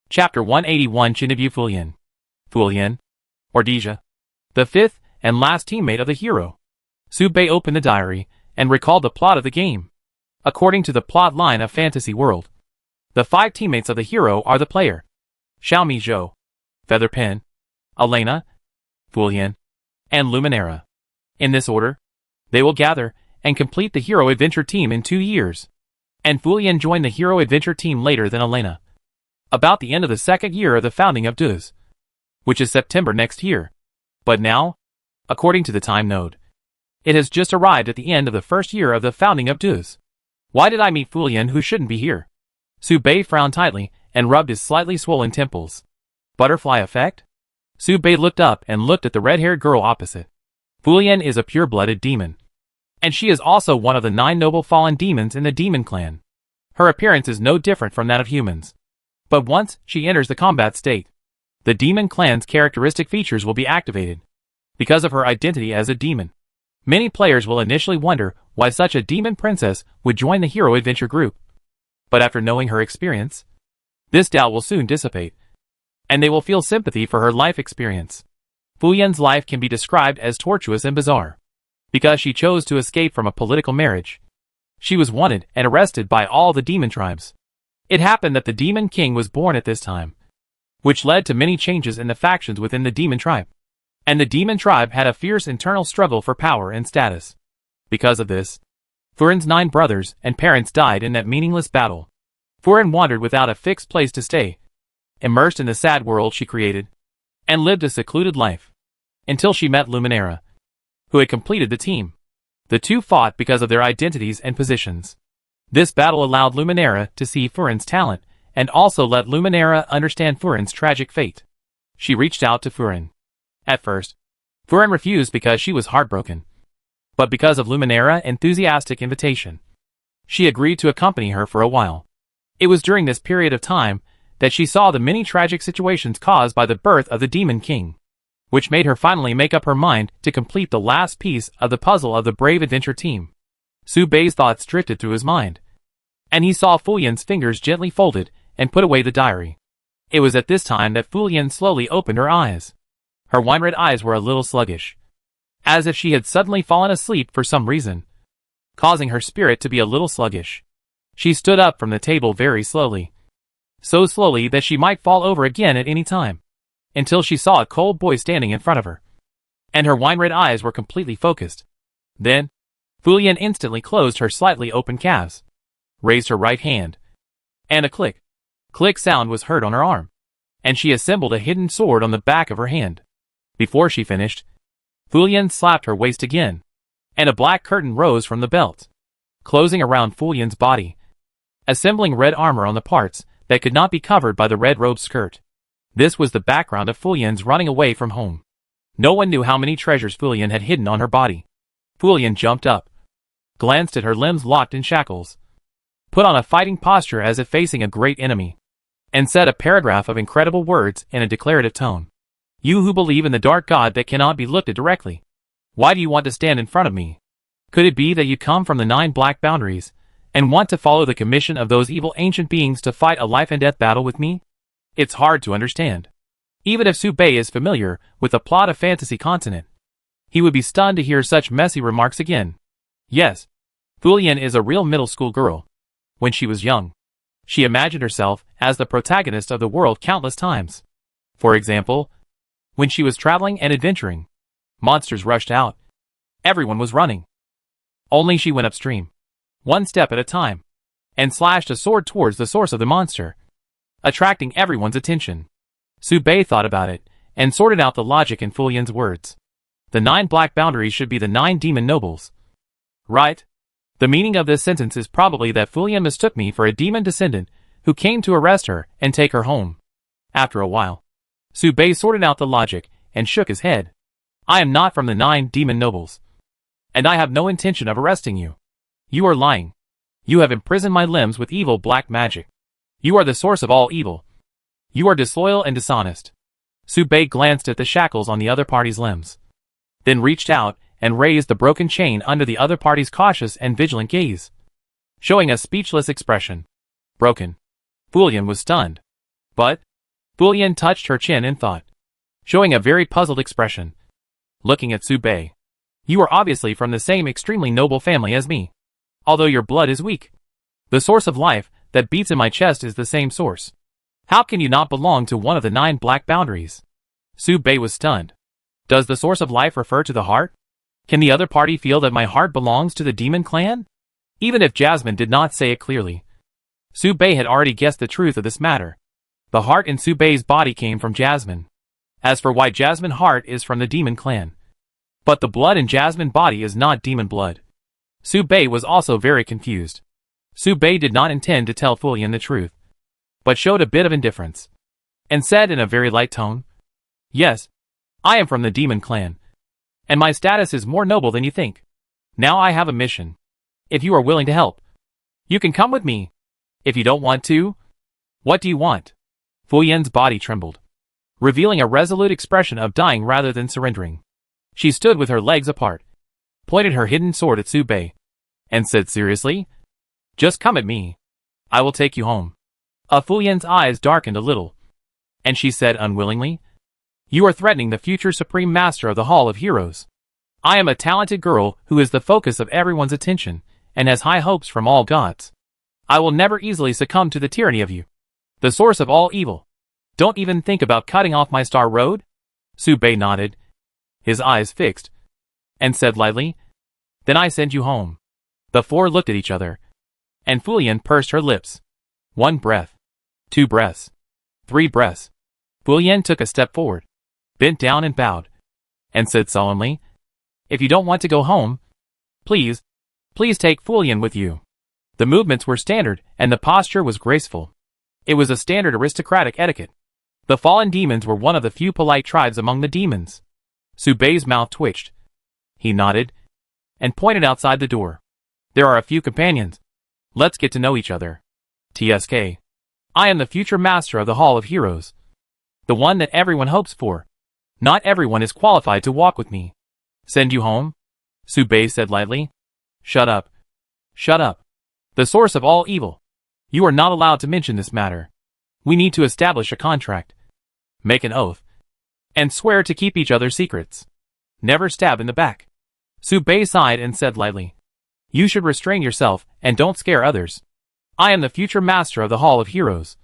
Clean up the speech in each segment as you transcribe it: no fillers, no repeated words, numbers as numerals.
Chapter 181 Shinobu Fulian. Fulian, or Deja, the fifth and last teammate of the hero. Subei opened the diary and recalled the plot of the game. According to the plot line of Fantasy World, the 5 teammates of the hero are the player Xiaomi Zhou, Featherpen, Elena, Fulian, and Luminera. In this order, they will gather and complete the Hero Adventure team in 2 years. And Fulian joined the Hero Adventure team later than Elena, about the end of the 2nd year of the founding of DUS, which is September next year. But now, according to the time node, it has just arrived at the end of the 1st year of the founding of DUS. Why did I meet Fulian who shouldn't be here? Subei frowned tightly and rubbed his slightly swollen temples. Butterfly effect? Subei looked up and looked at the red-haired girl opposite. Fulian is a pure-blooded demon, and she is also one of the 9 noble fallen demons in the demon clan. Her appearance is no different from that of humans. But once she enters the combat state, the demon clan's characteristic features will be activated. Because of her identity as a demon, many players will initially wonder why such a demon princess would join the Hero Adventure group. But after knowing her experience, this doubt will soon dissipate, and they will feel sympathy for her life experience. Fulian's life can be described as tortuous and bizarre. Because she chose to escape from a political marriage, she was wanted and arrested by all the demon tribes. It happened that the Demon King was born at this time, which led to many changes in the factions within the demon tribe. And the demon tribe had a fierce internal struggle for power and status. Because of this, Furin's 9 brothers and parents died in that meaningless battle. Furin wandered without a fixed place to stay, immersed in the sad world she created, and lived a secluded life, until she met Luminera, who had completed the team. The two fought because of their identities and positions. This battle allowed Luminera to see Furin's talent, and also let Luminera understand Furin's tragic fate. She reached out to Furin. At first, Furin refused because she was heartbroken. But because of Luminera's enthusiastic invitation, she agreed to accompany her for a while. It was during this period of time that she saw the many tragic situations caused by the birth of the Demon King, which made her finally make up her mind to complete the last piece of the puzzle of the Brave Adventure team. Subei's thoughts drifted through his mind, and he saw Fulian's fingers gently folded and put away the diary. It was at this time that Fulian slowly opened her eyes. Her wine-red eyes were a little sluggish, as if she had suddenly fallen asleep for some reason, causing her spirit to be a little sluggish. She stood up from the table very slowly, so slowly that she might fall over again at any time, until she saw a cold boy standing in front of her, and her wine-red eyes were completely focused. Then, Fulian instantly closed her slightly open calves, raised her right hand, and a click sound was heard on her arm, and she assembled a hidden sword on the back of her hand. Before she finished, Fulian slapped her waist again, and a black curtain rose from the belt, closing around Fulian's body, assembling red armor on the parts that could not be covered by the red robe skirt. This was the background of Fulian's running away from home. No one knew how many treasures Fulian had hidden on her body. Fulian jumped up, glanced at her limbs locked in shackles, put on a fighting posture as if facing a great enemy, and said a paragraph of incredible words in a declarative tone. You who believe in the dark god that cannot be looked at directly, why do you want to stand in front of me? Could it be that you come from the 9 black boundaries, and want to follow the commission of those evil ancient beings to fight a life-and-death battle with me? It's hard to understand. Even if Subei is familiar with the plot of Fantasy Continent, he would be stunned to hear such messy remarks again. Yes, Fulian is a real middle school girl. When she was young, she imagined herself as the protagonist of the world countless times. For example, when she was traveling and adventuring, monsters rushed out. Everyone was running. Only she went upstream, one step at a time, and slashed a sword towards the source of the monster, attracting everyone's attention. Subei thought about it, and sorted out the logic in Fulian's words. The 9 black boundaries should be the 9 demon nobles. Right? The meaning of this sentence is probably that Fulian mistook me for a demon descendant who came to arrest her and take her home. After a while, Subei sorted out the logic and shook his head. I am not from the 9 demon nobles, and I have no intention of arresting you. You are lying. You have imprisoned my limbs with evil black magic. You are the source of all evil. You are disloyal and dishonest. Subei glanced at the shackles on the other party's limbs, then reached out and raised the broken chain under the other party's cautious and vigilant gaze, showing a speechless expression. Broken. Fulian was stunned. But, Fu Yan touched her chin in thought, showing a very puzzled expression. Looking at Su Bei. You are obviously from the same extremely noble family as me. Although your blood is weak. The source of life that beats in my chest is the same source. How can you not belong to one of the 9 black boundaries? Su Bei was stunned. Does the source of life refer to the heart? Can the other party feel that my heart belongs to the demon clan? Even if Jasmine did not say it clearly, Su Bei had already guessed the truth of this matter. The heart in Su Bei's body came from Jasmine. As for why Jasmine's heart is from the demon clan. But the blood in Jasmine's body is not demon blood. Su Bei was also very confused. Su Bei did not intend to tell Fu Yan the truth, but showed a bit of indifference, and said in a very light tone, Yes, I am from the demon clan, and my status is more noble than you think. Now I have a mission. If you are willing to help, you can come with me. If you don't want to, what do you want? Fu Yan's body trembled, revealing a resolute expression of dying rather than surrendering. She stood with her legs apart, pointed her hidden sword at Su Bei, and said seriously, Just come at me. I will take you home. Fu Yan's eyes darkened a little, and she said unwillingly, You are threatening the future Supreme Master of the Hall of Heroes. I am a talented girl who is the focus of everyone's attention, and has high hopes from all gods. I will never easily succumb to the tyranny of you, the source of all evil. Don't even think about cutting off my star road? Su Bei nodded, his eyes fixed, and said lightly, Then I send you home. The 4 looked at each other, and Fu Yan pursed her lips. 1 breath. 2 breaths. 3 breaths. Fu Yan took a step forward, bent down and bowed, and said solemnly, If you don't want to go home, please take Fu Yan with you. The movements were standard, and the posture was graceful. It was a standard aristocratic etiquette. The fallen demons were one of the few polite tribes among the demons. Su Bei's mouth twitched. He nodded, and pointed outside the door. There are a few companions. Let's get to know each other. TSK. I am the future master of the Hall of Heroes. The one that everyone hopes for. Not everyone is qualified to walk with me. Send you home? Su Bei said lightly. Shut up. Shut up. The source of all evil. You are not allowed to mention this matter. We need to establish a contract. Make an oath. And swear to keep each other's secrets. Never stab in the back. Su Bei sighed and said lightly. You should restrain yourself and don't scare others. I am the future master of the Hall of Heroes.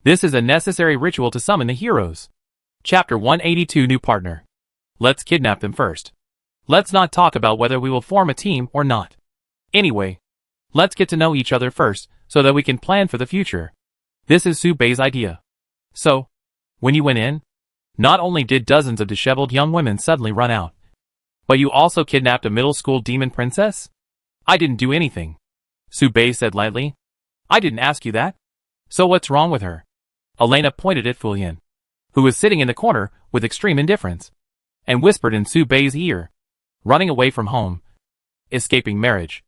This is a necessary ritual to summon the heroes. Chapter 182 New Partner. Let's kidnap them first. Let's not talk about whether we will form a team or not. Anyway, let's get to know each other first so that we can plan for the future. This is Su Bei's idea. So, when you went in, not only did dozens of disheveled young women suddenly run out, but you also kidnapped a middle school demon princess? I didn't do anything. Su Bei said lightly. I didn't ask you that. So what's wrong with her? Elena pointed at Fu Yan, who was sitting in the corner with extreme indifference, and whispered in Su Bei's ear. Running away from home. Escaping marriage.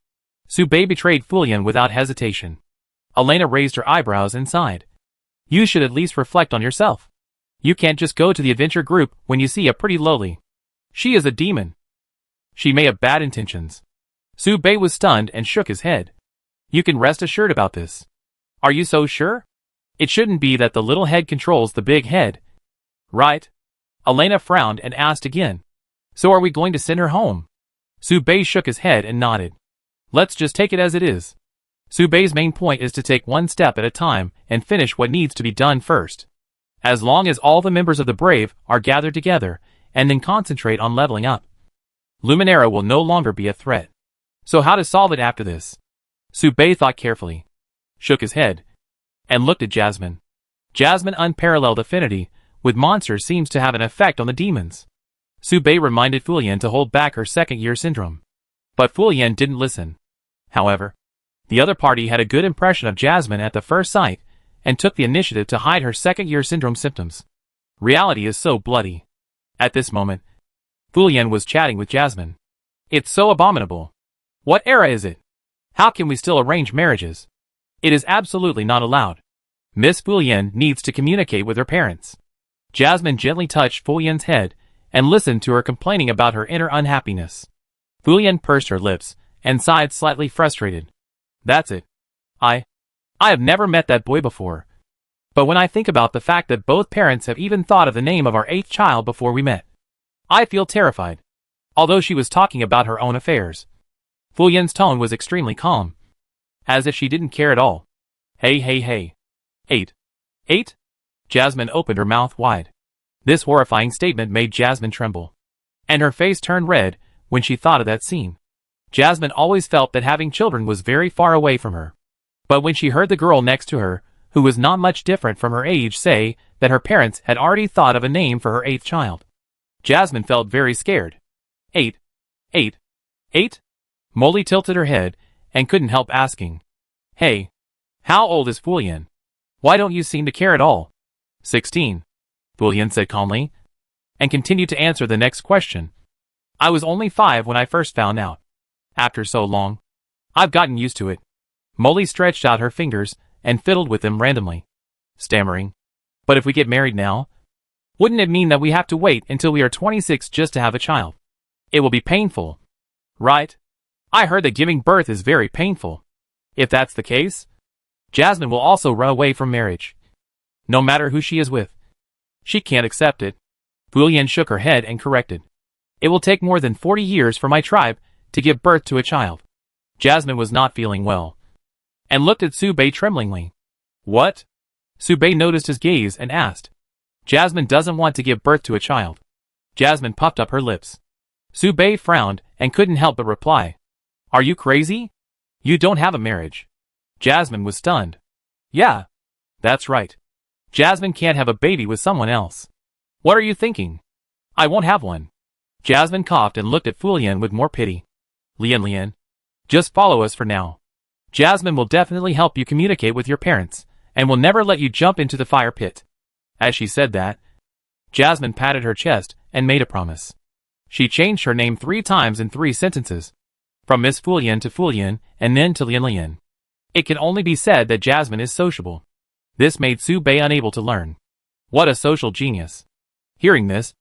Su Bei betrayed Fu Yan without hesitation. Elena raised her eyebrows and sighed. You should at least reflect on yourself. You can't just go to the adventure group when you see a pretty lowly. She is a demon. She may have bad intentions. Su Bei was stunned and shook his head. You can rest assured about this. Are you so sure? It shouldn't be that the little head controls the big head. Right? Elena frowned and asked again. So are we going to send her home? Su Bei shook his head and nodded. Let's just take it as it is. Su Bei's main point is to take one step at a time and finish what needs to be done first. As long as all the members of the Brave are gathered together and then concentrate on leveling up, Luminera will no longer be a threat. So how to solve it after this? Su Bei thought carefully, shook his head, and looked at Jasmine. Jasmine's unparalleled affinity with monsters seems to have an effect on the demons. Su Bei reminded Fu Yan to hold back her second-year syndrome. But Fu Yan didn't listen. However, the other party had a good impression of Jasmine at the first sight and took the initiative to hide her second-year syndrome symptoms. Reality is so bloody. At this moment, Fu Yan was chatting with Jasmine. It's so abominable. What era is it? How can we still arrange marriages? It is absolutely not allowed. Miss Fu Yan needs to communicate with her parents. Jasmine gently touched Fu Yan's head and listened to her complaining about her inner unhappiness. Fu Yan pursed her lips and sighed slightly frustrated. That's it. I have never met that boy before. But when I think about the fact that both parents have even thought of the name of our 8th child before we met, I feel terrified. Although she was talking about her own affairs, Fu Yan's tone was extremely calm, as if she didn't care at all. Hey. 8. 8? Jasmine opened her mouth wide. This horrifying statement made Jasmine tremble, and her face turned red when she thought of that scene. Jasmine always felt that having children was very far away from her. But when she heard the girl next to her, who was not much different from her age, say that her parents had already thought of a name for her 8th child, Jasmine felt very scared. 8. 8. 8? Molly tilted her head and couldn't help asking, "Hey, how old is Fu Yan? Why don't you seem to care at all?" 16. Fu Yan said calmly, and continued to answer the next question. "I was only 5 when I first found out. After so long, I've gotten used to it." Molly stretched out her fingers and fiddled with them randomly, stammering, "But if we get married now, wouldn't it mean that we have to wait until we are 26 just to have a child? It will be painful, right? I heard that giving birth is very painful. If that's the case, Jasmine will also run away from marriage, no matter who she is with. She can't accept it." Fu Yan shook her head and corrected, "It will take more than 40 years for my tribe to give birth to a child." Jasmine was not feeling well, and looked at Su Bei tremblingly. "What?" Su Bei noticed his gaze and asked. "Jasmine doesn't want to give birth to a child." Jasmine puffed up her lips. Su Bei frowned and couldn't help but reply, "Are you crazy? You don't have a marriage." Jasmine was stunned. "Yeah, that's right. Jasmine can't have a baby with someone else. What are you thinking? I won't have one." Jasmine coughed and looked at Fu Yan with more pity. Lian, just follow us for now. Jasmine will definitely help you communicate with your parents, and will never let you jump into the fire pit." As she said that, Jasmine patted her chest and made a promise. She changed her name 3 times in 3 sentences, from Miss Fu Yan to Fu Yan and then to Lian. It can only be said that Jasmine is sociable. This made Su Bei unable to learn. What a social genius. Hearing this,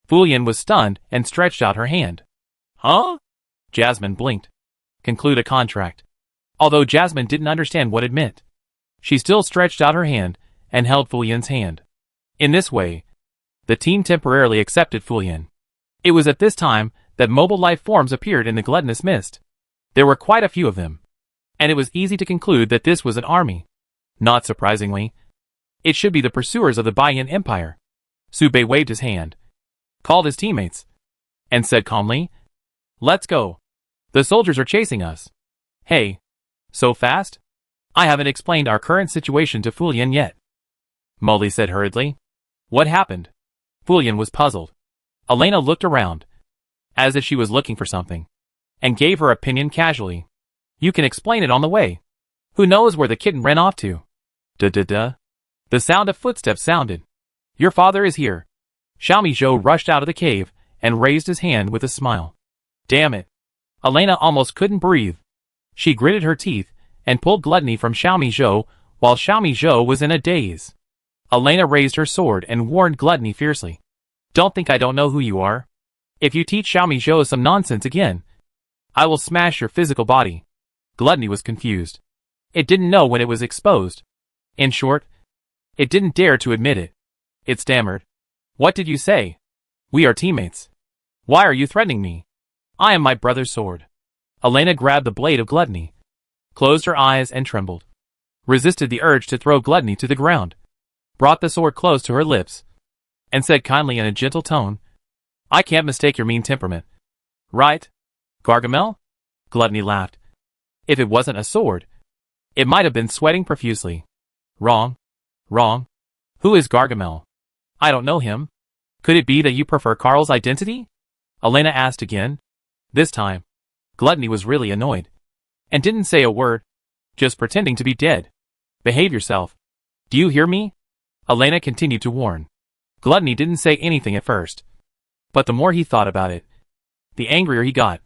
Fu Yan was stunned and stretched out her hand. "Huh?" Jasmine blinked. "Conclude a contract." Although Jasmine didn't understand what it meant, she still stretched out her hand and held Fu Yan's hand. In this way, the team temporarily accepted Fu Yan. It was at this time that mobile life forms appeared in the gelatinous mist. There were quite a few of them, and it was easy to conclude that this was an army. Not surprisingly, it should be the pursuers of the Baiyan Empire. Su Bei waved his hand, called his teammates, and said calmly, "Let's go. The soldiers are chasing us." "Hey, so fast? I haven't explained our current situation to Fu Yan yet," Molly said hurriedly. "What happened?" Fu Yan was puzzled. Elena looked around, as if she was looking for something, and gave her opinion casually. "You can explain it on the way. Who knows where the kitten ran off to?" "Duh. The sound of footsteps sounded. "Your father is here." Xiaomi Zhou rushed out of the cave and raised his hand with a smile. "Damn it." Elena almost couldn't breathe. She gritted her teeth and pulled gluttony from Xiaomi Zhou while Xiaomi Zhou was in a daze. Elena raised her sword and warned Gluttony fiercely. "Don't think I don't know who you are. If you teach Xiaomi Zhou some nonsense again, I will smash your physical body." Gluttony was confused. It didn't know when it was exposed. In short, it didn't dare to admit it. It stammered. "What did you say? We are teammates. Why are you threatening me? I am my brother's sword." Elena grabbed the blade of Gluttony, closed her eyes and trembled, resisted the urge to throw Gluttony to the ground, brought the sword close to her lips, and said kindly in a gentle tone, "I can't mistake your mean temperament. Right, Gargamel?" Gluttony laughed. "If it wasn't a sword, it might have been sweating profusely." Wrong. Who is Gargamel? I don't know him. Could it be that you prefer Carl's identity? Elena asked again. This time, Gluttony was really annoyed, and didn't say a word, just pretending to be dead. "Behave yourself. Do you hear me?" Elena continued to warn. Gluttony didn't say anything at first, but the more he thought about it, the angrier he got,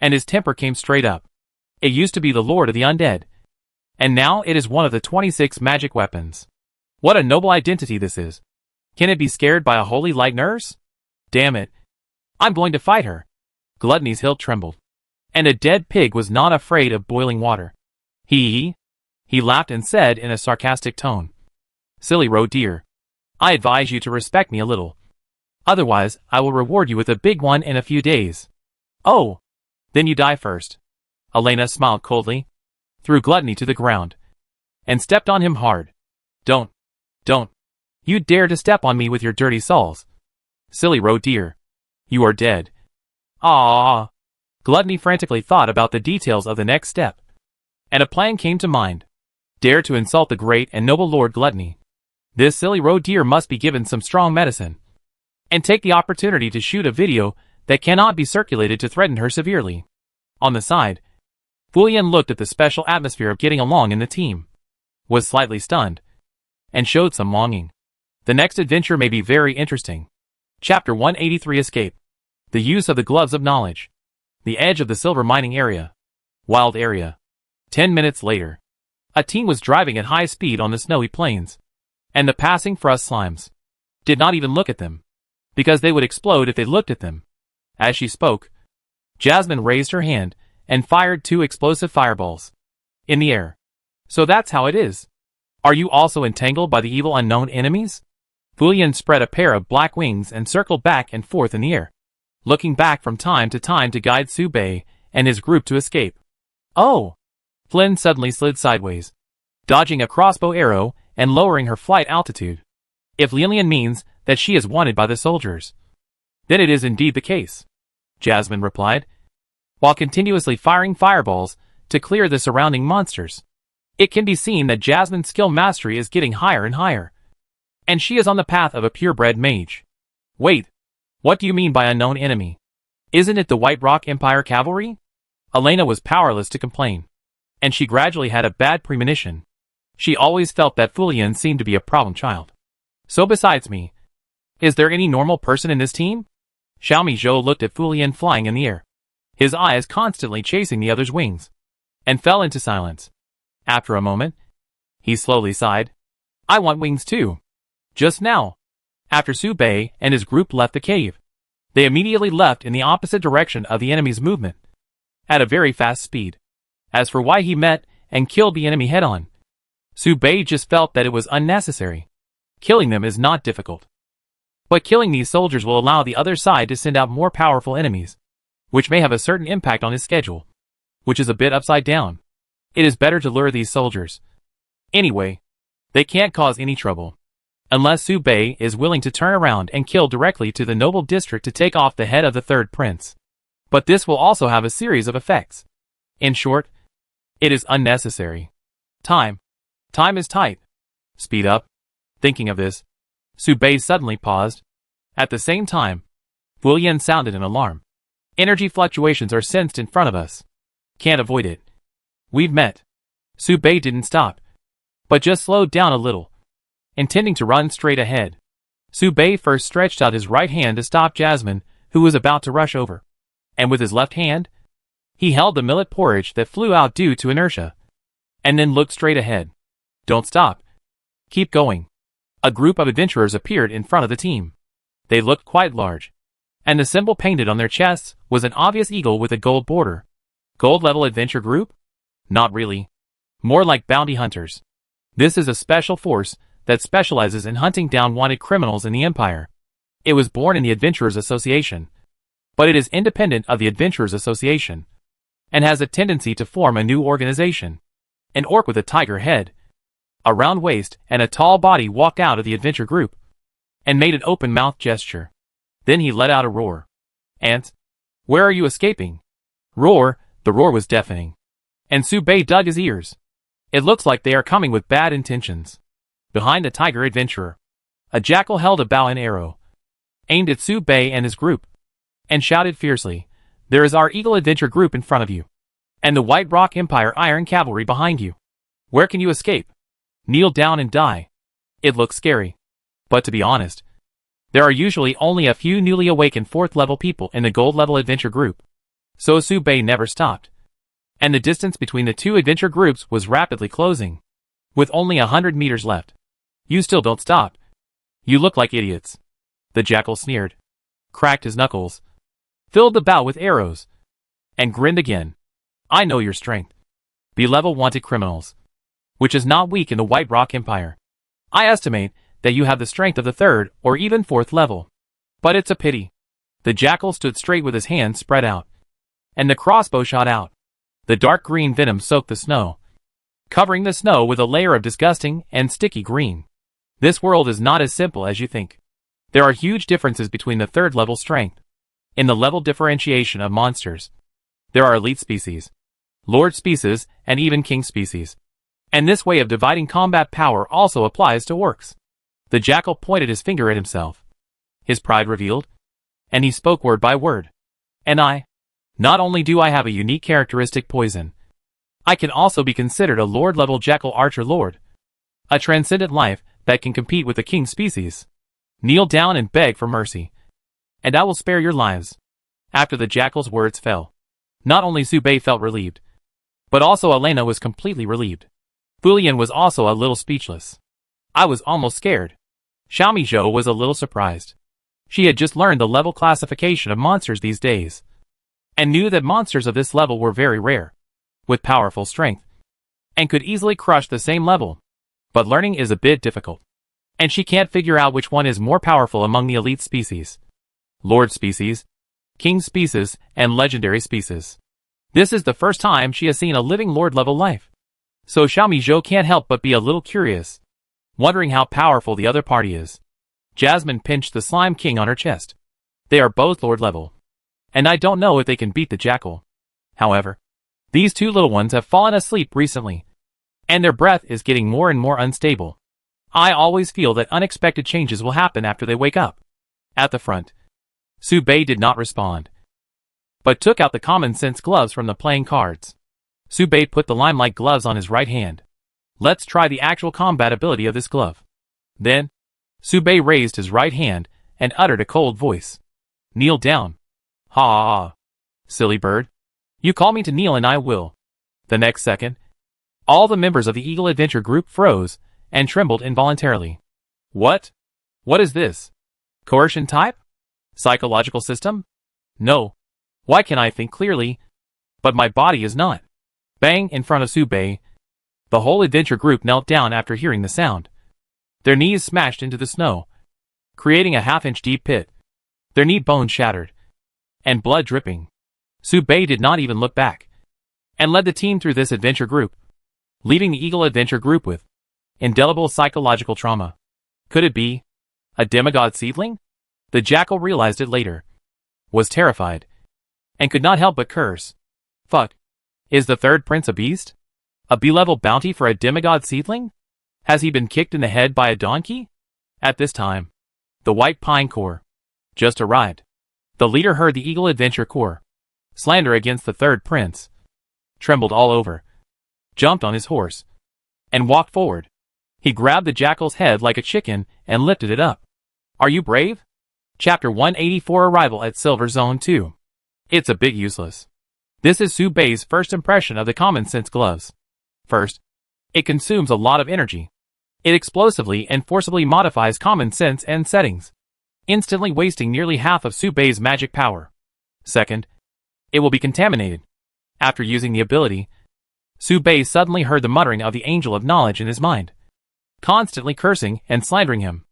and his temper came straight up. It used to be the Lord of the Undead, and now it is one of the 26 magic weapons. What a noble identity this is. Can it be scared by a holy light nurse? Damn it. I'm going to fight her. Gluttony's hilt trembled, and a dead pig was not afraid of boiling water. He laughed and said in a sarcastic tone, Silly road deer. I advise you to respect me a little. Otherwise, I will reward you with a big one in a few days. Oh! Then you die first. Elena smiled coldly, threw Gluttony to the ground, and stepped on him hard. Don't. You dare to step on me with your dirty soles. Silly road deer. You are dead. Ah! Gluttony frantically thought about the details of the next step, and a plan came to mind. Dare to insult the great and noble Lord Gluttony. This silly road deer must be given some strong medicine, and take the opportunity to shoot a video that cannot be circulated to threaten her severely. On the side, Fulian looked at the special atmosphere of getting along in the team, was slightly stunned, and showed some longing. The next adventure may be very interesting. Chapter 183 Escape. The use of the gloves of knowledge. The edge of the silver mining area. Wild area. 10 minutes later. A team was driving at high speed on the snowy plains, and the passing frost slimes did not even look at them, because they would explode if they looked at them. As she spoke, Jasmine raised her hand and fired 2 explosive fireballs in the air. So that's how it is. Are you also entangled by the evil unknown enemies? Fulian spread a pair of black wings and circled back and forth in the air, looking back from time to time to guide Su Bei and his group to escape. Oh! Flynn suddenly slid sideways, dodging a crossbow arrow and lowering her flight altitude. If Lilian means that she is wanted by the soldiers, then it is indeed the case, Jasmine replied, while continuously firing fireballs to clear the surrounding monsters. It can be seen that Jasmine's skill mastery is getting higher and higher, and she is on the path of a purebred mage. Wait, what do you mean by unknown enemy? Isn't it the White Rock Empire cavalry? Elena was powerless to complain, and she gradually had a bad premonition. She always felt that Fulian seemed to be a problem child. So besides me, is there any normal person in this team? Xiaomi Zhou looked at Fulian flying in the air, his eyes constantly chasing the other's wings, and fell into silence. After a moment, he slowly sighed. I want wings too. Just now, after Su Bei and his group left the cave, they immediately left in the opposite direction of the enemy's movement, at a very fast speed. As for why he met and killed the enemy head-on, Su Bei just felt that it was unnecessary. Killing them is not difficult, but killing these soldiers will allow the other side to send out more powerful enemies, which may have a certain impact on his schedule, which is a bit upside down. It is better to lure these soldiers. Anyway, they can't cause any trouble, unless Su Bei is willing to turn around and kill directly to the noble district to take off the head of the third prince. But this will also have a series of effects. In short, it is unnecessary. Time is tight. Speed up. Thinking of this, Su Bei suddenly paused. At the same time, Fulian sounded an alarm. Energy fluctuations are sensed in front of us. Can't avoid it. We've met. Su Bei didn't stop, but just slowed down a little, intending to run straight ahead. Su Bei first stretched out his right hand to stop Jasmine, who was about to rush over, and with his left hand, he held the millet porridge that flew out due to inertia, and then looked straight ahead. Don't stop. Keep going. A group of adventurers appeared in front of the team. They looked quite large, and the symbol painted on their chests was an obvious eagle with a gold border. Gold level adventure group? Not really. More like bounty hunters. This is a special force that specializes in hunting down wanted criminals in the Empire. It was born in the Adventurers Association, but it is independent of the Adventurers Association, and has a tendency to form a new organization. An orc with a tiger head, a round waist, and a tall body walked out of the adventure group, and made an open mouth gesture. Then he let out a roar. Ants, where are you escaping? Roar, the roar was deafening, and Su Bei dug his ears. It looks like they are coming with bad intentions. Behind the tiger adventurer, a jackal held a bow and arrow, aimed at Su Bei and his group, and shouted fiercely, there is our Eagle Adventure group in front of you, and the White Rock Empire Iron Cavalry behind you. Where can you escape? Kneel down and die. It looks scary, but to be honest, there are usually only a few newly awakened 4th level people in the gold level adventure group. So Su Bei never stopped, and the distance between the two adventure groups was rapidly closing, with only 100 meters left. You still don't stop. You look like idiots. The jackal sneered, cracked his knuckles, filled the bow with arrows, and grinned again. I know your strength. Be level wanted criminals, which is not weak in the White Rock Empire. I estimate that you have the strength of the 3rd or even 4th level. But it's a pity. The jackal stood straight with his hands spread out. And the crossbow shot out. The dark green venom soaked the snow, covering the snow with a layer of disgusting and sticky green. This world is not as simple as you think. There are huge differences between the 3rd level strength. In the level differentiation of monsters, there are elite species, lord species, and even king species. And this way of dividing combat power also applies to orcs. The jackal pointed his finger at himself. His pride revealed, and he spoke word by word. And not only do I have a unique characteristic poison, I can also be considered a lord-level jackal archer lord. A transcendent life that can compete with the king species. Kneel down and beg for mercy, and I will spare your lives. After the jackal's words fell, not only Subei felt relieved, but also Elena was completely relieved. Fulian was also a little speechless. I was almost scared. Xiaomi Zhou was a little surprised. She had just learned the level classification of monsters these days, and knew that monsters of this level were very rare, with powerful strength, and could easily crush the same level. But learning is a bit difficult, and she can't figure out which one is more powerful among the elite species. Lord species, king species, and legendary species. This is the first time she has seen a living lord-level life. So Xiaomi Zhou can't help but be a little curious, wondering how powerful the other party is. Jasmine pinched the Slime King on her chest. They are both lord level, and I don't know if they can beat the jackal. However, these two little ones have fallen asleep recently, and their breath is getting more and more unstable. I always feel that unexpected changes will happen after they wake up. At the front, Subei did not respond, but took out the common sense gloves from the playing cards. Subei put the limelight gloves on his right hand. Let's try the actual combat ability of this glove. Then, Subei raised his right hand and uttered a cold voice. Kneel down. Ha ha ha. Silly bird. You call me to kneel and I will. The next second, all the members of the Eagle Adventure group froze and trembled involuntarily. What? What is this? Coercion type? Psychological system? No. Why can I think clearly? But my body is not. Bang in front of Subei. The whole adventure group knelt down after hearing the sound. Their knees smashed into the snow, creating a half-inch deep pit. Their knee bones shattered, and blood dripping. Subei did not even look back, and led the team through this adventure group, leaving the Eagle Adventure group with indelible psychological trauma. Could it be a demigod seedling? The jackal realized it later, was terrified, and could not help but curse. Fuck. Is the 3rd prince a beast? A B-level bounty for a demigod seedling? Has he been kicked in the head by a donkey? At this time, the White Pine Corps just arrived. The leader heard the Eagle Adventure Corps slander against the 3rd prince, trembled all over, jumped on his horse, and walked forward. He grabbed the jackal's head like a chicken and lifted it up. Are you brave? Chapter 184 Arrival at Silver Zone 2. It's a bit useless. This is Subei's first impression of the common sense gloves. First, it consumes a lot of energy. It explosively and forcibly modifies common sense and settings, instantly wasting nearly half of Subei's magic power. Second, it will be contaminated. After using the ability, Subei suddenly heard the muttering of the Angel of Knowledge in his mind, constantly cursing and slandering him.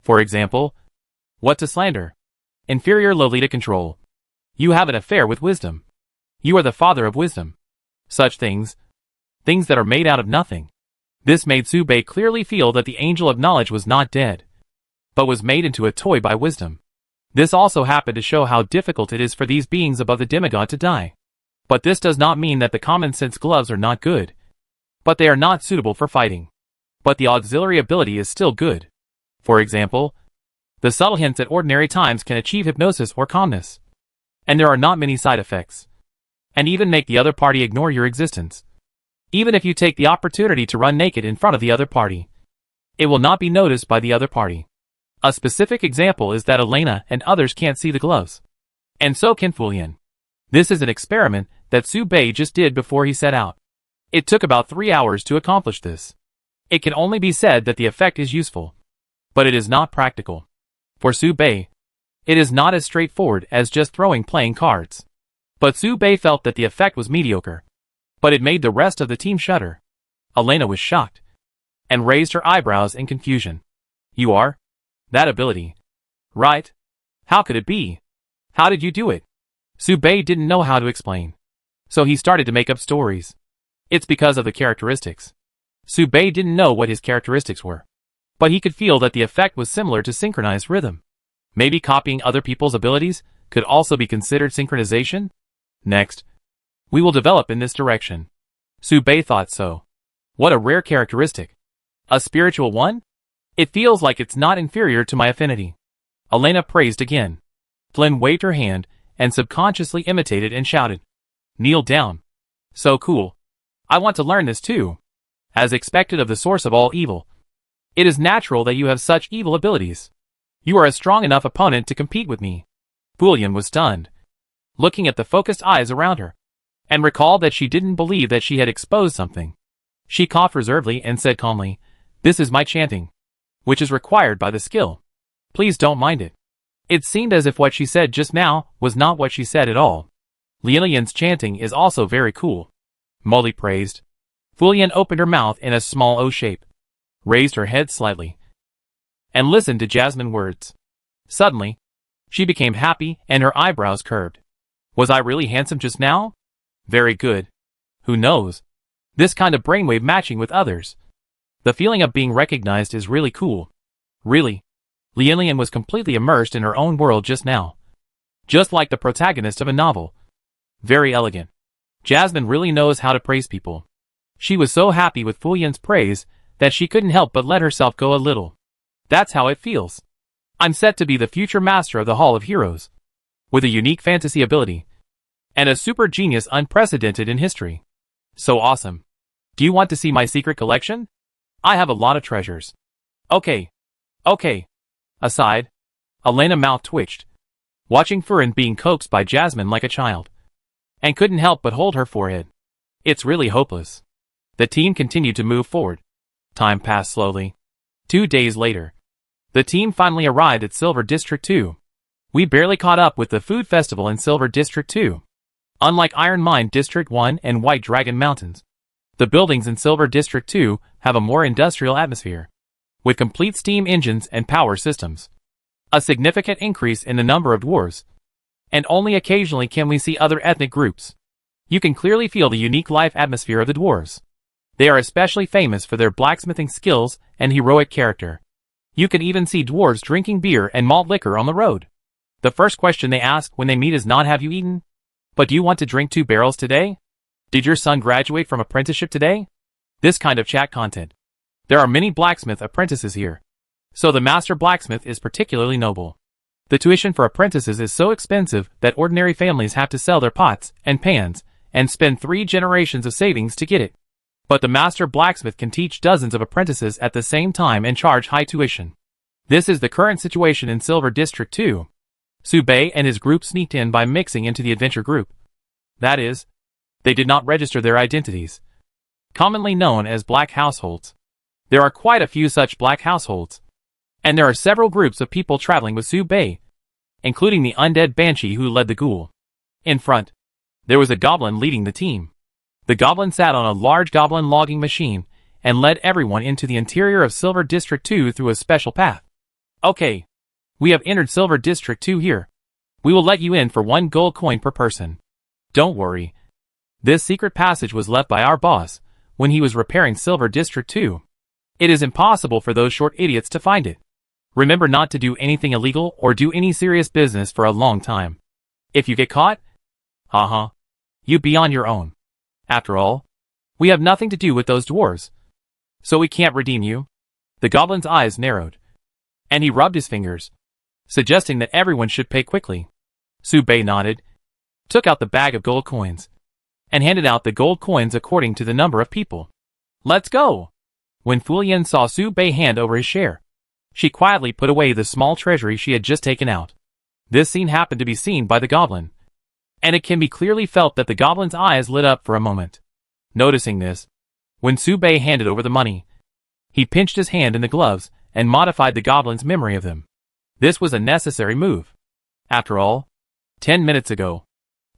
For example, what to slander? Inferior Lolita control. You have an affair with wisdom. You are the father of wisdom. Such things that are made out of nothing. This made Subei clearly feel that the Angel of Knowledge was not dead, but was made into a toy by wisdom. This also happened to show how difficult it is for these beings above the demigod to die. But this does not mean that the common sense gloves are not good, but they are not suitable for fighting. But the auxiliary ability is still good. For example, the subtle hints at ordinary times can achieve hypnosis or calmness, and there are not many side effects, and even make the other party ignore your existence. Even if you take the opportunity to run naked in front of the other party, it will not be noticed by the other party. A specific example is that Elena and others can't see the gloves, and so can Fulian. This is an experiment that Subei just did before he set out. It took about 3 hours to accomplish this. It can only be said that the effect is useful, but it is not practical. For Subei, it is not as straightforward as just throwing playing cards. But Subei felt that the effect was mediocre, but it made the rest of the team shudder. Elena was shocked. and raised her eyebrows in confusion. You are? That ability. Right? How could it be? How did you do it? Su Bei didn't know how to explain. So he started to make up stories. It's because of the characteristics. Su Bei didn't know what his characteristics were. But he could feel that the effect was similar to synchronized rhythm. Maybe copying other people's abilities could also be considered synchronization? Next, we will develop in this direction. Su Bei thought so. What a rare characteristic. A spiritual one? It feels like it's not inferior to my affinity. Elena praised again. Flynn waved her hand and subconsciously imitated and shouted. Kneel down. So cool. I want to learn this too. As expected of the source of all evil. It is natural that you have such evil abilities. You are a strong enough opponent to compete with me. Fulian was stunned, looking at the focused eyes around her, and recalled that she didn't believe that she had exposed something. She coughed reservedly and said calmly, This is my chanting, which is required by the skill. Please don't mind it. It seemed as if what she said just now was not what she said at all. Lianlian's chanting is also very cool. Molly praised. Fulian opened her mouth in a small O shape, raised her head slightly, and listened to Jasmine's words. Suddenly, she became happy and her eyebrows curved. Was I really handsome just now? Very good. Who knows? This kind of brainwave matching with others. The feeling of being recognized is really cool. Really. Lianlian was completely immersed in her own world just now. Just like the protagonist of a novel. Very elegant. Jasmine really knows how to praise people. She was so happy with Fulian's praise that she couldn't help but let herself go a little. That's how it feels. I'm set to be the future master of the Hall of Heroes. With a unique fantasy ability. And a super genius unprecedented in history. So awesome. Do you want to see my secret collection? I have a lot of treasures. Okay. Aside, Elena's mouth twitched, watching Furin being coaxed by Jasmine like a child, and couldn't help but hold her forehead. It's really hopeless. The team continued to move forward. Time passed slowly. 2 days later, the team finally arrived at Silver District 2. We barely caught up with the food festival in Silver District 2. Unlike Iron Mine District 1 and White Dragon Mountains, the buildings in Silver District 2 have a more industrial atmosphere, with complete steam engines and power systems. A significant increase in the number of dwarves, and only occasionally can we see other ethnic groups. You can clearly feel the unique life atmosphere of the dwarves. They are especially famous for their blacksmithing skills and heroic character. You can even see dwarves drinking beer and malt liquor on the road. The first question they ask when they meet is not have you eaten, but do you want to drink 2 barrels today? Did your son graduate from apprenticeship today? This kind of chat content. There are many blacksmith apprentices here, so the master blacksmith is particularly noble. The tuition for apprentices is so expensive that ordinary families have to sell their pots and pans and spend 3 generations of savings to get it. But the master blacksmith can teach dozens of apprentices at the same time and charge high tuition. This is the current situation in Silver District 2. Su Bei and his group sneaked in by mixing into the adventure group. That is, they did not register their identities. Commonly known as black households. There are quite a few such black households. And there are several groups of people traveling with Su Bei, including the undead banshee who led the ghoul. In front, there was a goblin leading the team. The goblin sat on a large goblin logging machine and led everyone into the interior of Silver District 2 through a special path. Okay. We have entered Silver District 2 here. We will let you in for 1 gold coin per person. Don't worry. This secret passage was left by our boss when he was repairing Silver District 2. It is impossible for those short idiots to find it. Remember not to do anything illegal or do any serious business for a long time. If you get caught, you be on your own. After all, we have nothing to do with those dwarves. So we can't redeem you. The goblin's eyes narrowed, and he rubbed his fingers, suggesting that everyone should pay quickly. Su Bei nodded, took out the bag of gold coins, and handed out the gold coins according to the number of people. Let's go! When Fulian saw Su Bei hand over his share, she quietly put away the small treasury she had just taken out. This scene happened to be seen by the goblin, and it can be clearly felt that the goblin's eyes lit up for a moment. Noticing this, when Su Bei handed over the money, he pinched his hand in the gloves and modified the goblin's memory of them. This was a necessary move. After all, 10 minutes ago,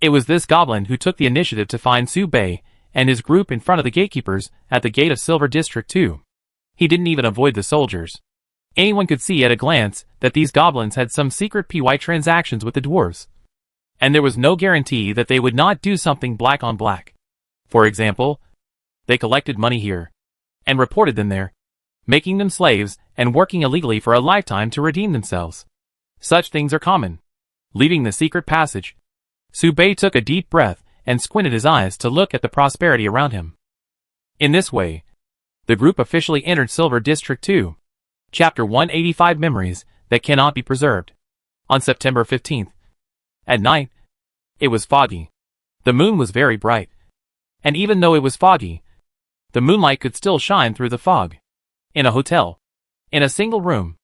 it was this goblin who took the initiative to find Su Bei and his group in front of the gatekeepers at the gate of Silver District 2. He didn't even avoid the soldiers. Anyone could see at a glance that these goblins had some secret PY transactions with the dwarves. And there was no guarantee that they would not do something black on black. For example, they collected money here and reported them there, making them slaves and working illegally for a lifetime to redeem themselves. Such things are common. Leaving the secret passage, Subei took a deep breath and squinted his eyes to look at the prosperity around him. In this way, the group officially entered Silver District 2. Chapter 185 Memories That Cannot Be Preserved. On September 15th. At night, it was foggy. The moon was very bright. And even though it was foggy, the moonlight could still shine through the fog. In a hotel. In a single room.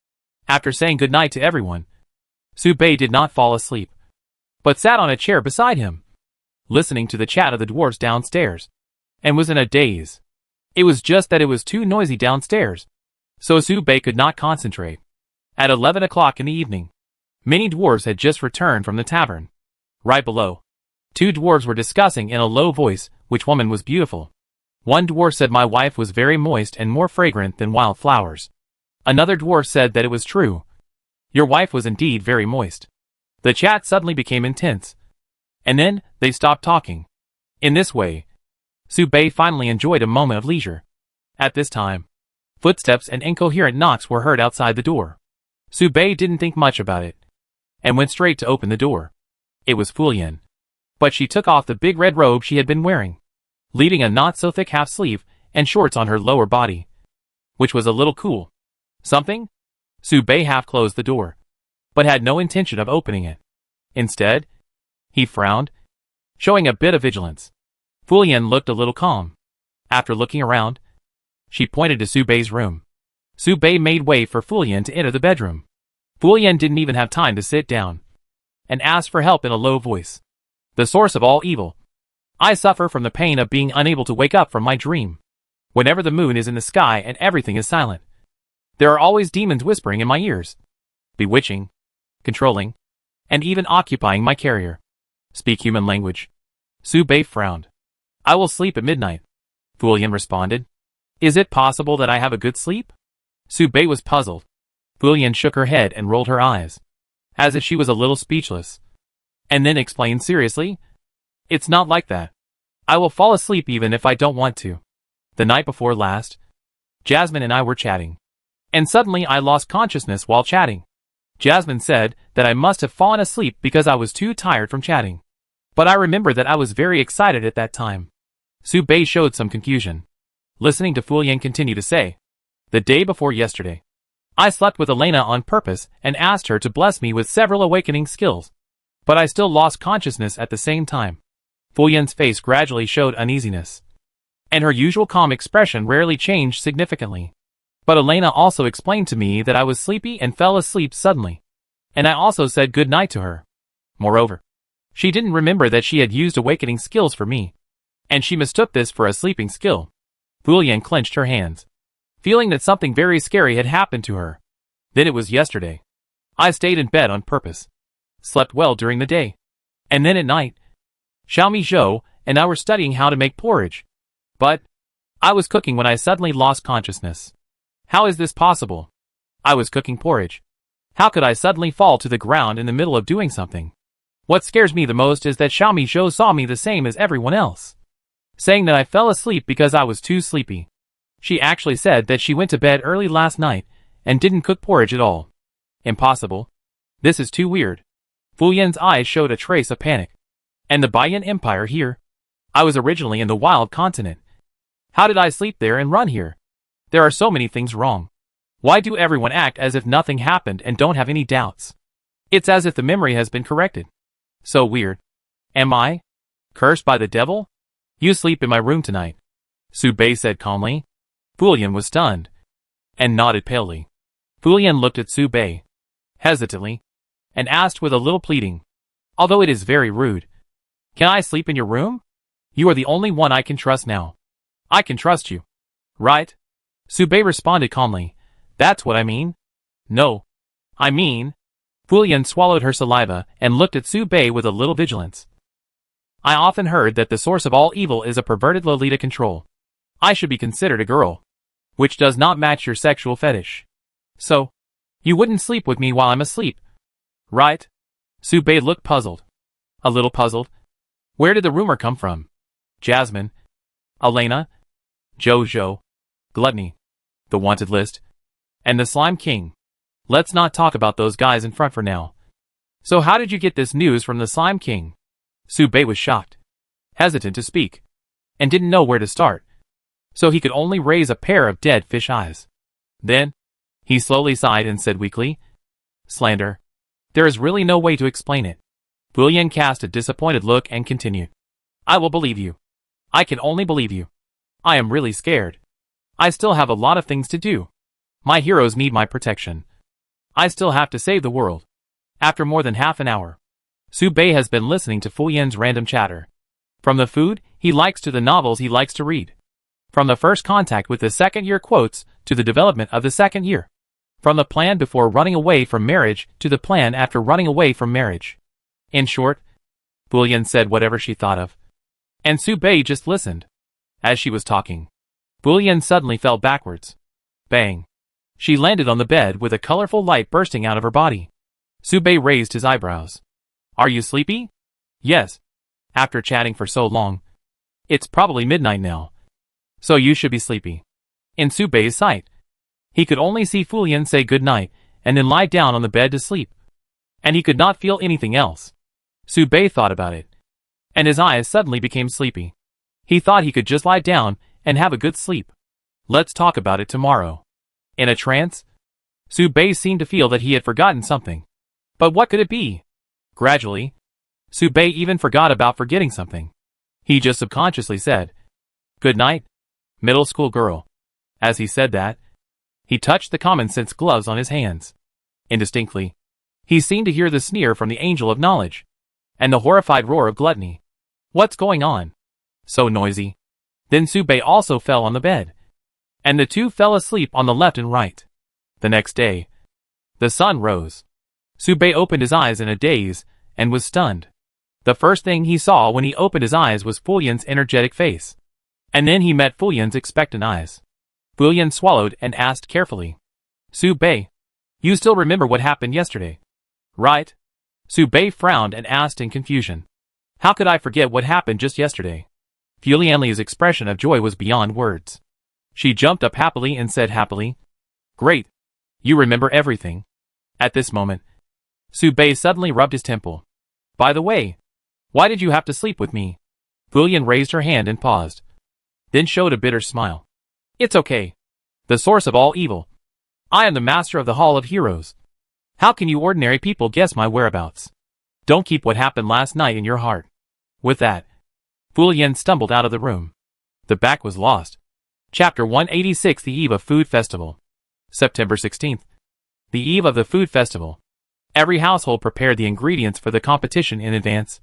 After saying goodnight to everyone, Subei did not fall asleep, but sat on a chair beside him, listening to the chat of the dwarves downstairs, and was in a daze. It was just that it was too noisy downstairs, so Subei could not concentrate. At 11 o'clock in the evening, many dwarves had just returned from the tavern. Right below, two dwarves were discussing in a low voice which woman was beautiful. One dwarf said my wife was very moist and more fragrant than wild flowers. Another dwarf said that it was true. Your wife was indeed very moist. The chat suddenly became intense. And then, they stopped talking. In this way, Subei finally enjoyed a moment of leisure. At this time, footsteps and incoherent knocks were heard outside the door. Subei didn't think much about it, and went straight to open the door. It was Fulian. But she took off the big red robe she had been wearing, leaving a not-so-thick half-sleeve and shorts on her lower body, which was a little cool. Something? Subei half-closed the door, but had no intention of opening it. Instead, he frowned, showing a bit of vigilance. Fulian looked a little calm. After looking around, she pointed to Subei's room. Subei made way for Fulian to enter the bedroom. Fulian didn't even have time to sit down, and asked for help in a low voice. The source of all evil. I suffer from the pain of being unable to wake up from my dream. Whenever the moon is in the sky and everything is silent, there are always demons whispering in my ears, bewitching, controlling, and even occupying my carrier. Speak human language. Subei frowned. I will sleep at midnight, Fulian responded. Is it possible that I have a good sleep? Subei was puzzled. Fulian shook her head and rolled her eyes, as if she was a little speechless, and then explained seriously, it's not like that. I will fall asleep even if I don't want to. The night before last, Jasmine and I were chatting, and suddenly I lost consciousness while chatting. Jasmine said that I must have fallen asleep because I was too tired from chatting. But I remember that I was very excited at that time. Subei showed some confusion, listening to Fulian continue to say, the day before yesterday, I slept with Elena on purpose and asked her to bless me with several awakening skills. But I still lost consciousness at the same time. Fulian's face gradually showed uneasiness, and her usual calm expression rarely changed significantly. But Elena also explained to me that I was sleepy and fell asleep suddenly, and I also said good night to her. Moreover, she didn't remember that she had used awakening skills for me, and she mistook this for a sleeping skill. Fulian clenched her hands, feeling that something very scary had happened to her. Then it was yesterday. I stayed in bed on purpose, slept well during the day, and then at night, Xiaomi Zhou and I were studying how to make porridge. But I was cooking when I suddenly lost consciousness. How is this possible? I was cooking porridge. How could I suddenly fall to the ground in the middle of doing something? What scares me the most is that Xiaomi Zhou saw me the same as everyone else, saying that I fell asleep because I was too sleepy. She actually said that she went to bed early last night and didn't cook porridge at all. Impossible. This is too weird. Fulian's eyes showed a trace of panic. And the Baiyan Empire here? I was originally in the wild continent. How did I sleep there and run here? There are so many things wrong. Why do everyone act as if nothing happened and don't have any doubts? It's as if the memory has been corrected. So weird. Am I cursed by the devil? You sleep in my room tonight, Subei said calmly. Fulian was stunned and nodded palely. Fulian looked at Subei hesitantly and asked with a little pleading, although it is very rude, can I sleep in your room? You are the only one I can trust now. I can trust you, right? Subei responded calmly. That's what I mean. No. I mean... Fulian swallowed her saliva and looked at Subei with a little vigilance. I often heard that the source of all evil is a perverted Lolita control. I should be considered a girl. which does not match your sexual fetish. So, you wouldn't sleep with me while I'm asleep, right? Su-bei looked puzzled. A little puzzled. Where did the rumor come from? Jasmine, Elena, Jojo, Gluttony, the wanted list, and the Slime King. Let's not talk about those guys in front for now. So how did you get this news from the Slime King? Su-bei was shocked, hesitant to speak, and didn't know where to start, so he could only raise a pair of dead fish eyes. Then, he slowly sighed and said weakly, slander. There is really no way to explain it. William cast a disappointed look and continued. I will believe you. I can only believe you. I am really scared. I still have a lot of things to do. My heroes need my protection. I still have to save the world. After more than half an hour, Su-bei has been listening to Fu Yan's random chatter. From the food he likes to the novels he likes to read. From the first contact with the second-year quotes to the development of the second year. From the plan before running away from marriage to the plan after running away from marriage. In short, Fu Yan said whatever she thought of. And Su-bei just listened. As she was talking, Fu Yan suddenly fell backwards. Bang. She landed on the bed with a colorful light bursting out of her body. Su-bei raised his eyebrows. Are you sleepy? Yes. After chatting for so long. It's probably midnight now. So you should be sleepy. In Su-bei's sight, he could only see Fu Yan say good night and then lie down on the bed to sleep. And he could not feel anything else. Su-bei thought about it, and his eyes suddenly became sleepy. He thought he could just lie down and have a good sleep. Let's talk about it tomorrow. In a trance, Su-bei seemed to feel that he had forgotten something. But what could it be? Gradually, Su-bei even forgot about forgetting something. He just subconsciously said, good night, middle school girl. As he said that, he touched the common-sense gloves on his hands. Indistinctly, he seemed to hear the sneer from the angel of knowledge, and the horrified roar of gluttony. What's going on? So noisy. Then Su-bei also fell on the bed, and the two fell asleep on the left and right. The next day, the sun rose. Su-bei opened his eyes in a daze, and was stunned. The first thing he saw when he opened his eyes was Fu Yan's energetic face. And then he met Fu Yan's expectant eyes. Fu Yan swallowed and asked carefully. Su-bei, you still remember what happened yesterday, right? Su-bei frowned and asked in confusion. How could I forget what happened just yesterday? Fu Yanli's expression of joy was beyond words. She jumped up happily and said happily, great. You remember everything. At this moment, Su-bei suddenly rubbed his temple. By the way, why did you have to sleep with me? Fu Yan raised her hand and paused, then showed a bitter smile. It's okay. The source of all evil. I am the master of the Hall of Heroes. How can you ordinary people guess my whereabouts? Don't keep what happened last night in your heart. With that, Fu Yan stumbled out of the room. The back was lost. Chapter 186. The Eve of Food Festival. September 16th. The eve of the food festival. Every household prepared the ingredients for the competition in advance,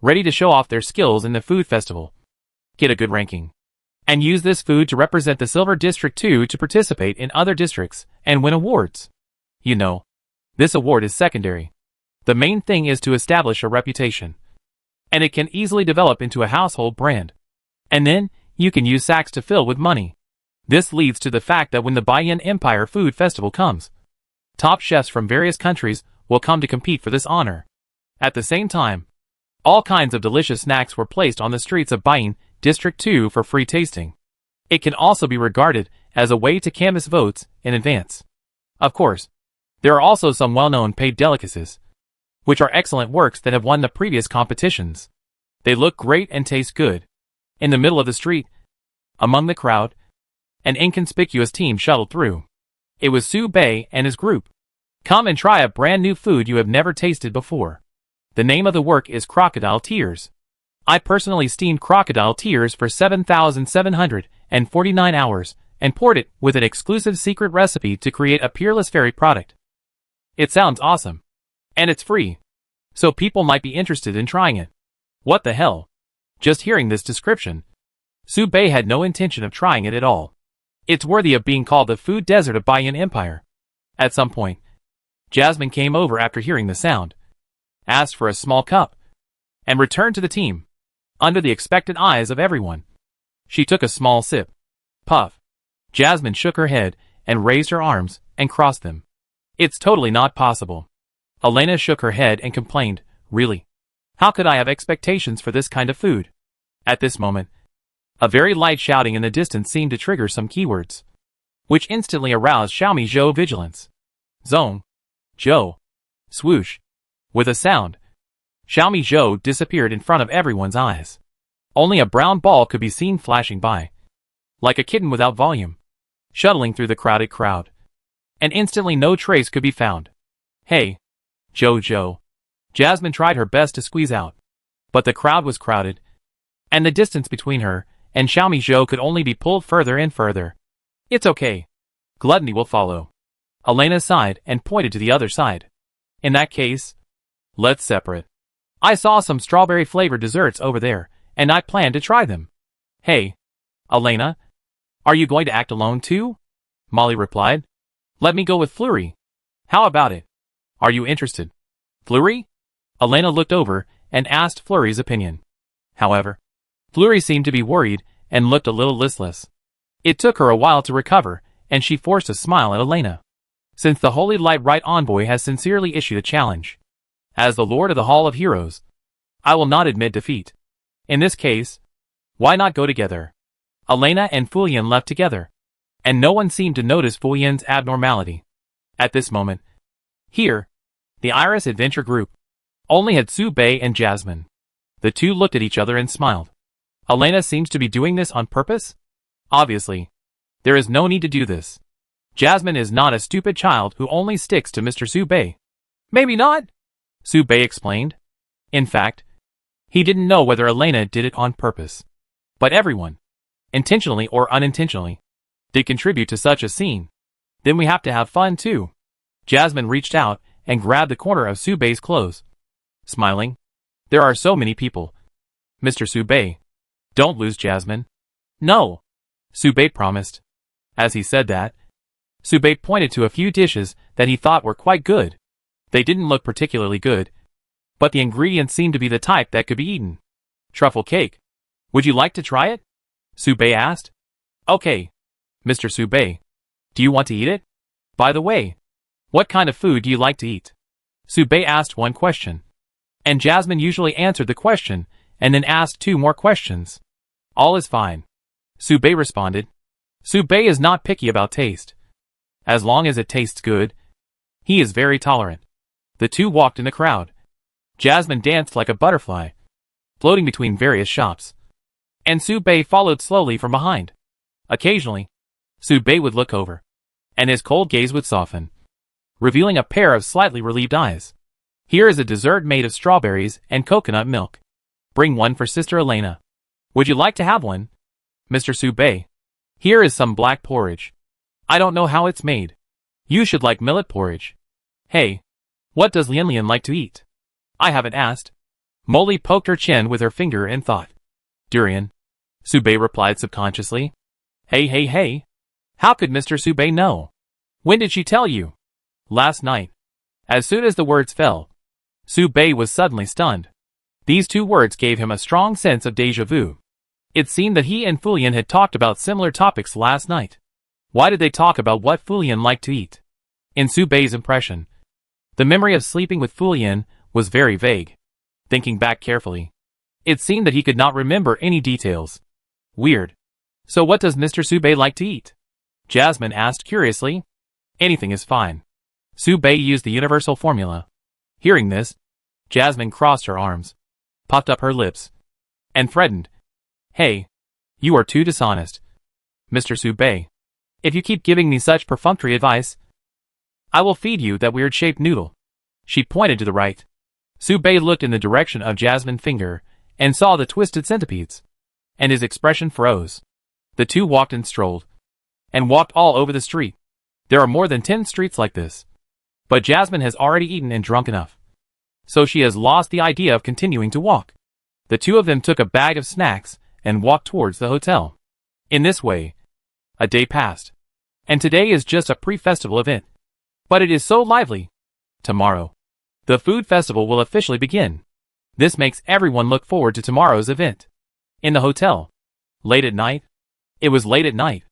ready to show off their skills in the food festival, get a good ranking, and use this food to represent the Silver District 2 to participate in other districts and win awards. You know, this award is secondary. The main thing is to establish a reputation, and it can easily develop into a household brand. And then, you can use sacks to fill with money. This leads to the fact that when the Baiyan Empire Food Festival comes, top chefs from various countries will come to compete for this honor. At the same time, all kinds of delicious snacks were placed on the streets of Baiyan District 2 for free tasting. It can also be regarded as a way to canvass votes in advance. Of course, there are also some well-known paid delicacies, which are excellent works that have won the previous competitions. They look great and taste good. In the middle of the street, among the crowd, an inconspicuous team shuttled through. It was Su-bei and his group. Come and try a brand new food you have never tasted before. The name of the work is Crocodile Tears. I personally steamed crocodile tears for 7,749 hours and poured it with an exclusive secret recipe to create a peerless fairy product. It sounds awesome. And it's free. So people might be interested in trying it. What the hell? Just hearing this description, Su-bei had no intention of trying it at all. It's worthy of being called the food desert of Baiyan Empire. At some point, Jasmine came over after hearing the sound, asked for a small cup, and returned to the team. Under the expectant eyes of everyone, she took a small sip. Puff. Jasmine shook her head and raised her arms and crossed them. It's totally not possible. Elena shook her head and complained, really? How could I have expectations for this kind of food? At this moment, a very light shouting in the distance seemed to trigger some keywords, which instantly aroused Xiaomi Zhou's vigilance. Zong. Zhou. Swoosh. With a sound, Xiaomi Zhou disappeared in front of everyone's eyes. Only a brown ball could be seen flashing by, like a kitten without volume, shuttling through the crowded crowd. And instantly no trace could be found. Hey. Zhou. Jasmine tried her best to squeeze out, but the crowd was crowded, and the distance between her and Xiaomi Zhou could only be pulled further and further. It's okay. Gluttony will follow. Elena sighed and pointed to the other side. In that case, let's separate. I saw some strawberry-flavored desserts over there, and I plan to try them. Hey, Elena, are you going to act alone too? Molly replied. Let me go with Fleury. How about it? Are you interested? Fleury? Elena looked over and asked Fleury's opinion. However, Fleury seemed to be worried and looked a little listless. It took her a while to recover, and she forced a smile at Elena. Since the Holy Light Right Envoy has sincerely issued a challenge, as the Lord of the Hall of Heroes, I will not admit defeat. In this case, why not go together? Elena and Fulian left together, and no one seemed to notice Fulian's abnormality. At this moment, here, the Iris Adventure Group only had Su Bei and Jasmine. The two looked at each other and smiled. Elena seems to be doing this on purpose? Obviously, there is no need to do this. Jasmine is not a stupid child who only sticks to Mr. Su Bei. Maybe not, Su Bei explained. In fact, he didn't know whether Elena did it on purpose. But everyone, intentionally or unintentionally, did contribute to such a scene. Then we have to have fun too. Jasmine reached out and grabbed the corner of Su Bei's clothes. Smiling, there are so many people. Mr. Su Bei, don't lose Jasmine. No, Su Bei promised. As he said that, Su Bei pointed to a few dishes that he thought were quite good. They didn't look particularly good, but the ingredients seemed to be the type that could be eaten. Truffle cake. Would you like to try it? Su Bei asked. Okay, Mr. Su Bei. Do you want to eat it? By the way, what kind of food do you like to eat? Su Bei asked one question, and Jasmine usually answered the question and then asked two more questions. All is fine, Su Bei responded. Su Bei is not picky about taste. As long as it tastes good, he is very tolerant. The two walked in the crowd. Jasmine danced like a butterfly, floating between various shops, and Su Bei followed slowly from behind. Occasionally, Su Bei would look over, and his cold gaze would soften, revealing a pair of slightly relieved eyes. Here is a dessert made of strawberries and coconut milk. Bring one for Sister Elena. Would you like to have one? Mr. Su Bei. Here is some black porridge. I don't know how it's made. You should like millet porridge. Hey, what does Lian like to eat? I haven't asked. Molly poked her chin with her finger and thought. Durian, Su Bei replied subconsciously. Hey. How could Mr. Su Bei know? When did she tell you? Last night. As soon as the words fell, Su Bei was suddenly stunned. These two words gave him a strong sense of déjà vu. It seemed that he and Fulian had talked about similar topics last night. Why did they talk about what Fulian liked to eat? In Su Bei's impression, the memory of sleeping with Fulian was very vague. Thinking back carefully, it seemed that he could not remember any details. Weird. So what does Mr. Su Bei like to eat? Jasmine asked curiously. Anything is fine. Su Bei used the universal formula. Hearing this, Jasmine crossed her arms, puffed up her lips, and threatened. Hey, you are too dishonest, Mr. Su Bei. If you keep giving me such perfunctory advice, I will feed you that weird-shaped noodle. She pointed to the right. Su Bei looked in the direction of Jasmine's finger and saw the twisted centipedes, and his expression froze. The two walked and strolled, and walked all over the street. There are more than 10 streets like this. But Jasmine has already eaten and drunk enough, so she has lost the idea of continuing to walk. The two of them took a bag of snacks and walked towards the hotel. In this way, a day passed, and today is just a pre-festival event. But it is so lively. Tomorrow, the food festival will officially begin. This makes everyone look forward to tomorrow's event. In the hotel. Late at night. It was late at night.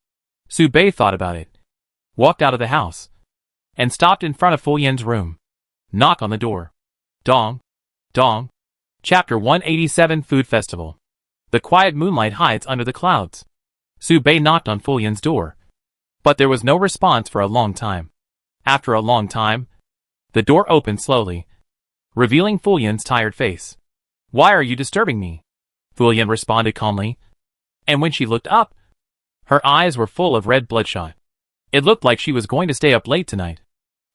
Su Bei thought about it, walked out of the house, and stopped in front of Fu Yan's room. Knock on the door. Dong. Dong. Chapter 187 Food Festival. The quiet moonlight hides under the clouds. Su Bei knocked on Fu Yan's door, but there was no response for a long time. After a long time, the door opened slowly, revealing Fu Yan's tired face. "Why are you disturbing me?" Fu Yan responded calmly, and when she looked up, her eyes were full of red bloodshot. It looked like she was going to stay up late tonight.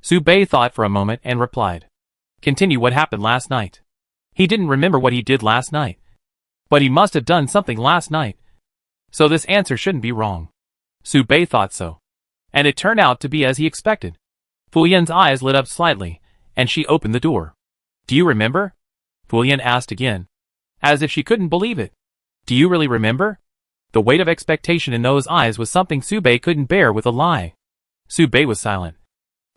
Su Bei thought for a moment and replied, "Continue what happened last night." He didn't remember what he did last night, but he must have done something last night, so this answer shouldn't be wrong. Su Bei thought so, and it turned out to be as he expected. Fu Yan's eyes lit up slightly, and she opened the door. "Do you remember?" Fu Yan asked again, as if she couldn't believe it. "Do you really remember?" The weight of expectation in those eyes was something Su Bei couldn't bear with a lie. Su Bei was silent.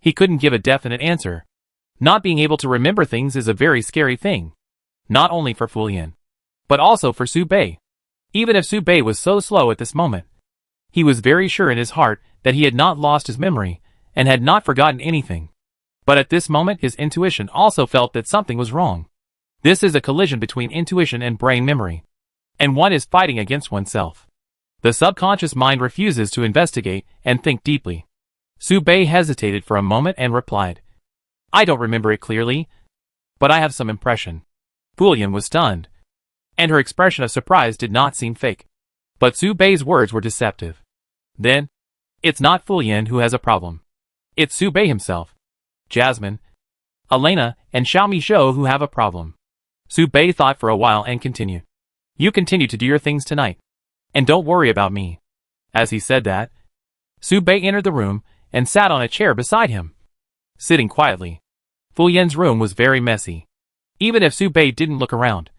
He couldn't give a definite answer. Not being able to remember things is a very scary thing. Not only for Fu Yan, but also for Su Bei. Even if Su Bei was so slow at this moment, he was very sure in his heart that he had not lost his memory and had not forgotten anything. But at this moment his intuition also felt that something was wrong. This is a collision between intuition and brain memory, and one is fighting against oneself. The subconscious mind refuses to investigate and think deeply. Su Bei hesitated for a moment and replied, "I don't remember it clearly, but I have some impression." Fu Yan was stunned, and her expression of surprise did not seem fake. But Su Bei's words were deceptive. "Then, it's not Fu Yan who has a problem. It's Su Bei himself, Jasmine, Elena, and Xiaomi Zhou who have a problem." Su Bei thought for a while and continued, "You continue to do your things tonight, and don't worry about me." As he said that, Su Bei entered the room and sat on a chair beside him. Sitting quietly, Fu Yan's room was very messy. Even if Su Bei didn't look around,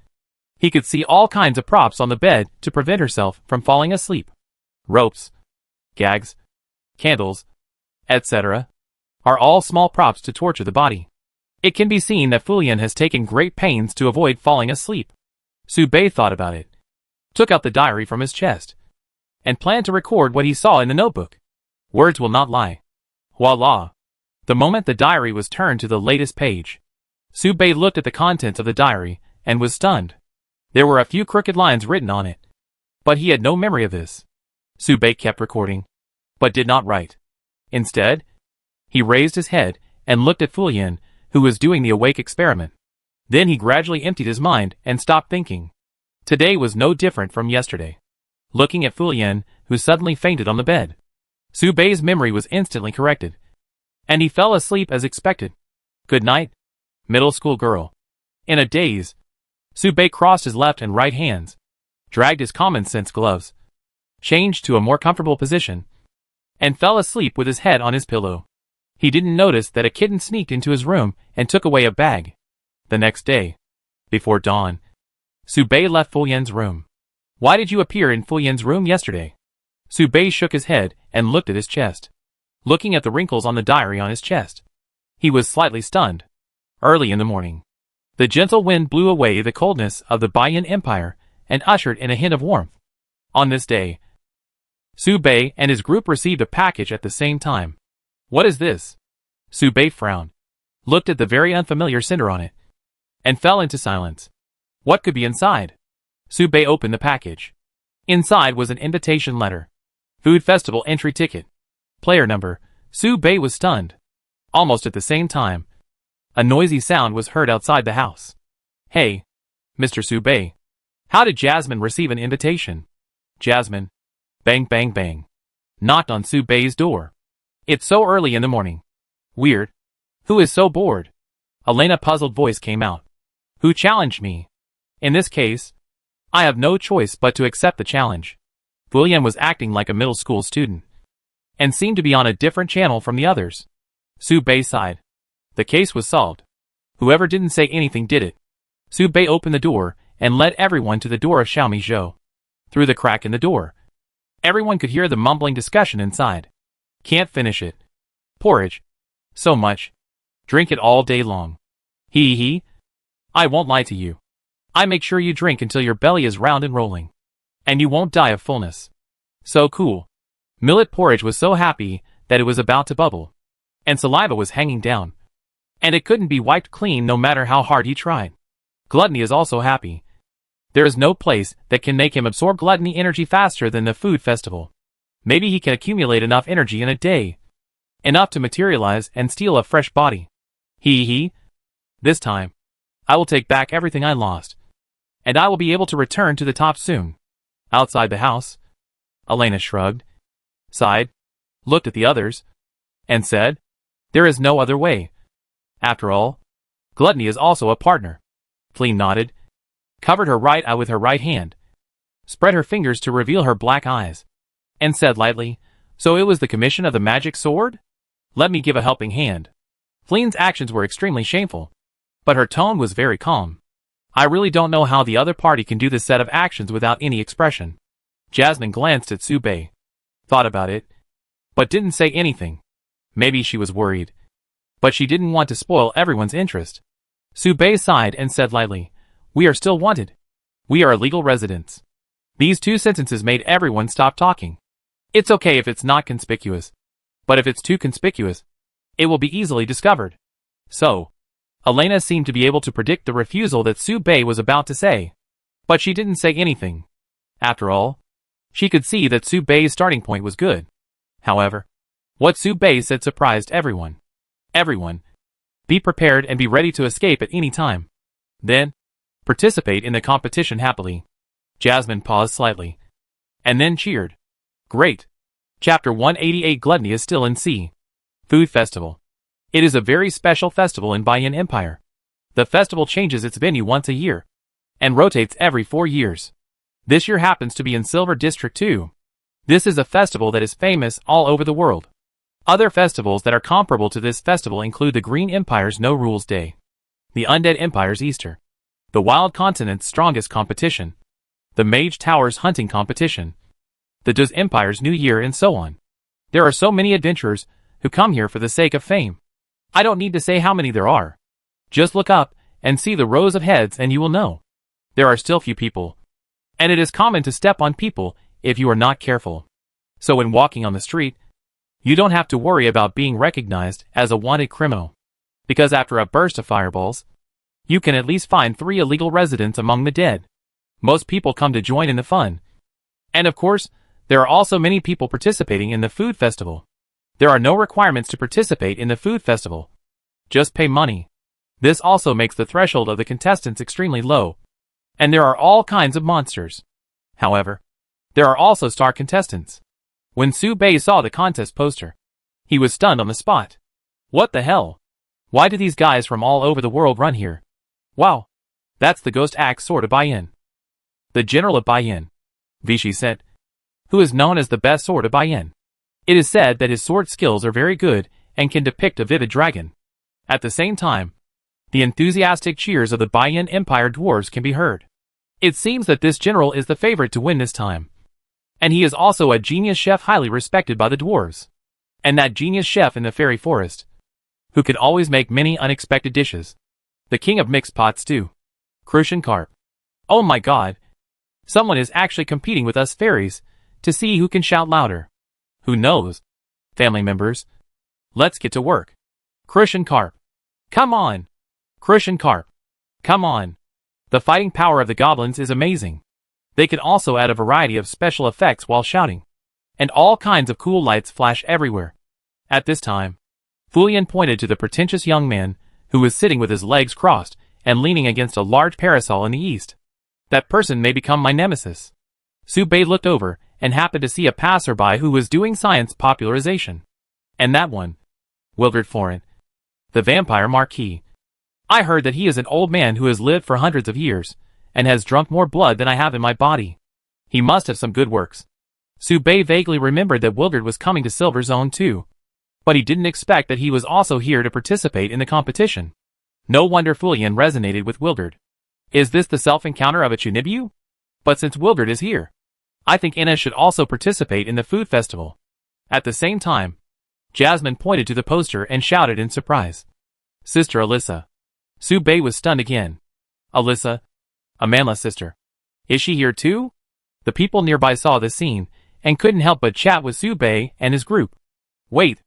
he could see all kinds of props on the bed to prevent herself from falling asleep. Ropes, gags, candles, etc. are all small props to torture the body. It can be seen that Fu Yan has taken great pains to avoid falling asleep. Su Bei thought about it, took out the diary from his chest, and planned to record what he saw in the notebook. Words will not lie. Voila! The moment the diary was turned to the latest page, Su Bei looked at the contents of the diary and was stunned. There were a few crooked lines written on it, but he had no memory of this. Su Bei kept recording, but did not write. Instead, he raised his head and looked at Fu Yan, who was doing the awake experiment. Then he gradually emptied his mind and stopped thinking. Today was no different from yesterday. Looking at Fu Yan, who suddenly fainted on the bed, Su Bei's memory was instantly corrected, and he fell asleep as expected. Good night, middle school girl. In a daze, Su Bei crossed his left and right hands, dragged his common sense gloves, changed to a more comfortable position, and fell asleep with his head on his pillow. He didn't notice that a kitten sneaked into his room and took away a bag. The next day, before dawn, Su Bei left Fu Yan's room. "Why did you appear in Fu Yan's room yesterday?" Su Bei shook his head and looked at his chest, looking at the wrinkles on the diary on his chest. He was slightly stunned. Early in the morning, the gentle wind blew away the coldness of the Baiyan Empire and ushered in a hint of warmth. On this day, Su Bei and his group received a package at the same time. "What is this?" Su Bei frowned, looked at the very unfamiliar cinder on it, and fell into silence. What could be inside? Su Bei opened the package. Inside was an invitation letter. Food festival entry ticket. Player number. Su Bei was stunned. Almost at the same time, a noisy sound was heard outside the house. "Hey, Mr. Su Bei. How did Jasmine receive an invitation?" Jasmine, bang bang bang, knocked on Su Bei's door. "It's so early in the morning. Weird. Who is so bored?" Elena's puzzled voice came out. "Who challenged me? In this case, I have no choice but to accept the challenge." Fu Yan was acting like a middle school student, and seemed to be on a different channel from the others. Su Bei sighed. The case was solved. Whoever didn't say anything did it. Su Bei opened the door and led everyone to the door of Xiaomi Zhou. Through the crack in the door, everyone could hear the mumbling discussion inside. "Can't finish it. Porridge. So much. Drink it all day long. Hee. I won't lie to you. I make sure you drink until your belly is round and rolling. And you won't die of fullness. So cool. Millet porridge was so happy that it was about to bubble, and saliva was hanging down, and it couldn't be wiped clean no matter how hard he tried. Gluttony is also happy. There is no place that can make him absorb gluttony energy faster than the food festival. Maybe he can accumulate enough energy in a day, enough to materialize and steal a fresh body. This time, I will take back everything I lost, and I will be able to return to the top soon. Outside the house, Elena shrugged, sighed, looked at the others, and said, "There is no other way. After all, gluttony is also a partner." Fleen nodded, covered her right eye with her right hand, spread her fingers to reveal her black eyes, and said lightly, "So it was the commission of the magic sword? Let me give a helping hand." Fleen's actions were extremely shameful, but her tone was very calm. I really don't know how the other party can do this set of actions without any expression. Jasmine glanced at Su Bei, thought about it, but didn't say anything. Maybe she was worried, but she didn't want to spoil everyone's interest. Su Bei sighed and said lightly, "We are still wanted. We are illegal residents." These two sentences made everyone stop talking. It's okay if it's not conspicuous, but if it's too conspicuous, it will be easily discovered. So, Elena seemed to be able to predict the refusal that Su Bei was about to say, but she didn't say anything. After all, she could see that Su Bei's starting point was good. However, what Su Bei said surprised everyone. Everyone, be prepared and be ready to escape at any time. Then, participate in the competition happily. Jasmine paused slightly, and then cheered. Great. Chapter 188 Gluttony is still in C. Food Festival. It is a very special festival in Baiyan Empire. The festival changes its venue once a year, and rotates every 4 years. This year happens to be in Silver District too. This is a festival that is famous all over the world. Other festivals that are comparable to this festival include the Green Empire's No Rules Day, the Undead Empire's Easter, the Wild Continent's Strongest Competition, the Mage Tower's Hunting Competition, the Duz Empire's New Year, and so on. There are so many adventurers who come here for the sake of fame. I don't need to say how many there are. Just look up and see the rows of heads and you will know. There are still few people, and it is common to step on people if you are not careful. So when walking on the street, you don't have to worry about being recognized as a wanted criminal, because after a burst of fireballs, you can at least find 3 illegal residents among the dead. Most people come to join in the fun. And of course, there are also many people participating in the food festival. There are no requirements to participate in the food festival. Just pay money. This also makes the threshold of the contestants extremely low, and there are all kinds of monsters. However, there are also star contestants. When Su Bei saw the contest poster, he was stunned on the spot. What the hell? Why do these guys from all over the world run here? Wow, that's the Ghost Axe Sword of Baiyan. The General of Baiyan, Vichy said, who is known as the best sword of Baiyan. It is said that his sword skills are very good and can depict a vivid dragon. At the same time, the enthusiastic cheers of the Baiyan Empire dwarves can be heard. It seems that this general is the favorite to win this time. And he is also a genius chef highly respected by the dwarves. And that genius chef in the fairy forest, who can always make many unexpected dishes. The king of mixed pot stew, Crucian Carp. Oh my god! Someone is actually competing with us fairies to see who can shout louder. Who knows? Family members, let's get to work. Crucian Carp. Come on! Crucian Carp. Come on! The fighting power of the goblins is amazing. They can also add a variety of special effects while shouting, and all kinds of cool lights flash everywhere. At this time, Fulian pointed to the pretentious young man who was sitting with his legs crossed and leaning against a large parasol in the east. That person may become my nemesis. Su Bei looked over and happened to see a passerby who was doing science popularization. And that one, Wildred Florent, the vampire marquis. I heard that he is an old man who has lived for hundreds of years, and has drunk more blood than I have in my body. He must have some good works. Su Bei vaguely remembered that Wildred was coming to Silver Zone too, but he didn't expect that he was also here to participate in the competition. No wonder Fulian resonated with Wildred. Is this the self-encounter of a Chunibu? But since Wildred is here, I think Inna should also participate in the food festival. At the same time, Jasmine pointed to the poster and shouted in surprise. Sister Alyssa. Su Bei was stunned again. Alyssa? Amanla's sister. Is she here too? The people nearby saw this scene, and couldn't help but chat with Su Bei and his group. Wait.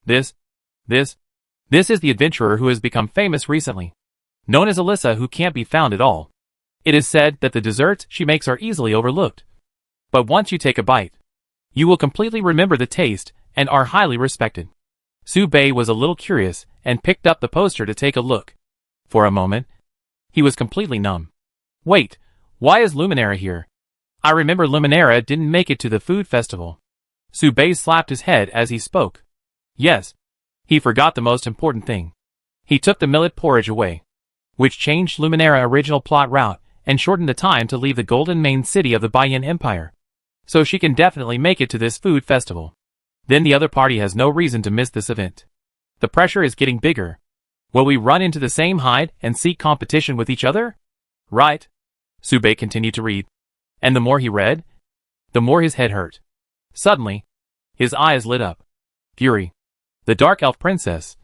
This is the adventurer who has become famous recently. Known as Alyssa, who can't be found at all. It is said that the desserts she makes are easily overlooked. But once you take a bite, you will completely remember the taste and are highly respected. Su Bei was a little curious and picked up the poster to take a look. For a moment, he was completely numb. Wait, why is Luminara here? I remember Luminara didn't make it to the food festival. Su Bei slapped his head as he spoke. Yes, he forgot the most important thing. He took the millet porridge away, which changed Luminara's original plot route and shortened the time to leave the golden main city of the Baiyan Empire. So she can definitely make it to this food festival. Then the other party has no reason to miss this event. The pressure is getting bigger. Will we run into the same hide and seek competition with each other? Right. Su Bei continued to read. And the more he read, the more his head hurt. Suddenly, his eyes lit up. Fury. The Dark Elf Princess.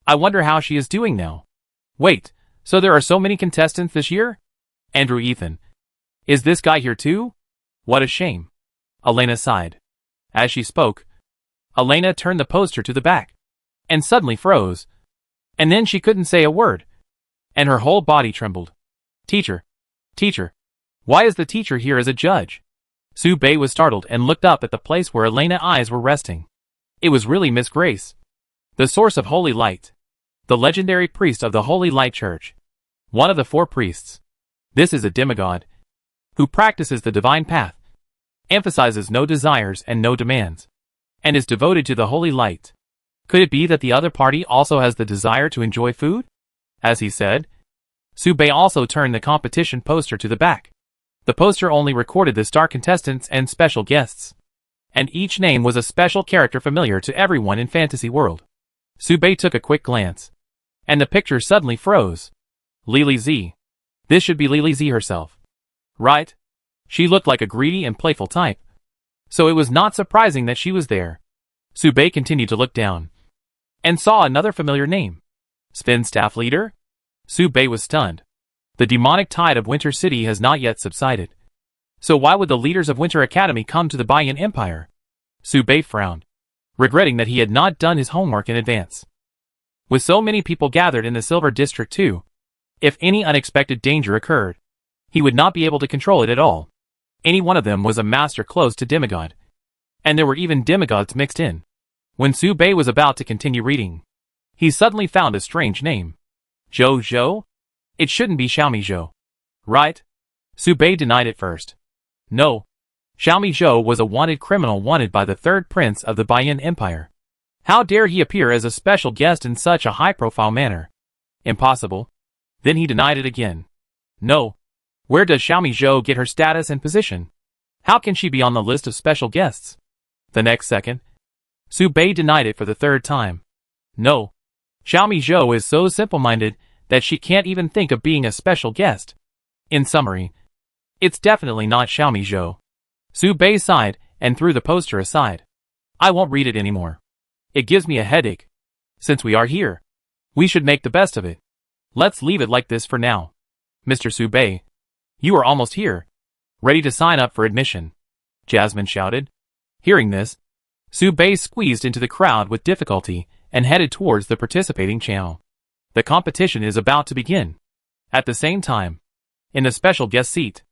I wonder how she is doing now. Wait, so there are so many contestants this year? Andrew Ethan. Is this guy here too? What a shame. Elena sighed. As she spoke, Elena turned the poster to the back, and suddenly froze. And then she couldn't say a word, and her whole body trembled. Teacher. Why is the teacher here as a judge? Su Bei was startled and looked up at the place where Elena's eyes were resting. It was really Miss Grace, the source of holy light, the legendary priest of the Holy Light Church, one of the 4 priests. This is a demigod who practices the divine path, emphasizes no desires and no demands, and is devoted to the holy light. Could it be that the other party also has the desire to enjoy food? As he said, Su Bei also turned the competition poster to the back. The poster only recorded the star contestants and special guests, and each name was a special character familiar to everyone in Fantasy World. Su Bei took a quick glance, and the picture suddenly froze. Lily Z. This should be Lily Z herself. Right? She looked like a greedy and playful type, so it was not surprising that she was there. Su Bei continued to look down, and saw another familiar name. Spin Staff Leader? Su Bei was stunned. The demonic tide of Winter City has not yet subsided. So why would the leaders of Winter Academy come to the Baiyan Empire? Su Bei frowned, regretting that he had not done his homework in advance. With so many people gathered in the Silver District too, if any unexpected danger occurred, he would not be able to control it at all. Any one of them was a master close to demigod, and there were even demigods mixed in. When Su Bei was about to continue reading, he suddenly found a strange name. Zhou? It shouldn't be Xiaomi Zhou. Right? Su Bei denied it first. No. Xiaomi Zhou was a wanted criminal wanted by the 3rd prince of the Baiyan Empire. How dare he appear as a special guest in such a high-profile manner? Impossible. Then he denied it again. No. Where does Xiaomi Zhou get her status and position? How can she be on the list of special guests? The next second, Su Bei denied it for the 3rd time. No. Xiaomi Zhou is so simple-minded that she can't even think of being a special guest. In summary, it's definitely not Xiaomi Zhou. Su Bei sighed and threw the poster aside. I won't read it anymore. It gives me a headache. Since we are here, we should make the best of it. Let's leave it like this for now. Mr. Su Bei, you are almost here. Ready to sign up for admission. Jasmine shouted. Hearing this, Su Bei squeezed into the crowd with difficulty and headed towards the participating channel. The competition is about to begin. At the same time, in the special guest seat,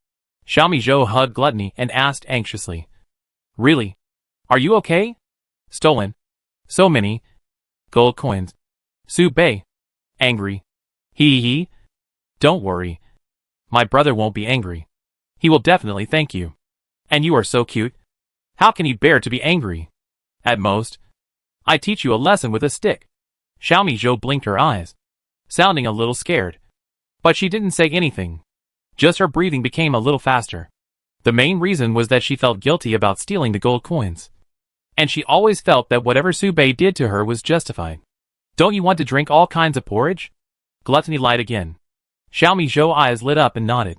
Xiaomi Zhou hugged Gluttony and asked anxiously, Really? Are you okay? Stolen. So many gold coins. Su Bei. Angry. He. Don't worry. My brother won't be angry. He will definitely thank you. And you are so cute. How can he bear to be angry? At most, I teach you a lesson with a stick. Xiaomi Zhou blinked her eyes, sounding a little scared. But she didn't say anything. Just her breathing became a little faster. The main reason was that she felt guilty about stealing the gold coins. And she always felt that whatever Su Bei did to her was justified. Don't you want to drink all kinds of porridge? Gluttony lied again. Xiaomi Zhou's eyes lit up and nodded.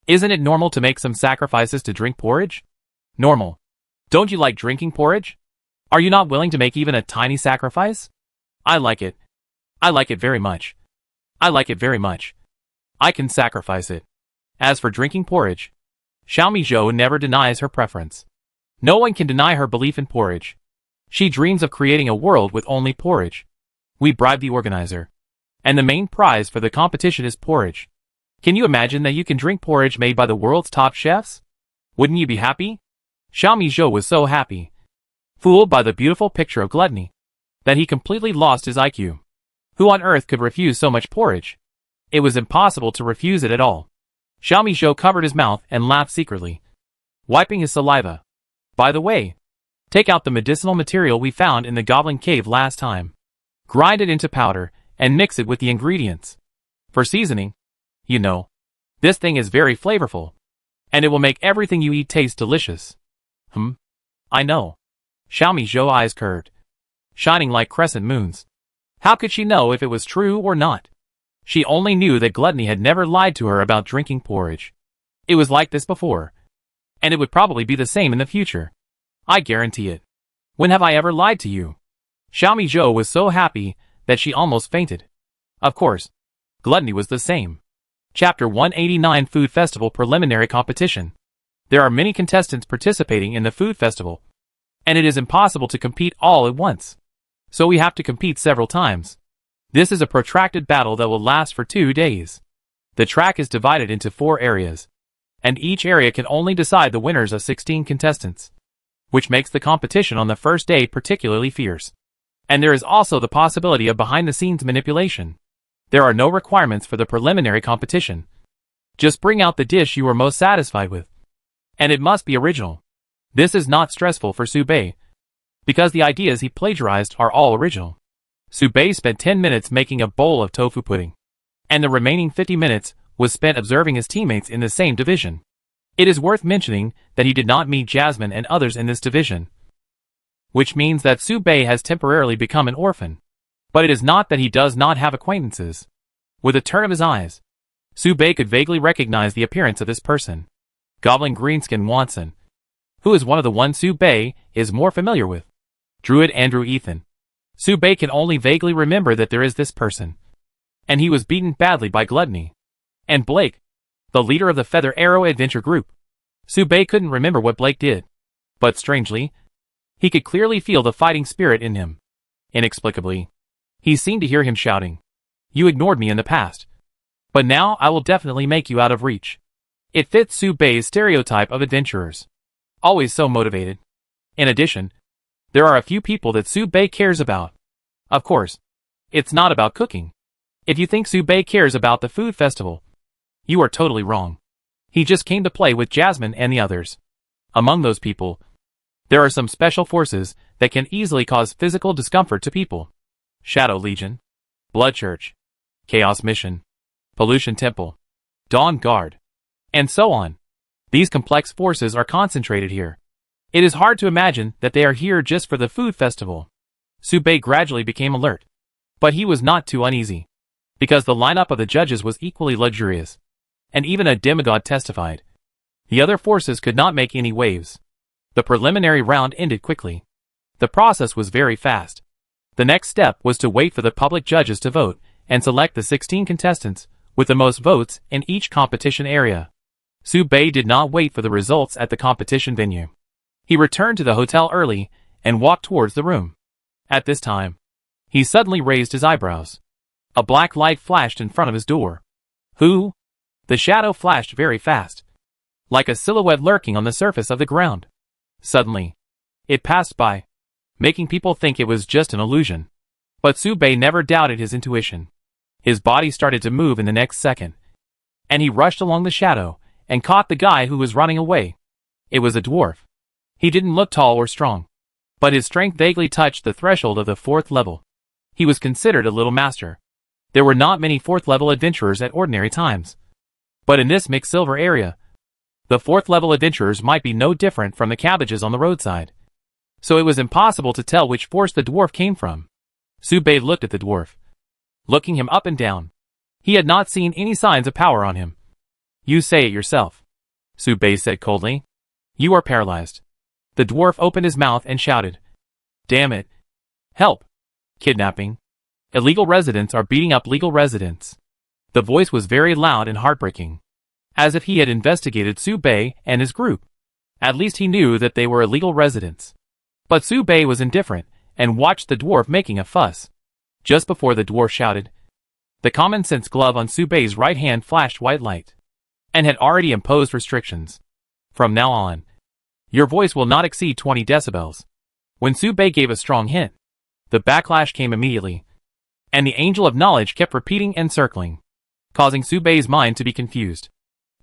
Isn't it normal to make some sacrifices to drink porridge? Normal. Don't you like drinking porridge? Are you not willing to make even a tiny sacrifice? I like it. I like it very much. I like it very much. I can sacrifice it. As for drinking porridge, Xiaomi Zhou never denies her preference. No one can deny her belief in porridge. She dreams of creating a world with only porridge. We bribe the organizer. And the main prize for the competition is porridge. Can you imagine that you can drink porridge made by the world's top chefs? Wouldn't you be happy? Xiaomi Zhou was so happy, fooled by the beautiful picture of gluttony, that he completely lost his IQ. Who on earth could refuse so much porridge? It was impossible to refuse it at all. Xiaomi Zhou covered his mouth and laughed secretly, wiping his saliva. By the way, take out the medicinal material we found in the Goblin Cave last time. Grind it into powder and mix it with the ingredients. For seasoning, you know, this thing is very flavorful, and it will make everything you eat taste delicious. I know. Xiaomi Zhou's eyes curved, shining like crescent moons. How could she know if it was true or not? She only knew that gluttony had never lied to her about drinking porridge. It was like this before, and it would probably be the same in the future. I guarantee it. When have I ever lied to you? Xiaomi Zhou was so happy that she almost fainted. Of course, gluttony was the same. Chapter 189 Food Festival Preliminary Competition. There are many contestants participating in the food festival, and it is impossible to compete all at once. So we have to compete several times. This is a protracted battle that will last for 2 days. The track is divided into 4 areas, and each area can only decide the winners of 16 contestants, which makes the competition on the first day particularly fierce. And there is also the possibility of behind-the-scenes manipulation. There are no requirements for the preliminary competition. Just bring out the dish you are most satisfied with. And it must be original. This is not stressful for Su Bei, because the ideas he plagiarized are all original. Su Bei spent 10 minutes making a bowl of tofu pudding, and the remaining 50 minutes was spent observing his teammates in the same division. It is worth mentioning that he did not meet Jasmine and others in this division, which means that Su Bei has temporarily become an orphan. But it is not that he does not have acquaintances. With a turn of his eyes, Su Bei could vaguely recognize the appearance of this person. Goblin Greenskin Watson, who is one of the ones Su Bei is more familiar with. Druid Andrew Ethan. Su Bei can only vaguely remember that there is this person, and he was beaten badly by gluttony. And Blake, the leader of the Feather Arrow Adventure Group. Su Bei couldn't remember what Blake did, but strangely, he could clearly feel the fighting spirit in him. Inexplicably, he seemed to hear him shouting, "You ignored me in the past, but now I will definitely make you out of reach." It fits Su Bei's stereotype of adventurers, always so motivated. In addition, there are a few people that Su Bei cares about. Of course, it's not about cooking. If you think Su Bei cares about the food festival, you are totally wrong. He just came to play with Jasmine and the others. Among those people, there are some special forces that can easily cause physical discomfort to people. Shadow Legion, Blood Church, Chaos Mission, Pollution Temple, Dawn Guard, and so on. These complex forces are concentrated here. It is hard to imagine that they are here just for the food festival. Su Bei gradually became alert. But he was not too uneasy, because the lineup of the judges was equally luxurious, and even a demigod testified. The other forces could not make any waves. The preliminary round ended quickly. The process was very fast. The next step was to wait for the public judges to vote and select the 16 contestants with the most votes in each competition area. Su Bei did not wait for the results at the competition venue. He returned to the hotel early and walked towards the room. At this time, he suddenly raised his eyebrows. A black light flashed in front of his door. Who? The shadow flashed very fast, like a silhouette lurking on the surface of the ground. Suddenly, it passed by, making people think it was just an illusion. But Su Bei never doubted his intuition. His body started to move in the next second, and he rushed along the shadow and caught the guy who was running away. It was a dwarf. He didn't look tall or strong, but his strength vaguely touched the threshold of the 4th level. He was considered a little master. There were not many 4th level adventurers at ordinary times. But in this mixed silver area, the 4th level adventurers might be no different from the cabbages on the roadside. So it was impossible to tell which force the dwarf came from. Su Bei looked at the dwarf, looking him up and down. He had not seen any signs of power on him. "You say it yourself," Su Bei said coldly. "You are paralyzed." The dwarf opened his mouth and shouted, "Damn it! Help! Kidnapping! Illegal residents are beating up legal residents." The voice was very loud and heartbreaking, as if he had investigated Su Bei and his group. At least he knew that they were illegal residents. But Su Bei was indifferent, and watched the dwarf making a fuss. Just before the dwarf shouted, the common-sense glove on Su Bei's right hand flashed white light, and had already imposed restrictions. From now on, your voice will not exceed 20 decibels. When Su Bei gave a strong hint, the backlash came immediately, and the Angel of Knowledge kept repeating and circling, causing Su Bei's mind to be confused.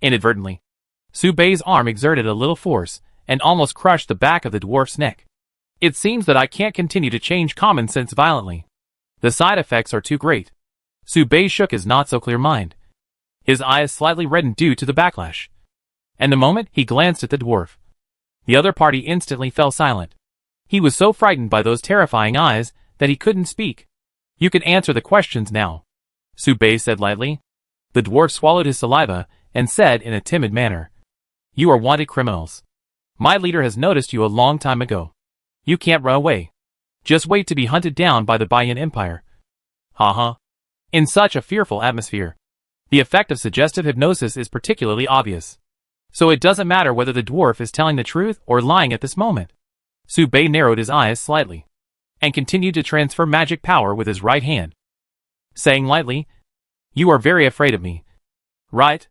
Inadvertently, Su Bei's arm exerted a little force, and almost crushed the back of the dwarf's neck. It seems that I can't continue to change common sense violently. The side effects are too great. Su Bei shook his not-so-clear mind. His eyes slightly reddened due to the backlash. And the moment he glanced at the dwarf, the other party instantly fell silent. He was so frightened by those terrifying eyes that he couldn't speak. You can answer the questions now, Su Bei said lightly. The dwarf swallowed his saliva and said in a timid manner, you are wanted criminals. My leader has noticed you a long time ago. You can't run away. Just wait to be hunted down by the Bayan Empire. Ha. In such a fearful atmosphere, the effect of suggestive hypnosis is particularly obvious. So it doesn't matter whether the dwarf is telling the truth or lying at this moment. Su Bei narrowed his eyes slightly, and continued to transfer magic power with his right hand, saying lightly, you are very afraid of me, right?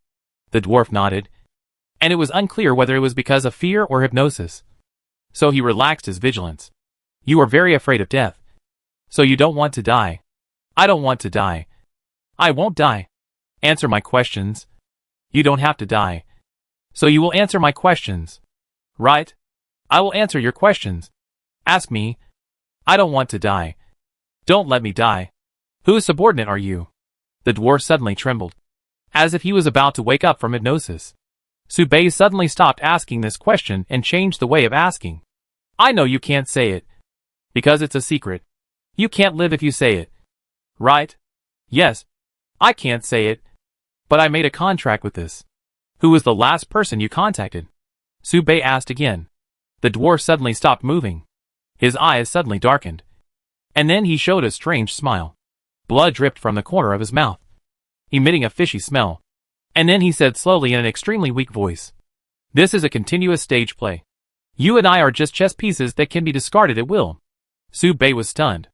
The dwarf nodded, and it was unclear whether it was because of fear or hypnosis. So he relaxed his vigilance. You are very afraid of death. So you don't want to die. I don't want to die. I won't die. Answer my questions. You don't have to die. So you will answer my questions. Right? I will answer your questions. Ask me. I don't want to die. Don't let me die. Whose subordinate are you? The dwarf suddenly trembled, as if he was about to wake up from hypnosis. Su Bei suddenly stopped asking this question and changed the way of asking. I know you can't say it, because it's a secret. You can't live if you say it. Right? Yes. I can't say it. But I made a contract with this. Who was the last person you contacted? Su Bei asked again. The dwarf suddenly stopped moving. His eyes suddenly darkened. And then he showed a strange smile. Blood dripped from the corner of his mouth, emitting a fishy smell. And then he said slowly in an extremely weak voice, this is a continuous stage play. You and I are just chess pieces that can be discarded at will. Su Bei was stunned.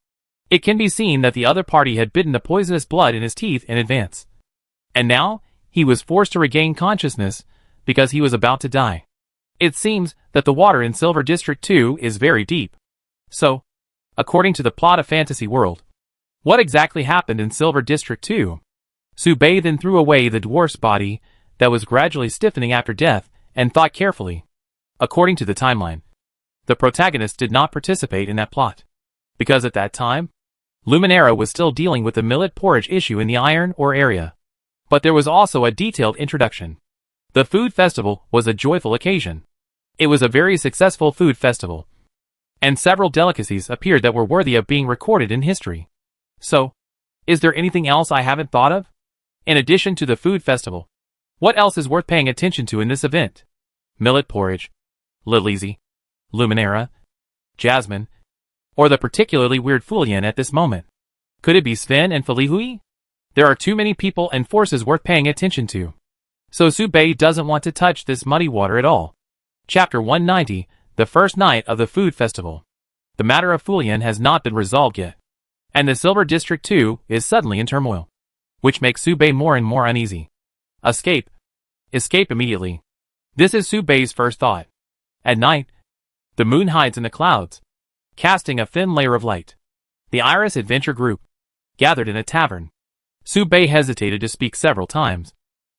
It can be seen that the other party had bitten the poisonous blood in his teeth in advance. And now, he was forced to regain consciousness because he was about to die. It seems that the water in Silver District 2 is very deep. So, according to the plot of Fantasy World, what exactly happened in Silver District 2? Su Bei then threw away the dwarf's body that was gradually stiffening after death and thought carefully. According to the timeline, the protagonist did not participate in that plot, because at that time, Luminera was still dealing with the millet porridge issue in the iron ore area. But there was also a detailed introduction. The food festival was a joyful occasion. It was a very successful food festival, and several delicacies appeared that were worthy of being recorded in history. So, is there anything else I haven't thought of? In addition to the food festival, what else is worth paying attention to in this event? Millet porridge, Lilizi, Luminera, Jasmine, or the particularly weird Fulian at this moment? Could it be Sven and Felihui? There are too many people and forces worth paying attention to. So Su Bei doesn't want to touch this muddy water at all. Chapter 190, the first night of the food festival. The matter of Fulian has not been resolved yet, and the Silver District 2 is suddenly in turmoil, which makes Su Bei more and more uneasy. Escape. Escape immediately. This is Su Bei's first thought. At night, the moon hides in the clouds, casting a thin layer of light. The Iris Adventure Group gathered in a tavern. Su Bei hesitated to speak several times,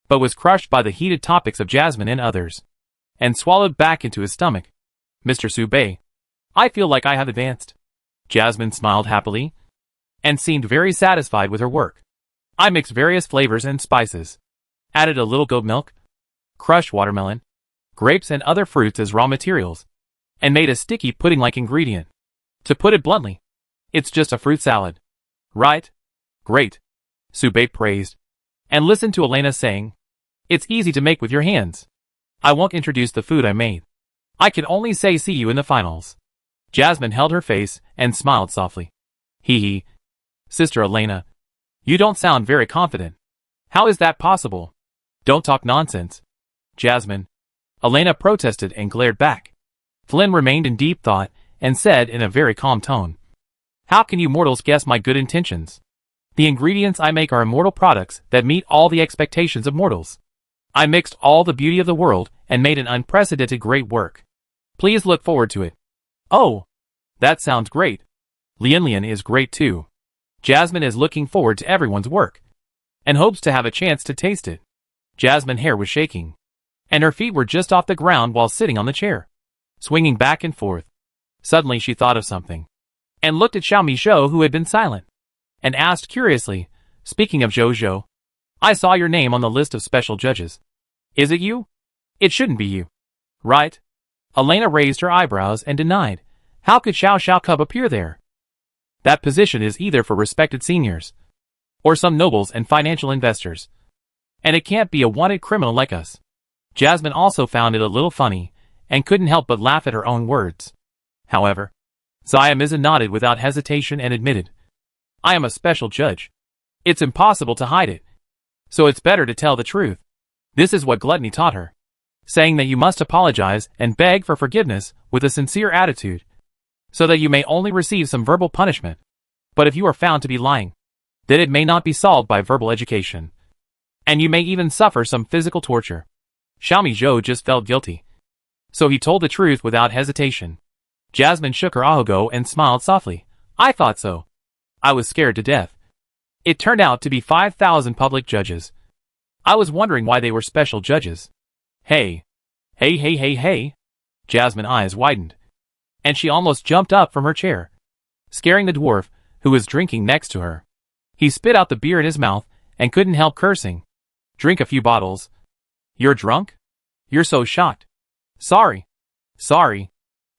but was crushed by the heated topics of Jasmine and others, and swallowed back into his stomach. Mr. Su Bei, I feel like I have advanced. Jasmine smiled happily, and seemed very satisfied with her work. I mixed various flavors and spices, added a little goat milk, crushed watermelon, grapes and other fruits as raw materials, and made a sticky pudding-like ingredient. To put it bluntly, it's just a fruit salad. Right? Great. Su Bei praised, and listened to Elena saying, it's easy to make with your hands. I won't introduce the food I made. I can only say see you in the finals. Jasmine held her face and smiled softly. Hee. Sister Elena, you don't sound very confident. How is that possible? Don't talk nonsense. Jasmine, Elena protested and glared back. Flynn remained in deep thought and said in a very calm tone, "How can you mortals guess my good intentions? The ingredients I make are immortal products that meet all the expectations of mortals. I mixed all the beauty of the world and made an unprecedented great work. Please look forward to it." "Oh, that sounds great. Lian is great too. Jasmine is looking forward to everyone's work and hopes to have a chance to taste it." Jasmine's hair was shaking, and her feet were just off the ground while sitting on the chair, swinging back and forth. Suddenly she thought of something, and looked at Xiaomi Zhou, who had been silent, and asked curiously, "Speaking of Zhou, I saw your name on the list of special judges. Is it you? It shouldn't be you, right?" Elena raised her eyebrows and denied. "How could Xiao Cub appear there? That position is either for respected seniors, or some nobles and financial investors, and it can't be a wanted criminal like us." Jasmine also found it a little funny, and couldn't help but laugh at her own words. However, Xiaomi nodded without hesitation and admitted, "I am a special judge. It's impossible to hide it. So it's better to tell the truth." This is what gluttony taught her, saying that you must apologize and beg for forgiveness with a sincere attitude, so that you may only receive some verbal punishment. But if you are found to be lying, then it may not be solved by verbal education, and you may even suffer some physical torture. Xiaomi Zhou just felt guilty, so he told the truth without hesitation. Jasmine shook her ahugo and smiled softly. "I thought so. I was scared to death. It turned out to be 5,000 public judges. I was wondering why they were special judges." Hey. Jasmine's eyes widened, and she almost jumped up from her chair, scaring the dwarf, who was drinking next to her. He spit out the beer in his mouth and couldn't help cursing. "Drink a few bottles. You're drunk? You're so shocked." Sorry.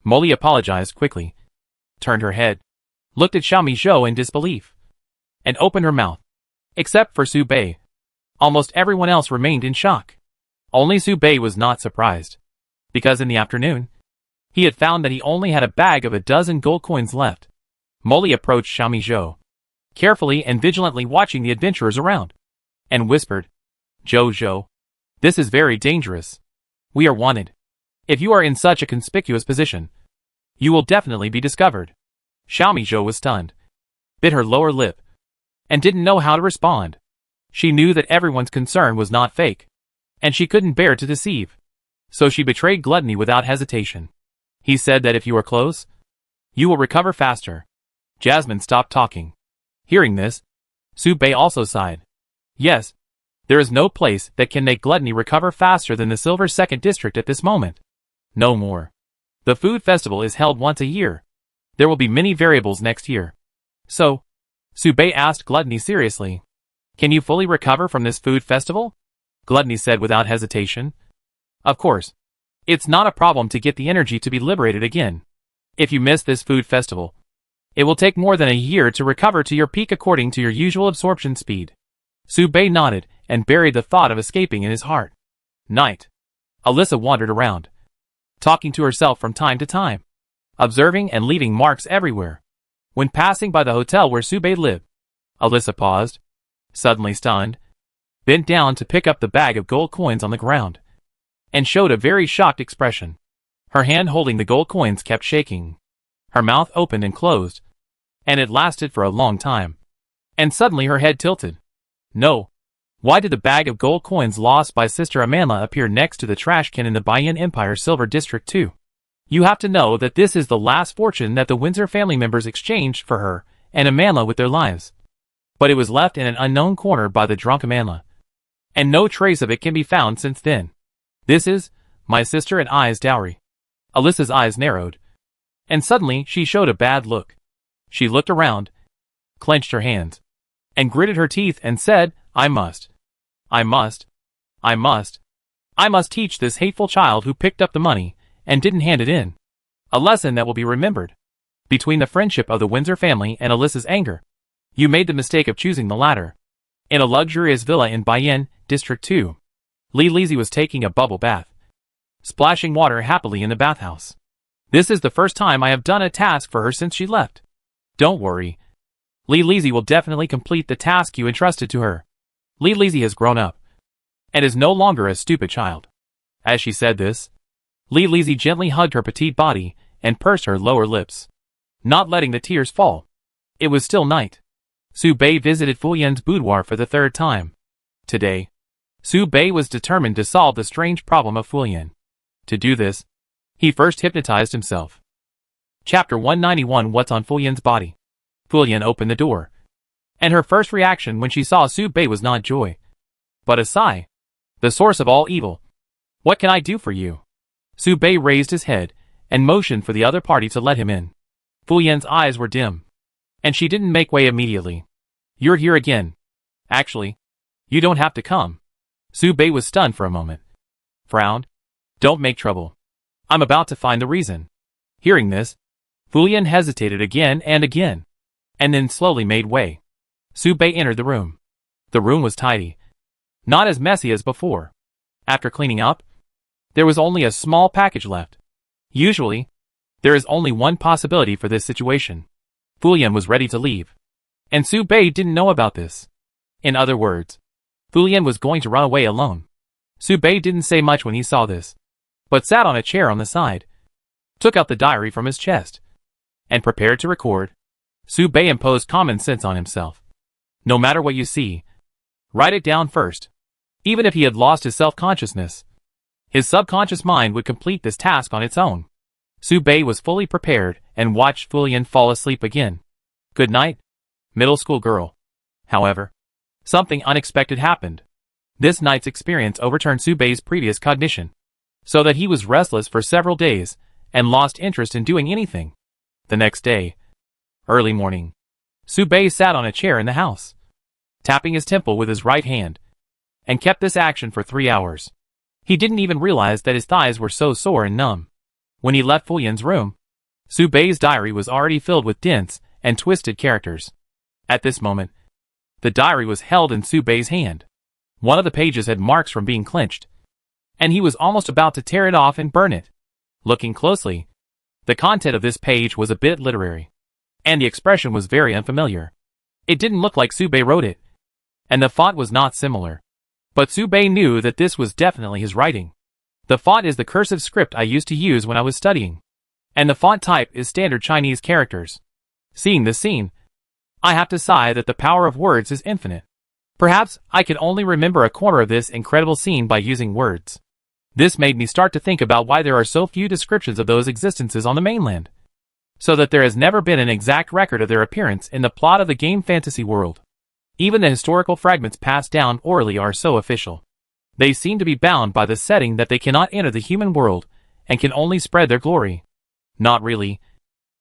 Molly apologized quickly, turned her head, looked at Xiaomi Zhou in disbelief, and opened her mouth. Except for Su Bei. Almost everyone else remained in shock. Only Su Bei was not surprised, because in the afternoon, he had found that he only had a bag of 12 gold coins left. Molly approached Xiaomi Zhou, carefully and vigilantly watching the adventurers around, and whispered, Zhou, this is very dangerous. We are wanted. If you are in such a conspicuous position, you will definitely be discovered." Xiaomi Zhou was stunned, bit her lower lip, and didn't know how to respond. She knew that everyone's concern was not fake, and she couldn't bear to deceive, so she betrayed gluttony without hesitation. "He said that if you are close, you will recover faster." Jasmine stopped talking. Hearing this, Su Bei also sighed. "Yes, there is no place that can make gluttony recover faster than the Silver Second District at this moment. No more. The food festival is held once a year. There will be many variables next year. So," Su Bei asked Gluttony seriously, "can you fully recover from this food festival?" Gluttony said without hesitation, "Of course. It's not a problem to get the energy to be liberated again. If you miss this food festival, it will take more than a year to recover to your peak according to your usual absorption speed." Su Bei nodded and buried the thought of escaping in his heart. Night. Alyssa wandered around, talking to herself from time to time, observing and leaving marks everywhere. When passing by the hotel where Su Bei lived, Alyssa paused, suddenly stunned, bent down to pick up the bag of gold coins on the ground, and showed a very shocked expression. Her hand holding the gold coins kept shaking. Her mouth opened and closed, and it lasted for a long time. And suddenly her head tilted. No. Why did the bag of gold coins lost by Sister Amanda appear next to the trash can in the Baiyan Empire Silver District too? You have to know that this is the last fortune that the Windsor family members exchanged for her and Amanda with their lives. But it was left in an unknown corner by the drunk Amanda, and no trace of it can be found since then. This is my sister and I's dowry. Alyssa's eyes narrowed, and suddenly she showed a bad look. She looked around, clenched her hands, and gritted her teeth and said, I must teach this hateful child who picked up the money and didn't hand it in a lesson that will be remembered. Between the friendship of the Windsor family and Alyssa's anger, you made the mistake of choosing the latter. In a luxurious villa in Baiyan, District 2, Li Lizzie was taking a bubble bath, splashing water happily in the bathhouse. This is the first time I have done a task for her since she left. Don't worry. Li Lizzie will definitely complete the task you entrusted to her. Li Lizzie has grown up, and is no longer a stupid child. As she said this, Li Lizzie gently hugged her petite body and pursed her lower lips, not letting the tears fall. It was still night. Su Bei visited Fu Yan's boudoir for the third time. Today, Su Bei was determined to solve the strange problem of Fu Yan. To do this, he first hypnotized himself. Chapter 191 What's on Fu Yan's body? Fu Yan opened the door, and her first reaction when she saw Su Bei was not joy, but a sigh. The source of all evil. What can I do for you? Su Bei raised his head and motioned for the other party to let him in. Fu Yan's eyes were dim, and she didn't make way immediately. You're here again. Actually, you don't have to come. Su Bei was stunned for a moment. Frowned. Don't make trouble. I'm about to find the reason. Hearing this, Fu Yan hesitated again, and then slowly made way. Su Bei entered the room. The room was tidy, not as messy as before. After cleaning up, there was only a small package left. Usually, there is only one possibility for this situation. Fu Yan was ready to leave, and Su Bei didn't know about this. In other words, Fu Yan was going to run away alone. Su Bei didn't say much when he saw this, but sat on a chair on the side, took out the diary from his chest, and prepared to record. Su Bei imposed common sense on himself. No matter what you see, write it down first. Even if he had lost his self-consciousness, his subconscious mind would complete this task on its own. Su Bei was fully prepared and watched Fu Yan fall asleep again. Good night, middle school girl. However, something unexpected happened. This night's experience overturned Su Bei's previous cognition, so that he was restless for several days and lost interest in doing anything. The next day, early morning, Su Bei sat on a chair in the house, tapping his temple with his right hand, and kept this action for 3 hours. He didn't even realize that his thighs were so sore and numb. When he left Fu Yan's room, Su Bei's diary was already filled with dense and twisted characters. At this moment, the diary was held in Su Bei's hand. One of the pages had marks from being clenched, and he was almost about to tear it off and burn it. Looking closely, the content of this page was a bit literary, and the expression was very unfamiliar. It didn't look like Su Bei wrote it, and the font was not similar. But Su Bei knew that this was definitely his writing. The font is the cursive script I used to use when I was studying, and the font type is standard Chinese characters. Seeing this scene, I have to sigh that the power of words is infinite. Perhaps I can only remember a corner of this incredible scene by using words. This made me start to think about why there are so few descriptions of those existences on the mainland, so that there has never been an exact record of their appearance in the plot of the game fantasy world. Even the historical fragments passed down orally are so official. They seem to be bound by the setting that they cannot enter the human world and can only spread their glory. Not really,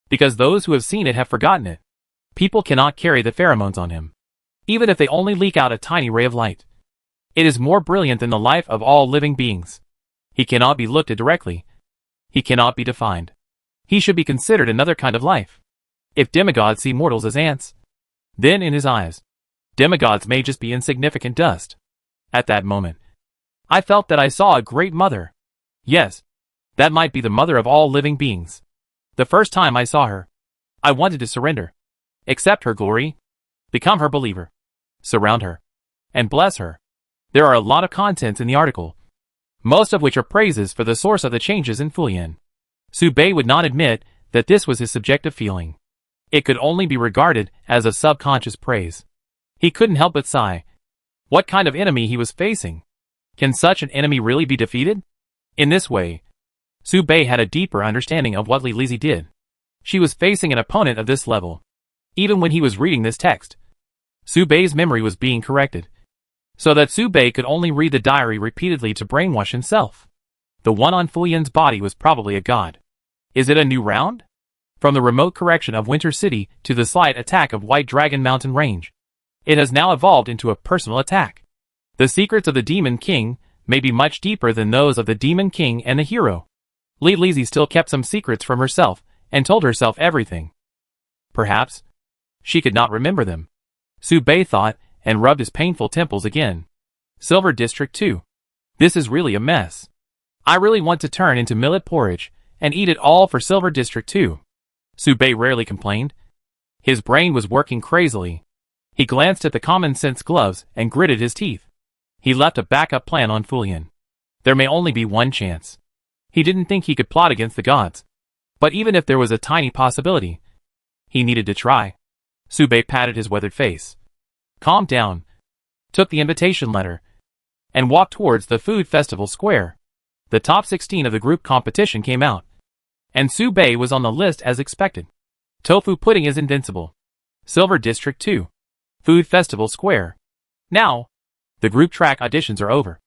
because those who have seen it have forgotten it. People cannot carry the pheromones on him, even if they only leak out a tiny ray of light. It is more brilliant than the life of all living beings. He cannot be looked at directly. He cannot be defined. He should be considered another kind of life. If demigods see mortals as ants, then in his eyes, demigods may just be insignificant dust. At that moment, I felt that I saw a great mother. Yes, that might be the mother of all living beings. The first time I saw her, I wanted to surrender, accept her glory, become her believer, surround her, and bless her. There are a lot of contents in the article, most of which are praises for the source of the changes in Fu Yan. Su Bei would not admit that this was his subjective feeling. It could only be regarded as a subconscious praise. He couldn't help but sigh. What kind of enemy he was facing? Can such an enemy really be defeated? In this way, Su Bei had a deeper understanding of what Li Lizzie did. She was facing an opponent of this level. Even when he was reading this text, Su Bei's memory was being corrected, so that Su Bei could only read the diary repeatedly to brainwash himself. The one on Fu Yan's body was probably a god. Is it a new round? From the remote correction of Winter City to the slight attack of White Dragon Mountain Range, it has now evolved into a personal attack. The secrets of the Demon King may be much deeper than those of the Demon King and the hero. Li Lizzie still kept some secrets from herself and told herself everything. Perhaps she could not remember them. Su Bei thought and rubbed his painful temples again. Silver District 2. This is really a mess. I really want to turn into millet porridge and eat it all for Silver District 2. Su Bei rarely complained. His brain was working crazily. He glanced at the common sense gloves and gritted his teeth. He left a backup plan on Fu Yan. There may only be one chance. He didn't think he could plot against the gods. But even if there was a tiny possibility, he needed to try. Sube patted his weathered face, calmed down, took the invitation letter, and walked towards the food festival square. The top 16 of the group competition came out, and Sube was on the list as expected. Tofu pudding is invincible. Silver District 2. Food Festival Square. Now, the group track auditions are over,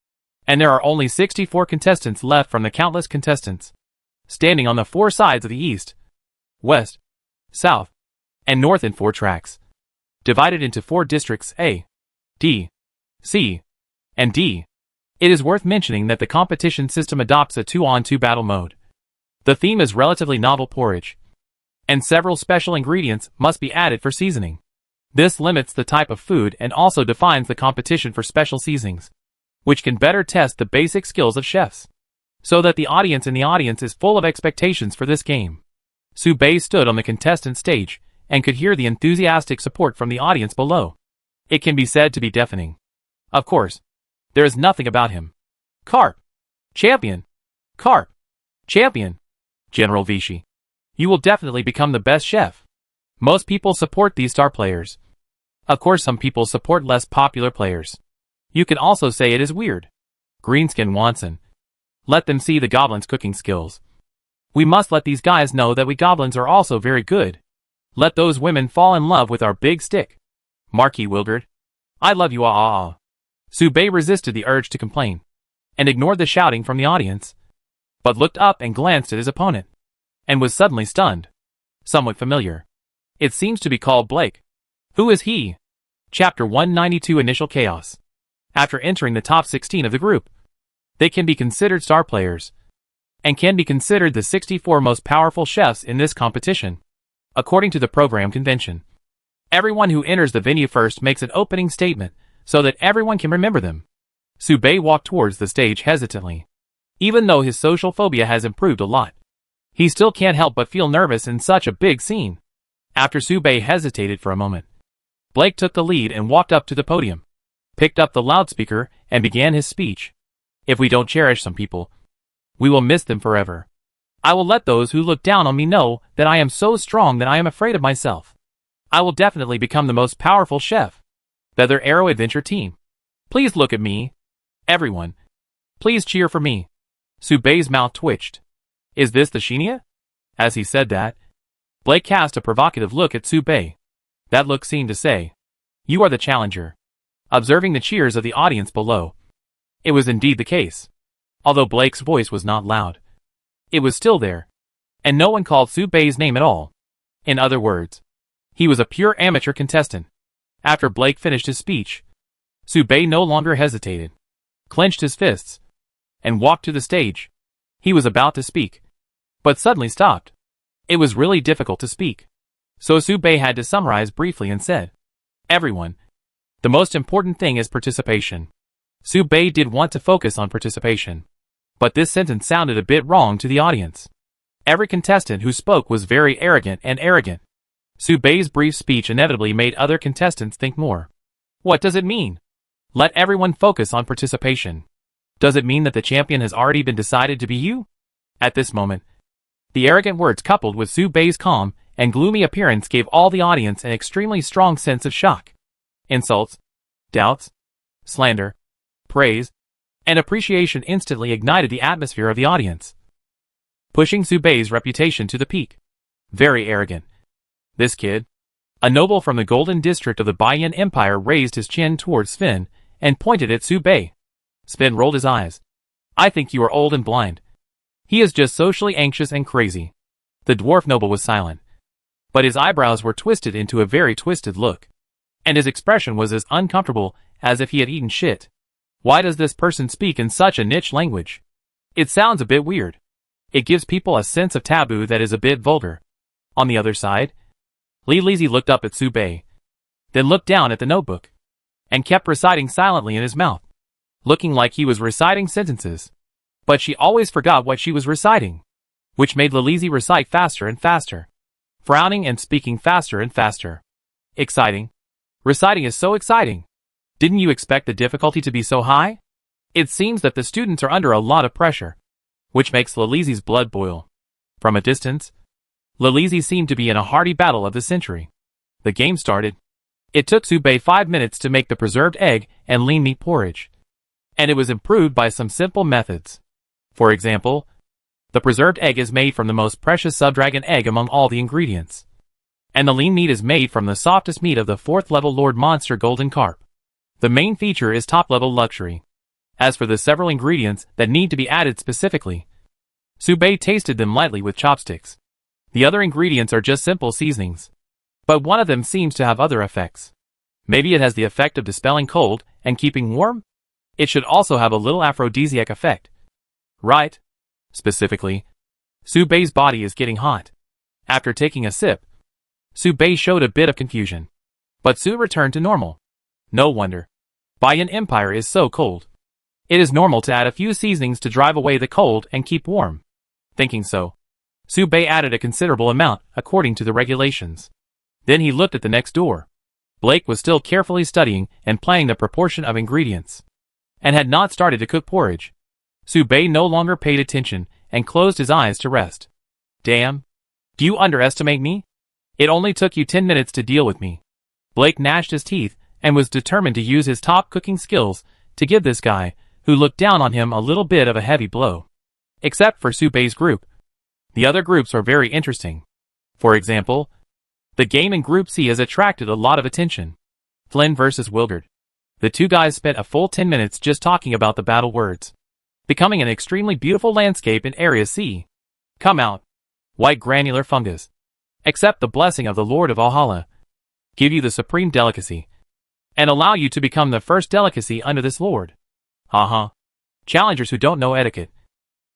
and there are only 64 contestants left from the countless contestants standing on the 4 sides of the east, west, south, and north in 4 tracks, divided into 4 districts A, D, C, and D. It is worth mentioning that the competition system adopts a 2-on-2 battle mode. The theme is relatively novel porridge, and several special ingredients must be added for seasoning. This limits the type of food and also defines the competition for special seasonings, which can better test the basic skills of chefs, so that the audience is full of expectations for this game. Sube stood on the contestant stage and could hear the enthusiastic support from the audience below. It can be said to be deafening. Of course, there is nothing about him. Carp! Champion! Carp! Champion! General Vichy. You will definitely become the best chef. Most people support these star players. Of course, some people support less popular players. You can also say it is weird. Greenskin Watson. Let them see the goblins' cooking skills. We must let these guys know that we goblins are also very good. Let those women fall in love with our big stick. Marquis Wildred. I love you all. Sube resisted the urge to complain, and ignored the shouting from the audience, but looked up and glanced at his opponent, and was suddenly stunned. Somewhat familiar. It seems to be called Blake. Who is he? Chapter 192 Initial Chaos. After entering the top 16 of the group, they can be considered star players, and can be considered the 64 most powerful chefs in this competition. According to the program convention, everyone who enters the venue first makes an opening statement, so that everyone can remember them. Sube walked towards the stage hesitantly. Even though his social phobia has improved a lot, he still can't help but feel nervous in such a big scene. After Sube hesitated for a moment, Blake took the lead and walked up to the podium, picked up the loudspeaker, and began his speech. If we don't cherish some people, we will miss them forever. I will let those who look down on me know that I am so strong that I am afraid of myself. I will definitely become the most powerful chef. Feather Arrow Adventure Team. Please look at me. Everyone. Please cheer for me. Sube's mouth twitched. Is this the Shinya? As he said that, Blake cast a provocative look at Sube. That look seemed to say, you are the challenger. Observing the cheers of the audience below, it was indeed the case. Although Blake's voice was not loud, it was still there, and no one called Sube's name at all. In other words, he was a pure amateur contestant. After Blake finished his speech, Sube no longer hesitated, clenched his fists, and walked to the stage. He was about to speak, but suddenly stopped. It was really difficult to speak, so Sube had to summarize briefly and said, everyone, the most important thing is participation. Sube did want to focus on participation, but this sentence sounded a bit wrong to the audience. Every contestant who spoke was very arrogant. Sube's brief speech inevitably made other contestants think more. What does it mean? Let everyone focus on participation. Does it mean that the champion has already been decided to be you? At this moment, the arrogant words coupled with Sube's calm and gloomy appearance gave all the audience an extremely strong sense of shock. Insults, doubts, slander, praise, and appreciation instantly ignited the atmosphere of the audience, pushing Sube's reputation to the peak. Very arrogant. This kid, a noble from the Golden District of the Baiyan Empire, raised his chin towards Sven and pointed at Sube. Sven rolled his eyes. I think you are old and blind. He is just socially anxious and crazy. The dwarf noble was silent, but his eyebrows were twisted into a very twisted look, and his expression was as uncomfortable as if he had eaten shit. Why does this person speak in such a niche language? It sounds a bit weird. It gives people a sense of taboo that is a bit vulgar. On the other side, Lizzie looked up at Sube, then looked down at the notebook, and kept reciting silently in his mouth, looking like he was reciting sentences. But she always forgot what she was reciting, which made Lizzie recite faster and faster, frowning and speaking faster and faster. Exciting. Reciting is so exciting. Didn't you expect the difficulty to be so high? It seems that the students are under a lot of pressure, which makes Lilizi's blood boil. From a distance, Lilizi seemed to be in a hearty battle of the century. The game started. It took Subei 5 minutes to make the preserved egg and lean meat porridge, and it was improved by some simple methods. For example, the preserved egg is made from the most precious subdragon egg among all the ingredients, and the lean meat is made from the softest meat of the 4th level Lord Monster Golden Carp. The main feature is top level luxury. As for the several ingredients that need to be added specifically, Subei tasted them lightly with chopsticks. The other ingredients are just simple seasonings, but one of them seems to have other effects. Maybe it has the effect of dispelling cold and keeping warm? It should also have a little aphrodisiac effect. Right? Specifically, Subei's body is getting hot. After taking a sip, Subei showed a bit of confusion, but soon returned to normal. No wonder. Baiyan Empire is so cold. It is normal to add a few seasonings to drive away the cold and keep warm. Thinking so, Subei added a considerable amount according to the regulations. Then he looked at the next door. Blake was still carefully studying and playing the proportion of ingredients, and had not started to cook porridge. Subei no longer paid attention and closed his eyes to rest. Damn. Do you underestimate me? It only took you 10 minutes to deal with me. Blake gnashed his teeth and was determined to use his top cooking skills to give this guy, who looked down on him, a little bit of a heavy blow. Except for Subei's group. The other groups are very interesting. For example, the game in Group C has attracted a lot of attention. Flynn versus Wilgard. The two guys spent a full 10 minutes just talking about the battle words, becoming an extremely beautiful landscape in Area C. Come out. White granular fungus. Accept the blessing of the Lord of Valhalla. Give you the supreme delicacy, and allow you to become the first delicacy under this lord. Challengers who don't know etiquette,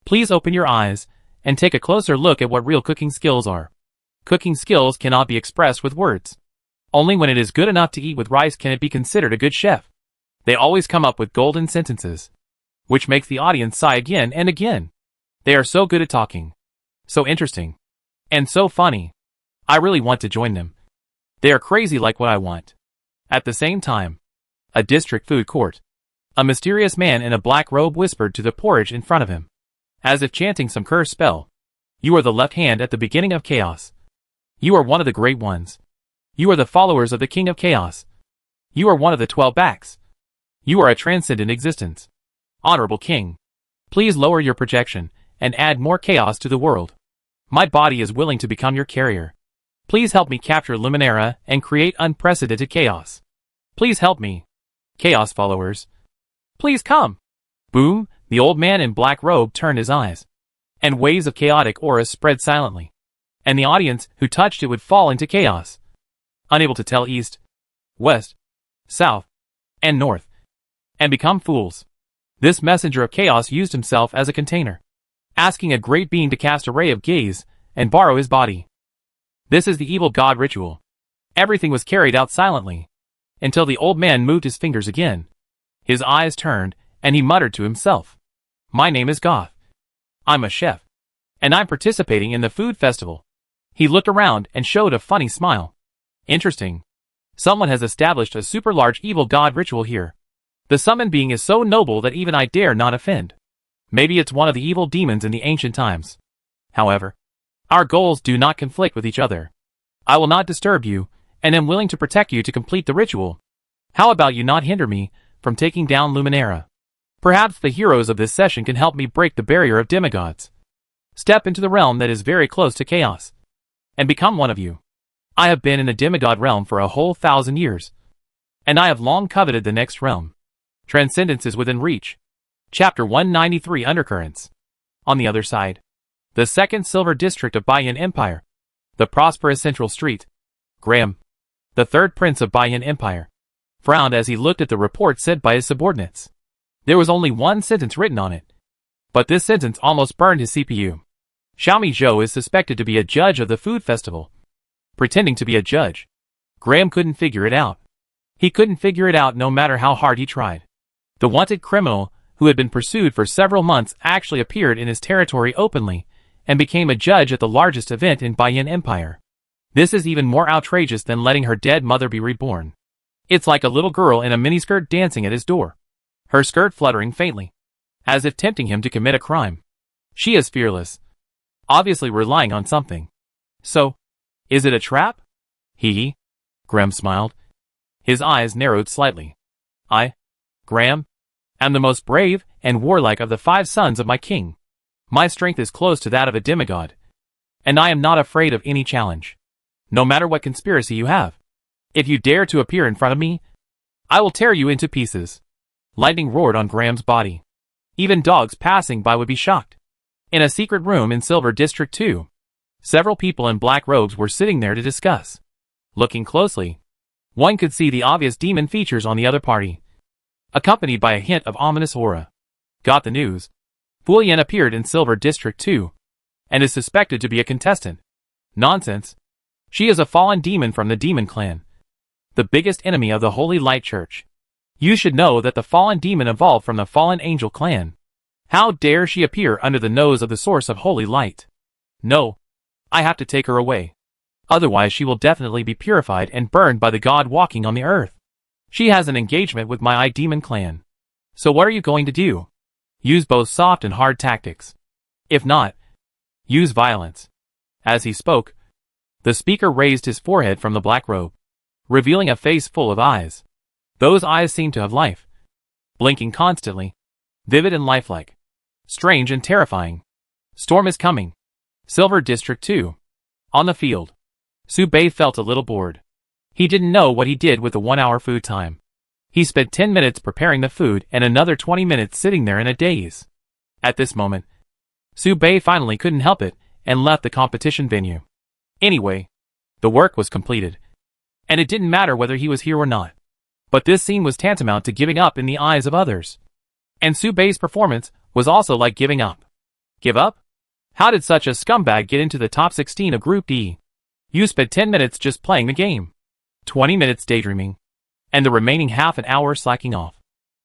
please open your eyes and take a closer look at what real cooking skills are. Cooking skills cannot be expressed with words. Only when it is good enough to eat with rice can it be considered a good chef. They always come up with golden sentences, which makes the audience sigh again and again. They are so good at talking, so interesting, and so funny. I really want to join them. They are crazy like what I want. At the same time, a district food court. A mysterious man in a black robe whispered to the porridge in front of him, as if chanting some curse spell. You are the left hand at the beginning of chaos. You are one of the great ones. You are the followers of the king of chaos. You are one of the 12 backs. You are a transcendent existence. Honorable king, please lower your projection and add more chaos to the world. My body is willing to become your carrier. Please help me capture Luminera and create unprecedented chaos. Please help me. Chaos followers, please come. Boom, the old man in black robe turned his eyes, and waves of chaotic auras spread silently, and the audience who touched it would fall into chaos, unable to tell east, west, south, and north, and become fools. This messenger of chaos used himself as a container, asking a great being to cast a ray of gaze and borrow his body. This is the evil god ritual. Everything was carried out silently, until the old man moved his fingers again. His eyes turned, and he muttered to himself, My name is Goth. I'm a chef, and I'm participating in the food festival. He looked around and showed a funny smile. Interesting. Someone has established a super large evil god ritual here. The summoned being is so noble that even I dare not offend. Maybe it's one of the evil demons in the ancient times. However, our goals do not conflict with each other. I will not disturb you, and am willing to protect you to complete the ritual. How about you not hinder me from taking down Luminera? Perhaps the heroes of this session can help me break the barrier of demigods. Step into the realm that is very close to chaos, and become one of you. I have been in the demigod realm for a whole 1,000 years, and I have long coveted the next realm. Transcendence is within reach. Chapter 193 Undercurrents. On the other side, the second silver district of Baiyan Empire, the prosperous central street. Graham, the third prince of Baiyan Empire, frowned as he looked at the report sent by his subordinates. There was only one sentence written on it, but this sentence almost burned his CPU. Xiaomi Zhou is suspected to be a judge of the food festival. Pretending to be a judge. Graham couldn't figure it out. He couldn't figure it out no matter how hard he tried. The wanted criminal, who had been pursued for several months, actually appeared in his territory openly, and became a judge at the largest event in Baiyan Empire. This is even more outrageous than letting her dead mother be reborn. It's like a little girl in a miniskirt dancing at his door. her skirt fluttering faintly, as if tempting him to commit a crime. She is fearless, obviously relying on something. So, is it a trap? Hee. Graham smiled. His eyes narrowed slightly. Graham, am the most brave and warlike of the 5 sons of my king. My strength is close to that of a demigod, and I am not afraid of any challenge, no matter what conspiracy you have. If you dare to appear in front of me, I will tear you into pieces. Lightning roared on Graham's body. Even dogs passing by would be shocked. In a secret room in Silver District 2, several people in black robes were sitting there to discuss. Looking closely, one could see the obvious demon features on the other party, accompanied by a hint of ominous aura. Got the news? Fu Yan appeared in Silver District 2, and is suspected to be a contestant. Nonsense. She is a fallen demon from the Demon Clan, the biggest enemy of the Holy Light Church. You should know that the fallen demon evolved from the fallen angel clan. How dare she appear under the nose of the source of holy light? No. I have to take her away. Otherwise she will definitely be purified and burned by the god walking on the earth. She has an engagement with my demon clan. So what are you going to do? Use both soft and hard tactics. If not, use violence. As he spoke, the speaker raised his forehead from the black robe, revealing a face full of eyes. Those eyes seemed to have life, blinking constantly, vivid and lifelike, strange and terrifying. Storm is coming. Silver District 2. On the field, Su Bei felt a little bored. He didn't know what he did with the 1-hour food time. He spent 10 minutes preparing the food and another 20 minutes sitting there in a daze. At this moment, Su Bei finally couldn't help it and left the competition venue. Anyway, the work was completed, and it didn't matter whether he was here or not. But this scene was tantamount to giving up in the eyes of others. And Su Bei's performance was also like giving up. Give up? How did such a scumbag get into the top 16 of Group D? You spent 10 minutes just playing the game, 20 minutes daydreaming, and the remaining half an hour slacking off.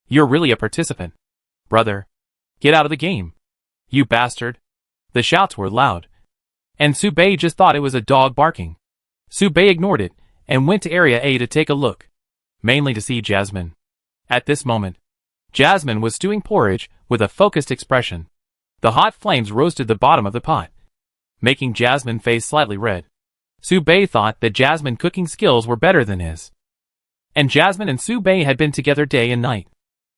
You're really a participant. Brother, get out of the game. You bastard. The shouts were loud, and Su Bei just thought it was a dog barking. Su Bei ignored it and went to Area A to take a look, mainly to see Jasmine. At this moment, Jasmine was stewing porridge with a focused expression. The hot flames roasted the bottom of the pot, making Jasmine's face slightly red. Su Bei thought that Jasmine's cooking skills were better than his. And Jasmine and Su Bei had been together day and night,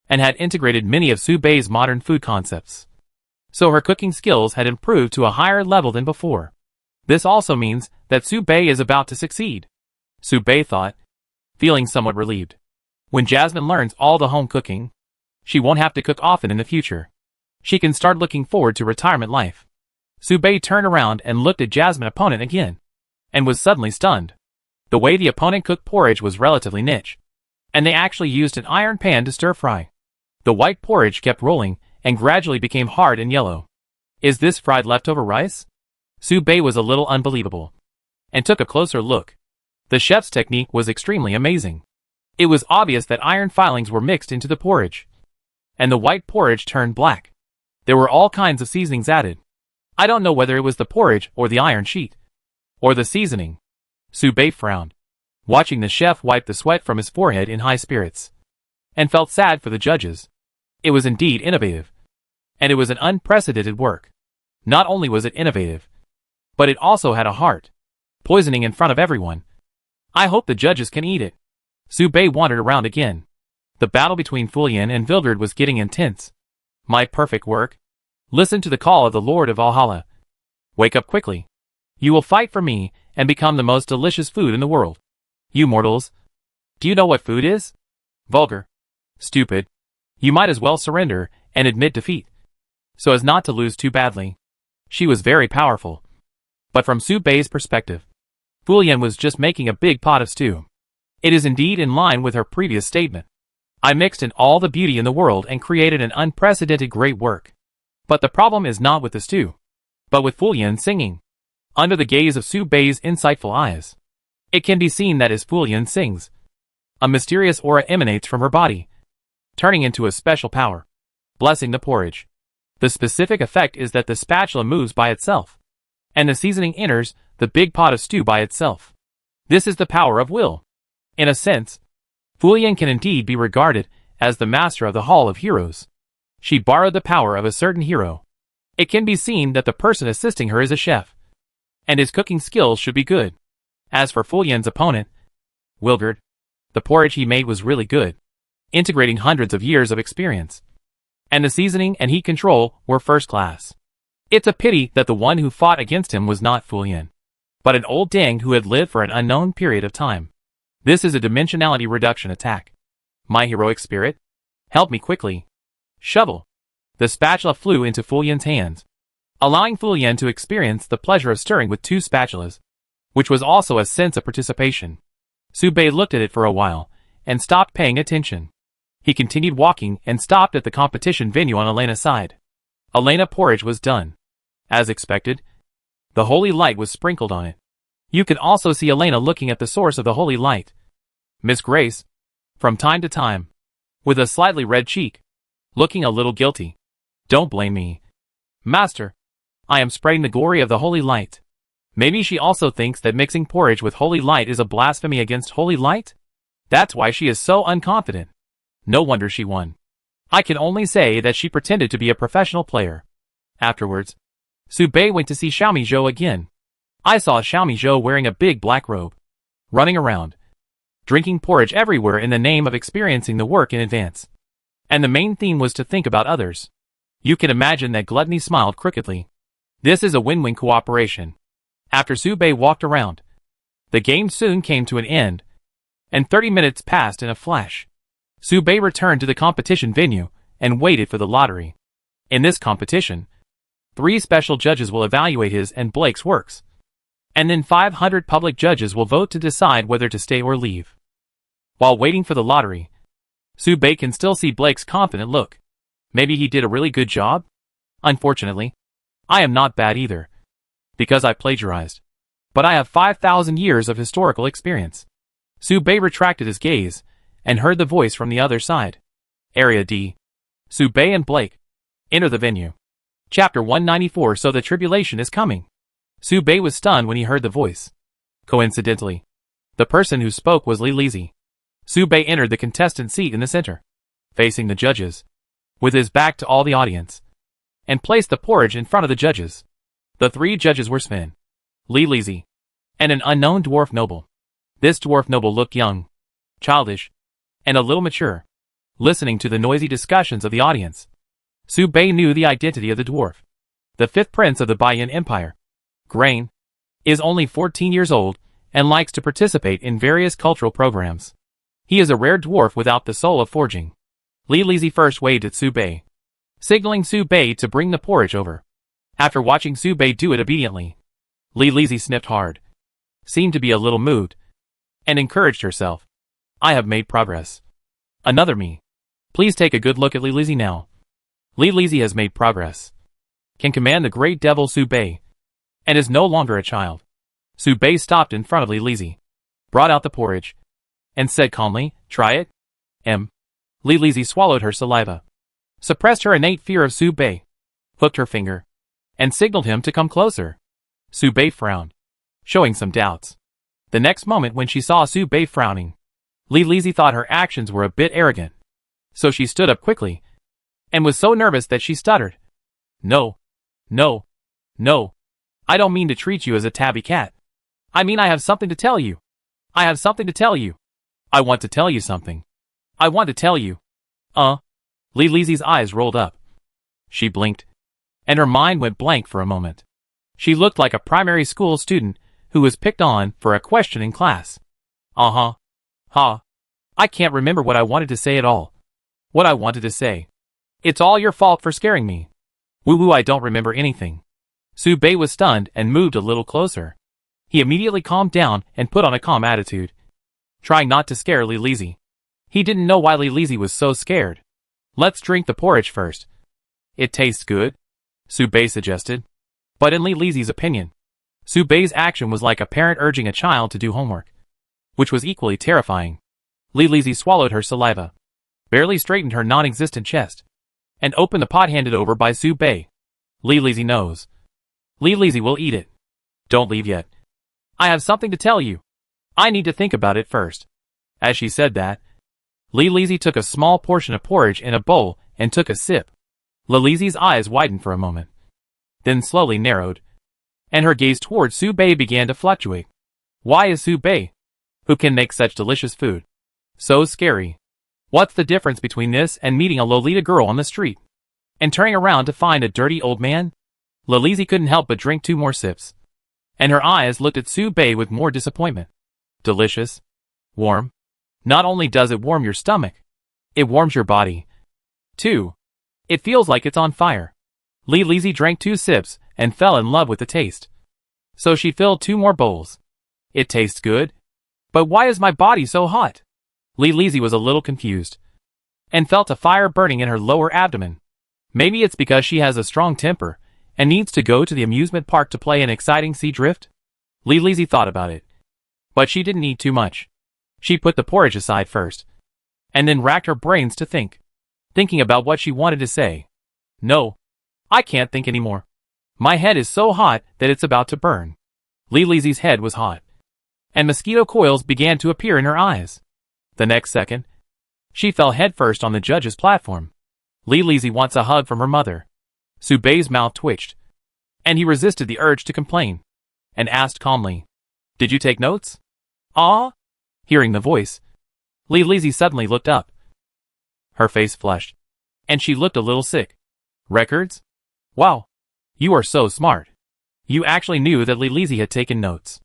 and had integrated many of Su Bei's modern food concepts. So her cooking skills had improved to a higher level than before. This also means that Su Bei is about to succeed, Su Bei thought, feeling somewhat relieved. When Jasmine learns all the home cooking, she won't have to cook often in the future. She can start looking forward to retirement life. Su Bei turned around and looked at Jasmine's opponent again, and was suddenly stunned. The way the opponent cooked porridge was relatively niche, and they actually used an iron pan to stir fry. The white porridge kept rolling and gradually became hard and yellow. Is this fried leftover rice? Su Bei was a little unbelievable, and took a closer look. The chef's technique was extremely amazing. It was obvious that iron filings were mixed into the porridge, and the white porridge turned black. There were all kinds of seasonings added. I don't know whether it was the porridge or the iron sheet, or the seasoning. Su Bei frowned, watching the chef wipe the sweat from his forehead in high spirits, and felt sad for the judges. It was indeed innovative, and it was an unprecedented work. Not only was it innovative, but it also had a heart. Poisoning in front of everyone. I hope the judges can eat it. Su Bei wandered around again. The battle between Fu Yan and Vilgard was getting intense. My perfect work? Listen to the call of the Lord of Valhalla. Wake up quickly. You will fight for me and become the most delicious food in the world. You mortals. Do you know what food is? Vulgar. Stupid. You might as well surrender and admit defeat, so as not to lose too badly. She was very powerful. But from Su Bei's perspective, Fu Yan was just making a big pot of stew. It is indeed in line with her previous statement. I mixed in all the beauty in the world and created an unprecedented great work. But the problem is not with the stew, but with Fu Yan singing. Under the gaze of Su Bei's insightful eyes, it can be seen that as Fu Yan sings, a mysterious aura emanates from her body, turning into a special power, blessing the porridge. The specific effect is that the spatula moves by itself, and the seasoning enters the big pot of stew by itself. This is the power of will. In a sense, Fu Yan can indeed be regarded As the master of the Hall of Heroes, she borrowed the power of a certain hero. It can be seen that the person assisting her is a chef, and his cooking skills should be good. As for Fu Yan's opponent, Wilgard, the porridge he made was really good, integrating hundreds of years of experience. And the seasoning and heat control were first class. It's a pity that the one who fought against him was not Fu Yan, but an old dang who had lived for an unknown period of time. This is a dimensionality reduction attack. My heroic spirit, help me quickly. Shovel. The spatula flew into Fu Yan's hands, allowing Fu Yan to experience the pleasure of stirring with two spatulas, which was also a sense of participation. Su Bei looked at it for a while, and stopped paying attention. He continued walking and stopped at the competition venue on Elena's side. Elena porridge was done. As expected, the holy light was sprinkled on it. You could also see Elena looking at the source of the holy light. Miss Grace, from time to time, with a slightly red cheek, looking a little guilty. Don't blame me, Master. I am spreading the glory of the holy light. Maybe she also thinks that mixing porridge with holy light is a blasphemy against holy light? That's why she is so unconfident. No wonder she won. I can only say that she pretended to be a professional player. Afterwards, Su Bei went to see Xiaomi Zhou again. I saw Xiaomi Zhou wearing a big black robe, running around, drinking porridge everywhere in the name of experiencing the work in advance. And the main theme was to think about others. You can imagine that Gluttony smiled crookedly. This is a win-win cooperation. After Su Bei walked around, the game soon came to an end, and 30 minutes passed in a flash. Su Bei returned to the competition venue and waited for the lottery. In this competition, 3 special judges will evaluate his and Blake's works, and then 500 public judges will vote to decide whether to stay or leave. While waiting for the lottery, Su Bei can still see Blake's confident look. Maybe he did a really good job? Unfortunately, I am not bad either, because I plagiarized. But I have 5,000 years of historical experience. Su Bei retracted his gaze and heard the voice from the other side. Area D. Su Bei and Blake enter the venue. Chapter 194. So the tribulation is coming. Su Bei was stunned when he heard the voice. Coincidentally, the person who spoke was Li Lizi. Su Bei entered the contestant seat in the center, facing the judges, with his back to all the audience, and placed the porridge in front of the judges. The 3 judges were Sven, Li Lizi, and an unknown dwarf noble. This dwarf noble looked young, childish, and a little mature. Listening to the noisy discussions of the audience, Su Bei knew the identity of the dwarf. The 5th prince of the Baiyan Empire, Grain, is only 14 years old and likes to participate in various cultural programs. He is a rare dwarf without the soul of forging. Li Lizi first waved at Su Bei, signaling Su Bei to bring the porridge over. After watching Su Bei do it obediently, Li Lizi sniffed hard, seemed to be a little moved, and encouraged herself. I have made progress. Another me. Please take a good look at Li Lizi now. Li Lizi has made progress, can command the great devil Su Bei, and is no longer a child. Su Bei stopped in front of Li Lizi, brought out the porridge, and said calmly, try it. Li Lizi swallowed her saliva, suppressed her innate fear of Su Bei, hooked her finger, and signaled him to come closer. Su Bei frowned, showing some doubts. The next moment when she saw Su Bei frowning, Li Lizi thought her actions were a bit arrogant. So she stood up quickly, and was so nervous that she stuttered. No. I don't mean to treat you as a tabby cat. I mean I have something to tell you. I have something to tell you. I want to tell you something. I want to tell you. Li Lizi's eyes rolled up. She blinked, and her mind went blank for a moment. She looked like a primary school student who was picked on for a question in class. I can't remember what I wanted to say at all. What I wanted to say. It's all your fault for scaring me. Woo-woo, I don't remember anything. Su Bei was stunned and moved a little closer. He immediately calmed down and put on a calm attitude, trying not to scare Li Lizi. He didn't know why Li Lizi was so scared. Let's drink the porridge first. It tastes good, Su Bei suggested. But in Li Lizi's opinion, Su Bei's action was like a parent urging a child to do homework, which was equally terrifying. Li Lizi swallowed her saliva, barely straightened her non-existent chest, and opened the pot handed over by Su Bei. Li Lizi knows. Li Lizi will eat it. Don't leave yet. I have something to tell you. I need to think about it first. As she said that, Lizzie took a small portion of porridge in a bowl and took a sip. Lizzie's eyes widened for a moment, then slowly narrowed, and her gaze toward Su Bei began to fluctuate. Why is Su Bei, who can make such delicious food, so scary? What's the difference between this and meeting a Lolita girl on the street and turning around to find a dirty old man? Lizzie couldn't help but drink 2 more sips, and her eyes looked at Su Bei with more disappointment. Delicious. Warm. Not only does it warm your stomach, it warms your body, too. It feels like it's on fire. Lizzie drank 2 sips and fell in love with the taste. So she filled 2 more bowls. It tastes good. But why is my body so hot? Lizzie was a little confused and felt a fire burning in her lower abdomen. Maybe it's because she has a strong temper and needs to go to the amusement park to play an exciting sea drift? Lizzie thought about it. But she didn't eat too much. She put the porridge aside first, and then racked her brains to thinking about what she wanted to say. No, I can't think anymore. My head is so hot that it's about to burn. Lizzie's head was hot, and mosquito coils began to appear in her eyes. The next second, she fell headfirst on the judge's platform. Lizzie wants a hug from her mother. Su Bei's mouth twitched, and he resisted the urge to complain, and asked calmly, "Did you take notes?" "Ah?" Hearing the voice, Lizzie suddenly looked up. Her face flushed, and she looked a little sick. "Records? Wow, you are so smart. You actually knew that Lizzie had taken notes."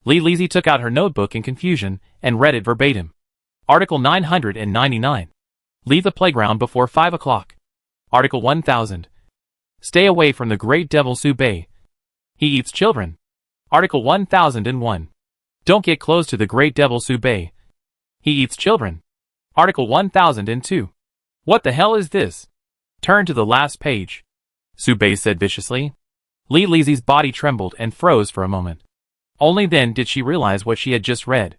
Lizzie took out her notebook in confusion and read it verbatim. Article 999. Leave the playground before 5 o'clock. Article 1000. Stay away from the great devil Su Bei. He eats children. Article 1001. Don't get close to the great devil Su Bei. He eats children. Article 1002. What the hell is this? Turn to the last page, Su Bei said viciously. Lizzie's body trembled and froze for a moment. Only then did she realize what she had just read.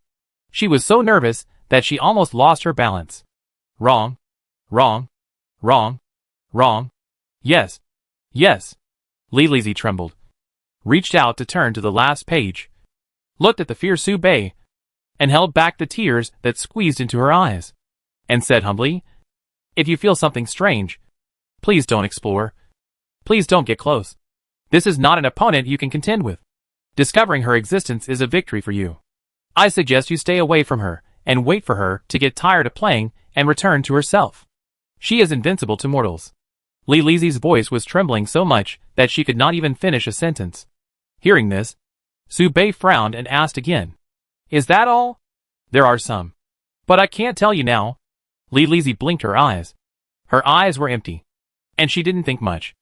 She was so nervous that she almost lost her balance. Wrong. Wrong. Wrong. Wrong. Yes. Yes. Lizzie trembled, reached out to turn to the last page, looked at the fierce Su Bei, and held back the tears that squeezed into her eyes, and said humbly, "If you feel something strange, please don't explore. Please don't get close. This is not an opponent you can contend with. Discovering her existence is a victory for you. I suggest you stay away from her and wait for her to get tired of playing and return to herself. She is invincible to mortals." Lizzie's voice was trembling so much that she could not even finish a sentence. Hearing this, Su Bei frowned and asked again, "Is that all?" "There are some. But I can't tell you now." Lizzie blinked her eyes. Her eyes were empty, and she didn't think much,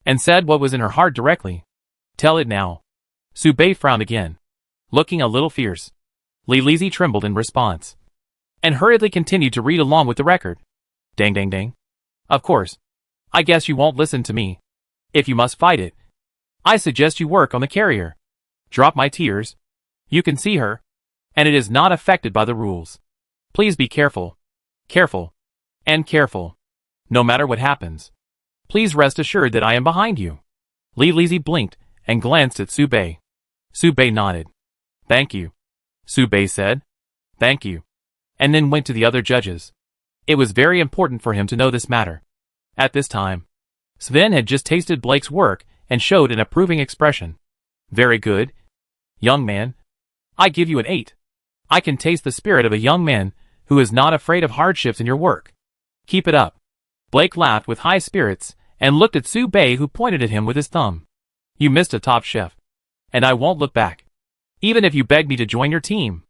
and said what was in her heart directly. "Tell it now." Su Bei frowned again, looking a little fierce. Lizzie trembled in response, and hurriedly continued to read along with the record. Dang dang dang. "Of course. I guess you won't listen to me. If you must fight it, I suggest you work on the carrier. Drop my tears. You can see her, and it is not affected by the rules. Please be careful. Careful. And careful. No matter what happens. Please rest assured that I am behind you." Lizzie blinked and glanced at Su Bei. Su Bei nodded. "Thank you," Su Bei said. "Thank you." And then went to the other judges. It was very important for him to know this matter. At this time, Sven had just tasted Blake's work and showed an approving expression. "Very good, young man. I give you an 8. I can taste the spirit of a young man who is not afraid of hardships in your work. Keep it up." Blake laughed with high spirits and looked at Su Bei, who pointed at him with his thumb. "You missed a top chef, and I won't look back, even if you beg me to join your team."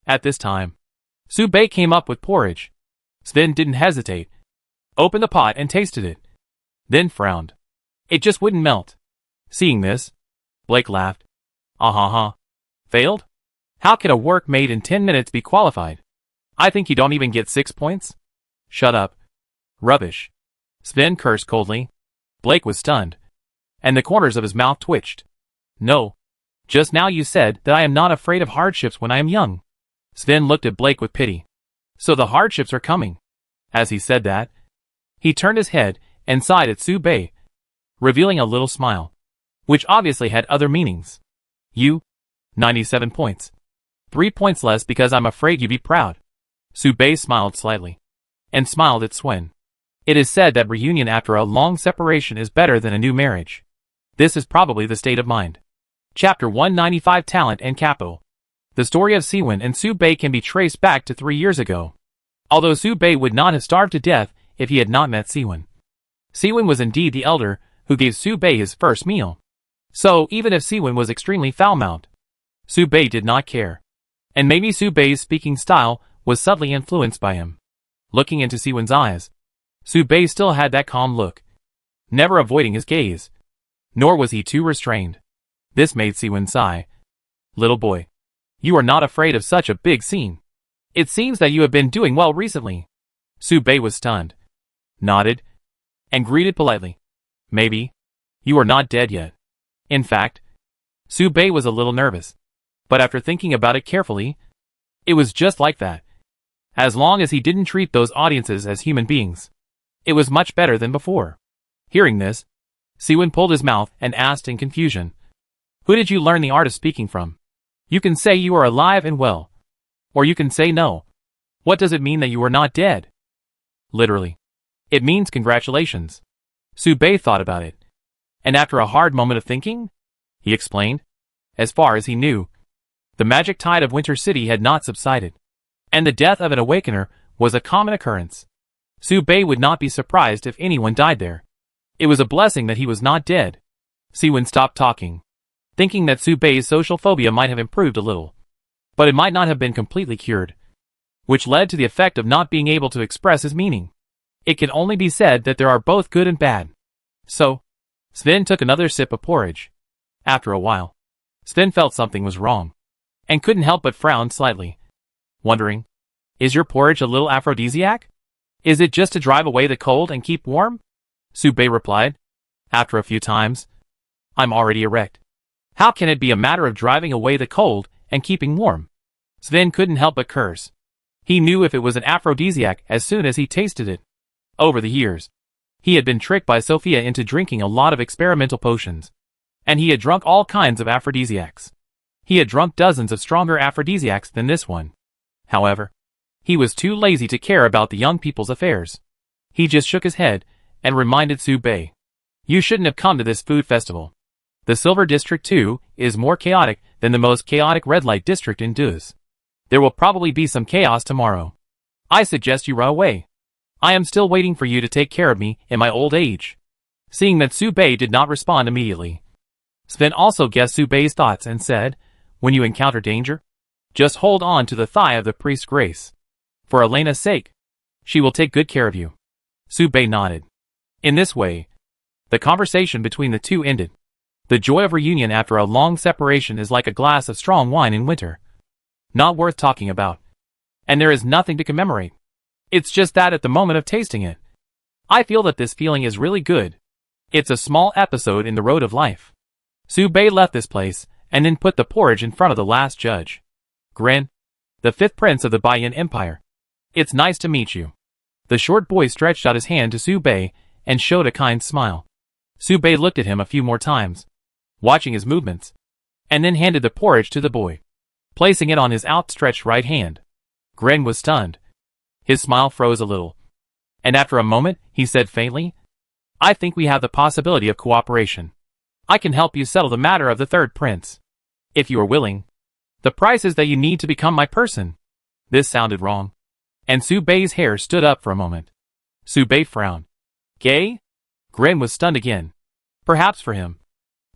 At this time, Su Bei came up with porridge. Sven didn't hesitate, opened the pot and tasted it, then frowned. It just wouldn't melt. Seeing this, Blake laughed. "Ah-ha-ha. Failed? How can a work made in 10 minutes be qualified? I think you don't even get 6 points?" "Shut up. Rubbish." Sven cursed coldly. Blake was stunned, and the corners of his mouth twitched. "No. Just now you said that I am not afraid of hardships when I am young." Sven looked at Blake with pity. "So the hardships are coming." As he said that, he turned his head and sighed at Su Bei, revealing a little smile, which obviously had other meanings. "You? 97 points. 3 points less because I'm afraid you'd be proud." Su Bei smiled slightly. and smiled at Swen. It is said that reunion after a long separation is better than a new marriage. This is probably the state of mind. Chapter 195 Talent and Capital. The story of Siwon and Su Bei can be traced back to 3 years ago. Although Su Bei would not have starved to death if he had not met Siwon. Siwon was indeed the elder who gave Su Bei his first meal. So, even if Siwon was extremely foul-mouthed, Su Bei did not care. And maybe Su Bei's speaking style was subtly influenced by him. Looking into Siwon's eyes, Su Bei still had that calm look, never avoiding his gaze. Nor was he too restrained. This made Siwon sigh. Little boy, you are not afraid of such a big scene. It seems that you have been doing well recently. Su Bei was stunned, nodded, and greeted politely. Maybe. You are not dead yet. In fact, Su Bei was a little nervous. But after thinking about it carefully, it was just like that. As long as he didn't treat those audiences as human beings, it was much better than before. Hearing this, Siwon pulled his mouth and asked in confusion. Who did you learn the art of speaking from? You can say you are alive and well. Or you can say no. What does it mean that you are not dead? Literally. It means congratulations. Su Bei thought about it. And after a hard moment of thinking, he explained. As far as he knew, the magic tide of Winter City had not subsided. And the death of an awakener was a common occurrence. Su Bei would not be surprised if anyone died there. It was a blessing that he was not dead. Siwon stopped talking, thinking that Su Bei's social phobia might have improved a little. But it might not have been completely cured, which led to the effect of not being able to express his meaning. It can only be said that there are both good and bad. So, Sven took another sip of porridge. After a while, Sven felt something was wrong, and couldn't help but frown slightly, wondering, is your porridge a little aphrodisiac? Is it just to drive away the cold and keep warm? Su Bei replied, after a few times. I'm already erect. How can it be a matter of driving away the cold and keeping warm? Sven couldn't help but curse. He knew if it was an aphrodisiac as soon as he tasted it. Over the years, he had been tricked by Sophia into drinking a lot of experimental potions. And he had drunk all kinds of aphrodisiacs. He had drunk dozens of stronger aphrodisiacs than this one. However, he was too lazy to care about the young people's affairs. He just shook his head and reminded Su Bei. You shouldn't have come to this food festival. The Silver District 2 is more chaotic than the most chaotic red light district in Duz. There will probably be some chaos tomorrow. I suggest you run away. I am still waiting for you to take care of me in my old age. Seeing that Su Bei did not respond immediately, Sven also guessed Su Bei's thoughts and said, when you encounter danger, just hold on to the thigh of the priest's grace. For Elena's sake, she will take good care of you. Su Bei nodded. In this way, the conversation between the two ended. The joy of reunion after a long separation is like a glass of strong wine in winter. Not worth talking about. And there is nothing to commemorate. It's just that at the moment of tasting it, I feel that this feeling is really good. It's a small episode in the road of life. Su Bei left this place, and then put the porridge in front of the last judge. Gren, the 5th prince of the Baiyan Empire. It's nice to meet you. The short boy stretched out his hand to Su Bei, and showed a kind smile. Su Bei looked at him a few more times, watching his movements, and then handed the porridge to the boy, placing it on his outstretched right hand. Gren was stunned. His smile froze a little, and after a moment, he said faintly, I think we have the possibility of cooperation. I can help you settle the matter of the 3rd prince. If you are willing. The price is that you need to become my person. This sounded wrong, and Su Bei's hair stood up for a moment. Su Bei frowned. Gay? Gren was stunned again. Perhaps for him,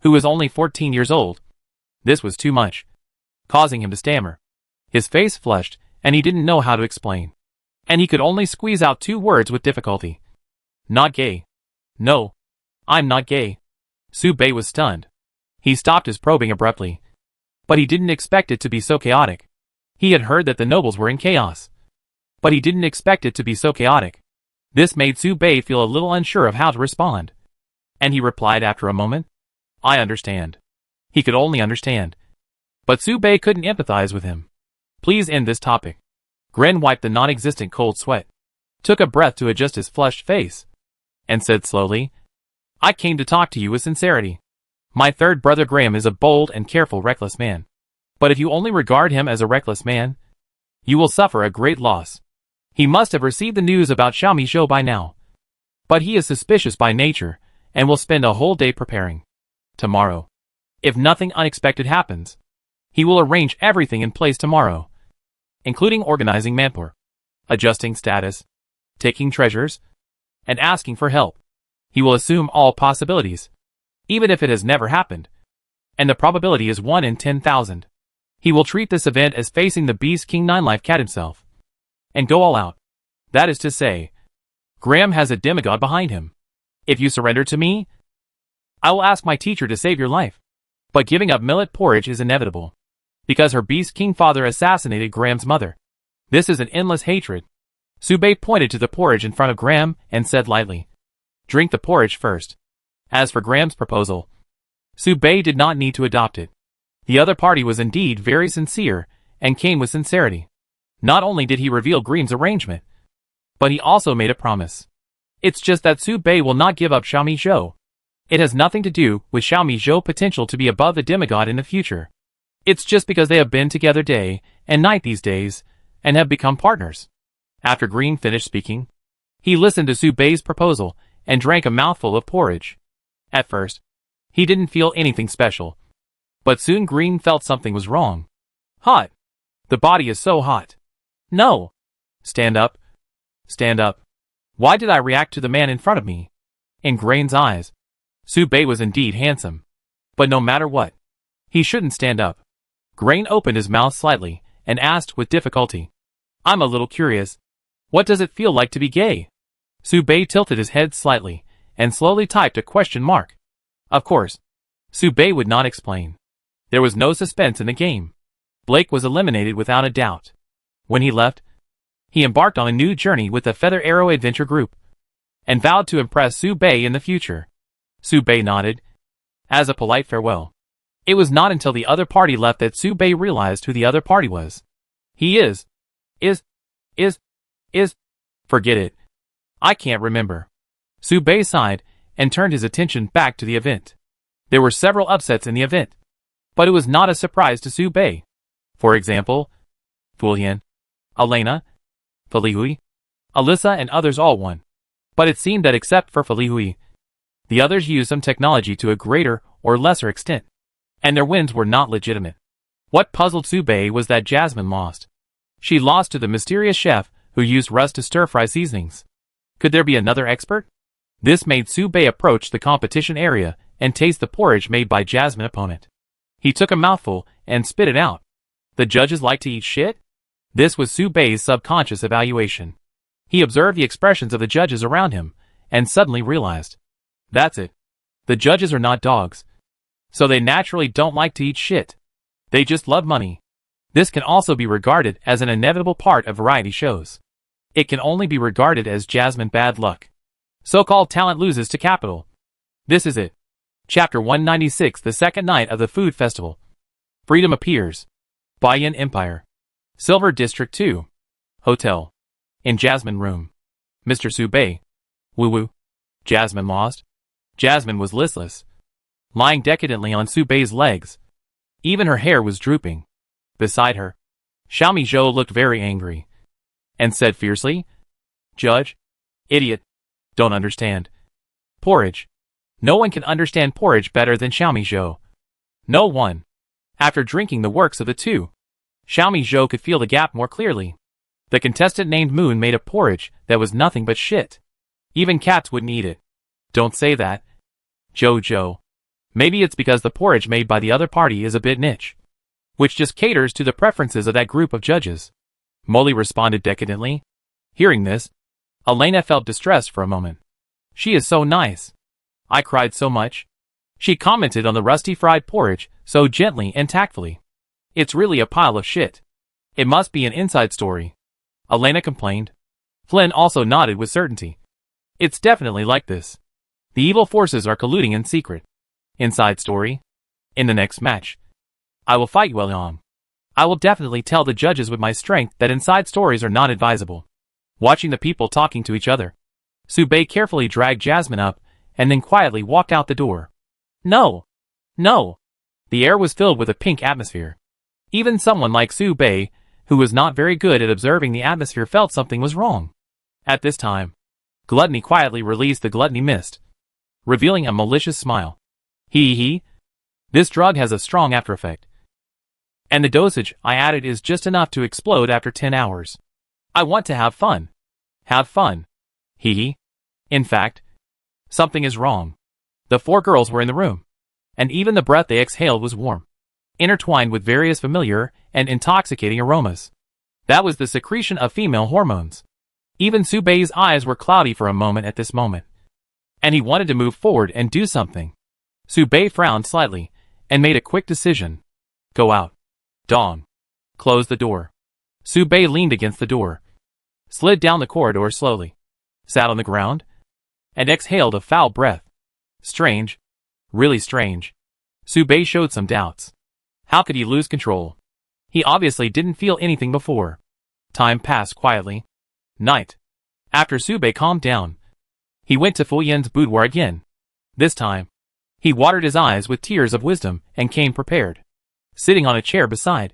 who was only 14 years old, this was too much, causing him to stammer. His face flushed, and he didn't know how to explain. And he could only squeeze out 2 words with difficulty. Not gay. No, I'm not gay. Su Bei was stunned. He stopped his probing abruptly. But he didn't expect it to be so chaotic. He had heard that the nobles were in chaos. But he didn't expect it to be so chaotic. This made Su Bei feel a little unsure of how to respond. And he replied after a moment, I understand. He could only understand. But Su Bei couldn't empathize with him. Please end this topic. Gren wiped the non-existent cold sweat, took a breath to adjust his flushed face, and said slowly, I came to talk to you with sincerity. My 3rd brother Graham is a bold and careful reckless man. But if you only regard him as a reckless man, you will suffer a great loss. He must have received the news about Xiaomi Zhou by now. But he is suspicious by nature, and will spend a whole day preparing. Tomorrow, if nothing unexpected happens, he will arrange everything in place tomorrow, including organizing manpower, adjusting status, taking treasures, and asking for help. He will assume all possibilities, even if it has never happened, and the probability is 1 in 10,000. He will treat this event as facing the Beast King 9-Life Cat himself, and go all out. That is to say, Graham has a demigod behind him. If you surrender to me, I will ask my teacher to save your life. But giving up millet porridge is inevitable, because her Beast King father assassinated Graham's mother. This is an endless hatred. Subei pointed to the porridge in front of Graham and said lightly, "Drink the porridge first." As for Graham's proposal, Subei did not need to adopt it. The other party was indeed very sincere and came with sincerity. Not only did he reveal Graham's arrangement, but he also made a promise. It's just that Subei will not give up Xiaomi Zhou. It has nothing to do with Xiaomi Zhou's potential to be above the demigod in the future. It's just because they have been together day and night these days, and have become partners. After Green finished speaking, he listened to Subei's proposal and drank a mouthful of porridge. At first, he didn't feel anything special, but soon Green felt something was wrong. Hot. The body is so hot. No. Stand up. Stand up. Why did I react to the man in front of me? In Green's eyes, Subei was indeed handsome. But no matter what, he shouldn't stand up. Green opened his mouth slightly and asked with difficulty, "I'm a little curious. What does it feel like to be gay?" Subei tilted his head slightly and slowly typed a question mark. Of course, Subei would not explain. There was no suspense in the game. Blake was eliminated without a doubt. When he left, he embarked on a new journey with the Feather Arrow Adventure Group, and vowed to impress Subei in the future. Subei nodded, as a polite farewell. It was not until the other party left that Subei realized who the other party was. He is. Forget it. I can't remember. Subei sighed and turned his attention back to the event. There were several upsets in the event, but it was not a surprise to Subei. For example, Fulian, Elena, Felihui, Alyssa and others all won. But it seemed that except for Felihui, the others used some technology to a greater or lesser extent, and their wins were not legitimate. What puzzled Subei was that Jasmine lost. She lost to the mysterious chef who used rust to stir-fry seasonings. Could there be another expert? This made Subei approach the competition area and taste the porridge made by Jasmine's opponent. He took a mouthful and spit it out. The judges like to eat shit? This was Subei's subconscious evaluation. He observed the expressions of the judges around him, and suddenly realized. That's it. The judges are not dogs. So they naturally don't like to eat shit. They just love money. This can also be regarded as an inevitable part of variety shows. It can only be regarded as Jasmine bad luck. So-called talent loses to capital. This is it. Chapter 196, the second night of the food festival. Freedom appears. Baiyan Empire. Silver District 2. Hotel. In Jasmine room. Mr. Subei. Woo-woo. Jasmine lost. Jasmine was listless, lying decadently on Subei's legs. Even her hair was drooping. Beside her, Xiaomi Zhou looked very angry, and said fiercely, "Judge? Idiot. Don't understand. Porridge. No one can understand porridge better than Xiaomi Zhou. No one." After drinking the works of the two, Xiaomi Zhou could feel the gap more clearly. The contestant named Moon made a porridge that was nothing but shit. Even cats wouldn't eat it. Don't say that. Jojo. Maybe it's because the porridge made by the other party is a bit niche, which just caters to the preferences of that group of judges. Molly responded decadently. Hearing this, Elena felt distressed for a moment. She is so nice. I cried so much. She commented on the rusty fried porridge so gently and tactfully. It's really a pile of shit. It must be an inside story. Elena complained. Flynn also nodded with certainty. It's definitely like this. The evil forces are colluding in secret. Inside story. In the next match, I will fight Yue Liang. I will definitely tell the judges with my strength that inside stories are not advisable. Watching the people talking to each other, Subei carefully dragged Jasmine up and then quietly walked out the door. No! No! The air was filled with a pink atmosphere. Even someone like Subei who was not very good at observing the atmosphere, felt something was wrong. At this time, Gluttony quietly released the gluttony mist, revealing a malicious smile. Hee. This drug has a strong after effect. And the dosage I added is just enough to explode after 10 hours. I want to have fun. Have fun. Hee. In fact, something is wrong. The 4 girls were in the room, and even the breath they exhaled was warm, intertwined with various familiar and intoxicating aromas. That was the secretion of female hormones. Even Subei's eyes were cloudy for a moment at this moment, and he wanted to move forward and do something. Subei frowned slightly and made a quick decision. Go out. Dong. Close the door. Subei leaned against the door, slid down the corridor slowly, sat on the ground, and exhaled a foul breath. Strange. Really strange. Subei showed some doubts. How could he lose control? He obviously didn't feel anything before. Time passed quietly. Night. After Subei calmed down, he went to Fu Yan's boudoir again. This time, he watered his eyes with tears of wisdom and came prepared. Sitting on a chair beside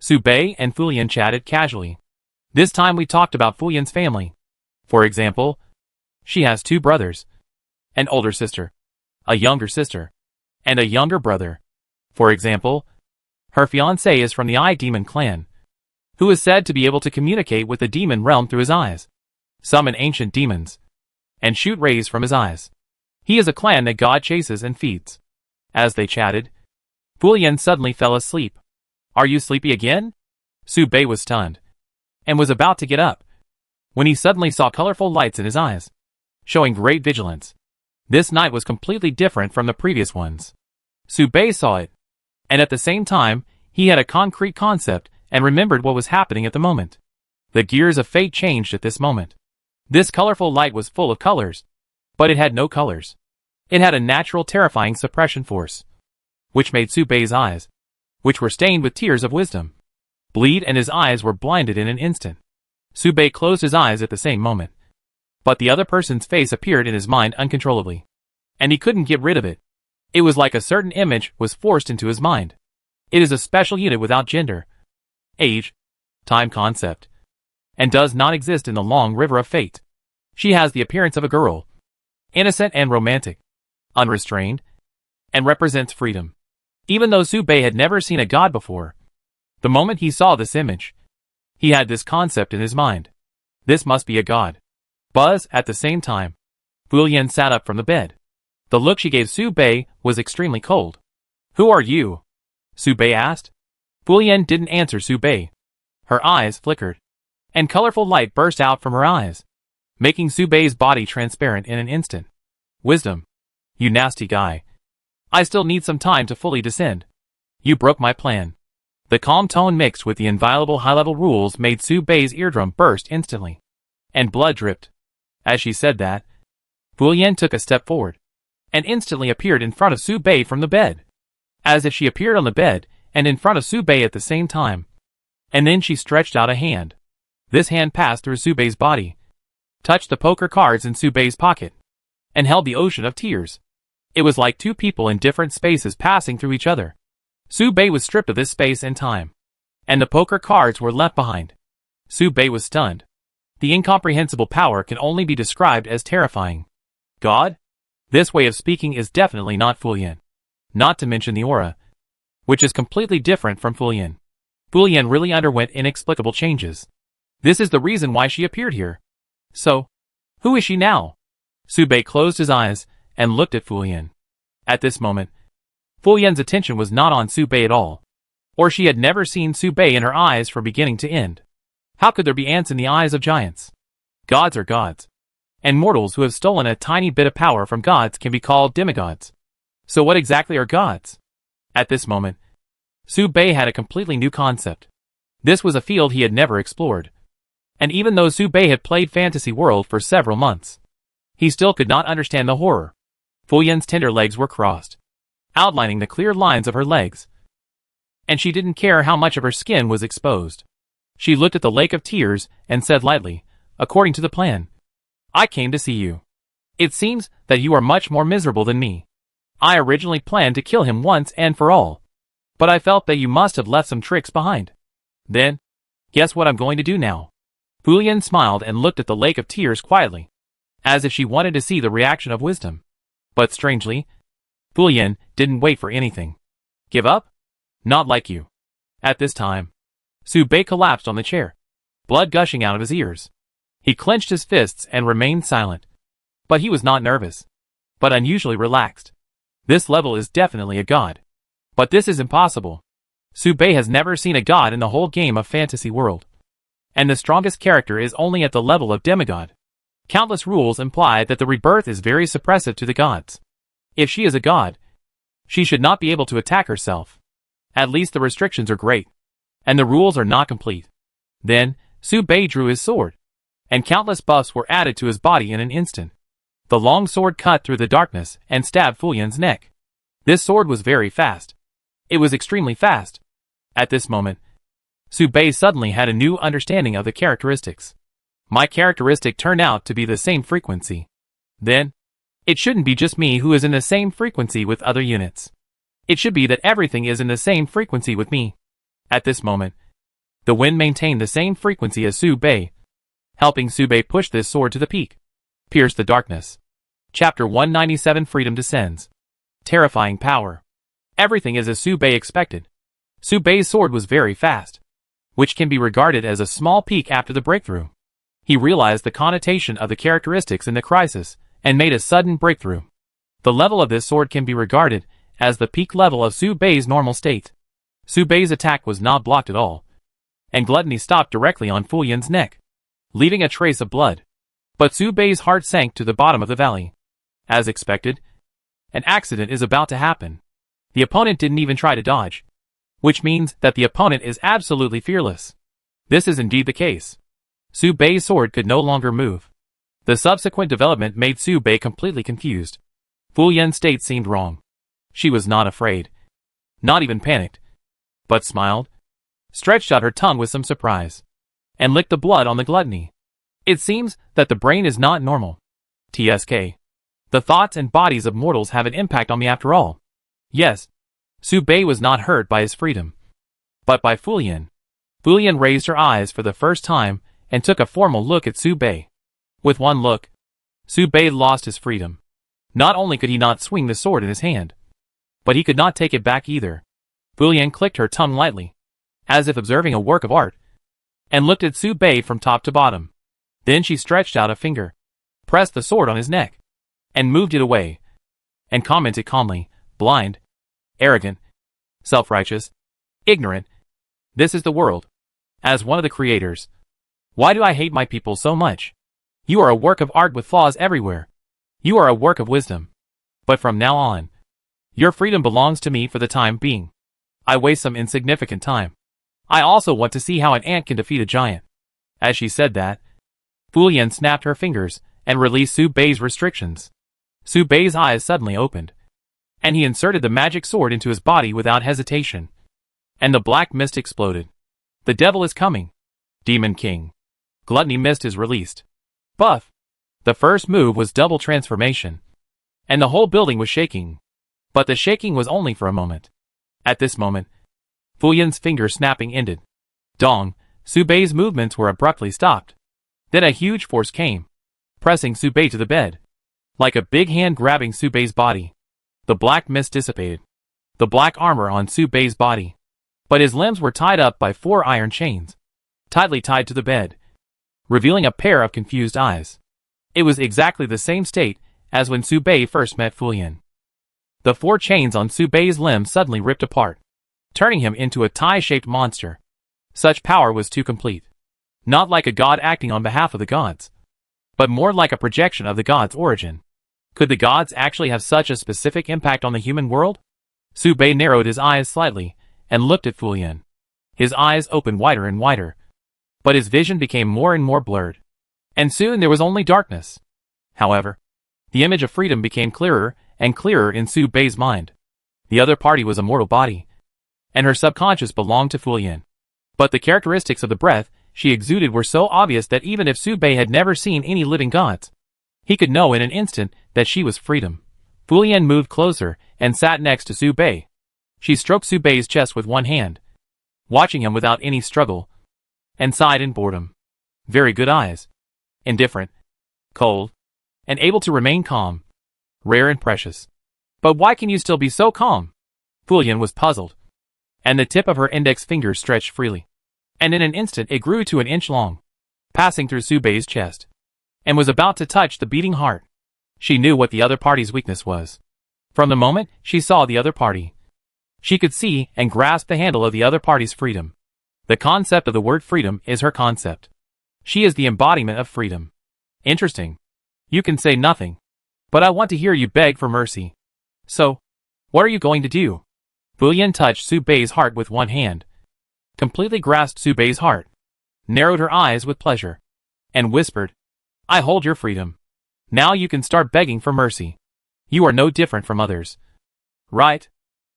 Subei and Fu Yan chatted casually. This time we talked about Fu Yan's family. For example, she has 2 brothers, an older sister, a younger sister, and a younger brother. For example, her fiancé is from the Eye Demon clan, who is said to be able to communicate with the demon realm through his eyes, summon ancient demons, and shoot rays from his eyes. He is a clan that God chases and feeds. As they chatted, Fu Yan suddenly fell asleep. Are you sleepy again? Subei was stunned, and was about to get up, when he suddenly saw colorful lights in his eyes, showing great vigilance. This night was completely different from the previous ones. Subei saw it, and at the same time, he had a concrete concept and remembered what was happening at the moment. The gears of fate changed at this moment. This colorful light was full of colors, but it had no colors. It had a natural terrifying suppression force, which made Subei's eyes, which were stained with tears of wisdom, bleed, and his eyes were blinded in an instant. Subei closed his eyes at the same moment, but the other person's face appeared in his mind uncontrollably, and he couldn't get rid of it. It was like a certain image was forced into his mind. It is a special unit without gender, age, time concept, and does not exist in the long river of fate. She has the appearance of a girl, innocent and romantic, unrestrained, and represents freedom. Even though Subei had never seen a god before, the moment he saw this image, he had this concept in his mind. This must be a god. Buzz, at the same time, Fu Yan sat up from the bed. The look she gave Subei was extremely cold. Who are you? Subei asked. Fu Yan didn't answer Subei. Her eyes flickered, and colorful light burst out from her eyes, making Subei's body transparent in an instant. Wisdom. You nasty guy. I still need some time to fully descend. You broke my plan. The calm tone mixed with the inviolable high-level rules made Subei's eardrum burst instantly, and blood dripped. As she said that, Fu Yan took a step forward, and instantly appeared in front of Subei from the bed, as if she appeared on the bed and in front of Subei at the same time. And then she stretched out a hand. This hand passed through Subei's body, touched the poker cards in Subei's pocket, and held the ocean of tears. It was like 2 people in different spaces passing through each other. Subei was stripped of this space and time, and the poker cards were left behind. Subei was stunned. The incomprehensible power can only be described as terrifying. God? This way of speaking is definitely not Fu Yan. Not to mention the aura, which is completely different from Fu Yan. Fu Yan really underwent inexplicable changes. This is the reason why she appeared here. So, who is she now? Subei closed his eyes and looked at Fu Yan. At this moment, Fu Yan's attention was not on Subei at all, or she had never seen Subei in her eyes from beginning to end. How could there be ants in the eyes of giants? Gods are gods, and mortals who have stolen a tiny bit of power from gods can be called demigods. So what exactly are gods? At this moment, Subei had a completely new concept. This was a field he had never explored. And even though Subei had played Fantasy World for several months, he still could not understand the horror. Fu Yan's tender legs were crossed, outlining the clear lines of her legs, and she didn't care how much of her skin was exposed. She looked at the lake of tears and said lightly, according to the plan, I came to see you. It seems that you are much more miserable than me. I originally planned to kill him once and for all, but I felt that you must have left some tricks behind. Then, Guess what I'm going to do now? Fu Yan smiled and looked at the lake of tears quietly, as if she wanted to see the reaction of wisdom. But strangely, Fu Yan didn't wait for anything. Give up? Not like you. At this time, Su Bei collapsed on the chair, blood gushing out of his ears. He clenched his fists and remained silent. But he was not nervous, but unusually relaxed. This level is definitely a god. But this is impossible. Su Bei has never seen a god in the whole game of fantasy world. And the strongest character is only at the level of demigod. Countless rules imply that the rebirth is very suppressive to the gods. If she is a god, she should not be able to attack herself. At least the restrictions are great, and the rules are not complete. Then, Su Bei drew his sword, and countless buffs were added to his body in an instant. The long sword cut through the darkness and stabbed Fu Yan's neck. This sword was very fast. It was extremely fast. At this moment, Su Bei suddenly had a new understanding of the characteristics. My characteristic turned out to be the same frequency. Then, it shouldn't be just me who is in the same frequency with other units. It should be that everything is in the same frequency with me. At this moment, the wind maintained the same frequency as Su Bei, helping Su Bei push this sword to the peak. Pierce the darkness. Chapter 197 Freedom Descends. Terrifying power. Everything is as Su Bei expected. Su Bei's sword was very fast, which can be regarded as a small peak after the breakthrough. He realized the connotation of the characteristics in the crisis, and made a sudden breakthrough. The level of this sword can be regarded as the peak level of Su Bei's normal state. Su Bei's attack was not blocked at all, and Gluttony stopped directly on Fu Yan's neck, leaving a trace of blood. But Su Bei's heart sank to the bottom of the valley. As expected, an accident is about to happen. The opponent didn't even try to dodge, which means that the opponent is absolutely fearless. This is indeed the case. Su Bei's sword could no longer move. The subsequent development made Su Bei completely confused. Fu Yan's state seemed wrong. She was not afraid, not even panicked, but smiled, stretched out her tongue with some surprise, and licked the blood on the gluttony. It seems that the brain is not normal. TSK. The thoughts and bodies of mortals have an impact on me after all. Yes, Su Bei was not hurt by his freedom, but by Fu Yan. Fu Yan raised her eyes for the first time and took a formal look at Su Bei. With one look, Su Bei lost his freedom. Not only could he not swing the sword in his hand, but he could not take it back either. Fu Yan clicked her tongue lightly, as if observing a work of art, and looked at Su Bei from top to bottom. Then she stretched out a finger, pressed the sword on his neck, and moved it away, and commented calmly, blind, arrogant, self-righteous, ignorant. This is the world. As one of the creators, why do I hate my people so much? You are a work of art with flaws everywhere. You are a work of wisdom. But from now on, your freedom belongs to me for the time being. I waste some insignificant time. I also want to see how an ant can defeat a giant. As she said that, Fu Yan snapped her fingers and released Su Bei's restrictions. Su Bei's eyes suddenly opened, and he inserted the magic sword into his body without hesitation. And the black mist exploded. The devil is coming. Demon King. Gluttony mist is released. Buff. The first move was double transformation, and the whole building was shaking. But the shaking was only for a moment. At this moment, Fu Yan's finger snapping ended. Dong, Su Bei's movements were abruptly stopped. Then a huge force came, pressing Su Bei to the bed, like a big hand grabbing Su Bei's body. The black mist dissipated, the black armor on Su Bei's body, but his limbs were tied up by 4 iron chains, tightly tied to the bed, revealing a pair of confused eyes. It was exactly the same state as when Su Bei first met Fu Yan. The 4 chains on Su Bei's limbs suddenly ripped apart, turning him into a tie-shaped monster. Such power was too complete. Not like a god acting on behalf of the gods, but more like a projection of the god's origin. Could the gods actually have such a specific impact on the human world? Su Bei narrowed his eyes slightly and looked at Fu Yan. His eyes opened wider and wider, but his vision became more and more blurred, and soon there was only darkness. However, the image of freedom became clearer and clearer in Su Bei's mind. The other party was a mortal body, and her subconscious belonged to Fu Yan. But the characteristics of the breath she exuded were so obvious that even if Su Bei had never seen any living gods, he could know in an instant that she was freedom. Fu Yan moved closer and sat next to Su Bei. She stroked Su Bei's chest with one hand, watching him without any struggle, and sighed in boredom. Very good eyes. Indifferent. Cold. And able to remain calm. Rare and precious. But why can you still be so calm? Fulian was puzzled. And the tip of her index finger stretched freely. And in an instant it grew to an inch long, passing through Subei's chest, and was about to touch the beating heart. She knew what the other party's weakness was. From the moment she saw the other party, she could see and grasp the handle of the other party's freedom. The concept of the word freedom is her concept. She is the embodiment of freedom. Interesting. You can say nothing. But I want to hear you beg for mercy. So, what are you going to do? Fulian touched Subei's heart with one hand, completely grasped Subei's heart, narrowed her eyes with pleasure, and whispered, I hold your freedom. Now you can start begging for mercy. You are no different from others. Right?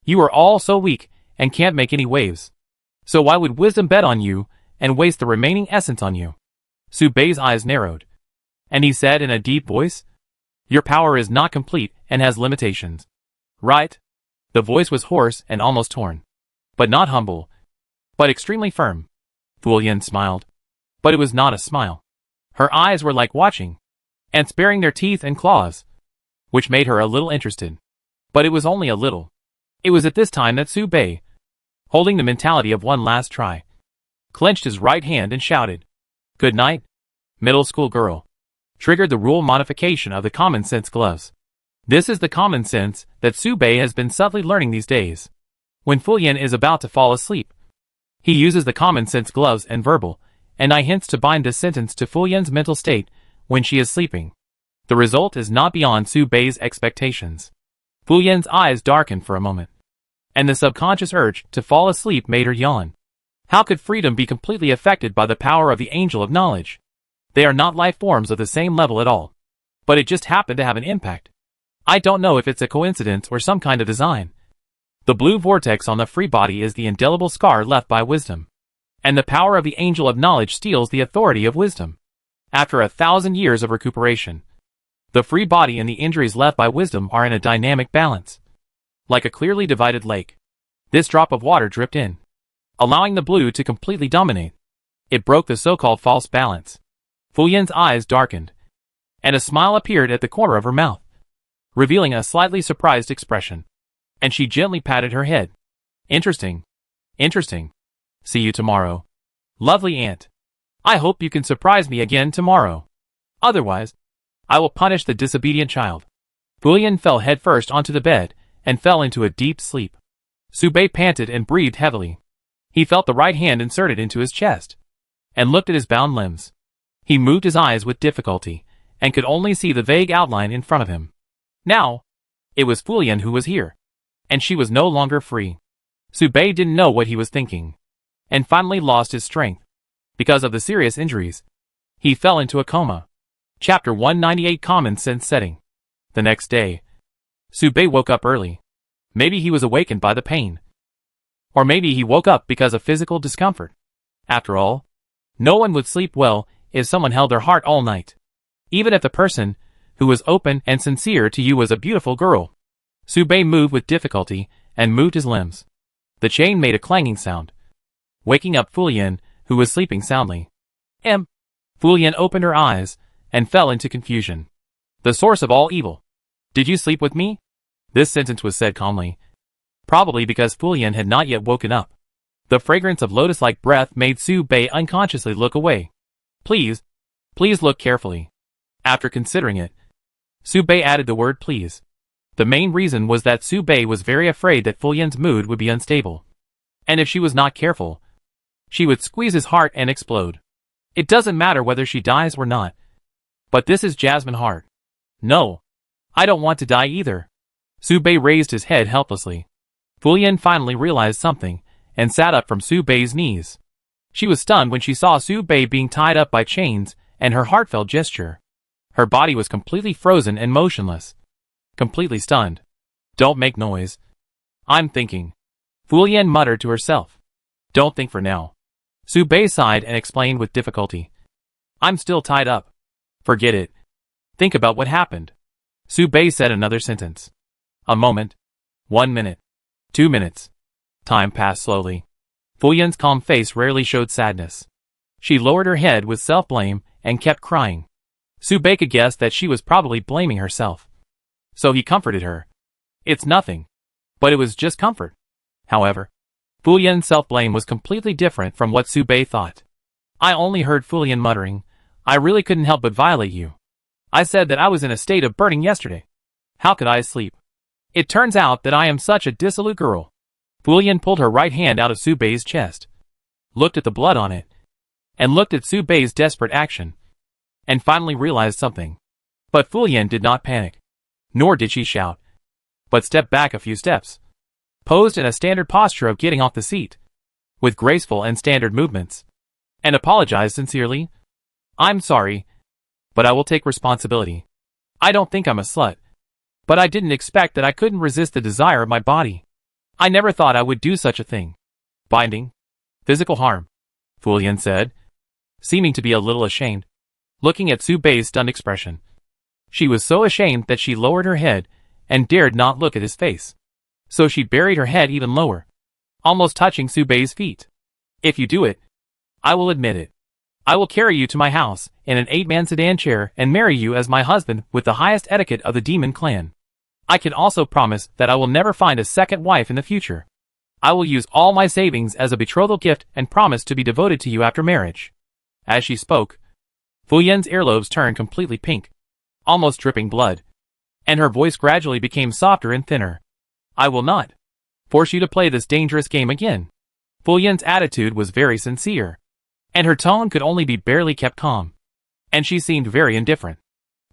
You are all so weak and can't make any waves. So why would wisdom bet on you and waste the remaining essence on you? Subei's eyes narrowed, and he said in a deep voice, Your power is not complete and has limitations. Right? The voice was hoarse and almost torn, but not humble, but extremely firm. Fulian smiled, but it was not a smile. Her eyes were like watching, and sparing their teeth and claws, which made her a little interested. But it was only a little. It was at this time that Subei, holding the mentality of one last try, clenched his right hand and shouted, Good night, middle school girl. Triggered the rule modification of the common sense gloves. This is the common sense that Subei has been subtly learning these days. When Fulian is about to fall asleep, he uses the common sense gloves and verbal, and I hints to bind this sentence to Fulian's mental state when she is sleeping. The result is not beyond Subei's expectations. Fulian's eyes darkened for a moment, and the subconscious urge to fall asleep made her yawn. How could freedom be completely affected by the power of the angel of knowledge? They are not life forms of the same level at all. But it just happened to have an impact. I don't know if it's a coincidence or some kind of design. The blue vortex on the free body is the indelible scar left by wisdom. And the power of the angel of knowledge steals the authority of wisdom. After 1,000 years of recuperation, the free body and the injuries left by wisdom are in a dynamic balance. Like a clearly divided lake, this drop of water dripped in, allowing the blue to completely dominate. It broke the so-called false balance. Fulian's eyes darkened, and a smile appeared at the corner of her mouth, revealing a slightly surprised expression. And she gently patted her head. Interesting. Interesting. See you tomorrow. Lovely aunt. I hope you can surprise me again tomorrow. Otherwise, I will punish the disobedient child. Fulian fell headfirst onto the bed and fell into a deep sleep. Subei panted and breathed heavily. He felt the right hand inserted into his chest and looked at his bound limbs. He moved his eyes with difficulty and could only see the vague outline in front of him. Now, it was Fulian who was here, and she was no longer free. Subei didn't know what he was thinking, and finally lost his strength. Because of the serious injuries, he fell into a coma. Chapter 198 Common Sense Setting. The next day, Subei woke up early. Maybe he was awakened by the pain. Or maybe he woke up because of physical discomfort. After all, no one would sleep well if someone held their heart all night. Even if the person who was open and sincere to you was a beautiful girl. Subei moved with difficulty and moved his limbs. The chain made a clanging sound, waking up Fulian, who was sleeping soundly. Fulian opened her eyes and fell into confusion. The source of all evil. Did you sleep with me? This sentence was said calmly, probably because Fulian had not yet woken up. The fragrance of lotus-like breath made Subei unconsciously look away. Please look carefully. After considering it, Subei added the word please. The main reason was that Subei was very afraid that Fulian's mood would be unstable. And if she was not careful, she would squeeze his heart and explode. It doesn't matter whether she dies or not. But this is Jasmine Heart. No. I don't want to die either. Subei raised his head helplessly. Fulian finally realized something, and sat up from Subei's knees. She was stunned when she saw Subei being tied up by chains, and her heartfelt gesture. Her body was completely frozen and motionless. Completely stunned. Don't make noise. I'm thinking. Fulian muttered to herself. Don't think for now. Subei sighed and explained with difficulty. I'm still tied up. Forget it. Think about what happened. Subei said another sentence. A moment. 1 minute. 2 minutes. Time passed slowly. Fulian's calm face rarely showed sadness. She lowered her head with self-blame and kept crying. Su Bei could guess that she was probably blaming herself. So he comforted her. It's nothing. But it was just comfort. However, Fu Yan's self-blame was completely different from what Su Bei thought. I only heard Fu Yan muttering, I really couldn't help but violate you. I said that I was in a state of burning yesterday. How could I sleep? It turns out that I am such a dissolute girl. Fu Yan pulled her right hand out of Su Bei's chest, looked at the blood on it, and looked at Su Bei's desperate action, and finally realized something. But Fu Yan did not panic, nor did she shout, but stepped back a few steps, posed in a standard posture of getting off the seat, with graceful and standard movements, and apologized sincerely. I'm sorry, but I will take responsibility. I don't think I'm a slut, but I didn't expect that I couldn't resist the desire of my body. I never thought I would do such a thing. Binding? Physical harm? Fu Yan said, seeming to be a little ashamed, looking at Su Bei's stunned expression. She was so ashamed that she lowered her head and dared not look at his face. So she buried her head even lower, almost touching Su Bei's feet. If you do it, I will admit it. I will carry you to my house in an 8-man sedan chair and marry you as my husband with the highest etiquette of the demon clan. I can also promise that I will never find a second wife in the future. I will use all my savings as a betrothal gift and promise to be devoted to you after marriage. As she spoke, Fu Yan's earlobes turned completely pink, almost dripping blood, and her voice gradually became softer and thinner. I will not force you to play this dangerous game again. Fu Yan's attitude was very sincere, and her tone could only be barely kept calm, and she seemed very indifferent.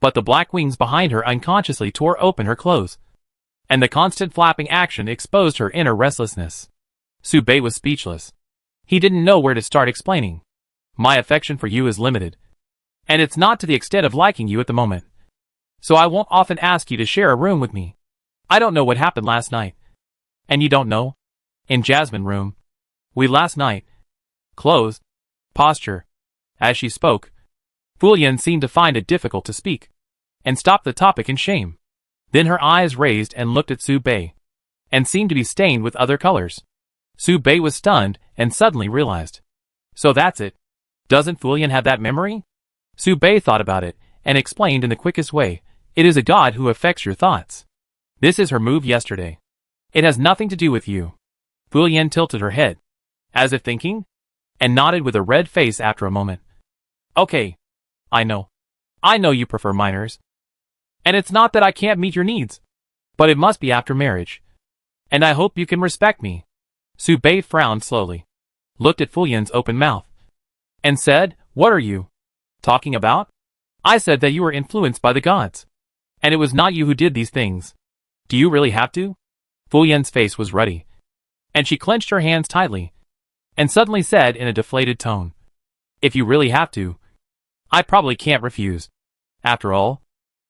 But the black wings behind her unconsciously tore open her clothes, and the constant flapping action exposed her inner restlessness. Su Bei was speechless. He didn't know where to start explaining. My affection for you is limited, and it's not to the extent of liking you at the moment. So I won't often ask you to share a room with me. I don't know what happened last night. And you don't know? In Jasmine room. We last night. Clothes. Posture. As she spoke, Fu Yan seemed to find it difficult to speak, and stopped the topic in shame. Then her eyes raised and looked at Su Bei, and seemed to be stained with other colors. Su Bei was stunned and suddenly realized. So that's it. Doesn't Fu Yan have that memory? Su Bei thought about it, and explained in the quickest way, it is a god who affects your thoughts. This is her move yesterday. It has nothing to do with you. Fu Yan tilted her head, as if thinking, and nodded with a red face after a moment. Okay. I know. I know you prefer minors. And it's not that I can't meet your needs. But it must be after marriage. And I hope you can respect me. Su Bei frowned slowly, looked at Fu Yan's open mouth, and said, What are you talking about? I said that you were influenced by the gods. And it was not you who did these things. Do you really have to? Fu Yan's face was ruddy, and she clenched her hands tightly, and suddenly said in a deflated tone, If you really have to, I probably can't refuse. After all,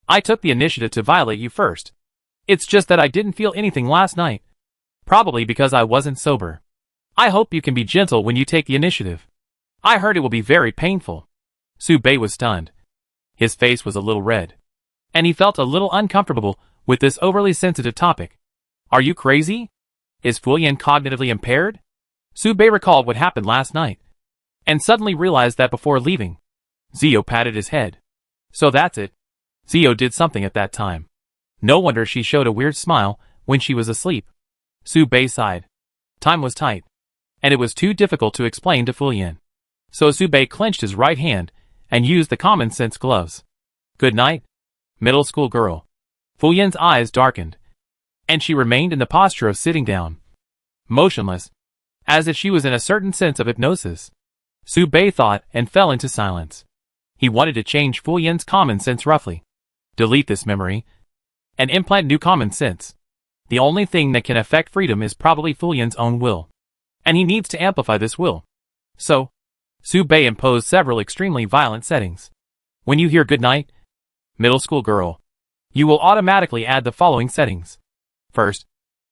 I took the initiative to violate you first. It's just that I didn't feel anything last night. Probably because I wasn't sober. I hope you can be gentle when you take the initiative. I heard it will be very painful. Su Bei was stunned. His face was a little red, and he felt a little uncomfortable with this overly sensitive topic. Are you crazy? Is Fu Yan cognitively impaired? Su Bei recalled what happened last night, and suddenly realized that before leaving, Zio patted his head. So that's it. Zio did something at that time. No wonder she showed a weird smile when she was asleep. Su Bei sighed. Time was tight, and it was too difficult to explain to Fu Yan. So Su Bei clenched his right hand and used the common sense gloves. Good night, middle school girl. Fu Yan's eyes darkened, and she remained in the posture of sitting down, motionless, as if she was in a certain sense of hypnosis. Su Bei thought and fell into silence. He wanted to change Fu Yan's common sense roughly, delete this memory, and implant new common sense. The only thing that can affect freedom is probably Fu Yan's own will, and he needs to amplify this will. So, Su Bei imposed several extremely violent settings. When you hear good night, middle school girl, you will automatically add the following settings. First,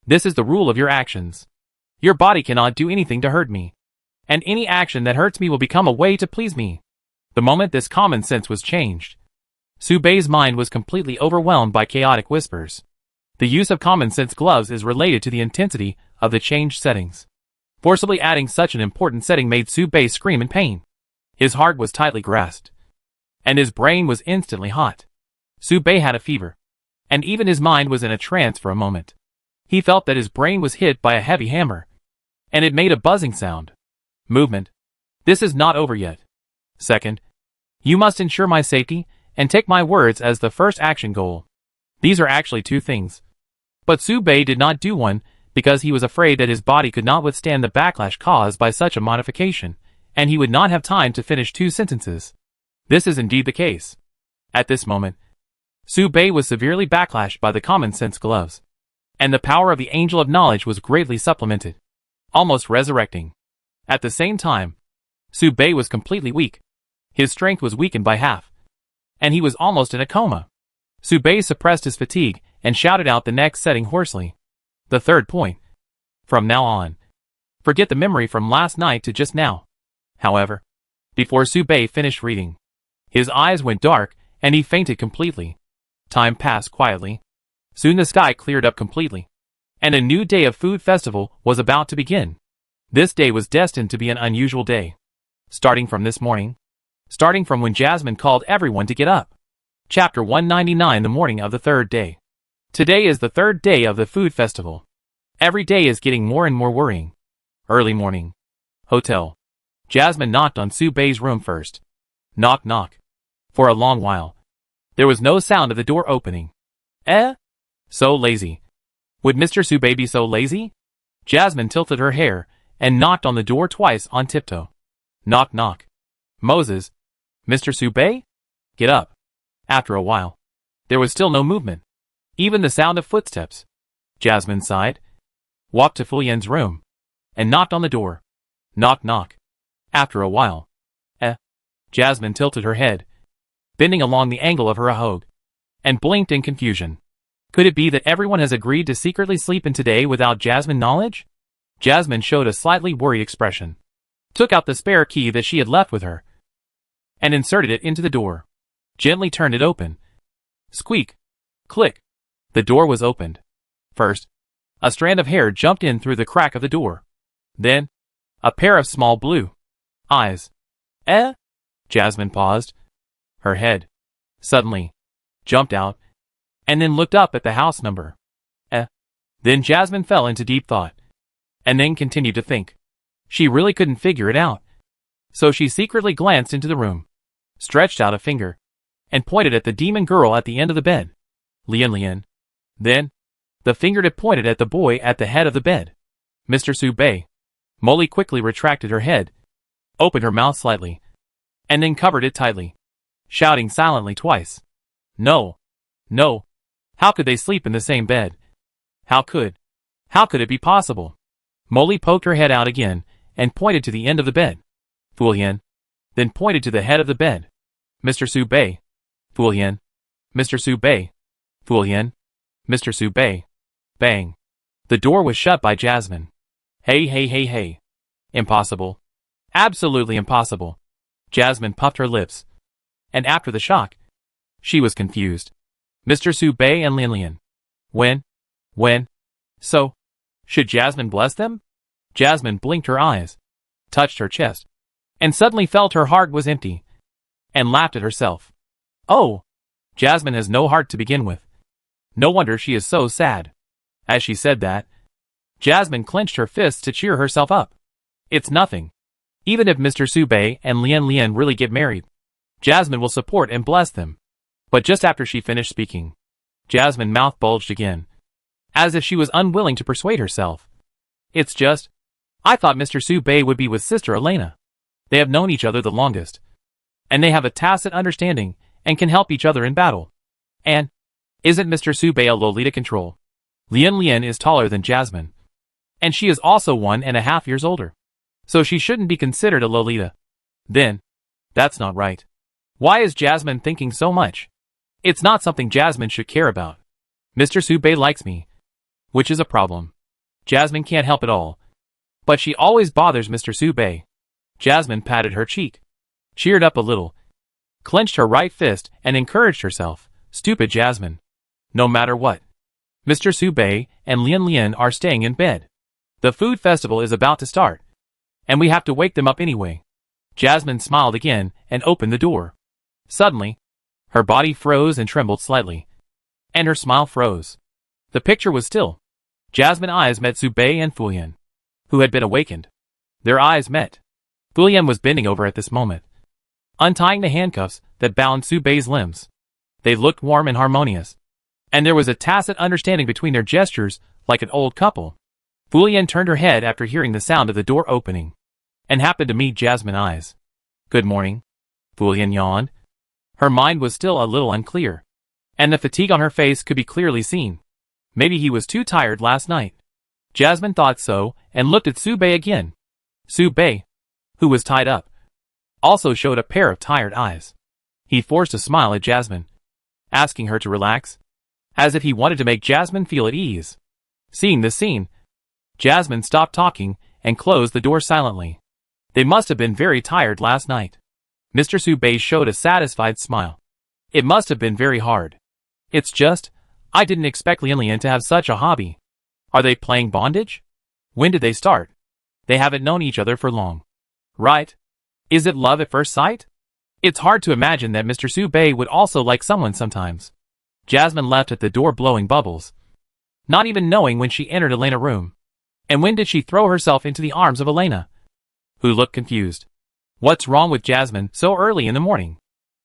this is the rule of your actions. Your body cannot do anything to hurt me, and any action that hurts me will become a way to please me. The moment this common sense was changed, Su Bei's mind was completely overwhelmed by chaotic whispers. The use of common sense gloves is related to the intensity of the changed settings. Forcibly adding such an important setting made Su Bei scream in pain. His heart was tightly grasped, and his brain was instantly hot. Su Bei had a fever, and even his mind was in a trance for a moment. He felt that his brain was hit by a heavy hammer, and it made a buzzing sound. Movement. This is not over yet. Second, you must ensure my safety and take my words as the first action goal. These are actually two things. But Su Bei did not do one because he was afraid that his body could not withstand the backlash caused by such a modification, and he would not have time to finish two sentences. This is indeed the case. At this moment, Su Bei was severely backlashed by the common sense gloves, and the power of the angel of knowledge was greatly supplemented, almost resurrecting. At the same time, Su Bei was completely weak. His strength was weakened by half, and he was almost in a coma. Su Bei suppressed his fatigue and shouted out the next setting hoarsely. The third point. From now on, forget the memory from last night to just now. However, before Su Bei finished reading, his eyes went dark and he fainted completely. Time passed quietly. Soon the sky cleared up completely, and a new day of food festival was about to begin. This day was destined to be an unusual day. Starting from this morning. Starting from when Jasmine called everyone to get up. Chapter 199, the morning of the third day. Today is the third day of the food festival. Every day is getting more and more worrying. Early morning. Hotel. Jasmine knocked on Su Bei's room first. Knock knock. For a long while, there was no sound of the door opening. So lazy. Would Mr. Su Bei be so lazy? Jasmine tilted her hair and knocked on the door twice on tiptoe. Knock knock. Moses. Mr. Su Bei? Get up. After a while, there was still no movement. Even the sound of footsteps. Jasmine sighed, walked to Fu Yan's room, and knocked on the door. Knock knock. After a while. Jasmine tilted her head, bending along the angle of her ahogue, and blinked in confusion. Could it be that everyone has agreed to secretly sleep in today without Jasmine knowledge? Jasmine showed a slightly worried expression, took out the spare key that she had left with her, and inserted it into the door. Gently turned it open. Squeak. Click. The door was opened. First, a strand of hair jumped in through the crack of the door. Then, a pair of small blue eyes. Jasmine paused. Her head, suddenly, jumped out, and then looked up at the house number. Then Jasmine fell into deep thought, and then continued to think. She really couldn't figure it out. So she secretly glanced into the room, stretched out a finger, and pointed at the demon girl at the end of the bed. Lian. Then, the fingertip pointed at the boy at the head of the bed. Mr. Su Bei. Molly quickly retracted her head, opened her mouth slightly, and then covered it tightly, shouting silently twice. No. No. How could they sleep in the same bed? How could it be possible? Molly poked her head out again and pointed to the end of the bed. Fu Yan. Then pointed to the head of the bed. Mr. Su Bei. Fu Yan. Mr. Su Bei. Fu Yan. Mr. Su Bei. Bang. The door was shut by Jasmine. Hey. Impossible. Absolutely impossible. Jasmine puffed her lips. And after the shock, she was confused. Mr. Su Bei and Lian. When? So, should Jasmine bless them? Jasmine blinked her eyes, touched her chest, and suddenly felt her heart was empty, and laughed at herself. Oh! Jasmine has no heart to begin with. No wonder she is so sad. As she said that, Jasmine clenched her fists to cheer herself up. It's nothing. Even if Mr. Su Bei and Lian really get married, Jasmine will support and bless them. But just after she finished speaking, Jasmine's mouth bulged again, as if she was unwilling to persuade herself. It's just, I thought Mr. Su Bei would be with Sister Elena. They have known each other the longest, and they have a tacit understanding and can help each other in battle. And, isn't Mr. Su Bei a Lolita control? Lian is taller than Jasmine, and she is also 1.5 years older, so she shouldn't be considered a Lolita. Then, that's not right. Why is Jasmine thinking so much? It's not something Jasmine should care about. Mr. Su Bei likes me, which is a problem. Jasmine can't help it all, but she always bothers Mr. Su Bei. Jasmine patted her cheek, cheered up a little, clenched her right fist and encouraged herself. Stupid Jasmine. No matter what, Mr. Su Bei and Lian are staying in bed. The food festival is about to start, and we have to wake them up anyway. Jasmine smiled again and opened the door. Suddenly, her body froze and trembled slightly, and her smile froze. The picture was still. Jasmine's eyes met Su Bei and Fulian, who had been awakened. Their eyes met. Fulian was bending over at this moment, untying the handcuffs that bound Su Bei's limbs. They looked warm and harmonious, and there was a tacit understanding between their gestures, like an old couple. Fulian turned her head after hearing the sound of the door opening, and happened to meet Jasmine's eyes. "Good morning." Fulian yawned. Her mind was still a little unclear, and the fatigue on her face could be clearly seen. Maybe he was too tired last night. Jasmine thought so, and looked at Su Bei again. Su Bei, who was tied up, also showed a pair of tired eyes. He forced a smile at Jasmine, asking her to relax, as if he wanted to make Jasmine feel at ease. Seeing this scene, Jasmine stopped talking and closed the door silently. They must have been very tired last night. Mr. Su Bei showed a satisfied smile. It must have been very hard. It's just, I didn't expect Lian to have such a hobby. Are they playing bondage? When did they start? They haven't known each other for long. Right? Is it love at first sight? It's hard to imagine that Mr. Su Bei would also like someone sometimes. Jasmine left at the door blowing bubbles, not even knowing when she entered Elena's room. And when did she throw herself into the arms of Elena, who looked confused? What's wrong with Jasmine so early in the morning?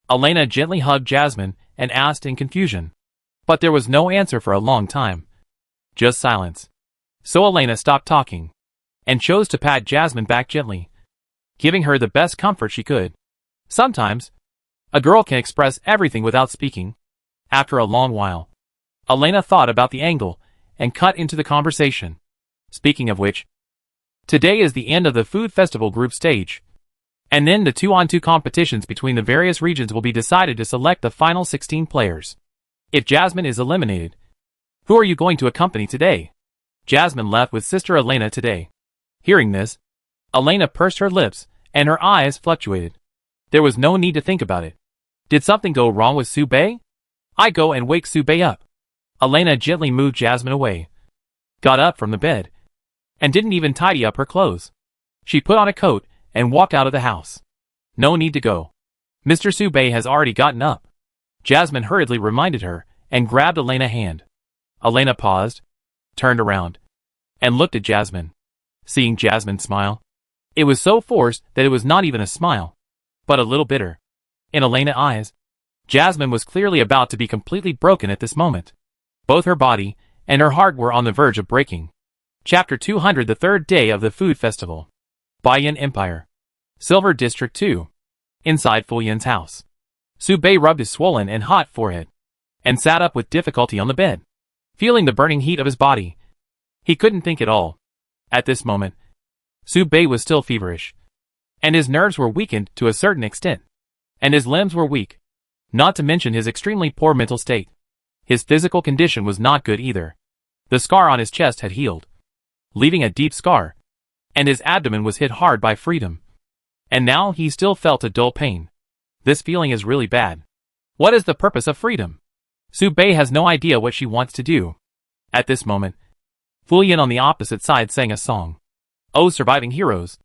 Elena gently hugged Jasmine and asked in confusion. But there was no answer for a long time. Just silence. So Elena stopped talking, and chose to pat Jasmine back gently, giving her the best comfort she could. Sometimes, a girl can express everything without speaking. After a long while, Elena thought about the angle, and cut into the conversation. Speaking of which, today is the end of the food festival group stage. And then the 2-on-2 competitions between the various regions will be decided to select the final 16 players. If Jasmine is eliminated, who are you going to accompany today? Jasmine left with sister Elena today. Hearing this, Elena pursed her lips, and her eyes fluctuated. There was no need to think about it. Did something go wrong with Su Bei? I go and wake Su Bei up. Elena gently moved Jasmine away, got up from the bed, and didn't even tidy up her clothes. She put on a coat and walked out of the house. No need to go. Mr. Su Bei has already gotten up. Jasmine hurriedly reminded her, and grabbed Elena's hand. Elena paused, turned around, and looked at Jasmine. Seeing Jasmine smile, it was so forced that it was not even a smile, but a little bitter. In Elena's eyes, Jasmine was clearly about to be completely broken at this moment. Both her body and her heart were on the verge of breaking. Chapter 200. The third day of the food festival. Baiyan Empire. Silver District 2. Inside Fulian's house. Su Bei rubbed his swollen and hot forehead, and sat up with difficulty on the bed, feeling the burning heat of his body. He couldn't think at all. At this moment, Su Bei was still feverish, and his nerves were weakened to a certain extent, and his limbs were weak, not to mention his extremely poor mental state. His physical condition was not good either. The scar on his chest had healed, leaving a deep scar, and his abdomen was hit hard by freedom. And now he still felt a dull pain. This feeling is really bad. What is the purpose of freedom? Su Bei has no idea what she wants to do. At this moment, Fulian on the opposite side sang a song. Oh, surviving heroes!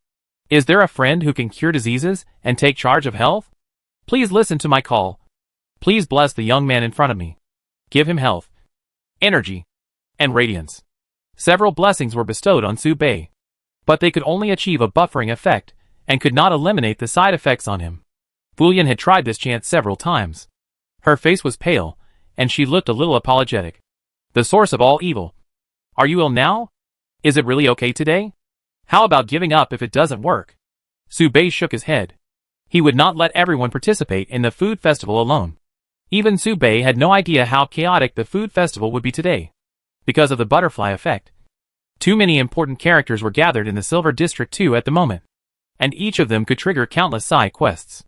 Is there a friend who can cure diseases and take charge of health? Please listen to my call. Please bless the young man in front of me. Give him health, energy, and radiance. Several blessings were bestowed on Su Bei, but they could only achieve a buffering effect, and could not eliminate the side effects on him. Fulian had tried this chant several times. Her face was pale, and she looked a little apologetic. The source of all evil. Are you ill now? Is it really okay today? How about giving up if it doesn't work? Su Bei shook his head. He would not let everyone participate in the food festival alone. Even Su Bei had no idea how chaotic the food festival would be today. Because of the butterfly effect. Too many important characters were gathered in the Silver District 2 at the moment, and each of them could trigger countless side quests.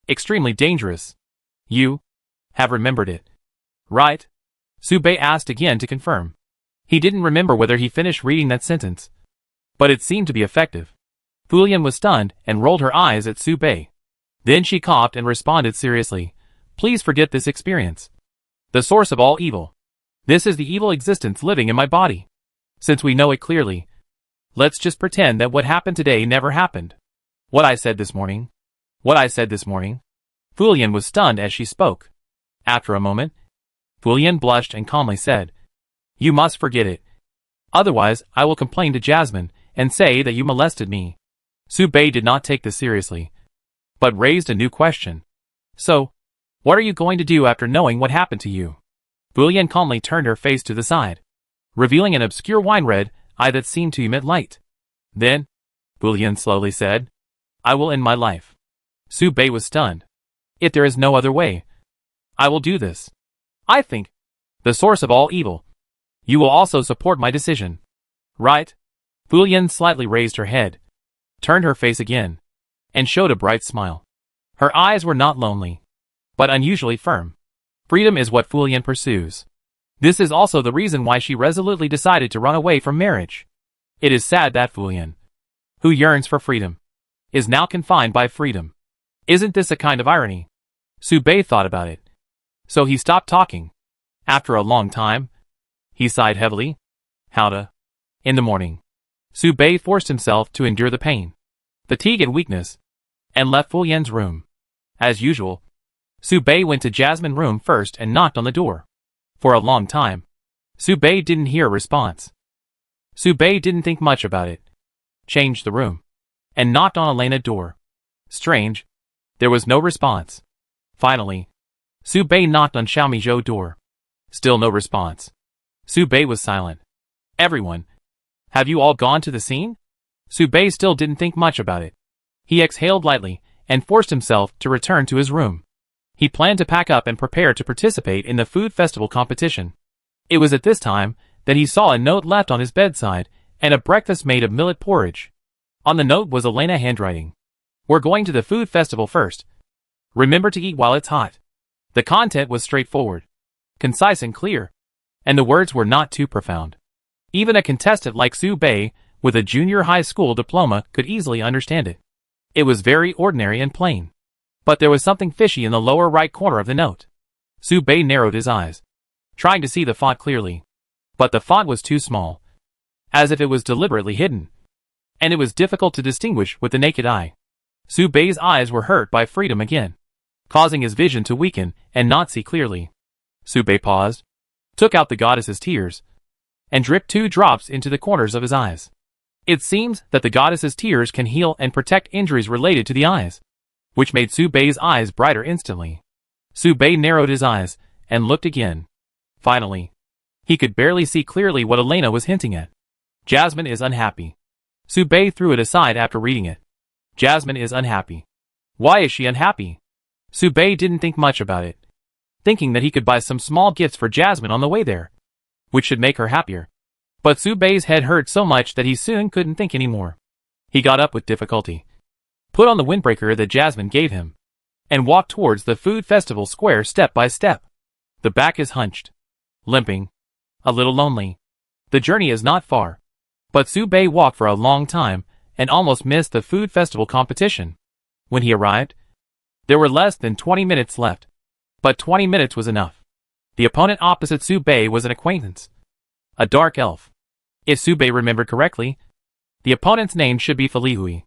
Extremely dangerous. You have remembered it, right? Su Bei asked again to confirm. He didn't remember whether he finished reading that sentence, but it seemed to be effective. Fulian was stunned and rolled her eyes at Su Bei. Then she coughed and responded seriously. Please forget this experience. The source of all evil. This is the evil existence living in my body. Since we know it clearly, let's just pretend that what happened today never happened. What I said this morning, What I said this morning? Fu Lian was stunned as she spoke. After a moment, Fu Lian blushed and calmly said, You must forget it. Otherwise, I will complain to Jasmine and say that you molested me. Su Bei did not take this seriously, but raised a new question. So, what are you going to do after knowing what happened to you? Fu Lian calmly turned her face to the side, revealing an obscure wine-red eye that seemed to emit light. Then, Fu Lian slowly said, I will end my life. Su Bei was stunned. If there is no other way, I will do this. I think, the source of all evil. You will also support my decision. Right? Fu Lian slightly raised her head, turned her face again, and showed a bright smile. Her eyes were not lonely, but unusually firm. Freedom is what Fu Lian pursues. This is also the reason why she resolutely decided to run away from marriage. It is sad that Fu Lian, who yearns for freedom, is now confined by freedom. Isn't this a kind of irony? Su Bei thought about it. So he stopped talking. After a long time, he sighed heavily. Howda. In the morning, Su Bei forced himself to endure the pain, fatigue and weakness, and left Fu Lian's room. As usual, Su Bei went to Jasmine's room first and knocked on the door. For a long time, Su Bei didn't hear a response. Su Bei didn't think much about it. Changed the room, and knocked on Elena's door. Strange. There was no response. Finally, Su Bei knocked on Xiao Mizhou's door. Still no response. Su Bei was silent. Everyone, have you all gone to the scene? Su Bei still didn't think much about it. He exhaled lightly and forced himself to return to his room. He planned to pack up and prepare to participate in the food festival competition. It was at this time that he saw a note left on his bedside and a breakfast made of millet porridge. On the note was Elena's handwriting. We're going to the food festival first. Remember to eat while it's hot. The content was straightforward, concise and clear, and the words were not too profound. Even a contestant like Su Bei, with a junior high school diploma, could easily understand it. It was very ordinary and plain. But there was something fishy in the lower right corner of the note. Su Bei narrowed his eyes, trying to see the font clearly. But the font was too small, as if it was deliberately hidden, and it was difficult to distinguish with the naked eye. Su Bei's eyes were hurt by freedom again, causing his vision to weaken and not see clearly. Su Bei paused, took out the goddess's tears, and dripped 2 drops into the corners of his eyes. It seems that the goddess's tears can heal and protect injuries related to the eyes, which made Su Bei's eyes brighter instantly. Su Bei narrowed his eyes and looked again. Finally, he could barely see clearly what Elena was hinting at. Jasmine is unhappy. Su Bei threw it aside after reading it. Jasmine is unhappy. Why is she unhappy? Su Bei didn't think much about it, thinking that he could buy some small gifts for Jasmine on the way there, which should make her happier. But Su Bei's head hurt so much that he soon couldn't think anymore. He got up with difficulty, put on the windbreaker that Jasmine gave him, and walked towards the food festival square step by step. The back is hunched, limping, a little lonely. The journey is not far, but Su Bei walked for a long time and almost missed the food festival competition. When he arrived, there were less than 20 minutes left, but 20 minutes was enough. The opponent opposite Su Bei was an acquaintance, a dark elf. If Su Bei remembered correctly, the opponent's name should be Felihui.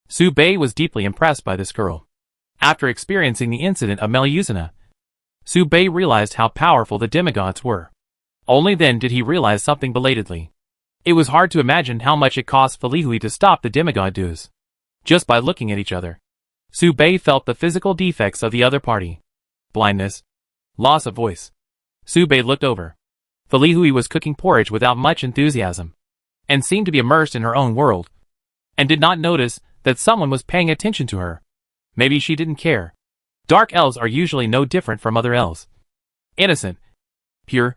Su Bei was deeply impressed by this girl. After experiencing the incident of Melusina, Su Bei realized how powerful the demigods were. Only then did he realize something belatedly. It was hard to imagine how much it cost Felihui to stop the demigod dues. Just by looking at each other, Su Bei felt the physical defects of the other party. Blindness, loss of voice. Su Bei looked over. Felihui was cooking porridge without much enthusiasm, and seemed to be immersed in her own world, and did not notice that someone was paying attention to her. Maybe she didn't care. Dark elves are usually no different from other elves. Innocent, pure,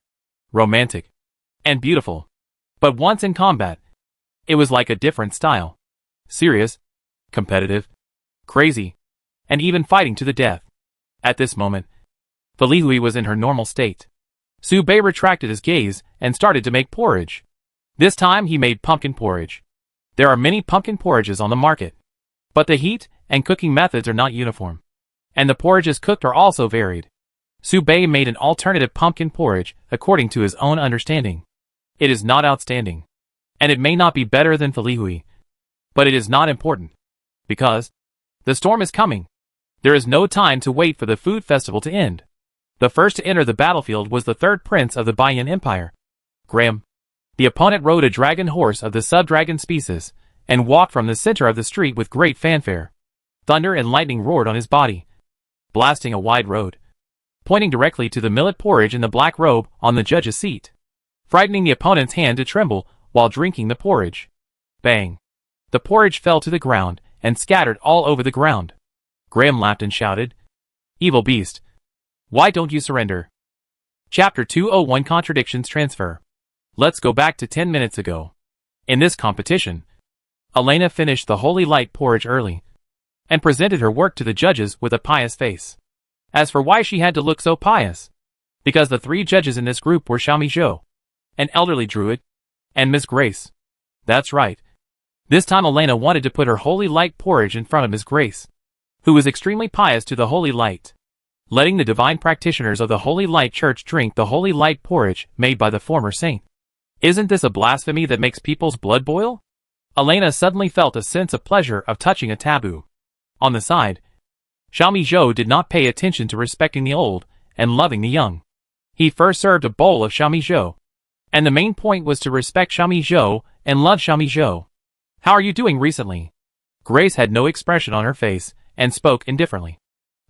romantic, and beautiful. But once in combat, it was like a different style. Serious, competitive, crazy, and even fighting to the death. At this moment, Felihui was in her normal state. Su Bei retracted his gaze and started to make porridge. This time he made pumpkin porridge. There are many pumpkin porridges on the market, but the heat and cooking methods are not uniform, and the porridges cooked are also varied. Su Bei made an alternative pumpkin porridge according to his own understanding. It is not outstanding, and it may not be better than Felihui, but it is not important, because the storm is coming. There is no time to wait for the food festival to end. The first to enter the battlefield was the third prince of the Bayan Empire, Graham. The opponent rode a dragon horse of the sub-dragon species, and walked from the center of the street with great fanfare. Thunder and lightning roared on his body, blasting a wide road, pointing directly to the millet porridge in the black robe on the judge's seat, frightening the opponent's hand to tremble while drinking the porridge. Bang! The porridge fell to the ground and scattered all over the ground. Graham laughed and shouted, "Evil beast! Why don't you surrender?" Chapter 201 Contradictions Transfer. Let's go back to 10 minutes ago. In this competition, Elena finished the holy light porridge early, and presented her work to the judges with a pious face. As for why she had to look so pious, because the three judges in this group were Xiaomi Zhou, an elderly druid, and Miss Grace. That's right. This time Elena wanted to put her holy light porridge in front of Miss Grace, who was extremely pious to the holy light, letting the divine practitioners of the Holy Light Church drink the holy light porridge made by the former saint. Isn't this a blasphemy that makes people's blood boil? Elena suddenly felt a sense of pleasure of touching a taboo. On the side, Xiaomi Zhou did not pay attention to respecting the old and loving the young. He first served a bowl of Xiaomi Zhou, and the main point was to respect Xiaomi Zhou and love Xiaomi Zhou. "How are you doing recently?" Grace had no expression on her face and spoke indifferently,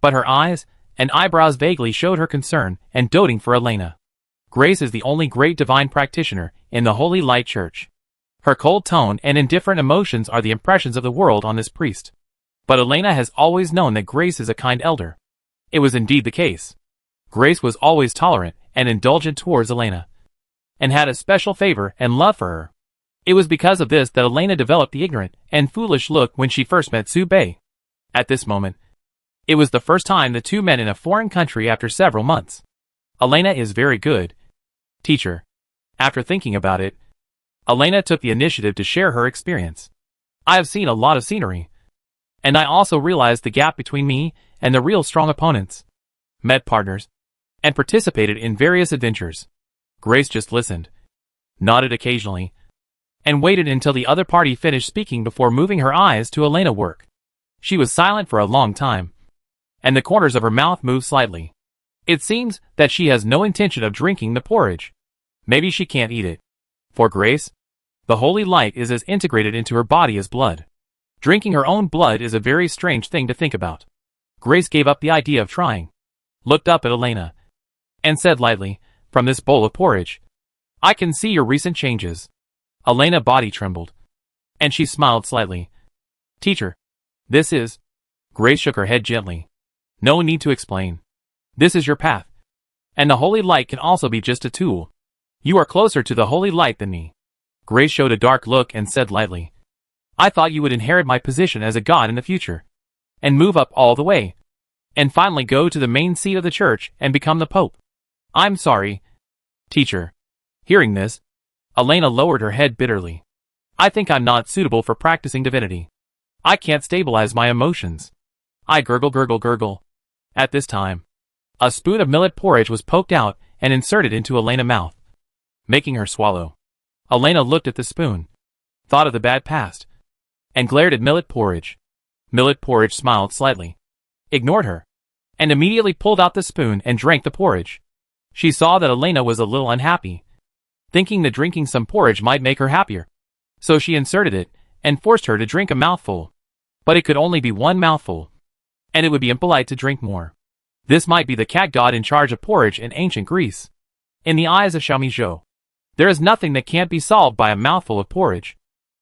but her eyes and eyebrows vaguely showed her concern and doting for Elena. Grace is the only great divine practitioner in the Holy Light Church. Her cold tone and indifferent emotions are the impressions of the world on this priest. But Elena has always known that Grace is a kind elder. It was indeed the case. Grace was always tolerant and indulgent towards Elena, and had a special favor and love for her. It was because of this that Elena developed the ignorant and foolish look when she first met Su Bei. At this moment, it was the first time the two met in a foreign country after several months. "Elena is very good, teacher." After thinking about it, Elena took the initiative to share her experience. "I have seen a lot of scenery, and I also realized the gap between me and the real strong opponents, met partners, and participated in various adventures." Grace just listened, nodded occasionally, and waited until the other party finished speaking before moving her eyes to Elena's work. She was silent for a long time, and the corners of her mouth moved slightly. It seems that she has no intention of drinking the porridge. Maybe she can't eat it. For Grace, the holy light is as integrated into her body as blood. Drinking her own blood is a very strange thing to think about. Grace gave up the idea of trying, looked up at Elena, and said lightly, "From this bowl of porridge, I can see your recent changes." Elena's body trembled, and she smiled slightly. "Teacher, this is..." Grace shook her head gently. "No need to explain. This is your path. And the holy light can also be just a tool. You are closer to the holy light than me." Grace showed a dark look and said lightly, "I thought you would inherit my position as a god in the future, and move up all the way, and finally go to the main seat of the church and become the pope. I'm sorry, teacher." Hearing this, Elena lowered her head bitterly. "I think I'm not suitable for practicing divinity. I can't stabilize my emotions. I gurgle gurgle gurgle." At this time, a spoon of millet porridge was poked out and inserted into Elena's mouth, making her swallow. Elena looked at the spoon, thought of the bad past, and glared at millet porridge. Millet porridge smiled slightly, ignored her, and immediately pulled out the spoon and drank the porridge. She saw that Elena was a little unhappy, thinking that drinking some porridge might make her happier. So she inserted it and forced her to drink a mouthful. But it could only be one mouthful, and it would be impolite to drink more. This might be the cat god in charge of porridge in ancient Greece. In the eyes of Xiaomi Zhou, there is nothing that can't be solved by a mouthful of porridge.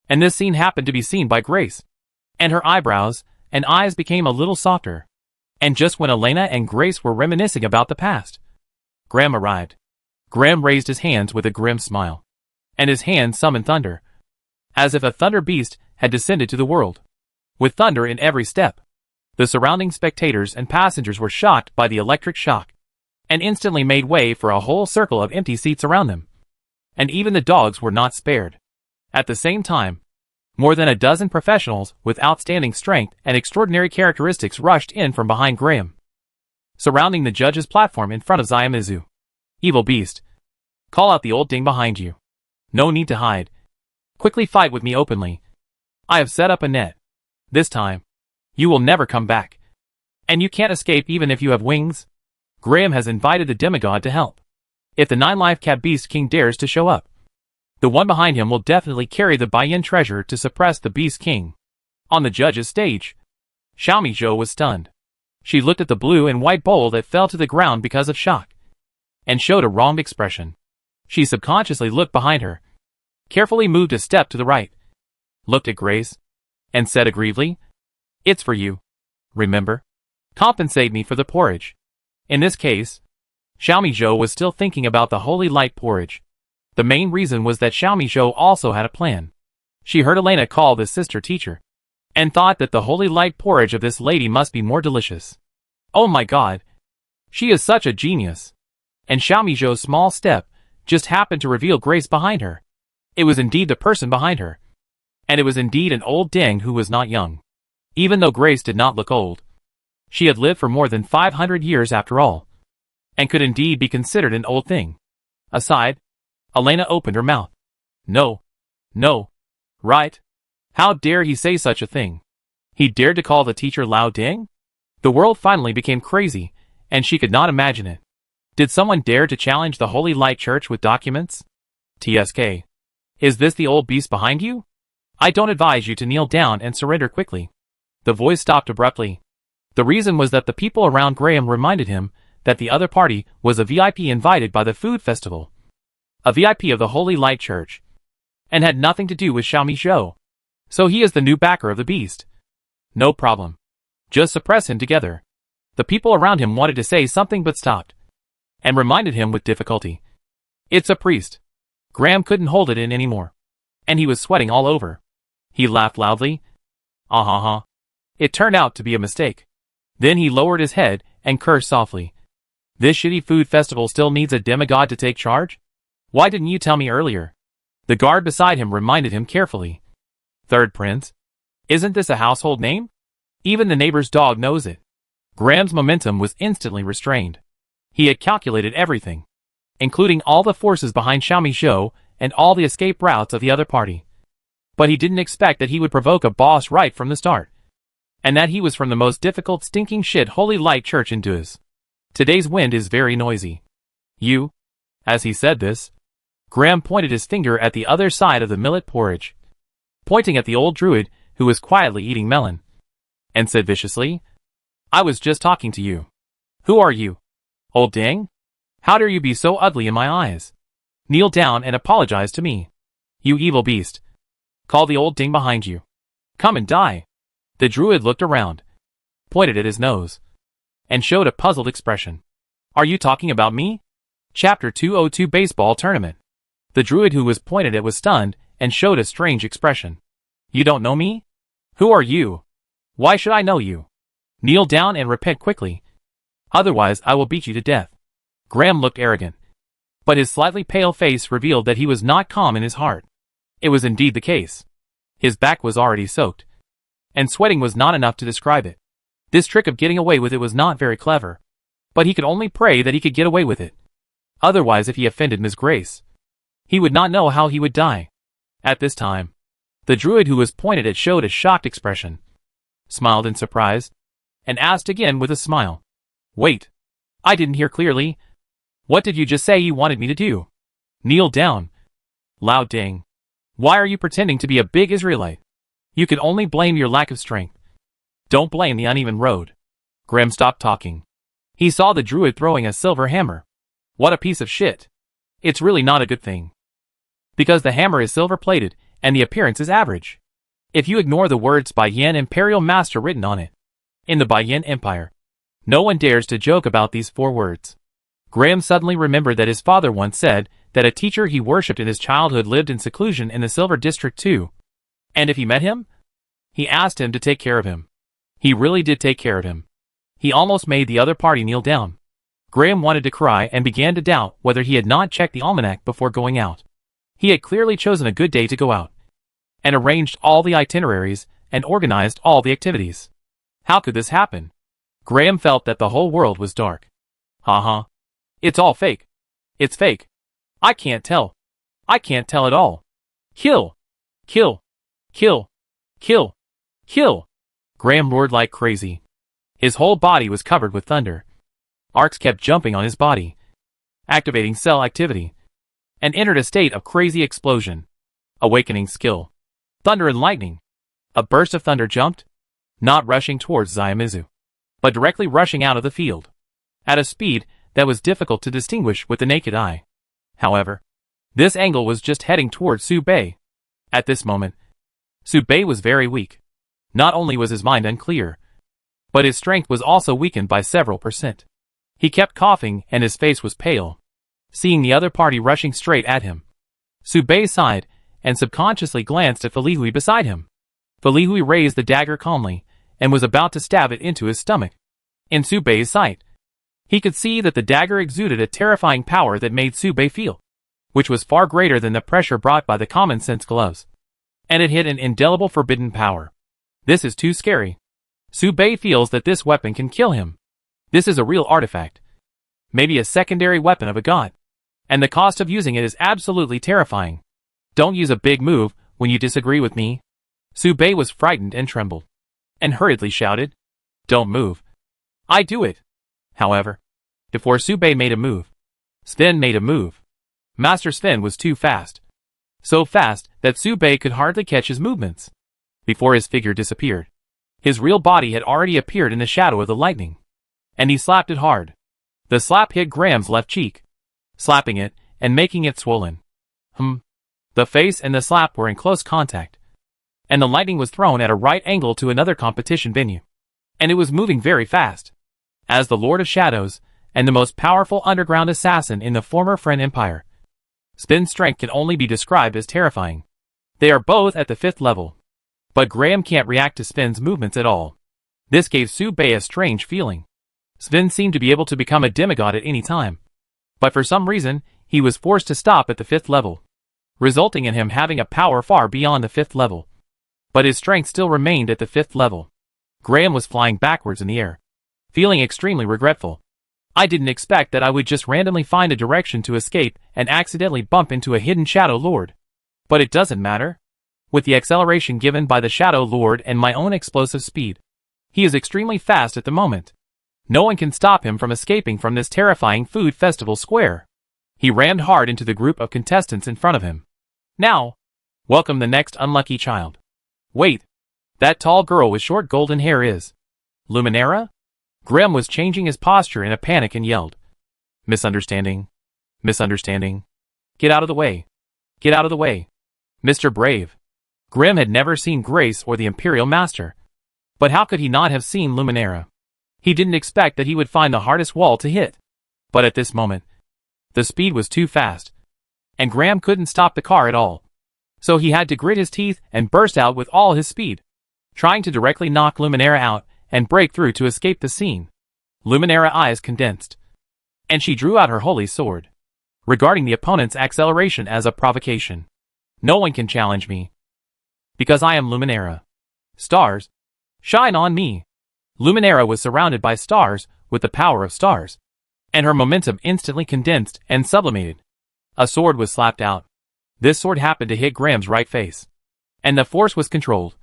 And this scene happened to be seen by Grace, and her eyebrows and eyes became a little softer. And just when Elena and Grace were reminiscing about the past, Graham arrived. Graham raised his hands with a grim smile, and his hand summoned thunder, as if a thunder beast had descended to the world, with thunder in every step. The surrounding spectators and passengers were shocked by the electric shock, and instantly made way for a whole circle of empty seats around them. And even the dogs were not spared. At the same time, more than a dozen professionals with outstanding strength and extraordinary characteristics rushed in from behind Graham, surrounding the judge's platform in front of Xiaomizu. "Evil beast, call out the old ding behind you. No need to hide. Quickly fight with me openly. I have set up a net. This time, you will never come back." And you can't escape even if you have wings? Graham has invited the demigod to help. If the 9-life cat Beast King dares to show up, the one behind him will definitely carry the Baiyan treasure to suppress the Beast King. On the judge's stage, Xiaomi Zhou was stunned. She looked at the blue and white bowl that fell to the ground because of shock, and showed a wronged expression. She subconsciously looked behind her, carefully moved a step to the right, looked at Grace, and said aggrievedly, "It's for you. Remember? Compensate me for the porridge." In this case, Xiaomi Zhou was still thinking about the holy light porridge. The main reason was that Xiaomi Zhou also had a plan. She heard Elena call the sister teacher, and thought that the holy light porridge of this lady must be more delicious. Oh my god! She is such a genius! And Xiaomi Zhou's small step just happened to reveal Grace behind her. It was indeed the person behind her. And it was indeed an old dame who was not young. Even though Grace did not look old, she had lived for more than 500 years after all, and could indeed be considered an old thing. Aside, Elena opened her mouth. No. No. Right? How dare he say such a thing? He dared to call the teacher Lao Ding? The world finally became crazy, and she could not imagine it. Did someone dare to challenge the Holy Light Church with documents? TSK. Is this the old beast behind you? I don't advise you to kneel down and surrender quickly. The voice stopped abruptly. The reason was that the people around Graham reminded him that the other party was a VIP invited by the food festival, a VIP of the Holy Light Church, and had nothing to do with Xiaomi Zhou. So he is the new backer of the beast. No problem. Just suppress him together. The people around him wanted to say something but stopped, and reminded him with difficulty. It's a priest. Graham couldn't hold it in anymore, and he was sweating all over. He laughed loudly. Ah. It turned out to be a mistake. Then he lowered his head and cursed softly. This shitty food festival still needs a demigod to take charge? Why didn't you tell me earlier? The guard beside him reminded him carefully. Third Prince? Isn't this a household name? Even the neighbor's dog knows it. Graham's momentum was instantly restrained. He had calculated everything, including all the forces behind Xiaomi Zhou and all the escape routes of the other party. But he didn't expect that he would provoke a boss right from the start, and that he was from the most difficult stinking shit Holy Light Church in Duz. Today's wind is very noisy. You? As he said this, Graham pointed his finger at the other side of the millet porridge, pointing at the old druid who was quietly eating melon, and said viciously, I was just talking to you. Who are you? Old Ding? How dare you be so ugly in my eyes? Kneel down and apologize to me. You evil beast. Call the old Ding behind you. Come and die. The druid looked around, pointed at his nose, and showed a puzzled expression. Are you talking about me? Chapter 202 Baseball Tournament. The druid who was pointed at was stunned and showed a strange expression. You don't know me? Who are you? Why should I know you? Kneel down and repent quickly. Otherwise I will beat you to death. Graham looked arrogant, but his slightly pale face revealed that he was not calm in his heart. It was indeed the case. His back was already soaked, and sweating was not enough to describe it. This trick of getting away with it was not very clever, but he could only pray that he could get away with it. Otherwise, if he offended Miss Grace, he would not know how he would die. At this time, the druid who was pointed at showed a shocked expression, smiled in surprise, and asked again with a smile. Wait, I didn't hear clearly. What did you just say you wanted me to do? Kneel down. Lao Ding. Why are you pretending to be a big Israelite? You can only blame your lack of strength. Don't blame the uneven road. Graham stopped talking. He saw the druid throwing a silver hammer. What a piece of shit. It's really not a good thing, because the hammer is silver-plated and the appearance is average. If you ignore the words Baiyan Imperial Master written on it, in the Baiyan Empire, no one dares to joke about these 4 words. Graham suddenly remembered that his father once said that a teacher he worshipped in his childhood lived in seclusion in the Silver District too, and if he met him, he asked him to take care of him. He really did take care of him. He almost made the other party kneel down. Graham wanted to cry and began to doubt whether he had not checked the almanac before going out. He had clearly chosen a good day to go out, and arranged all the itineraries and organized all the activities. How could this happen? Graham felt that the whole world was dark. Haha. It's all fake. It's fake. I can't tell. I can't tell at all. Kill! Kill! Kill! Kill! Kill! Graham roared like crazy. His whole body was covered with thunder. Arcs kept jumping on his body, activating cell activity, and entered a state of crazy explosion. Awakening skill. Thunder and lightning. A burst of thunder jumped, not rushing towards Zyamizu, but directly rushing out of the field, at a speed that was difficult to distinguish with the naked eye. However, this angle was just heading towards Subei. At this moment, Subei was very weak. Not only was his mind unclear, but his strength was also weakened by several %. He kept coughing and his face was pale. Seeing the other party rushing straight at him, Subei sighed and subconsciously glanced at Felihui beside him. Felihui raised the dagger calmly and was about to stab it into his stomach. In Subei's sight, he could see that the dagger exuded a terrifying power that made Subei feel, which was far greater than the pressure brought by the common-sense gloves. And it hid an indelible forbidden power. This is too scary. Subei feels that this weapon can kill him. This is a real artifact. Maybe a secondary weapon of a god. And the cost of using it is absolutely terrifying. Don't use a big move when you disagree with me. Subei was frightened and trembled, and hurriedly shouted, "Don't move." "I do it." However, before Subei made a move, Sven made a move. Master Sven was too fast. So fast that Subei could hardly catch his movements. Before his figure disappeared, his real body had already appeared in the shadow of the lightning. And he slapped it hard. The slap hit Graham's left cheek, slapping it and making it swollen. The face and the slap were in close contact. And the lightning was thrown at a right angle to another competition venue. And it was moving very fast. As the Lord of Shadows, and the most powerful underground assassin in the former Friend Empire, Sven's strength can only be described as terrifying. They are both at the 5th level. But Graham can't react to Sven's movements at all. This gave Subei a strange feeling. Sven seemed to be able to become a demigod at any time. But for some reason, he was forced to stop at the 5th level, resulting in him having a power far beyond the 5th level. But his strength still remained at the 5th level. Graham was flying backwards in the air, feeling extremely regretful. I didn't expect that I would just randomly find a direction to escape and accidentally bump into a hidden Shadow Lord. But it doesn't matter. With the acceleration given by the Shadow Lord and my own explosive speed, he is extremely fast at the moment. No one can stop him from escaping from this terrifying food festival square. He rammed hard into the group of contestants in front of him. Now, welcome the next unlucky child. Wait, that tall girl with short golden hair is Luminera? Graham was changing his posture in a panic and yelled, "Misunderstanding. Misunderstanding. Get out of the way. Get out of the way. Mr. Brave." Graham had never seen Grace or the Imperial Master. But how could he not have seen Luminera? He didn't expect that he would find the hardest wall to hit. But at this moment, the speed was too fast, and Graham couldn't stop the car at all. So he had to grit his teeth and burst out with all his speed, trying to directly knock Luminera out and break through to escape the scene. Luminera's eyes condensed, and she drew out her holy sword, regarding the opponent's acceleration as a provocation. No one can challenge me, because I am Luminera. Stars, shine on me. Luminera was surrounded by stars with the power of stars, and her momentum instantly condensed and sublimated. A sword was slapped out. This sword happened to hit Graham's right face, and the force was controlled,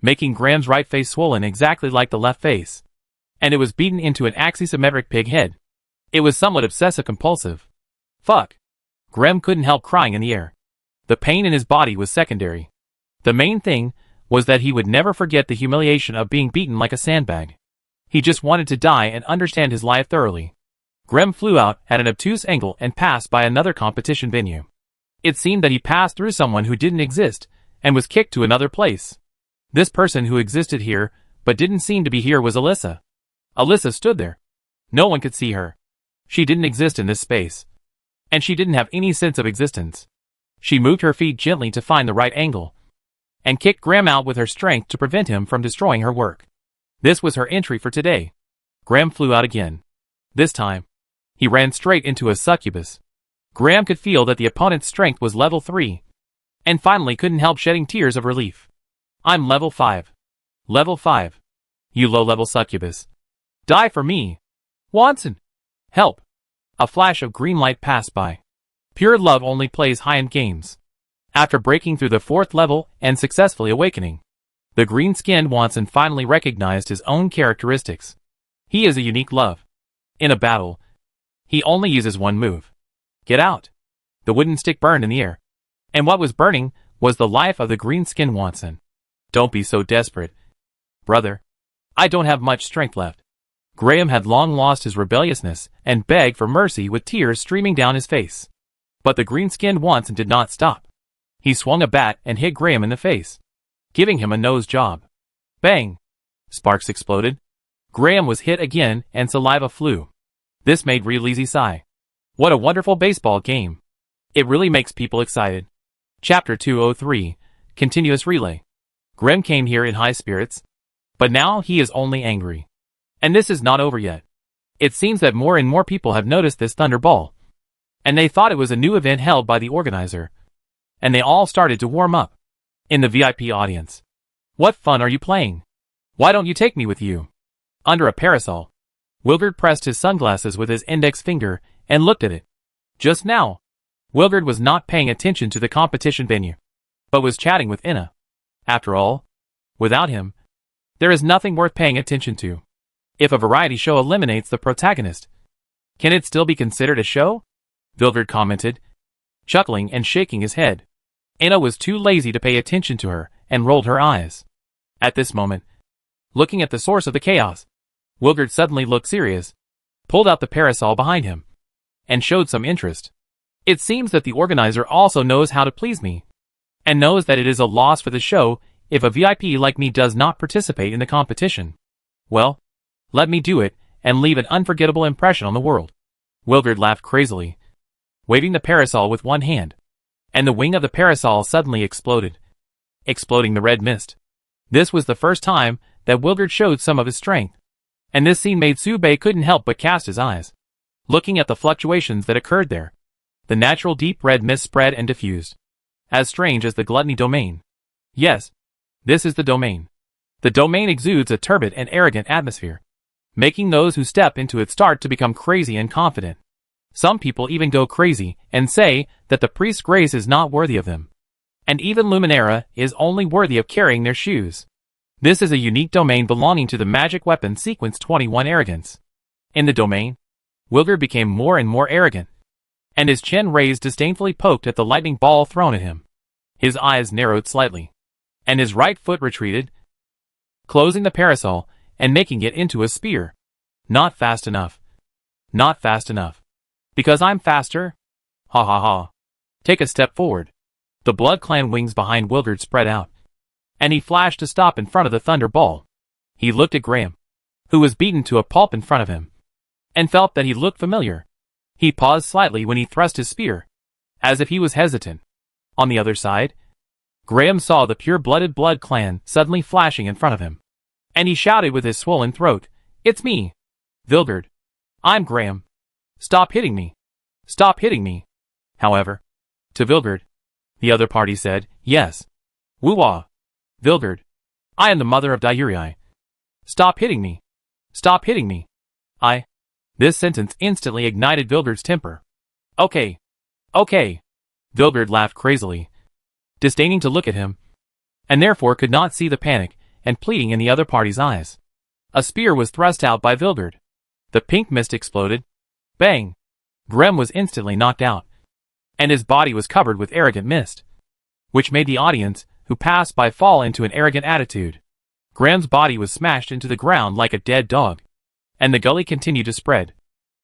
making Graham's right face swollen exactly like the left face, and it was beaten into an axisymmetric pig head. It was somewhat obsessive-compulsive. Fuck. Graham couldn't help crying in the air. The pain in his body was secondary. The main thing was that he would never forget the humiliation of being beaten like a sandbag. He just wanted to die and understand his life thoroughly. Graham flew out at an obtuse angle and passed by another competition venue. It seemed that he passed through someone who didn't exist and was kicked to another place. This person who existed here but didn't seem to be here was Alyssa. Alyssa stood there. No one could see her. She didn't exist in this space, and she didn't have any sense of existence. She moved her feet gently to find the right angle, and kicked Graham out with her strength to prevent him from destroying her work. This was her entry for today. Graham flew out again. This time, he ran straight into a succubus. Graham could feel that the opponent's strength was level 3, and finally couldn't help shedding tears of relief. I'm level 5. Level 5. You low-level succubus. Die for me. Watson. Help. A flash of green light passed by. Pure love only plays high-end games. After breaking through the 4th level and successfully awakening, the green-skinned Watson finally recognized his own characteristics. He is a unique love. In a battle, he only uses one move. Get out. The wooden stick burned in the air. And what was burning was the life of the green-skinned Watson. Don't be so desperate, brother. I don't have much strength left. Graham had long lost his rebelliousness and begged for mercy with tears streaming down his face. But the green-skinned Watson did not stop. He swung a bat and hit Graham in the face, giving him a nose job. Bang! Sparks exploded. Graham was hit again and saliva flew. This made Releasy sigh. What a wonderful baseball game. It really makes people excited. Chapter 203, Continuous Relay. Graham came here in high spirits, but now he is only angry. And this is not over yet. It seems that more and more people have noticed this Thunderball, and they thought it was a new event held by the organizer, and they all started to warm up. In the VIP audience. What fun are you playing? Why don't you take me with you? Under a parasol. Wilgard pressed his sunglasses with his index finger and looked at it. Just now, Wilgard was not paying attention to the competition venue, but was chatting with Inna. After all, without him, there is nothing worth paying attention to. If a variety show eliminates the protagonist, can it still be considered a show? Wilgard commented, chuckling and shaking his head. Inna was too lazy to pay attention to her and rolled her eyes. At this moment, looking at the source of the chaos, Wilgard suddenly looked serious, pulled out the parasol behind him, and showed some interest. It seems that the organizer also knows how to please me, and knows that it is a loss for the show if a VIP like me does not participate in the competition. Well, let me do it and leave an unforgettable impression on the world. Wilgard laughed crazily, waving the parasol with one hand, and the wing of the parasol suddenly exploded, exploding the red mist. This was the first time that Wilgard showed some of his strength, and this scene made Sube couldn't help but cast his eyes, looking at the fluctuations that occurred there. The natural deep red mist spread and diffused, as strange as the gluttony domain. Yes, this is the domain. The domain exudes a turbid and arrogant atmosphere, making those who step into it start to become crazy and confident. Some people even go crazy and say that the priest's grace is not worthy of them, and even Luminera is only worthy of carrying their shoes. This is a unique domain belonging to the magic weapon sequence 21 Arrogance. In the domain, Wilgard became more and more arrogant, and his chin raised disdainfully poked at the lightning ball thrown at him. His eyes narrowed slightly, and his right foot retreated, closing the parasol and making it into a spear. Not fast enough. Not fast enough. Because I'm faster? Ha ha ha. Take a step forward. The Blood Clan wings behind Wilgard spread out, and he flashed to stop in front of the Thunderball. He looked at Graham, who was beaten to a pulp in front of him, and felt that he looked familiar. He paused slightly when he thrust his spear, as if he was hesitant. On the other side, Graham saw the pure-blooded Blood Clan suddenly flashing in front of him, and he shouted with his swollen throat, "It's me, Wilgard. I'm Graham. Stop hitting me. Stop hitting me." However, to Wilgard, the other party said, "Yes. Woo-wah. Wilgard, I am the mother of Diurii. Stop hitting me. Stop hitting me. This sentence instantly ignited Wilgard's temper. Okay. Okay. Wilgard laughed crazily, disdaining to look at him, and therefore could not see the panic and pleading in the other party's eyes. A spear was thrust out by Wilgard. The pink mist exploded. Bang! Graham was instantly knocked out, and his body was covered with arrogant mist, which made the audience who passed by fall into an arrogant attitude. Graham's body was smashed into the ground like a dead dog, and the gully continued to spread,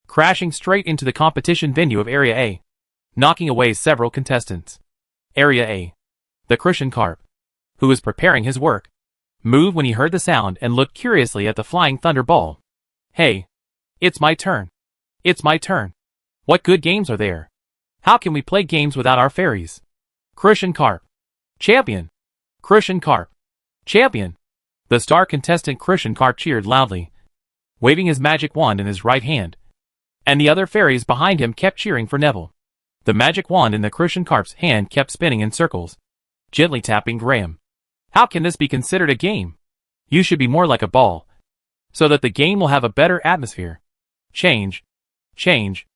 crashing straight into the competition venue of Area A, knocking away several contestants. Area A. The Crucian Carp, who was preparing his work, moved when he heard the sound and looked curiously at the flying thunderball. Hey! It's my turn. It's my turn. What good games are there? How can we play games without our fairies? Crucian Carp. Champion! Crucian Carp. Champion! The star contestant Crucian Carp cheered loudly, waving his magic wand in his right hand, and the other fairies behind him kept cheering for Neville. The magic wand in the Crucian Carp's hand kept spinning in circles, gently tapping Graham. How can this be considered a game? You should be more like a ball, so that the game will have a better atmosphere. Change. Change.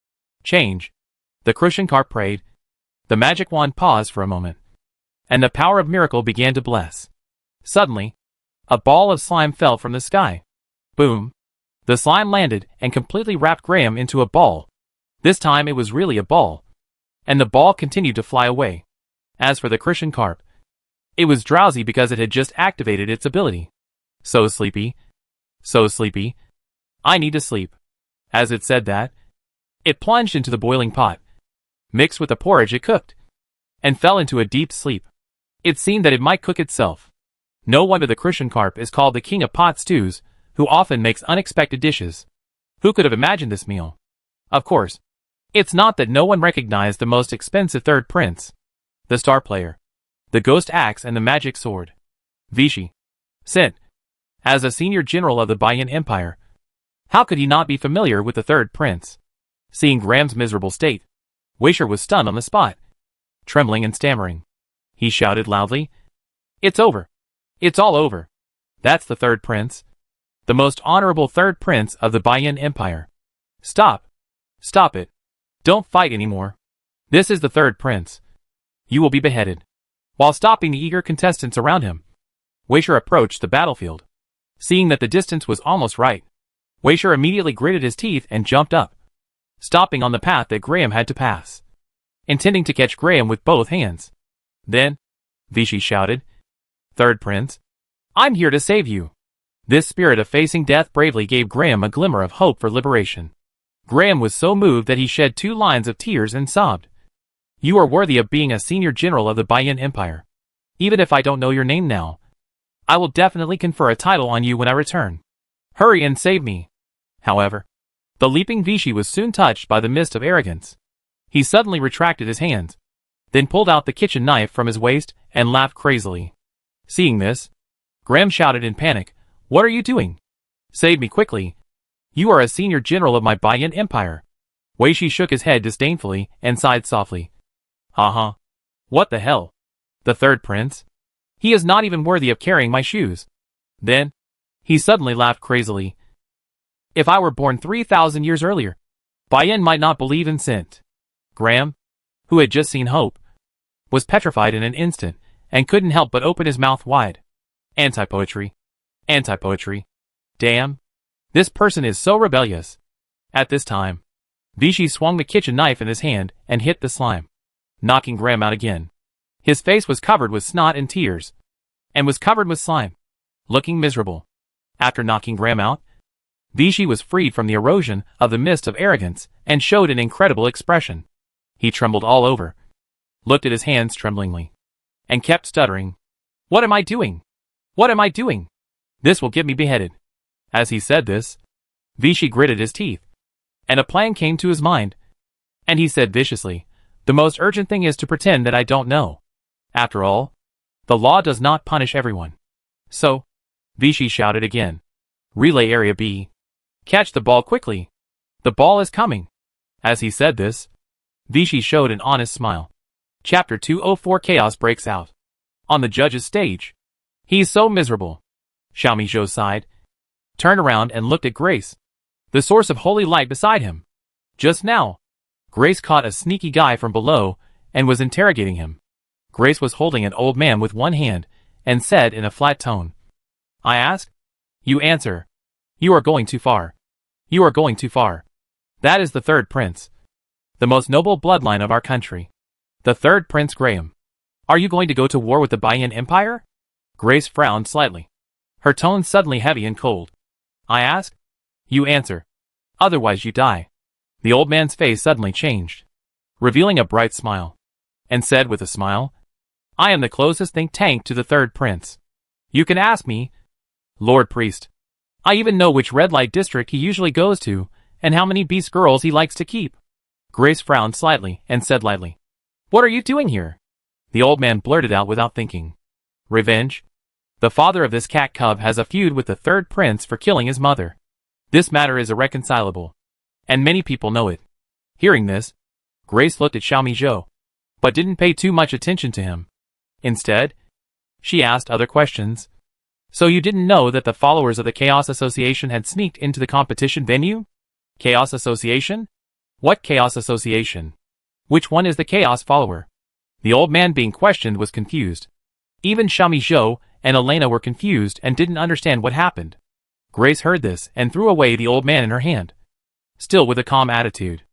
Change. The Crucian Carp prayed. The magic wand paused for a moment, and the power of miracle began to bless. Suddenly, a ball of slime fell from the sky. Boom. The slime landed and completely wrapped Graham into a ball. This time it was really a ball. And the ball continued to fly away. As for the Christian carp, it was drowsy because it had just activated its ability. So sleepy. So sleepy. I need to sleep. As it said that, it plunged into the boiling pot, mixed with the porridge it cooked, and fell into a deep sleep. It seemed that it might cook itself. No wonder the Christian carp is called the king of pot stews, who often makes unexpected dishes. Who could have imagined this meal? Of course, it's not that no one recognized the most expensive third prince, the star player, the ghost axe and the magic sword. Vichy. Sent. As a senior general of the Bayan Empire, how could he not be familiar with the third prince? Seeing Graham's miserable state, Weisher was stunned on the spot. Trembling and stammering, he shouted loudly, "It's over. It's all over. That's the third prince. The most honorable third prince of the Bayan Empire. Stop. Stop it. Don't fight anymore. This is the third prince. You will be beheaded." While stopping the eager contestants around him, Weisher approached the battlefield. Seeing that the distance was almost right, Weisher immediately gritted his teeth and jumped up, stopping on the path that Graham had to pass, intending to catch Graham with both hands. Then, Vichy shouted, "Third prince, I'm here to save you." This spirit of facing death bravely gave Graham a glimmer of hope for liberation. Graham was so moved that he shed 2 lines of tears and sobbed. "You are worthy of being a senior general of the Bayan Empire. Even if I don't know your name now, I will definitely confer a title on you when I return. Hurry and save me." However, the leaping Vichy was soon touched by the mist of arrogance. He suddenly retracted his hands, then pulled out the kitchen knife from his waist and laughed crazily. Seeing this, Graham shouted in panic, "What are you doing? Save me quickly. You are a senior general of my Bayan Empire." Weishi shook his head disdainfully and sighed softly. "Uh-huh. What the hell? The third prince? He is not even worthy of carrying my shoes." Then, he suddenly laughed crazily. "If I were born 3,000 years earlier, Bayan might not believe in Sint." Graham, who had just seen hope, was petrified in an instant and couldn't help but open his mouth wide. Anti-poetry. Anti-poetry. Damn. This person is so rebellious. At this time, Vichy swung the kitchen knife in his hand and hit the slime, knocking Graham out again. His face was covered with snot and tears, and was covered with slime, looking miserable. After knocking Graham out, Vichy was freed from the erosion of the mist of arrogance and showed an incredible expression. He trembled all over, looked at his hands tremblingly, and kept stuttering. "What am I doing? What am I doing? This will get me beheaded." As he said this, Vichy gritted his teeth, and a plan came to his mind, and he said viciously, "The most urgent thing is to pretend that I don't know. After all, the law does not punish everyone." So, Vichy shouted again, "Relay Area B. Catch the ball quickly. The ball is coming." As he said this, Vichy showed an honest smile. Chapter 204 Chaos breaks out. On the judge's stage. "He's so miserable." Xiaomi Zhou sighed, turned around and looked at Grace, the source of holy light beside him. Just now, Grace caught a sneaky guy from below and was interrogating him. Grace was holding an old man with one hand and said in a flat tone, "I ask, you answer. You are going too far. You are going too far. That is the third prince, the most noble bloodline of our country. The third Prince Graham. Are you going to go to war with the Bayan Empire?" Grace frowned slightly, her tone suddenly heavy and cold. "I ask, you answer. Otherwise you die." The old man's face suddenly changed, revealing a bright smile, and said with a smile, "I am the closest think tank to the third prince. You can ask me, Lord Priest. I even know which red light district he usually goes to, and how many beast girls he likes to keep." Grace frowned slightly and said lightly, "What are you doing here?" The old man blurted out without thinking, "Revenge. The father of this cat cub has a feud with the third prince for killing his mother. This matter is irreconcilable, and many people know it." Hearing this, Grace looked at Xiaomi Zhou, but didn't pay too much attention to him. Instead, she asked other questions. "So you didn't know that the followers of the Chaos Association had sneaked into the competition venue?" "Chaos Association? What Chaos Association? Which one is the Chaos follower?" The old man being questioned was confused. Even Xiaomi Zhou and Elena were confused and didn't understand what happened. Grace heard this and threw away the old man in her hand, still with a calm attitude.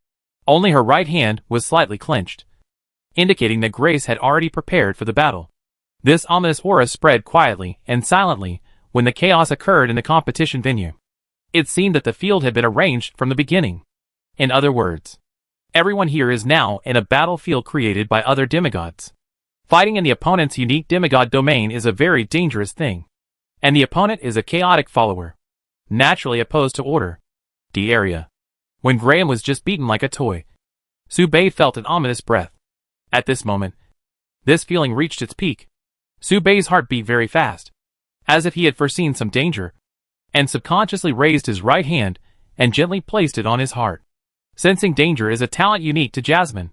Only her right hand was slightly clenched, indicating that Grace had already prepared for the battle. This ominous aura spread quietly and silently when the chaos occurred in the competition venue. It seemed that the field had been arranged from the beginning. In other words, everyone here is now in a battlefield created by other demigods. Fighting in the opponent's unique demigod domain is a very dangerous thing. And the opponent is a chaotic follower, naturally opposed to order. The area. When Graham was just beaten like a toy, Su Bei felt an ominous breath. At this moment, this feeling reached its peak. Su Bei's heart beat very fast, as if he had foreseen some danger, and subconsciously raised his right hand and gently placed it on his heart. Sensing danger is a talent unique to Jasmine,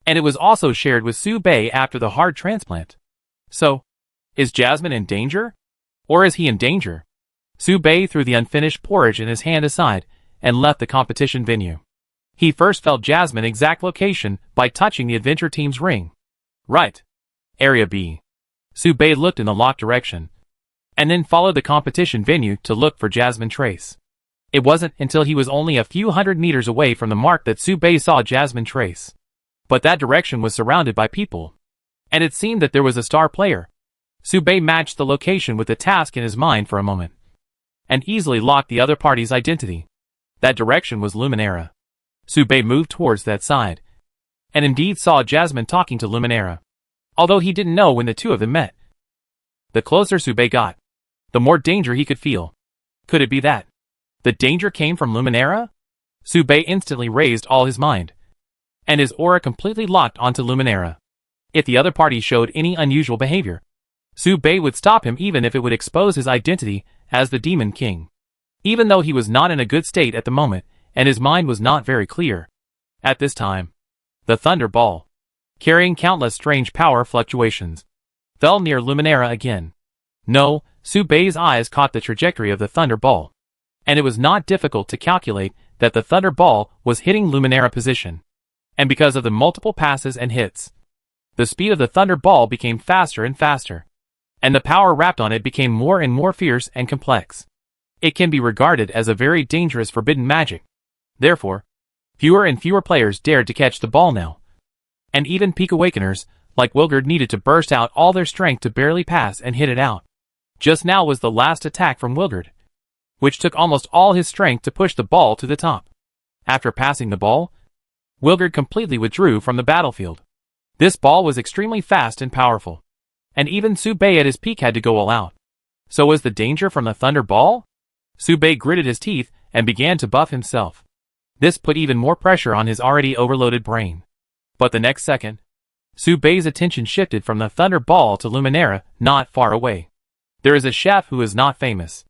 and it was also shared with Su Bei after the heart transplant. So, is Jasmine in danger? Or is he in danger? Su Bei threw the unfinished porridge in his hand aside and left the competition venue. He first felt Jasmine's exact location by touching the adventure team's ring. Right. Area B. Su Bei looked in the locked direction, and then followed the competition venue to look for Jasmine's trace. It wasn't until he was only a few hundred meters away from the mark that Su Bei saw Jasmine's trace. But that direction was surrounded by people, and it seemed that there was a star player. Su Bei matched the location with the task in his mind for a moment, and easily locked the other party's identity. That direction was Luminera. Su Bei moved towards that side, and indeed saw Jasmine talking to Luminera, although he didn't know when the two of them met. The closer Su Bei got, the more danger he could feel. Could it be that the danger came from Luminera? Su Bei instantly raised all his mind, and his aura completely locked onto Luminera. If the other party showed any unusual behavior, Su Bei would stop him even if it would expose his identity as the Demon King. Even though he was not in a good state at the moment, and his mind was not very clear. At this time, the Thunder Ball, carrying countless strange power fluctuations, fell near Luminera again. No, Su Bei's eyes caught the trajectory of the Thunder Ball, and it was not difficult to calculate that the Thunder Ball was hitting Luminera position. And because of the multiple passes and hits, the speed of the Thunder Ball became faster and faster, and the power wrapped on it became more and more fierce and complex. It can be regarded as a very dangerous forbidden magic. Therefore, fewer and fewer players dared to catch the ball now. And even peak awakeners, like Wilgard, needed to burst out all their strength to barely pass and hit it out. Just now was the last attack from Wilgard, which took almost all his strength to push the ball to the top. After passing the ball, Wilgard completely withdrew from the battlefield. This ball was extremely fast and powerful, and even Su Bei at his peak had to go all out. So was the danger from the Thunder Ball? Su Bei gritted his teeth and began to buff himself. This put even more pressure on his already overloaded brain. But the next second, Su Bei's attention shifted from the Thunder Ball to Luminera, not far away. There is a chef who is not famous.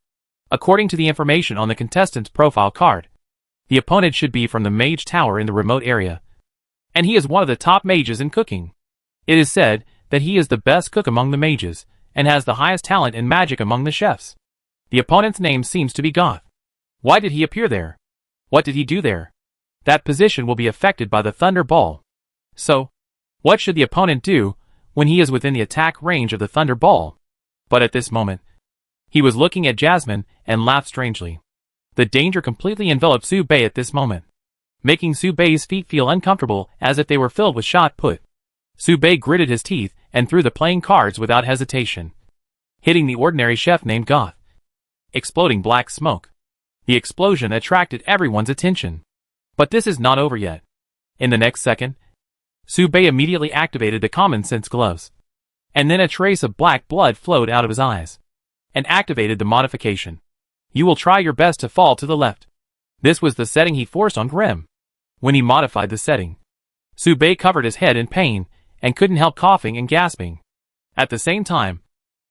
According to the information on the contestant's profile card, the opponent should be from the Mage Tower in the remote area, and he is one of the top mages in cooking. It is said that he is the best cook among the mages, and has the highest talent in magic among the chefs. The opponent's name seems to be Goth. Why did he appear there? What did he do there? That position will be affected by the Thunder Ball. So, what should the opponent do when he is within the attack range of the Thunder Ball? But at this moment, he was looking at Jasmine and laughed strangely. The danger completely enveloped Su Bei at this moment, making Su Bei's feet feel uncomfortable as if they were filled with shot put. Su Bei gritted his teeth and threw the playing cards without hesitation, hitting the ordinary chef named Goth. Exploding black smoke. The explosion attracted everyone's attention. But this is not over yet. In the next second, Su Bei immediately activated the common sense gloves, and then a trace of black blood flowed out of his eyes, and activated the modification. You will try your best to fall to the left. This was the setting he forced on Grimm. When he modified the setting, Su Bei covered his head in pain and couldn't help coughing and gasping. At the same time,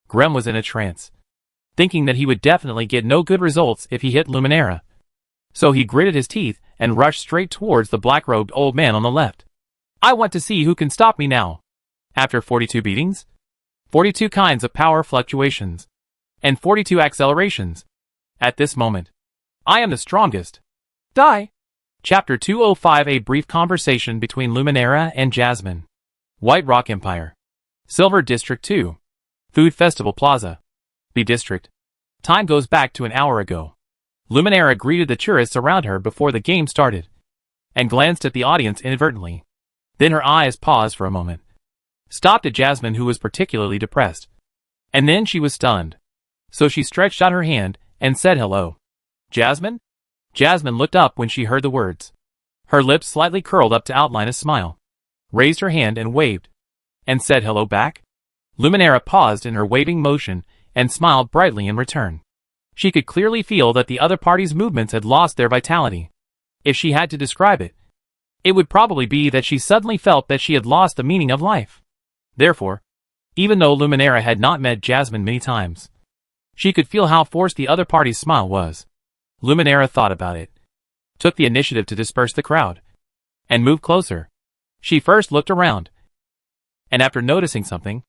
Grimm was in a trance, thinking that he would definitely get no good results if he hit Luminera. So he gritted his teeth and rushed straight towards the black-robed old man on the left. I want to see who can stop me now. After 42 beatings, 42 kinds of power fluctuations, and 42 accelerations. At this moment, I am the strongest. Die! Chapter 205: A brief conversation between Luminera and Jasmine. White Rock Empire. Silver District 2. Food Festival Plaza. B District. Time goes back to an hour ago. Luminara greeted the tourists around her before the game started, and glanced at the audience inadvertently. Then her eyes paused for a moment, stopped at Jasmine, who was particularly depressed. And then she was stunned. So she stretched out her hand and said hello. Jasmine? Jasmine looked up when she heard the words. Her lips slightly curled up to outline a smile, raised her hand and waved, and said hello back. Luminara paused in her waving motion and smiled brightly in return. She could clearly feel that the other party's movements had lost their vitality. If she had to describe it, it would probably be that she suddenly felt that she had lost the meaning of life. Therefore, even though Luminara had not met Jasmine many times, she could feel how forced the other party's smile was. Luminara thought about it, took the initiative to disperse the crowd, and moved closer. She first looked around, and after noticing something,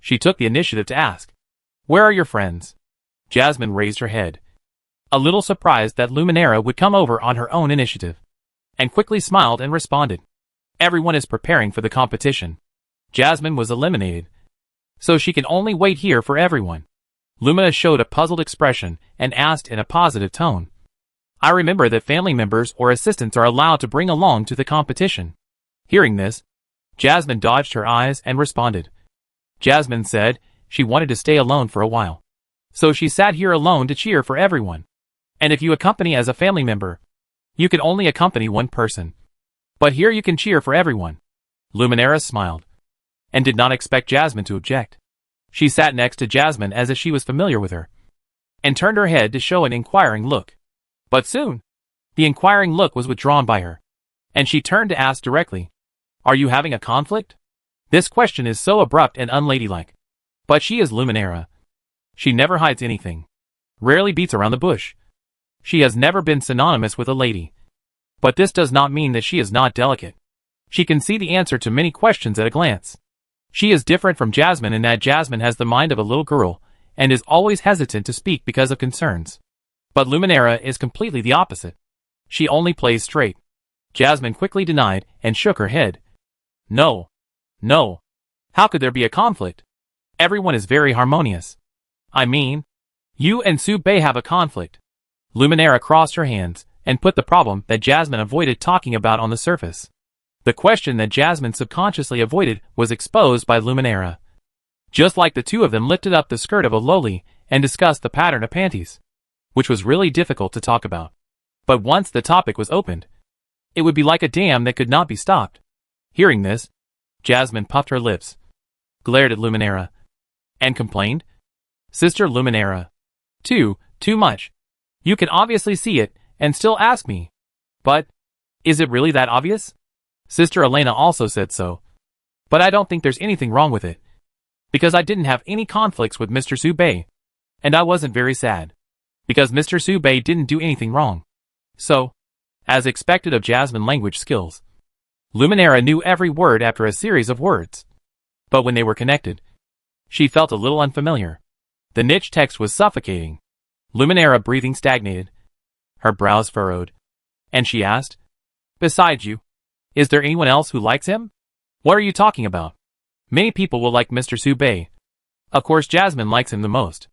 she took the initiative to ask, "Where are your friends?" Jasmine raised her head, a little surprised that Luminara would come over on her own initiative, and quickly smiled and responded, "Everyone is preparing for the competition. Jasmine was eliminated, so she can only wait here for everyone." Lumina showed a puzzled expression and asked in a positive tone, "I remember that family members or assistants are allowed to bring along to the competition." Hearing this, Jasmine dodged her eyes and responded. Jasmine said she wanted to stay alone for a while, so she sat here alone to cheer for everyone. And if you accompany as a family member, you can only accompany one person. But here you can cheer for everyone. Luminara smiled, and did not expect Jasmine to object. She sat next to Jasmine as if she was familiar with her, and turned her head to show an inquiring look. But soon, the inquiring look was withdrawn by her, and she turned to ask directly, "Are you having a conflict?" This question is so abrupt and unladylike. But she is Luminara. She never hides anything, rarely beats around the bush. She has never been synonymous with a lady. But this does not mean that she is not delicate. She can see the answer to many questions at a glance. She is different from Jasmine in that Jasmine has the mind of a little girl, and is always hesitant to speak because of concerns. But Luminara is completely the opposite. She only plays straight. Jasmine quickly denied and shook her head. No. No. How could there be a conflict? Everyone is very harmonious. I mean, you and Sube have a conflict. Luminara crossed her hands and put the problem that Jasmine avoided talking about on the surface. The question that Jasmine subconsciously avoided was exposed by Luminara. Just like the two of them lifted up the skirt of a loli and discussed the pattern of panties, which was really difficult to talk about. But once the topic was opened, it would be like a dam that could not be stopped. Hearing this, Jasmine puffed her lips, glared at Luminara, and complained, "Sister Luminara, too much. You can obviously see it and still ask me. But, is it really that obvious?" Sister Elena also said so. "But I don't think there's anything wrong with it, because I didn't have any conflicts with Mr. Sube, and I wasn't very sad, because Mr. Sube didn't do anything wrong." So, as expected of Jasmine language skills, Luminara knew every word after a series of words. But when they were connected, she felt a little unfamiliar. The niche text was suffocating. Luminara breathing stagnated, her brows furrowed, and she asked, "Besides you, is there anyone else who likes him? What are you talking about? Many people will like Mr. Sube. Of course Jasmine likes him the most."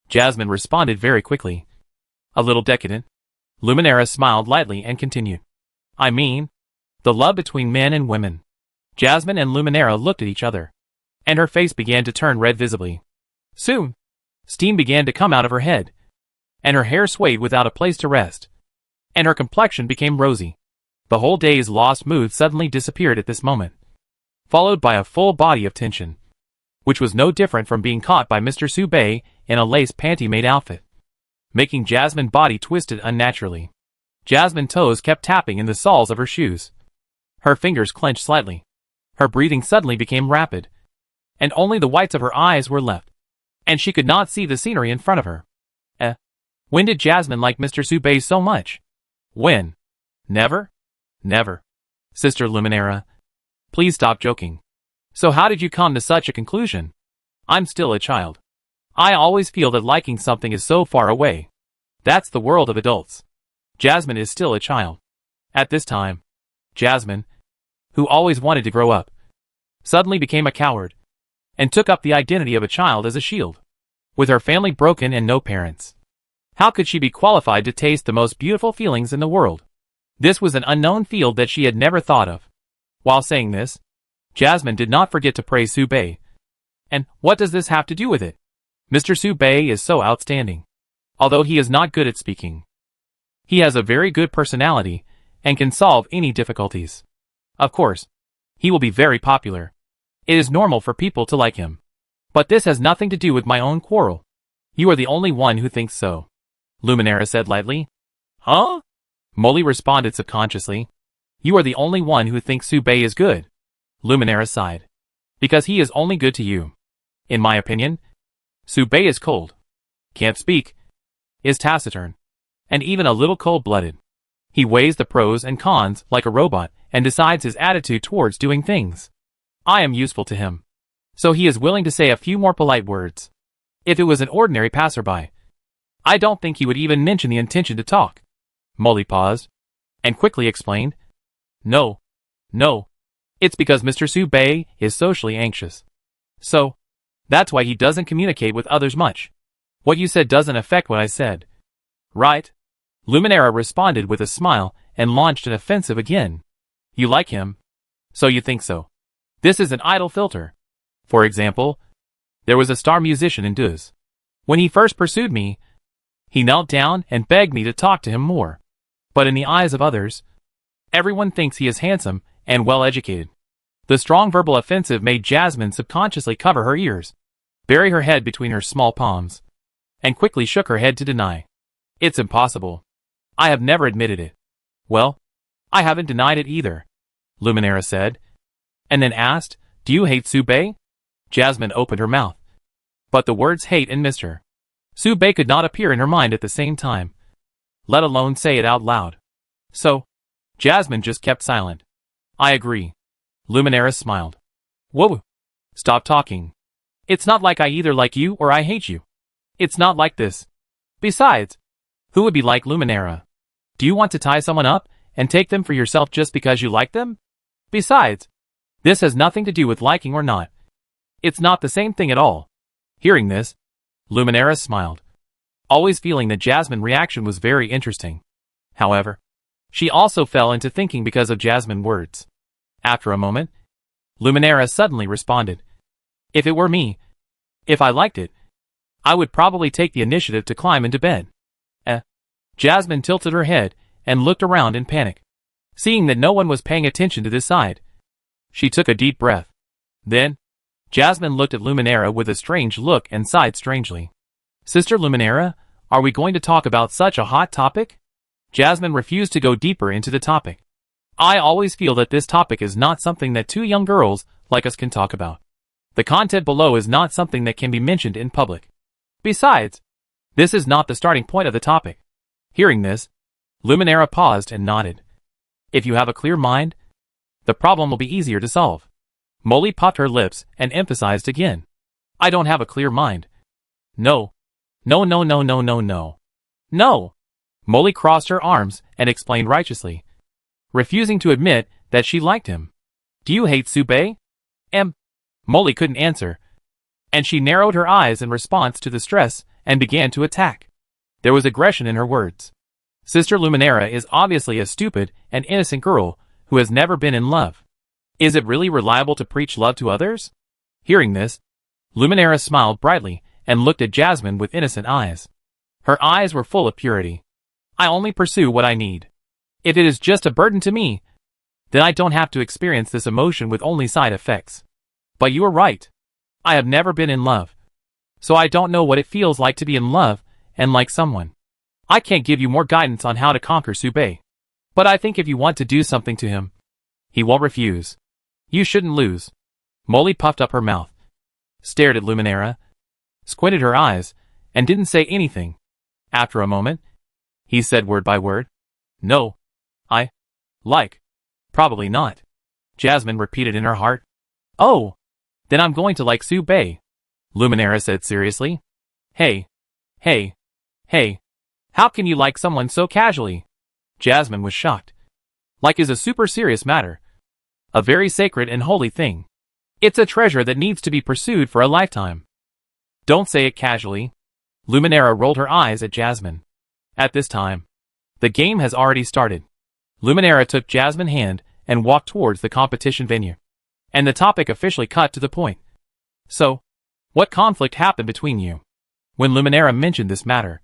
Jasmine responded very quickly. "A little decadent." Luminara smiled lightly and continued, "I mean, the love between men and women." Jasmine and Luminara looked at each other, and her face began to turn red visibly. Soon, steam began to come out of her head, and her hair swayed without a place to rest, and her complexion became rosy. The whole day's lost mood suddenly disappeared at this moment, followed by a full body of tension, which was no different from being caught by Mr. Sube in a lace panty-made outfit, making Jasmine's body twisted unnaturally. Jasmine's toes kept tapping in the soles of her shoes. Her fingers clenched slightly. Her breathing suddenly became rapid, and only the whites of her eyes were left, and she could not see the scenery in front of her. When did Jasmine like Mr. Sube so much? When? Never? Never. Sister Luminara, please stop joking. So how did you come to such a conclusion? I'm still a child. I always feel that liking something is so far away. That's the world of adults. Jasmine is still a child. At this time, Jasmine, who always wanted to grow up, suddenly became a coward, and took up the identity of a child as a shield. With her family broken and no parents, How could she be qualified to taste the most beautiful feelings in the world? This was an unknown field that she had never thought of. While saying this, Jasmine did not forget to praise Su Bei. And what does this have to do with it? Mr. Su Bei is so outstanding. Although he is not good at speaking, he has a very good personality and can solve any difficulties. Of course, he will be very popular. It is normal for people to like him. But this has nothing to do with my own quarrel. You are the only one who thinks so, Luminara said lightly. Huh? Molly responded subconsciously. You are the only one who thinks Su Bei is good, Luminara sighed. Because he is only good to you. In my opinion, Su Bei is cold, can't speak, is taciturn, and even a little cold-blooded. He weighs the pros and cons like a robot and decides his attitude towards doing things. I am useful to him, so he is willing to say a few more polite words. If it was an ordinary passerby, I don't think he would even mention the intention to talk. Molly paused, and quickly explained. No. It's because Mr. Su Bei is socially anxious. So, that's why he doesn't communicate with others much. What you said doesn't affect what I said. Right? Luminara responded with a smile and launched an offensive again. You like him? So you think so. This is an idle filter. For example, there was a star musician in Duz. When he first pursued me, he knelt down and begged me to talk to him more. But in the eyes of others, everyone thinks he is handsome and well-educated. The strong verbal offensive made Jasmine subconsciously cover her ears, bury her head between her small palms, and quickly shook her head to deny. It's impossible. I have never admitted it. Well, I haven't denied it either, Luminara said, and then asked, do you hate Su Bei? Jasmine opened her mouth, but the words hate and Mr. Su Bei could not appear in her mind at the same time, let alone say it out loud. So, Jasmine just kept silent. I agree. Luminara smiled. Whoa. Stop talking. It's not like I either like you or I hate you. It's not like this. Besides, who would be like Luminara? Do you want to tie someone up and take them for yourself just because you like them? Besides, this has nothing to do with liking or not. It's not the same thing at all. Hearing this, Luminara smiled, always feeling that Jasmine's reaction was very interesting. However, she also fell into thinking because of Jasmine's words. After a moment, Luminara suddenly responded. If it were me, if I liked it, I would probably take the initiative to climb into bed. Jasmine tilted her head and looked around in panic. Seeing that no one was paying attention to this side, she took a deep breath. Then, Jasmine looked at Luminara with a strange look and sighed strangely. Sister Luminara, are we going to talk about such a hot topic? Jasmine refused to go deeper into the topic. I always feel that this topic is not something that two young girls like us can talk about. The content below is not something that can be mentioned in public. Besides, this is not the starting point of the topic. Hearing this, Luminara paused and nodded. If you have a clear mind, the problem will be easier to solve. Molly puffed her lips and emphasized again. I don't have a clear mind. No. No. Molly crossed her arms and explained righteously, refusing to admit that she liked him. Do you hate Su Bei? Molly couldn't answer, and she narrowed her eyes in response to the stress and began to attack. There was aggression in her words. Sister Luminara is obviously a stupid and innocent girl who has never been in love. Is it really reliable to preach love to others? Hearing this, Luminara smiled brightly and looked at Jasmine with innocent eyes. Her eyes were full of purity. I only pursue what I need. If it is just a burden to me, then I don't have to experience this emotion with only side effects. But you are right. I have never been in love, so I don't know what it feels like to be in love and like someone. I can't give you more guidance on how to conquer Su Bei, but I think if you want to do something to him, he won't refuse. You shouldn't lose. Molly puffed up her mouth, stared at Luminara, squinted her eyes, and didn't say anything. After a moment, he said word by word, No. I like. Probably not. Jasmine repeated in her heart. Oh, then I'm going to like Su Bei, Luminara said seriously. Hey. How can you like someone so casually? Jasmine was shocked. Like is a super serious matter. A very sacred and holy thing. It's a treasure that needs to be pursued for a lifetime. Don't say it casually. Luminara rolled her eyes at Jasmine. At this time, the game has already started. Luminara took Jasmine's hand and walked towards the competition venue. And the topic officially cut to the point. So, what conflict happened between you? When Luminara mentioned this matter,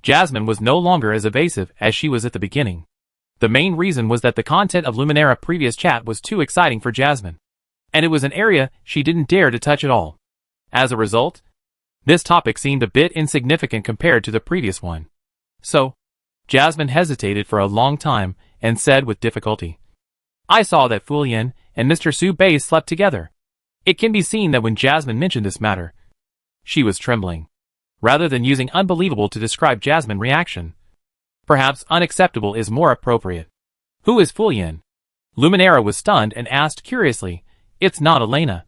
Jasmine was no longer as evasive as she was at the beginning. The main reason was that the content of Luminara's previous chat was too exciting for Jasmine, and it was an area she didn't dare to touch at all. As a result, this topic seemed a bit insignificant compared to the previous one. So, Jasmine hesitated for a long time and said with difficulty, I saw that Fulian and Mr. Su Bei slept together. It can be seen that when Jasmine mentioned this matter, she was trembling. Rather than using unbelievable to describe Jasmine's reaction, perhaps unacceptable is more appropriate. Who is Fulian? Luminara was stunned and asked curiously, It's not Elena.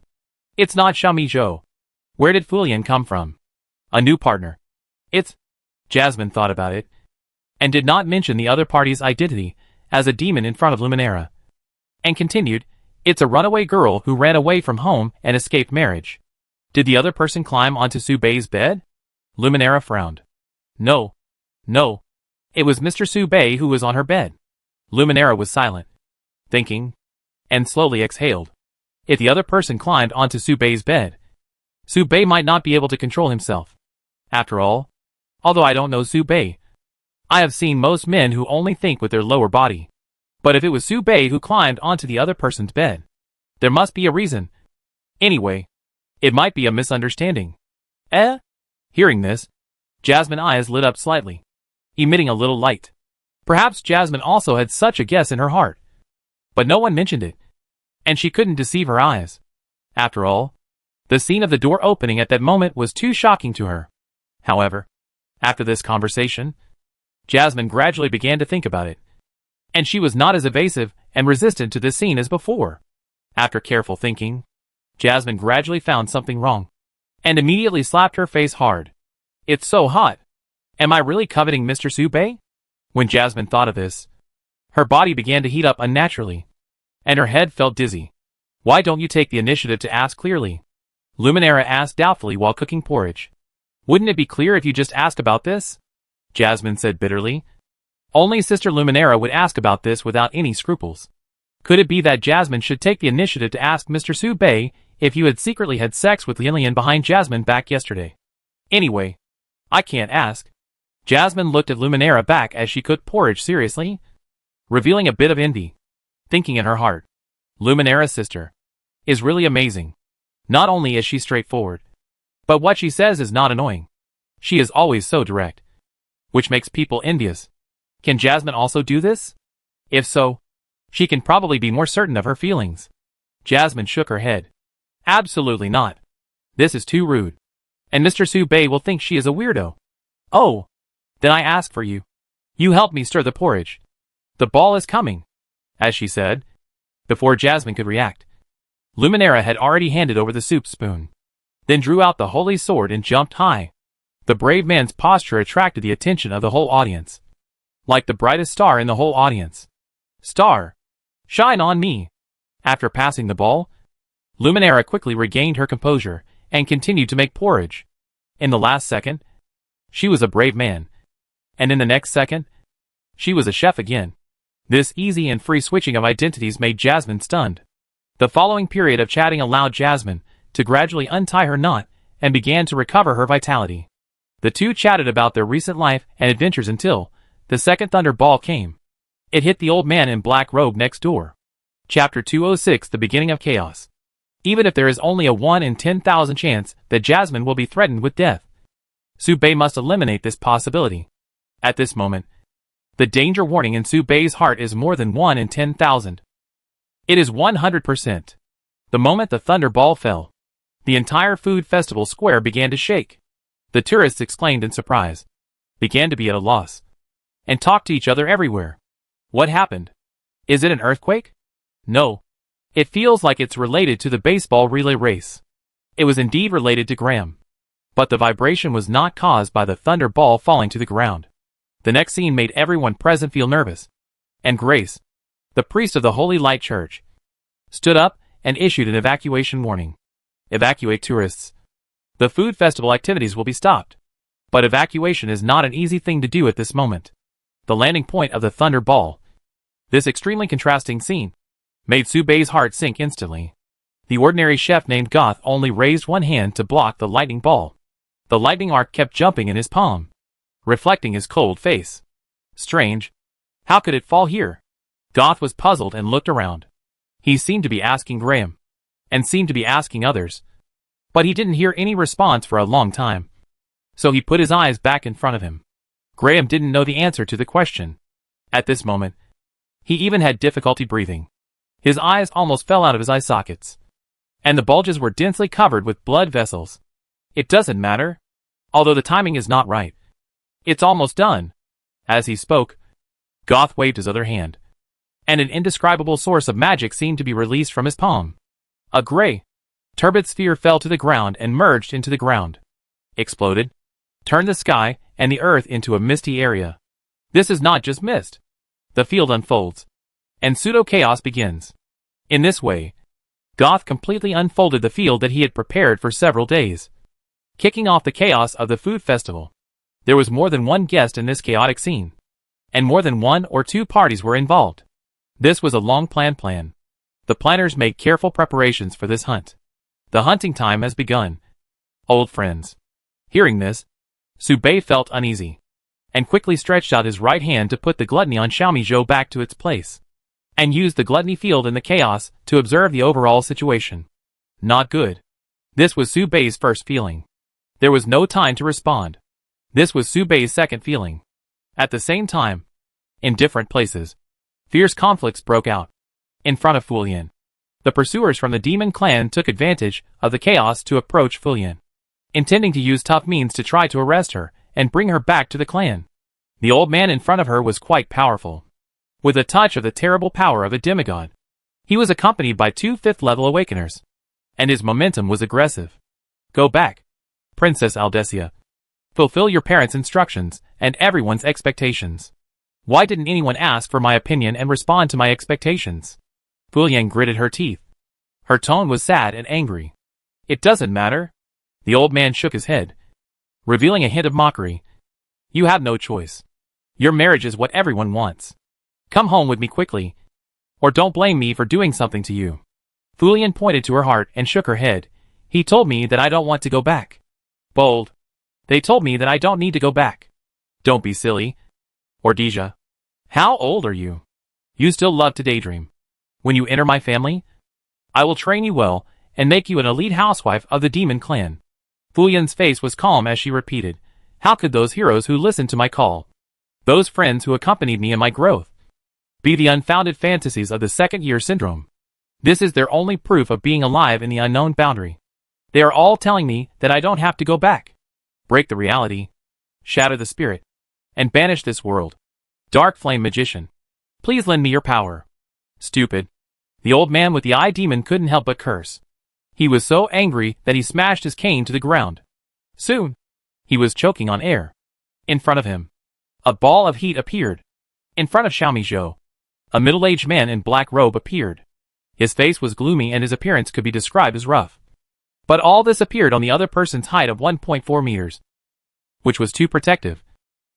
It's not Xiaomi Zhou. Where did Fulian come from? A new partner. It's... Jasmine thought about it, and did not mention the other party's identity as a demon in front of Luminara, and continued, It's a runaway girl who ran away from home and escaped marriage. Did the other person climb onto Su Bei's bed? Luminara frowned. No. It was Mr. Su Bei who was on her bed. Luminara was silent, thinking, and slowly exhaled. If the other person climbed onto Su Bei's bed, Su Bei might not be able to control himself. After all, although I don't know Su Bei, I have seen most men who only think with their lower body. But if it was Su Bei who climbed onto the other person's bed, there must be a reason. Anyway, it might be a misunderstanding. Hearing this, Jasmine's eyes lit up slightly, emitting a little light. Perhaps Jasmine also had such a guess in her heart. But no one mentioned it, and she couldn't deceive her eyes. After all, the scene of the door opening at that moment was too shocking to her. However, after this conversation, Jasmine gradually began to think about it, and she was not as evasive and resistant to this scene as before. After careful thinking, Jasmine gradually found something wrong, and immediately slapped her face hard. It's so hot. Am I really coveting Mr. Su Bei? When Jasmine thought of this, her body began to heat up unnaturally, and her head felt dizzy. Why don't you take the initiative to ask clearly? Luminara asked doubtfully while cooking porridge. Wouldn't it be clear if you just asked about this? Jasmine said bitterly. Only Sister Luminara would ask about this without any scruples. Could it be that Jasmine should take the initiative to ask Mr. Su Bei if you had secretly had sex with Lilian behind Jasmine back yesterday? Anyway, I can't ask. Jasmine looked at Luminara back as she cooked porridge seriously, revealing a bit of envy, thinking in her heart, Luminara's sister is really amazing. Not only is she straightforward, but what she says is not annoying. She is always so direct, which makes people envious. Can Jasmine also do this? If so, she can probably be more certain of her feelings. Jasmine shook her head. Absolutely not. This is too rude. And Mr. Su Bei will think she is a weirdo. Oh, then I ask for you. You help me stir the porridge. The ball is coming. As she said, before Jasmine could react, Luminara had already handed over the soup spoon, then drew out the holy sword and jumped high. The brave man's posture attracted the attention of the whole audience. Like the brightest star in the whole audience. Star, shine on me. After passing the ball, Luminara quickly regained her composure and continued to make porridge. In the last second, she was a brave man. And in the next second, she was a chef again. This easy and free switching of identities made Jasmine stunned. The following period of chatting allowed Jasmine to gradually untie her knot and began to recover her vitality. The two chatted about their recent life and adventures until the second thunder ball came. It hit the old man in black robe next door. Chapter 206, The Beginning of Chaos. Even if there is only a 1 in 10,000 chance that Jasmine will be threatened with death, Su Bei must eliminate this possibility. At this moment, the danger warning in Su Bei's heart is more than 1 in 10,000. It is 100%. The moment the thunder ball fell, the entire food festival square began to shake. The tourists exclaimed in surprise, began to be at a loss, and talked to each other everywhere. What happened? Is it an earthquake? No. It feels like it's related to the baseball relay race. It was indeed related to Graham. But the vibration was not caused by the thunder ball falling to the ground. The next scene made everyone present feel nervous. And Grace, the priest of the Holy Light Church, stood up and issued an evacuation warning. Evacuate tourists. The food festival activities will be stopped. But evacuation is not an easy thing to do at this moment. The landing point of the thunder ball. This extremely contrasting scene made Su Bei's heart sink instantly. The ordinary chef named Goth only raised one hand to block the lightning ball. The lightning arc kept jumping in his palm, reflecting his cold face. Strange. How could it fall here? Goth was puzzled and looked around. He seemed to be asking Graham, and seemed to be asking others. But he didn't hear any response for a long time. So he put his eyes back in front of him. Graham didn't know the answer to the question. At this moment, he even had difficulty breathing. His eyes almost fell out of his eye sockets. And the bulges were densely covered with blood vessels. It doesn't matter. Although the timing is not right. It's almost done. As he spoke, Goth waved his other hand. And an indescribable source of magic seemed to be released from his palm. A gray, turbid sphere fell to the ground and merged into the ground. Exploded. Turned the sky and the earth into a misty area. This is not just mist. The field unfolds. And pseudo-chaos begins. In this way, Goth completely unfolded the field that he had prepared for several days, kicking off the chaos of the food festival. There was more than one guest in this chaotic scene, and more than one or two parties were involved. This was a long-planned plan. The planners made careful preparations for this hunt. The hunting time has begun. Old friends. Hearing this, Su Bei felt uneasy, and quickly stretched out his right hand to put the gluttony on Xiaomi Zhou back to its place, and used the gluttony field in the chaos to observe the overall situation. Not good. This was Su Bei's first feeling. There was no time to respond. This was Su Bei's second feeling. At the same time, in different places, fierce conflicts broke out. In front of Fulian, the pursuers from the demon clan took advantage of the chaos to approach Fulian, intending to use tough means to try to arrest her and bring her back to the clan. The old man in front of her was quite powerful, with a touch of the terrible power of a demigod. He was accompanied by 2 5th-level awakeners, and his momentum was aggressive. Go back, Princess Aldesia. Fulfill your parents' instructions and everyone's expectations. Why didn't anyone ask for my opinion and respond to my expectations? Fulian gritted her teeth. Her tone was sad and angry. It doesn't matter. The old man shook his head, revealing a hint of mockery. You have no choice. Your marriage is what everyone wants. Come home with me quickly, or don't blame me for doing something to you. Fulian pointed to her heart and shook her head. He told me that I don't want to go back. Bold. They told me that I don't need to go back. Don't be silly. Ordesia. How old are you? You still love to daydream. When you enter my family, I will train you well and make you an elite housewife of the demon clan. Fulian's face was calm as she repeated, how could those heroes who listened to my call, those friends who accompanied me in my growth, be the unfounded fantasies of the second-year syndrome? This is their only proof of being alive in the unknown boundary. They are all telling me that I don't have to go back. Break the reality, shatter the spirit, and banish this world. Dark Flame Magician, please lend me your power. Stupid. The old man with the eye demon couldn't help but curse. He was so angry that he smashed his cane to the ground. Soon, he was choking on air. In front of him, a ball of heat appeared. In front of Xiaomi Zhou, a middle-aged man in black robe appeared. His face was gloomy and his appearance could be described as rough. But all this appeared on the other person's height of 1.4 meters, which was too protective.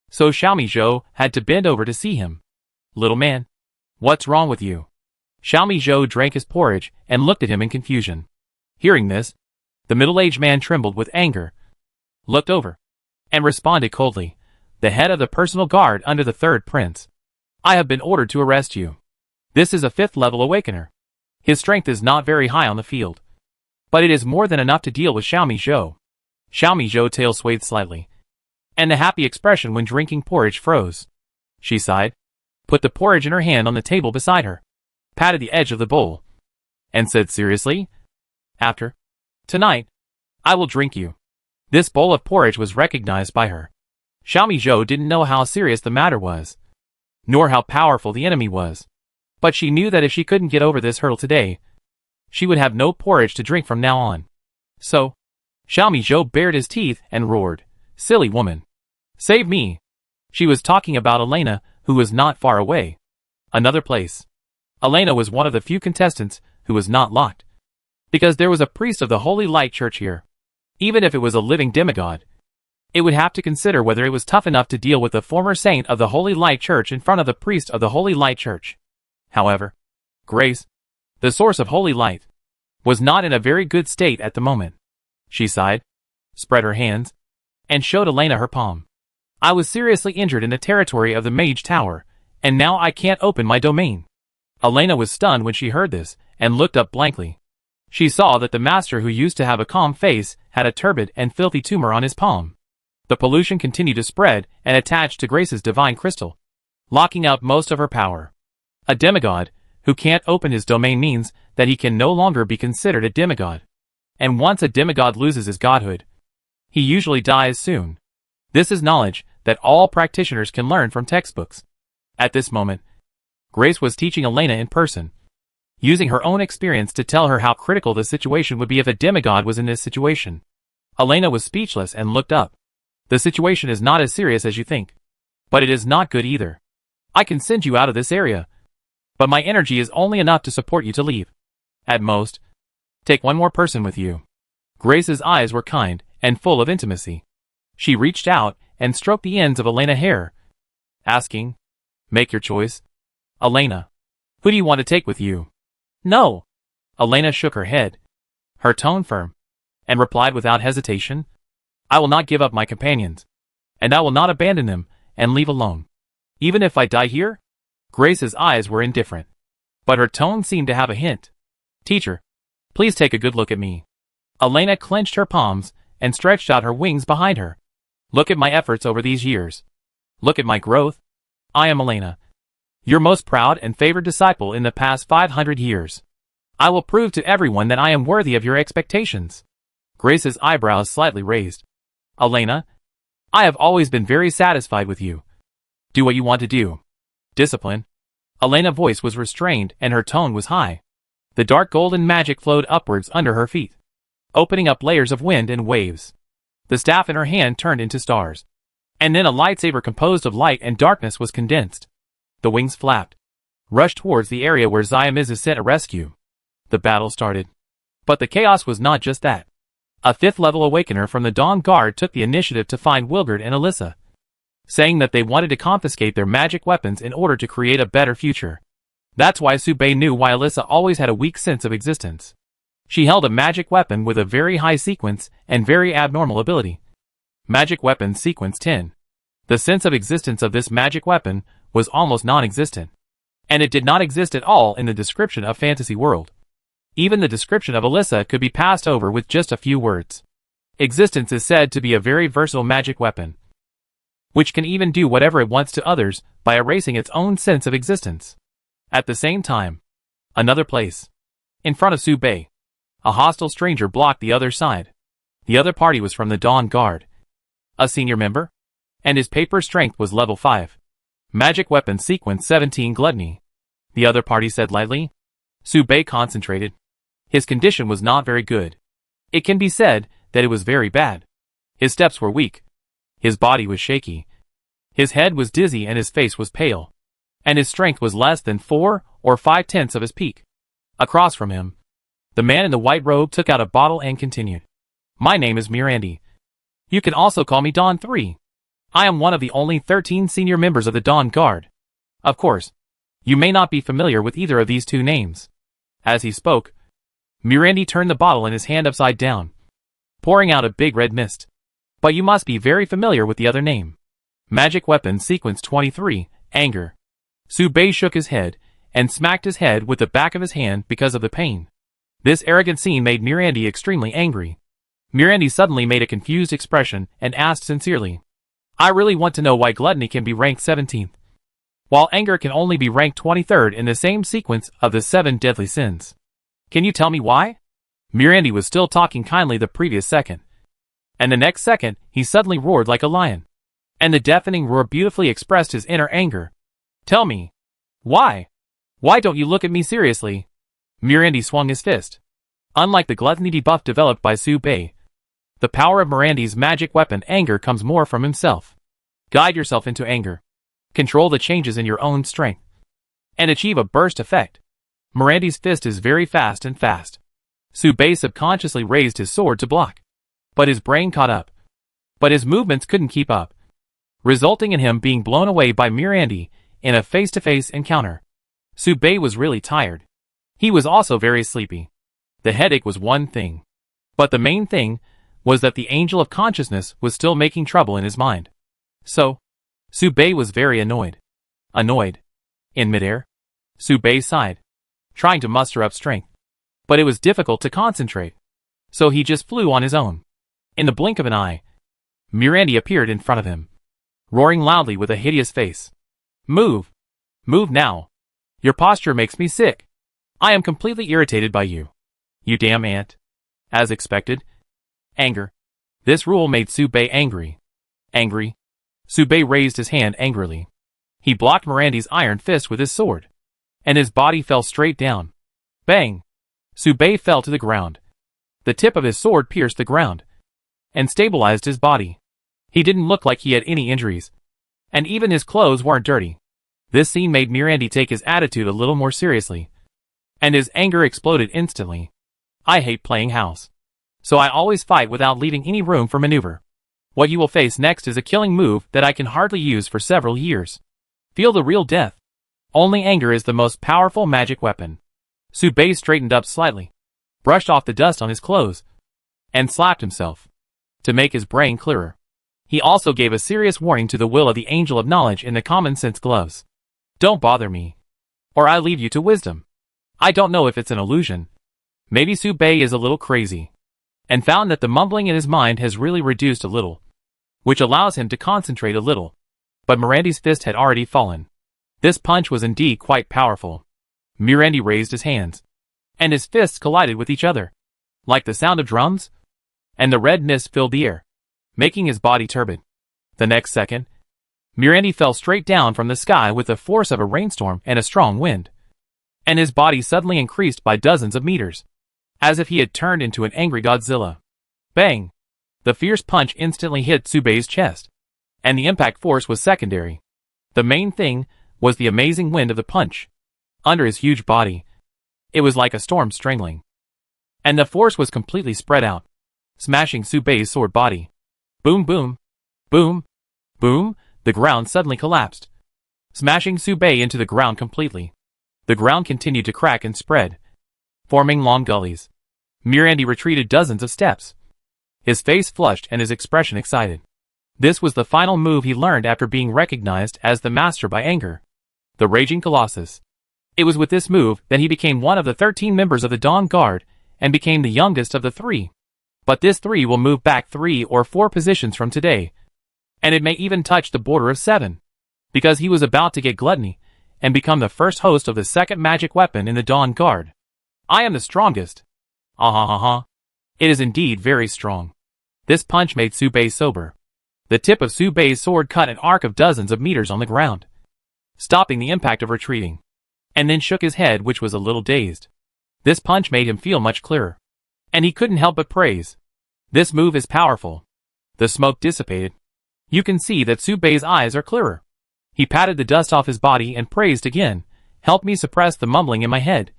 So Xiaomi Zhou had to bend over to see him. Little man, what's wrong with you? Xiaomi Zhou drank his porridge and looked at him in confusion. Hearing this, the middle-aged man trembled with anger, looked over, and responded coldly, the head of the personal guard under the third prince. I have been ordered to arrest you. This is a 5th-level awakener. His strength is not very high on the field, but it is more than enough to deal with Xiaomi Zhou. Xiaomi Zhou's tail swayed slightly, and the happy expression when drinking porridge froze. She sighed, put the porridge in her hand on the table beside her, patted the edge of the bowl, and said seriously, after tonight, I will drink you. This bowl of porridge was recognized by her. Xiaomi Zhou didn't know how serious the matter was, nor how powerful the enemy was. But she knew that if she couldn't get over this hurdle today, she would have no porridge to drink from now on. So, Xiaomi Zhou bared his teeth and roared, silly woman. Save me. She was talking about Elena, who was not far away. Another place. Elena was one of the few contestants who was not locked, because there was a priest of the Holy Light Church here. Even if it was a living demigod, It would have to consider whether it was tough enough to deal with the former saint of the Holy Light Church in front of the priest of the Holy Light Church. However, Grace, the source of holy light, was not in a very good state at the moment. She sighed, spread her hands, and showed Elena her palm. I was seriously injured in the territory of the Mage Tower, and now I can't open my domain. Elena was stunned when she heard this, and looked up blankly. She saw that the master who used to have a calm face had a turbid and filthy tumor on his palm. The pollution continued to spread and attach to Grace's divine crystal, locking out most of her power. A demigod who can't open his domain means that he can no longer be considered a demigod. And once a demigod loses his godhood, he usually dies soon. This is knowledge that all practitioners can learn from textbooks. At this moment, Grace was teaching Elena in person, using her own experience to tell her how critical the situation would be if a demigod was in this situation. Elena was speechless and looked up. The situation is not as serious as you think. But it is not good either. I can send you out of this area, but my energy is only enough to support you to leave. At most, take one more person with you. Grace's eyes were kind and full of intimacy. She reached out and stroked the ends of Elena's hair, asking, "Make your choice. Elena, who do you want to take with you?" "No." Elena shook her head, her tone firm, and replied without hesitation, "I will not give up my companions, and I will not abandon them and leave alone. Even if I die here?" Grace's eyes were indifferent, but her tone seemed to have a hint. "Teacher, please take a good look at me." Elena clenched her palms and stretched out her wings behind her. "Look at my efforts over these years. Look at my growth. I am Elena, your most proud and favored disciple in the past 500 years. I will prove to everyone that I am worthy of your expectations." Grace's eyebrows slightly raised. "Elena, I have always been very satisfied with you. Do what you want to do. Discipline." Elena's voice was restrained and her tone was high. The dark golden magic flowed upwards under her feet, opening up layers of wind and waves. The staff in her hand turned into stars, and then a lightsaber composed of light and darkness was condensed. The wings flapped, rushed towards the area where Xiamiz sent a rescue. The battle started. But the chaos was not just that. A 5th-level awakener from the Dawn Guard took the initiative to find Wilgard and Alyssa, saying that they wanted to confiscate their magic weapons in order to create a better future. That's why Subei knew why Alyssa always had a weak sense of existence. She held a magic weapon with a very high sequence and very abnormal ability. Magic weapon sequence 10. The sense of existence of this magic weapon was almost non-existent, and it did not exist at all in the description of Fantasy World. Even the description of Alyssa could be passed over with just a few words. Existence is said to be a very versatile magic weapon, which can even do whatever it wants to others by erasing its own sense of existence. At the same time, another place. In front of Subei, a hostile stranger blocked the other side. The other party was from the Dawn Guard, a senior member, and his paper strength was level 5. Magic weapon sequence 17 Gluttony. The other party said lightly. Subei concentrated. His condition was not very good. It can be said that it was very bad. His steps were weak. His body was shaky. His head was dizzy and his face was pale. And his strength was less than 4 or 5/10 of his peak. Across from him, the man in the white robe took out a bottle and continued. "My name is Mirandi. You can also call me Dawn 3. I am one of the only 13 senior members of the Dawn Guard. Of course, you may not be familiar with either of these two names." As he spoke, Mirandi turned the bottle in his hand upside down, pouring out a big red mist. "But you must be very familiar with the other name. Magic weapon sequence 23, Anger." Subei shook his head, and smacked his head with the back of his hand because of the pain. This arrogant scene made Mirandi extremely angry. Mirandi suddenly made a confused expression and asked sincerely, "I really want to know why Gluttony can be ranked 17th, while Anger can only be ranked 23rd in the same sequence of the 7 deadly sins. Can you tell me why?" Mirandi was still talking kindly the previous second, and the next second he suddenly roared like a lion, and the deafening roar beautifully expressed his inner anger. "Tell me. Why? Why don't you look at me seriously?" Mirandi swung his fist. Unlike the gluttony debuff developed by Subei, the power of Mirandi's magic weapon Anger comes more from himself. Guide yourself into anger. Control the changes in your own strength, and achieve a burst effect. Mirandi's fist is very fast and fast. Subei subconsciously raised his sword to block, but his brain caught up. but his movements couldn't keep up, resulting in him being blown away by Mirandy in a face-to-face encounter. Subei was really tired. He was also very sleepy. The headache was one thing, but the main thing was that the Angel of Consciousness was still making trouble in his mind. So, Subei was very annoyed. In midair, Subei sighed, trying to muster up strength. But it was difficult to concentrate, so he just flew on his own. In the blink of an eye, Mirandy appeared in front of him, roaring loudly with a hideous face. Move! Move now! Your posture makes me sick. I am completely irritated by you. You damn ant. As expected. Anger. This rule made Subei angry. Angry. Subei raised his hand angrily. He blocked Mirandy's iron fist with his sword, and his body fell straight down. Bang! Subei fell to the ground. The tip of his sword pierced the ground and stabilized his body. He didn't look like he had any injuries, and even his clothes weren't dirty. This scene made Mirandy take his attitude a little more seriously, and his anger exploded instantly. I hate playing house, so I always fight without leaving any room for maneuver. What you will face next is a killing move that I can hardly use for several years. Feel the real death. Only anger is the most powerful magic weapon. Subei straightened up slightly, brushed off the dust on his clothes, and slapped himself to make his brain clearer. He also gave a serious warning to the will of the Angel of Knowledge in the common sense gloves. Don't bother me, or I leave you to wisdom. I don't know if it's an illusion. Maybe Subei is a little crazy, and found that the mumbling in his mind has really reduced a little, which allows him to concentrate a little. But Mirandy's fist had already fallen. This punch was indeed quite powerful. Mirandy raised his hands, and his fists collided with each other, like the sound of drums, and the red mist filled the air, making his body turbid. The next second, Mirandy fell straight down from the sky with the force of a rainstorm and a strong wind, and his body suddenly increased by dozens of meters, as if he had turned into an angry Godzilla. Bang! The fierce punch instantly hit Subei's chest, and the impact force was secondary. The main thing was the amazing wind of the punch. Under his huge body, it was like a storm strangling, and the force was completely spread out, smashing Subei's sword body. Boom boom, boom, boom, the ground suddenly collapsed, smashing Subei into the ground completely. The ground continued to crack and spread, forming long gullies. Mirandy retreated dozens of steps, his face flushed and his expression excited. This was the final move he learned after being recognized as the master by anger, the Raging Colossus. It was with this move that he became one of the 13 members of the Dawn Guard and became the youngest of the 3. But this 3 will move back 3 or 4 positions from today, and it may even touch the border of 7, because he was about to get Gluttony and become the first host of the second magic weapon in the Dawn Guard. I am the strongest. It is indeed very strong. This punch made Subei sober. The tip of Subei's sword cut an arc of dozens of meters on the ground, stopping the impact of retreating, and then shook his head, which was a little dazed. This punch made him feel much clearer, and he couldn't help but praise. This move is powerful. The smoke dissipated. You can see that Subei's eyes are clearer. He patted the dust off his body and praised again. Help me suppress the mumbling in my head.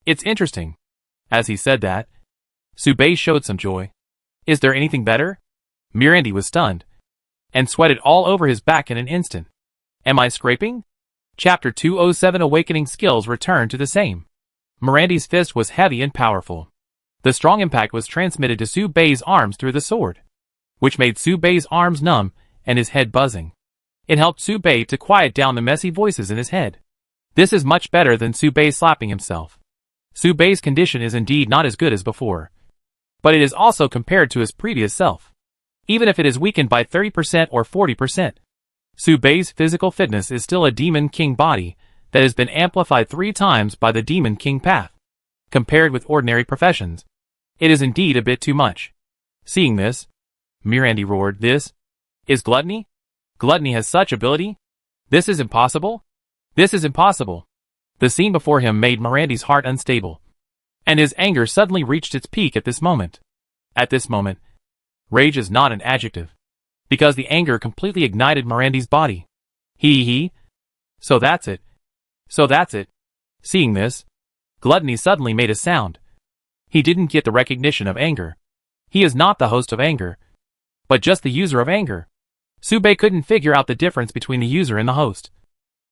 It's interesting. As he said that, Subei showed some joy. Is there anything better? Mirandy was stunned, and sweated all over his back in an instant. Am I scraping? Chapter 207 Awakening skills returned to the same. Mirandy's fist was heavy and powerful. The strong impact was transmitted to Subei's arms through the sword, which made Subei's arms numb and his head buzzing. It helped Subei to quiet down the messy voices in his head. This is much better than Subei slapping himself. Subei's condition is indeed not as good as before, but it is also compared to his previous self, even if it is weakened by 30% or 40%. Subei's physical fitness is still a Demon King body that has been amplified 3 times by the Demon King path. Compared with ordinary professions, it is indeed a bit too much. Seeing this, Mirandy roared, "This is Gluttony? Gluttony has such ability? This is impossible? This is impossible." The scene before him made Mirandy's heart unstable, and his anger suddenly reached its peak at this moment. At this moment, rage is not an adjective, because the anger completely ignited Mirandy's body. So that's it. So that's it. Seeing this, Gluttony suddenly made a sound. He didn't get the recognition of anger. He is not the host of anger. but just the user of anger. Sube couldn't figure out the difference between the user and the host.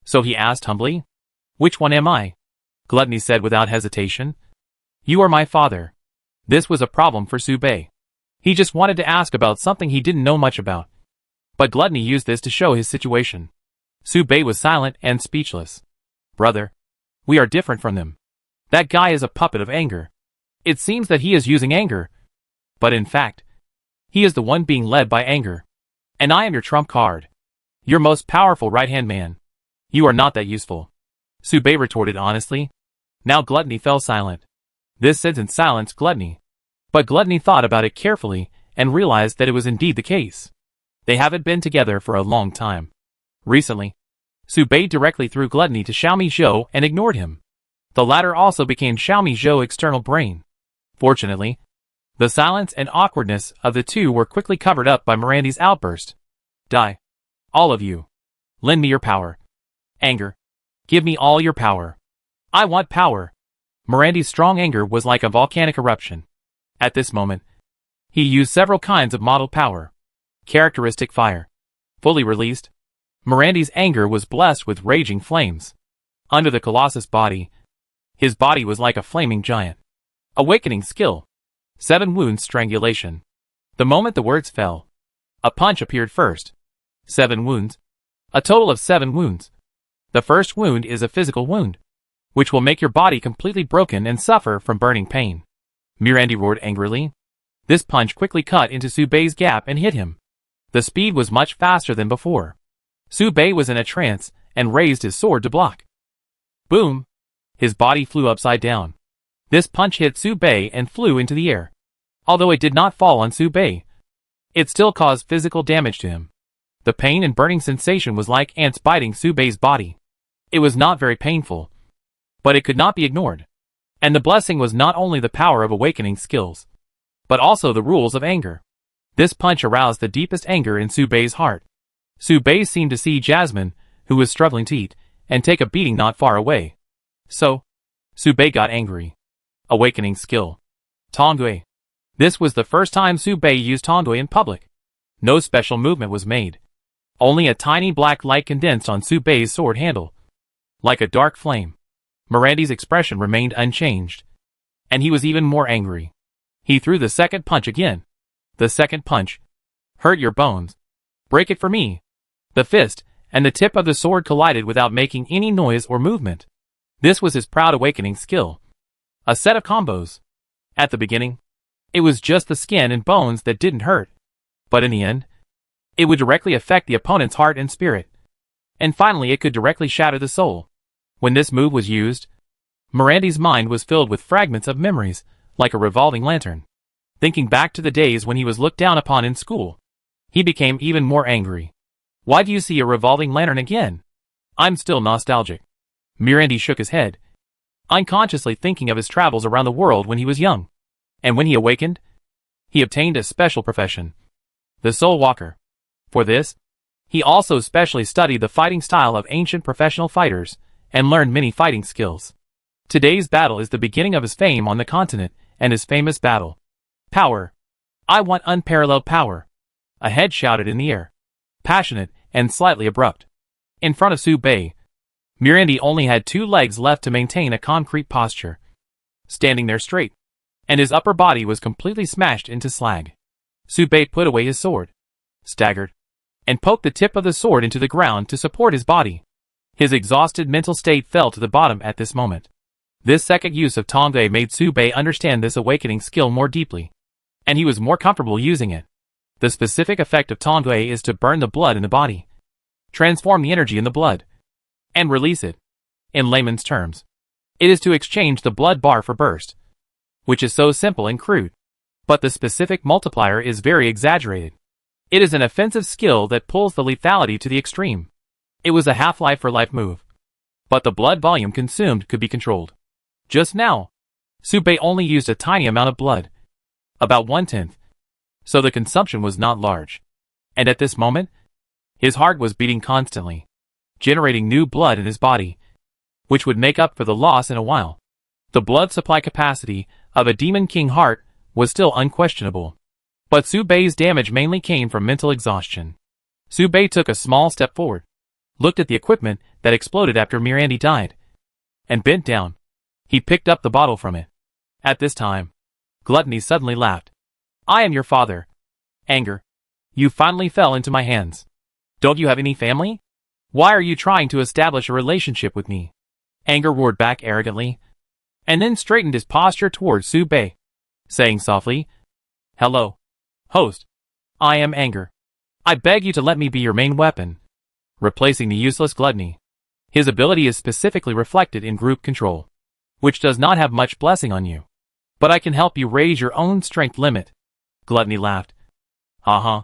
So he asked humbly, "Which one am I?" Gluttony said without hesitation, "You are my father." This was a problem for Sube. He just wanted to ask about something he didn't know much about. But Gluttony used this to show his situation. Sube was silent and speechless. "Brother, we are different from them. That guy is a puppet of anger. It seems that he is using anger. But in fact, he is the one being led by anger. And I am your trump card. Your most powerful right-hand man. You are not that useful." Sube retorted honestly. Now Gluttony fell silent. This sentence silenced Gluttony. But Gluttony thought about it carefully and realized that it was indeed the case. They haven't been together for a long time. Recently, Sube directly threw Gluttony to Xiaomi Zhou and ignored him. The latter also became Xiaomi Zhou's external brain. Fortunately, the silence and awkwardness of the two were quickly covered up by Mirandy's outburst. "Die. All of you. Lend me your power. Anger. Give me all your power. I want power." Mirandy's strong anger was like a volcanic eruption. At this moment, he used several kinds of modeled power. Characteristic fire. Fully released, Mirandy's anger was blessed with raging flames. Under the Colossus body, his body was like a flaming giant. Awakening skill. 7 wounds strangulation. The moment the words fell, a punch appeared first. 7 wounds. A total of 7 wounds. The first wound is a physical wound, which will make your body completely broken and suffer from burning pain. Mirandy roared angrily. This punch quickly cut into Sube's gap and hit him. The speed was much faster than before. Sube was in a trance and raised his sword to block. Boom! His body flew upside down. This punch hit Sube and flew into the air. Although it did not fall on Sube, it still caused physical damage to him. The pain and burning sensation was like ants biting Sube's body. It was not very painful, but it could not be ignored. And the blessing was not only the power of awakening skills, but also the rules of anger. This punch aroused the deepest anger in Sube's heart. Sube seemed to see Jasmine, who was struggling to eat, and take a beating not far away. So, Sube got angry. Awakening skill. Tongui. This was the first time Sube used Tongui in public. No special movement was made. Only a tiny black light condensed on Sube's sword handle. Like a dark flame. Mirandy's expression remained unchanged. And he was even more angry. He threw the second punch again. The second punch. Hurt your bones. Break it for me. The fist and the tip of the sword collided without making any noise or movement. This was his proud awakening skill. A set of combos. At the beginning, it was just the skin and bones that didn't hurt. But in the end, it would directly affect the opponent's heart and spirit. And finally it could directly shatter the soul. When this move was used, Mirandy's mind was filled with fragments of memories, like a revolving lantern. Thinking back to the days when he was looked down upon in school, he became even more angry. "Why do you see a revolving lantern again?" "I'm still nostalgic." Mirandy shook his head, unconsciously thinking of his travels around the world when he was young. And when he awakened, he obtained a special profession, the Soul Walker. For this, he also specially studied the fighting style of ancient professional fighters and learned many fighting skills. Today's battle is the beginning of his fame on the continent and his famous battle. Power. I want unparalleled power. A head shouted in the air. Passionate and slightly abrupt. In front of Sube, Mirandy only had 2 legs left to maintain a concrete posture. Standing there straight. And his upper body was completely smashed into slag. Sube put away his sword. Staggered. And poked the tip of the sword into the ground to support his body. His exhausted mental state fell to the bottom at this moment. This second use of Tongui made Sube understand this awakening skill more deeply. And he was more comfortable using it. The specific effect of Tongui is to burn the blood in the body. Transform the energy in the blood. And release it. In layman's terms, it is to exchange the blood bar for burst. Which is so simple and crude. But the specific multiplier is very exaggerated. It is an offensive skill that pulls the lethality to the extreme. It was a half-life for life move. But the blood volume consumed could be controlled. Just now, Sube only used a tiny amount of blood. About 1/10. So the consumption was not large. And at this moment, his heart was beating constantly, generating new blood in his body, which would make up for the loss in a while. The blood supply capacity of a Demon King heart was still unquestionable. But Su Bei's damage mainly came from mental exhaustion. Su Bei took a small step forward, looked at the equipment that exploded after Mirandy died, and bent down. He picked up the bottle from it. At this time, Gluttony suddenly laughed. I am your father. Anger. You finally fell into my hands. Don't you have any family? Why are you trying to establish a relationship with me? Anger roared back arrogantly, and then straightened his posture towards Su Bei, saying softly, Hello, host. I am Anger. I beg you to let me be your main weapon, replacing the useless Gluttony. His ability is specifically reflected in group control, which does not have much blessing on you. But I can help you raise your own strength limit. Gluttony laughed. Haha.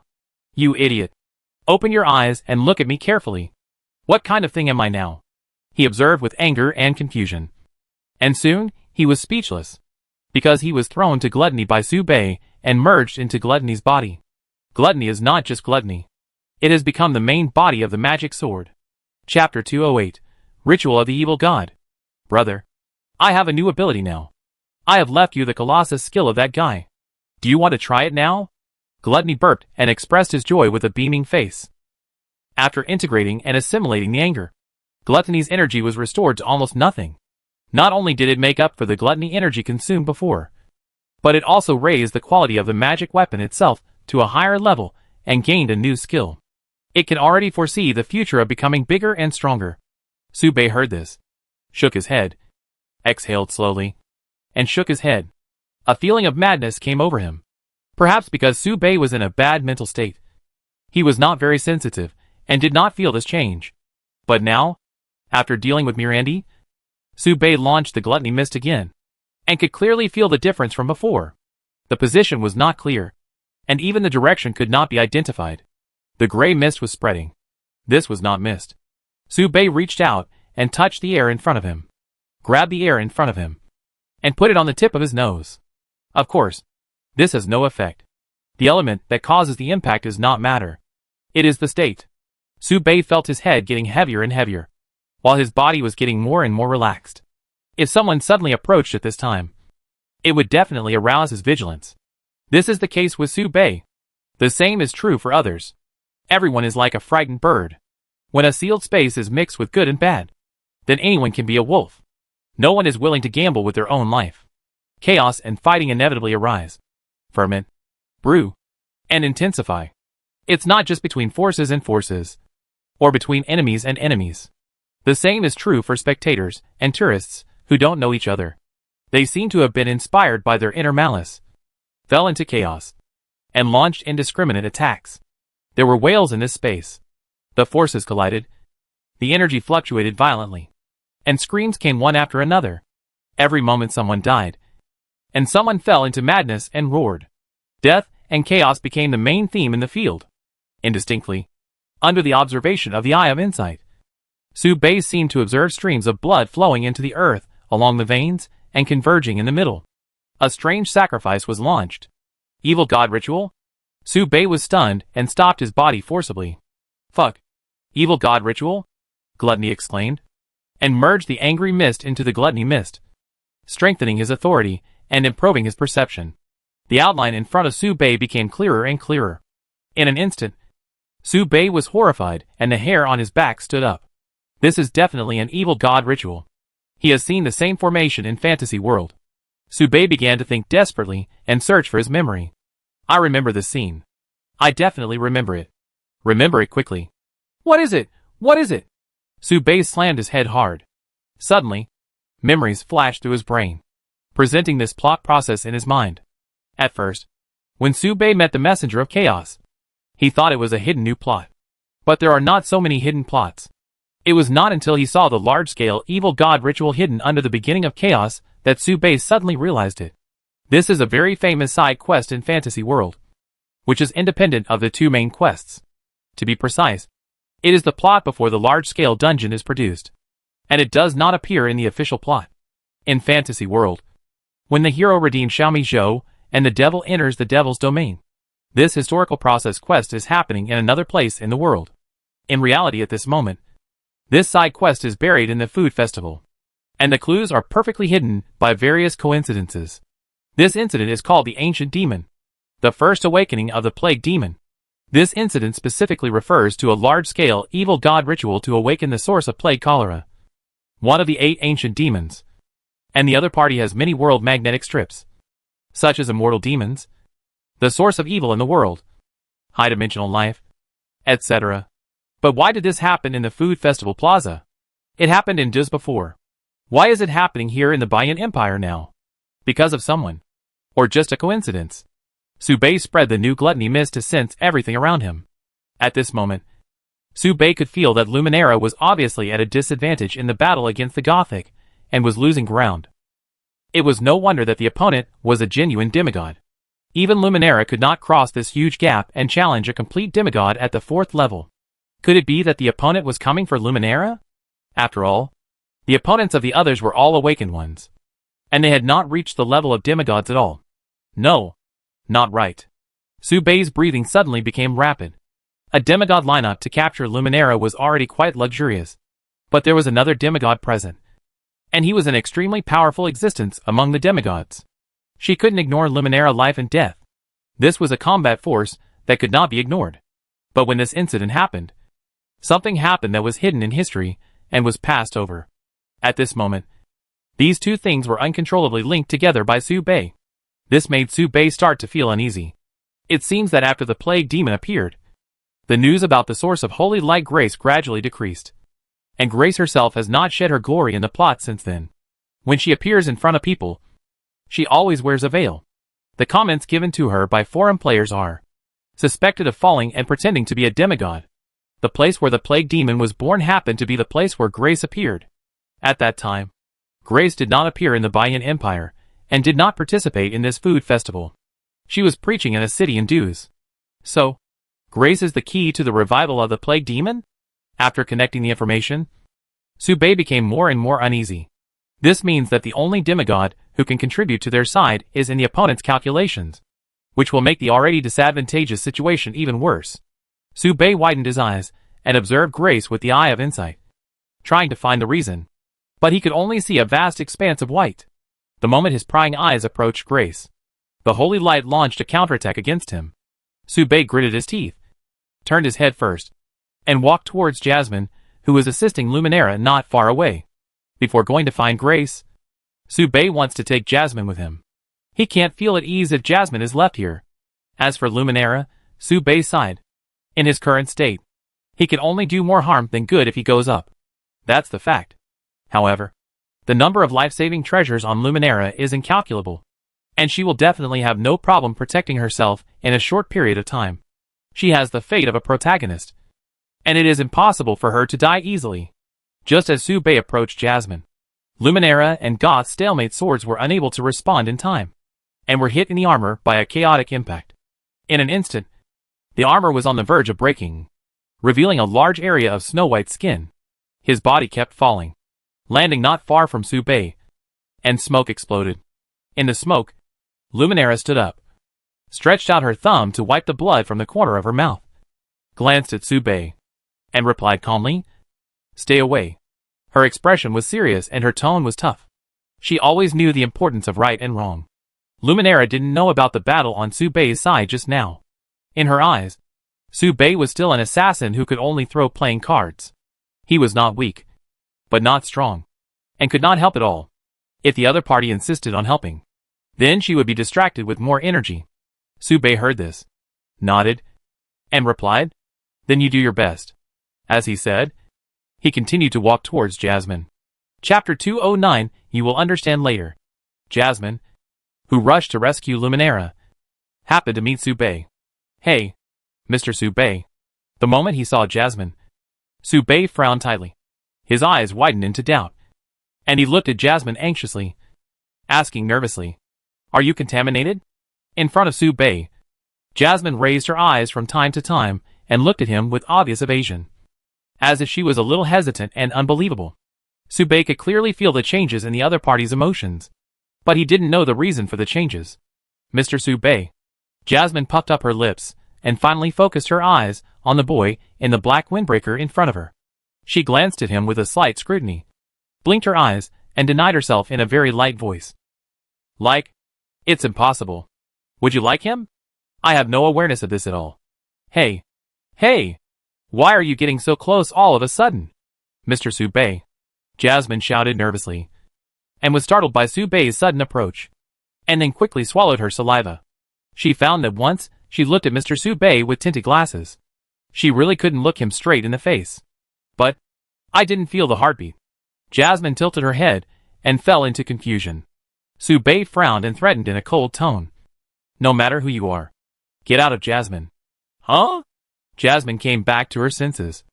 You idiot. Open your eyes and look at me carefully. What kind of thing am I now? He observed with anger and confusion. And soon, he was speechless, because he was thrown to Gluttony by Su Bei and merged into Gluttony's body. Gluttony is not just Gluttony. It has become the main body of the magic sword. Chapter 208. Ritual of the Evil God. Brother, I have a new ability now. I have left you the Colossus skill of that guy. Do you want to try it now? Gluttony burped and expressed his joy with a beaming face. After integrating and assimilating the anger, Gluttony's energy was restored to almost nothing. Not only did it make up for the Gluttony energy consumed before, but it also raised the quality of the magic weapon itself to a higher level and gained a new skill. It can already foresee the future of becoming bigger and stronger. Su Bei heard this, shook his head, exhaled slowly, and shook his head. A feeling of madness came over him. Perhaps because Su Bei was in a bad mental state. He was not very sensitive and did not feel this change. But now, after dealing with Mirandy, Su Bei launched the Gluttony mist again, and could clearly feel the difference from before. The position was not clear, and even the direction could not be identified. The gray mist was spreading. This was not mist. Su Bei reached out and touched the air in front of him, grabbed the air in front of him, and put it on the tip of his nose. Of course, this has no effect. The element that causes the impact is not matter. It is the state. Su Bei felt his head getting heavier and heavier, while his body was getting more and more relaxed. If someone suddenly approached at this time, it would definitely arouse his vigilance. This is the case with Su Bei. The same is true for others. Everyone is like a frightened bird. When a sealed space is mixed with good and bad, then anyone can be a wolf. No one is willing to gamble with their own life. Chaos and fighting inevitably arise, ferment, brew, and intensify. It's not just between forces and forces, or between enemies and enemies. The same is true for spectators and tourists who don't know each other. They seem to have been inspired by their inner malice, fell into chaos, and launched indiscriminate attacks. There were whales in this space. The forces collided. The energy fluctuated violently, and screams came one after another. Every moment someone died, and someone fell into madness and roared. Death and chaos became the main theme in the field. Indistinctly, under the observation of the Eye of Insight, Su Bei seemed to observe streams of blood flowing into the earth along the veins and converging in the middle. A strange sacrifice was launched. Evil God ritual? Su Bei was stunned and stopped his body forcibly. Fuck. Evil God ritual? Gluttony exclaimed, and merged the angry mist into the Gluttony mist, strengthening his authority and improving his perception. The outline in front of Su Bei became clearer and clearer. In an instant, Su Bei was horrified and the hair on his back stood up. This is definitely an evil god ritual. He has seen the same formation in Fantasy World. Su Bei began to think desperately and search for his memory. I remember this scene. I definitely remember it. Remember it quickly. What is it? What is it? Su Bei slammed his head hard. Suddenly, memories flashed through his brain, presenting this plot process in his mind. At first, when Su Bei met the Messenger of Chaos, he thought it was a hidden new plot. But there are not so many hidden plots. It was not until he saw the large-scale evil god ritual hidden under the beginning of Chaos that Su Bei suddenly realized it. This is a very famous side quest in Fantasy World, which is independent of the two main quests. To be precise, it is the plot before the large-scale dungeon is produced, and it does not appear in the official plot. In Fantasy World, when the hero redeems Xiaomi Zhou and the devil enters the devil's domain, this historical process quest is happening in another place in the world. In reality at this moment, this side quest is buried in the food festival, and the clues are perfectly hidden by various coincidences. This incident is called the Ancient Demon. the first awakening of the plague demon. This incident specifically refers to a large-scale evil god ritual to awaken the source of plague cholera, one of the 8 ancient demons. And the other party has many world magnetic strips, such as immortal demons, the source of evil in the world, high-dimensional life, etc. But why did this happen in the Food Festival Plaza? It happened in just before. Why is it happening here in the Bayan Empire now? Because of someone? Or just a coincidence? Subei spread the new gluttony mist to sense everything around him. At this moment, Subei could feel that Luminara was obviously at a disadvantage in the battle against the Gothic, and was losing ground. It was no wonder that the opponent was a genuine demigod. Even Luminara could not cross this huge gap and challenge a complete demigod at the 4th level. Could it be that the opponent was coming for Luminara? After all, the opponents of the others were all awakened ones, and they had not reached the level of demigods at all. No, not right. Subei's breathing suddenly became rapid. A demigod lineup to capture Luminara was already quite luxurious, but there was another demigod present, and he was an extremely powerful existence among the demigods. She couldn't ignore Luminara life and death. This was a combat force that could not be ignored. But when this incident happened, something happened that was hidden in history and was passed over. At this moment, these two things were uncontrollably linked together by Subei. This made Subei start to feel uneasy. It seems that after the plague demon appeared, the news about the source of holy light Grace gradually decreased. And Grace herself has not shed her glory in the plot since then. When she appears in front of people, she always wears a veil. The comments given to her by forum players are suspected of falling and pretending to be a demigod. The place where the plague demon was born happened to be the place where Grace appeared. At that time, Grace did not appear in the Bayan Empire, and did not participate in this food festival. She was preaching in a city in Dews. So, Grace is the key to the revival of the plague demon? After connecting the information, Subei became more and more uneasy. This means that the only demigod who can contribute to their side is in the opponent's calculations, which will make the already disadvantageous situation even worse. Subei widened his eyes and observed Grace with the eye of insight, trying to find the reason. But he could only see a vast expanse of white. The moment his prying eyes approached Grace, the holy light launched a counterattack against him. Subei gritted his teeth, turned his head first, and walked towards Jasmine, who was assisting Luminara not far away. Before going to find Grace, Subei wants to take Jasmine with him. He can't feel at ease if Jasmine is left here. As for Luminara, Subei sighed. In his current state, he can only do more harm than good if he goes up. That's the fact. However, the number of life-saving treasures on Luminara is incalculable, and she will definitely have no problem protecting herself in a short period of time. She has the fate of a protagonist, and it is impossible for her to die easily. Just as Subei approached Jasmine, Luminara and Goth's stalemate swords were unable to respond in time, and were hit in the armor by a chaotic impact. In an instant, the armor was on the verge of breaking, revealing a large area of snow-white skin. His body kept falling, landing not far from Subei, and smoke exploded. In the smoke, Luminara stood up, stretched out her thumb to wipe the blood from the corner of her mouth, glanced at Subei, and replied calmly, "Stay away." Her expression was serious and her tone was tough. She always knew the importance of right and wrong. Luminara didn't know about the battle on Subei's side just now. In her eyes, Subei was still an assassin who could only throw playing cards. He was not weak, but not strong, and could not help at all. If the other party insisted on helping, then she would be distracted with more energy. Subei heard this, nodded, and replied, "Then you do your best." As he said, he continued to walk towards Jasmine. Chapter 209, you will understand later. Jasmine, who rushed to rescue Luminara, happened to meet Subei. "Hey, Mr. Subei." The moment he saw Jasmine, Subei frowned tightly. His eyes widened into doubt, and he looked at Jasmine anxiously, asking nervously, "Are you contaminated?" In front of Subei, Jasmine raised her eyes from time to time and looked at him with obvious evasion, as if she was a little hesitant and unbelievable. Subei could clearly feel the changes in the other party's emotions, but he didn't know the reason for the changes. "Mr. Subei." Jasmine puffed up her lips and finally focused her eyes on the boy in the black windbreaker in front of her. She glanced at him with a slight scrutiny, blinked her eyes, and denied herself in a very light voice. "Like? It's impossible. Would you like him?" I have no awareness of this at all. Hey. Hey! Why are you getting so close all of a sudden? Mr. Subei, Jasmine shouted nervously, and was startled by Subei's sudden approach, and then quickly swallowed her saliva. She found that once she looked at Mr. Subei with tinted glasses, she really couldn't look him straight in the face. But I didn't feel the heartbeat. Jasmine tilted her head and fell into confusion. Subei frowned and threatened in a cold tone. No matter who you are, get out of Jasmine. Huh? Jasmine came back to her senses,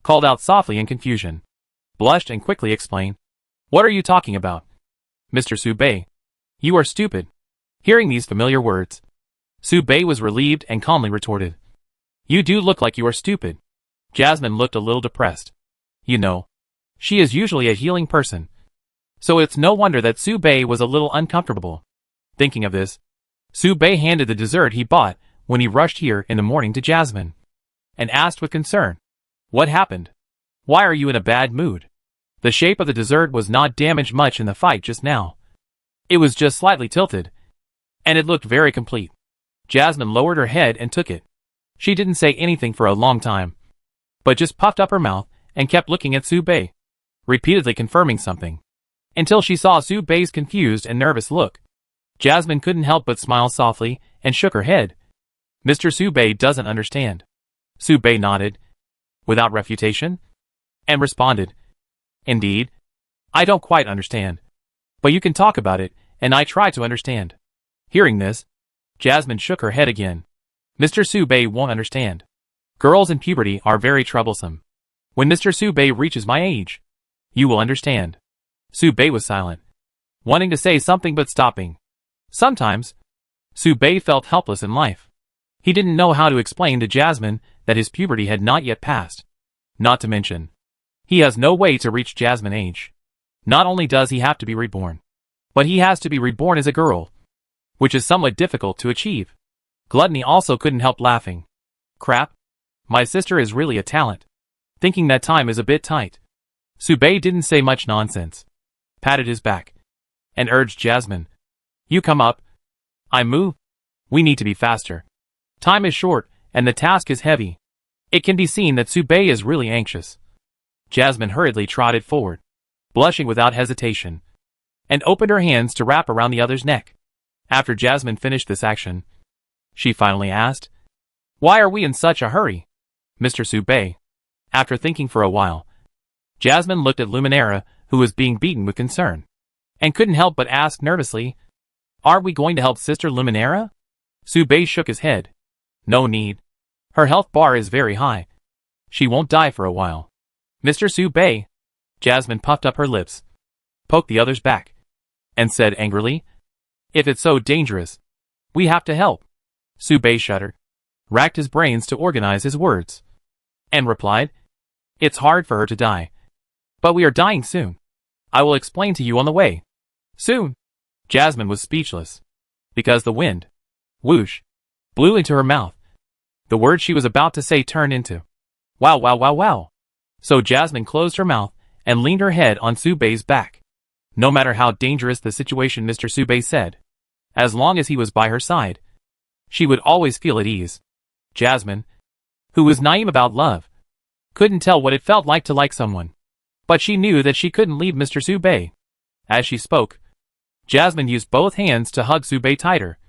called out softly in confusion, blushed and quickly explained. What are you talking about? Mr. Subei, you are stupid. Hearing these familiar words, Subei was relieved and calmly retorted. You do look like you are stupid. Jasmine looked a little depressed. You know, she is usually a healing person, so it's no wonder that Subei was a little uncomfortable. Thinking of this, Subei handed the dessert he bought when he rushed here in the morning to Jasmine, and asked with concern, what happened? Why are you in a bad mood? The shape of the dessert was not damaged much in the fight just now. It was just slightly tilted, and it looked very complete. Jasmine lowered her head and took it. She didn't say anything for a long time, but just puffed up her mouth and kept looking at Subei, repeatedly confirming something, until she saw Subei's confused and nervous look. Jasmine couldn't help but smile softly and shook her head. Mr. Subei doesn't understand. Subei nodded, without refutation, and responded, Indeed, I don't quite understand. But you can talk about it, and I try to understand. Hearing this, Jasmine shook her head again. Mr. Subei won't understand. Girls in puberty are very troublesome. When Mr. Subei reaches my age, you will understand. Subei was silent, wanting to say something but stopping. Sometimes, Subei felt helpless in life. He didn't know how to explain to Jasmine that his puberty had not yet passed. Not to mention, he has no way to reach Jasmine's age. Not only does he have to be reborn, but he has to be reborn as a girl, which is somewhat difficult to achieve. Gluttony also couldn't help laughing. Crap. My sister is really a talent. Thinking that time is a bit tight, Subei didn't say much nonsense, patted his back, and urged Jasmine. You come up. I move. We need to be faster. Time is short, and the task is heavy. It can be seen that Subei is really anxious. Jasmine hurriedly trotted forward, blushing without hesitation, and opened her hands to wrap around the other's neck. After Jasmine finished this action, she finally asked, Why are we in such a hurry, Mr. Subei? After thinking for a while, Jasmine looked at Luminara, who was being beaten with concern, and couldn't help but ask nervously, Are we going to help Sister Luminara? Subei shook his head. No need. Her health bar is very high. She won't die for a while. Mr. Subei, Jasmine puffed up her lips, poked the other's back, and said angrily, If it's so dangerous, we have to help. Subei shuddered, racked his brains to organize his words, and replied, It's hard for her to die, but we are dying soon. I will explain to you on the way. Soon. Jasmine was speechless, because the wind, whoosh, blew into her mouth. The words she was about to say turned into, Wow, wow, wow, wow. So Jasmine closed her mouth and leaned her head on Subei's back. No matter how dangerous the situation, Mr. Subei said, as long as he was by her side, she would always feel at ease. Jasmine, who was naive about love, couldn't tell what it felt like to like someone, but she knew that she couldn't leave Mr. Subei. As she spoke, Jasmine used both hands to hug Subei tighter,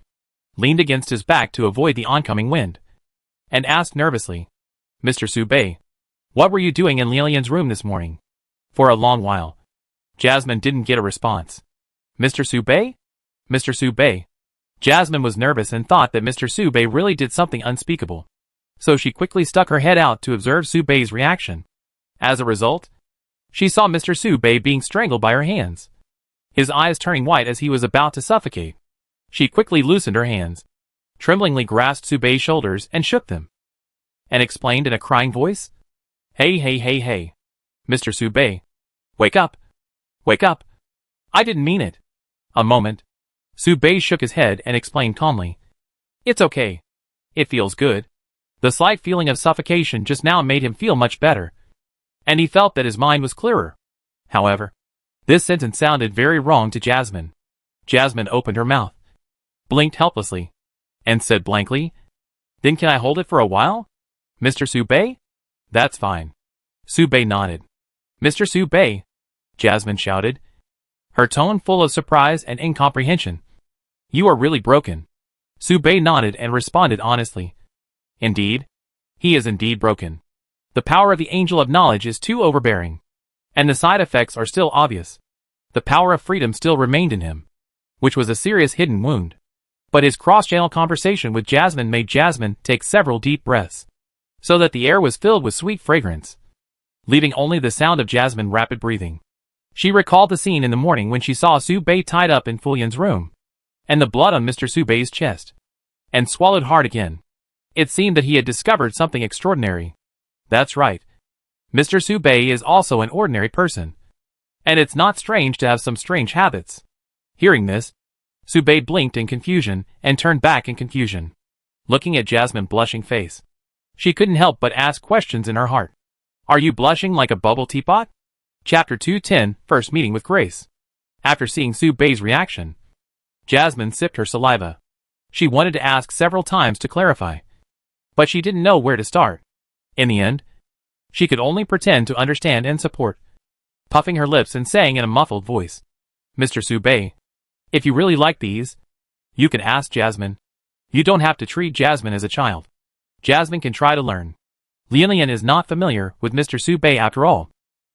leaned against his back to avoid the oncoming wind, and asked nervously, Mr. Subei, what were you doing in Lilian's room this morning? For a long while, Jasmine didn't get a response. Mr. Subei? Mr. Subei. Jasmine was nervous and thought that Mr. Subei really did something unspeakable, so she quickly stuck her head out to observe Subei's reaction. As a result, she saw Mr. Subei being strangled by her hands, his eyes turning white as he was about to suffocate. She quickly loosened her hands, tremblingly grasped Subei's shoulders and shook them, and explained in a crying voice, Hey, hey, hey, hey. Mr. Subei. Wake up. Wake up. I didn't mean it. A moment. Subei shook his head and explained calmly, It's okay. It feels good. The slight feeling of suffocation just now made him feel much better, and he felt that his mind was clearer. However, this sentence sounded very wrong to Jasmine. Jasmine opened her mouth, blinked helplessly, and said blankly, Then can I hold it for a while? Mr. Subei? That's fine. Subei nodded. Mr. Subei, Jasmine shouted, her tone full of surprise and incomprehension. You are really broken. Subei nodded and responded honestly. Indeed. He is indeed broken. The power of the Angel of Knowledge is too overbearing. And the side effects are still obvious. The power of freedom still remained in him, which was a serious hidden wound. But his cross-channel conversation with Jasmine made Jasmine take several deep breaths, so that the air was filled with sweet fragrance, leaving only the sound of Jasmine's rapid breathing. She recalled the scene in the morning when she saw Subei tied up in Fulian's room, and the blood on Mr. Subei's chest, and swallowed hard again. It seemed that he had discovered something extraordinary. That's right. Mr. Subei is also an ordinary person, and it's not strange to have some strange habits. Hearing this, Subei blinked in confusion and turned back in confusion, looking at Jasmine's blushing face. She couldn't help but ask questions in her heart. Are you blushing like a bubble teapot? Chapter 210, First Meeting with Grace. After seeing Subei's reaction, Jasmine sipped her saliva. She wanted to ask several times to clarify, but she didn't know where to start. In the end, she could only pretend to understand and support, puffing her lips and saying in a muffled voice, Mr. Subei, if you really like these, you can ask Jasmine. You don't have to treat Jasmine as a child. Jasmine can try to learn. Lian is not familiar with Mr. Subei after all.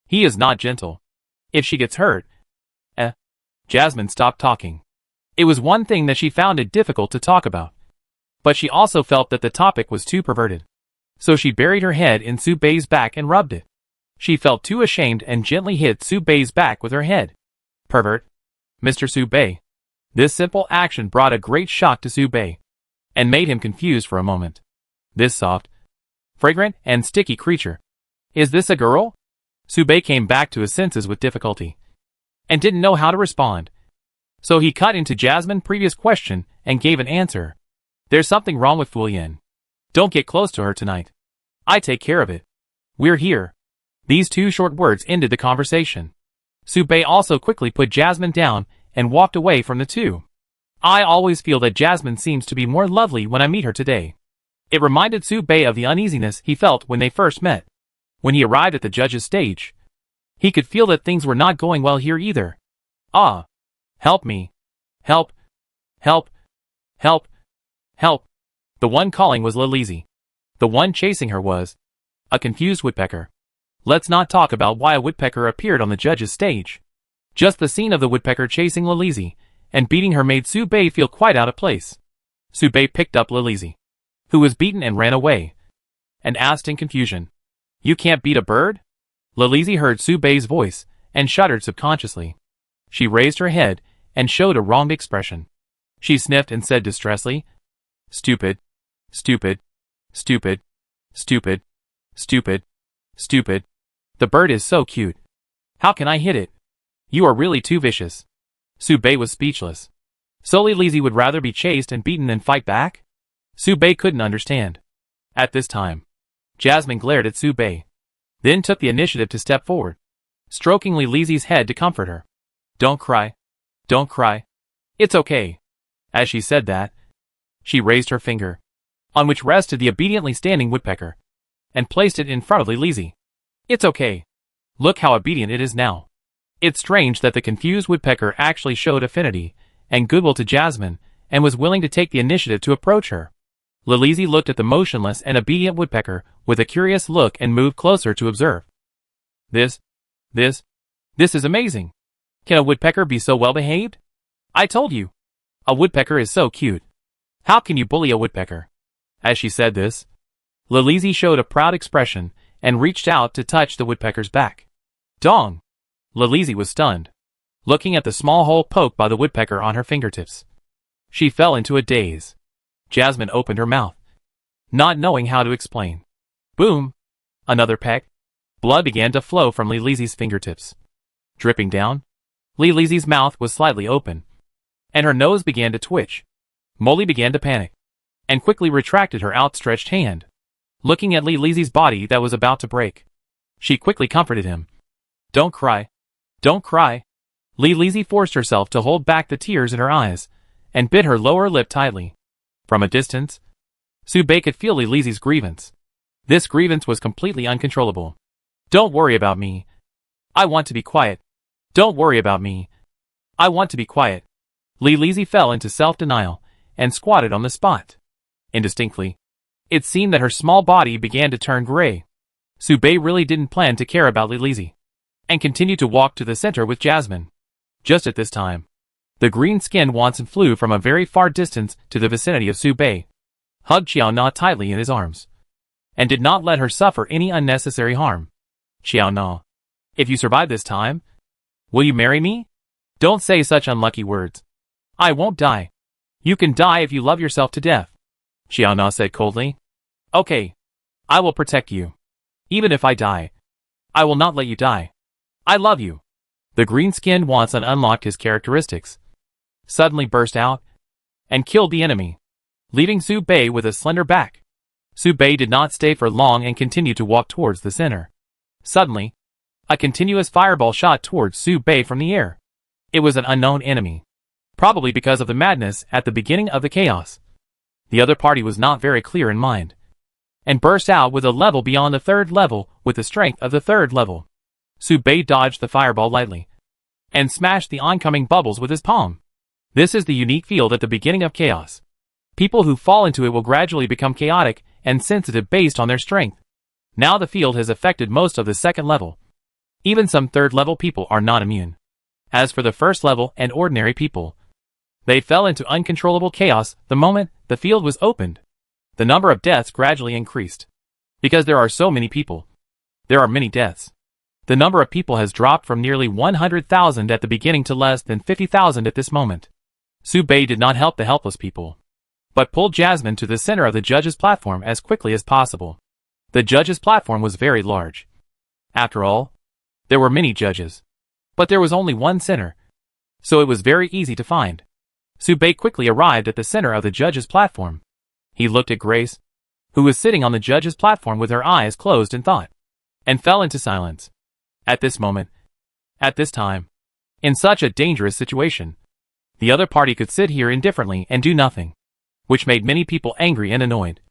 He is not gentle. If she gets hurt, Jasmine stopped talking. It was one thing that she found it difficult to talk about, but she also felt that the topic was too perverted. So she buried her head in Subei's back and rubbed it. She felt too ashamed and gently hit Subei's back with her head. Pervert. Mr. Subei. This simple action brought a great shock to Subei, and made him confused for a moment. This soft, fragrant, and sticky creature. Is this a girl? Subei came back to his senses with difficulty, and didn't know how to respond. So he cut into Jasmine's previous question and gave an answer. There's something wrong with Fulian. Don't get close to her tonight. I take care of it. We're here. These two short words ended the conversation. Subei also quickly put Jasmine down and walked away from the two. I always feel that Jasmine seems to be more lovely when I meet her today. It reminded Subei of the uneasiness he felt when they first met. When he arrived at the judge's stage, he could feel that things were not going well here either. Ah! Help me. Help. Help. Help. Help. The one calling was Lilizi. The one chasing her was a confused woodpecker. Let's not talk about why a woodpecker appeared on the judge's stage. Just the scene of the woodpecker chasing Lilizi and beating her made Subei feel quite out of place. Subei picked up Lilizi, who was beaten and ran away, and asked in confusion, You can't beat a bird? Lilizi heard Subei's voice and shuddered subconsciously. She raised her head and showed a wronged expression. She sniffed and said distressfully, Stupid. Stupid. Stupid. Stupid. Stupid. Stupid. The bird is so cute. How can I hit it? You are really too vicious. Subei was speechless. So Lilizi would rather be chased and beaten than fight back? Subei couldn't understand. At this time, Jasmine glared at Subei, then took the initiative to step forward, stroking Lilizi's head to comfort her. Don't cry. Don't cry. It's okay. As she said that, she raised her finger, on which rested the obediently standing woodpecker, and placed it in front of Lilizi. It's okay. Look how obedient it is now. It's strange that the confused woodpecker actually showed affinity and goodwill to Jasmine and was willing to take the initiative to approach her. Lilizi looked at the motionless and obedient woodpecker with a curious look and moved closer to observe. This is amazing. Can a woodpecker be so well behaved? I told you. A woodpecker is so cute. How can you bully a woodpecker? As she said this, Lilizi showed a proud expression and reached out to touch the woodpecker's back. Dong! Lilizi was stunned, looking at the small hole poked by the woodpecker on her fingertips. She fell into a daze. Jasmine opened her mouth, not knowing how to explain. Boom! Another peck. Blood began to flow from Lilizi's fingertips. Dripping down, Lilizi's mouth was slightly open, and her nose began to twitch. Molly began to panic, and quickly retracted her outstretched hand, looking at Lilizi's body that was about to break. She quickly comforted him. Don't cry. Don't cry. Lilizi forced herself to hold back the tears in her eyes, and bit her lower lip tightly. From a distance, Bei could feel Li Lizi's grievance. This grievance was completely uncontrollable. Don't worry about me. I want to be quiet. Don't worry about me. I want to be quiet. Li Lizi fell into self-denial and squatted on the spot. Indistinctly, it seemed that her small body began to turn gray. Bei really didn't plan to care about Li Lizi and continued to walk to the center with Jasmine. Just at this time, the green-skinned Wanson flew from a very far distance to the vicinity of Bei, hugged Xiao Na tightly in his arms, and did not let her suffer any unnecessary harm. Xiao Na, if you survive this time, will you marry me? Don't say such unlucky words. I won't die. You can die if you love yourself to death, Xiao Na said coldly. Okay. I will protect you. Even if I die, I will not let you die. I love you. The green-skinned Wanson unlocked his characteristics, suddenly burst out, and killed the enemy, leaving Bei with a slender back. Bei did not stay for long and continued to walk towards the center. Suddenly, a continuous fireball shot towards Bei from the air. It was an unknown enemy, probably because of the madness at the beginning of the chaos. The other party was not very clear in mind, and burst out with a level beyond the third level with the strength of the third level. Bei dodged the fireball lightly, and smashed the oncoming bubbles with his palm. This is the unique field at the beginning of chaos. People who fall into it will gradually become chaotic and sensitive based on their strength. Now the field has affected most of the second level. Even some third level people are not immune. As for the first level and ordinary people, they fell into uncontrollable chaos the moment the field was opened. The number of deaths gradually increased. Because there are so many people, there are many deaths. The number of people has dropped from nearly 100,000 at the beginning to less than 50,000 at this moment. Bei did not help the helpless people, but pulled Jasmine to the center of the judge's platform as quickly as possible. The judge's platform was very large. After all, there were many judges, but there was only one center, so it was very easy to find. Bei quickly arrived at the center of the judge's platform. He looked at Grace, who was sitting on the judge's platform with her eyes closed in thought, and fell into silence. At this moment, at this time, in such a dangerous situation, the other party could sit here indifferently and do nothing, which made many people angry and annoyed,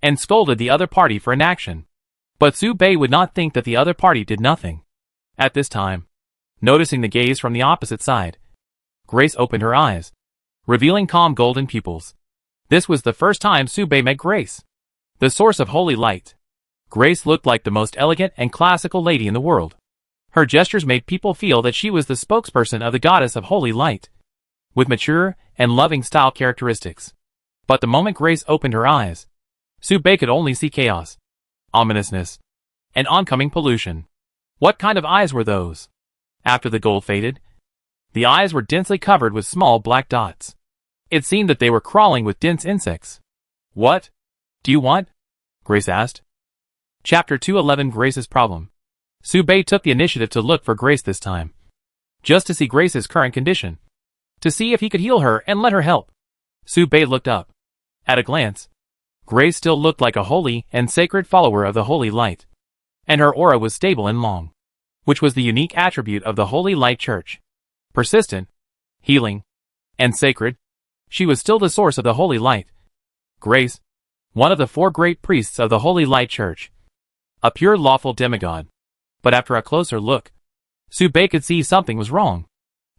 and scolded the other party for inaction. But Bei would not think that the other party did nothing. At this time, noticing the gaze from the opposite side, Grace opened her eyes, revealing calm golden pupils. This was the first time Bei met Grace, the source of holy light. Grace looked like the most elegant and classical lady in the world. Her gestures made people feel that she was the spokesperson of the goddess of holy light, with mature and loving style characteristics. But the moment Grace opened her eyes, Bei could only see chaos, ominousness, and oncoming pollution. What kind of eyes were those? After the gold faded, the eyes were densely covered with small black dots. It seemed that they were crawling with dense insects. What do you want? Grace asked. Chapter 211 Grace's Problem. Bei took the initiative to look for Grace this time, just to see Grace's current condition, to see if he could heal her and let her help. Bei looked up. At a glance, Grace still looked like a holy and sacred follower of the holy light, and her aura was stable and long, which was the unique attribute of the Holy Light Church. Persistent, healing, and sacred, she was still the source of the holy light. Grace, one of the 4 great priests of the Holy Light Church, a pure lawful demigod. But after a closer look, Bei could see something was wrong,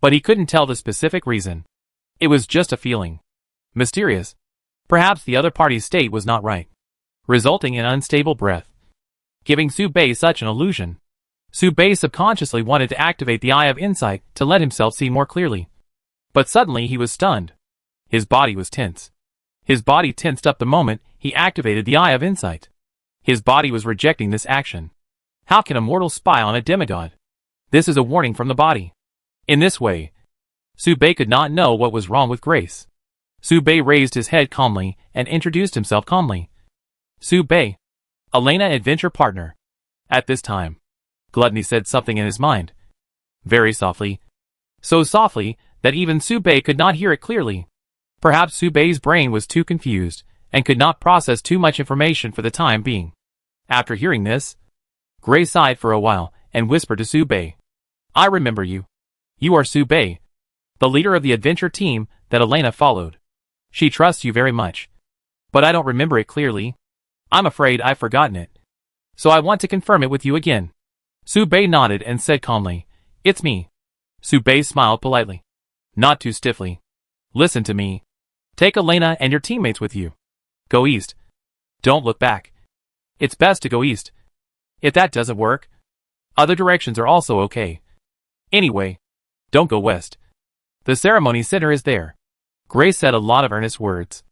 but he couldn't tell the specific reason. It was just a feeling. Mysterious. Perhaps the other party's state was not right, resulting in unstable breath, giving Bei such an illusion. Bei subconsciously wanted to activate the Eye of Insight to let himself see more clearly. But suddenly he was stunned. His body was tense. His body tensed up the moment he activated the Eye of Insight. His body was rejecting this action. How can a mortal spy on a demigod? This is a warning from the body. In this way, Bei could not know what was wrong with Grace. Bei raised his head calmly and introduced himself calmly. Bei, Elena adventure partner. At this time, Gluttony said something in his mind. Very softly. So softly that even Bei could not hear it clearly. Perhaps Bei's brain was too confused and could not process too much information for the time being. After hearing this, Grace sighed for a while and whispered to Bei, I remember you. You are Bei, the leader of the adventure team that Elena followed. She trusts you very much. but I don't remember it clearly. I'm afraid I've forgotten it. So I want to confirm it with you again. Su Bei nodded and said calmly, "It's me." Su Bei smiled politely. Not too stiffly. "Listen to me. Take Elena and your teammates with you. Go east. Don't look back. It's best to go east. If that doesn't work, other directions are also okay. Anyway, don't go west. The ceremony center is there." Grace said a lot of earnest words,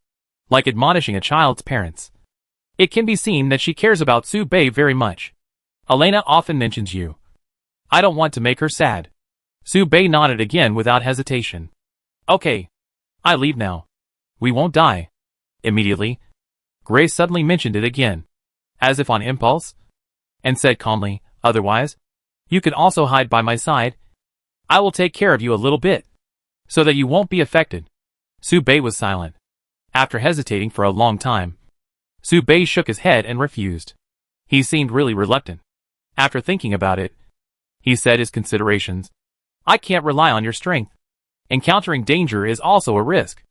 like admonishing a child's parents. It can be seen that she cares about Su Bei very much. "Elena often mentions you. I don't want to make her sad." Su Bei nodded again without hesitation. "Okay. I leave now. We won't die." Immediately, Grace suddenly mentioned it again, as if on impulse, and said calmly, "Otherwise, you can also hide by my side. I will take care of you a little bit, so that you won't be affected." Su Bei was silent. After hesitating for a long time, Su Bei shook his head and refused. He seemed really reluctant. After thinking about it, he said his considerations. "I can't rely on your strength. Encountering danger is also a risk.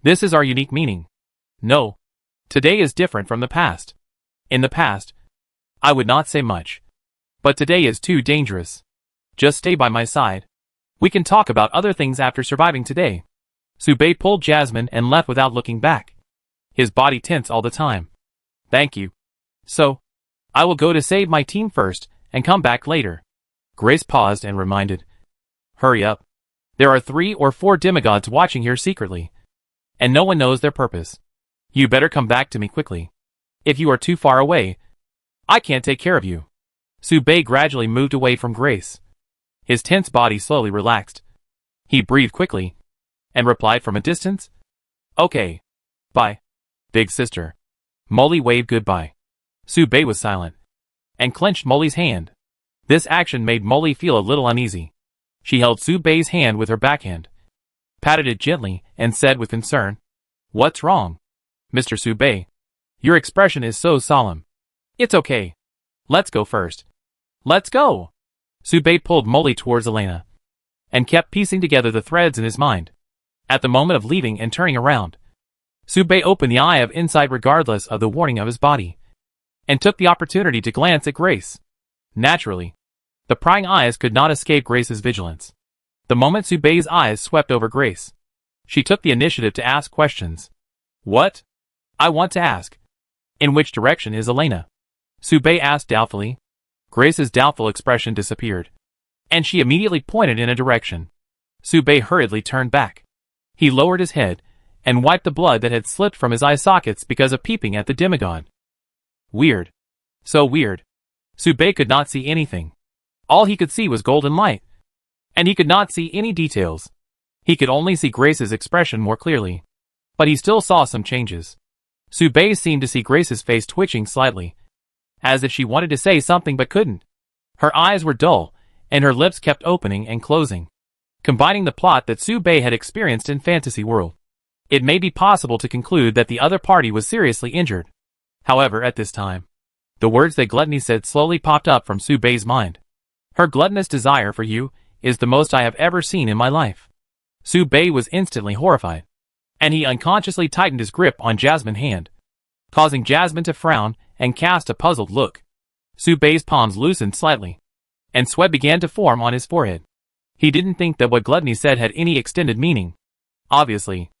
This is our unique meaning. No. Today is different from the past. In the past, I would not say much. But today is too dangerous. Just stay by my side. We can talk about other things after surviving today." Su Bei pulled Jasmine and left without looking back. His body tense all the time. "Thank you. So, I will go to save my team first and come back later." Grace paused and reminded. "Hurry up. There are 3 or 4 demigods watching here secretly, and no one knows their purpose. You better come back to me quickly. If you are too far away, I can't take care of you." Su Bei gradually moved away from Grace. His tense body slowly relaxed. He breathed quickly and replied from a distance, "Okay. Bye, big sister." Molly waved goodbye. Su Bei was silent and clenched Molly's hand. This action made Molly feel a little uneasy. She held Su Bei's hand with her backhand, patted it gently, and said with concern, "What's wrong, Mr. Su Bei? Your expression is so solemn." "It's okay. Let's go first." "Let's go." Su Bei pulled Molly towards Elena and kept piecing together the threads in his mind. At the moment of leaving and turning around, Su Bei opened the eye of insight regardless of the warning of his body, and took the opportunity to glance at Grace. Naturally, the prying eyes could not escape Grace's vigilance. The moment Su Bei's eyes swept over Grace, she took the initiative to ask questions. "What?" "I want to ask. In which direction is Elena?" Su Bei asked doubtfully. Grace's doubtful expression disappeared, and she immediately pointed in a direction. Su Bei hurriedly turned back. He lowered his head and wiped the blood that had slipped from his eye sockets because of peeping at the demigod. Weird. So weird. Su Bei could not see anything. All he could see was golden light, and he could not see any details. He could only see Grace's expression more clearly, but he still saw some changes. Su Bei seemed to see Grace's face twitching slightly, as if she wanted to say something but couldn't. Her eyes were dull, and her lips kept opening and closing, combining the plot that Su Bei had experienced in Fantasy World. It may be possible to conclude that the other party was seriously injured. However, at this time, the words that Gluttony said slowly popped up from Su Bei's mind. "Her gluttonous desire for you is the most I have ever seen in my life." Su Bei was instantly horrified, and he unconsciously tightened his grip on Jasmine's hand, causing Jasmine to frown and cast a puzzled look. Su Bei's palms loosened slightly, and sweat began to form on his forehead. He didn't think that what Gluttony said had any extended meaning. Obviously,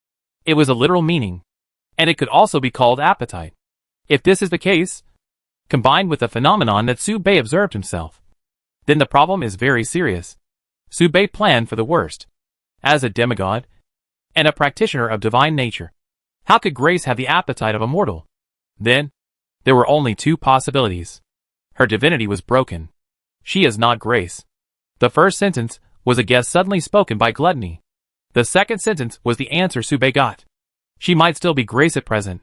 it was a literal meaning, and it could also be called appetite. If this is the case, combined with the phenomenon that Su Bei observed himself, then the problem is very serious. Su Bei planned for the worst. As a demigod, and a practitioner of divine nature, how could Grace have the appetite of a mortal? Then, there were only 2 possibilities. Her divinity was broken. She is not Grace. The first sentence was a guess suddenly spoken by Gluttony. The second sentence was the answer Su Bei got. She might still be Grace at present,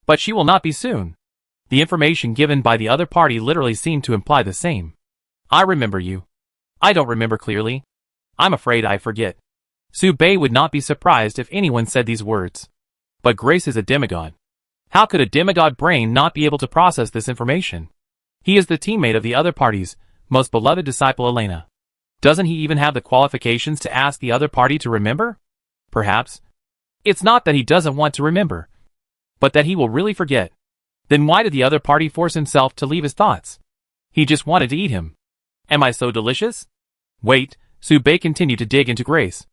but she will not be soon. The information given by the other party literally seemed to imply the same. "I remember you. I don't remember clearly. I'm afraid I forget." Su Bei would not be surprised if anyone said these words. But Grace is a demigod. How could a demigod brain not be able to process this information? He is the teammate of the other party's most beloved disciple Elena. Doesn't he even have the qualifications to ask the other party to remember? Perhaps. It's not that he doesn't want to remember, but that he will really forget. Then why did the other party force himself to leave his thoughts? He just wanted to eat him. Am I so delicious? Wait, Sube continued to dig into Grace,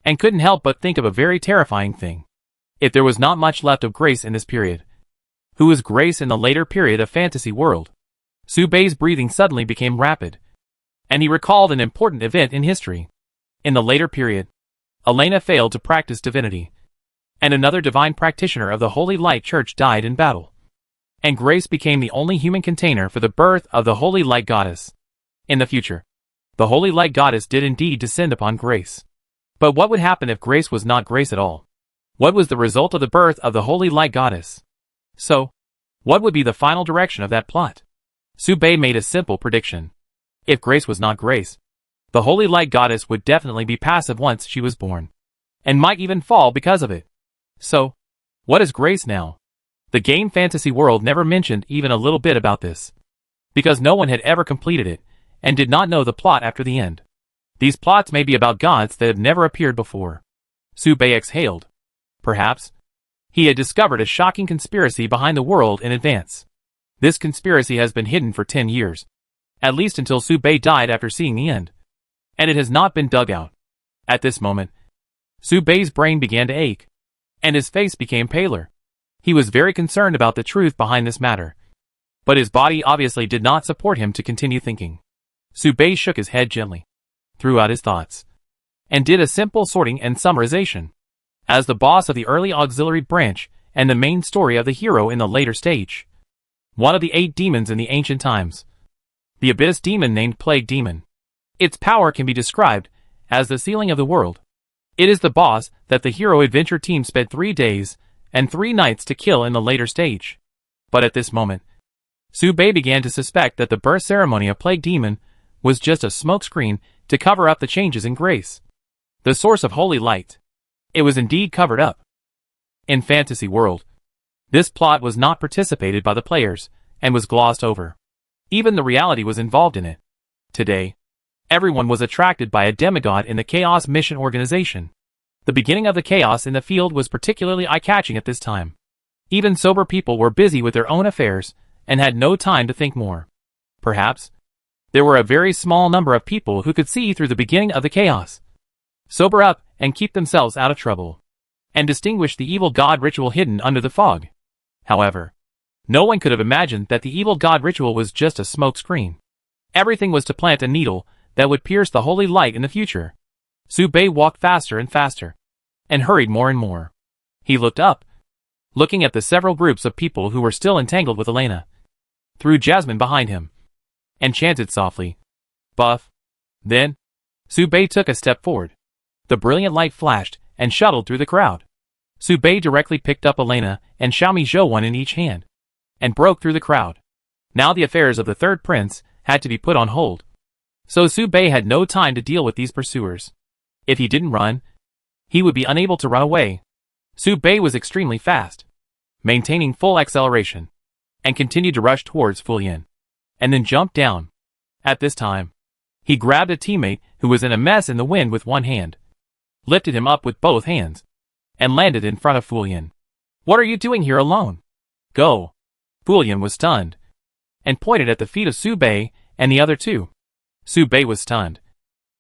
and couldn't help but think of a very terrifying thing. If there was not much left of Grace in this period, who was Grace in the later period of Fantasy World? Sube's breathing suddenly became rapid, and he recalled an important event in history. In the later period, Elena failed to practice divinity, and another divine practitioner of the Holy Light Church died in battle. And Grace became the only human container for the birth of the Holy Light Goddess. In the future, the Holy Light Goddess did indeed descend upon Grace. But what would happen if Grace was not Grace at all? What was the result of the birth of the Holy Light Goddess? So, what would be the final direction of that plot? Sube made a simple prediction. If Grace was not Grace, the Holy Light Goddess would definitely be passive once she was born, and might even fall because of it. So, what is Grace now? The game Fantasy World never mentioned even a little bit about this, because no one had ever completed it, and did not know the plot after the end. These plots may be about gods that have never appeared before. Sube exhaled. Perhaps he had discovered a shocking conspiracy behind the world in advance. This conspiracy has been hidden for 10 years, at least until Sube died after seeing the end, and it has not been dug out. At this moment, Sube's brain began to ache, and his face became paler. He was very concerned about the truth behind this matter, but his body obviously did not support him to continue thinking. Sube shook his head gently, threw out his thoughts, and did a simple sorting and summarization. As the boss of the early auxiliary branch and the main story of the hero in the later stage, one of the 8 demons in the ancient times, the abyss demon named Plague Demon. Its power can be described as the ceiling of the world. It is the boss that the hero adventure team spent 3 days and 3 nights to kill in the later stage. But at this moment, Sube began to suspect that the birth ceremony of Plague Demon was just a smokescreen to cover up the changes in Grace, the source of holy light. It was indeed covered up. In Fantasy World, this plot was not participated by the players, and was glossed over. Even the reality was involved in it. Today, everyone was attracted by a demigod in the Chaos Mission Organization. The beginning of the chaos in the field was particularly eye-catching at this time. Even sober people were busy with their own affairs, and had no time to think more. Perhaps, there were a very small number of people who could see through the beginning of the chaos, sober up, and keep themselves out of trouble, and distinguish the evil god ritual hidden under the fog. However, no one could have imagined that the evil god ritual was just a smokescreen. Everything was to plant a needle that would pierce the holy light in the future. Sube walked faster and faster, and hurried more and more. He looked up, looking at the several groups of people who were still entangled with Elena, threw Jasmine behind him, and chanted softly, "Buff." Then, Sube took a step forward. The brilliant light flashed and shuttled through the crowd. Sube directly picked up Elena and Xiaomi Zhou, one in each hand, and broke through the crowd. Now the affairs of the third prince had to be put on hold, so Sube had no time to deal with these pursuers. If he didn't run, he would be unable to run away. Sube was extremely fast, maintaining full acceleration, and continued to rush towards Fulian, and then jumped down. At this time, he grabbed a teammate who was in a mess in the wind with one hand, lifted him up with both hands, and landed in front of Fulian. "What are you doing here alone? Go." Fulian was stunned, and pointed at the feet of Sube and the other two. Sube was stunned,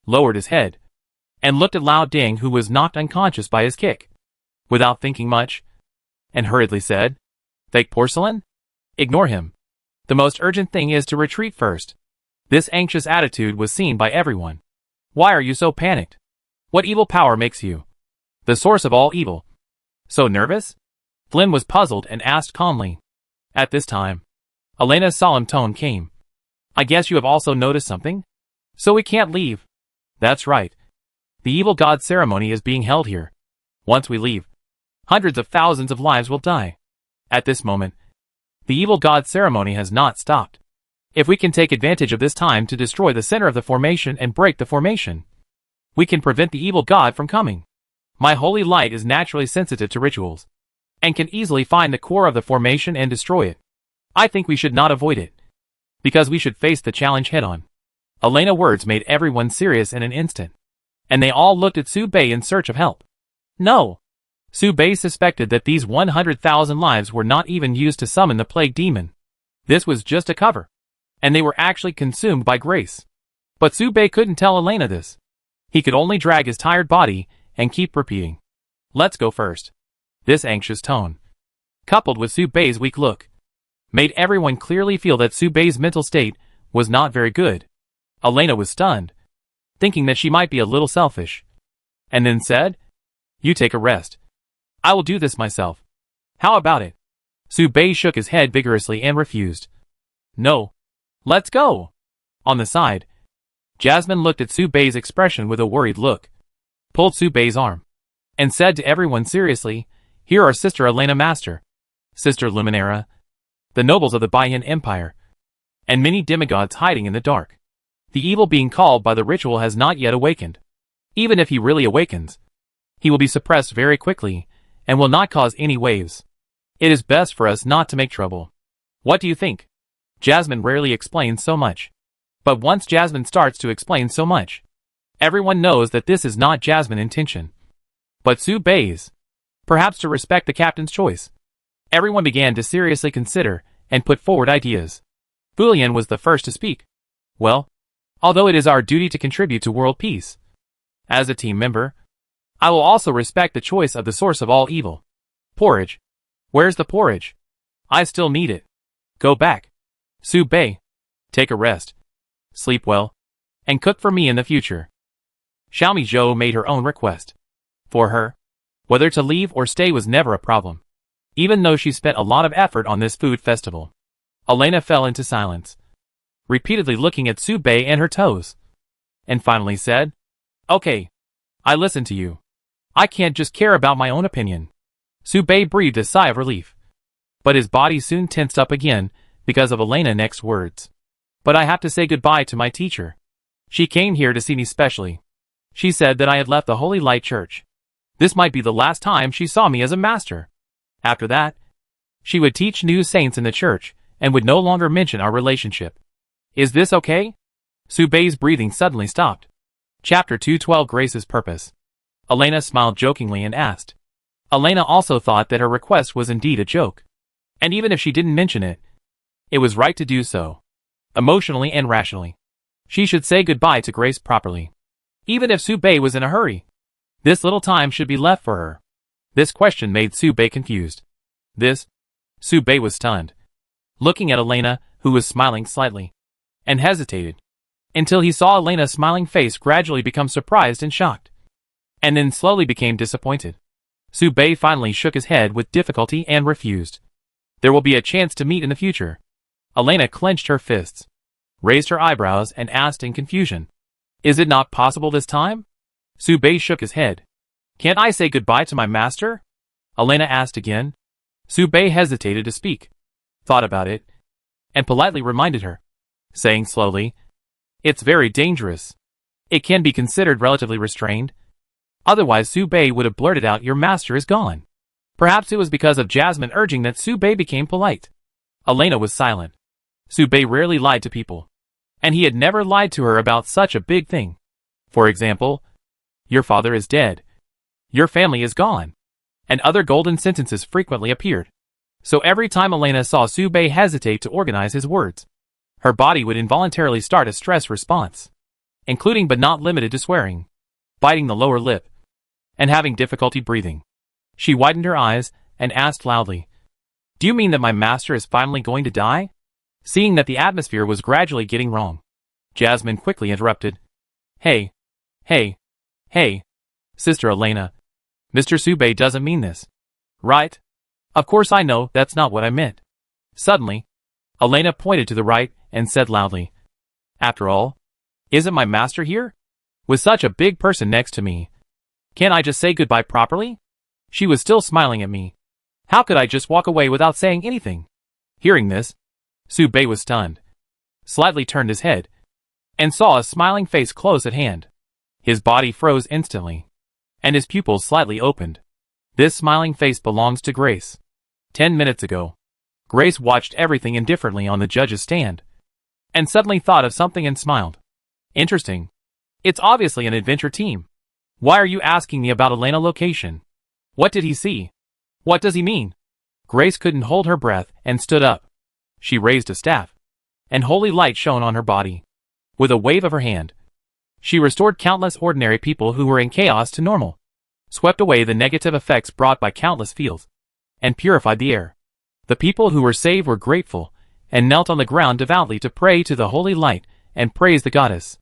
lowered his head, and looked at Lao Ding, who was knocked unconscious by his kick, without thinking much, and hurriedly said, "Fake porcelain? Ignore him. The most urgent thing is to retreat first." This anxious attitude was seen by everyone. "Why are you so panicked? What evil power makes you the source of all evil so nervous?" Flynn was puzzled and asked calmly. At this time, Elena's solemn tone came. "I guess you have also noticed something? So we can't leave." "That's right. The evil god ceremony is being held here. Once we leave, hundreds of thousands of lives will die." At this moment, the evil god ceremony has not stopped. If we can take advantage of this time to destroy the center of the formation and break the formation, we can prevent the evil god from coming. My holy light is naturally sensitive to rituals, and can easily find the core of the formation and destroy it. I think we should not avoid it, because we should face the challenge head-on. Elena's words made everyone serious in an instant, and they all looked at Sube in search of help. "No. Bei suspected that these 100,000 lives were not even used to summon the plague demon. This was just a cover. And they were actually consumed by Grace. But Bei couldn't tell Elena this. He could only drag his tired body and keep repeating, "Let's go first." This anxious tone, coupled with Bei's weak look, made everyone clearly feel that Bei's mental state was not very good. Elena was stunned, thinking that she might be a little selfish, and then said, "You take a rest. I will do this myself. How about it?" Bei shook his head vigorously and refused. "No. Let's go." On the side, Jasmine looked at Bei's expression with a worried look, pulled Bei's arm, and said to everyone seriously, "Here are Sister Elena Master, Sister Luminera, the nobles of the Baiyan Empire, and many demigods hiding in the dark. The evil being called by the ritual has not yet awakened. Even if he really awakens, he will be suppressed very quickly and will not cause any waves. It is best for us not to make trouble. What do you think?" Jasmine rarely explains so much. But once Jasmine starts to explain so much, everyone knows that this is not Jasmine's intention, but Bei's. Perhaps to respect the captain's choice, everyone began to seriously consider and put forward ideas. Fulian was the first to speak. "Well, although it is our duty to contribute to world peace, as a team member, I will also respect the choice of the source of all evil. Porridge. Where's the porridge? I still need it. Go back. Bei, take a rest. Sleep well. And cook for me in the future." Xiaomi Zhou made her own request. For her, whether to leave or stay was never a problem, even though she spent a lot of effort on this food festival. Elena fell into silence, repeatedly looking at Bei and her toes, and finally said, "Okay, I listen to you. I can't just care about my own opinion." Bei breathed a sigh of relief, but his body soon tensed up again because of Elena's next words. "But I have to say goodbye to my teacher. She came here to see me specially. She said that I had left the Holy Light Church. This might be the last time she saw me as a master. After that, she would teach new saints in the church and would no longer mention our relationship. Is this okay?" Bei's breathing suddenly stopped. Chapter 212 Grace's Purpose. Elena smiled jokingly and asked. Elena also thought that her request was indeed a joke. And even if she didn't mention it, it was right to do so. Emotionally and rationally, she should say goodbye to Grace properly. Even if Bei was in a hurry, this little time should be left for her. This question made Bei confused. Bei was stunned, looking at Elena, who was smiling slightly, and hesitated, until he saw Elena's smiling face gradually become surprised and shocked, and then slowly became disappointed. Bei finally shook his head with difficulty and refused. "There will be a chance to meet in the future." Elena clenched her fists, raised her eyebrows and asked in confusion, "Is it not possible this time?" Bei shook his head. "Can't I say goodbye to my master?" Elena asked again. Bei hesitated to speak, thought about it, and politely reminded her, saying slowly, "It's very dangerous. It can be considered relatively restrained. Otherwise Bei would have blurted out, 'Your master is gone.'" Perhaps it was because of Jasmine urging that Bei became polite. Elena was silent. Bei rarely lied to people, and he had never lied to her about such a big thing. For example, "Your father is dead. Your family is gone." And other golden sentences frequently appeared. So every time Elena saw Bei hesitate to organize his words, her body would involuntarily start a stress response, including but not limited to swearing, biting the lower lip, and having difficulty breathing. She widened her eyes and asked loudly, "Do you mean that my master is finally going to die?" Seeing that the atmosphere was gradually getting wrong, Jasmine quickly interrupted. Hey, Sister Elena, Mr. Bei doesn't mean this, right? Of course I know that's not what I meant." Suddenly, Elena pointed to the right and said loudly, "After all, isn't my master here? With such a big person next to me, can't I just say goodbye properly?" She was still smiling at me. How could I just walk away without saying anything? Hearing this, Bei was stunned, slightly turned his head, and saw a smiling face close at hand. His body froze instantly, and his pupils slightly opened. This smiling face belongs to Grace. 10 minutes ago, Grace watched everything indifferently on the judge's stand, and suddenly thought of something and smiled. Interesting. It's obviously an adventure team. Why are you asking me about Elena's location? What did he see? What does he mean? Grace couldn't hold her breath and stood up. She raised a staff, and holy light shone on her body. With a wave of her hand, she restored countless ordinary people who were in chaos to normal, swept away the negative effects brought by countless fields, and purified the air. The people who were saved were grateful, and knelt on the ground devoutly to pray to the holy light and praise the goddess.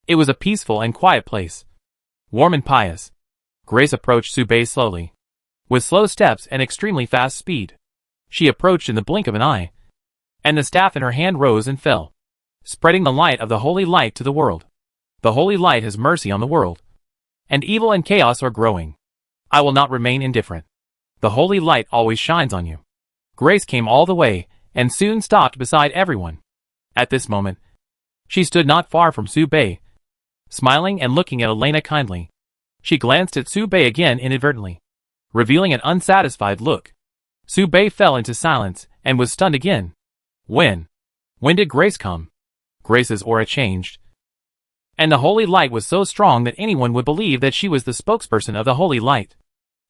It was a peaceful and quiet place, warm and pious. Grace approached Subei slowly, with slow steps and extremely fast speed. She approached in the blink of an eye, and the staff in her hand rose and fell, spreading the light of the holy light to the world. The holy light has mercy on the world, and evil and chaos are growing. I will not remain indifferent. The holy light always shines on you. Grace came all the way, and soon stopped beside everyone. At this moment, she stood not far from Subei, smiling and looking at Elena kindly. She glanced at Subei again inadvertently, revealing an unsatisfied look. Subei fell into silence, and was stunned again. When did Grace come? Grace's aura changed, and the holy light was so strong that anyone would believe that she was the spokesperson of the holy light,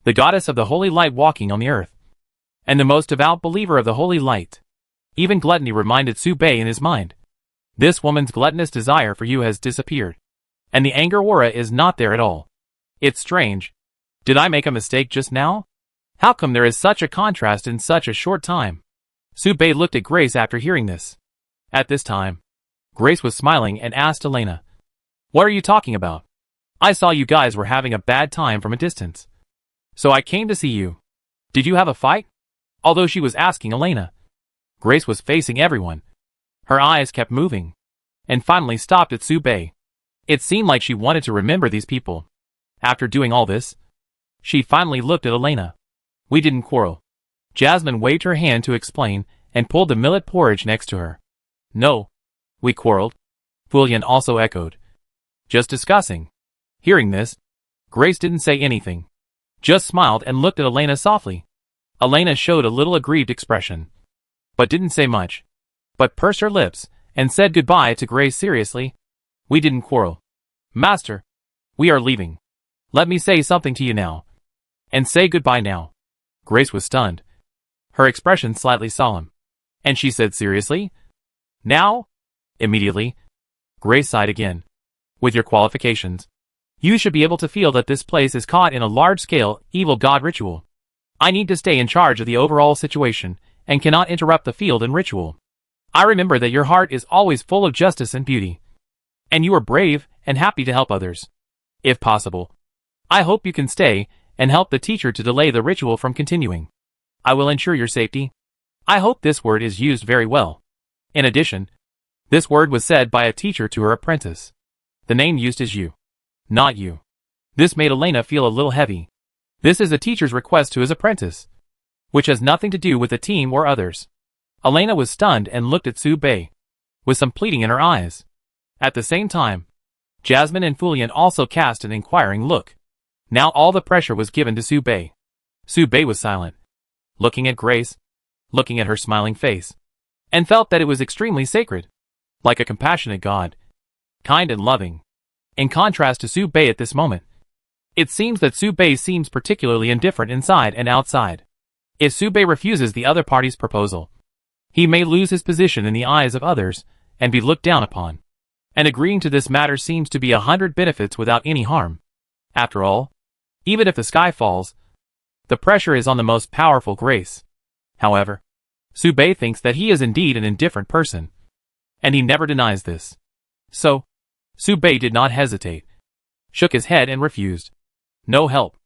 the goddess of the holy light walking on the earth, and the most devout believer of the holy light. Even gluttony reminded Subei in his mind. This woman's gluttonous desire for you has disappeared, and the anger aura is not there at all. It's strange. Did I make a mistake just now? How come there is such a contrast in such a short time? Subei looked at Grace after hearing this. At this time, Grace was smiling and asked Elena, "What are you talking about? I saw you guys were having a bad time from a distance, so I came to see you. Did you have a fight?" Although she was asking Elena, Grace was facing everyone. Her eyes kept moving, and finally stopped at Subei. It seemed like she wanted to remember these people. After doing all this, she finally looked at Elena. "We didn't quarrel." Jasmine waved her hand to explain, and pulled the millet porridge next to her. "No, we quarreled," Fulian also echoed. "Just discussing." Hearing this, Grace didn't say anything, just smiled and looked at Elena softly. Elena showed a little aggrieved expression, but didn't say much, but pursed her lips, and said goodbye to Grace seriously. "We didn't quarrel. Master, we are leaving. Let me say something to you now, and say goodbye now." Grace was stunned, her expression slightly solemn, and she said seriously, "Now?" Immediately, Grace sighed again. "With your qualifications, you should be able to feel that this place is caught in a large-scale, evil god ritual. I need to stay in charge of the overall situation, and cannot interrupt the field and ritual. I remember that your heart is always full of justice and beauty, and you are brave and happy to help others. If possible, I hope you can stay and help the teacher to delay the ritual from continuing. I will ensure your safety." I hope this word is used very well. In addition, this word was said by a teacher to her apprentice. The name used is you, not you. This made Elena feel a little heavy. This is a teacher's request to his apprentice, which has nothing to do with the team or others. Elena was stunned and looked at Subei, with some pleading in her eyes. At the same time, Jasmine and Fulian also cast an inquiring look. Now all the pressure was given to Subei. Subei was silent, looking at Grace, looking at her smiling face, and felt that it was extremely sacred, like a compassionate god, kind and loving. In contrast to Subei at this moment, it seems that Subei seems particularly indifferent inside and outside. If Subei refuses the other party's proposal, he may lose his position in the eyes of others and be looked down upon. And agreeing to this matter seems to be 100 benefits without any harm. After all, even if the sky falls, the pressure is on the most powerful Grace. However, Subei thinks that he is indeed an indifferent person, and he never denies this. So, Subei did not hesitate, shook his head and refused. "No help.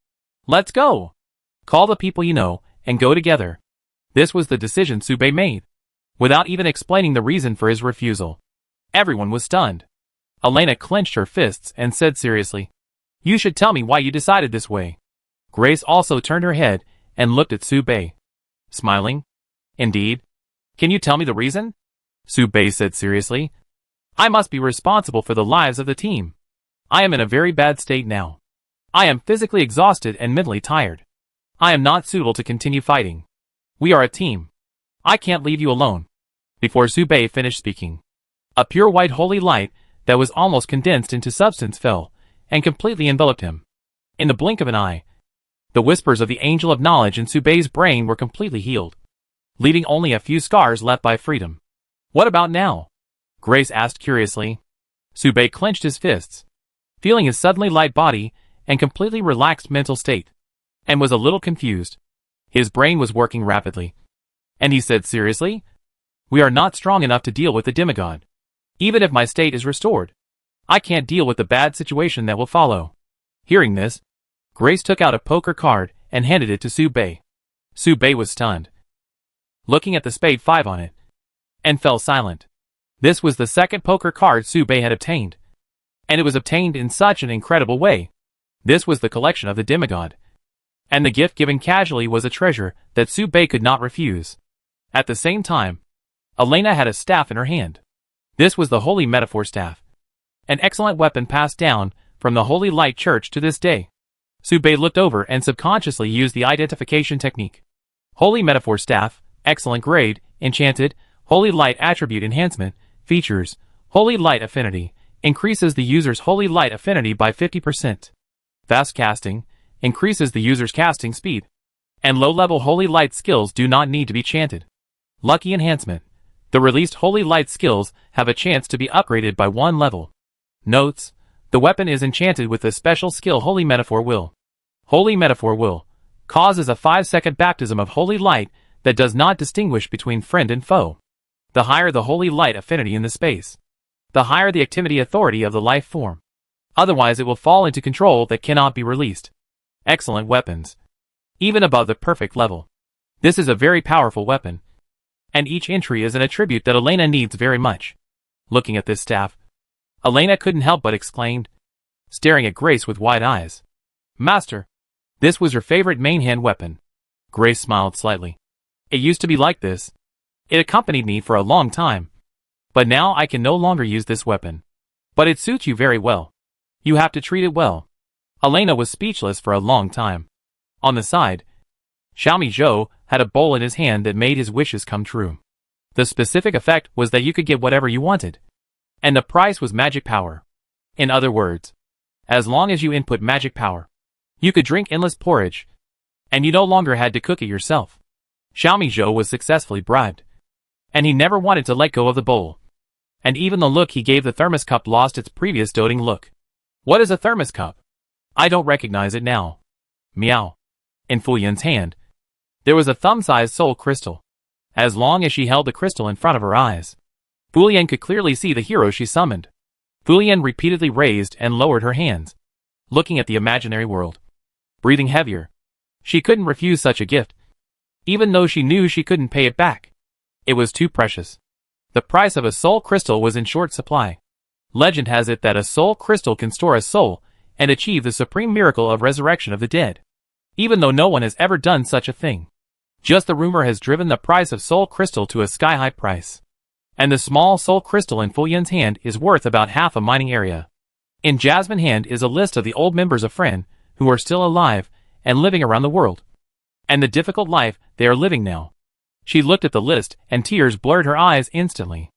Let's go. Call the people you know, and go together." This was the decision Subei made, without even explaining the reason for his refusal. Everyone was stunned. Elena clenched her fists and said seriously, "You should tell me why you decided this way." Grace also turned her head and looked at Subei, smiling. "Indeed. Can you tell me the reason?" Subei said seriously, "I must be responsible for the lives of the team. I am in a very bad state now. I am physically exhausted and mentally tired. I am not suitable to continue fighting. We are a team. I can't leave you alone." Before Subei finished speaking, a pure white holy light that was almost condensed into substance fell and completely enveloped him. In the blink of an eye, The whispers of the Angel of Knowledge in Subei's brain were completely healed, leaving only a few scars left by freedom. What about now? Grace asked curiously. Subei clenched his fists, feeling his suddenly light body and completely relaxed mental state, and was a little confused. His brain was working rapidly, and he said seriously, "We are not strong enough to deal with the demigod. Even if my state is restored, I can't deal with the bad situation that will follow." Hearing this, Grace took out a poker card and handed it to Subei. Subei was stunned, looking at the spade 5 on it, and fell silent. This was the second poker card Subei had obtained, and it was obtained in such an incredible way. This was the collection of the demigod, and the gift given casually was a treasure that Subei could not refuse. At the same time, Elena had a staff in her hand. This was the Holy Metaphor Staff, an excellent weapon passed down from the Holy Light Church to this day. Subei looked over and subconsciously used the identification technique. Holy Metaphor Staff, excellent grade, enchanted, Holy Light Attribute Enhancement, features, Holy Light Affinity, increases the user's Holy Light Affinity by 50%. Fast casting, increases the user's casting speed. And low-level Holy Light skills do not need to be chanted. Lucky Enhancement, the released Holy Light skills have a chance to be upgraded by 1 level. Notes, the weapon is enchanted with the special skill Holy Metaphor Will. Holy Metaphor Will causes a 5-second baptism of Holy Light that does not distinguish between friend and foe. The higher the Holy Light affinity in the space, the higher the activity authority of the life form. Otherwise it will fall into control that cannot be released. Excellent weapons, even above the perfect level. This is a very powerful weapon, and each entry is an attribute that Elena needs very much. Looking at this staff, Elena couldn't help but exclaimed, staring at Grace with wide eyes. "Master, this was your favorite main hand weapon." Grace smiled slightly. "It used to be like this. It accompanied me for a long time. But now I can no longer use this weapon. But it suits you very well. You have to treat it well." Elena was speechless for a long time. On the side, Xiaomi Zhou had a bowl in his hand that made his wishes come true. The specific effect was that you could get whatever you wanted, and the price was magic power. In other words, as long as you input magic power, you could drink endless porridge, and you no longer had to cook it yourself. Xiaomi Zhou was successfully bribed, and he never wanted to let go of the bowl. And even the look he gave the thermos cup lost its previous doting look. "What is a thermos cup? I don't recognize it now." Meow. In Fu Yan's hand, there was a thumb-sized soul crystal. As long as she held the crystal in front of her eyes, Fu Yan could clearly see the hero she summoned. Fu Yan repeatedly raised and lowered her hands, looking at the imaginary world. Breathing heavier, she couldn't refuse such a gift, even though she knew she couldn't pay it back. It was too precious. The price of a soul crystal was in short supply. Legend has it that a soul crystal can store a soul and achieve the supreme miracle of resurrection of the dead, even though no one has ever done such a thing. Just the rumor has driven the price of soul crystal to a sky-high price. And the small soul crystal in Fu Yan's hand is worth about half a mining area. In Jasmine's hand is a list of the old members of Friend who are still alive and living around the world, and the difficult life they are living now. She looked at the list and tears blurred her eyes instantly.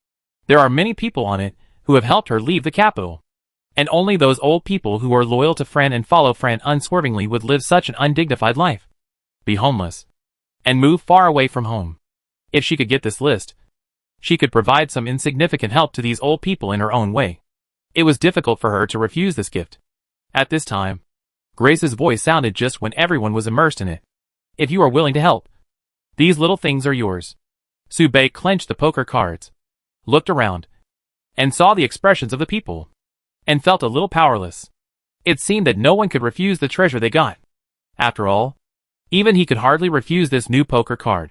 There are many people on it who have helped her leave the capital, and only those old people who are loyal to Friend and follow Friend unswervingly would live such an undignified life, be homeless, and move far away from home. If she could get this list, she could provide some insignificant help to these old people in her own way. It was difficult for her to refuse this gift. At this time, Grace's voice sounded just when everyone was immersed in it. "If you are willing to help, these little things are yours." Subei clenched the poker cards, looked around, and saw the expressions of the people, and felt a little powerless. It seemed that no one could refuse the treasure they got. After all, even he could hardly refuse this new poker card.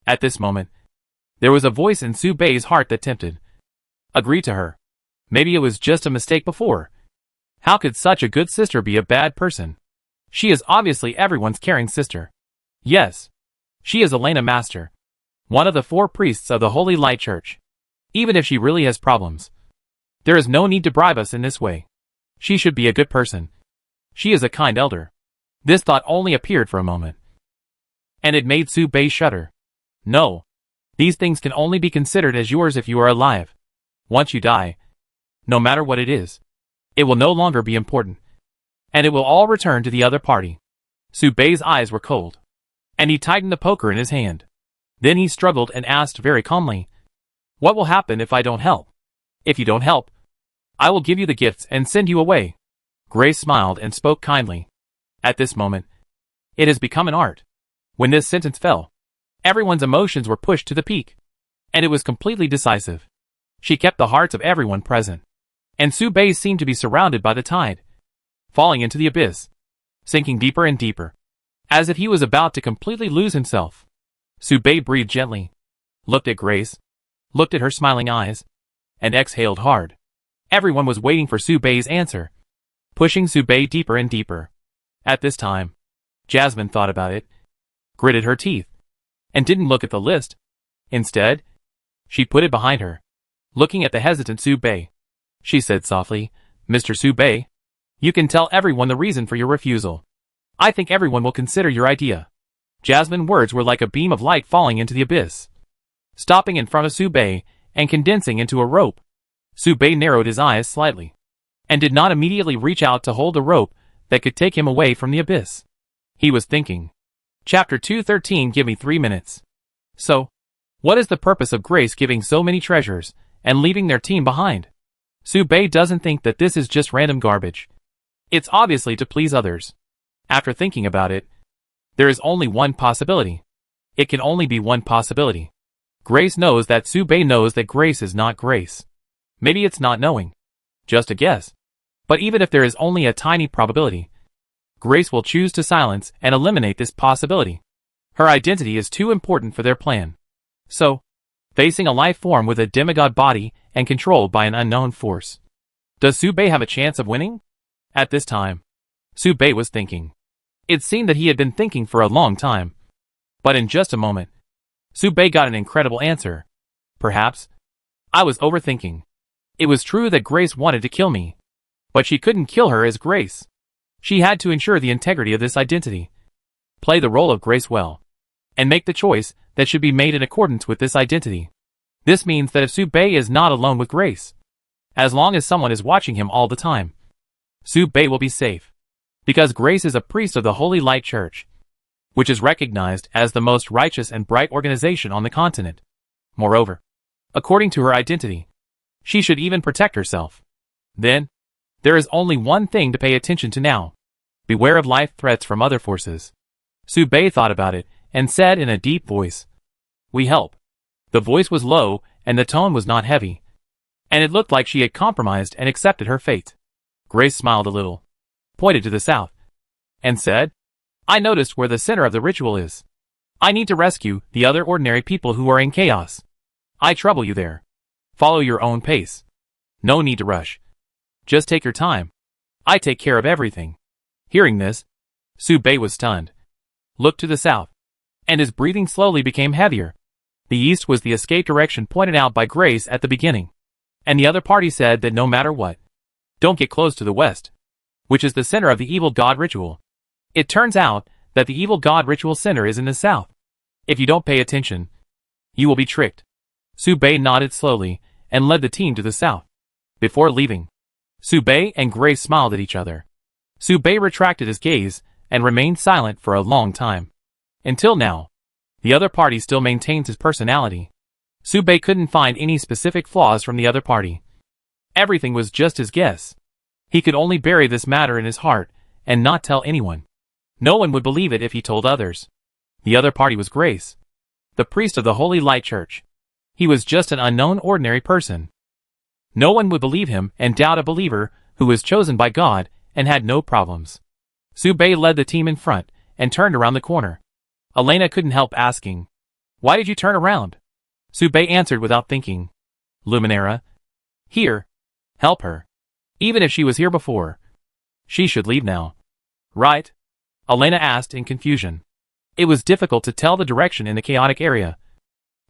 At this moment, there was a voice in Subei's heart that tempted. Agree to her. Maybe it was just a mistake before. How could such a good sister be a bad person? She is obviously everyone's caring sister. Yes, she is Elena Master, one of the 4 priests of the Holy Light Church. Even if she really has problems, there is no need to bribe us in this way. She should be a good person. She is a kind elder. This thought only appeared for a moment, and it made Subei shudder. No, these things can only be considered as yours if you are alive. Once you die, no matter what it is, it will no longer be important, and it will all return to the other party. Subei's eyes were cold, and he tightened the poker in his hand. Then he struggled and asked very calmly, "What will happen if I don't help?" "If you don't help, I will give you the gifts and send you away." Grace smiled and spoke kindly. At this moment, it has become an art. When this sentence fell, everyone's emotions were pushed to the peak, and it was completely decisive. She kept the hearts of everyone present, and Subei seemed to be surrounded by the tide, falling into the abyss, sinking deeper and deeper, as if he was about to completely lose himself. Subei breathed gently, looked at Grace, looked at her smiling eyes, and exhaled hard. Everyone was waiting for Subei's answer, pushing Subei deeper and deeper. At this time, Jasmine thought about it, gritted her teeth, and didn't look at the list. Instead, she put it behind her. Looking at the hesitant Subei, she said softly, "Mr. Subei, you can tell everyone the reason for your refusal. I think everyone will consider your idea." Jasmine's words were like a beam of light falling into the abyss, stopping in front of Subei and condensing into a rope. Subei narrowed his eyes slightly, and did not immediately reach out to hold a rope that could take him away from the abyss. He was thinking. Chapter 213. Give me 3 minutes. So, what is the purpose of Grace giving so many treasures and leaving their team behind? Subei doesn't think that this is just random garbage. It's obviously to please others. After thinking about it, there is only one possibility. It can only be one possibility. Grace knows that Subei knows that Grace is not Grace. Maybe it's not knowing. Just a guess. But even if there is only a tiny probability, Grace will choose to silence and eliminate this possibility. Her identity is too important for their plan. So, facing a life form with a demigod body and controlled by an unknown force, does Subei have a chance of winning? At this time, Subei was thinking. It seemed that he had been thinking for a long time. But in just a moment, Subei got an incredible answer. "Perhaps I was overthinking. It was true that Grace wanted to kill me, but she couldn't kill her as Grace. She had to ensure the integrity of this identity, play the role of Grace well, and make the choice that should be made in accordance with this identity. This means that if Subei is not alone with Grace, as long as someone is watching him all the time, Subei will be safe, because Grace is a priest of the Holy Light Church, which is recognized as the most righteous and bright organization on the continent. Moreover, according to her identity, she should even protect herself. Then, there is only one thing to pay attention to now. Beware of life threats from other forces." Subei thought about it and said in a deep voice, "We help." The voice was low and the tone was not heavy, and it looked like she had compromised and accepted her fate. Grace smiled a little, pointed to the south, and said, "I noticed where the center of the ritual is. I need to rescue the other ordinary people who are in chaos. I trouble you there. Follow your own pace. No need to rush. Just take your time. I take care of everything." Hearing this, Subei was stunned, looked to the south, and his breathing slowly became heavier. The east was the escape direction pointed out by Grace at the beginning, and the other party said that no matter what, don't get close to the west, which is the center of the evil god ritual. It turns out that the evil god ritual center is in the south. If you don't pay attention, you will be tricked. Subei nodded slowly and led the team to the south. Before leaving, Subei and Grace smiled at each other. Subei retracted his gaze and remained silent for a long time. Until now, the other party still maintains his personality. Subei couldn't find any specific flaws from the other party. Everything was just his guess. He could only bury this matter in his heart and not tell anyone. No one would believe it if he told others. The other party was Grace, the priest of the Holy Light Church. He was just an unknown ordinary person. No one would believe him and doubt a believer who was chosen by God and had no problems. Subei led the team in front and turned around the corner. Elena couldn't help asking, "Why did you turn around?" Subei answered without thinking, "Luminera. Here. Help her. Even if she was here before, she should leave now." "Right?" Elena asked in confusion. It was difficult to tell the direction in the chaotic area,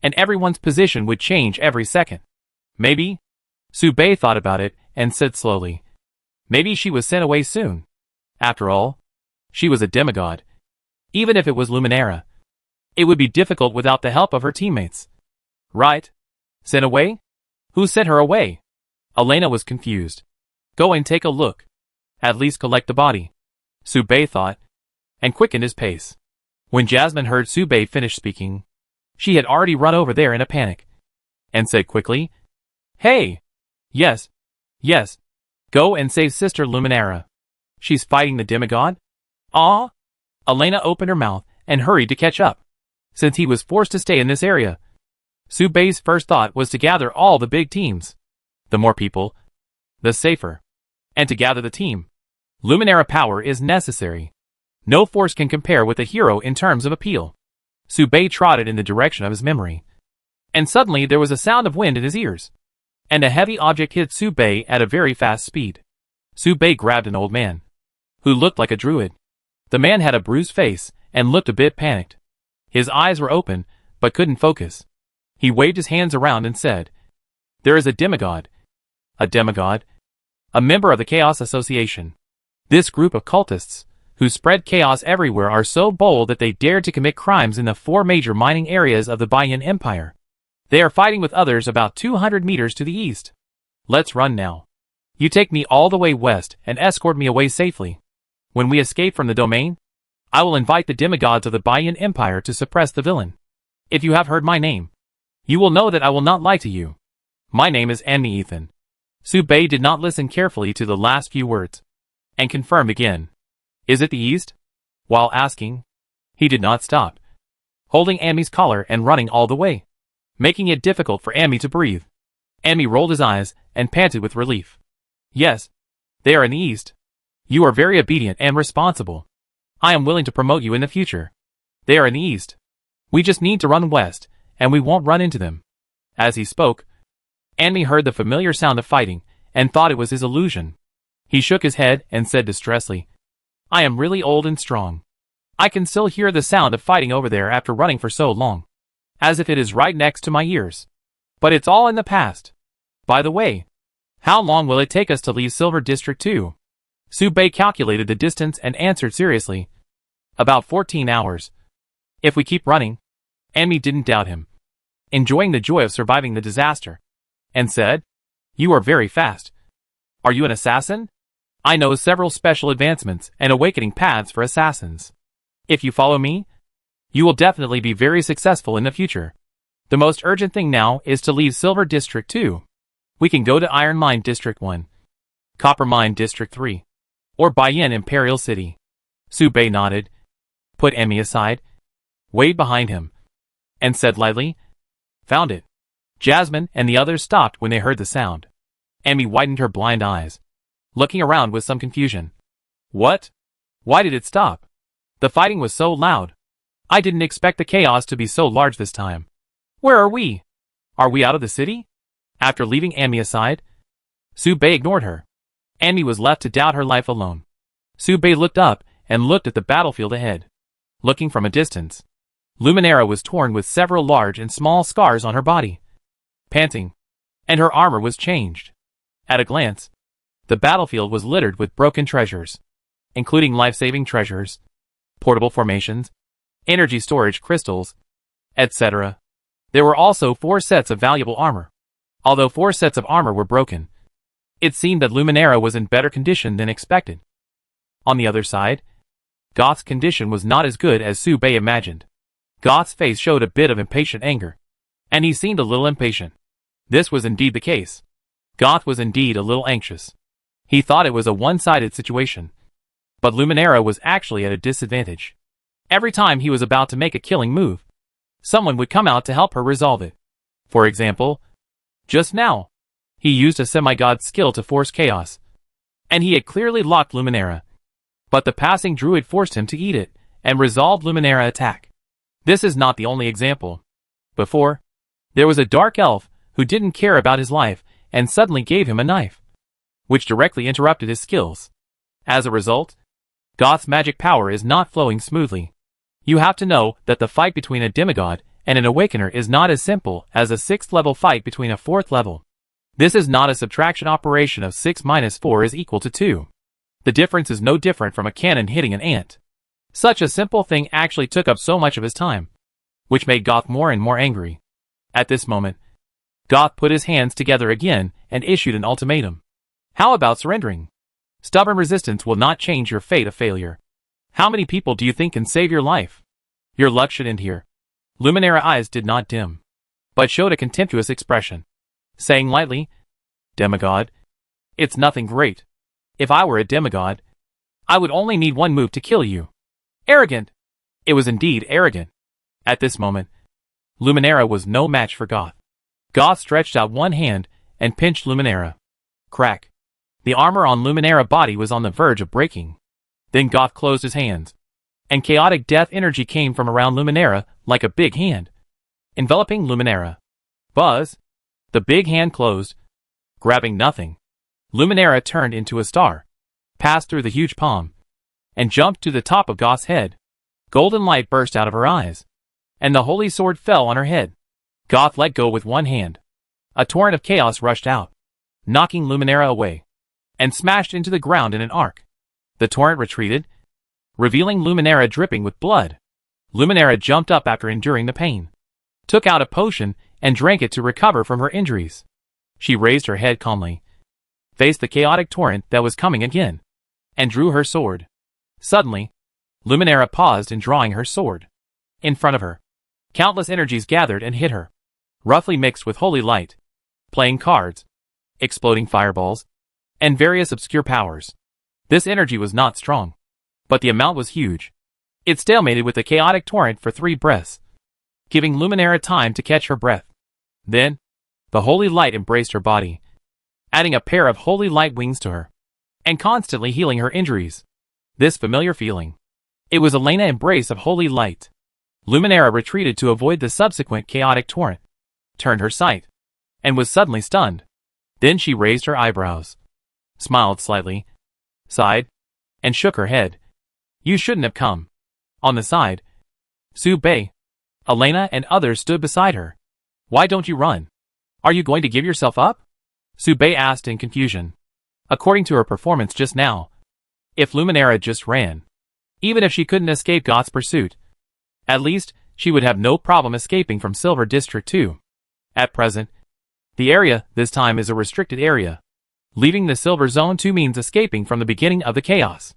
and everyone's position would change every second. "Maybe?" Subei thought about it and said slowly, "Maybe she was sent away soon. After all, she was a demigod. Even if it was Luminera, it would be difficult without the help of her teammates." "Right? Sent away? Who sent her away?" Elena was confused. "Go and take a look. At least collect the body," Subei thought. and quickened his pace. When Jasmine heard Subei finish speaking, she had already run over there in a panic, and said quickly, "Hey! Yes, yes, go and save Sister Luminara. She's fighting the demigod?" "Ah?" Elena opened her mouth and hurried to catch up, since he was forced to stay in this area. Subei's first thought was to gather all the big teams. The more people, the safer. And to gather the team, Luminara power is necessary. No force can compare with a hero in terms of appeal. Subei trotted in the direction of his memory. And suddenly there was a sound of wind in his ears, and a heavy object hit Subei at a very fast speed. Subei grabbed an old man, who looked like a druid. The man had a bruised face and looked a bit panicked. His eyes were open, but couldn't focus. He waved his hands around and said, "There is a demigod." "A demigod?" "A member of the Chaos Association. This group of cultists, who spread chaos everywhere, are so bold that they dared to commit crimes in the 4 major mining areas of the Baiyan Empire. They are fighting with others about 200 meters to the east. Let's run now. You take me all the way west and escort me away safely. When we escape from the domain, I will invite the demigods of the Baiyan Empire to suppress the villain. If you have heard my name, you will know that I will not lie to you. My name is Anmi Ethan." Subei did not listen carefully to the last few words, and confirmed again, "Is it the east?" While asking, he did not stop, holding Anmi's collar and running all the way, making it difficult for Anmi to breathe. Anmi rolled his eyes and panted with relief. "Yes, they are in the east. You are very obedient and responsible. I am willing to promote you in the future. They are in the east. We just need to run west, and we won't run into them." As he spoke, Anmi heard the familiar sound of fighting, and thought it was his illusion. He shook his head and said distressfully, "I am really old and strong. I can still hear the sound of fighting over there after running for so long, as if it is right next to my ears. But it's all in the past. By the way, how long will it take us to leave Silver District 2? Subei calculated the distance and answered seriously, "About 14 hours. If we keep running." Anmi didn't doubt him, enjoying the joy of surviving the disaster, and said, "You are very fast. Are you an assassin? I know several special advancements and awakening paths for assassins. If you follow me, you will definitely be very successful in the future. The most urgent thing now is to leave Silver District 2. We can go to Iron Mine District 1, Copper Mine District 3, or Baiyan Imperial City." Subei nodded, put Anmi aside, waved behind him, and said lightly, "Found it." Jasmine and the others stopped when they heard the sound. Anmi widened her blind eyes, looking around with some confusion. "What? Why did it stop? The fighting was so loud. I didn't expect the chaos to be so large this time. Where are we? Are we out of the city?" After leaving Anmi aside, Subei ignored her. Anmi was left to doubt her life alone. Subei looked up and looked at the battlefield ahead. Looking from a distance, Luminara was torn with several large and small scars on her body, panting, and her armor was changed. At a glance, the battlefield was littered with broken treasures, including life-saving treasures, portable formations, energy storage crystals, etc. There were also 4 sets of valuable armor. Although 4 sets of armor were broken, it seemed that Luminara was in better condition than expected. On the other side, Goth's condition was not as good as Subei imagined. Goth's face showed a bit of impatient anger, and he seemed a little impatient. This was indeed the case. Goth was indeed a little anxious. He thought it was a one-sided situation, but Luminara was actually at a disadvantage. Every time he was about to make a killing move, someone would come out to help her resolve it. For example, just now, he used a semi-god skill to force chaos, and he had clearly locked Luminara. But the passing druid forced him to eat it, and resolved Luminara attack. This is not the only example. Before, there was a dark elf who didn't care about his life and suddenly gave him a knife, which directly interrupted his skills. As a result, Goth's magic power is not flowing smoothly. You have to know that the fight between a demigod and an awakener is not as simple as a 6th level fight between a 4th level. This is not a subtraction operation of 6 minus 4 is equal to 2. The difference is no different from a cannon hitting an ant. Such a simple thing actually took up so much of his time, which made Goth more and more angry. At this moment, Goth put his hands together again and issued an ultimatum. "How about surrendering? Stubborn resistance will not change your fate of failure. How many people do you think can save your life? Your luck should end here. Luminara's eyes did not dim, but showed a contemptuous expression, saying lightly, Demigod? It's nothing great. If I were a demigod, I would only need one move to kill you. Arrogant! It was indeed arrogant. At this moment, Luminara was no match for Goth. Goth stretched out one hand and pinched Luminara. Crack. The armor on Luminara's body was on the verge of breaking. Then Goth closed his hands, and chaotic death energy came from around Luminara like a big hand, enveloping Luminara. Buzz! The big hand closed, grabbing nothing. Luminara turned into a star, passed through the huge palm, and jumped to the top of Goth's head. Golden light burst out of her eyes, and the holy sword fell on her head. Goth let go with one hand. A torrent of chaos rushed out, knocking Luminara away, and smashed into the ground in an arc. The torrent retreated, revealing Luminara dripping with blood. Luminara jumped up after enduring the pain, took out a potion, and drank it to recover from her injuries. She raised her head calmly, faced the chaotic torrent that was coming again, and drew her sword. Suddenly, Luminara paused in drawing her sword. In front of her, countless energies gathered and hit her, roughly mixed with holy light, playing cards, exploding fireballs, and various obscure powers. This energy was not strong, but the amount was huge. It stalemated with the chaotic torrent for 3 breaths, giving Luminara time to catch her breath. Then, the holy light embraced her body, adding a pair of holy light wings to her, and constantly healing her injuries. This familiar feeling. It was Elena's embrace of holy light. Luminara retreated to avoid the subsequent chaotic torrent, turned her sight, and was suddenly stunned. Then she raised her eyebrows, smiled slightly, sighed, and shook her head. You shouldn't have come. On the side, Su Bei, Elena, and others stood beside her. Why don't you run? Are you going to give yourself up? Su Bei asked in confusion. According to her performance just now, if Luminara just ran, even if she couldn't escape Goth's pursuit, at least she would have no problem escaping from Silver District 2. At present, the area this time is a restricted area. Leaving the Silver Zone 2 means escaping from the beginning of the chaos.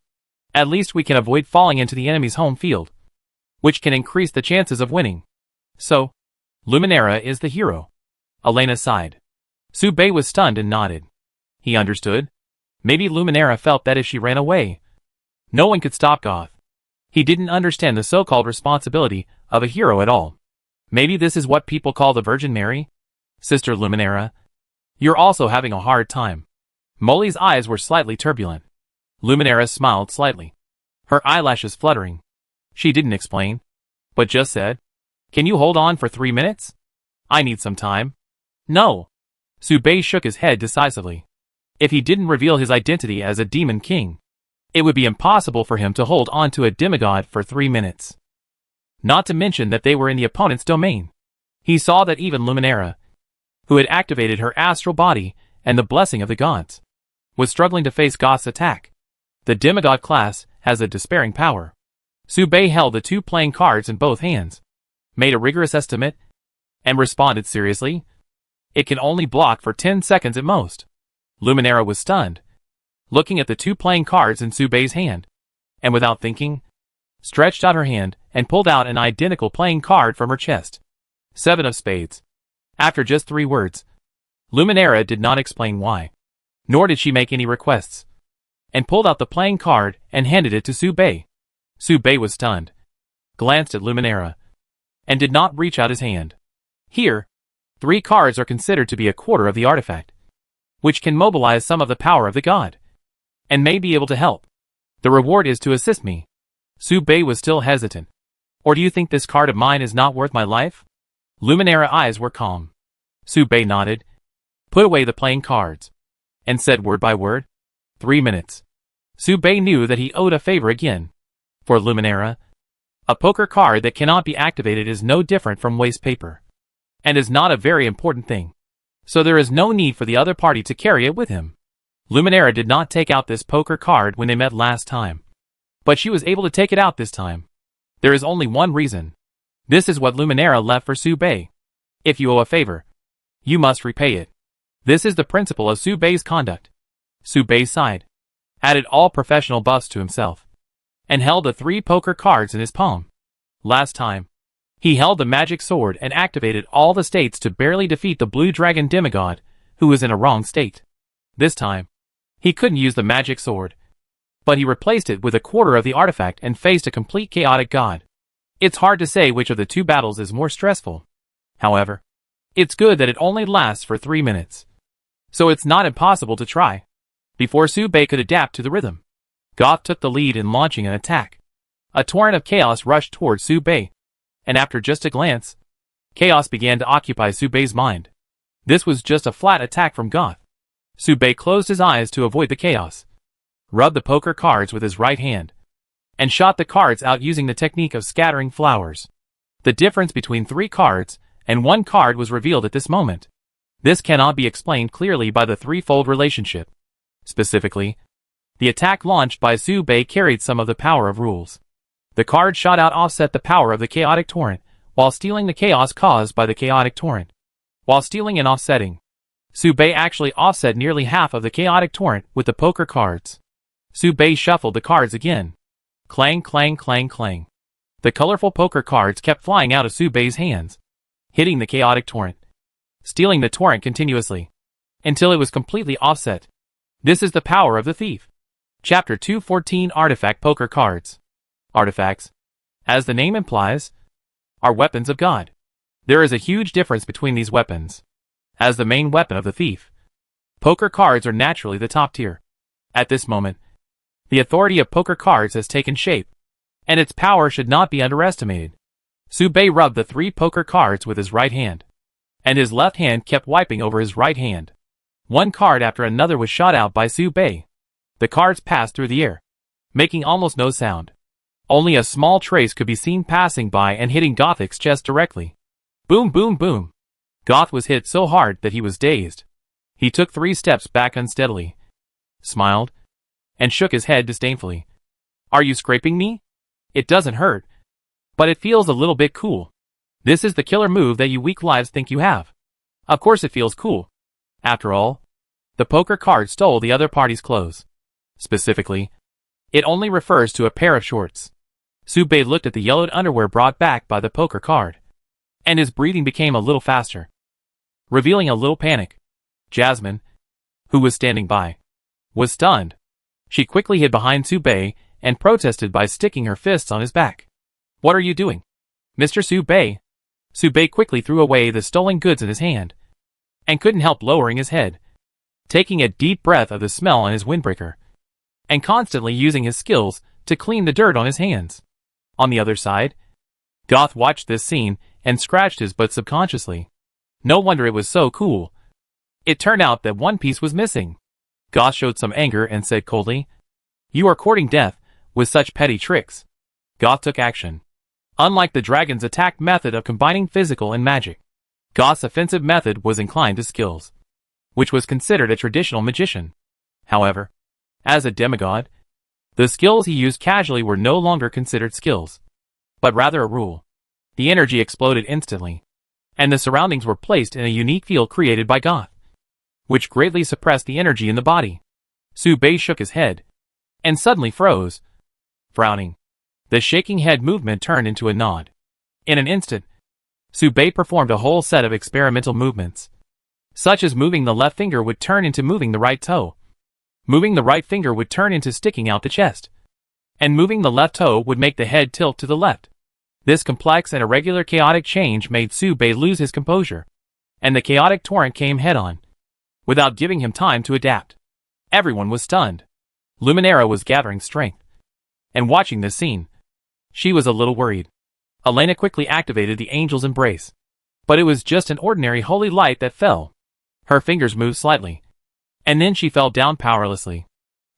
At least we can avoid falling into the enemy's home field, which can increase the chances of winning. So, Luminara is the hero. Elena sighed. Su Bei was stunned and nodded. He understood. Maybe Luminara felt that if she ran away, no one could stop Goth. He didn't understand the so-called responsibility of a hero at all. Maybe this is what people call the Virgin Mary? Sister Luminara, you're also having a hard time. Molly's eyes were slightly turbulent. Luminara smiled slightly, her eyelashes fluttering. She didn't explain, but just said, Can you hold on for 3 minutes? I need some time. No. Su Bei shook his head decisively. If he didn't reveal his identity as a demon king, it would be impossible for him to hold on to a demigod for 3 minutes. Not to mention that they were in the opponent's domain. He saw that even Luminara, who had activated her astral body and the blessing of the gods, was struggling to face Goth's attack. The demigod class has a despairing power. Su Bei held the 2 playing cards in both hands, made a rigorous estimate, and responded seriously. It can only block for 10 seconds at most. Luminara was stunned, looking at the 2 playing cards in Su Bei's hand, and without thinking, stretched out her hand and pulled out an identical playing card from her chest. 7 of spades. After just 3 words, Luminara did not explain why, nor did she make any requests, and pulled out the playing card and handed it to Su Bei. Su Bei was stunned, glanced at Luminara, and did not reach out his hand. Here, 3 cards are considered to be a quarter of the artifact, which can mobilize some of the power of the god, and may be able to help. The reward is to assist me. Su Bei was still hesitant. Or do you think this card of mine is not worth my life? Luminara's eyes were calm. Su Bei nodded, put away the playing cards, and said word by word, 3 minutes. Su Bei knew that he owed a favor again. For Luminara, a poker card that cannot be activated is no different from waste paper, and is not a very important thing. So there is no need for the other party to carry it with him. Luminara did not take out this poker card when they met last time, but she was able to take it out this time. There is only one reason. This is what Luminara left for Su Bei. If you owe a favor, you must repay it. This is the principle of Su Bei's conduct. Su Bei sighed, added all professional buffs to himself, and held the 3 poker cards in his palm. Last time, he held the magic sword and activated all the states to barely defeat the blue dragon demigod, who was in a wrong state. This time, he couldn't use the magic sword, but he replaced it with a quarter of the artifact and faced a complete chaotic god. It's hard to say which of the 2 battles is more stressful. However, it's good that it only lasts for 3 minutes. So it's not impossible to try. Before Su-Bei could adapt to the rhythm, Goth took the lead in launching an attack. A torrent of chaos rushed towards Su-Bei, and after just a glance, chaos began to occupy Su-Bei's mind. This was just a flat attack from Goth. Su-Bei closed his eyes to avoid the chaos, rubbed the poker cards with his right hand, and shot the cards out using the technique of scattering flowers. The difference between 3 cards and 1 card was revealed at this moment. This cannot be explained clearly by the threefold relationship. Specifically, the attack launched by Su-Bei carried some of the power of rules. The card shot out offset the power of the chaotic torrent, while stealing the chaos caused by the chaotic torrent. While stealing and offsetting, Su-Bei actually offset nearly half of the chaotic torrent with the poker cards. Su-Bei shuffled the cards again. Clang, clang, clang, clang. The colorful poker cards kept flying out of Su-Bei's hands, hitting the chaotic torrent, stealing the torrent continuously, until it was completely offset. This is the power of the thief. Chapter 214 Artifact Poker Cards. Artifacts, as the name implies, are weapons of God. There is a huge difference between these weapons. As the main weapon of the thief, poker cards are naturally the top tier. At this moment, the authority of poker cards has taken shape, and its power should not be underestimated. Su-Bei rubbed the 3 poker cards with his right hand, and his left hand kept wiping over his right hand. 1 card after another was shot out by Su-Bei. The cards passed through the air, making almost no sound. Only a small trace could be seen passing by and hitting Gothic's chest directly. Boom, boom, boom. Goth was hit so hard that he was dazed. He took 3 steps back unsteadily, smiled, and shook his head disdainfully. Are you scraping me? It doesn't hurt, but it feels a little bit cool. This is the killer move that you weak lives think you have. Of course it feels cool. After all, the poker card stole the other party's clothes. Specifically, it only refers to a pair of shorts. Su-Bei looked at the yellowed underwear brought back by the poker card, and his breathing became a little faster, revealing a little panic. Jasmine, who was standing by, was stunned. She quickly hid behind Su-Bei and protested by sticking her fists on his back. What are you doing, Mr. Su-Bei? Su-Bei quickly threw away the stolen goods in his hand, and couldn't help lowering his head, taking a deep breath of the smell on his windbreaker, and constantly using his skills to clean the dirt on his hands. On the other side, Goth watched this scene and scratched his butt subconsciously. No wonder it was so cool. It turned out that one piece was missing. Goth showed some anger and said coldly, "You are courting death with such petty tricks." Goth took action. Unlike the dragon's attack method of combining physical and magic, Goth's offensive method was inclined to skills, which was considered a traditional magician. However, as a demigod, the skills he used casually were no longer considered skills, but rather a rule. The energy exploded instantly, and the surroundings were placed in a unique field created by Goth, which greatly suppressed the energy in the body. Su-Bei shook his head, and suddenly froze. Frowning, the shaking head movement turned into a nod. In an instant, Su-Bei performed a whole set of experimental movements, such as moving the left finger would turn into moving the right toe, moving the right finger would turn into sticking out the chest, and moving the left toe would make the head tilt to the left. This complex and irregular chaotic change made Su-Bei lose his composure, and the chaotic torrent came head-on, without giving him time to adapt. Everyone was stunned. Luminara was gathering strength, and watching this scene, she was a little worried. Elena quickly activated the angel's embrace, but it was just an ordinary holy light that fell. Her fingers moved slightly, and then she fell down powerlessly.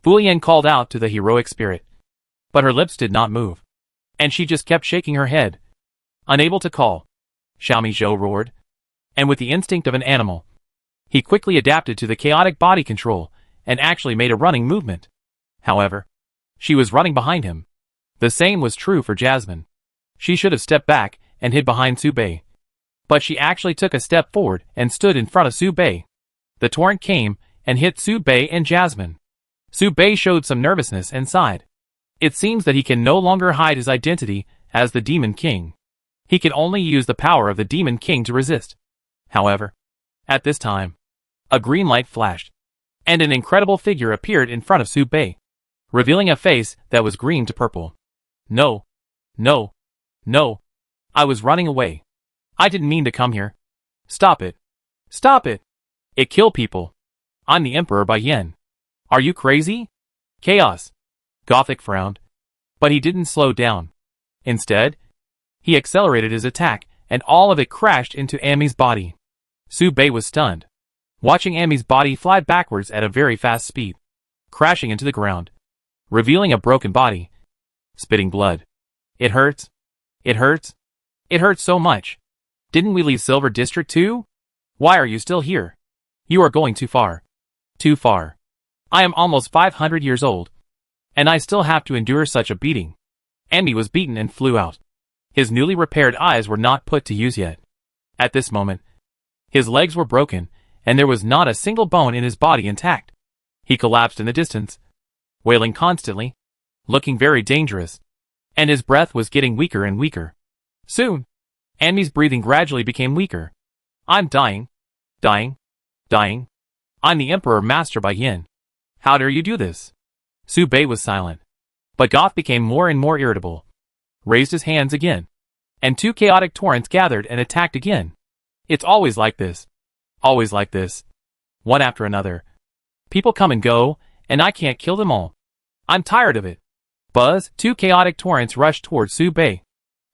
Fulian called out to the heroic spirit, but her lips did not move, and she just kept shaking her head, unable to call. Xiaomi Zhou roared, and with the instinct of an animal, he quickly adapted to the chaotic body control and actually made a running movement. However, she was running behind him. The same was true for Jasmine. She should have stepped back and hid behind Su-Bei, but she actually took a step forward and stood in front of Su-Bei. The torrent came and hit Su-Bei and Jasmine. Su-Bei showed some nervousness and sighed. It seems that he can no longer hide his identity as the Demon King. He can only use the power of the Demon King to resist. However, at this time, a green light flashed, and an incredible figure appeared in front of Su Bei, revealing a face that was green to purple. No, no, no. I was running away. I didn't mean to come here. Stop it. Stop it. It kill people. I'm the Emperor Bai Yen. Are you crazy? Chaos. Gothic frowned. But he didn't slow down. Instead, he accelerated his attack, and all of it crashed into Ami's body. Su Bei was stunned, watching Ami's body fly backwards at a very fast speed, crashing into the ground, revealing a broken body, spitting blood. It hurts. It hurts. It hurts so much. Didn't we leave Silver District too? Why are you still here? You are going too far. Too far. I am almost 500 years old, and I still have to endure such a beating. Ami was beaten and flew out. His newly repaired eyes were not put to use yet. At this moment, his legs were broken, and there was not a single bone in his body intact. He collapsed in the distance, wailing constantly, looking very dangerous, and his breath was getting weaker and weaker. Soon, Ami's breathing gradually became weaker. I'm dying. Dying. Dying. I'm the Emperor Master Bai Yen. How dare you do this? Su Bei was silent, but Goth became more and more irritable, raised his hands again, and two chaotic torrents gathered and attacked again. It's always like this. Always like this. One after another. People come and go, and I can't kill them all. I'm tired of it. Buzz, two chaotic torrents rushed towards Su Bei,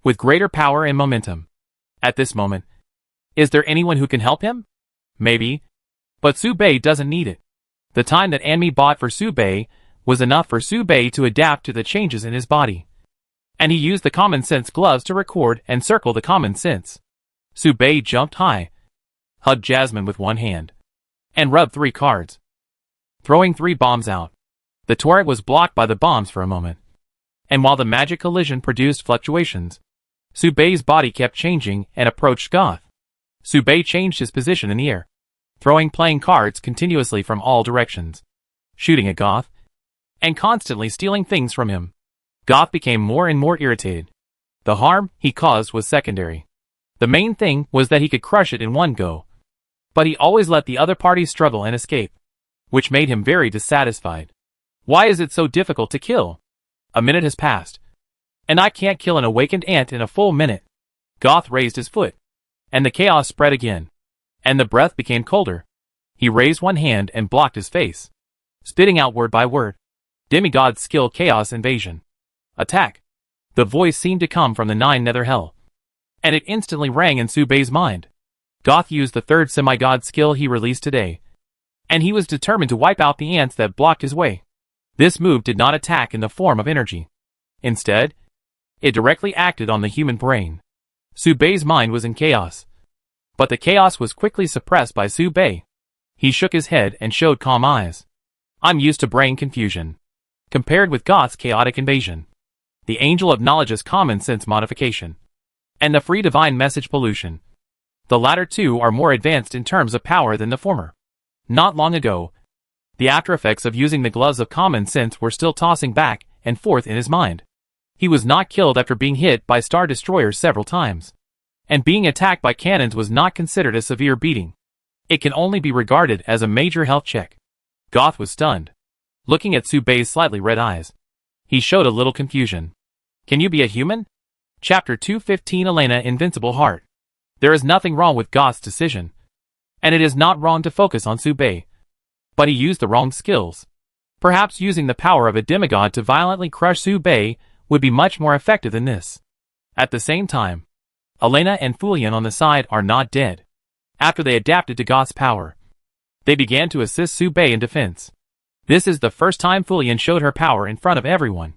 with greater power and momentum. At this moment, is there anyone who can help him? Maybe. But Su Bei doesn't need it. The time that Ami bought for Su Bei was enough for Su Bei to adapt to the changes in his body. And he used the common sense gloves to record and circle the common sense. Su Bei jumped high, hugged Jasmine with one hand, and rubbed 3 cards, throwing 3 bombs out. The turret was blocked by the bombs for a moment, and while the magic collision produced fluctuations, Su Bei's body kept changing and approached Goth. Su Bei changed his position in the air, throwing playing cards continuously from all directions, shooting at Goth, and constantly stealing things from him. Goth became more and more irritated. The harm he caused was secondary. The main thing was that he could crush it in one go. But he always let the other party struggle and escape, which made him very dissatisfied. Why is it so difficult to kill? A minute has passed, and I can't kill an awakened ant in a full minute. Goth raised his foot, and the chaos spread again, and the breath became colder. He raised one hand and blocked his face, spitting out word by word. Demigod skill chaos invasion. Attack. The voice seemed to come from the 9 nether hell, and it instantly rang in Su Bei's mind. Goth used the 3rd semi-god skill he released today, and he was determined to wipe out the ants that blocked his way. This move did not attack in the form of energy. Instead, it directly acted on the human brain. Su Bei's mind was in chaos, but the chaos was quickly suppressed by Su Bei. He shook his head and showed calm eyes. I'm used to brain confusion, compared with Goth's chaotic invasion, the Angel of Knowledge's common sense modification, and the free divine message pollution. The latter two are more advanced in terms of power than the former. Not long ago, the after effects of using the gloves of common sense were still tossing back and forth in his mind. He was not killed after being hit by star destroyers several times, and being attacked by cannons was not considered a severe beating. It can only be regarded as a major health check. Goth was stunned, looking at Su Bei's slightly red eyes. He showed a little confusion. Can you be a human? Chapter 215 Elena Invincible Heart. There is nothing wrong with Goth's decision, and it is not wrong to focus on Su Bei. But he used the wrong skills. Perhaps using the power of a demigod to violently crush Su Bei would be much more effective than this. At the same time, Elena and Fulian on the side are not dead. After they adapted to Goth's power, they began to assist Su Bei in defense. This is the first time Fulian showed her power in front of everyone.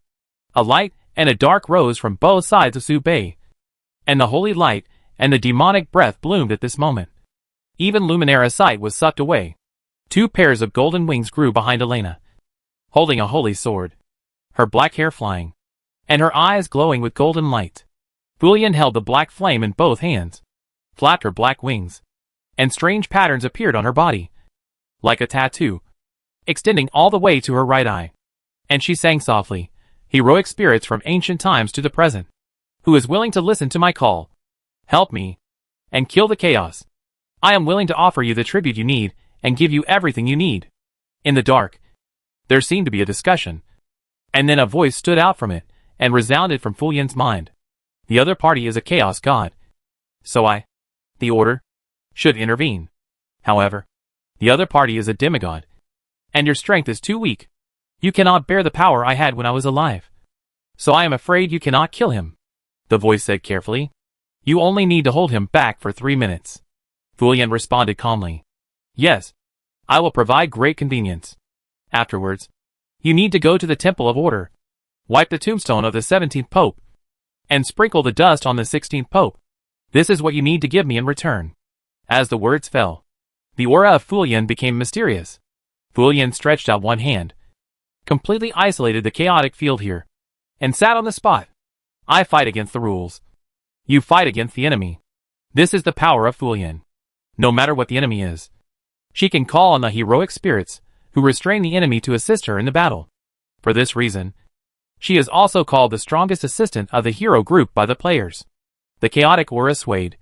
A light and a dark rose from both sides of Su Bei, and the holy light and the demonic breath bloomed at this moment. Even Luminara's sight was sucked away. 2 pairs of golden wings grew behind Elena, holding a holy sword, her black hair flying, and her eyes glowing with golden light. Fulian held the black flame in both hands, flapped her black wings, and strange patterns appeared on her body, like a tattoo, extending all the way to her right eye. And she sang softly, Heroic spirits from ancient times to the present. Who is willing to listen to my call? Help me. And kill the chaos. I am willing to offer you the tribute you need, and give you everything you need. In the dark, there seemed to be a discussion. And then a voice stood out from it, and resounded from Fu Yan's mind. The other party is a chaos god. So the Order, should intervene. However, the other party is a demigod. And your strength is too weak. You cannot bear the power I had when I was alive. So I am afraid you cannot kill him. The voice said carefully. You only need to hold him back for 3 minutes. Fu Yan responded calmly. Yes. I will provide great convenience. Afterwards, you need to go to the Temple of Order. Wipe the tombstone of the 17th Pope. And sprinkle the dust on the 16th Pope. This is what you need to give me in return. As the words fell, the aura of Fu Yan became mysterious. Fu Yan stretched out one hand, completely isolated the chaotic field here, and sat on the spot. I fight against the rules. You fight against the enemy. This is the power of Fu Yan. No matter what the enemy is, she can call on the heroic spirits who restrain the enemy to assist her in the battle. For this reason, she is also called the strongest assistant of the hero group by the players. The chaotic aura swayed,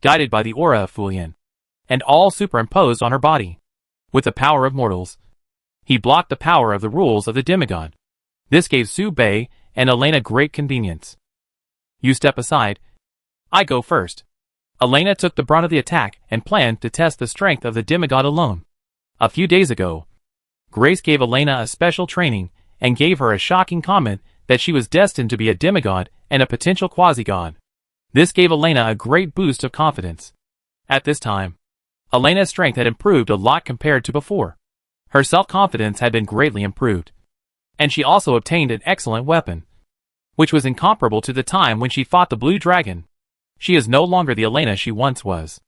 guided by the aura of Fu Yan, and all superimposed on her body. With the power of mortals, he blocked the power of the rules of the demigod. This gave Su Bei and Elena great convenience. You step aside. I go first. Elena took the brunt of the attack and planned to test the strength of the demigod alone. A few days ago, Grace gave Elena a special training and gave her a shocking comment that she was destined to be a demigod and a potential quasi-god. This gave Elena a great boost of confidence. At this time, Elena's strength had improved a lot compared to before. Her self-confidence had been greatly improved. And she also obtained an excellent weapon, which was incomparable to the time when she fought the Blue Dragon. She is no longer the Elena she once was.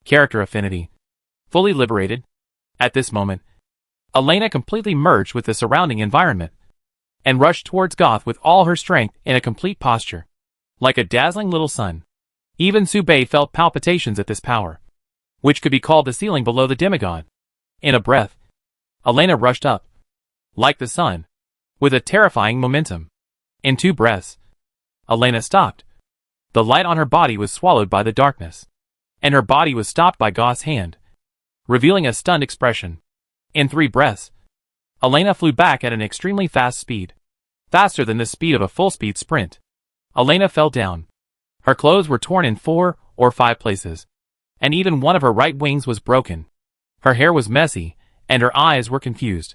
Character affinity. Fully liberated. At this moment, Elena completely merged with the surrounding environment, and rushed towards Goth with all her strength in a complete posture, like a dazzling little sun. Even Su Bei felt palpitations at this power, which could be called the ceiling below the demigod. In a breath, Elena rushed up, like the sun, with a terrifying momentum. In 2 breaths, Elena stopped. The light on her body was swallowed by the darkness, and her body was stopped by Goth's hand, revealing a stunned expression. In 3 breaths, Elena flew back at an extremely fast speed, faster than the speed of a full-speed sprint. Elena fell down. Her clothes were torn in 4 or 5 places, and even one of her right wings was broken. Her hair was messy, and her eyes were confused.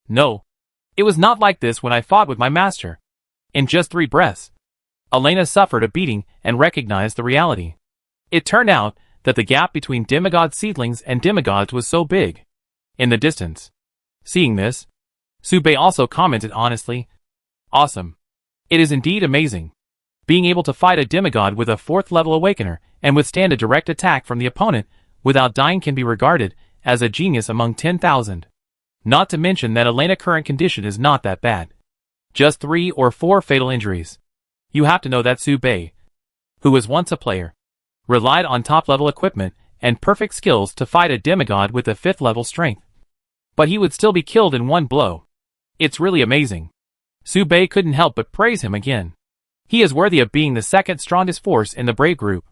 No, it was not like this when I fought with my master. In just 3 breaths, Elena suffered a beating and recognized the reality. It turned out that the gap between demigod seedlings and demigods was so big. In the distance, seeing this, Su Bei also commented honestly, Awesome. It is indeed amazing. Being able to fight a demigod with a 4th level awakener and withstand a direct attack from the opponent without dying can be regarded as a genius among 10,000. Not to mention that Elena's current condition is not that bad. Just 3 or 4 fatal injuries. You have to know that Su Bei, who was once a player, relied on top-level equipment and perfect skills to fight a demigod with a 5th level strength. But he would still be killed in 1 blow. It's really amazing. Su Bei couldn't help but praise him again. He is worthy of being the 2nd strongest force in the Brave group.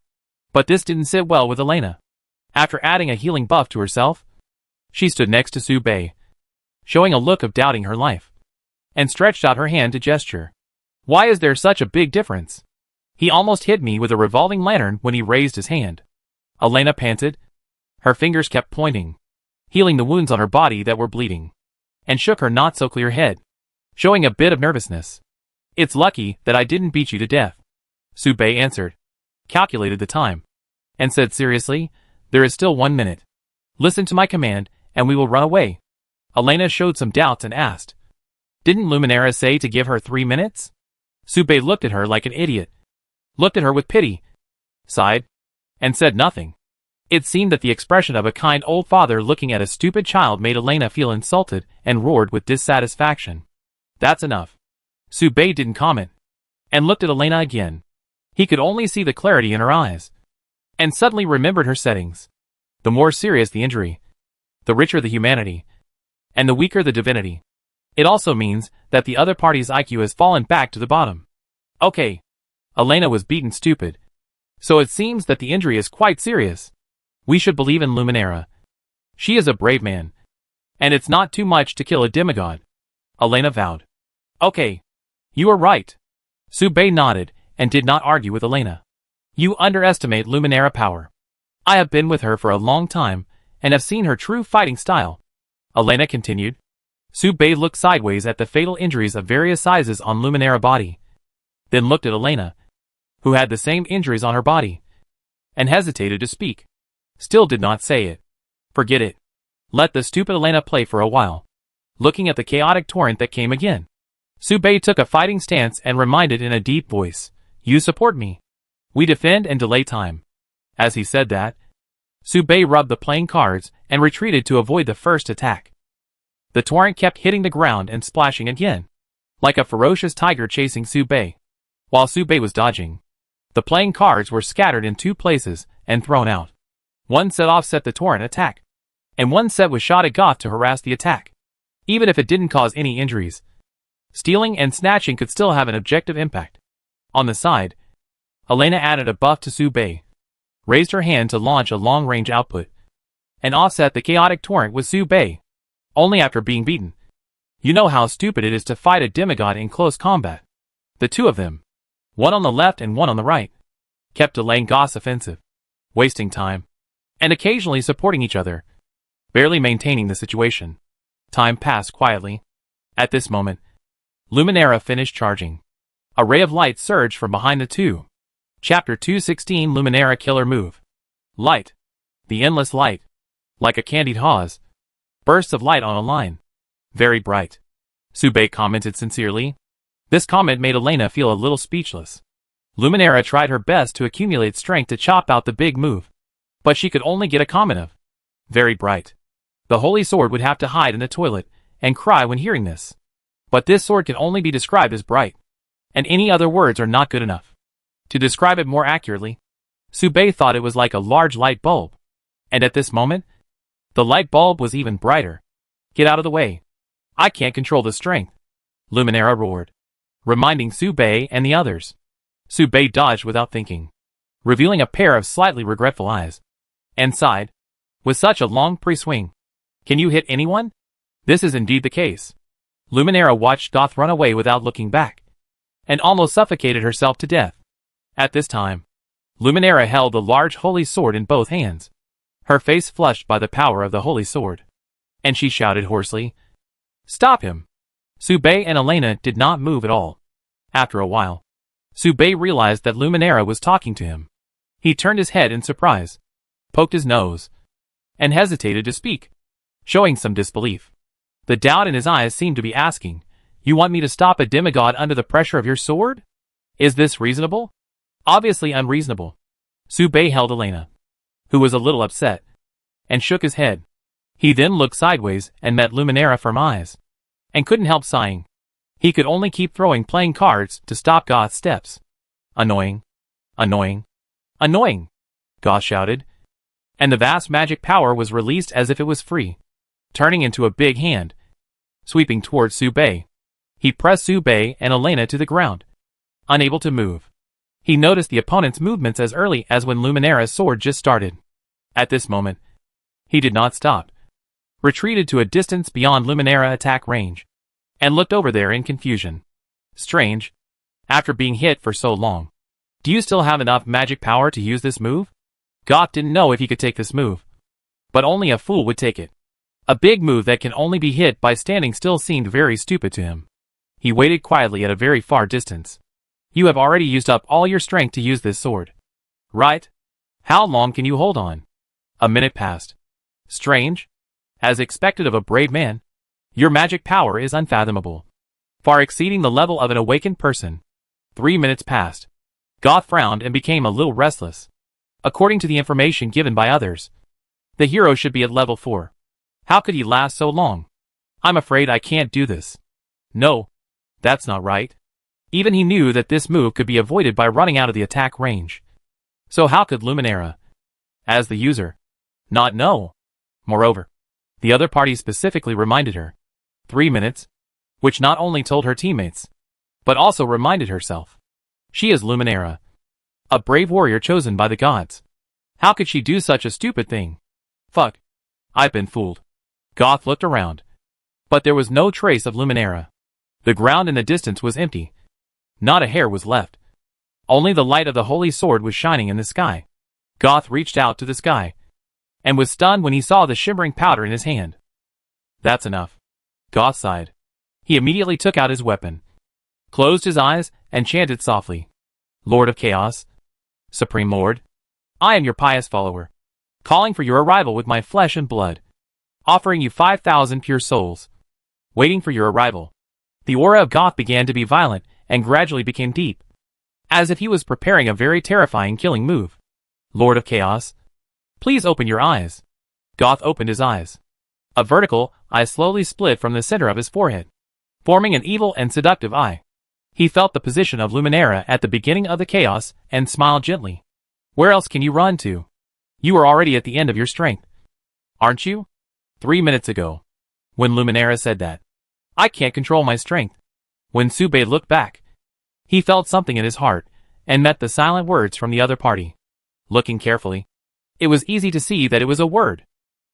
But this didn't sit well with Elena. After adding a healing buff to herself, she stood next to Su Bei, showing a look of doubting her life, and stretched out her hand to gesture. Why is there such a big difference? He almost hit me with a revolving lantern when he raised his hand. Elena panted. Her fingers kept pointing, healing the wounds on her body that were bleeding, and shook her not-so-clear head, showing a bit of nervousness. It's lucky that I didn't beat you to death. Su Bei answered, calculated the time, and said seriously, there is still 1 minute. Listen to my command, and we will run away. Elena showed some doubts and asked, didn't Luminara say to give her 3 minutes? Su Bei looked at her like an idiot, looked at her with pity, sighed, and said nothing. It seemed that the expression of a kind old father looking at a stupid child made Elena feel insulted and roared with dissatisfaction. That's enough. Su Bei didn't comment, and looked at Elena again. He could only see the clarity in her eyes, and suddenly remembered her settings. The more serious the injury, the richer the humanity, and the weaker the divinity. It also means that the other party's IQ has fallen back to the bottom. Okay. Elena was beaten stupid. So it seems that the injury is quite serious. We should believe in Luminera. She is a brave man. And it's not too much to kill a demigod. Elena vowed. Okay. You are right. Subei nodded and did not argue with Elena. You underestimate Luminera power. I have been with her for a long time and have seen her true fighting style. Elena continued. Subei looked sideways at the fatal injuries of various sizes on Luminera body. Then looked at Elena, who had the same injuries on her body, and hesitated to speak. Still did not say it. Forget it. Let the stupid Elena play for a while. Looking at the chaotic torrent that came again. Subei took a fighting stance and reminded in a deep voice, You support me. We defend and delay time. As he said that, Subei rubbed the playing cards and retreated to avoid the first attack. The torrent kept hitting the ground and splashing again, like a ferocious tiger chasing Subei. While Subei was dodging, the playing cards were scattered in two places and thrown out. One set offset the torrent attack, and one set was shot at Goth to harass the attack. Even if it didn't cause any injuries, stealing and snatching could still have an objective impact. On the side, Elena added a buff to Subei, raised her hand to launch a long-range output, and offset the chaotic torrent with Subei, only after being beaten. You know how stupid it is to fight a demigod in close combat. The two of them, one on the left and one on the right, kept delaying Goth's offensive, wasting time, and occasionally supporting each other, barely maintaining the situation. Time passed quietly. At this moment, Luminera finished charging. A ray of light surged from behind the two. Chapter 216 Luminera Killer Move. Light. The endless light. Like a candied hawse. Bursts of light on a line. Very bright. Subei commented sincerely. This comment made Elena feel a little speechless. Luminera tried her best to accumulate strength to chop out the big move, but she could only get a comment of, very bright. The holy sword would have to hide in the toilet and cry when hearing this. But this sword can only be described as bright, and any other words are not good enough. To describe it more accurately, Subei thought it was like a large light bulb, and at this moment, the light bulb was even brighter. Get out of the way. I can't control the strength, Luminera roared, reminding Subei and the others. Subei dodged without thinking, revealing a pair of slightly regretful eyes, and sighed, with such a long pre-swing. Can you hit anyone? This is indeed the case. Luminera watched Goth run away without looking back, and almost suffocated herself to death. At this time, Luminera held the large holy sword in both hands, her face flushed by the power of the holy sword, and she shouted hoarsely, Stop him! Subei and Elena did not move at all. After a while, Subei realized that Luminera was talking to him. He turned his head in surprise, poked his nose, and hesitated to speak, showing some disbelief. The doubt in his eyes seemed to be asking, You want me to stop a demigod under the pressure of your sword? Is this reasonable? Obviously unreasonable. Subei held Elena, who was a little upset, and shook his head. He then looked sideways and met Luminera from eyes, and couldn't help sighing. He could only keep throwing playing cards to stop Goth's steps. Annoying. Annoying. Annoying! Goth shouted, and the vast magic power was released as if it was free, turning into a big hand, sweeping towards Subei. He pressed Subei and Elena to the ground, unable to move. He noticed the opponent's movements as early as when Luminera's sword just started. At this moment, he did not stop, retreated to a distance beyond Luminera attack range, and looked over there in confusion. Strange. After being hit for so long, do you still have enough magic power to use this move? Goth didn't know if he could take this move, but only a fool would take it. A big move that can only be hit by standing still seemed very stupid to him. He waited quietly at a very far distance. You have already used up all your strength to use this sword, right? How long can you hold on? A minute passed. Strange. As expected of a brave man, your magic power is unfathomable, far exceeding the level of an awakened person. 3 minutes passed. Goth frowned and became a little restless. According to the information given by others, the hero should be at level 4. How could he last so long? I'm afraid I can't do this. No, that's not right. Even he knew that this move could be avoided by running out of the attack range. So how could Luminera, as the user, not know? Moreover, the other party specifically reminded her. 3 minutes. which not only told her teammates, but also reminded herself. She is Luminera, a brave warrior chosen by the gods. How could she do such a stupid thing? Fuck. I've been fooled. Goth looked around, but there was no trace of Luminera. The ground in the distance was empty. Not a hair was left. Only the light of the holy sword was shining in the sky. Goth reached out to the sky, and was stunned when he saw the shimmering powder in his hand. That's enough. Goth sighed. He immediately took out his weapon, closed his eyes, and chanted softly. Lord of Chaos, Supreme Lord, I am your pious follower, calling for your arrival with my flesh and blood, offering you 5,000 pure souls, waiting for your arrival. The aura of Goth began to be violent and gradually became deep, as if he was preparing a very terrifying killing move. Lord of Chaos, please open your eyes. Goth opened his eyes. A vertical eye slowly split from the center of his forehead, forming an evil and seductive eye. He felt the position of Luminera at the beginning of the chaos and smiled gently. Where else can you run to? You are already at the end of your strength, aren't you? 3 minutes ago, when Luminera said that. I can't control my strength. When Sube looked back, he felt something in his heart and met the silent words from the other party. Looking carefully, it was easy to see that it was a word.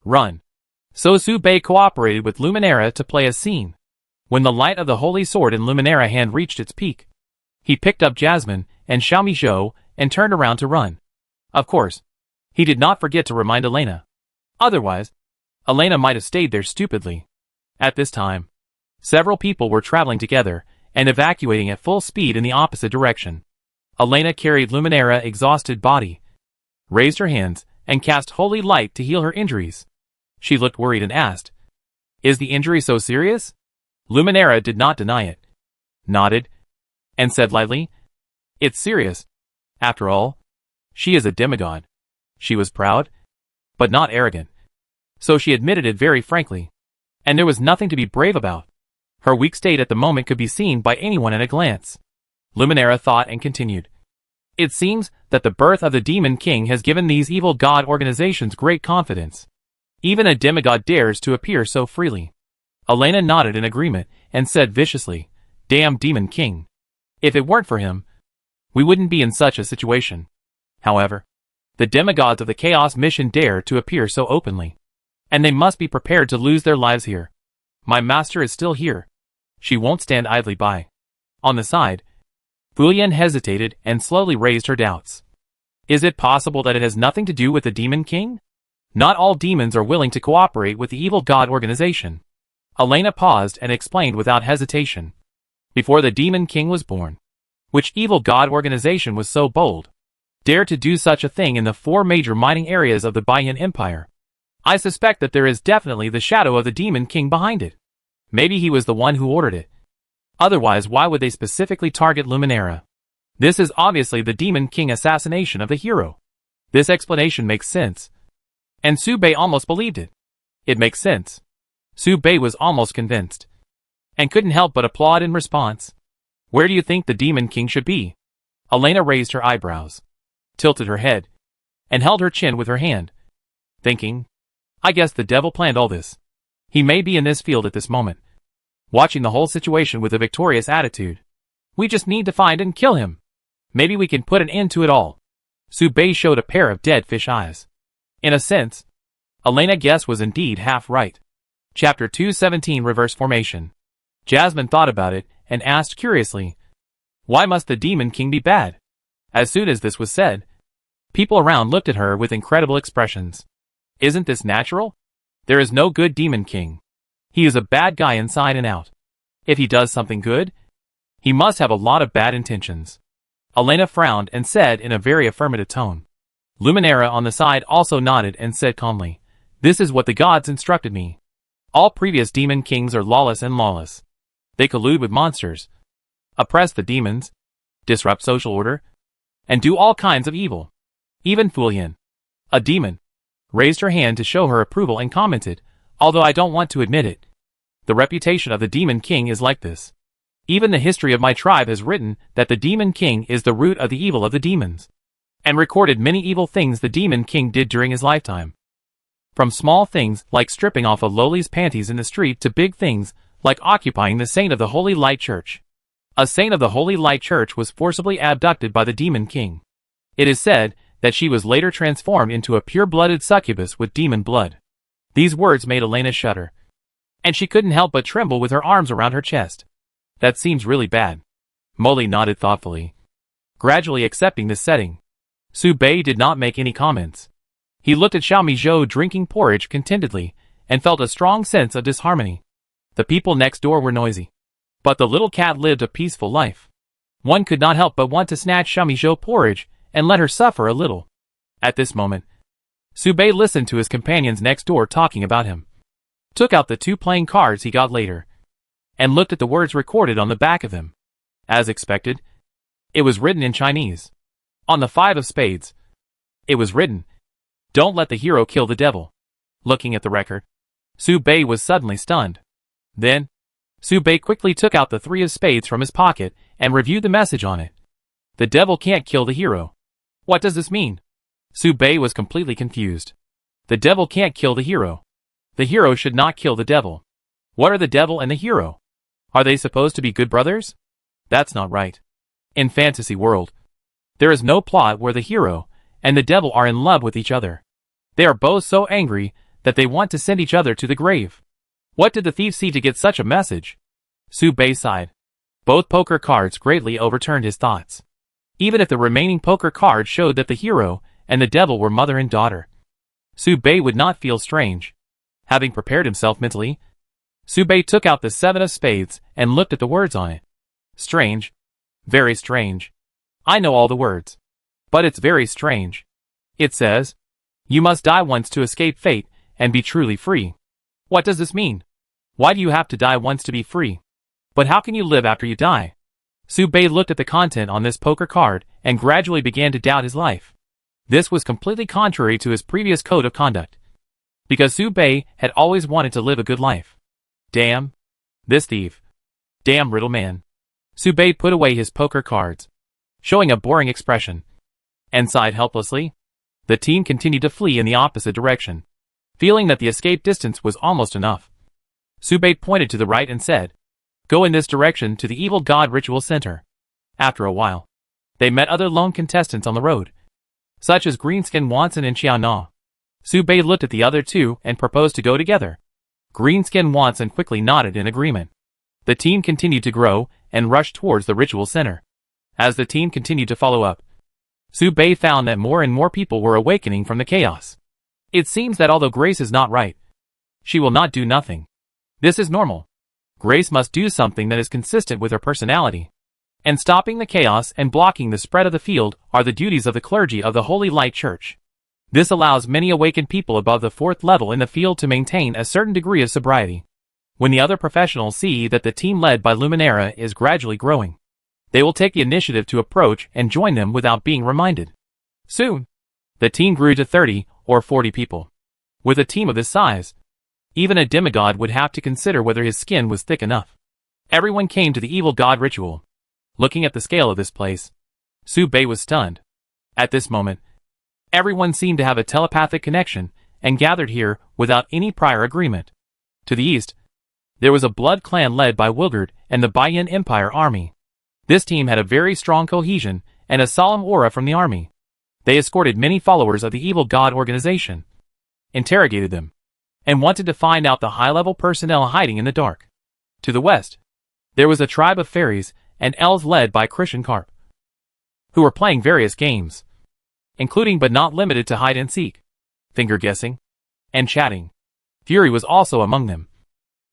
Run. So Sube cooperated with Luminera to play a scene. When the light of the holy sword in Luminera hand reached its peak, he picked up Jasmine and Xiaomi Zhou and turned around to run. Of course, he did not forget to remind Elena. Otherwise, Elena might have stayed there stupidly. At this time, several people were traveling together and evacuating at full speed in the opposite direction. Elena carried Luminera's exhausted body, raised her hands, and cast holy light to heal her injuries. She looked worried and asked, Is the injury so serious? Luminera did not deny it, nodded, and said lightly, It's serious. After all, she is a demigod. She was proud, but not arrogant. So she admitted it very frankly. And there was nothing to be brave about. Her weak state at the moment could be seen by anyone at a glance. Luminera thought and continued. It seems that the birth of the Demon King has given these evil god organizations great confidence. Even a demigod dares to appear so freely. Elena nodded in agreement and said viciously, Damn Demon King. If it weren't for him, we wouldn't be in such a situation. However, the demigods of the Chaos Mission dare to appear so openly, and they must be prepared to lose their lives here. My master is still here. She won't stand idly by. On the side, Fulian hesitated and slowly raised her doubts. Is it possible that it has nothing to do with the Demon King? Not all demons are willing to cooperate with the evil god organization. Elena paused and explained without hesitation. Before the Demon King was born, which evil god organization was so bold, dared to do such a thing in the 4 major mining areas of the Baiyan Empire? I suspect that there is definitely the shadow of the Demon King behind it. Maybe he was the one who ordered it. Otherwise, why would they specifically target Luminera? This is obviously the Demon King assassination of the hero. This explanation makes sense. And Sube almost believed it. It makes sense. Sube was almost convinced, and couldn't help but applaud in response. Where do you think the Demon King should be? Elena raised her eyebrows, tilted her head, and held her chin with her hand, thinking, I guess the devil planned all this. He may be in this field at this moment, watching the whole situation with a victorious attitude. We just need to find and kill him. Maybe we can put an end to it all. Sube showed a pair of dead fish eyes. In a sense, Elena guess was indeed half right. Chapter 217 Reverse Formation. Jasmine thought about it and asked curiously, Why must the Demon King be bad? As soon as this was said, people around looked at her with incredible expressions. Isn't this natural? There is no good Demon King. He is a bad guy inside and out. If he does something good, he must have a lot of bad intentions. Elena frowned and said in a very affirmative tone. Luminera on the side also nodded and said calmly, This is what the gods instructed me. All previous Demon Kings are lawless and lawless. They collude with monsters, oppress the demons, disrupt social order, and do all kinds of evil. Even Fulian, a demon, raised her hand to show her approval and commented, Although I don't want to admit it, the reputation of the Demon King is like this. Even the history of my tribe has written that the Demon King is the root of the evil of the demons, and recorded many evil things the Demon King did during his lifetime. From small things like stripping off a lowly's panties in the street to big things like occupying the saint of the Holy Light Church. A saint of the Holy Light Church was forcibly abducted by the Demon King. It is said that she was later transformed into a pure-blooded succubus with demon blood. These words made Elena shudder, and she couldn't help but tremble with her arms around her chest. That seems really bad. Molly nodded thoughtfully, gradually accepting this setting. Su Bei did not make any comments. He looked at Xiao Mizhou drinking porridge contentedly, and felt a strong sense of disharmony. The people next door were noisy, but the little cat lived a peaceful life. One could not help but want to snatch Xiao Mizhou porridge and let her suffer a little. At this moment, Su Bei listened to his companions next door talking about him, took out the 2 playing cards he got later, and looked at the words recorded on the back of them. As expected, it was written in Chinese. On the 5 of spades, it was written, "Don't let the hero kill the devil." Looking at the record, Su Bei was suddenly stunned. Then, Su Bei quickly took out the 3 of spades from his pocket and reviewed the message on it. The devil can't kill the hero. What does this mean? Su Bei was completely confused. The devil can't kill the hero. The hero should not kill the devil. What are the devil and the hero? Are they supposed to be good brothers? That's not right. In fantasy world, there is no plot where the hero and the devil are in love with each other. They are both so angry that they want to send each other to the grave. What did the thief see to get such a message? Su Bei sighed. Both poker cards greatly overturned his thoughts. Even if the remaining poker cards showed that the hero and the devil were mother and daughter, Su Bei would not feel strange. Having prepared himself mentally, Su Bei took out the 7 of spades and looked at the words on it. Strange. Very strange. I know all the words. But it's very strange. It says, "You must die once to escape fate and be truly free." What does this mean? Why do you have to die once to be free? But how can you live after you die? Su Bei looked at the content on this poker card and gradually began to doubt his life. This was completely contrary to his previous code of conduct, because Su Bei had always wanted to live a good life. Damn. This thief. Damn riddle man. Su Bei put away his poker cards, showing a boring expression, and sighed helplessly. The team continued to flee in the opposite direction, feeling that the escape distance was almost enough. Su Bei pointed to the right and said, "Go in this direction to the Evil God Ritual Center." After a while, they met other lone contestants on the road, such as Greenskin Watson and Xiao Na. Su Bei looked at the other 2 and proposed to go together. Greenskin Watson quickly nodded in agreement. The team continued to grow and rushed towards the ritual center. As the team continued to follow up, Su Bei found that more and more people were awakening from the chaos. It seems that although Grace is not right, she will not do nothing. This is normal. Grace must do something that is consistent with her personality. And stopping the chaos and blocking the spread of the field are the duties of the clergy of the Holy Light Church. This allows many awakened people above the 4th level in the field to maintain a certain degree of sobriety. When the other professionals see that the team led by Luminera is gradually growing, they will take the initiative to approach and join them without being reminded. Soon, the team grew to 30 or 40 people. With a team of this size, even a demigod would have to consider whether his skin was thick enough. Everyone came to the Evil God Ritual. Looking at the scale of this place, Su Bei was stunned. At this moment, everyone seemed to have a telepathic connection and gathered here without any prior agreement. To the east, there was a blood clan led by Wilgard and the Baiyan Empire army. This team had a very strong cohesion and a solemn aura from the army. They escorted many followers of the Evil God organization, interrogated them, and wanted to find out the high-level personnel hiding in the dark. To the west, there was a tribe of fairies and elves led by Christian Carp, who were playing various games, including but not limited to hide-and-seek, finger-guessing, and chatting. Fury was also among them,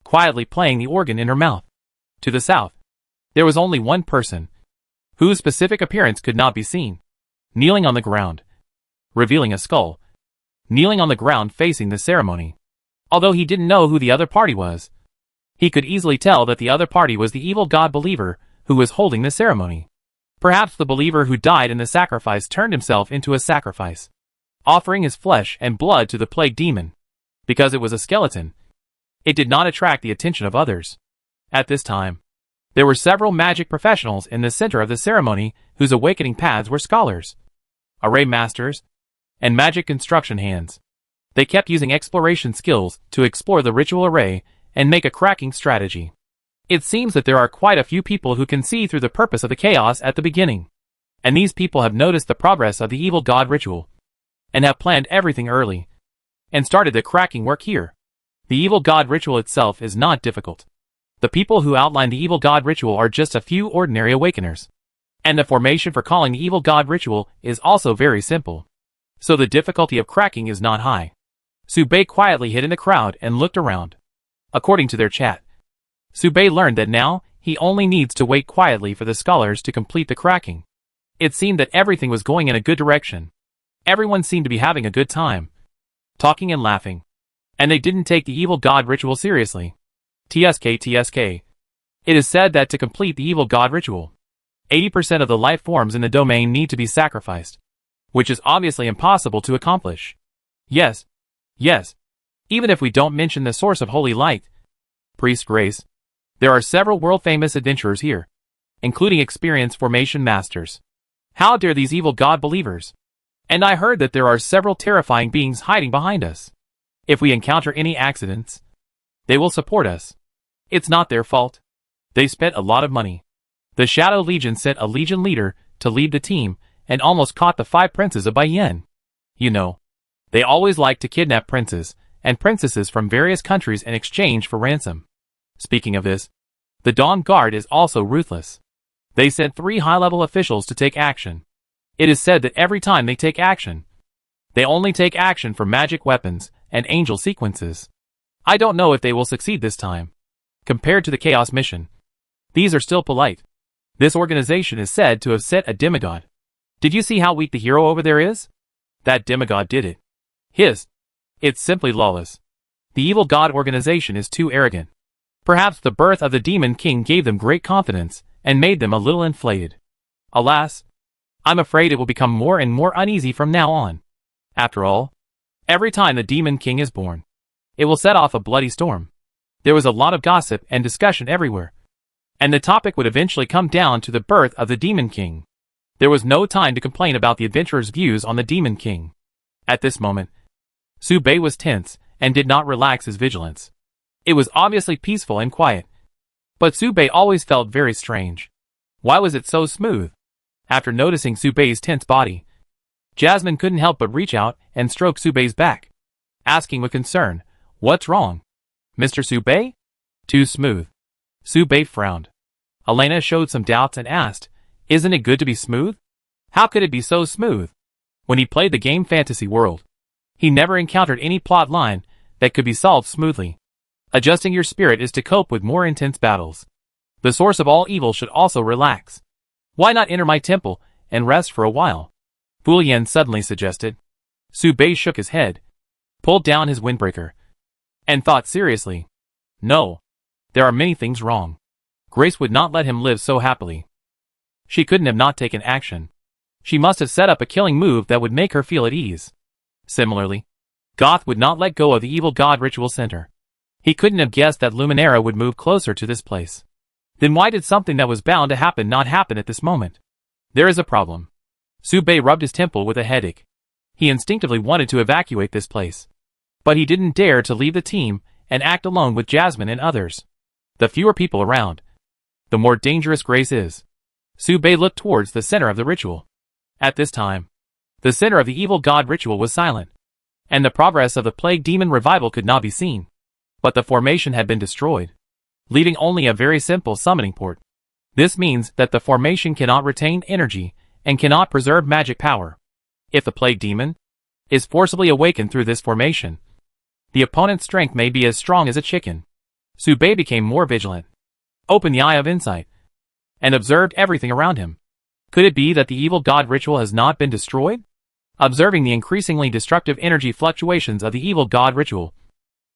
quietly playing the organ in her mouth. To the south, there was only one person, whose specific appearance could not be seen, kneeling on the ground, revealing a skull, kneeling on the ground facing the ceremony. Although he didn't know who the other party was, he could easily tell that the other party was the evil god believer who was holding the ceremony. Perhaps the believer who died in the sacrifice turned himself into a sacrifice, offering his flesh and blood to the plague demon. Because it was a skeleton, it did not attract the attention of others. At this time, there were several magic professionals in the center of the ceremony whose awakening paths were scholars, array masters, and magic construction hands. They kept using exploration skills to explore the ritual array and make a cracking strategy. It seems that there are quite a few people who can see through the purpose of the chaos at the beginning. And these people have noticed the progress of the evil god ritual, and have planned everything early, and started the cracking work here. The evil god ritual itself is not difficult. The people who outline the evil god ritual are just a few ordinary awakeners. And the formation for calling the evil god ritual is also very simple. So the difficulty of cracking is not high. Subei quietly hid in the crowd and looked around. According to their chat, Subei learned that now he only needs to wait quietly for the scholars to complete the cracking. It seemed that everything was going in a good direction. Everyone seemed to be having a good time, talking and laughing. And they didn't take the evil god ritual seriously. TSK. It is said that to complete the evil god ritual, 80% of the life forms in the domain need to be sacrificed, which is obviously impossible to accomplish. Yes. Even if we don't mention the source of holy light, Priest Grace, there are several world-famous adventurers here, including experienced formation masters. How dare these evil god believers? And I heard that there are several terrifying beings hiding behind us. If we encounter any accidents, they will support us. It's not their fault. They spent a lot of money. The Shadow Legion sent a legion leader to lead the team and almost caught the 5 princes of Baiyan. You know, they always like to kidnap princes and princesses from various countries in exchange for ransom. Speaking of this, the Dawn Guard is also ruthless. They sent 3 high-level officials to take action. It is said that every time they take action, they only take action for magic weapons and angel sequences. I don't know if they will succeed this time. Compared to the Chaos mission, these are still polite. This organization is said to have set a demigod. Did you see how weak the hero over there is? That demigod did it. It's simply lawless. The evil god organization is too arrogant. Perhaps the birth of the Demon King gave them great confidence and made them a little inflated. Alas, I'm afraid it will become more and more uneasy from now on. After all, every time the Demon King is born, it will set off a bloody storm. There was a lot of gossip and discussion everywhere, and the topic would eventually come down to the birth of the Demon King. There was no time to complain about the adventurer's views on the Demon King. At this moment, Subei was tense and did not relax his vigilance. It was obviously peaceful and quiet, but Subei always felt very strange. Why was it so smooth? After noticing Subei's tense body, Jasmine couldn't help but reach out and stroke Subei's back, asking with concern, "What's wrong, Mr. Subei?" "Too smooth." Subei frowned. Elena showed some doubts and asked, "Isn't it good to be smooth? How could it be so smooth?" When he played the game Fantasy World, he never encountered any plot line that could be solved smoothly. Adjusting your spirit is to cope with more intense battles. The source of all evil should also relax. Why not enter my temple and rest for a while? Fu Yan suddenly suggested. Subei shook his head, pulled down his windbreaker, and thought seriously. No. There are many things wrong. Grace would not let him live so happily. She couldn't have not taken action. She must have set up a killing move that would make her feel at ease. Similarly, Goth would not let go of the evil god ritual center. He couldn't have guessed that Luminara would move closer to this place. Then why did something that was bound to happen not happen at this moment? There is a problem. Subei rubbed his temple with a headache. He instinctively wanted to evacuate this place, but he didn't dare to leave the team and act alone with Jasmine and others. The fewer people around, the more dangerous Grace is. Subei looked towards the center of the ritual. At this time, the center of the evil god ritual was silent, and the progress of the plague demon revival could not be seen. But the formation had been destroyed, leaving only a very simple summoning port. This means that the formation cannot retain energy and cannot preserve magic power. If the plague demon is forcibly awakened through this formation, the opponent's strength may be as strong as a chicken. Subei became more vigilant, opened the eye of insight, and observed everything around him. Could it be that the evil god ritual has not been destroyed? Observing the increasingly destructive energy fluctuations of the evil god ritual,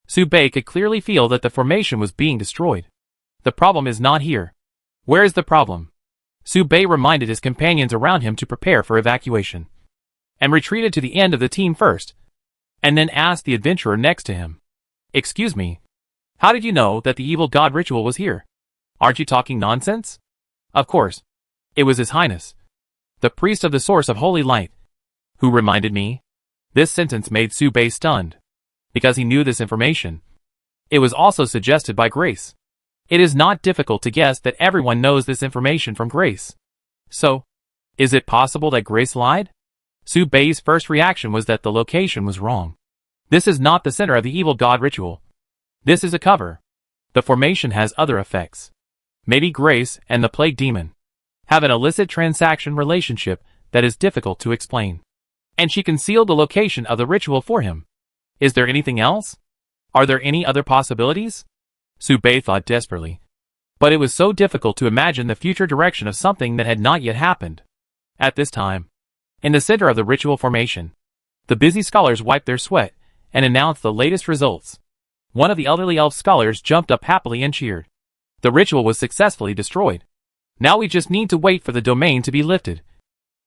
Subei could clearly feel that the formation was being destroyed. The problem is not here. Where is the problem? Subei reminded his companions around him to prepare for evacuation, and retreated to the end of the team first, and then asked the adventurer next to him. "Excuse me, how did you know that the evil god ritual was here? Aren't you talking nonsense?" Of course, it was His Highness, the priest of the source of holy light, who reminded me. This sentence made Subei stunned, because he knew this information. It was also suggested by Grace. It is not difficult to guess that everyone knows this information from Grace. So, is it possible that Grace lied? Su Bei's first reaction was that the location was wrong. This is not the center of the evil god ritual. This is a cover. The formation has other effects. Maybe Grace and the plague demon have an illicit transaction relationship that is difficult to explain. And she concealed the location of the ritual for him. Is there anything else? Are there any other possibilities? Su Bei thought desperately. But it was so difficult to imagine the future direction of something that had not yet happened. At this time, in the center of the ritual formation, the busy scholars wiped their sweat and announced the latest results. One of the elderly elf scholars jumped up happily and cheered. The ritual was successfully destroyed. Now we just need to wait for the domain to be lifted.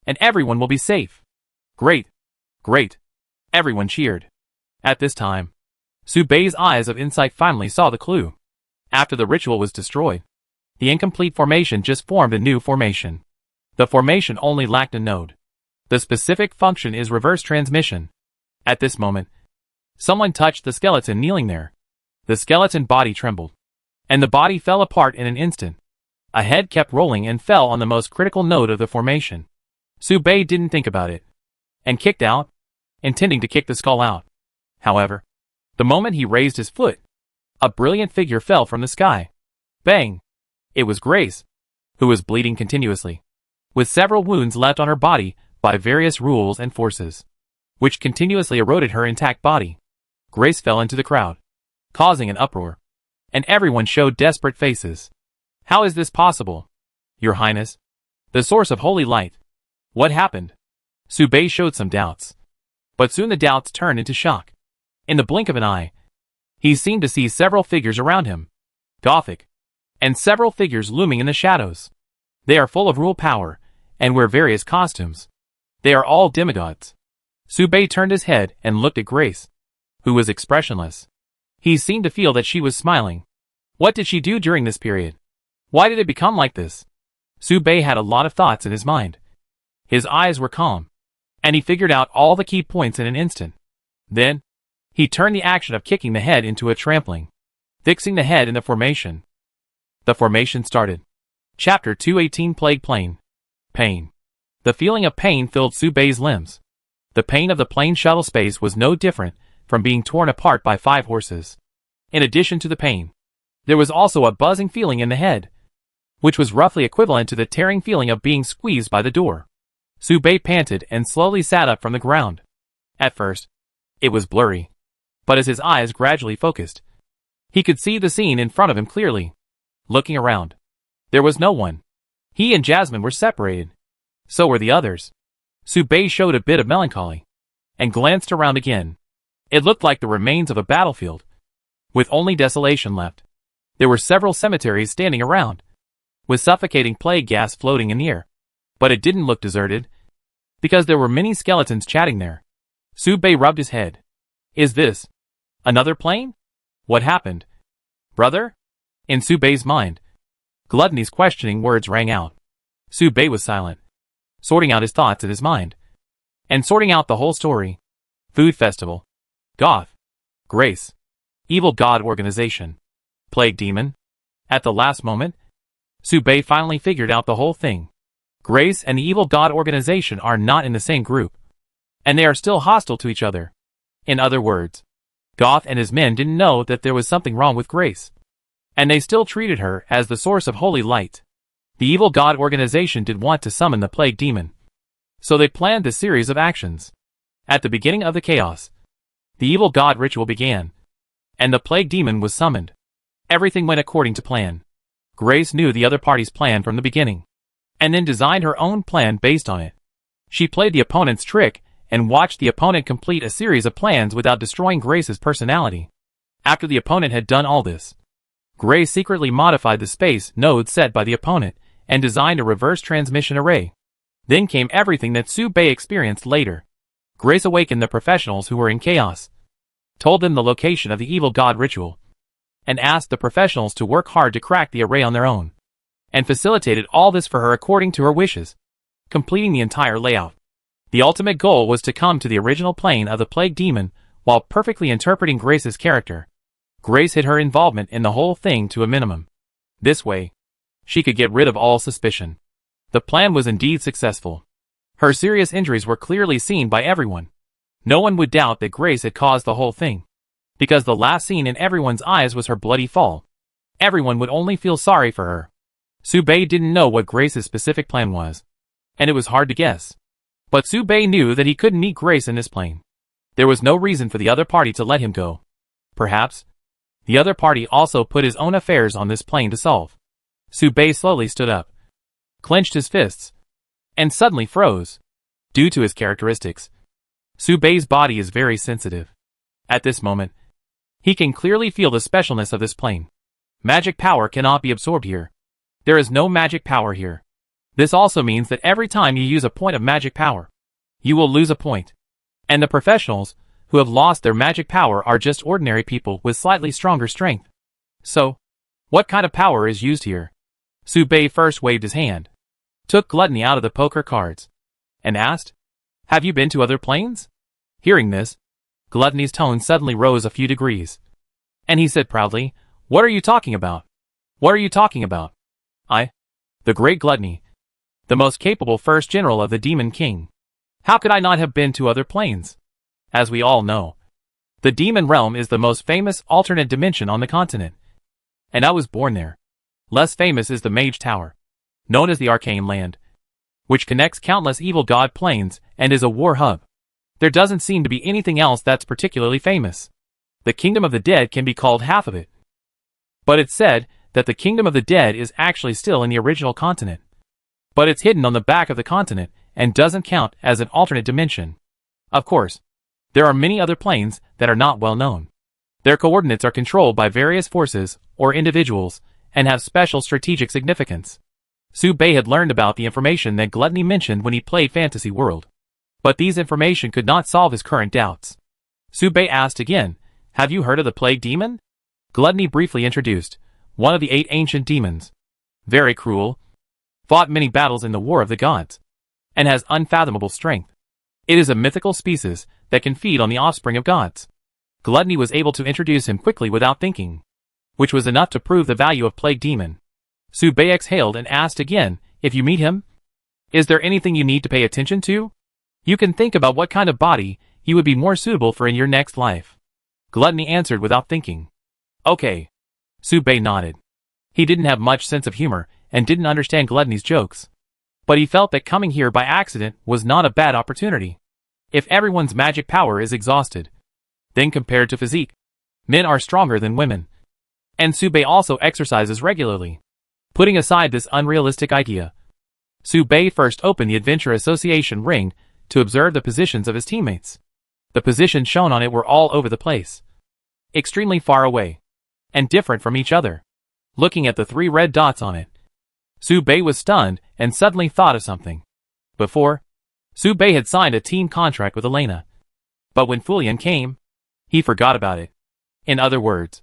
And everyone will be safe. Great! Great! Everyone cheered. At this time, Su Bei's eyes of insight finally saw the clue. After the ritual was destroyed, the incomplete formation just formed a new formation. The formation only lacked a node. The specific function is reverse transmission. At this moment, someone touched the skeleton kneeling there. The skeleton body trembled, and the body fell apart in an instant. A head kept rolling and fell on the most critical node of the formation. Su Bei didn't think about it, and kicked out, intending to kick the skull out. However, the moment he raised his foot, a brilliant figure fell from the sky. Bang! It was Grace, who was bleeding continuously, with several wounds left on her body by various rules and forces, which continuously eroded her intact body. Grace fell into the crowd, causing an uproar, and everyone showed desperate faces. How is this possible? Your Highness, the source of holy light. What happened? Su Bei showed some doubts, but soon the doubts turned into shock. In the blink of an eye, he seemed to see several figures around him, Gothic, and several figures looming in the shadows. They are full of rule power, and wear various costumes. They are all demigods. Su Bei turned his head and looked at Grace, who was expressionless. He seemed to feel that she was smiling. What did she do during this period? Why did it become like this? Su Bei had a lot of thoughts in his mind. His eyes were calm, and he figured out all the key points in an instant. Then, he turned the action of kicking the head into a trampling, fixing the head in the formation. The formation started. Chapter 218 Plague Plane. Pain. The feeling of pain filled Su Bei's limbs. The pain of the plane shuttle space was no different from being torn apart by 5 horses. In addition to the pain, there was also a buzzing feeling in the head, which was roughly equivalent to the tearing feeling of being squeezed by the door. Su Bei panted and slowly sat up from the ground. At first, it was blurry, but as his eyes gradually focused, he could see the scene in front of him clearly. Looking around, there was no one. He and Jasmine were separated. So were the others. Su Bei showed a bit of melancholy, and glanced around again. It looked like the remains of a battlefield, with only desolation left. There were several cemeteries standing around, with suffocating plague gas floating in the air. But it didn't look deserted, because there were many skeletons chatting there. Su Bei rubbed his head. Is this another plane? What happened? Brother? In Su Bei's mind, Gluttony's questioning words rang out. Su Bei was silent, sorting out his thoughts in his mind, and sorting out the whole story. Food festival. Goth. Grace. Evil god organization. Plague demon. At the last moment, Su Bei finally figured out the whole thing. Grace and the evil god organization are not in the same group, and they are still hostile to each other. In other words, Goth and his men didn't know that there was something wrong with Grace, and they still treated her as the source of holy light. The evil god organization did want to summon the plague demon, so they planned a series of actions. At the beginning of the chaos, the evil god ritual began, and the plague demon was summoned. Everything went according to plan. Grace knew the other party's plan from the beginning, and then designed her own plan based on it. She played the opponent's trick and watched the opponent complete a series of plans without destroying Grace's personality. After the opponent had done all this, Grace secretly modified the space node set by the opponent and designed a reverse transmission array. Then came everything that Su Bei experienced later. Grace awakened the professionals who were in chaos, told them the location of the evil god ritual, and asked the professionals to work hard to crack the array on their own, and facilitated all this for her according to her wishes, completing the entire layout. The ultimate goal was to come to the original plane of the plague demon while perfectly interpreting Grace's character. Grace hid her involvement in the whole thing to a minimum. This way, she could get rid of all suspicion. The plan was indeed successful. Her serious injuries were clearly seen by everyone. No one would doubt that Grace had caused the whole thing, because the last scene in everyone's eyes was her bloody fall. Everyone would only feel sorry for her. Su Bei didn't know what Grace's specific plan was, and it was hard to guess. But Su Bei knew that he couldn't meet Grace in this plane. There was no reason for the other party to let him go. Perhaps the other party also put his own affairs on this plane to solve. Su Bei slowly stood up, clenched his fists, and suddenly froze. Due to his characteristics, Su Bei's body is very sensitive. At this moment, he can clearly feel the specialness of this plane. Magic power cannot be absorbed here. There is no magic power here. This also means that every time you use a point of magic power, you will lose a point. And the professionals who have lost their magic power are just ordinary people with slightly stronger strength. So, what kind of power is used here? Su Bei first waved his hand, took Gluttony out of the poker cards, and asked, "Have you been to other planes?" Hearing this, Gluttony's tone suddenly rose a few degrees, and he said proudly, "What are you talking about? What are you talking about? I, the great Gluttony, the most capable first general of the Demon King. How could I not have been to other planes? As we all know, the Demon Realm is the most famous alternate dimension on the continent, and I was born there. Less famous is the Mage Tower, known as the Arcane Land, which connects countless evil god planes and is a war hub. There doesn't seem to be anything else that's particularly famous. The Kingdom of the Dead can be called half of it. But it's said that the Kingdom of the Dead is actually still in the original continent. But it's hidden on the back of the continent and doesn't count as an alternate dimension. Of course, there are many other planes that are not well known. Their coordinates are controlled by various forces or individuals and have special strategic significance. Su Bei had learned about the information that Gluttony mentioned when he played Fantasy World. But these information could not solve his current doubts. Su Bei asked again, "Have you heard of the Plague Demon?" Gluttony briefly introduced, one of the 8 ancient demons. Very cruel, fought many battles in the War of the Gods, and has unfathomable strength. It is a mythical species that can feed on the offspring of gods. Gluttony was able to introduce him quickly without thinking, which was enough to prove the value of Plague Demon. Su Bei exhaled and asked again, "If you meet him, is there anything you need to pay attention to? You can think about what kind of body he would be more suitable for in your next life." Gluttony answered without thinking. "Okay." Su Bei nodded. He didn't have much sense of humor and didn't understand Gluttony's jokes. But he felt that coming here by accident was not a bad opportunity. If everyone's magic power is exhausted, then compared to physique, men are stronger than women. And Su Bei also exercises regularly. Putting aside this unrealistic idea, Su Bei first opened the Adventure Association ring to observe the positions of his teammates. The positions shown on it were all over the place, extremely far away, and different from each other. Looking at the 3 red dots on it, Su Bei was stunned and suddenly thought of something. Before, Su Bei had signed a team contract with Elena. But when Fulian came, he forgot about it. In other words,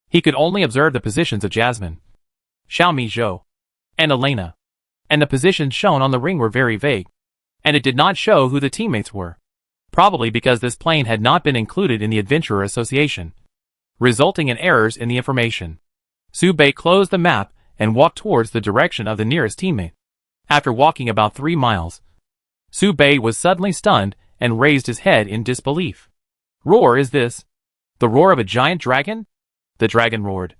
he could only observe the positions of Jasmine, Xiaomi Zhou, and Elena. And the positions shown on the ring were very vague, and it did not show who the teammates were. Probably because this plane had not been included in the Adventurer Association, resulting in errors in the information. Su Bei closed the map and walked towards the direction of the nearest teammate. After walking about 3 miles, Su Bei was suddenly stunned and raised his head in disbelief. "Roar is this? The roar of a giant dragon?" The dragon roared.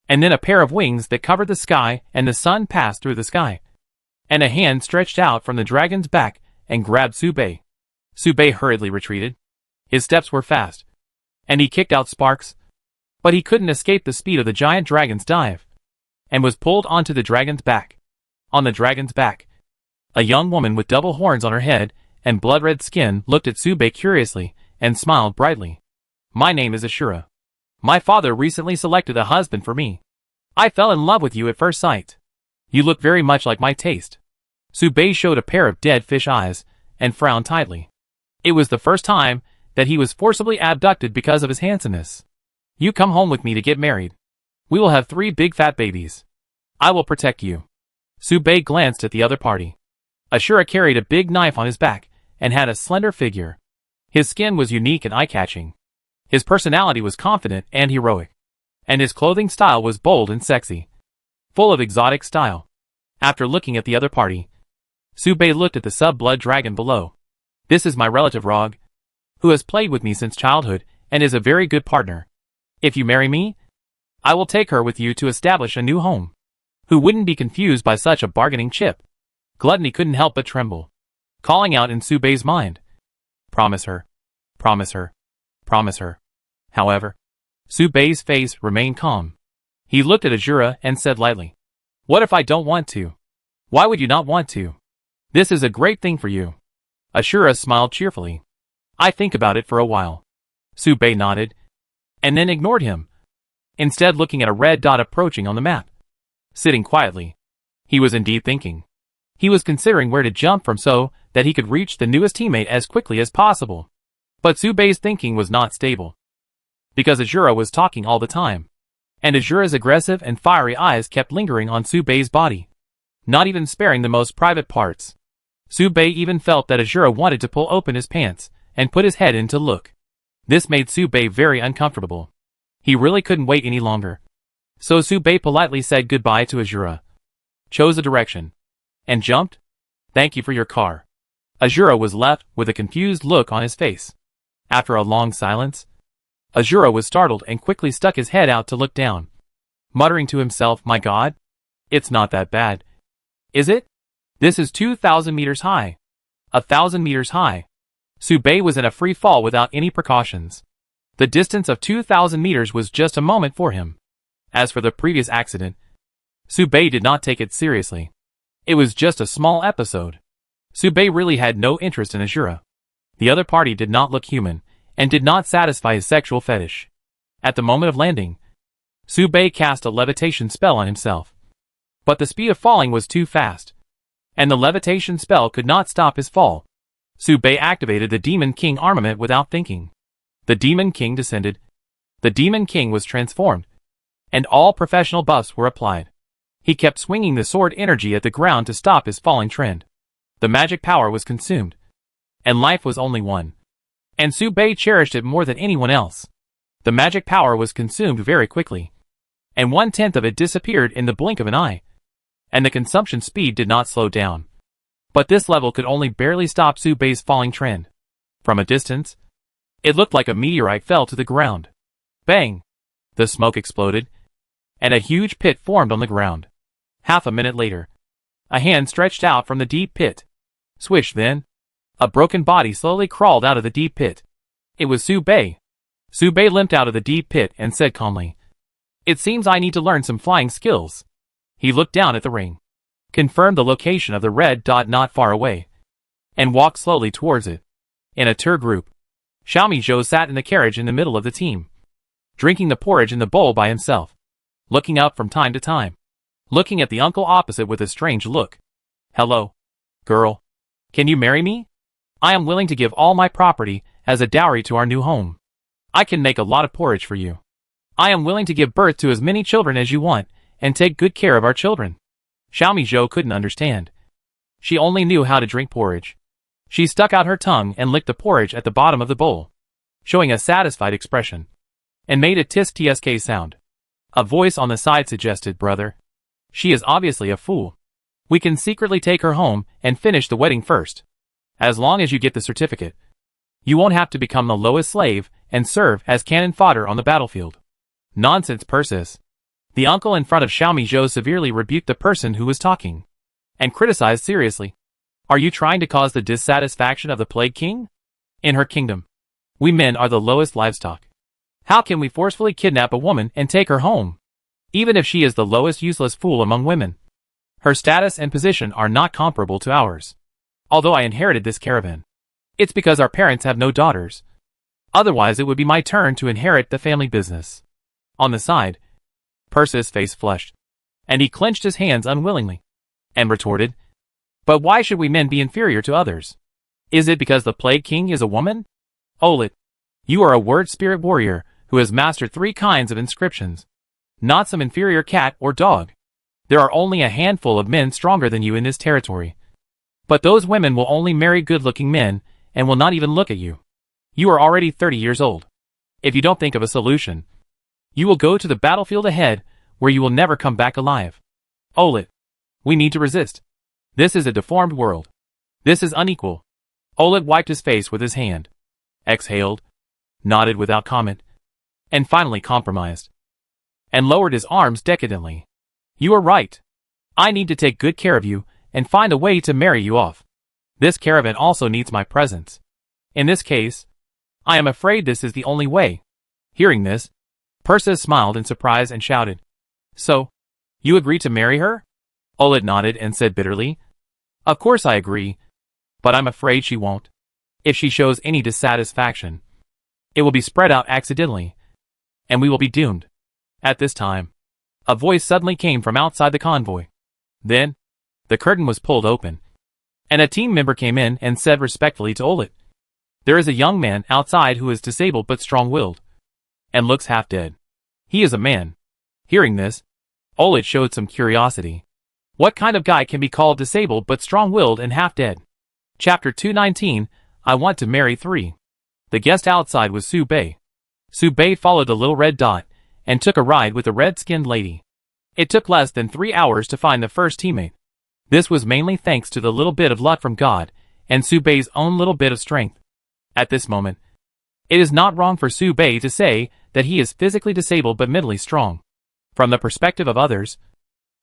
And then a pair of wings that covered the sky and the sun passed through the sky. And a hand stretched out from the dragon's back and grabbed Su Bei. Su Bei hurriedly retreated. His steps were fast, and he kicked out sparks. But he couldn't escape the speed of the giant dragon's dive, and was pulled onto the dragon's back. On the dragon's back, a young woman with double horns on her head and blood-red skin looked at Su Bei curiously and smiled brightly. "My name is Ashura. My father recently selected a husband for me. I fell in love with you at first sight. You look very much like my taste." Su Bei showed a pair of dead fish eyes and frowned tightly. It was the first time that he was forcibly abducted because of his handsomeness. "You come home with me to get married. We will have 3 big fat babies. I will protect you." Su Bei glanced at the other party. Ashura carried a big knife on his back and had a slender figure. His skin was unique and eye-catching. His personality was confident and heroic, and his clothing style was bold and sexy. full of exotic style. After looking at the other party, Subei looked at the sub-blood dragon below. This is my relative Rog, who has played with me since childhood and is a very good partner. If you marry me, I will take her with you to establish a new home. Who wouldn't be confused by such a bargaining chip? Gluttony couldn't help but tremble, calling out in Subei's mind. Promise her. Promise her. Promise her. However, Subei's face remained calm. He looked at Azura and said lightly, What if I don't want to? Why would you not want to? This is a great thing for you. Ashura smiled cheerfully. I think about it for a while. Subei nodded, and then ignored him, instead looking at a red dot approaching on the map. Sitting quietly, he was indeed thinking. He was considering where to jump from so that he could reach the newest teammate as quickly as possible. But Subei's thinking was not stable, because Azura was talking all the time, and Azura's aggressive and fiery eyes kept lingering on Subei's body, not even sparing the most private parts. Subei even felt that Azura wanted to pull open his pants and put his head in to look. This made Subei very uncomfortable. He really couldn't wait any longer. So Subei politely said goodbye to Azura, chose a direction, and jumped. Thank you for your car. Azura was left with a confused look on his face. After a long silence, Azura was startled and quickly stuck his head out to look down, muttering to himself, My God, it's not that bad. Is it? This is 2,000 meters high. 1,000 meters high. Subei was in a free fall without any precautions. The distance of 2,000 meters was just a moment for him. As for the previous accident, Subei did not take it seriously. It was just a small episode. Subei really had no interest in Azura. The other party did not look human, and did not satisfy his sexual fetish. At the moment of landing, Subei cast a levitation spell on himself. But the speed of falling was too fast, and the levitation spell could not stop his fall. Subei activated the Demon King armament without thinking. The Demon King descended. The Demon King was transformed, and all professional buffs were applied. He kept swinging the sword energy at the ground to stop his falling trend. The magic power was consumed, and life was only one. And Subei cherished it more than anyone else. The magic power was consumed very quickly, and 1/10 of it disappeared in the blink of an eye. And the consumption speed did not slow down. But this level could only barely stop Subei's falling trend. From a distance, it looked like a meteorite fell to the ground. Bang! The smoke exploded, and a huge pit formed on the ground. Half a minute later, a hand stretched out from the deep pit. Swish then, a broken body slowly crawled out of the deep pit. It was Subei. Subei limped out of the deep pit and said calmly, It seems I need to learn some flying skills. He looked down at the ring, confirmed the location of the red dot not far away, and walked slowly towards it. In a tour group, Xiaomi Zhou sat in the carriage in the middle of the team, drinking the porridge in the bowl by himself, looking up from time to time, looking at the uncle opposite with a strange look. Hello, girl. Can you marry me? I am willing to give all my property as a dowry to our new home. I can make a lot of porridge for you. I am willing to give birth to as many children as you want, and take good care of our children. Xiaomi Zhou couldn't understand. She only knew how to drink porridge. She stuck out her tongue and licked the porridge at the bottom of the bowl, showing a satisfied expression, and made a tisk-tsk sound. A voice on the side suggested, Brother, she is obviously a fool. We can secretly take her home and finish the wedding first. As long as you get the certificate, you won't have to become the lowest slave and serve as cannon fodder on the battlefield. Nonsense, Persis. The uncle in front of Xiaomi Zhou severely rebuked the person who was talking, and criticized seriously. Are you trying to cause the dissatisfaction of the Plague King? In her kingdom, we men are the lowest livestock. How can we forcefully kidnap a woman and take her home? Even if she is the lowest useless fool among women, her status and position are not comparable to ours. Although I inherited this caravan, it's because our parents have no daughters. Otherwise it would be my turn to inherit the family business. On the side, Persis' face flushed, and he clenched his hands unwillingly, and retorted, But why should we men be inferior to others? Is it because the Plague King is a woman? Olet, you are a word spirit warrior who has mastered 3 kinds of inscriptions. Not some inferior cat or dog. There are only a handful of men stronger than you in this territory. But those women will only marry good-looking men, and will not even look at you. You are already 30 years old. If you don't think of a solution, you will go to the battlefield ahead, where you will never come back alive. Olet. We need to resist. This is a deformed world. This is unequal. Olet wiped his face with his hand. Exhaled. Nodded without comment. And finally compromised. And lowered his arms decadently. You are right. I need to take good care of you, and find a way to marry you off. This caravan also needs my presence. In this case, I am afraid this is the only way. Hearing this, Persis smiled in surprise and shouted. So, you agree to marry her? Olet nodded and said bitterly. Of course I agree, but I'm afraid she won't. If she shows any dissatisfaction, it will be spread out accidentally, and we will be doomed. At this time, a voice suddenly came from outside the convoy. Then, the curtain was pulled open, and a team member came in and said respectfully to Olet, there is a young man outside who is disabled but strong-willed, and looks half dead. He is a man. Hearing this, Olet showed some curiosity. What kind of guy can be called disabled but strong-willed and half dead? Chapter 219, I Want to Marry 3. The guest outside was Su Bei. Su Bei followed the little red dot, and took a ride with the red-skinned lady. It took less than 3 hours to find the first teammate. This was mainly thanks to the little bit of luck from God, and Su Bei's own little bit of strength. At this moment, it is not wrong for Su Bei to say that he is physically disabled but mentally strong. From the perspective of others,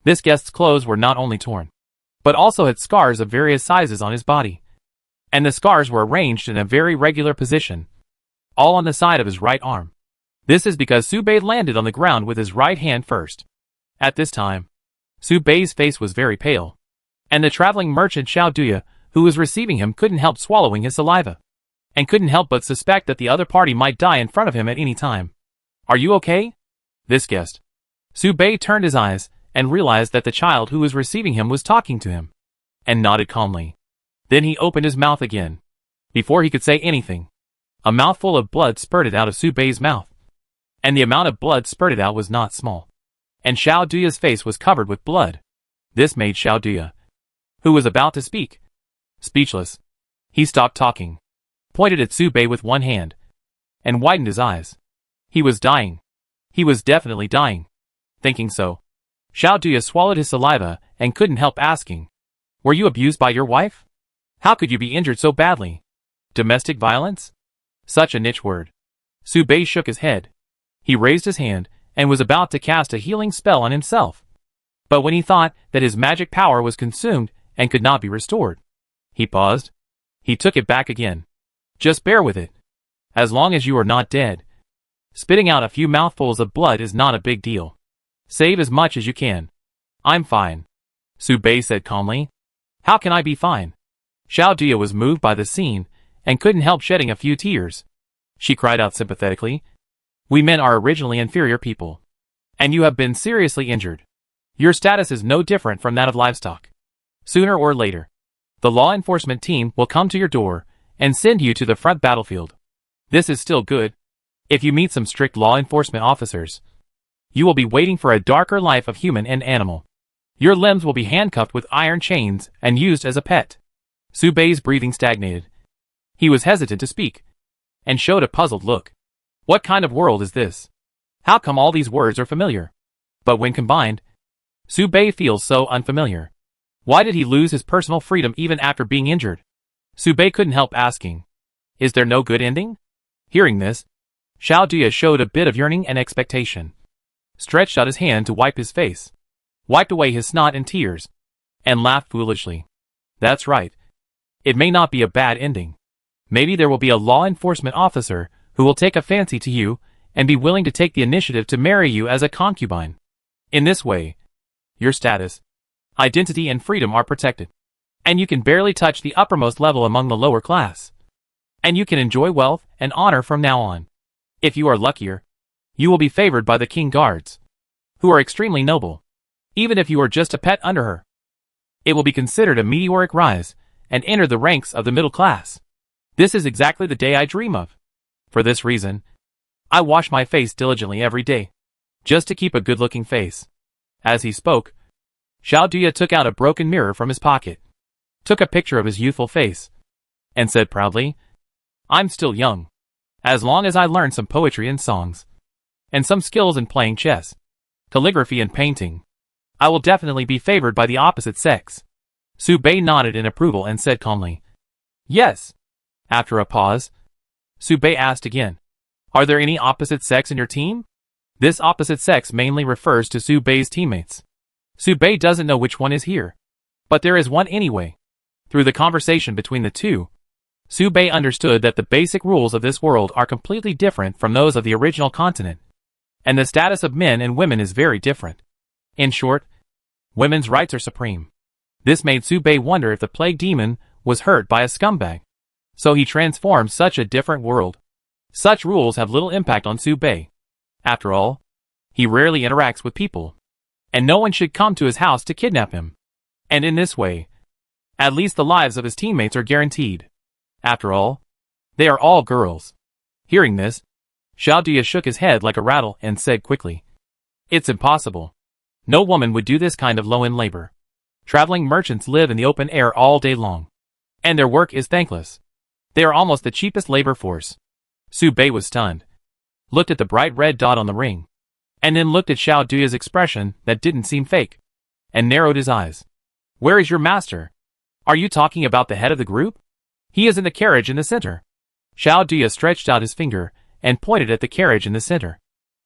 this guest's clothes were not only torn, but also had scars of various sizes on his body. And the scars were arranged in a very regular position, all on the side of his right arm. This is because Su Bei landed on the ground with his right hand first. At this time, Su Bei's face was very pale, and the traveling merchant Xiao Duya, who was receiving him, couldn't help swallowing his saliva, and couldn't help but suspect that the other party might die in front of him at any time. Are you okay? This guest. Su Bei turned his eyes, and realized that the child who was receiving him was talking to him, and nodded calmly. Then he opened his mouth again. Before he could say anything, a mouthful of blood spurted out of Su Bei's mouth. And the amount of blood spurted out was not small. And Xiao Duya's face was covered with blood. This made Xiao Duya, who was about to speak, speechless. He stopped talking, pointed at Su Bei with one hand, and widened his eyes. He was dying. He was definitely dying. Thinking so, Xiao Duya swallowed his saliva and couldn't help asking, were you abused by your wife? How could you be injured so badly? Domestic violence? Such a niche word. Su Bei shook his head. He raised his hand and was about to cast a healing spell on himself. But when he thought that his magic power was consumed and could not be restored, he paused. He took it back again. Just bear with it. As long as you are not dead. Spitting out a few mouthfuls of blood is not a big deal. Save as much as you can. I'm fine, Su Bei said calmly. How can I be fine? Xiao Duya was moved by the scene and couldn't help shedding a few tears. She cried out sympathetically. We men are originally inferior people, and you have been seriously injured. Your status is no different from that of livestock. Sooner or later, the law enforcement team will come to your door and send you to the front battlefield. This is still good. If you meet some strict law enforcement officers, you will be waiting for a darker life of human and animal. Your limbs will be handcuffed with iron chains and used as a pet. Su Bei's breathing stagnated. He was hesitant to speak, and showed a puzzled look. What kind of world is this? How come all these words are familiar? But when combined, Su Bei feels so unfamiliar. Why did he lose his personal freedom even after being injured? Su Bei couldn't help asking, is there no good ending? Hearing this, Xiao Duya showed a bit of yearning and expectation. Stretched out his hand to wipe his face, wiped away his snot and tears, and laughed foolishly. That's right. It may not be a bad ending. Maybe there will be a law enforcement officer who will take a fancy to you and be willing to take the initiative to marry you as a concubine. In this way, your status, identity and freedom are protected, and you can barely touch the uppermost level among the lower class. And you can enjoy wealth and honor from now on. If you are luckier, you will be favored by the king guards, who are extremely noble. Even if you are just a pet under her, it will be considered a meteoric rise and enter the ranks of the middle class. This is exactly the day I dream of. For this reason, I wash my face diligently every day, just to keep a good-looking face. As he spoke, Xiao Duya took out a broken mirror from his pocket, took a picture of his youthful face, and said proudly, I'm still young. As long as I learn some poetry and songs, and some skills in playing chess, calligraphy and painting, I will definitely be favored by the opposite sex. Su Bei nodded in approval and said calmly, yes. After a pause, Su Bei asked again, are there any opposite sex in your team? This opposite sex mainly refers to Su Bei's teammates. Su Bei doesn't know which one is here, but there is one anyway. Through the conversation between the two, Su Bei understood that the basic rules of this world are completely different from those of the original continent, and the status of men and women is very different. In short, women's rights are supreme. This made Su Bei wonder if the plague demon was hurt by a scumbag. So he transformed such a different world. Such rules have little impact on Su Bei. After all, he rarely interacts with people, and no one should come to his house to kidnap him. And in this way, at least the lives of his teammates are guaranteed. After all, they are all girls. Hearing this, Xiao Dia shook his head like a rattle and said quickly, it's impossible. No woman would do this kind of low-end labor. Traveling merchants live in the open air all day long, and their work is thankless. They are almost the cheapest labor force. Su Bei was stunned, looked at the bright red dot on the ring, and then looked at Xiao Dia's expression that didn't seem fake, and narrowed his eyes. Where is your master? Are you talking about the head of the group? He is in the carriage in the center. Xiao Dia stretched out his finger and pointed at the carriage in the center.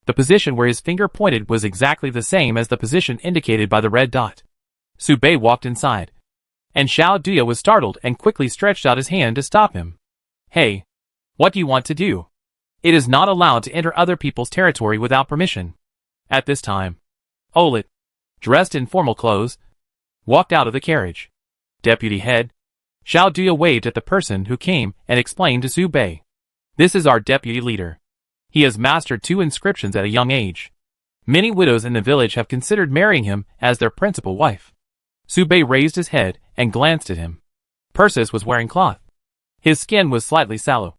The position where his finger pointed was exactly the same as the position indicated by the red dot. Su Bei walked inside, and Xiao Dia was startled and quickly stretched out his hand to stop him. Hey, what do you want to do? It is not allowed to enter other people's territory without permission. At this time, Olet, dressed in formal clothes, walked out of the carriage. Deputy head, Xiao Dia waved at the person who came and explained to Su Bei. This is our deputy leader. He has mastered 2 inscriptions at a young age. Many widows in the village have considered marrying him as their principal wife. Su Bei raised his head and glanced at him. Persis was wearing cloth. His skin was slightly sallow.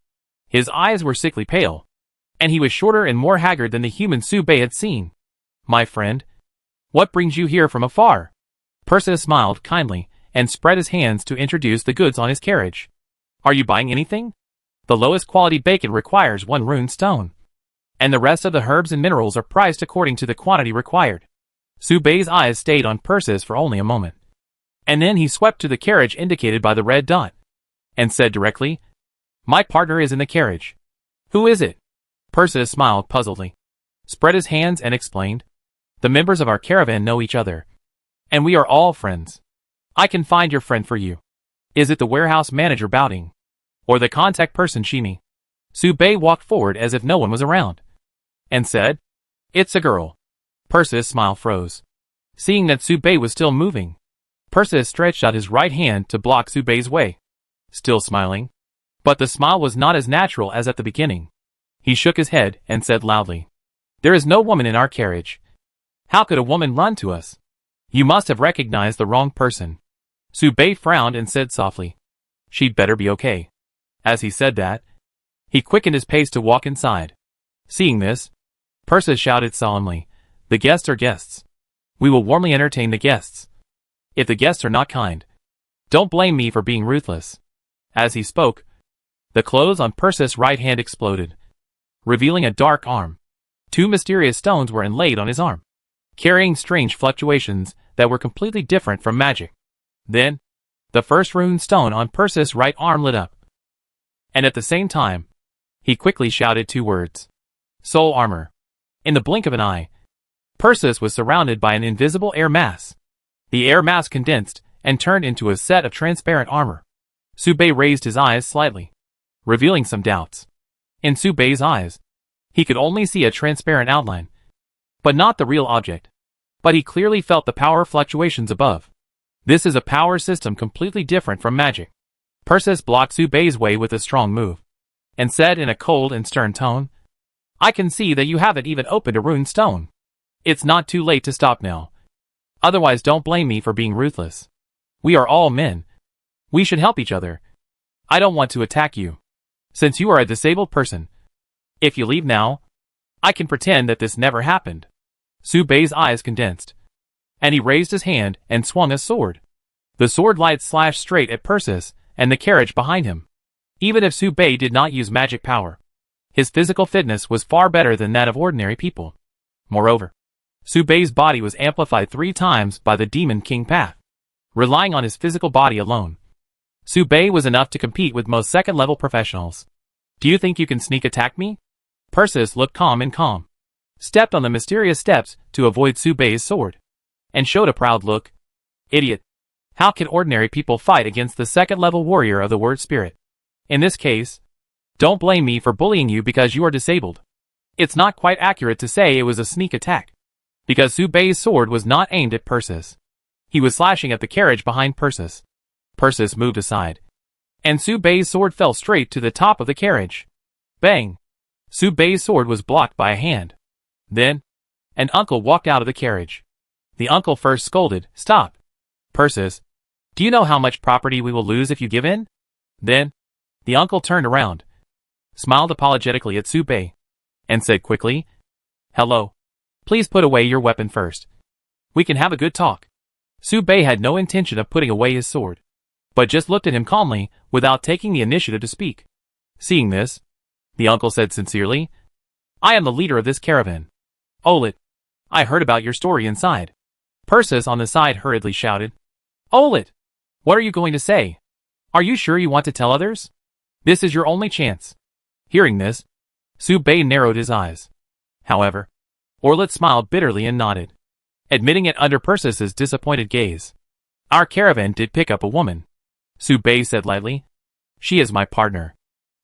His eyes were sickly pale, and he was shorter and more haggard than the human Su Bei had seen. My friend, what brings you here from afar? Persis smiled kindly and spread his hands to introduce the goods on his carriage. Are you buying anything? The lowest quality bacon requires 1 rune stone, and the rest of the herbs and minerals are priced according to the quantity required. Su Bei's eyes stayed on Persis for only a moment, and then he swept to the carriage indicated by the red dot, and said directly, my partner is in the carriage. Who is it? Persis smiled puzzledly, spread his hands and explained, the members of our caravan know each other, and we are all friends. I can find your friend for you. Is it the warehouse manager Baoding? Or the contact person Shimi? Su Bei walked forward as if no one was around, and said, it's a girl. Persis' smile froze. Seeing that Su Bei was still moving, Persis stretched out his right hand to block Su Bei's way, still smiling. But the smile was not as natural as at the beginning. He shook his head and said loudly, there is no woman in our carriage. How could a woman run to us? You must have recognized the wrong person. Su Bei frowned and said softly, she'd better be okay. As he said that, he quickened his pace to walk inside. Seeing this, Persis shouted solemnly, the guests are guests. We will warmly entertain the guests. If the guests are not kind, don't blame me for being ruthless. As he spoke, the clothes on Persis' right hand exploded, revealing a dark arm. 2 mysterious stones were inlaid on his arm, carrying strange fluctuations that were completely different from magic. Then, the first rune stone on Persis' right arm lit up, and at the same time, he quickly shouted 2 words. Soul armor. In the blink of an eye, Persis was surrounded by an invisible air mass. The air mass condensed and turned into a set of transparent armor. Su Bei raised his eyes slightly, revealing some doubts. In Su Bei's eyes, he could only see a transparent outline, but not the real object. But he clearly felt the power fluctuations above. This is a power system completely different from magic. Persis blocked Su Bei's way with a strong move, and said in a cold and stern tone, I can see that you haven't even opened a rune stone. It's not too late to stop now. Otherwise don't blame me for being ruthless. We are all men. We should help each other. I don't want to attack you, since you are a disabled person. If you leave now, I can pretend that this never happened. Su Bei's eyes condensed, and he raised his hand and swung a sword. The sword light slashed straight at Persis and the carriage behind him. Even if Su Bei did not use magic power, his physical fitness was far better than that of ordinary people. Moreover, Su Bei's body was amplified 3 times by the Demon King path. Relying on his physical body alone, Su Bei was enough to compete with most second-level professionals. Do you think you can sneak attack me? Persis looked calm, stepped on the mysterious steps to avoid Su Bei's sword, and showed a proud look. Idiot. How can ordinary people fight against the second-level warrior of the word spirit? In this case, don't blame me for bullying you because you are disabled. It's not quite accurate to say it was a sneak attack, because Su Bei's sword was not aimed at Persis. He was slashing at the carriage behind Persis. Persis moved aside, and Su Bei's sword fell straight to the top of the carriage. Bang! Su Bei's sword was blocked by a hand. Then, an uncle walked out of the carriage. The uncle first scolded, "Stop! Persis, do you know how much property we will lose if you give in?" Then, the uncle turned around, smiled apologetically at Su Bei, and said quickly, "Hello. Please put away your weapon first. We can have a good talk." Su Bei had no intention of putting away his sword, but just looked at him calmly without taking the initiative to speak. Seeing this, the uncle said sincerely, "I am the leader of this caravan. Olet, I heard about your story inside." Persis on the side hurriedly shouted, "Olet, what are you going to say? Are you sure you want to tell others? This is your only chance." Hearing this, Su Bei narrowed his eyes. However, Orlet smiled bitterly and nodded, admitting it under Persis's disappointed gaze. "Our caravan did pick up a woman," Su Bei said lightly. "She is my partner."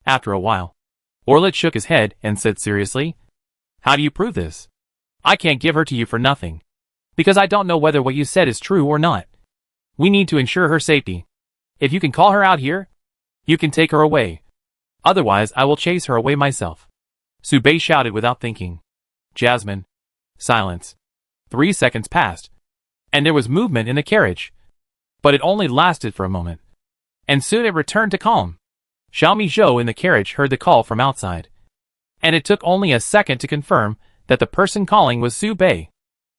After a while, Orlet shook his head and said seriously, "How do you prove this? I can't give her to you for nothing, because I don't know whether what you said is true or not. We need to ensure her safety. If you can call her out here, you can take her away. Otherwise I will chase her away myself." Su Bei shouted without thinking. "Jasmine." Silence. 3 seconds passed, and there was movement in the carriage. But it only lasted for a moment, and soon it returned to calm. Xiaomi Zhou in the carriage heard the call from outside, and it took only a second to confirm that the person calling was Su Bei.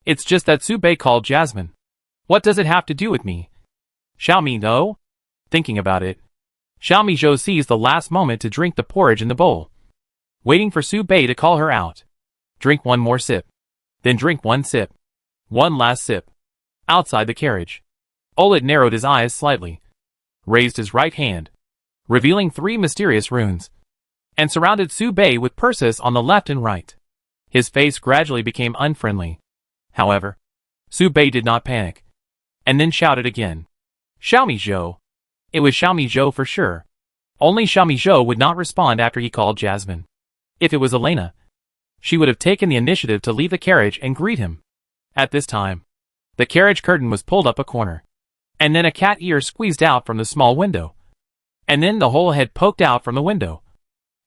"It's just that Su Bei called Jasmine. What does it have to do with me?" Xiaomi no? Thinking about it, Xiaomi Zhou seized the last moment to drink the porridge in the bowl, waiting for Su Bei to call her out. Drink one more sip. Then drink one sip. One last sip. Outside the carriage, Olet narrowed his eyes slightly, raised his right hand, revealing 3 mysterious runes, and surrounded Su Bei with Persis on the left and right. His face gradually became unfriendly. However, Su Bei did not panic, and then shouted again. "Xiaomi Zhou." It was Xiaomi Zhou for sure. Only Xiaomi Zhou would not respond after he called Jasmine. If it was Elena, she would have taken the initiative to leave the carriage and greet him. At this time, the carriage curtain was pulled up a corner, and then a cat ear squeezed out from the small window, and then the whole head poked out from the window.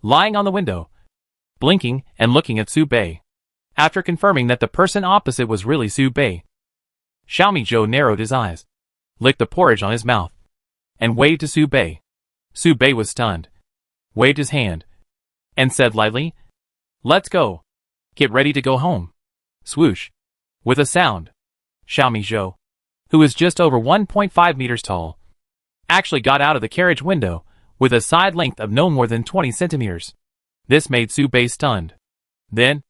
Lying on the window, blinking and looking at Su Bei. After confirming that the person opposite was really Su Bei, Xiaomi Zhou narrowed his eyes, licked the porridge on his mouth, and waved to Su Bei. Su Bei was stunned, waved his hand, and said lightly, "Let's go. Get ready to go home." Swoosh. With a sound, Xiaomi Zhou, who was just over 1.5 meters tall, actually got out of the carriage window with a side length of no more than 20 centimeters. This made Su Bei stunned. Then,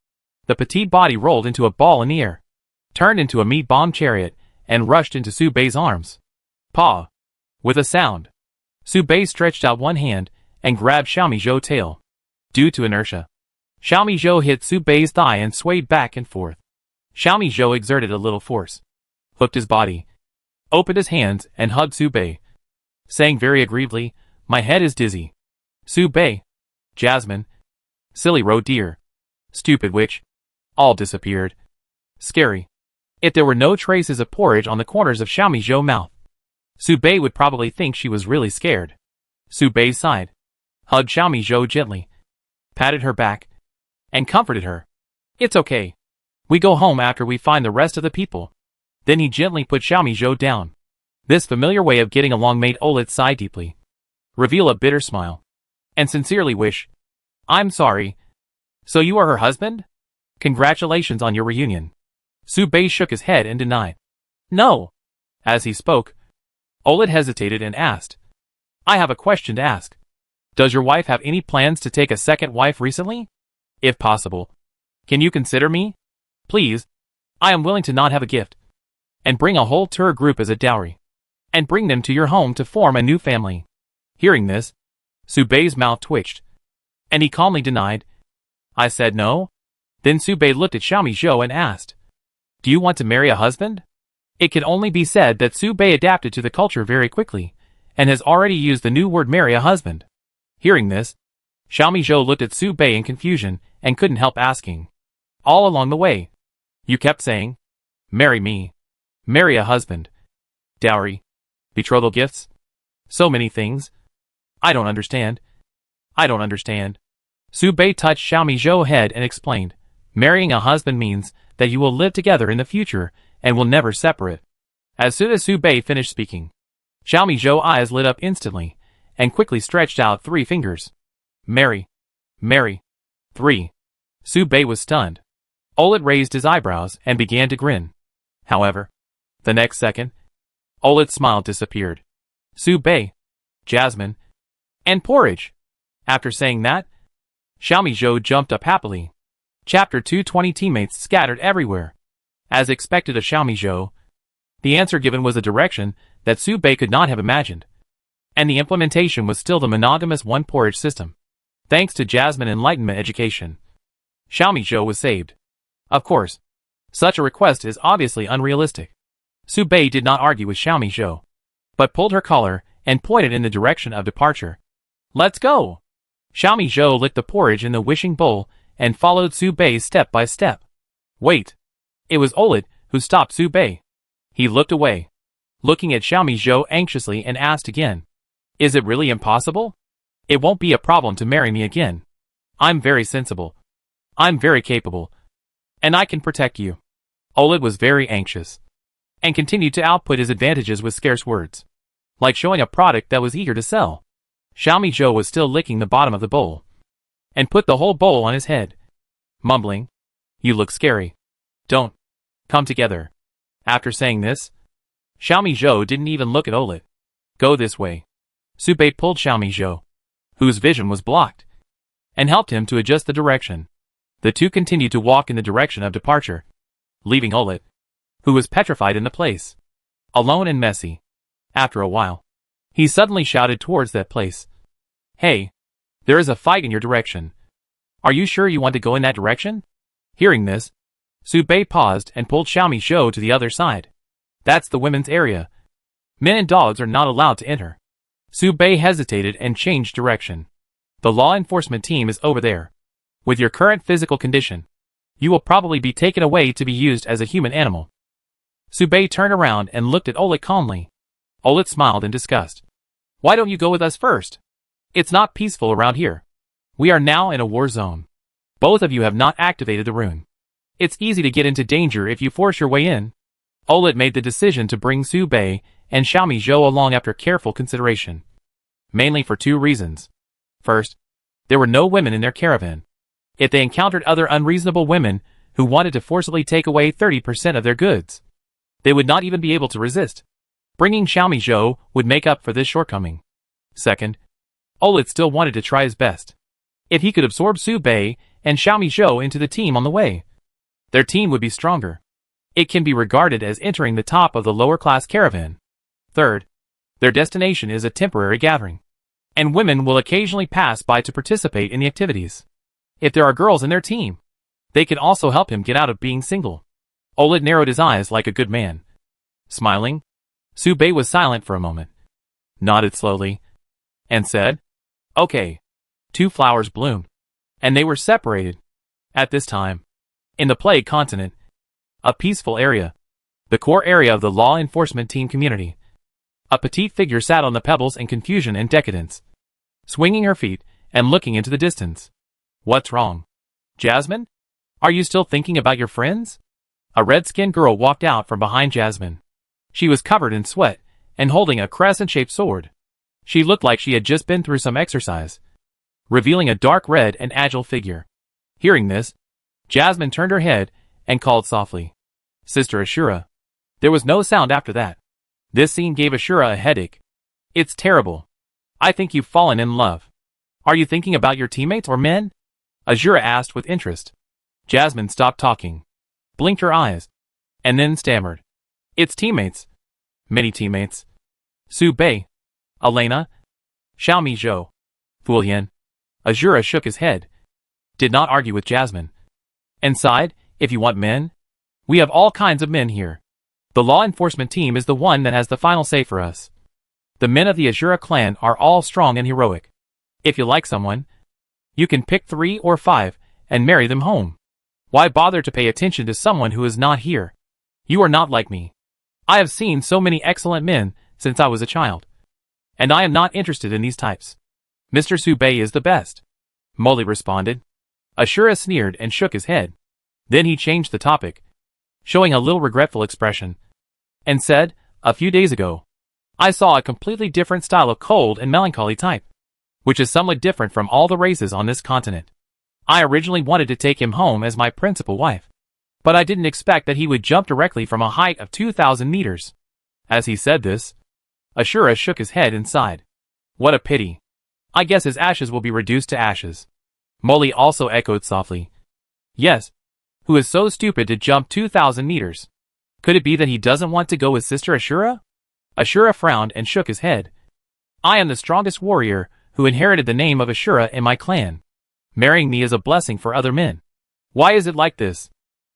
the petite body rolled into a ball in the air, turned into a meat bomb chariot, and rushed into Su Bei's arms. Paw. With a sound, Su Bei stretched out one hand and grabbed Xiaomi Zhou's tail. Due to inertia, Xiaomi Zhou hit Su Bei's thigh and swayed back and forth. Xiaomi Zhou exerted a little force, hooked his body, opened his hands and hugged Su Bei, saying very aggrievedly, "My head is dizzy." Su Bei, Jasmine, silly roe deer, stupid witch, all disappeared. Scary. If there were no traces of porridge on the corners of Xiaomi Zhou's mouth, Su Bei would probably think she was really scared. Su Bei sighed, hugged Xiaomi Zhou gently, patted her back, and comforted her. "It's okay. We go home after we find the rest of the people." Then he gently put Xiaomi Zhou down. This familiar way of getting along made Olet sigh deeply, reveal a bitter smile, and sincerely wish, "I'm sorry. So you are her husband? Congratulations on your reunion." Su Bei shook his head and denied. "No." As he spoke, Olet hesitated and asked, "I have a question to ask. Does your wife have any plans to take a second wife recently? If possible, can you consider me? Please, I am willing to not have a gift, and bring a whole tour group as a dowry, and bring them to your home to form a new family. Hearing this, Subei's mouth twitched, and he calmly denied. I said no. Then Subei looked at Xiaomi Zhou and asked, do you want to marry a husband? It can only be said that Subei adapted to the culture very quickly, and has already used the new word marry a husband. Hearing this, Xiaomi Zhou looked at Subei in confusion and couldn't help asking. All along the way, you kept saying, marry me, marry a husband, dowry, betrothal gifts, so many things. I don't understand. I don't understand. Subei touched Xiaomi Zhou's head and explained, marrying a husband means that you will live together in the future and will never separate. As soon as Subei finished speaking, Xiaomi Zhou's eyes lit up instantly and quickly stretched out 3 fingers. Marry. Marry. 3. Subei was stunned. Olid raised his eyebrows and began to grin. However, the next second, Olid's smile disappeared. Subei, Jasmine, and porridge. After saying that, Xiaomi Zhou jumped up happily. Chapter 220 Teammates scattered everywhere. As expected of Xiaomi Zhou, the answer given was a direction that Subei could not have imagined. And the implementation was still the monogamous one-porridge system. Thanks to Jasmine Enlightenment education, Xiaomi Zhou was saved. Of course, such a request is obviously unrealistic. Subei did not argue with Xiaomi Zhou, but pulled her collar and pointed in the direction of departure. Let's go! Xiaomi Zhou licked the porridge in the wishing bowl and followed Subei step by step. Wait! It was Olid who stopped Subei. He looked away, looking at Xiaomi Zhou anxiously and asked again. Is it really impossible? It won't be a problem to marry me again. I'm very sensible. I'm very capable. And I can protect you. Olid was very anxious, and continued to output his advantages with scarce words, like showing a product that was eager to sell. Xiaomi Zhou was still licking the bottom of the bowl, and put the whole bowl on his head, mumbling, You look scary. Don't. Come together. After saying this, Xiaomi Zhou didn't even look at Olid. Go this way. Subei pulled Xiaomi Zhou, whose vision was blocked, and helped him to adjust the direction. The two continued to walk in the direction of departure, leaving Olid, who was petrified in the place, alone and messy. After a while, he suddenly shouted towards that place. Hey, there is a fight in your direction. Are you sure you want to go in that direction? Hearing this, Subei paused and pulled Xiaomi Zhou to the other side. That's the women's area. Men and dogs are not allowed to enter. Subei hesitated and changed direction. The law enforcement team is over there. With your current physical condition, you will probably be taken away to be used as a human animal. Subei turned around and looked at Olid calmly. Olid smiled in disgust. Why don't you go with us first? It's not peaceful around here. We are now in a war zone. Both of you have not activated the rune. It's easy to get into danger if you force your way in. Olid made the decision to bring Subei and Xiaomi Zhou along after careful consideration. Mainly for 2 reasons. First, there were no women in their caravan. If they encountered other unreasonable women who wanted to forcibly take away 30% of their goods, they would not even be able to resist. Bringing Xiaomi Zhou would make up for this shortcoming. Second, Olid still wanted to try his best. If he could absorb Subei and Xiaomi Zhou into the team on the way, their team would be stronger. It can be regarded as entering the top of the lower-class caravan. Third, their destination is a temporary gathering, and women will occasionally pass by to participate in the activities. If there are girls in their team, they can also help him get out of being single. Olid narrowed his eyes like a good man. Smiling, Subei was silent for a moment, nodded slowly, and said, Okay. 2 flowers bloomed, and they were separated. At this time, in the Plague Continent, a peaceful area, the core area of the law enforcement team community, a petite figure sat on the pebbles in confusion and decadence, swinging her feet and looking into the distance. What's wrong? Jasmine? Are you still thinking about your friends? A red-skinned girl walked out from behind Jasmine. She was covered in sweat and holding a crescent-shaped sword. She looked like she had just been through some exercise, revealing a dark red and agile figure. Hearing this, Jasmine turned her head and called softly, Sister Ashura. There was no sound after that. This scene gave Ashura a headache. It's terrible. I think you've fallen in love. Are you thinking about your teammates or men? Ashura asked with interest. Jasmine stopped talking, blinked her eyes, and then stammered. Its teammates. Many teammates. Su Bei. Elena. Xiaomi Zhou. Fulian. Azura shook his head. Did not argue with Jasmine. And sighed, if you want men? We have all kinds of men here. The law enforcement team is the one that has the final say for us. The men of the Azura clan are all strong and heroic. If you like someone, you can pick 3 or 5 and marry them home. Why bother to pay attention to someone who is not here? You are not like me. I have seen so many excellent men since I was a child. And I am not interested in these types. Mr. Su Bei is the best. Molly responded. Ashura sneered and shook his head. Then he changed the topic, showing a little regretful expression, and said, a few days ago, I saw a completely different style of cold and melancholy type, which is somewhat different from all the races on this continent. I originally wanted to take him home as my principal wife, but I didn't expect that he would jump directly from a height of 2,000 meters. As he said this, Ashura shook his head and sighed. What a pity. I guess his ashes will be reduced to ashes. Molly also echoed softly. Yes. Who is so stupid to jump 2,000 meters? Could it be that he doesn't want to go with Sister Ashura? Ashura frowned and shook his head. I am the strongest warrior who inherited the name of Ashura in my clan. Marrying me is a blessing for other men. Why is it like this?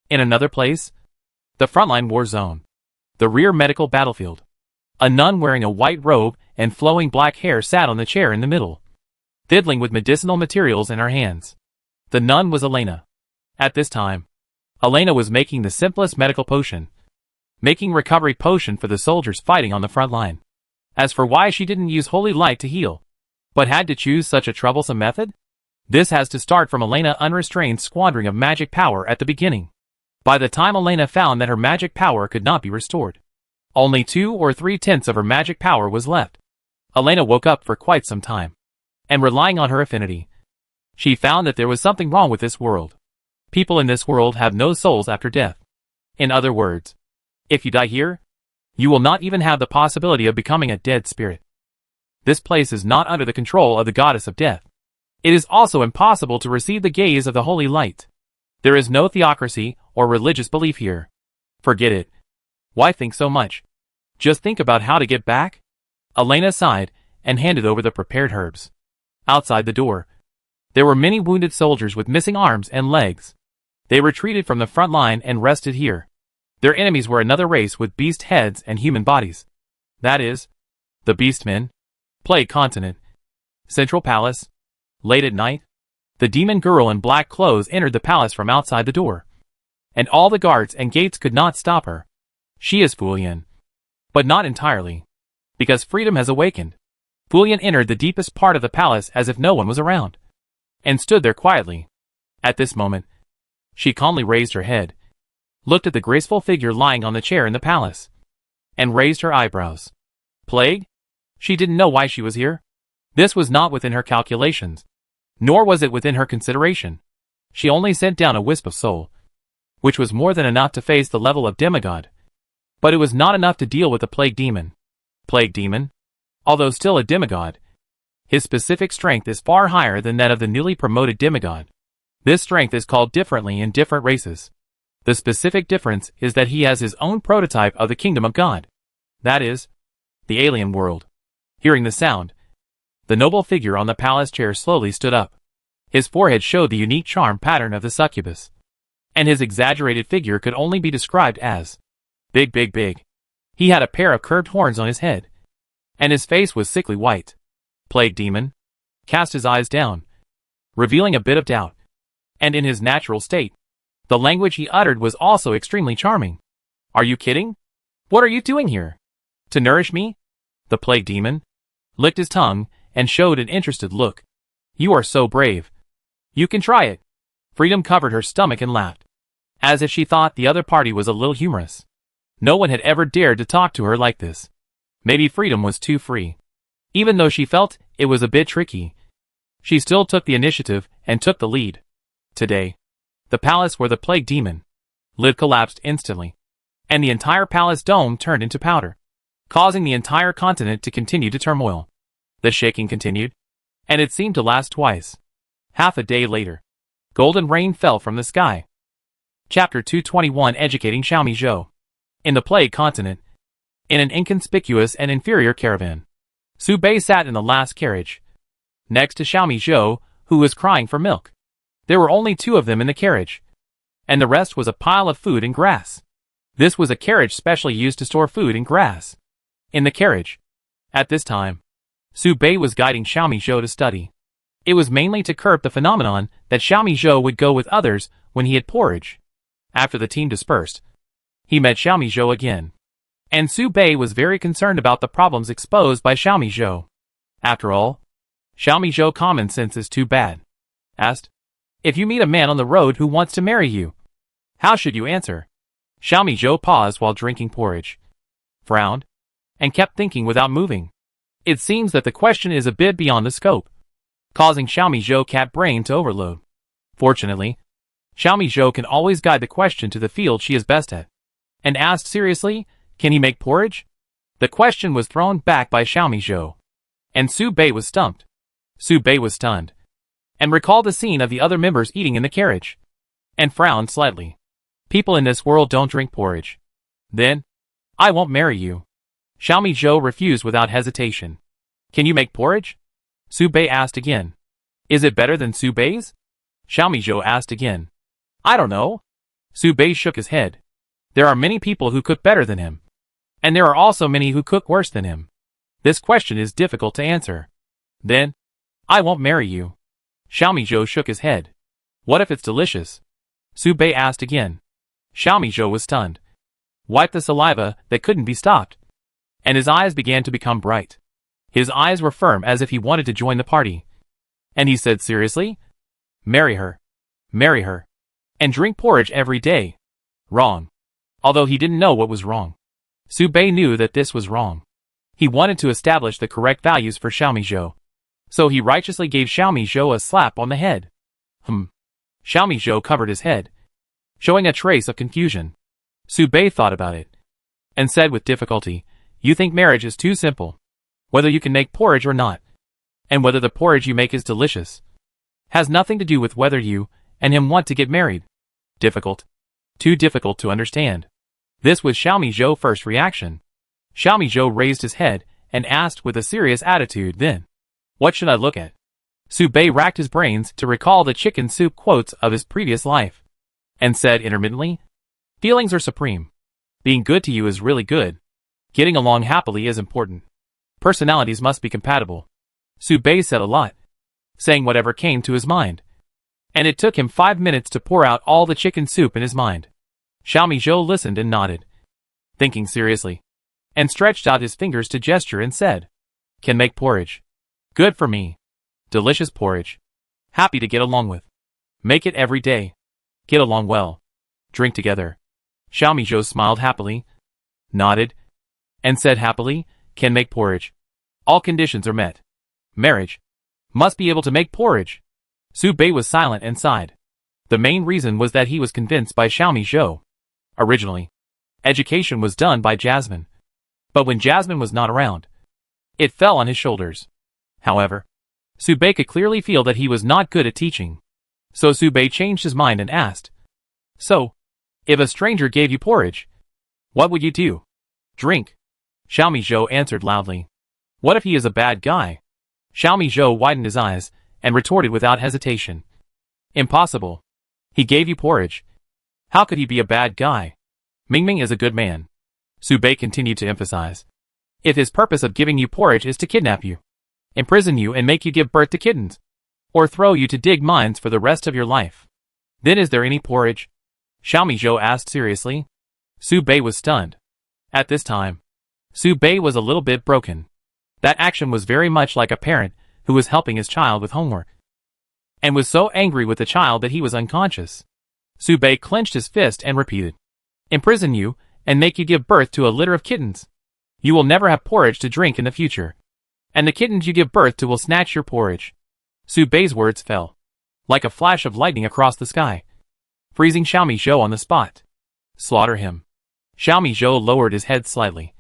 In another place? The frontline war zone. The rear medical battlefield. A nun wearing a white robe and flowing black hair sat on the chair in the middle, fiddling with medicinal materials in her hands. The nun was Elena. At this time, Elena was making the simplest medical potion, making recovery potion for the soldiers fighting on the front line. As for why she didn't use holy light to heal, but had to choose such a troublesome method, this has to start from Elena's unrestrained squandering of magic power at the beginning. By the time Elena found that her magic power could not be restored, only 2 or 3/10 of her magic power was left. Elena woke up for quite some time, and relying on her affinity, she found that there was something wrong with this world. People in this world have no souls after death. In other words, if you die here, you will not even have the possibility of becoming a dead spirit. This place is not under the control of the goddess of death. It is also impossible to receive the gaze of the holy light. There is no theocracy or religious belief here. Forget it. Why think so much? Just think about how to get back. Elena sighed and handed over the prepared herbs. Outside the door, there were many wounded soldiers with missing arms and legs. They retreated from the front line and rested here. Their enemies were another race with beast heads and human bodies. That is, the beastmen. Plague continent. Central palace. Late at night, the demon girl in black clothes entered the palace from outside the door, and all the guards and gates could not stop her. She is Fulian. But not entirely, because freedom has awakened. Fulian entered the deepest part of the palace as if no one was around, and stood there quietly. At this moment, she calmly raised her head, looked at the graceful figure lying on the chair in the palace, and raised her eyebrows. Plague? She didn't know why she was here. This was not within her calculations, nor was it within her consideration. She only sent down a wisp of soul, which was more than enough to face the level of demigod. But it was not enough to deal with the plague demon. Plague demon? Although still a demigod, his specific strength is far higher than that of the newly promoted demigod. This strength is called differently in different races. The specific difference is that he has his own prototype of the kingdom of God. That is, the alien world. Hearing the sound, the noble figure on the palace chair slowly stood up. His forehead showed the unique charm pattern of the succubus, and his exaggerated figure could only be described as big, big, big. He had a pair of curved horns on his head, and his face was sickly white. Plague demon cast his eyes down, revealing a bit of doubt, and in his natural state, the language he uttered was also extremely charming. Are you kidding? What are you doing here? To nourish me? The plague demon licked his tongue and showed an interested look. You are so brave. You can try it. Freedom covered her stomach and laughed, as if she thought the other party was a little humorous. No one had ever dared to talk to her like this. Maybe Freedom was too free. Even though she felt it was a bit tricky, she still took the initiative and took the lead. Today, the palace where the plague demon lived collapsed instantly, and the entire palace dome turned into powder, causing the entire continent to continue to turmoil. The shaking continued, and it seemed to last twice. Half a day later, golden rain fell from the sky. Chapter 221 Educating Xiaomi Zhou. In the plague continent, in an inconspicuous and inferior caravan, Su Bei sat in the last carriage, next to Xiaomi Zhou, who was crying for milk. There were only 2 of them in the carriage, and the rest was a pile of food and grass. This was a carriage specially used to store food and grass. In the carriage, at this time, Su Bei was guiding Xiaomi Zhou to study. It was mainly to curb the phenomenon that Xiaomi Zhou would go with others when he had porridge. After the team dispersed, he met Xiaomi Zhou again, and Su Bei was very concerned about the problems exposed by Xiaomi Zhou. After all, Xiaomi Zhou common sense is too bad. Asked, if you meet a man on the road who wants to marry you, how should you answer? Xiaomi Zhou paused while drinking porridge, frowned, and kept thinking without moving. It seems that the question is a bit beyond the scope, causing Xiaomi Zhou cat brain to overload. Fortunately, Xiaomi Zhou can always guide the question to the field she is best at, and asked seriously, can he make porridge? The question was thrown back by Xiaomi Zhou, and Su Bei was stumped. Su Bei was stunned, and recalled the scene of the other members eating in the carriage, and frowned slightly. People in this world don't drink porridge. Then, I won't marry you. Xiaomi Zhou refused without hesitation. Can you make porridge? Su Bei asked again. Is it better than Su Bei's? Xiaomi Zhou asked again. I don't know. Su Bei shook his head. There are many people who cook better than him, and there are also many who cook worse than him. This question is difficult to answer. Then, I won't marry you. Xiaomi Zhou shook his head. What if it's delicious? Su Bei asked again. Xiaomi Zhou was stunned, wiped the saliva that couldn't be stopped, and his eyes began to become bright. His eyes were firm as if he wanted to join the party. And he said seriously, marry her, and drink porridge every day. Wrong. Although he didn't know what was wrong, Su Bei knew that this was wrong. He wanted to establish the correct values for Xiaomi Zhou, so he righteously gave Xiaomi Zhou a slap on the head. Xiaomi Zhou covered his head, showing a trace of confusion. Su Bei thought about it, and said with difficulty, you think marriage is too simple. Whether you can make porridge or not, and whether the porridge you make is delicious, has nothing to do with whether you and him want to get married. Difficult. Too difficult to understand. This was Xiaomi Zhou's first reaction. Xiaomi Zhou raised his head and asked with a serious attitude then, what should I look at? Su Bei racked his brains to recall the chicken soup quotes of his previous life, and said intermittently, feelings are supreme. Being good to you is really good. Getting along happily is important. Personalities must be compatible. Su Bei said a lot, saying whatever came to his mind, and it took him 5 minutes to pour out all the chicken soup in his mind. Xiaomi Zhou listened and nodded, thinking seriously, and stretched out his fingers to gesture and said, can make porridge. Good for me. Delicious porridge. Happy to get along with. Make it every day. Get along well. Drink together. Xiaomi Zhou smiled happily, nodded, and said happily, can make porridge. All conditions are met. Marriage. Must be able to make porridge. Su Bei was silent and sighed. The main reason was that he was convinced by Xiaomi Zhou. Originally, education was done by Jasmine, but when Jasmine was not around, it fell on his shoulders. However, Su Bei could clearly feel that he was not good at teaching. So Su Bei changed his mind and asked, so, if a stranger gave you porridge, what would you do? Drink. Xiaomi Zhou answered loudly. What if he is a bad guy? Xiaomi Zhou widened his eyes and retorted without hesitation. Impossible. He gave you porridge. How could he be a bad guy? Mingming is a good man. Su Bei continued to emphasize. If his purpose of giving you porridge is to kidnap you, imprison you and make you give birth to kittens, or throw you to dig mines for the rest of your life, then is there any porridge? Xiaomi Zhou asked seriously. Su Bei was stunned. At this time, Su Bei was a little bit broken. That action was very much like a parent who was helping his child with homework, and was so angry with the child that he was unconscious. Su Bei clenched his fist and repeated, imprison you and make you give birth to a litter of kittens. You will never have porridge to drink in the future, and the kittens you give birth to will snatch your porridge. Su Bei's words fell like a flash of lightning across the sky, freezing Xiaomi Zhou on the spot. Slaughter him. Xiaomi Zhou lowered his head slightly,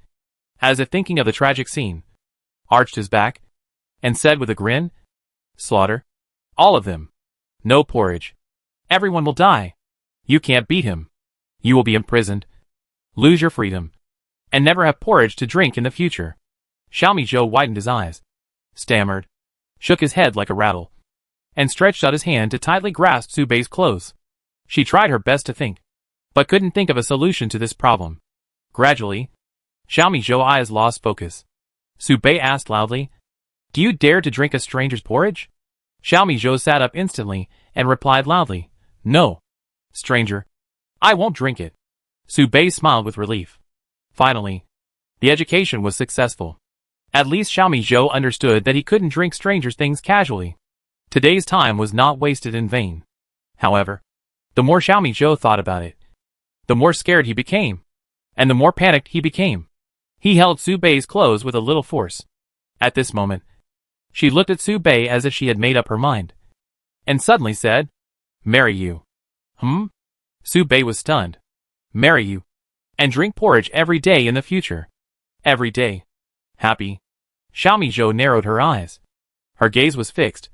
as if thinking of the tragic scene, arched his back, and said with a grin, slaughter. All of them. No porridge. Everyone will die. You can't beat him. You will be imprisoned. lose your freedom, and never have porridge to drink in the future. Xiaomi Zhou widened his eyes, stammered, shook his head like a rattle, and stretched out his hand to tightly grasp Su Bei's clothes. She tried her best to think, but couldn't think of a solution to this problem. Gradually, Xiaomi Zhou's eyes lost focus. Su Bei asked loudly, "Do you dare to drink a stranger's porridge?" Xiaomi Zhou sat up instantly and replied loudly, "No, stranger. I won't drink it." Su Bei smiled with relief. Finally, the education was successful. At least Xiaomi Zhou understood that he couldn't drink strangers' things casually. Today's time was not wasted in vain. However, the more Xiaomi Zhou thought about it, the more scared he became, and the more panicked he became. He held Su Bei's clothes with a little force. At this moment, she looked at Su Bei as if she had made up her mind, and suddenly said, "Marry you." Su Bei was stunned. "Marry you, and drink porridge every day in the future." Every day. Happy. Xiaomi Zhou narrowed her eyes. Her gaze was fixed,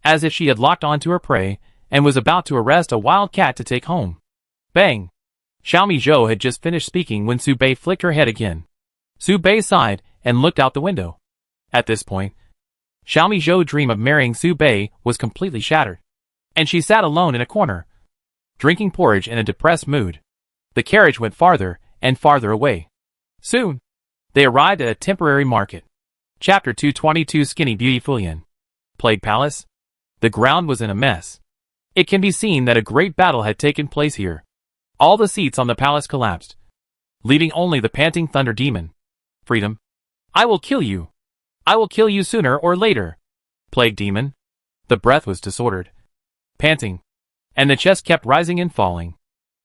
as if she had locked onto her prey and was about to arrest a wild cat to take home. Bang! Xiaomi Zhou had just finished speaking when Su Bei flicked her head again. Su Bei sighed and looked out the window. At this point, Xiaomi Zhou's dream of marrying Su Bei was completely shattered, and she sat alone in a corner, drinking porridge in a depressed mood. The carriage went farther and farther away. Soon, they arrived at a temporary market. Chapter 222 Skinny Beauty Fulian. Plague Palace? The ground was in a mess. It can be seen that a great battle had taken place here. All the seats on the palace collapsed, leaving only the panting Thunder Demon. "Freedom! I will kill you! I will kill you sooner or later!" Plague Demon. The breath was disordered, panting, and the chest kept rising and falling.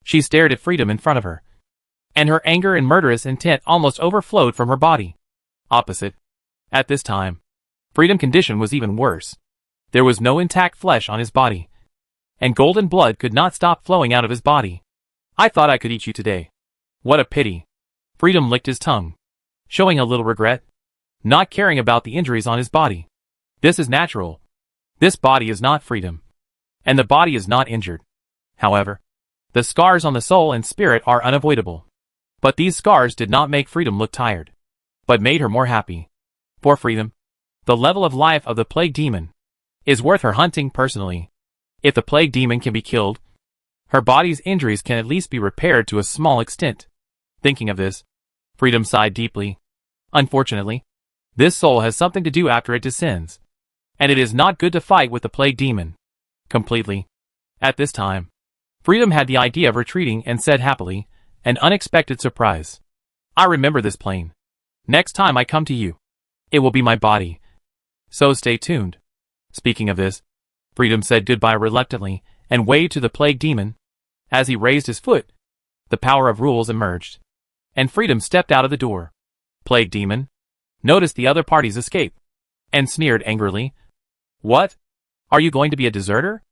She stared at Freedom in front of her, and her anger and murderous intent almost overflowed from her body. Opposite. At this time, Freedom's condition was even worse. There was no intact flesh on his body, and golden blood could not stop flowing out of his body. "I thought I could eat you today. What a pity." Freedom licked his tongue, showing a little regret, not caring about the injuries on his body. This is natural. This body is not Freedom, and the body is not injured. However, the scars on the soul and spirit are unavoidable. But these scars did not make Freedom look tired, but made her more happy. For Freedom, the level of life of the Plague Demon is worth her hunting personally. If the Plague Demon can be killed, her body's injuries can at least be repaired to a small extent. Thinking of this, Freedom sighed deeply. Unfortunately, this soul has something to do after it descends, and it is not good to fight with the Plague Demon completely. At this time, Freedom had the idea of retreating and said happily, "An unexpected surprise. I remember this plane. Next time I come to you, it will be my body. So stay tuned." Speaking of this, Freedom said goodbye reluctantly and waved to the Plague Demon. As he raised his foot, the power of rules emerged, and Freedom stepped out of the door. Plague Demon noticed the other party's escape and sneered angrily. "What? Are you going to be a deserter?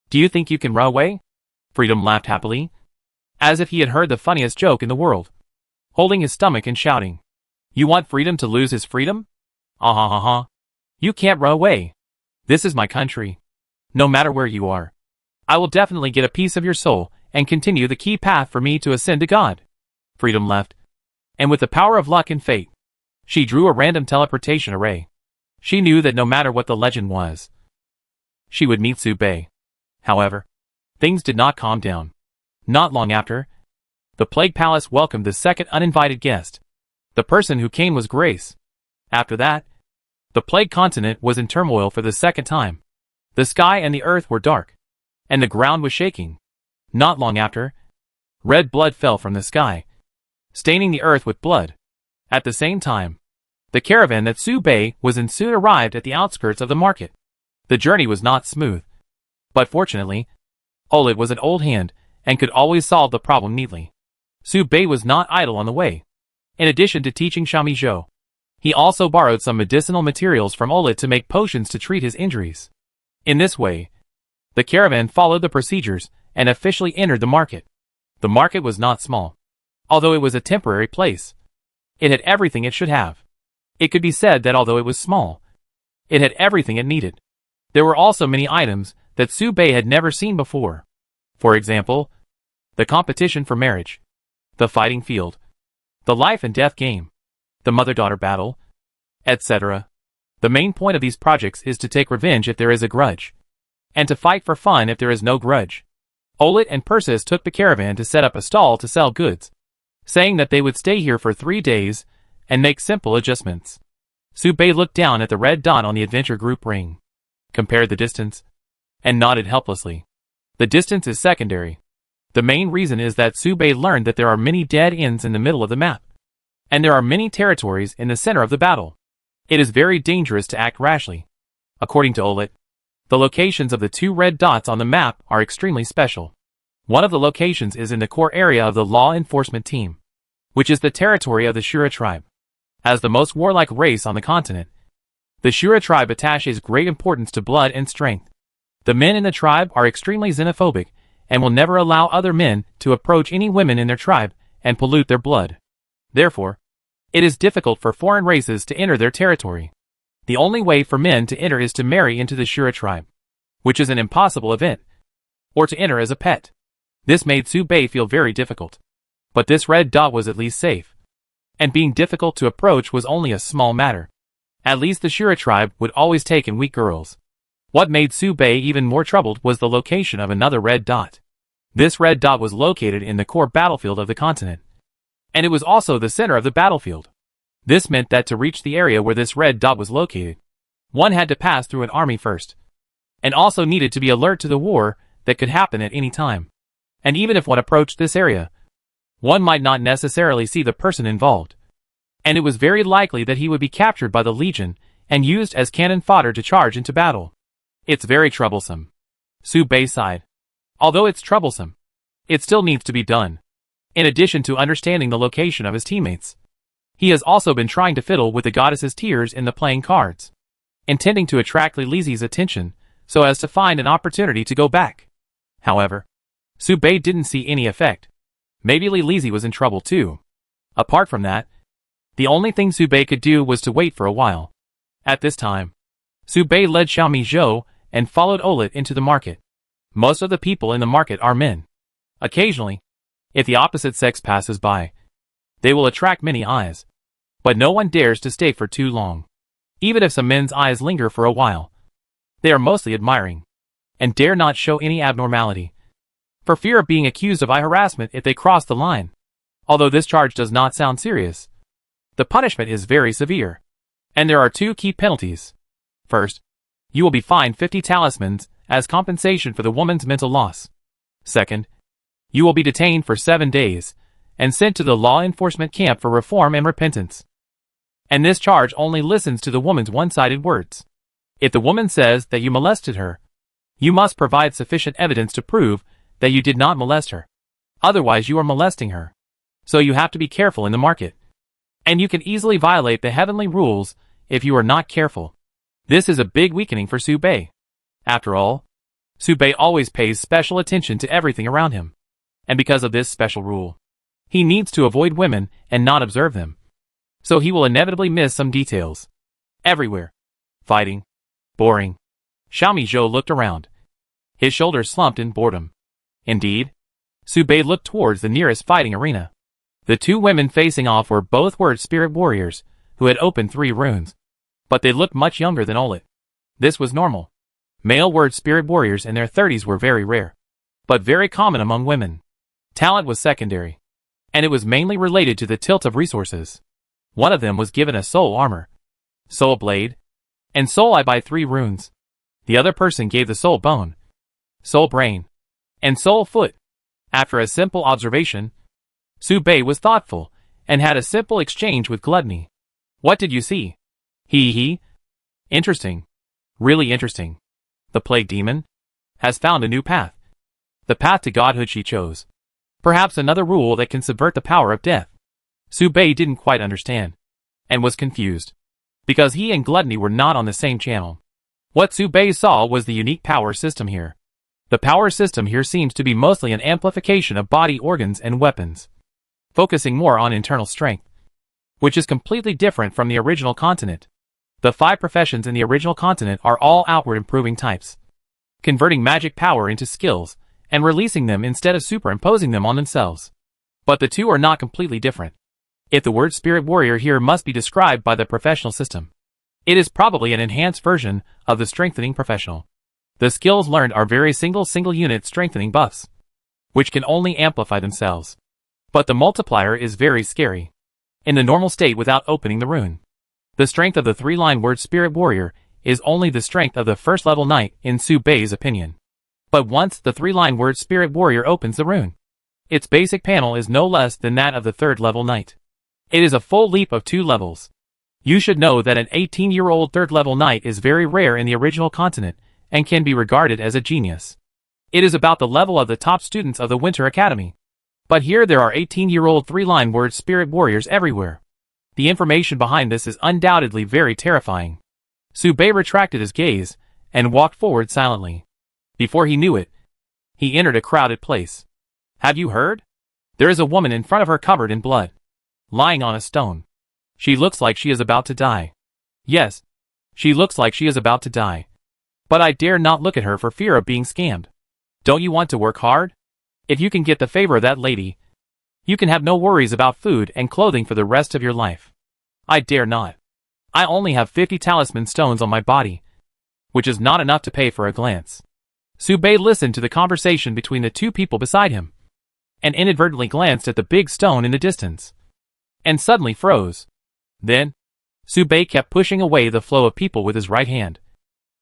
Do you think you can run away?" Freedom laughed happily, as if he had heard the funniest joke in the world, holding his stomach and shouting, "You want Freedom to lose his freedom? Ah ha ha ha. You can't run away. This is my country. No matter where you are, I will definitely get a piece of your soul and continue the key path for me to ascend to God." Freedom left, and with the power of luck and fate, she drew a random teleportation array. She knew that no matter what the legend was, she would meet Su Bei. However, things did not calm down. Not long after, the Plague Palace welcomed the second uninvited guest. The person who came was Grace. After that, the Plague Continent was in turmoil for the second time. The sky and the earth were dark, and the ground was shaking. Not long after, red blood fell from the sky, staining the earth with blood. At the same time, the caravan that Su Bei was in soon arrived at the outskirts of the market. The journey was not smooth, but fortunately, Olet was an old hand and could always solve the problem neatly. Su Bei was not idle on the way. In addition to teaching Xiaomi Zhou, he also borrowed some medicinal materials from Olet to make potions to treat his injuries. In this way, the caravan followed the procedures and officially entered the market. The market was not small, although it was a temporary place. It had everything it should have. It could be said that although it was small, it had everything it needed. There were also many items that Su Bei had never seen before. For example, the competition for marriage, the fighting field, the life and death game, the mother-daughter battle, etc. The main point of these projects is to take revenge if there is a grudge, and to fight for fun if there is no grudge. Olet and Persis took the caravan to set up a stall to sell goods, saying that they would stay here for 3 days and make simple adjustments. Subei looked down at the red dot on the adventure group ring, compared the distance, and nodded helplessly. The distance is secondary. The main reason is that Subei learned that there are many dead ends in the middle of the map, and there are many territories in the center of the battle. It is very dangerous to act rashly. According to Olet, the locations of the 2 red dots on the map are extremely special. One of the locations is in the core area of the law enforcement team, which is the territory of the Shura tribe. As the most warlike race on the continent, the Shura tribe attaches great importance to blood and strength. The men in the tribe are extremely xenophobic and will never allow other men to approach any women in their tribe and pollute their blood. Therefore, it is difficult for foreign races to enter their territory. The only way for men to enter is to marry into the Shura tribe, which is an impossible event, or to enter as a pet. This made Subei feel very difficult. But this red dot was at least safe, and being difficult to approach was only a small matter. At least the Shura tribe would always take in weak girls. What made Subei even more troubled was the location of another red dot. This red dot was located in the core battlefield of the continent, and it was also the center of the battlefield. This meant that to reach the area where this red dot was located, one had to pass through an army first, and also needed to be alert to the war that could happen at any time. And even if one approached this area, one might not necessarily see the person involved, and it was very likely that he would be captured by the Legion and used as cannon fodder to charge into battle. It's very troublesome. Subei sighed. Although it's troublesome, it still needs to be done. In addition to understanding the location of his teammates, he has also been trying to fiddle with the goddess's tears in the playing cards, intending to attract Lilizi's attention so as to find an opportunity to go back. However, Subei didn't see any effect. Maybe Lilizi was in trouble too. Apart from that, the only thing Subei could do was to wait for a while. At this time, Subei led Xiaomi Zhou and followed Olet into the market. Most of the people in the market are men. Occasionally, if the opposite sex passes by, they will attract many eyes. But no one dares to stay for too long. Even if some men's eyes linger for a while, they are mostly admiring, and dare not show any abnormality, for fear of being accused of eye harassment if they cross the line. Although this charge does not sound serious, the punishment is very severe, and there are 2 key penalties. First, you will be fined 50 talismans as compensation for the woman's mental loss. Second, you will be detained for 7 days and sent to the law enforcement camp for reform and repentance. And this charge only listens to the woman's one-sided words. If the woman says that you molested her, you must provide sufficient evidence to prove that you did not molest her. Otherwise you are molesting her. So you have to be careful in the market. And you can easily violate the heavenly rules if you are not careful. This is a big weakening for Subei. After all, Subei always pays special attention to everything around him. And because of this special rule, he needs to avoid women and not observe them. So he will inevitably miss some details. Everywhere. Fighting. Boring. Xiaomi Zhou looked around. His shoulders slumped in boredom. Indeed, Subei looked towards the nearest fighting arena. The 2 women facing off were both word spirit warriors who had opened 3 runes. But they looked much younger than Olet. This was normal. Male word spirit warriors in their 30s were very rare, but very common among women. Talent was secondary, and it was mainly related to the tilt of resources. One of them was given a soul armor, soul blade, and soul eye by 3 runes. The other person gave the soul bone, soul brain, and soul foot. After a simple observation, Subei was thoughtful and had a simple exchange with Gluttony. What did you see? He. Interesting. Really interesting. The plague demon has found a new path. The path to godhood she chose. Perhaps another rule that can subvert the power of death. Subei didn't quite understand, and was confused, because he and Gluttony were not on the same channel. What Subei saw was the unique power system here. The power system here seems to be mostly an amplification of body organs and weapons, focusing more on internal strength, which is completely different from the original continent. The 5 professions in the original continent are all outward improving types, converting magic power into skills, and releasing them instead of superimposing them on themselves. But the two are not completely different. If the word spirit warrior here must be described by the professional system, it is probably an enhanced version of the strengthening professional. The skills learned are very single unit strengthening buffs, which can only amplify themselves. But the multiplier is very scary. In the normal state without opening the rune, the strength of the 3-line word spirit warrior is only the strength of the first level knight in Su Bei's opinion. But once the 3-line word spirit warrior opens the rune, its basic panel is no less than that of the 3rd level knight. It is a full leap of 2 levels. You should know that an 18-year-old 3rd level knight is very rare in the original continent and can be regarded as a genius. It is about the level of the top students of the Winter Academy. But here there are 18-year-old 3-line word spirit warriors everywhere. The information behind this is undoubtedly very terrifying. Su Bei retracted his gaze and walked forward silently. Before he knew it, he entered a crowded place. Have you heard? There is a woman in front of her covered in blood, lying on a stone. She looks like she is about to die. Yes, she looks like she is about to die. But I dare not look at her for fear of being scammed. Don't you want to work hard? If you can get the favor of that lady, you can have no worries about food and clothing for the rest of your life. I dare not. I only have 50 talisman stones on my body, which is not enough to pay for a glance. Su Bei listened to the conversation between the two people beside him, and inadvertently glanced at the big stone in the distance, and suddenly froze. Then, Su Bei kept pushing away the flow of people with his right hand,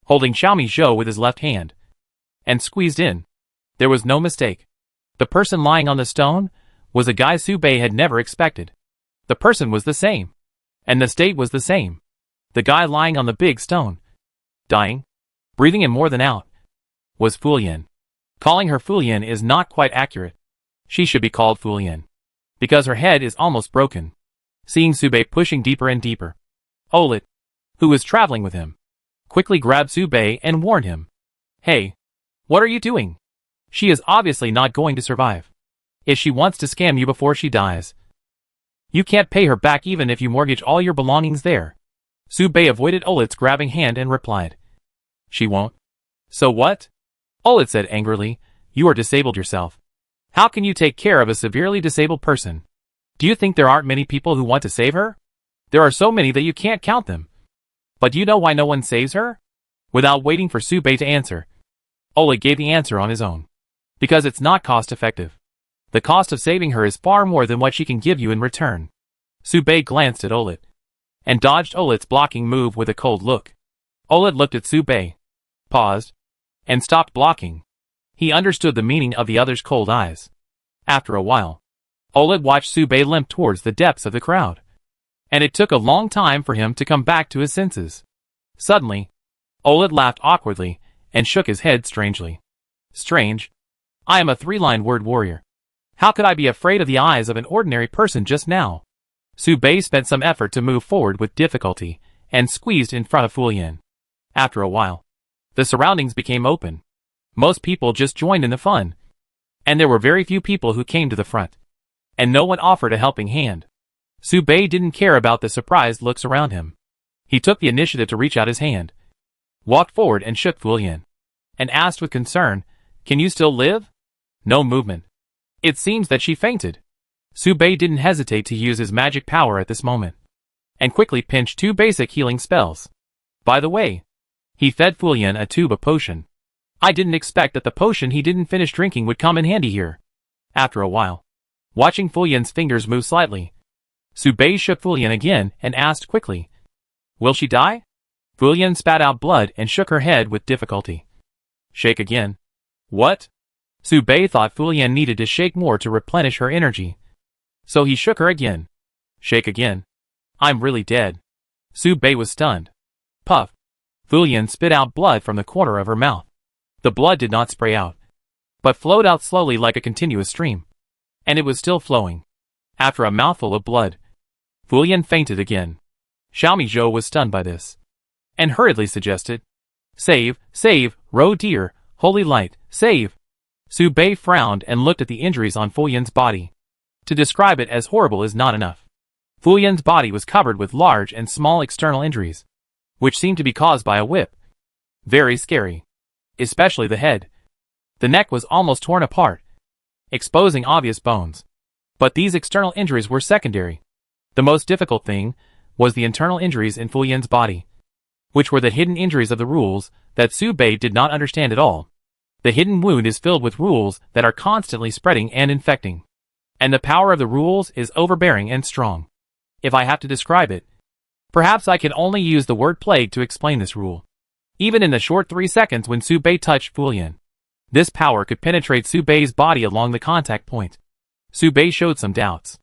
holding Xiaomi Zhou with his left hand, and squeezed in. There was no mistake. The person lying on the stone was a guy Su Bei had never expected. The person was the same, and the state was the same. The guy lying on the big stone, dying, breathing in more than out, was Fulian. Calling her Fulian is not quite accurate. She should be called Fulian, because her head is almost broken. Seeing Su Bei pushing deeper and deeper, Olet, who was traveling with him, quickly grabbed Su Bei and warned him. Hey, what are you doing? She is obviously not going to survive. If she wants to scam you before she dies, you can't pay her back even if you mortgage all your belongings there. Su Bei avoided Olet's grabbing hand and replied. She won't. So what? Olet said angrily, you are disabled yourself. How can you take care of a severely disabled person? Do you think there aren't many people who want to save her? There are so many that you can't count them. But do you know why no one saves her? Without waiting for Su Bei to answer, Olet gave the answer on his own. Because it's not cost effective. The cost of saving her is far more than what she can give you in return. Su Bei glanced at Olet, and dodged Olet's blocking move with a cold look. Olet looked at Su Bei, paused, and stopped blocking. He understood the meaning of the other's cold eyes. After a while, Olet watched Su Bei limp towards the depths of the crowd, and it took a long time for him to come back to his senses. Suddenly, Olet laughed awkwardly and shook his head strangely. Strange. I am a 3-line word warrior. How could I be afraid of the eyes of an ordinary person just now? Su Bei spent some effort to move forward with difficulty, and squeezed in front of Fulian. After a while, the surroundings became open. Most people just joined in the fun, and there were very few people who came to the front, and no one offered a helping hand. Su Bei didn't care about the surprised looks around him. He took the initiative to reach out his hand, walked forward and shook Fulian, and asked with concern, Can you still live? No movement. It seems that she fainted. Su Bei didn't hesitate to use his magic power at this moment, and quickly pinched 2 basic healing spells. By the way, he fed Fulian a tube of potion. I didn't expect that the potion he didn't finish drinking would come in handy here. After a while, watching Fulian's fingers move slightly, Su Bei shook Fulian again and asked quickly, Will she die? Fulian spat out blood and shook her head with difficulty. Shake again. What? Su Bei thought Fulian needed to shake more to replenish her energy, so he shook her again. Shake again. I'm really dead. Su Bei was stunned. Puff. Fulian spit out blood from the corner of her mouth. The blood did not spray out, but flowed out slowly like a continuous stream, and it was still flowing. After a mouthful of blood, Fulian fainted again. Xiaomi Zhou was stunned by this, and hurriedly suggested, Save, save, Ro dear, holy light, save. Su Bei frowned and looked at the injuries on Fulian's body. To describe it as horrible is not enough. Fulian's body was covered with large and small external injuries, which seemed to be caused by a whip. Very scary. Especially the head. The neck was almost torn apart, exposing obvious bones. But these external injuries were secondary. The most difficult thing was the internal injuries in Fu Yan's body, which were the hidden injuries of the rules that Su Bei did not understand at all. The hidden wound is filled with rules that are constantly spreading and infecting. And the power of the rules is overbearing and strong. If I have to describe it, perhaps I can only use the word plague to explain this rule. Even in the short 3 seconds when Su Bei touched Fu Yan, this power could penetrate Su Bei's body along the contact point. Su Bei showed some doubts.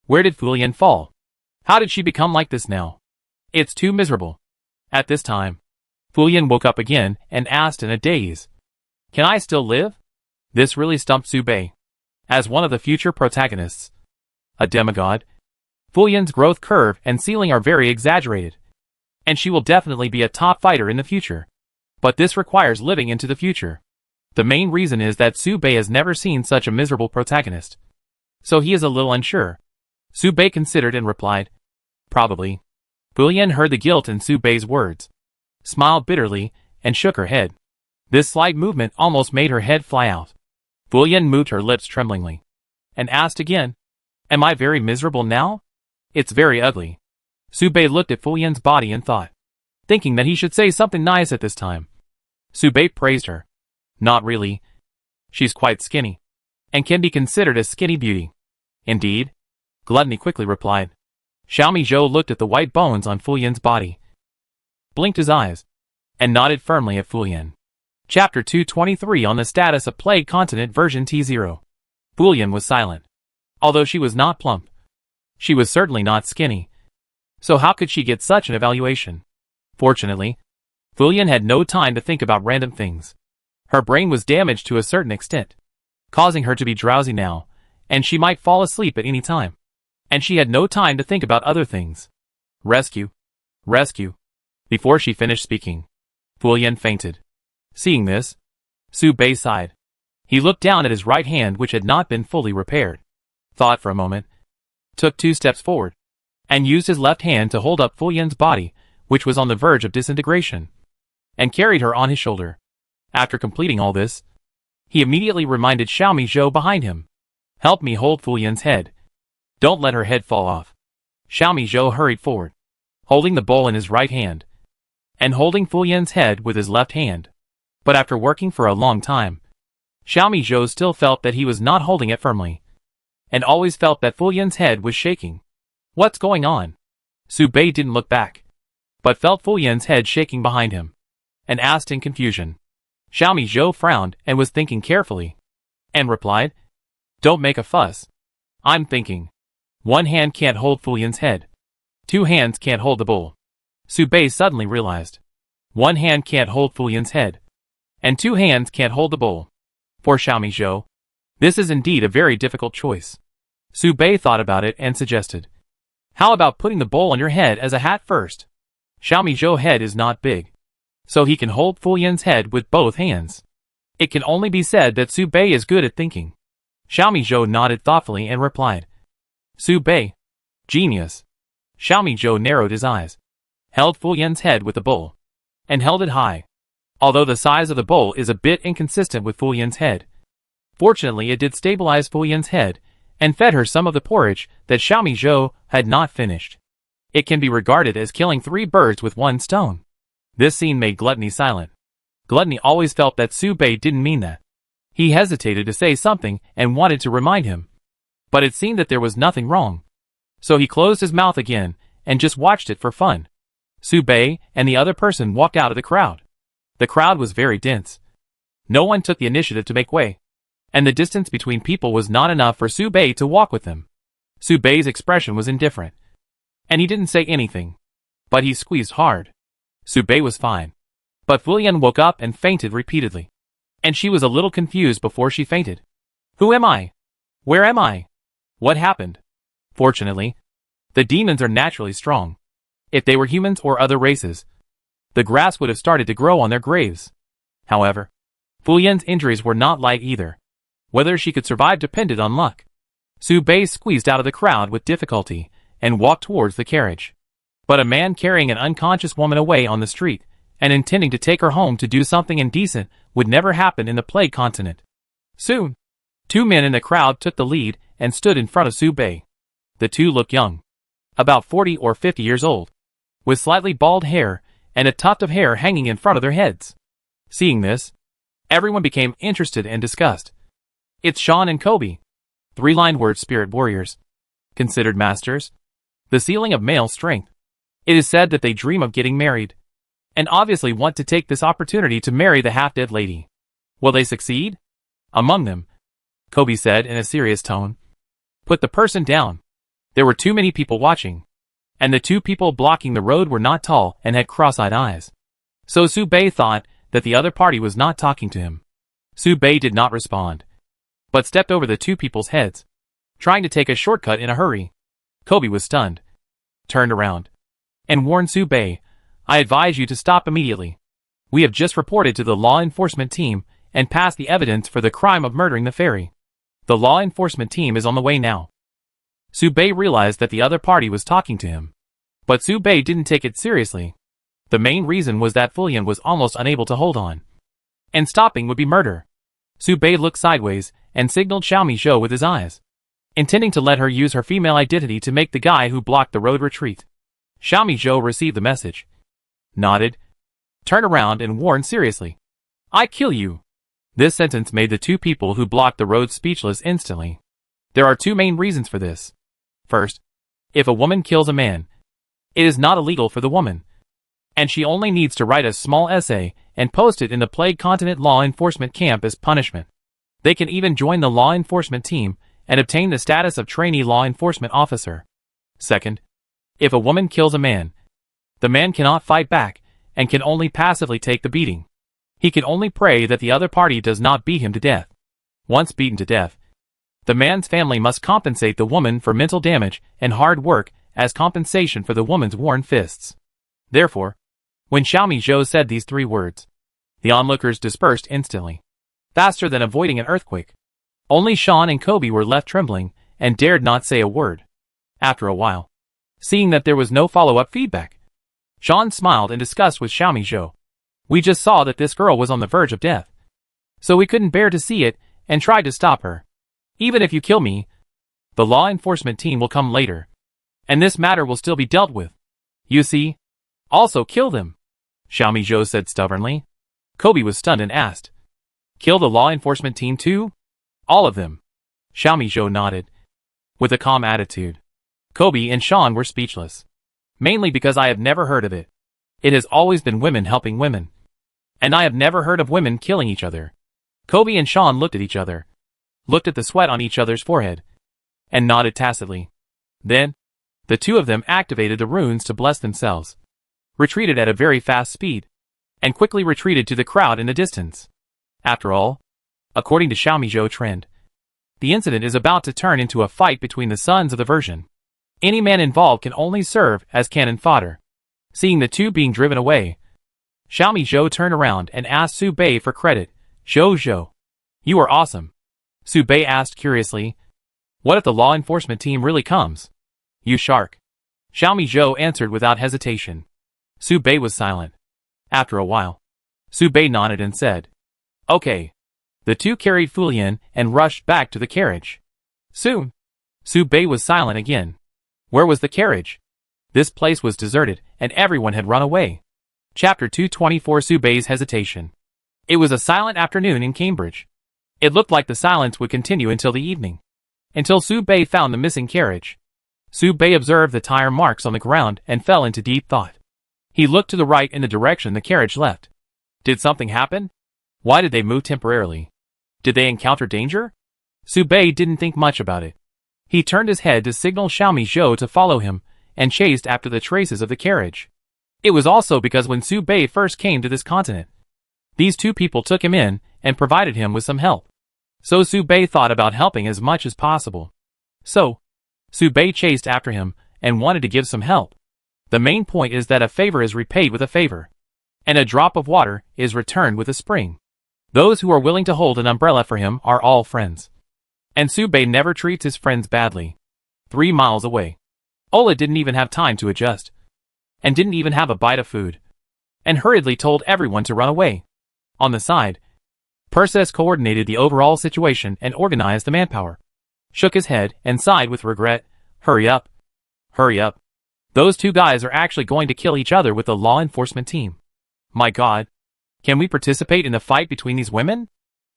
Where did Fu Yan fall? How did she become like this now? It's too miserable. At this time, Fu Yan woke up again and asked in a daze, "Can I still live?" This really stumped Su Bei. As one of the future protagonists, a demigod, Fu Yan's growth curve and ceiling are very exaggerated, and she will definitely be a top fighter in the future. But this requires living into the future. The main reason is that Su Bei has never seen such a miserable protagonist, so he is a little unsure. Su Bei considered and replied, "Probably." Fu Yan heard the guilt in Su Bei's words, smiled bitterly, and shook her head. This slight movement almost made her head fly out. Fu Yan moved her lips tremblingly, and asked again, "Am I very miserable now?" "It's very ugly." Su Bei looked at Fu Yan's body and thought, thinking that he should say something nice at this time. Su Bei praised her. "Not really. She's quite skinny, and can be considered a skinny beauty." "Indeed?" Gluttony quickly replied. Xiaomi Zhou looked at the white bones on Fu Yan's body, blinked his eyes, and nodded firmly at Fu Yan. Chapter 223 on the status of Plague Continent version T0. Fu Yan was silent. Although she was not plump, she was certainly not skinny. So how could she get such an evaluation? Fortunately, Fu Yan had no time to think about random things. Her brain was damaged to a certain extent, causing her to be drowsy now, and she might fall asleep at any time. And she had no time to think about other things. Rescue. Rescue. Before she finished speaking, Fu Yan fainted. Seeing this, Su Bei sighed. He looked down at his right hand which had not been fully repaired, thought for a moment, took 2 steps forward, and used his left hand to hold up Fu Yan's body, which was on the verge of disintegration, and carried her on his shoulder. After completing all this, he immediately reminded Xiaomi Zhou behind him. "Help me hold Fu Yan's head. Don't let her head fall off." Xiaomi Zhou hurried forward, holding the bowl in his right hand, and holding Fu Yan's head with his left hand. But after working for a long time, Xiaomi Zhou still felt that he was not holding it firmly, and always felt that Fu Yan's head was shaking. "What's going on?" Su Bei didn't look back, but felt Fu Yan's head shaking behind him, and asked in confusion. Xiaomi Zhou frowned and was thinking carefully, and replied, "Don't make a fuss. I'm thinking. 1 hand can't hold Fu Yan's head. 2 hands can't hold the bowl." Su Bei suddenly realized. 1 hand can't hold Fu Yan's head, and 2 hands can't hold the bowl. For Xiaomi Zhou, this is indeed a very difficult choice. Su Bei thought about it and suggested, "How about putting the bowl on your head as a hat first?" Xiaomi Zhou's head is not big, so he can hold Fu Yan's head with both hands. It can only be said that Su Bei is good at thinking. Xiaomi Zhou nodded thoughtfully and replied, "Su Bei, genius." Xiaomi Zhou narrowed his eyes, held Fu Yan's head with the bowl, and held it high. Although the size of the bowl is a bit inconsistent with Fu Yan's head, fortunately it did stabilize Fu Yan's head, and fed her some of the porridge that Xiaomi Zhou had not finished. It can be regarded as killing 3 birds with 1 stone. This scene made Gluttony silent. Gluttony always felt that Su Bei didn't mean that. He hesitated to say something and wanted to remind him, but it seemed that there was nothing wrong. So he closed his mouth again and just watched it for fun. Su Bei and the other person walked out of the crowd. The crowd was very dense. No one took the initiative to make way, and the distance between people was not enough for Su Bei to walk with them. Su Bei's expression was indifferent, and he didn't say anything, but he squeezed hard. Su Bei was fine, but Fu Yan woke up and fainted repeatedly, and she was a little confused before she fainted. "Who am I? Where am I? What happened?" Fortunately, the demons are naturally strong. If they were humans or other races, the grass would have started to grow on their graves. However, Fu Yan's injuries were not light either. Whether she could survive depended on luck. Su Bei squeezed out of the crowd with difficulty and walked towards the carriage. But a man carrying an unconscious woman away on the street and intending to take her home to do something indecent would never happen in the Plague Continent. Soon, 2 men in the crowd took the lead and stood in front of Su Bei. The two looked young. About 40 or 50 years old. With slightly bald hair, and a tuft of hair hanging in front of their heads. Seeing this, everyone became interested and discussed. It's Sean and Kobe. 3-line word spirit warriors. Considered masters. The ceiling of male strength. It is said that they dream of getting married. And obviously want to take this opportunity to marry the half-dead lady. Will they succeed? Among them, Kobe said in a serious tone. Put the person down. There were too many people watching. And the two people blocking the road were not tall and had cross-eyed eyes. So Su Bei thought that the other party was not talking to him. Su Bei did not respond, but stepped over the two people's heads, trying to take a shortcut in a hurry. Kobe was stunned, turned around, and warned Su Bei, I advise you to stop immediately. We have just reported to the law enforcement team and passed the evidence for the crime of murdering the fairy. The law enforcement team is on the way now. Su Bei realized that the other party was talking to him. But Su Bei didn't take it seriously. The main reason was that Fulian was almost unable to hold on. And stopping would be murder. Su Bei looked sideways and signaled Xiaomi Zhou with his eyes, intending to let her use her female identity to make the guy who blocked the road retreat. Xiaomi Zhou received the message, nodded, turned around and warned seriously, I kill you. This sentence made the two people who blocked the road speechless instantly. There are two main reasons for this. First, if a woman kills a man, it is not illegal for the woman, and she only needs to write a small essay and post it in the Plague Continent law enforcement camp as punishment. They can even join the law enforcement team and obtain the status of trainee law enforcement officer. Second, if a woman kills a man, the man cannot fight back and can only passively take the beating. He can only pray that the other party does not beat him to death. Once beaten to death, the man's family must compensate the woman for mental damage and hard work as compensation for the woman's worn fists. Therefore, when Xiaomi Zhou said these 3 words, the onlookers dispersed instantly, faster than avoiding an earthquake. Only Sean and Kobe were left trembling and dared not say a word. After a while, seeing that there was no follow-up feedback, Sean smiled and discussed with Xiaomi Zhou. We just saw that this girl was on the verge of death. So we couldn't bear to see it and tried to stop her. Even if you kill me, the law enforcement team will come later, and this matter will still be dealt with. You see? Also kill them, Xiaomi Zhou said stubbornly. Kobe was stunned and asked, kill the law enforcement team too? All of them. Xiaomi Zhou nodded, with a calm attitude. Kobe and Sean were speechless. Mainly because I have never heard of it. It has always been women helping women. And I have never heard of women killing each other. Kobe and Sean looked at each other, looked at the sweat on each other's forehead, and nodded tacitly. Then, the two of them activated the runes to bless themselves, retreated at a very fast speed, and quickly retreated to the crowd in the distance. After all, according to Xiaomi Zhou trend, the incident is about to turn into a fight between the sons of the version. Any man involved can only serve as cannon fodder. Seeing the two being driven away, Xiaomi Zhou turned around and asked Su Bei for credit. Zhou, you are awesome. Su Bei asked curiously, what if the law enforcement team really comes? You shark. Xiaomi Zhou answered without hesitation. Su Bei was silent. After a while, Su Bei nodded and said, okay. The two carried Fulian and rushed back to the carriage. Soon, Su Bei was silent again. Where was the carriage? This place was deserted and everyone had run away. Chapter 224 Su Bei's hesitation. It was a silent afternoon in Cambridge. It looked like the silence would continue until the evening. Until Su Bei found the missing carriage. Su Bei observed the tire marks on the ground and fell into deep thought. He looked to the right in the direction the carriage left. Did something happen? Why did they move temporarily? Did they encounter danger? Su Bei didn't think much about it. He turned his head to signal Xiaomi Zhou to follow him and chased after the traces of the carriage. It was also because when Su Bei first came to this continent, these two people took him in and provided him with some help. So Su Bei thought about helping as much as possible. So, Su Bei chased after him and wanted to give some help. The main point is that a favor is repaid with a favor, and a drop of water is returned with a spring. Those who are willing to hold an umbrella for him are all friends. And Su Bei never treats his friends badly. 3 miles away, Ola didn't even have time to adjust, and didn't even have a bite of food, and hurriedly told everyone to run away. On the side, Perses coordinated the overall situation and organized the manpower. shook his head, and sighed with regret. Hurry up. Hurry up. Those two guys are actually going to kill each other with the law enforcement team. My God. Can we participate in the fight between these women?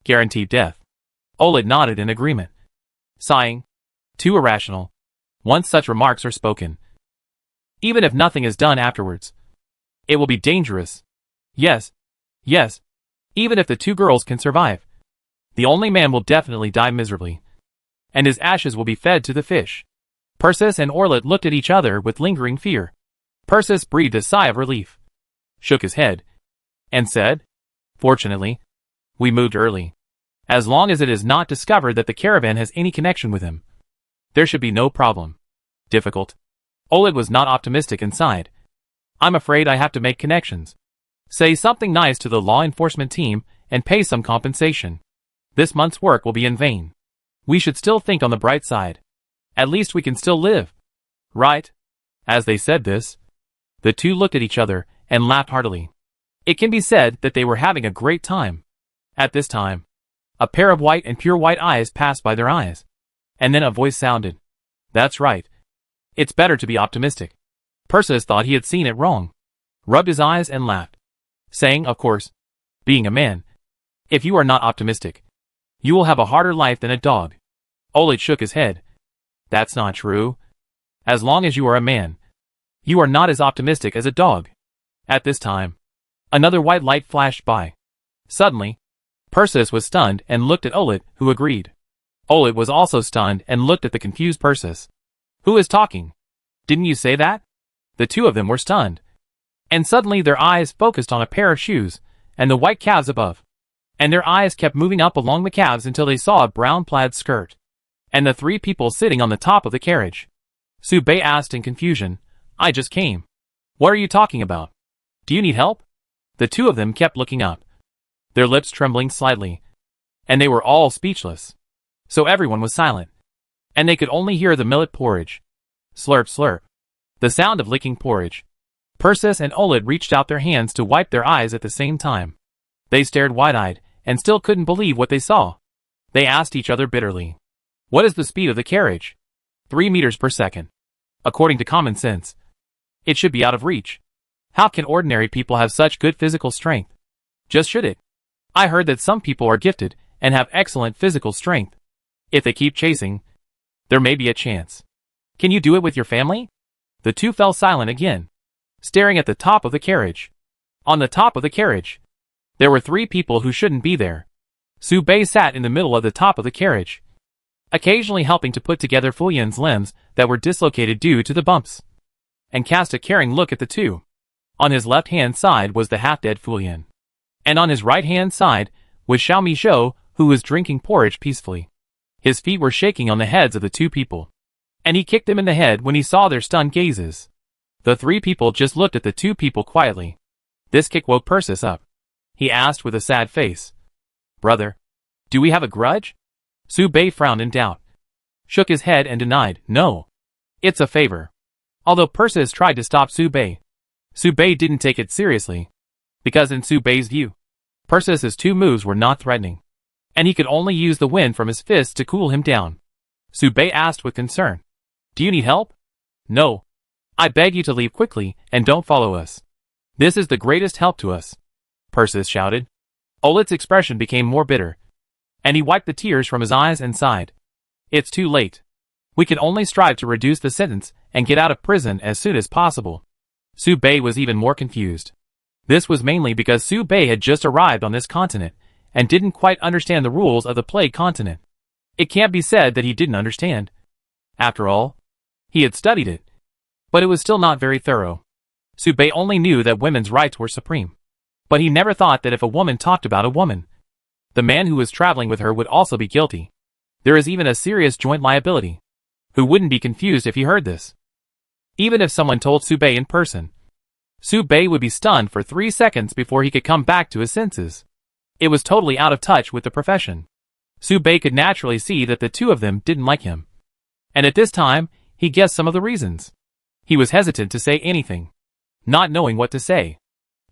Guaranteed death. Olid nodded in agreement. Sighing. Too irrational. Once such remarks are spoken, even if nothing is done afterwards, it will be dangerous. Yes. Yes. Even if the two girls can survive, the only man will definitely die miserably, and his ashes will be fed to the fish. Persis and Orlet looked at each other with lingering fear. Persis breathed a sigh of relief, shook his head, and said, Fortunately, we moved early. As long as it is not discovered that the caravan has any connection with him, there should be no problem. Difficult. Olid was not optimistic and sighed. I'm afraid I have to make connections. Say something nice to the law enforcement team and pay some compensation. This month's work will be in vain. We should still think on the bright side. At least we can still live. Right? As they said this, the two looked at each other and laughed heartily. It can be said that they were having a great time. At this time, a pair of white and pure white eyes passed by their eyes. And then a voice sounded. That's right. It's better to be optimistic. Persis thought he had seen it wrong, rubbed his eyes and laughed, saying, of course, being a man, if you are not optimistic, you will have a harder life than a dog. Olid shook his head. That's not true. As long as you are a man, you are not as optimistic as a dog. At this time, another white light flashed by. Suddenly, Persis was stunned and looked at Olid, who agreed. Olid was also stunned and looked at the confused Persis. Who is talking? Didn't you say that? The two of them were stunned. And suddenly their eyes focused on a pair of shoes, and the white calves above. And their eyes kept moving up along the calves until they saw a brown plaid skirt. And the three people sitting on the top of the carriage. Subei asked in confusion, I just came. What are you talking about? Do you need help? The two of them kept looking up, their lips trembling slightly. And they were all speechless. So everyone was silent. And they could only hear the millet porridge. Slurp slurp. The sound of licking porridge. Persis and Olid reached out their hands to wipe their eyes at the same time. They stared wide-eyed, and still couldn't believe what they saw. They asked each other bitterly. What is the speed of the carriage? 3 meters per second. According to common sense, it should be out of reach. How can ordinary people have such good physical strength? Just should it? I heard that some people are gifted and have excellent physical strength. If they keep chasing, there may be a chance. Can you do it with your family? The two fell silent again, staring at the top of the carriage. On the top of the carriage, there were 3 people who shouldn't be there. Subei sat in the middle of the top of the carriage, occasionally helping to put together Fulian's limbs that were dislocated due to the bumps, and cast a caring look at the two. On his left-hand side was the half-dead Fulian, and on his right-hand side was Xiaomi Shou, who was drinking porridge peacefully. His feet were shaking on the heads of the 2 people, and he kicked them in the head when he saw their stunned gazes. The 3 people just looked at the 2 people quietly. This kick woke Persis up. He asked with a sad face, Brother, do we have a grudge? Subei frowned in doubt, shook his head and denied, No. It's a favor. Although Persis tried to stop Subei, Subei didn't take it seriously, because in Subei's view, Persis's 2 moves were not threatening, and he could only use the wind from his fists to cool him down. Subei asked with concern, Do you need help? No. I beg you to leave quickly and don't follow us. This is the greatest help to us, Persis shouted. Olit's expression became more bitter, and he wiped the tears from his eyes and sighed. It's too late. We can only strive to reduce the sentence and get out of prison as soon as possible. Subei was even more confused. This was mainly because Subei had just arrived on this continent and didn't quite understand the rules of the Plague Continent. It can't be said that he didn't understand. After all, he had studied it, but it was still not very thorough. Subei only knew that women's rights were supreme, but he never thought that if a woman talked about a woman, the man who was traveling with her would also be guilty. There is even a serious joint liability. Who wouldn't be confused if he heard this? Even if someone told Subei in person, Subei would be stunned for 3 seconds before he could come back to his senses. It was totally out of touch with the profession. Subei could naturally see that the 2 of them didn't like him. And at this time, he guessed some of the reasons. He was hesitant to say anything, not knowing what to say.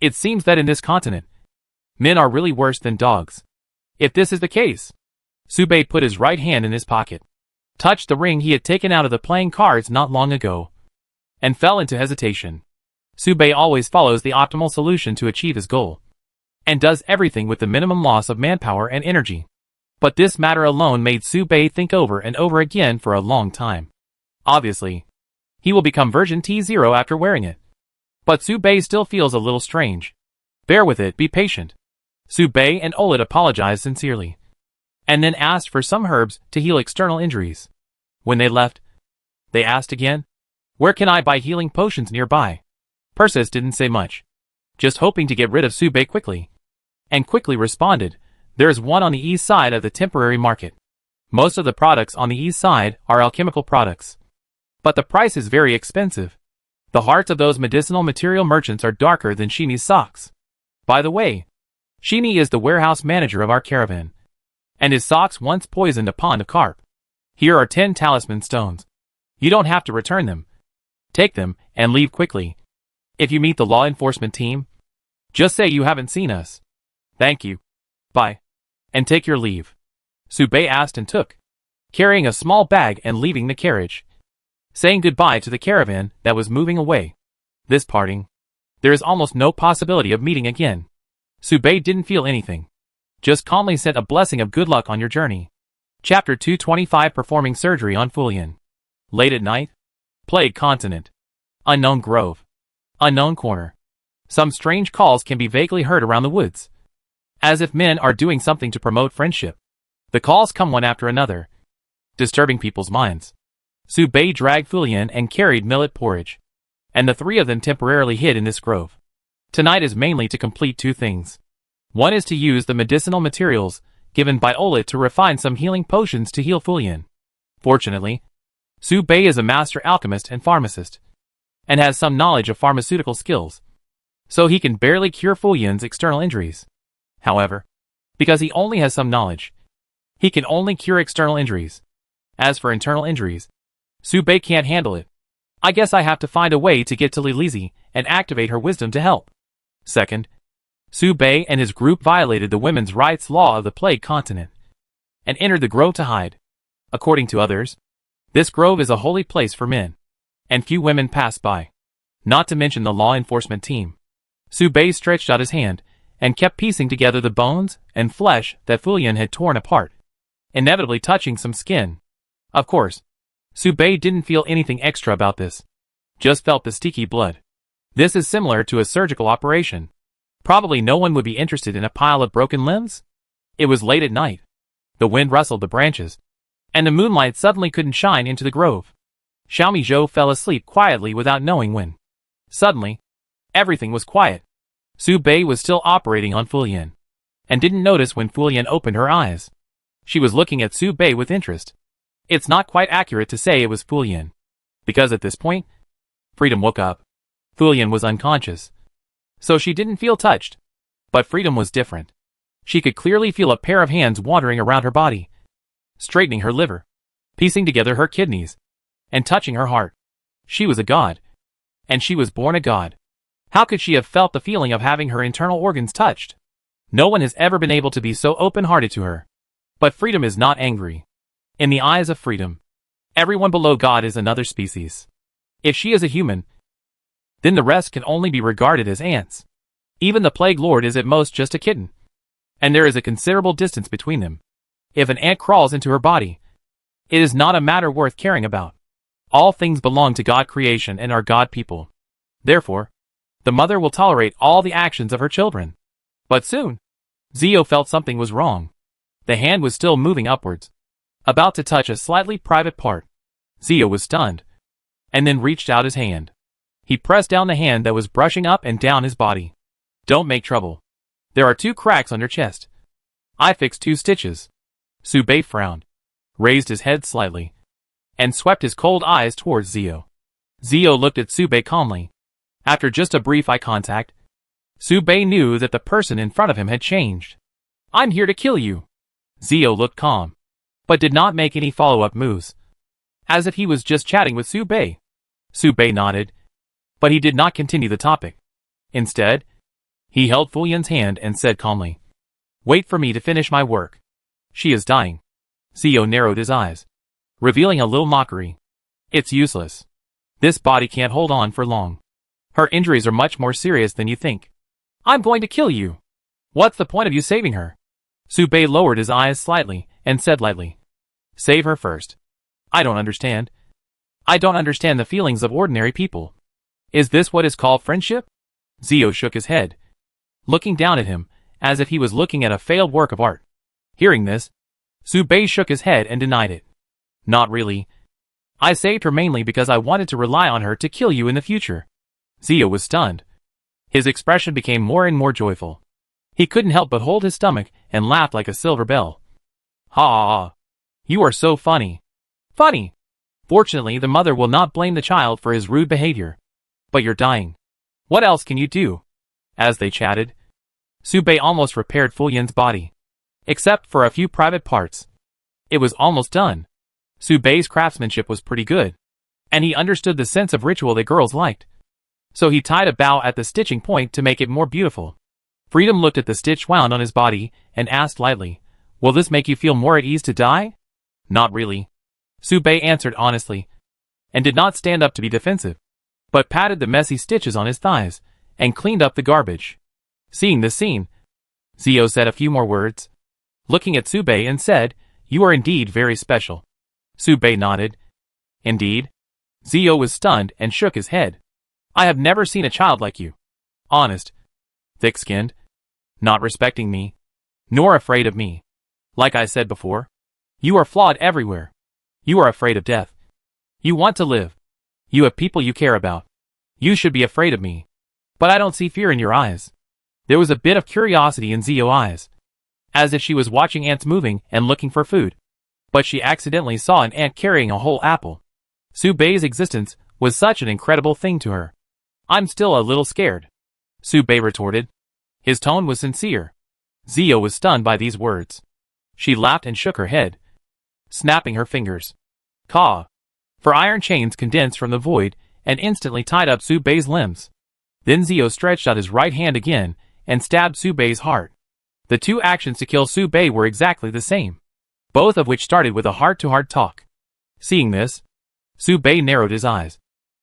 It seems that in this continent, men are really worse than dogs. If this is the case, Subei put his right hand in his pocket, touched the ring he had taken out of the playing cards not long ago, and fell into hesitation. Subei always follows the optimal solution to achieve his goal, and does everything with the minimum loss of manpower and energy. But this matter alone made Subei think over and over again for a long time. Obviously, he will become version T0 after wearing it. But Subei still feels a little strange. Bear with it, be patient. Subei and Olet apologized sincerely, and then asked for some herbs to heal external injuries. When they left, they asked again, "Where can I buy healing potions nearby?" Persis didn't say much, just hoping to get rid of Subei quickly, and quickly responded, "There's one on the east side of the temporary market. Most of the products on the east side are alchemical products, but the price is very expensive. The hearts of those medicinal material merchants are darker than Shini's socks. By the way, Shini is the warehouse manager of our caravan, and his socks once poisoned a pond of carp. Here are 10 talisman stones. You don't have to return them. Take them and leave quickly. If you meet the law enforcement team, just say you haven't seen us. Thank you. Bye. And take your leave." Subei asked and took, carrying a small bag and leaving the carriage, saying goodbye to the caravan that was moving away. This parting, there is almost no possibility of meeting again. Subei didn't feel anything, just calmly sent a blessing of good luck on your journey. Chapter 225, Performing Surgery on Fulian. Late at night. Plague continent. Unknown grove. Unknown corner. Some strange calls can be vaguely heard around the woods, as if men are doing something to promote friendship. The calls come one after another, disturbing people's minds. Subei dragged Fulian and carried millet porridge, and the three of them temporarily hid in this grove. Tonight is mainly to complete two things. One is to use the medicinal materials given by Olet to refine some healing potions to heal Fulian. Fortunately, Subei is a master alchemist and pharmacist, and has some knowledge of pharmaceutical skills, so he can barely cure Fulian's external injuries. However, because he only has some knowledge, he can only cure external injuries. As for internal injuries, Subei can't handle it. I guess I have to find a way to get to Lilizi and activate her wisdom to help. Second, Subei and his group violated the women's rights law of the Plague Continent, and entered the grove to hide. According to others, this grove is a holy place for men, and few women pass by. Not to mention the law enforcement team. Subei stretched out his hand, and kept piecing together the bones and flesh that Fulian had torn apart, inevitably touching some skin. Of course, Subei didn't feel anything extra about this, just felt the sticky blood. This is similar to a surgical operation. Probably no one would be interested in a pile of broken limbs. It was late at night. The wind rustled the branches, and the moonlight suddenly couldn't shine into the grove. Xiaomi Zhou fell asleep quietly without knowing when. Suddenly, everything was quiet. Subei was still operating on Fulian, and didn't notice when Fulian opened her eyes. She was looking at Subei with interest. It's not quite accurate to say it was Fulian, because at this point, Freedom woke up. Fulian was unconscious, so she didn't feel touched. But Freedom was different. She could clearly feel a pair of hands wandering around her body, straightening her liver, piecing together her kidneys, and touching her heart. She was a god, and she was born a god. How could she have felt the feeling of having her internal organs touched? No one has ever been able to be so open-hearted to her. But Freedom is not angry. In the eyes of Freedom, everyone below God is another species. If she is a human, then the rest can only be regarded as ants. Even the Plague Lord is at most just a kitten, and there is a considerable distance between them. If an ant crawls into her body, it is not a matter worth caring about. All things belong to God creation and are God people. Therefore, the mother will tolerate all the actions of her children. But soon, Zio felt something was wrong. The hand was still moving upwards, about to touch a slightly private part. Zio was stunned, and then reached out his hand. He pressed down the hand that was brushing up and down his body. Don't make trouble. There are 2 cracks on your chest. I fixed 2 stitches. Subei frowned, raised his head slightly, and swept his cold eyes towards Zio. Zio looked at Subei calmly. After just a brief eye contact, Subei knew that the person in front of him had changed. I'm here to kill you. Zio looked calm, but did not make any follow-up moves, as if he was just chatting with Subei. Subei nodded, but he did not continue the topic. Instead, he held Fulian's hand and said calmly, "Wait for me to finish my work. She is dying." Zio narrowed his eyes. revealing a little mockery. It's useless. This body can't hold on for long. Her injuries are much more serious than you think. I'm going to kill you. What's the point of you saving her? Subei lowered his eyes slightly and said lightly. Save her first. I don't understand. I don't understand the feelings of ordinary people. Is this what is called friendship? Zio shook his head, looking down at him, as if he was looking at a failed work of art. Hearing this, Subei shook his head and denied it. Not really. I saved her mainly because I wanted to rely on her to kill you in the future. Zio was stunned. His expression became more and more joyful. He couldn't help but hold his stomach and laughed like a silver bell. Ha ha ha. You are so funny. Funny. Fortunately, the mother will not blame the child for his rude behavior. But you're dying. What else can you do? As they chatted, Subei almost repaired Fulian's body. Except for a few private parts. It was almost done. Subei's craftsmanship was pretty good, and he understood the sense of ritual that girls liked. So he tied a bow at the stitching point to make it more beautiful. Freedom looked at the stitch wound on his body and asked lightly, will this make you feel more at ease to die? Not really. Subei answered honestly, and did not stand up to be defensive, but patted the messy stitches on his thighs and cleaned up the garbage. Seeing this scene, Zio said a few more words, looking at Subei and said, you are indeed very special. Subei nodded. Indeed? Zio was stunned and shook his head. I have never seen a child like you. Honest. Thick-skinned. Not respecting me. Nor afraid of me. Like I said before, you are flawed everywhere. You are afraid of death. You want to live. You have people you care about. You should be afraid of me. But I don't see fear in your eyes. There was a bit of curiosity in Zio's eyes, as if she was watching ants moving and looking for food. But she accidentally saw an ant carrying a whole apple. Subei's existence was such an incredible thing to her. I'm still a little scared, Subei retorted. His tone was sincere. Zio was stunned by these words. She laughed and shook her head, snapping her fingers. Caw! For iron chains condensed from the void and instantly tied up Subei's limbs. Then Zio stretched out his right hand again and stabbed Subei's heart. The two actions to kill Subei were exactly the same, both of which started with a heart-to-heart talk. Seeing this, Subei narrowed his eyes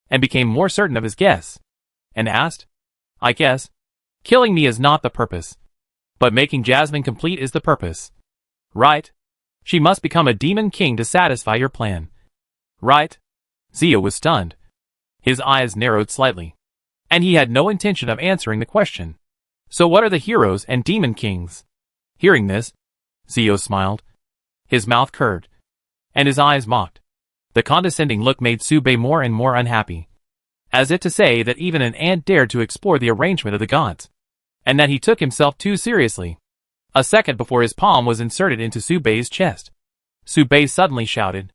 and became more certain of his guess, and asked, I guess, killing me is not the purpose, but making Jasmine complete is the purpose. Right? She must become a demon king to satisfy your plan. Right? Zio was stunned. His eyes narrowed slightly, and he had no intention of answering the question. So what are the heroes and demon kings? Hearing this, Zio smiled. His mouth curved, and his eyes mocked. The condescending look made Subei more and more unhappy, as if to say that even an ant dared to explore the arrangement of the gods, and that he took himself too seriously. A second before his palm was inserted into Subei's chest, Subei suddenly shouted,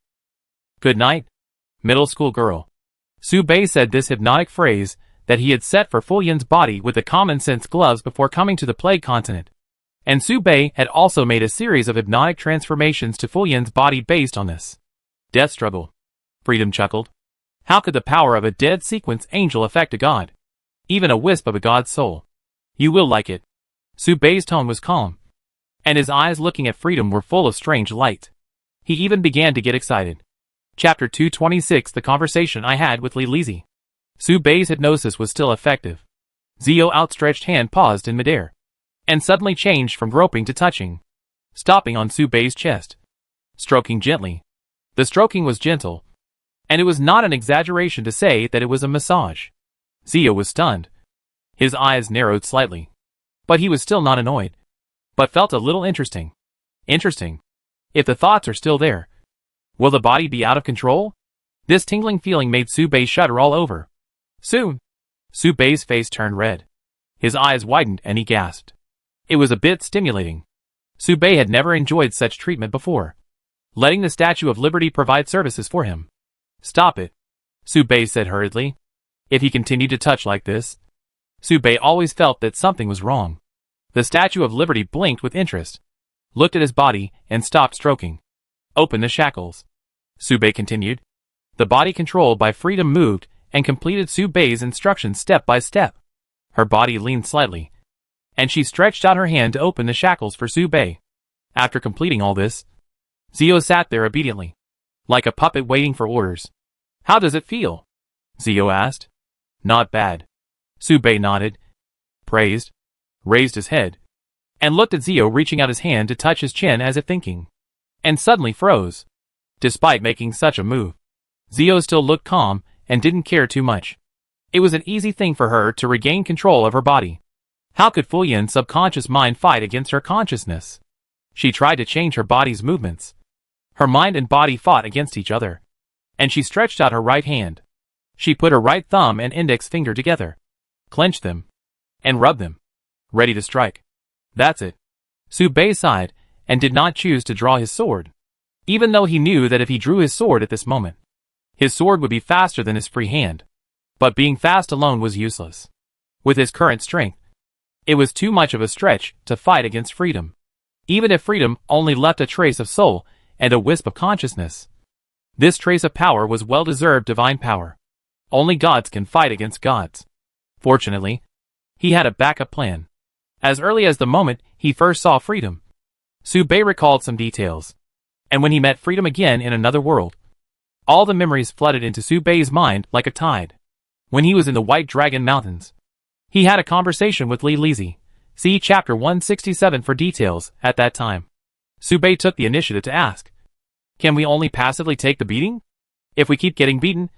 Good night, middle school girl. Subei said this hypnotic phrase that he had set for Fulian's body with the common-sense gloves before coming to the plague continent. And Subei had also made a series of hypnotic transformations to Fulian's body based on this. Death struggle. Freedom chuckled. How could the power of a dead sequence angel affect a god? Even a wisp of a god's soul. You will like it. Subei's tone was calm, and his eyes looking at Freedom were full of strange light. He even began to get excited. Chapter 226 The Conversation I Had with Lilizi. Subei's hypnosis was still effective. Zio's outstretched hand paused in midair, and suddenly changed from groping to touching, stopping on Subei's chest, stroking gently. The stroking was gentle, and it was not an exaggeration to say that it was a massage. Zio was stunned. His eyes narrowed slightly, but he was still not annoyed, but felt a little interesting. Interesting. If the thoughts are still there, will the body be out of control? This tingling feeling made Subei shudder all over. Soon, Subei's face turned red. His eyes widened and he gasped. It was a bit stimulating. Subei had never enjoyed such treatment before, letting the Statue of Liberty provide services for him. Stop it, Subei said hurriedly. If he continued to touch like this, Subei always felt that something was wrong. The Statue of Liberty blinked with interest, looked at his body, and stopped stroking. Open the shackles, Subei continued. The body controlled by Freedom moved and completed Subei's instructions step by step. Her body leaned slightly, and she stretched out her hand to open the shackles for Subei. After completing all this, Zio sat there obediently, Like a puppet waiting for orders. How does it feel? Zio asked. Not bad. Su Bei nodded, praised, raised his head, and looked at Zio reaching out his hand to touch his chin as if thinking. And suddenly froze. Despite making such a move, Zio still looked calm and didn't care too much. It was an easy thing for her to regain control of her body. How could Fu Yan's subconscious mind fight against her consciousness? She tried to change her body's movements. Her mind and body fought against each other. And she stretched out her right hand. She put her right thumb and index finger together, clenched them, and rubbed them, ready to strike. That's it. Su Bei sighed and did not choose to draw his sword, even though he knew that if he drew his sword at this moment, his sword would be faster than his free hand. But being fast alone was useless. With his current strength, it was too much of a stretch to fight against freedom, even if freedom only left a trace of soul and a wisp of consciousness. This trace of power was well-deserved divine power. Only gods can fight against gods. Fortunately, he had a backup plan. As early as the moment he first saw freedom, Su Bei recalled some details. And when he met freedom again in another world, all the memories flooded into Su Bei's mind like a tide. When he was in the White Dragon Mountains, he had a conversation with Li Lizi. See chapter 167 for details. At that time, Su Bei took the initiative to ask, "Can we only passively take the beating? If we keep getting beaten,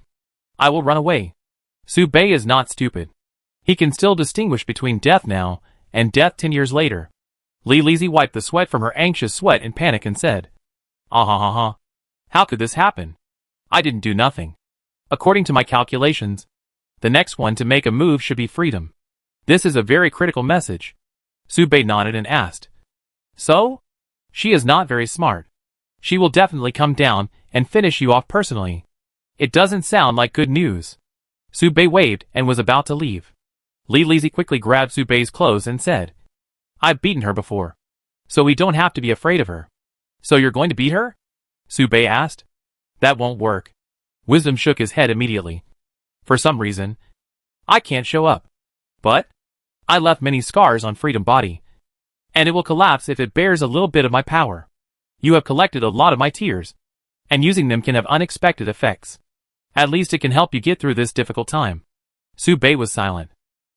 I will run away." Su Bei is not stupid. He can still distinguish between death now and death 10 years later. Li Lizi wiped the sweat from her anxious sweat in panic and said, "Ah ha ha ha. How could this happen? I didn't do nothing. According to my calculations, the next one to make a move should be freedom. This is a very critical message." Su Bei nodded and asked, "So? She is not very smart. She will definitely come down and finish you off personally. It doesn't sound like good news." Su Bei waved and was about to leave. Li Lizi quickly grabbed Su Bei's clothes and said, "I've beaten her before, so we don't have to be afraid of her." "So you're going to beat her?" Su Bei asked. "That won't work." Wisdom shook his head immediately. "For some reason, I can't show up. But I left many scars on Freedom Body, and it will collapse if it bears a little bit of my power. You have collected a lot of my tears, and using them can have unexpected effects. At least it can help you get through this difficult time." Su Bei was silent.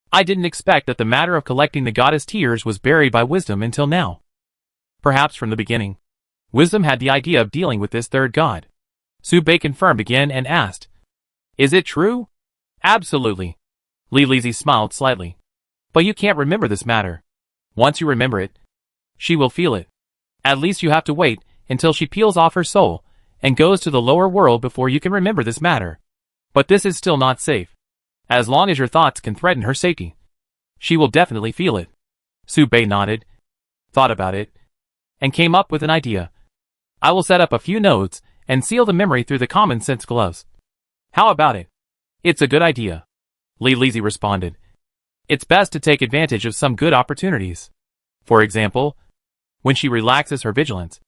I didn't expect that the matter of collecting the goddess tears was buried by Wisdom until now. Perhaps from the beginning, Wisdom had the idea of dealing with this third god. Su Bei confirmed again and asked, "Is it true?" "Absolutely." Li Lizi smiled slightly. "But you can't remember this matter. Once you remember it, she will feel it. At least you have to wait until she peels off her soul and goes to the lower world before you can remember this matter. But this is still not safe. As long as your thoughts can threaten her safety, she will definitely feel it." Su Bei nodded, thought about it, and came up with an idea. "I will set up a few nodes and seal the memory through the common sense gloves." "How about it?" "It's a good idea," Li Lizi responded. "It's best to take advantage of some good opportunities. For example, when she relaxes her vigilance,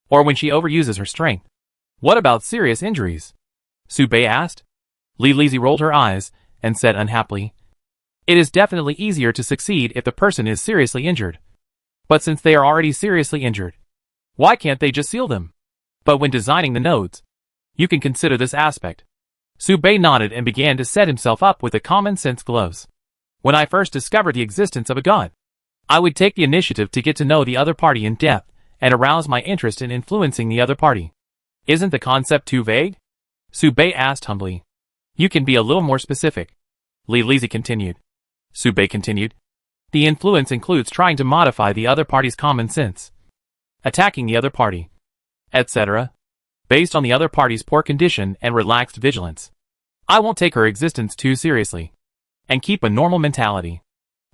or when she overuses her strength." "What about serious injuries?" Su Bei asked. Li Lizi rolled her eyes and said unhappily, "It is definitely easier to succeed if the person is seriously injured. But since they are already seriously injured, why can't they just seal them? But when designing the nodes, you can consider this aspect." Su Bei nodded and began to set himself up with the common sense gloves. "When I first discovered the existence of a god, I would take the initiative to get to know the other party in depth and arouse my interest in influencing the other party." "Isn't the concept too vague?" Su Bei asked humbly. "You can be a little more specific," Li Lizi continued. Su Bei continued. "The influence includes trying to modify the other party's common sense, attacking the other party, etc., based on the other party's poor condition and relaxed vigilance. I won't take her existence too seriously, and keep a normal mentality."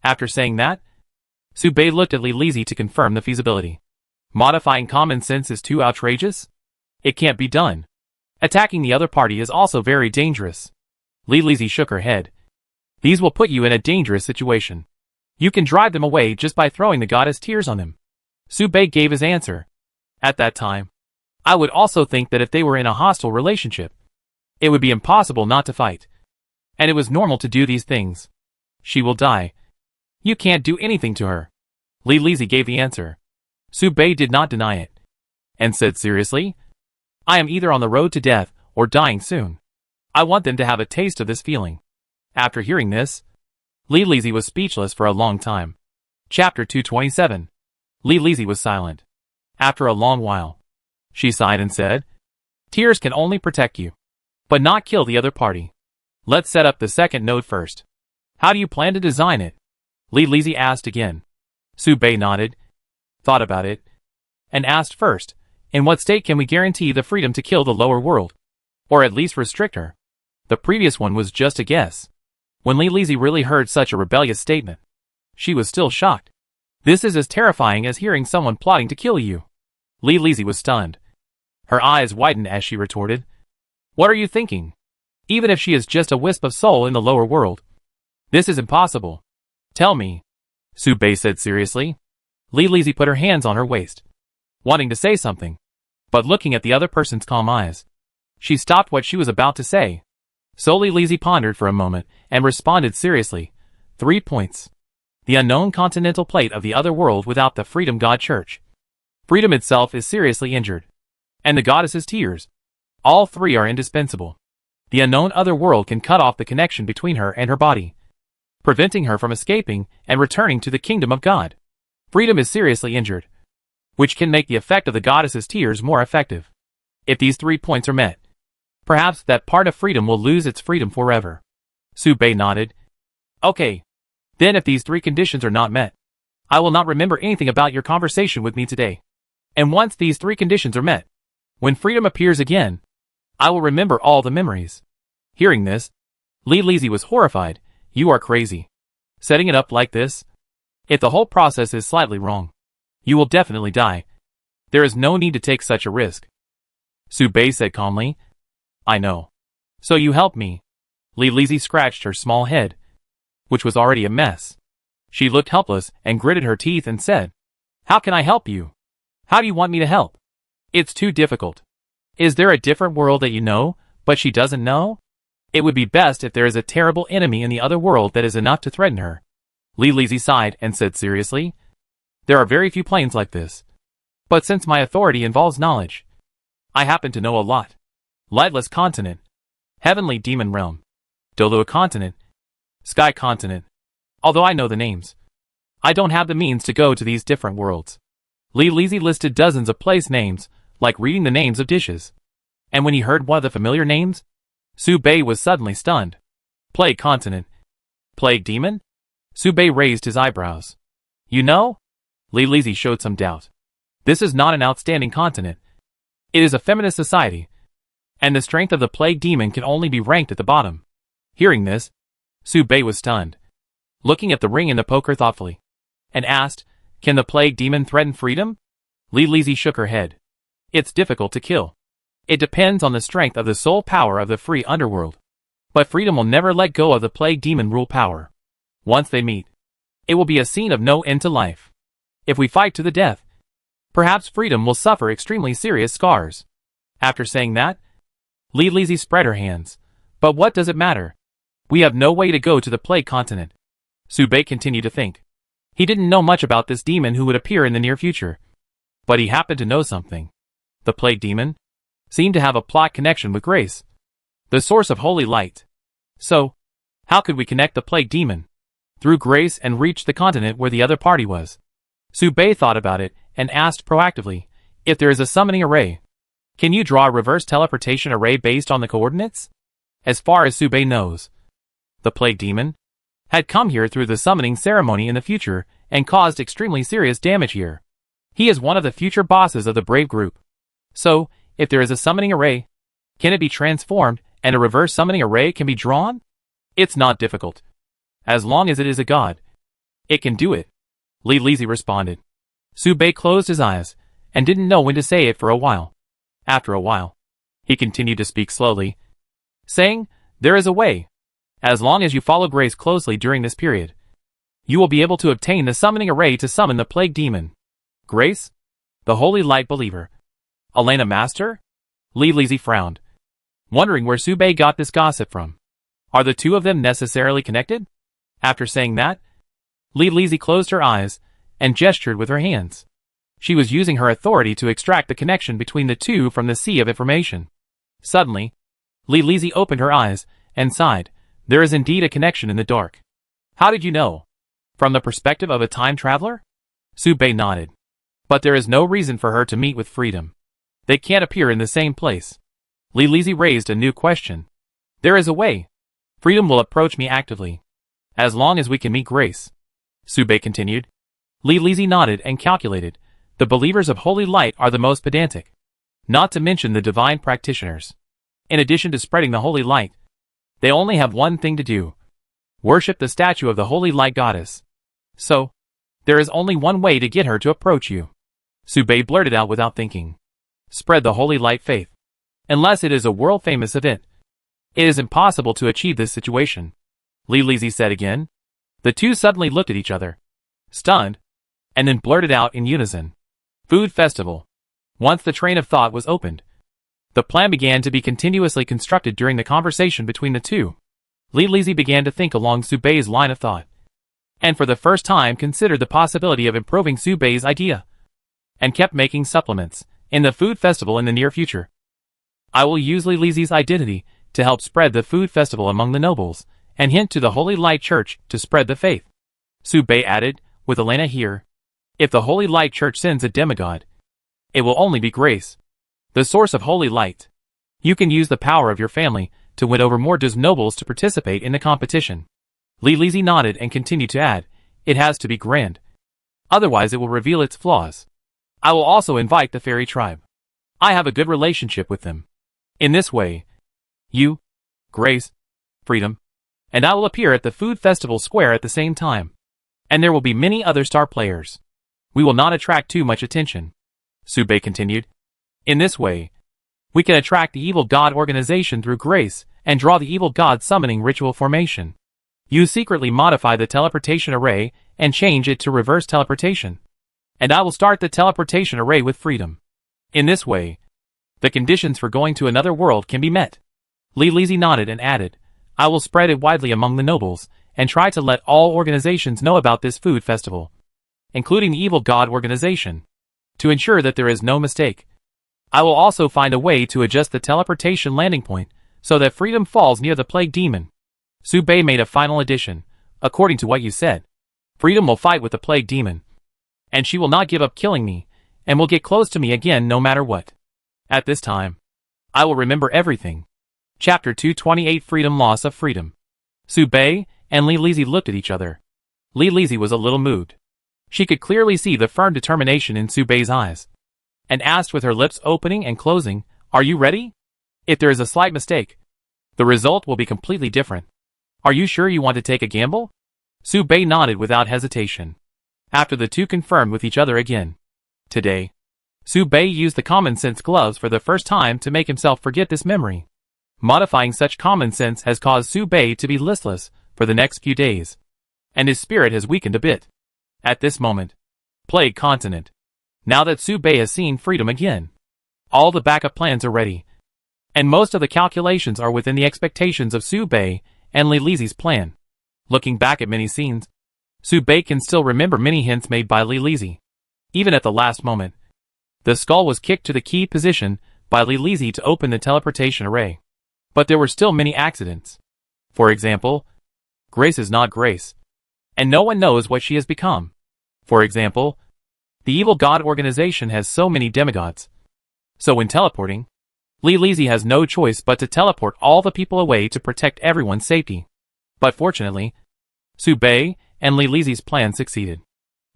After saying that, Su Bei looked at Li Lizi to confirm the feasibility. "Modifying common sense is too outrageous? It can't be done. Attacking the other party is also very dangerous." Li Lizi shook her head. "These will put you in a dangerous situation. You can drive them away just by throwing the goddess tears on them." Su Bei gave his answer. "At that time, I would also think that if they were in a hostile relationship, it would be impossible not to fight. And it was normal to do these things. She will die. You can't do anything to her." Li Lizi gave the answer. Su Bei did not deny it, and said seriously, I am either on the road to death or dying soon. I want them to have a taste of this feeling. After hearing this, Li Lizzie was speechless for a long time. Chapter 227. Li Lizzie was silent. After a long while, she sighed and said, "Tears can only protect you, but not kill the other party. Let's set up the second node first. How do you plan to design it?" Li Lizzie asked again. Su Bei nodded, thought about it, and asked first, "In what state can we guarantee the freedom to kill the lower world? Or at least restrict her?" The previous one was just a guess. When Li Lizzie really heard such a rebellious statement, she was still shocked. This is as terrifying as hearing someone plotting to kill you. Li Lizzie was stunned. Her eyes widened as she retorted, "What are you thinking? Even if she is just a wisp of soul in the lower world, this is impossible. Tell me," Su Bei said seriously. Li Lizzie put her hands on her waist, wanting to say something, but looking at the other person's calm eyes, she stopped what she was about to say. So Li Lizzie pondered for a moment and responded seriously, 3 points. The unknown continental plate of the other world without the Freedom God Church. Freedom itself is seriously injured. And the goddess's tears. All 3 are indispensable. The unknown other world can cut off the connection between her and her body, preventing her from escaping and returning to the kingdom of God. Freedom is seriously injured, which can make the effect of the goddess's tears more effective. If these 3 points are met, perhaps that part of freedom will lose its freedom forever. Su Bei nodded. Okay. Then if these 3 conditions are not met, I will not remember anything about your conversation with me today. And once these 3 conditions are met, when freedom appears again, I will remember all the memories. Hearing this, Li Lizzie was horrified. You are crazy. Setting it up like this? If the whole process is slightly wrong, you will definitely die. There is no need to take such a risk. Su Bei said calmly. I know. So you help me. Li Lizzie scratched her small head, which was already a mess. She looked helpless and gritted her teeth and said, "How can I help you? How do you want me to help? It's too difficult. Is there a different world that you know, but she doesn't know? It would be best if there is a terrible enemy in the other world that is enough to threaten her." Li Lizzie sighed and said seriously, "There are very few planes like this. But since my authority involves knowledge, I happen to know a lot. Lightless continent, heavenly demon realm, Dolua continent, sky continent. Although I know the names, I don't have the means to go to these different worlds." Li Lizzie listed dozens of place names, like reading the names of dishes. And when he heard one of the familiar names, Su Bei was suddenly stunned. Plague continent. Plague demon? Su Bei raised his eyebrows. You know? Li Lizzie showed some doubt. This is not an outstanding continent. It is a feminist society, and the strength of the plague demon can only be ranked at the bottom. Hearing this, Su Bei was stunned, looking at the ring in the poker thoughtfully, and asked, "Can the plague demon threaten freedom?" Li Lizzie shook her head. "It's difficult to kill. It depends on the strength of the soul power of the free underworld. But freedom will never let go of the plague demon rule power. Once they meet, it will be a scene of no end to life. If we fight to the death, perhaps freedom will suffer extremely serious scars." After saying that, Li Lizzie spread her hands. "But what does it matter? We have no way to go to the plague continent." Su Bei continued to think. He didn't know much about this demon who would appear in the near future, but he happened to know something. The plague demon seemed to have a plot connection with grace, the source of holy light. So, how could we connect the plague demon through grace and reach the continent where the other party was? Su Bei thought about it and asked proactively, "If there is a summoning array, can you draw a reverse teleportation array based on the coordinates?" As far as Su Bei knows, the plague demon had come here through the summoning ceremony in the future and caused extremely serious damage here. He is one of the future bosses of the Brave Group. So, if there is a summoning array, can it be transformed and a reverse summoning array can be drawn? It's not difficult. As long as it is a god, it can do it, Li Lizzie responded. Su Bei closed his eyes and didn't know when to say it for a while. After a while, he continued to speak slowly, saying, "There is a way. As long as you follow grace closely during this period, you will be able to obtain the summoning array to summon the plague demon." Grace? The holy light believer? Elena Master? Li Lizzie frowned, wondering where Su Bei got this gossip from. Are the two of them necessarily connected? After saying that, Li Lizzie closed her eyes and gestured with her hands. She was using her authority to extract the connection between the two from the sea of information. Suddenly, Li Lizzie opened her eyes and sighed. There is indeed a connection in the dark. How did you know? From the perspective of a time traveler? Su Bei nodded. But there is no reason for her to meet with Freedom. They can't appear in the same place. Li Lizzie raised a new question. There is a way. Freedom will approach me actively. As long as we can meet Grace. Su Bei continued. Li Lizzie nodded and calculated. The believers of Holy Light are the most pedantic. Not to mention the divine practitioners. In addition to spreading the Holy Light, they only have one thing to do. Worship the statue of the Holy Light Goddess. So, there is only one way to get her to approach you. Su Bei blurted out without thinking. Spread the Holy Light faith. Unless it is a world-famous event, it is impossible to achieve this situation. Li Lizzie said again. The two suddenly looked at each other, stunned, and then blurted out in unison. Food festival. Once the train of thought was opened, the plan began to be continuously constructed during the conversation between the two. Li Lizzie began to think along Su Bei's line of thought, and for the first time considered the possibility of improving Su Bei's idea, and kept making supplements in the food festival in the near future. I will use Li Lizzie's identity to help spread the food festival among the nobles, and hint to the Holy Light Church to spread the faith. Su Bei added, with Elena here, if the Holy Light Church sends a demigod, it will only be Grace, the source of Holy Light. You can use the power of your family to win over more des nobles to participate in the competition. Li Lizzie nodded and continued to add, it has to be grand. Otherwise it will reveal its flaws. I will also invite the fairy tribe. I have a good relationship with them. In this way, you, Grace, Freedom, and I will appear at the food festival square at the same time. And there will be many other star players. We will not attract too much attention. Su Bei continued. In this way, we can attract the evil god organization through Grace and draw the evil god summoning ritual formation. You secretly modify the teleportation array and change it to reverse teleportation. And I will start the teleportation array with Freedom. In this way, the conditions for going to another world can be met. Li Lizzie nodded and added, I will spread it widely among the nobles, and try to let all organizations know about this food festival, including the evil god organization, to ensure that there is no mistake. I will also find a way to adjust the teleportation landing point, so that Freedom falls near the plague demon. Su Bei made a final addition. According to what you said, Freedom will fight with the plague demon, and she will not give up killing me, and will get close to me again no matter what. At this time, I will remember everything. Chapter 228 Freedom Loss of Freedom. Su Bei and Li Lizzie looked at each other. Li Lizzie was a little moved. She could clearly see the firm determination in Su Bei's eyes, and asked with her lips opening and closing, Are you ready? If there is a slight mistake, the result will be completely different. Are you sure you want to take a gamble? Su Bei nodded without hesitation. After the two confirmed with each other again. Today, Su Bei used the common sense gloves for the first time to make himself forget this memory. Modifying such common sense has caused Su Bei to be listless for the next few days, and his spirit has weakened a bit. At this moment, Plague Continent. Now that Su Bei has seen Freedom again, all the backup plans are ready, and most of the calculations are within the expectations of Su Bei and Li Lizzie's plan. Looking back at many scenes, Su Bei can still remember many hints made by Li Lizzie. Even at the last moment, the skull was kicked to the key position by Li Lizzie to open the teleportation array. But there were still many accidents. For example, Grace is not Grace, and no one knows what she has become. For example, the evil god organization has so many demigods. So when teleporting, Li Lizzie has no choice but to teleport all the people away to protect everyone's safety. But fortunately, Su Bei and Li Lizzie's plan succeeded.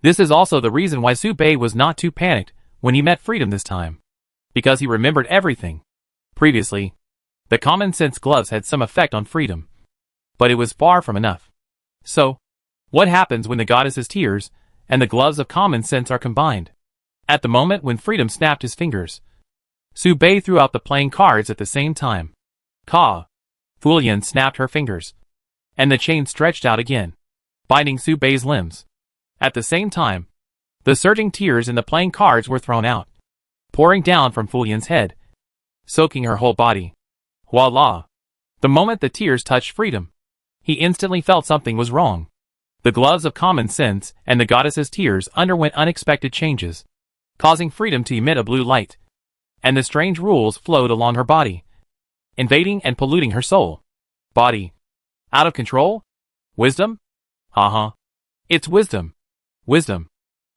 This is also the reason why Su Bei was not too panicked when he met Freedom this time, because he remembered everything. Previously, the common sense gloves had some effect on Freedom, but it was far from enough. So, what happens when the goddess's tears and the gloves of common sense are combined? At the moment when Freedom snapped his fingers, Su Bei threw out the playing cards at the same time. Ka! Fulian snapped her fingers, and the chain stretched out again, binding Su Bei's limbs. At the same time, the surging tears in the playing cards were thrown out, pouring down from Fulian's head, soaking her whole body. Voila! The moment the tears touched Freedom, he instantly felt something was wrong. The gloves of common sense and the goddess's tears underwent unexpected changes, causing Freedom to emit a blue light. And the strange rules flowed along her body, invading and polluting her soul. Body. Out of control? Wisdom? Uh-huh. It's wisdom. Wisdom.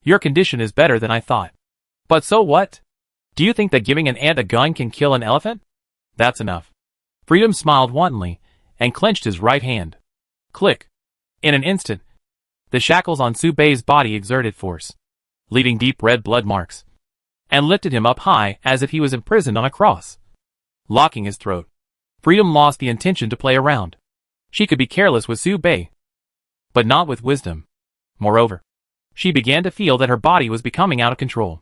Your condition is better than I thought. But so what? Do you think that giving an ant a gun can kill an elephant? That's enough. Freedom smiled wantonly and clenched his right hand. Click. In an instant, the shackles on Su Bei's body exerted force, leaving deep red blood marks, and lifted him up high as if he was imprisoned on a cross. Locking his throat, Freedom lost the intention to play around. She could be careless with Su Bei, but not with wisdom. Moreover, she began to feel that her body was becoming out of control.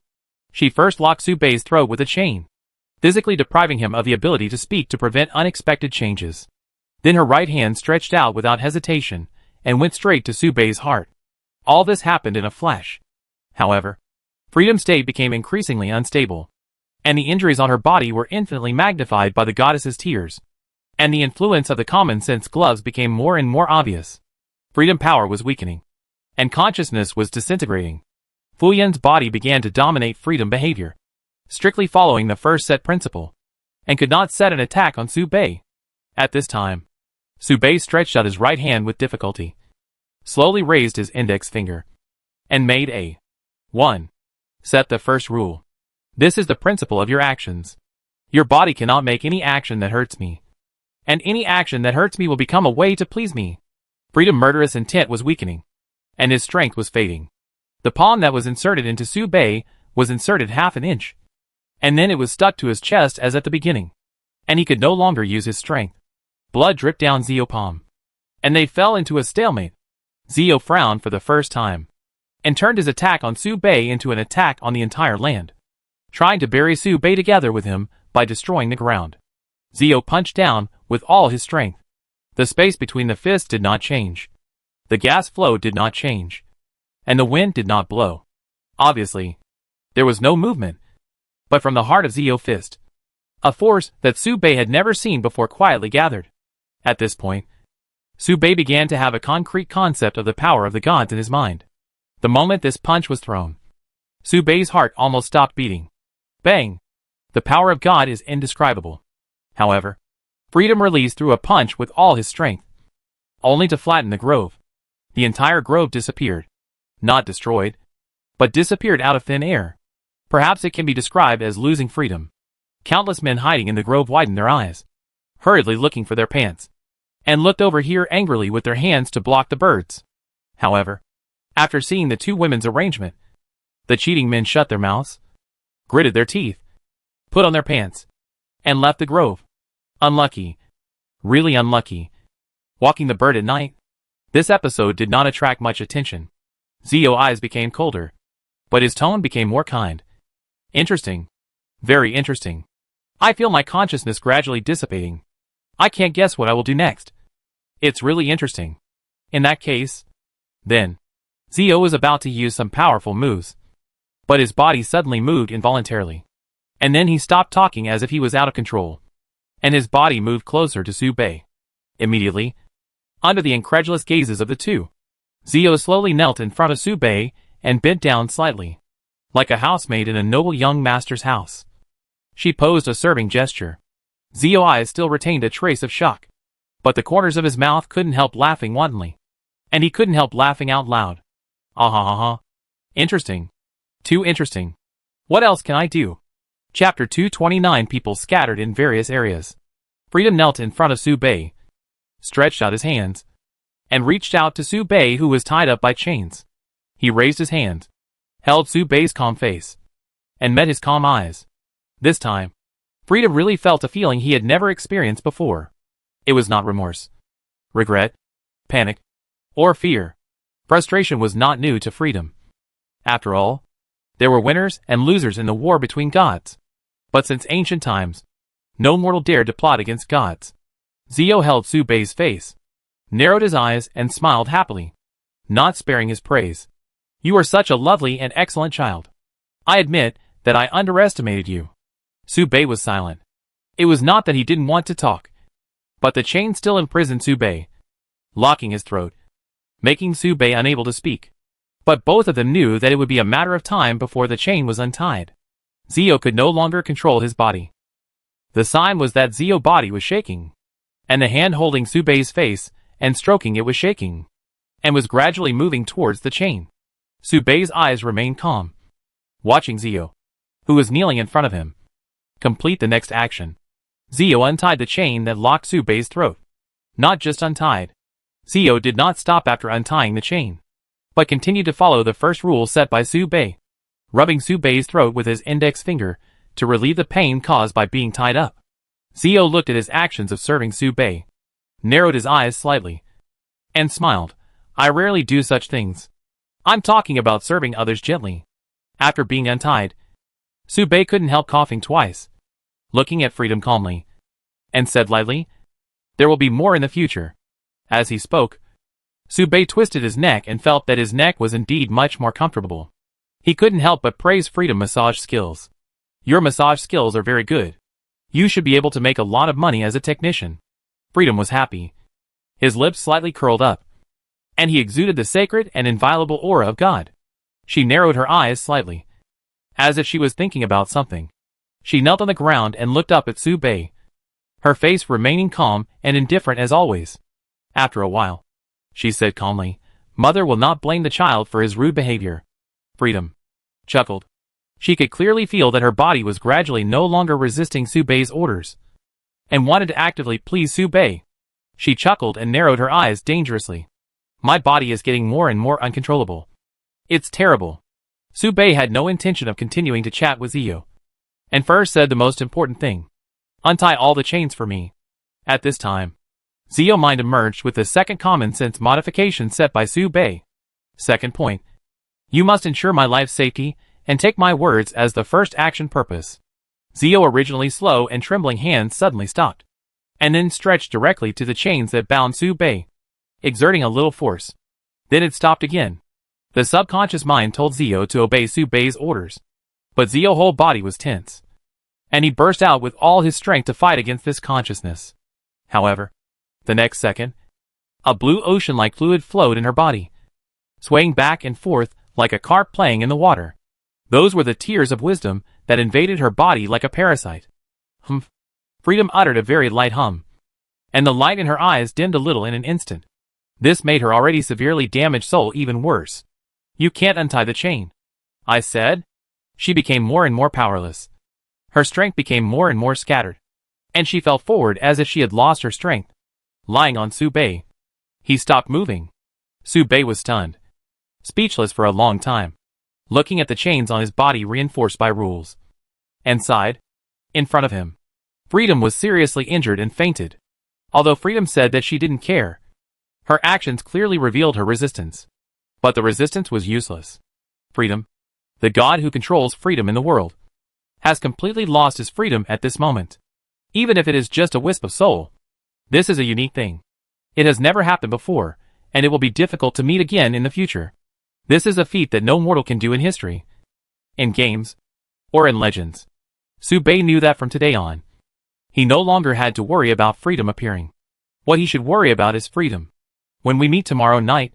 She first locked Su Bei's throat with a chain, physically depriving him of the ability to speak to prevent unexpected changes. Then her right hand stretched out without hesitation and went straight to Su Bei's heart. All this happened in a flash. However, Freedom's state became increasingly unstable, and the injuries on her body were infinitely magnified by the goddess's tears, and the influence of the common-sense gloves became more and more obvious. Freedom power was weakening, and consciousness was disintegrating. Fu Yan's body began to dominate Freedom behavior, strictly following the first set principle, and could not set an attack on Su Bei. At this time, Su Bei stretched out his right hand with difficulty, slowly raised his index finger, and made a 1. Set the first rule. This is the principle of your actions. Your body cannot make any action that hurts me, and any action that hurts me will become a way to please me. Freedom's murderous intent was weakening, and his strength was fading. The palm that was inserted into Su Bei was inserted half an inch, and then it was stuck to his chest as at the beginning, and he could no longer use his strength. Blood dripped down Zio's palm, and they fell into a stalemate. Zio frowned for the first time, and turned his attack on Su Bei into an attack on the entire land, trying to bury Su Bei together with him by destroying the ground. Zio punched down with all his strength. The space between the fists did not change. The gas flow did not change, and the wind did not blow. Obviously, there was no movement, but from the heart of Zio's fist, a force that Su Bei had never seen before quietly gathered. At this point, Su Bei began to have a concrete concept of the power of the gods in his mind. The moment this punch was thrown, Su Bei's heart almost stopped beating. Bang! The power of God is indescribable. However, Freedom released through a punch with all his strength, only to flatten the grove. The entire grove disappeared. Not destroyed, but disappeared out of thin air. Perhaps it can be described as losing freedom. Countless men hiding in the grove widened their eyes, hurriedly looking for their pants, and looked over here angrily with their hands to block the birds. However, after seeing the two women's arrangement, the cheating men shut their mouths, gritted their teeth, put on their pants, and left the grove. Unlucky. Really unlucky. Walking the bird at night? This episode did not attract much attention. Zio's eyes became colder, but his tone became more kind. Interesting. Very interesting. I feel my consciousness gradually dissipating. I can't guess what I will do next. It's really interesting. In that case, then, Zio was about to use some powerful moves, but his body suddenly moved involuntarily. And then he stopped talking as if he was out of control, and his body moved closer to Su Bei. Immediately, under the incredulous gazes of the two, Zio slowly knelt in front of Su Bei and bent down slightly, like a housemaid in a noble young master's house. She posed a serving gesture. Zio's eyes still retained a trace of shock, but the corners of his mouth couldn't help laughing wantonly, and he couldn't help laughing out loud. Ah. Interesting. Too interesting. What else can I do? Chapter 229. People scattered in various areas. Freedom knelt in front of Su Bei, stretched out his hands, and reached out to Su Bei, who was tied up by chains. He raised his hand, held Su Bei's calm face, and met his calm eyes. This time, Freedom really felt a feeling he had never experienced before. It was not remorse, regret, panic, or fear. Frustration was not new to Freedom. After all, there were winners and losers in the war between gods. But since ancient times, no mortal dared to plot against gods. Zio held Su Bei's face, narrowed his eyes, and smiled happily, not sparing his praise. You are such a lovely and excellent child. I admit that I underestimated you. Su Bei was silent. It was not that he didn't want to talk, but the chain still imprisoned Su Bei, locking his throat, making Su Bei unable to speak. But both of them knew that it would be a matter of time before the chain was untied. Zio could no longer control his body. The sign was that Zio's body was shaking, and the hand holding Subei's face and stroking it was shaking, and was gradually moving towards the chain. Subei's eyes remained calm, watching Zio, who was kneeling in front of him, complete the next action. Zio untied the chain that locked Subei's throat. Not just untied. Zio did not stop after untying the chain, but continued to follow the first rule set by Subei, rubbing Subei's throat with his index finger to relieve the pain caused by being tied up. Zio looked at his actions of serving Subei, narrowed his eyes slightly, and smiled. I rarely do such things. I'm talking about serving others gently. After being untied, Subei couldn't help coughing twice, looking at Freedom calmly, and said lightly, "There will be more in the future." As he spoke, Subei twisted his neck and felt that his neck was indeed much more comfortable. He couldn't help but praise Freedom massage skills. "Your massage skills are very good. You should be able to make a lot of money as a technician." Freedom was happy. His lips slightly curled up, and he exuded the sacred and inviolable aura of God. She narrowed her eyes slightly, as if she was thinking about something. She knelt on the ground and looked up at Subei, her face remaining calm and indifferent as always. After a while, she said calmly, "Mother will not blame the child for his rude behavior." Freedom chuckled. She could clearly feel that her body was gradually no longer resisting Subei's orders, and wanted to actively please Subei. She chuckled and narrowed her eyes dangerously. "My body is getting more and more uncontrollable. It's terrible." Subei had no intention of continuing to chat with Zio, and first said the most important thing. "Untie all the chains for me." At this time, Zio's mind emerged with the second common sense modification set by Subei. Second point. You must ensure my life's safety and take my words as the first action purpose. Zio's originally slow and trembling hands suddenly stopped, and then stretched directly to the chains that bound Subei, exerting a little force. Then it stopped again. The subconscious mind told Zio to obey Subei's orders, but Zio's whole body was tense, and he burst out with all his strength to fight against this consciousness. However, the next second, a blue ocean-like fluid flowed in her body, swaying back and forth like a carp playing in the water. Those were the tears of wisdom that invaded her body like a parasite. Humph. Freedom uttered a very light hum, and the light in her eyes dimmed a little in an instant. This made her already severely damaged soul even worse. "You can't untie the chain," I said. She became more and more powerless. Her strength became more and more scattered, and she fell forward as if she had lost her strength, lying on Subei. He stopped moving. Subei was stunned, speechless for a long time, looking at the chains on his body reinforced by rules, and sighed. In front of him, Freedom was seriously injured and fainted. Although Freedom said that she didn't care, her actions clearly revealed her resistance. But the resistance was useless. Freedom, the God who controls freedom in the world, has completely lost his freedom at this moment. Even if it is just a wisp of soul. This is a unique thing. It has never happened before, and it will be difficult to meet again in the future. This is a feat that no mortal can do in history, in games, or in legends. Subei knew that from today on. He no longer had to worry about freedom appearing. What he should worry about is freedom. When we meet tomorrow night,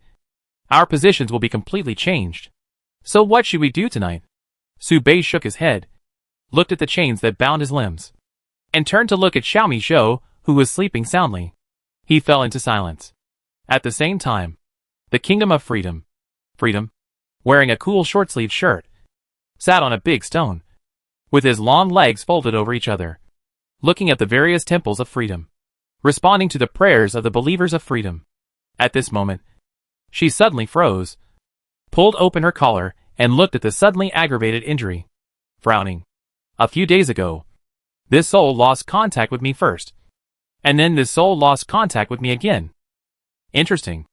our positions will be completely changed. So what should we do tonight? Subei shook his head, looked at the chains that bound his limbs, and turned to look at Xiaomi Zhou, who was sleeping soundly. He fell into silence. At the same time, the Kingdom of Freedom, wearing a cool short-sleeved shirt, sat on a big stone, with his long legs folded over each other, looking at the various temples of freedom, responding to the prayers of the believers of freedom. At this moment, she suddenly froze, pulled open her collar, and looked at the suddenly aggravated injury, frowning. A few days ago, this soul lost contact with me first, and then this soul lost contact with me again. Interesting.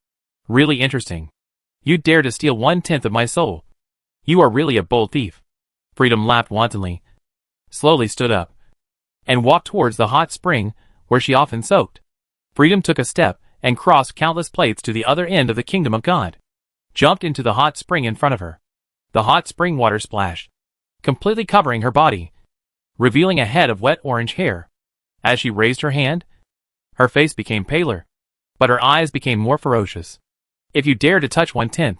Really interesting. You dare to steal 1/10 of my soul. You are really a bold thief. Freedom laughed wantonly, slowly stood up, and walked towards the hot spring where she often soaked. Freedom took a step and crossed countless plates to the other end of the kingdom of God, jumped into the hot spring in front of her. The hot spring water splashed, completely covering her body, revealing a head of wet orange hair. As she raised her hand, her face became paler, but her eyes became more ferocious. If you dare to touch 1/10,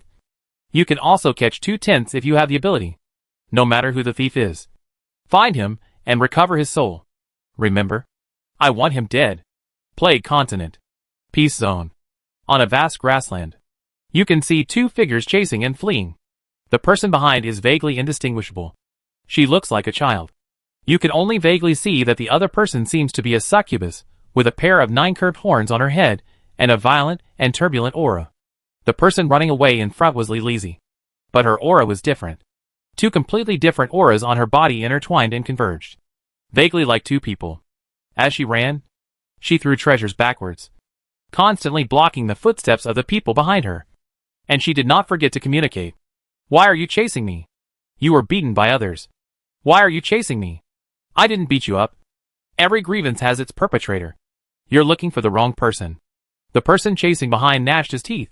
You can also catch 2/10 if you have the ability. No matter who the thief is. Find him, and recover his soul. Remember? I want him dead. Plague Continent. Peace Zone. On a vast grassland. You can see two figures chasing and fleeing. The person behind is vaguely indistinguishable. She looks like a child. You can only vaguely see that the other person seems to be a succubus, with a pair of 9 curved horns on her head, and a violent and turbulent aura. The person running away in front was Lilizi. But her aura was different. 2 completely different auras on her body intertwined and converged. Vaguely like 2 people. As she ran, she threw treasures backwards, constantly blocking the footsteps of the people behind her. And she did not forget to communicate. Why are you chasing me? You were beaten by others. Why are you chasing me? I didn't beat you up. Every grievance has its perpetrator. You're looking for the wrong person. The person chasing behind gnashed his teeth,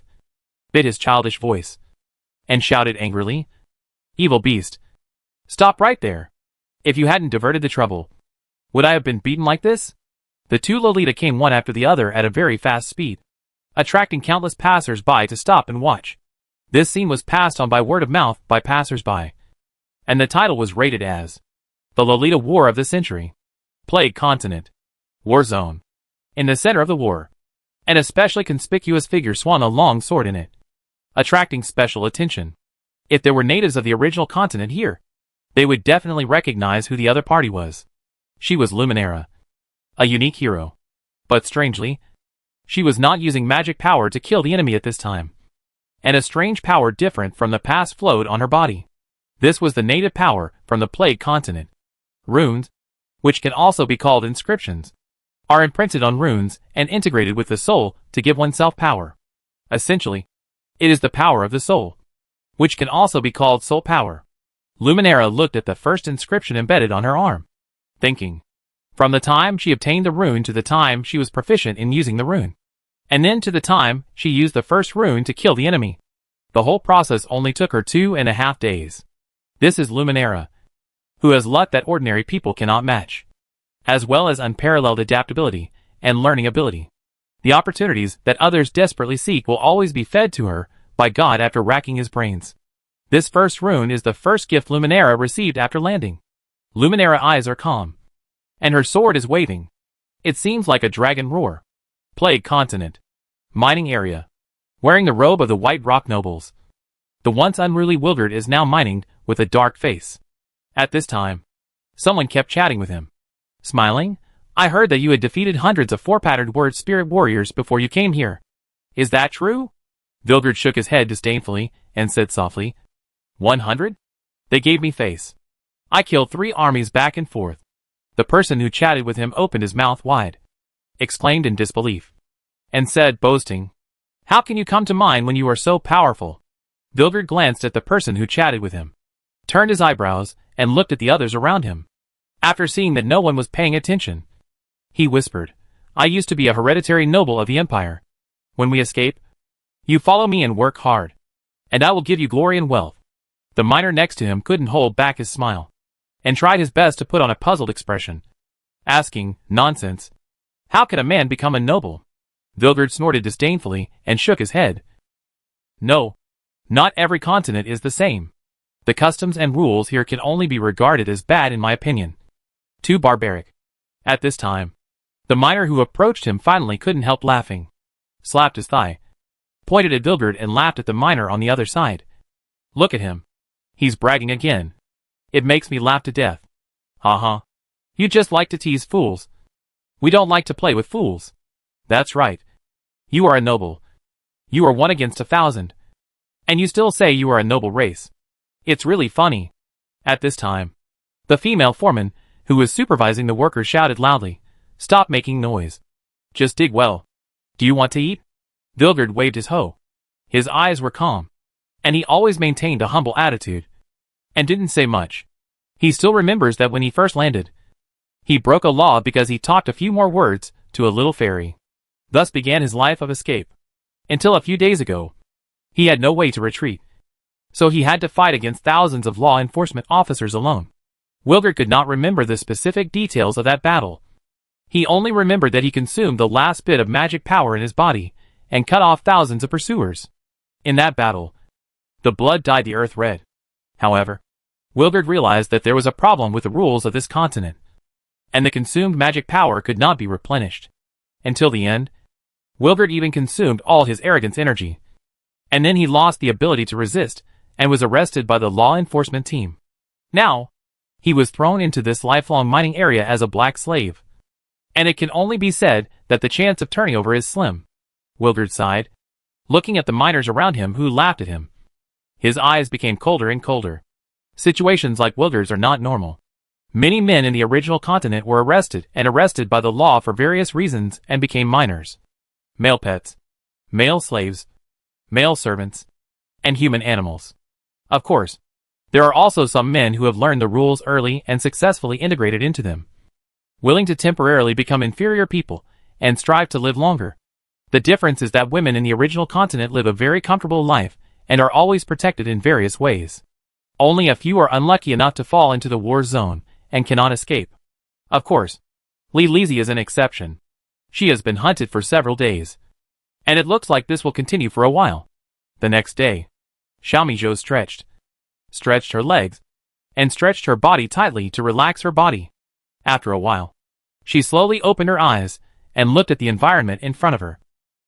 bit his childish voice, and shouted angrily, "Evil beast! Stop right there! If you hadn't diverted the trouble, would I have been beaten like this?" The 2 Lolita came one after the other at a very fast speed, attracting countless passers-by to stop and watch. This scene was passed on by word of mouth by passers-by, and the title was rated as The Lolita War of the Century. Plague Continent. War Zone. In the center of the war, an especially conspicuous figure swung a long sword in it, attracting special attention. If there were natives of the original continent here, they would definitely recognize who the other party was. She was Luminera, a unique hero. But strangely, she was not using magic power to kill the enemy at this time. And a strange power different from the past flowed on her body. This was the native power from the Plague Continent. Runes, which can also be called inscriptions, are imprinted on runes and integrated with the soul to give oneself power. Essentially, it is the power of the soul, which can also be called soul power. Luminera looked at the first inscription embedded on her arm, thinking, from the time she obtained the rune to the time she was proficient in using the rune, and then to the time she used the first rune to kill the enemy. The whole process only took her 2.5 days. This is Luminera, who has luck that ordinary people cannot match, as well as unparalleled adaptability and learning ability. The opportunities that others desperately seek will always be fed to her by God after racking his brains. This first rune is the first gift Luminera received after landing. Luminera eyes are calm, and her sword is waving. It seems like a dragon roar. Plague Continent. Mining area. Wearing the robe of the White Rock nobles, the once unruly Wilgard is now mining with a dark face. At this time, someone kept chatting with him. Smiling, "I heard that you had defeated hundreds of 4-patterned word spirit warriors before you came here. Is that true?" Vilgard shook his head disdainfully and said softly, 100? They gave me face. I killed 3 armies back and forth. The person who chatted with him opened his mouth wide, exclaimed in disbelief, and said, boasting, "How can you come to mine when you are so powerful?" Vilgard glanced at the person who chatted with him, turned his eyebrows, and looked at the others around him. After seeing that no one was paying attention, he whispered, "I used to be a hereditary noble of the Empire. When we escape, you follow me and work hard, and I will give you glory and wealth." The miner next to him couldn't hold back his smile, and tried his best to put on a puzzled expression, asking, "Nonsense. How can a man become a noble?" Vilgard snorted disdainfully and shook his head. "No, not every continent is the same. The customs and rules here can only be regarded as bad in my opinion. Too barbaric." At this time, the miner who approached him finally couldn't help laughing, slapped his thigh, pointed at Vilgard and laughed at the miner on the other side. "Look at him. He's bragging again. It makes me laugh to death. Ha. You just like to tease fools. We don't like to play with fools. That's right. You are a noble. You are 1 against 1,000. And you still say you are a noble race. It's really funny." At this time, the female foreman, who was supervising the workers, shouted loudly, "Stop making noise. Just dig well. Do you want to eat?" Vilgard waved his hoe. His eyes were calm, and he always maintained a humble attitude, and didn't say much. He still remembers that when he first landed, he broke a law because he talked a few more words to a little fairy. Thus began his life of escape. Until a few days ago, he had no way to retreat, so he had to fight against thousands of law enforcement officers alone. Wilgard could not remember the specific details of that battle. He only remembered that he consumed the last bit of magic power in his body and cut off thousands of pursuers. In that battle, The blood dyed the earth red. However, Wilgard realized that there was a problem with the rules of this continent, and the consumed magic power could not be replenished. Until the end, Wilgard even consumed all his arrogance energy. And then he lost the ability to resist, and was arrested by the law enforcement team. Now, he was thrown into this lifelong mining area as a black slave. And it can only be said that the chance of turning over is slim. Wilgard sighed, looking at the miners around him who laughed at him. His eyes became colder and colder. Situations like Wilgard's are not normal. Many men in the original continent were arrested by the law for various reasons and became miners. Male pets, male slaves, male servants, and human animals. Of course, there are also some men who have learned the rules early and successfully integrated into them, willing to temporarily become inferior people and strive to live longer. The difference is that women in the original continent live a very comfortable life and are always protected in various ways. Only a few are unlucky enough to fall into the war zone and cannot escape. Of course, Lizzie is an exception. She has been hunted for several days, and it looks like this will continue for a while. The next day, Xiaomizhou stretched her legs, and stretched her body tightly to relax her body. After a while, she slowly opened her eyes and looked at the environment in front of her.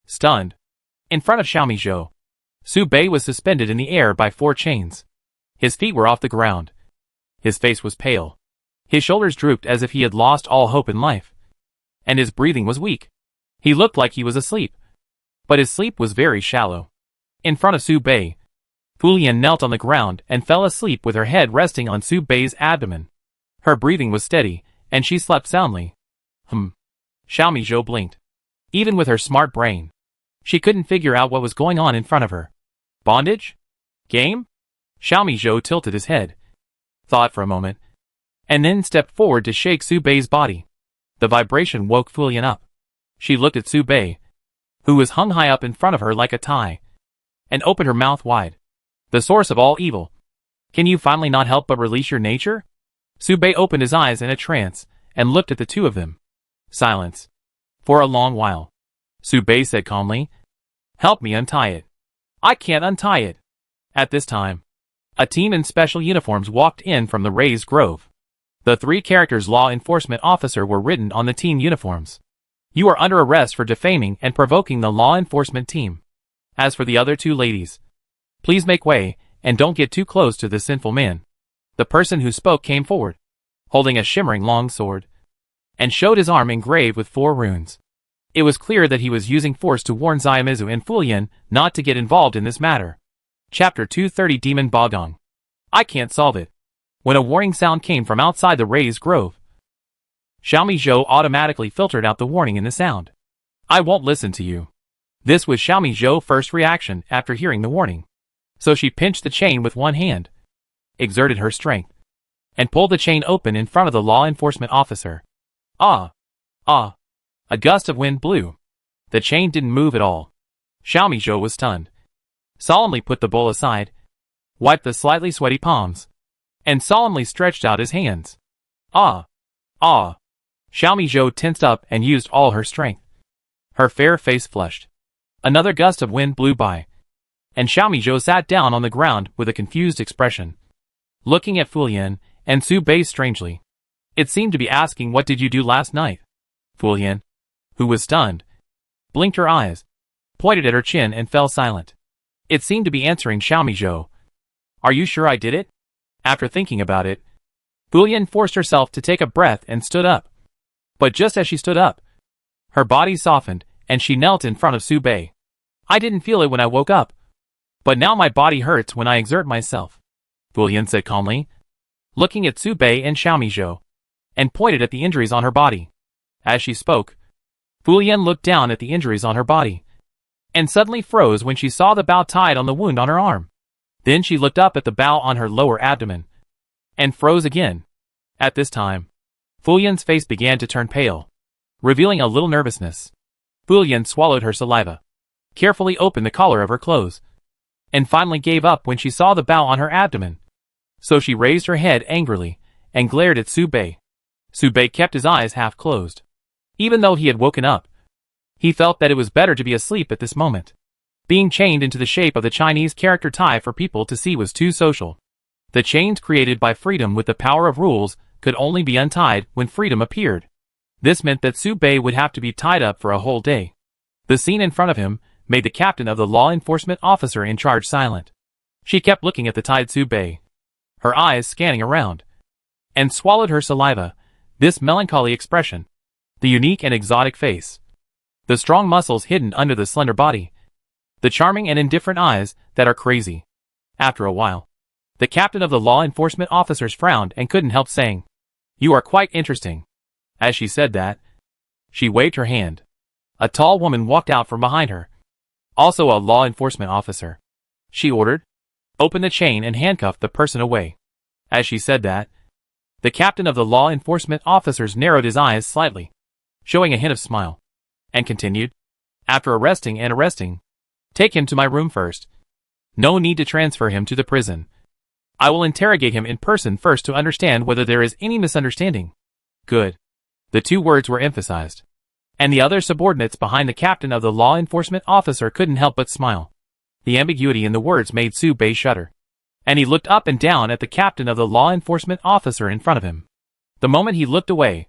Stunned, in front of Xiaomizhou, Su Bei was suspended in the air by 4 chains. His feet were off the ground. His face was pale. His shoulders drooped as if he had lost all hope in life. And his breathing was weak. He looked like he was asleep. But his sleep was very shallow. In front of Su Bei, Fulian knelt on the ground and fell asleep with her head resting on Su Bei's abdomen. Her breathing was steady, and she slept soundly. Xiaomizhou blinked. Even with her smart brain, she couldn't figure out what was going on in front of her. Bondage? Game? Xiaomizhou tilted his head, thought for a moment, and then stepped forward to shake Su Bei's body. The vibration woke Fulian up. She looked at Su Bei, who was hung high up in front of her like a tie, and opened her mouth wide. The source of all evil. Can you finally not help but release your nature? Su Bei opened his eyes in a trance, and looked at the two of them. Silence. For a long while. Su Bei said calmly, "Help me untie it." "I can't untie it." At this time, a team in special uniforms walked in from the raised grove. The 3 characters law enforcement officer were written on the team uniforms. "You are under arrest for defaming and provoking the law enforcement team. As for the other 2 ladies, please make way and don't get too close to the sinful man." The person who spoke came forward, holding a shimmering long sword, and showed his arm engraved with 4 runes. It was clear that he was using force to warn Xiaomizu and Fulian not to get involved in this matter. Chapter 230 Demon Bogong. I can't solve it. When a warning sound came from outside the raised grove, Xiaomizhou automatically filtered out the warning in the sound. "I won't listen to you." This was Xiaomizhou's first reaction after hearing the warning. So she pinched the chain with one hand, exerted her strength, and pulled the chain open in front of the law enforcement officer. Ah! Ah! A gust of wind blew. The chain didn't move at all. Xiaomizhou was stunned. Solemnly put the bowl aside, wiped the slightly sweaty palms, and solemnly stretched out his hands. Ah! Ah! Xiaomizhou tensed up and used all her strength. Her fair face flushed. Another gust of wind blew by, and Xiaomizhou sat down on the ground with a confused expression, looking at Fulian and Su Bei strangely. It seemed to be asking, "What did you do last night?" Fulian, who was stunned, blinked her eyes, pointed at her chin and fell silent. It seemed to be answering Xiaomizhou. "Are you sure I did it?" After thinking about it, Fulian forced herself to take a breath and stood up. But just as she stood up, her body softened and she knelt in front of Su Bei. "I didn't feel it when I woke up, but now my body hurts when I exert myself," Fulian said calmly, looking at Su Bei and Xiaomizhou, and pointed at the injuries on her body. As she spoke, Fulian looked down at the injuries on her body, and suddenly froze when she saw the bow tied on the wound on her arm. Then she looked up at the bow on her lower abdomen, and froze again. At this time, Fulian's face began to turn pale, revealing a little nervousness. Fulian swallowed her saliva, carefully opened the collar of her clothes, and finally gave up when she saw the bow on her abdomen. So she raised her head angrily and glared at Su Bei. Su Bei kept his eyes half closed. Even though he had woken up, he felt that it was better to be asleep at this moment. Being chained into the shape of the Chinese character Tai for people to see was too social. The chains created by freedom with the power of rules could only be untied when freedom appeared. This meant that Su Bei would have to be tied up for a whole day. The scene in front of him made the captain of the law enforcement officer in charge silent. She kept looking at the tied Su Bei, her eyes scanning around, and swallowed her saliva. This melancholy expression, the unique and exotic face, the strong muscles hidden under the slender body, the charming and indifferent eyes that are crazy. After a while, the captain of the law enforcement officers frowned and couldn't help saying, "You are quite interesting." As she said that, she waved her hand. A tall woman walked out from behind her, also a law enforcement officer. She ordered, "Open the chain and handcuff the person away." As she said that, the captain of the law enforcement officers narrowed his eyes slightly, showing a hint of smile, and continued, "After arresting, take him to my room first. No need to transfer him to the prison. I will interrogate him in person first to understand whether there is any misunderstanding." Good. The two words were emphasized, and the other subordinates behind the captain of the law enforcement officer couldn't help but smile. The ambiguity in the words made Su Bei shudder, and he looked up and down at the captain of the law enforcement officer in front of him. The moment he looked away,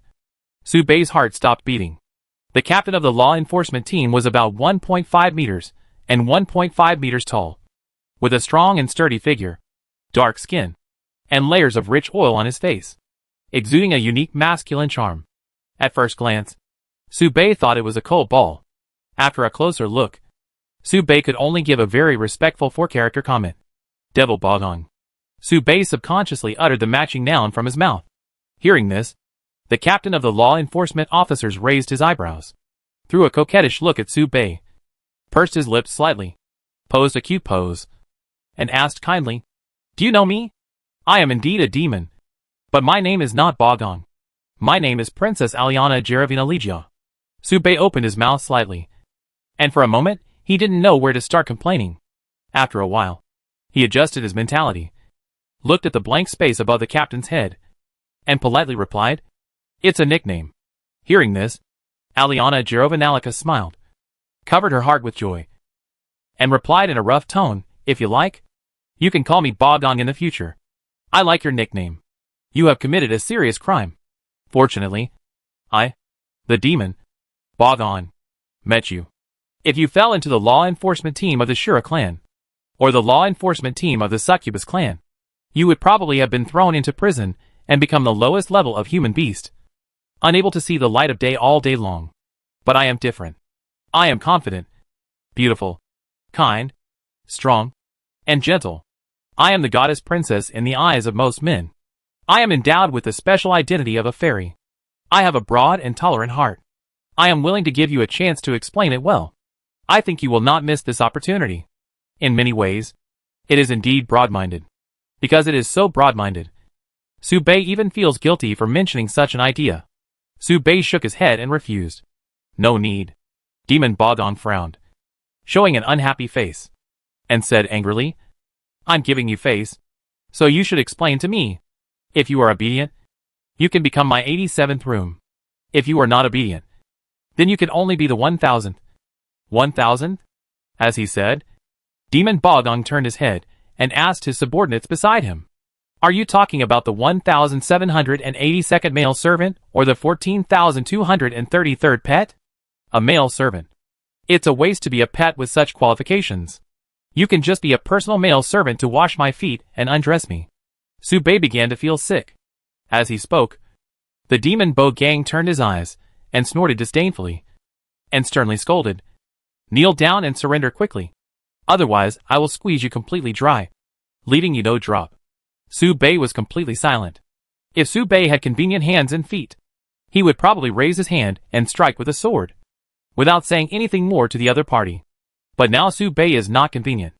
Su Bei's heart stopped beating. The captain of the law enforcement team was about 1.5 meters and 1.5 meters tall, with a strong and sturdy figure, dark skin, and layers of rich oil on his face, exuding a unique masculine charm. At first glance, Su Bei thought it was a cold ball. After a closer look, Su Bei could only give a very respectful four-character comment. Devil Bogong. Su Bei subconsciously uttered the matching noun from his mouth. Hearing this, the captain of the law enforcement officers raised his eyebrows, threw a coquettish look at Su Bei, pursed his lips slightly, posed a cute pose, and asked kindly, "Do you know me? I am indeed a demon. But my name is not Bogong. My name is Princess Aliana Jeravina Ligia." Su Bei opened his mouth slightly, and for a moment, he didn't know where to start complaining. After a while, he adjusted his mentality, looked at the blank space above the captain's head, and politely replied, "It's a nickname." Hearing this, Aliana Jerovinalica smiled, covered her heart with joy, and replied in a rough tone, "If you like, you can call me Bogong in the future. I like your nickname. You have committed a serious crime. Fortunately, I, the demon, Bogong, met you. If you fell into the law enforcement team of the Shura clan, or the law enforcement team of the Succubus clan, you would probably have been thrown into prison and become the lowest level of human beast, unable to see the light of day all day long. But I am different. I am confident, beautiful, kind, strong, and gentle. I am the goddess princess in the eyes of most men. I am endowed with the special identity of a fairy. I have a broad and tolerant heart. I am willing to give you a chance to explain it well. I think you will not miss this opportunity. In many ways, it is indeed broad-minded. Because it is so broad-minded, Su Bei even feels guilty for mentioning such an idea. Su Bei shook his head and refused. "No need." Demon Bogong frowned, showing an unhappy face, and said angrily, "I'm giving you face, so you should explain to me. If you are obedient, you can become my 87th room. If you are not obedient, then you can only be the 1000th. 1000th? As he said, Demon Bogong turned his head and asked his subordinates beside him, "Are you talking about the 1782nd male servant or the 14,233rd pet?" A male servant. It's a waste to be a pet with such qualifications. You can just be a personal male servant to wash my feet and undress me. Su Bei began to feel sick. As he spoke, the demon Bogong turned his eyes and snorted disdainfully, and sternly scolded, "Kneel down and surrender quickly. Otherwise, I will squeeze you completely dry, leaving you no drop." Su Bei was completely silent. If Su Bei had convenient hands and feet, he would probably raise his hand and strike with a sword, without saying anything more to the other party. But now Su Bei is not convenient.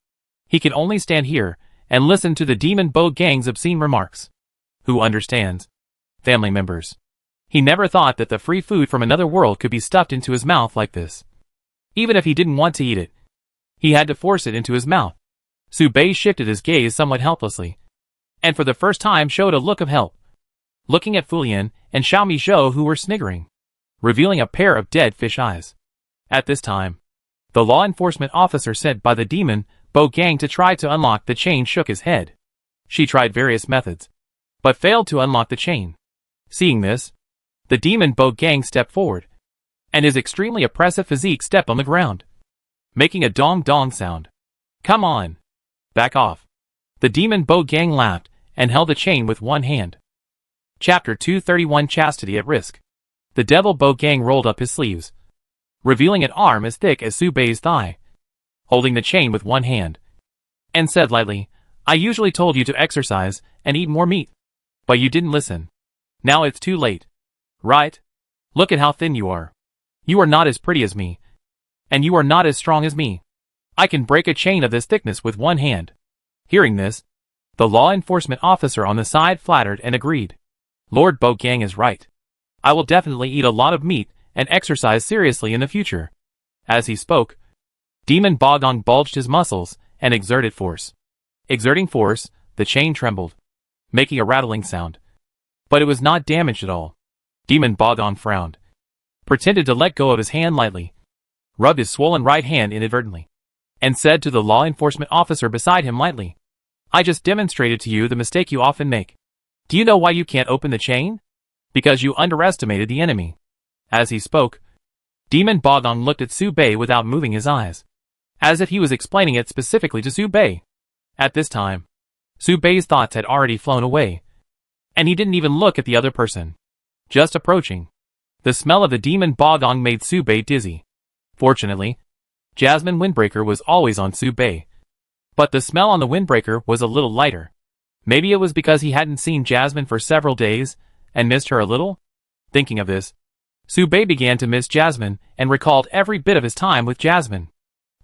He can only stand here and listen to the demon Bogong's obscene remarks. Who understands? Family members. He never thought that the free food from another world could be stuffed into his mouth like this. Even if he didn't want to eat it, he had to force it into his mouth. Su Bei shifted his gaze somewhat helplessly, and for the first time showed a look of help, looking at Fulian and Xiaomi Zhou, who were sniggering, revealing a pair of dead fish eyes. At this time, The law enforcement officer sent by the demon Bo gang to try to unlock the chain shook his head. She tried various methods, but failed to unlock the chain. Seeing this, the demon Bo gang stepped forward, and his extremely oppressive physique stepped on the ground, making a dong-dong sound. Come on. Back off. The demon Bo gang laughed and held the chain with one hand. Chapter 231 Chastity at Risk. The devil Bo gang rolled up his sleeves, revealing an arm as thick as Su Bei's thigh, holding the chain with one hand, and said lightly, I usually told you to exercise and eat more meat, but you didn't listen. Now it's too late. Right? Look at how thin you are. You are not as pretty as me, and you are not as strong as me. I can break a chain of this thickness with one hand. Hearing this, the law enforcement officer on the side flattered and agreed. Lord Bo gang is right. I will definitely eat a lot of meat and exercise seriously in the future. As he spoke, Demon Bogong bulged his muscles and exerted force. Exerting force, the chain trembled, making a rattling sound. But it was not damaged at all. Demon Bogong frowned, pretended to let go of his hand lightly, rubbed his swollen right hand inadvertently, and said to the law enforcement officer beside him lightly, I just demonstrated to you the mistake you often make. Do you know why you can't open the chain? Because you underestimated the enemy. As he spoke, Demon Bogong looked at Su Bei without moving his eyes, as if he was explaining it specifically to Su Bei. At this time, Su Bei's thoughts had already flown away, and he didn't even look at the other person. Just approaching, the smell of the Demon Bogong made Su Bei dizzy. Fortunately, Jasmine Windbreaker was always on Su Bei, but the smell on the Windbreaker was a little lighter. Maybe it was because he hadn't seen Jasmine for several days and missed her a little? Thinking of this, Su Bei began to miss Jasmine and recalled every bit of his time with Jasmine.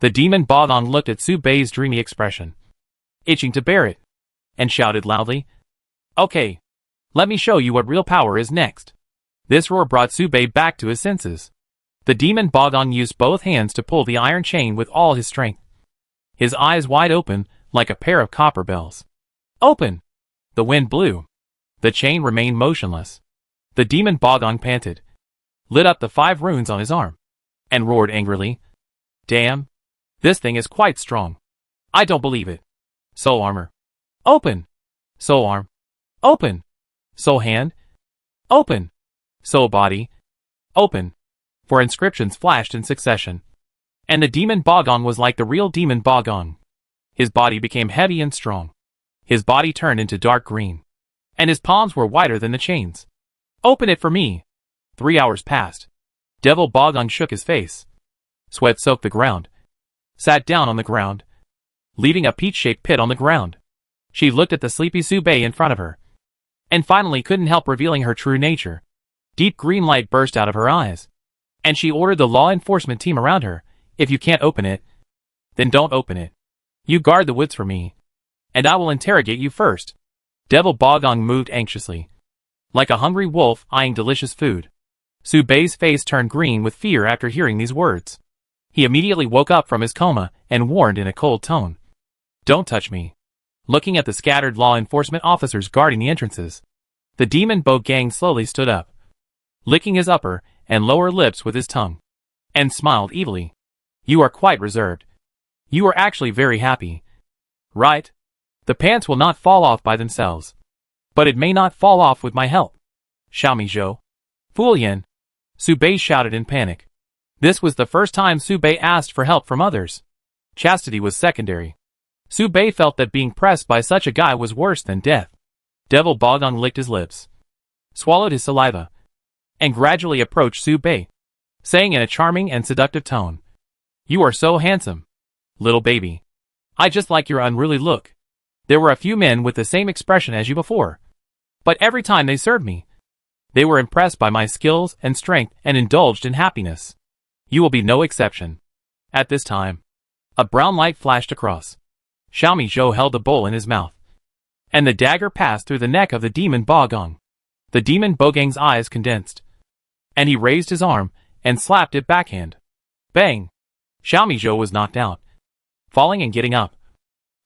The Demon Bogong looked at Su Bei's dreamy expression, itching to bear it, and shouted loudly, Okay, let me show you what real power is next. This roar brought Su Bei back to his senses. The Demon Bogong used both hands to pull the iron chain with all his strength, his eyes wide open like a pair of copper bells. Open! The wind blew. The chain remained motionless. The Demon Bogong panted, lit up the 5 runes on his arm, and roared angrily, Damn! This thing is quite strong. I don't believe it. Soul armor. Open! Soul arm. Open! Soul hand. Open! Soul body. Open! 4 inscriptions flashed in succession. And the Demon Bogong was like the real Demon Bogong. His body became heavy and strong. His body turned into dark green, and his palms were wider than the chains. Open it for me! 3 hours passed. Devil Bogong shook his face. Sweat soaked the ground. Sat down on the ground, leaving a peach-shaped pit on the ground. She looked at the sleepy Su Bei in front of her, and finally couldn't help revealing her true nature. Deep green light burst out of her eyes, and she ordered the law enforcement team around her, If you can't open it, then don't open it. You guard the woods for me, and I will interrogate you first. Devil Bogong moved anxiously, like a hungry wolf eyeing delicious food. Su Bei's face turned green with fear after hearing these words. He immediately woke up from his coma and warned in a cold tone, Don't touch me. Looking at the scattered law enforcement officers guarding the entrances, the Demon Bo gang slowly stood up, licking his upper and lower lips with his tongue, and smiled evilly. You are quite reserved. You are actually very happy. Right? The pants will not fall off by themselves, but it may not fall off with my help. Xiaomi Zhou. Fulian. Su Bei shouted in panic. This was the first time Su Bei asked for help from others. Chastity was secondary. Su Bei felt that being pressed by such a guy was worse than death. Devil Bogong licked his lips, swallowed his saliva, and gradually approached Su Bei, saying in a charming and seductive tone, You are so handsome, little baby. I just like your unruly look. There were a few men with the same expression as you before, but every time they served me, they were impressed by my skills and strength and indulged in happiness. You will be no exception. At this time, a brown light flashed across. Xiaomi Zhou held a bowl in his mouth, and the dagger passed through the neck of the Demon Bogong. The Demon Bogong's eyes condensed, and he raised his arm and slapped it backhand. Bang! Xiaomi Zhou was knocked out, falling and getting up,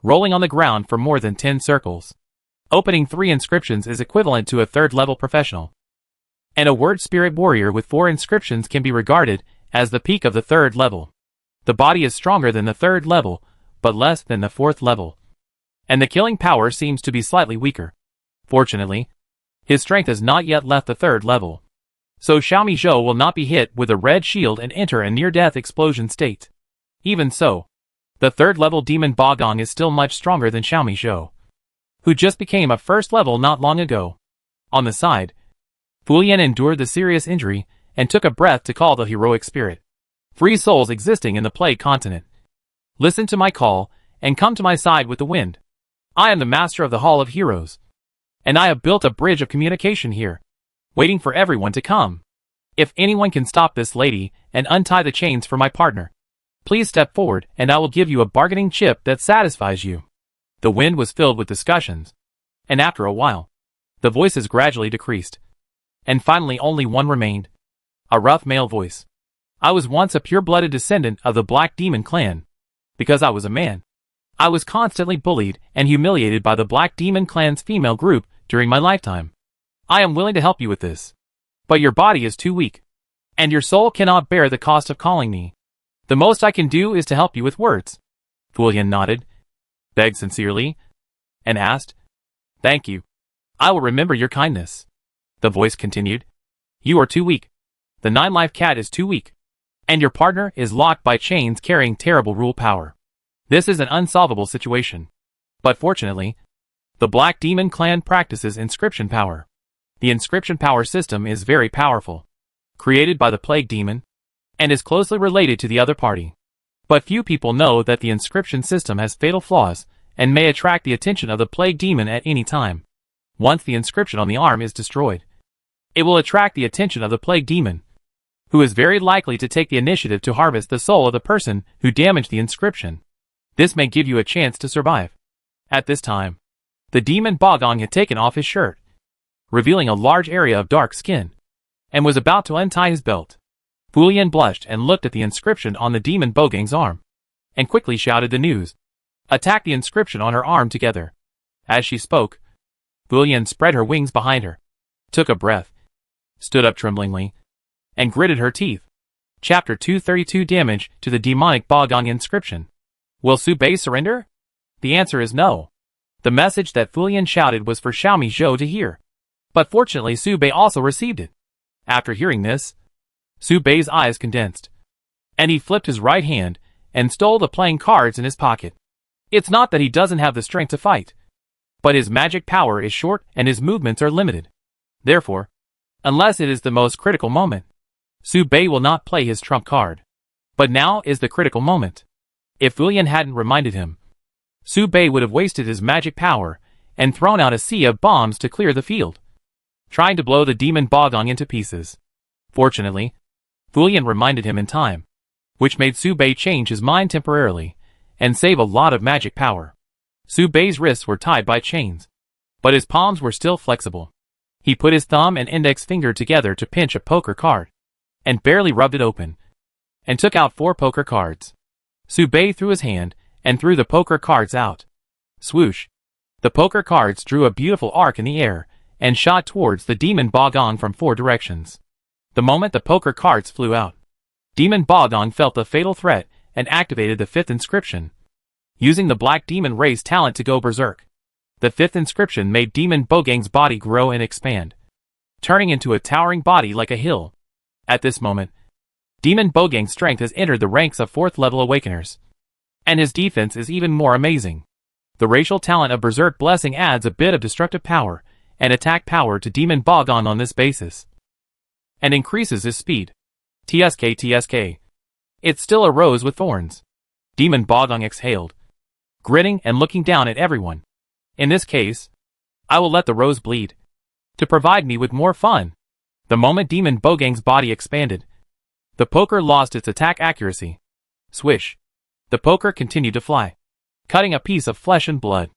rolling on the ground for more than 10 circles. Opening 3 inscriptions is equivalent to a 3rd-level professional, and a word spirit warrior with 4 inscriptions can be regarded as the peak of the 3rd level. The body is stronger than the 3rd level, but less than the 4th level. And the killing power seems to be slightly weaker. Fortunately, his strength has not yet left the 3rd level. So Xiaomi Zhou will not be hit with a red shield and enter a near-death explosion state. Even so, the 3rd level demon Bagong is still much stronger than Xiaomi Zhou, who just became a 1st level not long ago. On the side, Fulian endured the serious injury and took a breath to call the heroic spirit. Free souls existing in the Plague continent, listen to my call and come to my side with the wind. I am the master of the Hall of Heroes, and I have built a bridge of communication here, waiting for everyone to come. If anyone can stop this lady and untie the chains for my partner, please step forward and I will give you a bargaining chip that satisfies you. The wind was filled with discussions, and after a while, the voices gradually decreased, and finally only one remained. A rough male voice. I was once a pure-blooded descendant of the Black Demon clan. Because I was a man, I was constantly bullied and humiliated by the Black Demon clan's female group during my lifetime. I am willing to help you with this, but your body is too weak, and your soul cannot bear the cost of calling me. The most I can do is to help you with words. Fulian nodded, begged sincerely, and asked, Thank you. I will remember your kindness. The voice continued, You are too weak. The 9-life cat is too weak, and your partner is locked by chains carrying terrible rule power. This is an unsolvable situation. But fortunately, the Black Demon clan practices inscription power. The inscription power system is very powerful, created by the Plague Demon, and is closely related to the other party. But few people know that the inscription system has fatal flaws and may attract the attention of the Plague Demon at any time. Once the inscription on the arm is destroyed, it will attract the attention of the Plague Demon, who is very likely to take the initiative to harvest the soul of the person who damaged the inscription. This may give you a chance to survive. At this time, the demon Bagong had taken off his shirt, revealing a large area of dark skin, and was about to untie his belt. Fulian blushed and looked at the inscription on the demon Bogang's arm, and quickly shouted the news. Attack the inscription on her arm together. As she spoke, Fulian spread her wings behind her, took a breath, stood up tremblingly, and gritted her teeth. Chapter 232 Damage to the demonic Bagong inscription. Will Su Bei surrender? The answer is no. The message that Fulian shouted was for Xiaomi Zhou to hear. But fortunately Su Bei also received it. After hearing this, Su Bei's eyes condensed, and he flipped his right hand and stole the playing cards in his pocket. It's not that he doesn't have the strength to fight, but his magic power is short and his movements are limited. Therefore, unless it is the most critical moment, Su Bei will not play his trump card. But now is the critical moment. If Fulian hadn't reminded him, Su Bei would have wasted his magic power and thrown out a sea of bombs to clear the field, trying to blow the demon Bagong into pieces. Fortunately, Fulian reminded him in time, which made Su Bei change his mind temporarily and save a lot of magic power. Su Bei's wrists were tied by chains, but his palms were still flexible. He put his thumb and index finger together to pinch a poker card, and barely rubbed it open, and took out 4 poker cards. Su Bei threw his hand and threw the poker cards out. Swoosh! The poker cards drew a beautiful arc in the air and shot towards the demon Bagong from 4 directions. The moment the poker cards flew out, Demon Bagong felt the fatal threat and activated the 5th inscription, using the Black Demon race talent to go berserk. The 5th inscription made Demon Bogang's body grow and expand, turning into a towering body like a hill. At this moment, Demon Bogang's strength has entered the ranks of 4th level awakeners, and his defense is even more amazing. The racial talent of Berserk Blessing adds a bit of destructive power and attack power to Demon Bagong on this basis, and increases his speed. TSK. It still a rose with thorns. Demon Bagong exhaled, grinning and looking down at everyone. In this case, I will let the rose bleed, to provide me with more fun. The moment Demon Bogang's body expanded, the poker lost its attack accuracy. Swish! The poker continued to fly, cutting a piece of flesh and blood,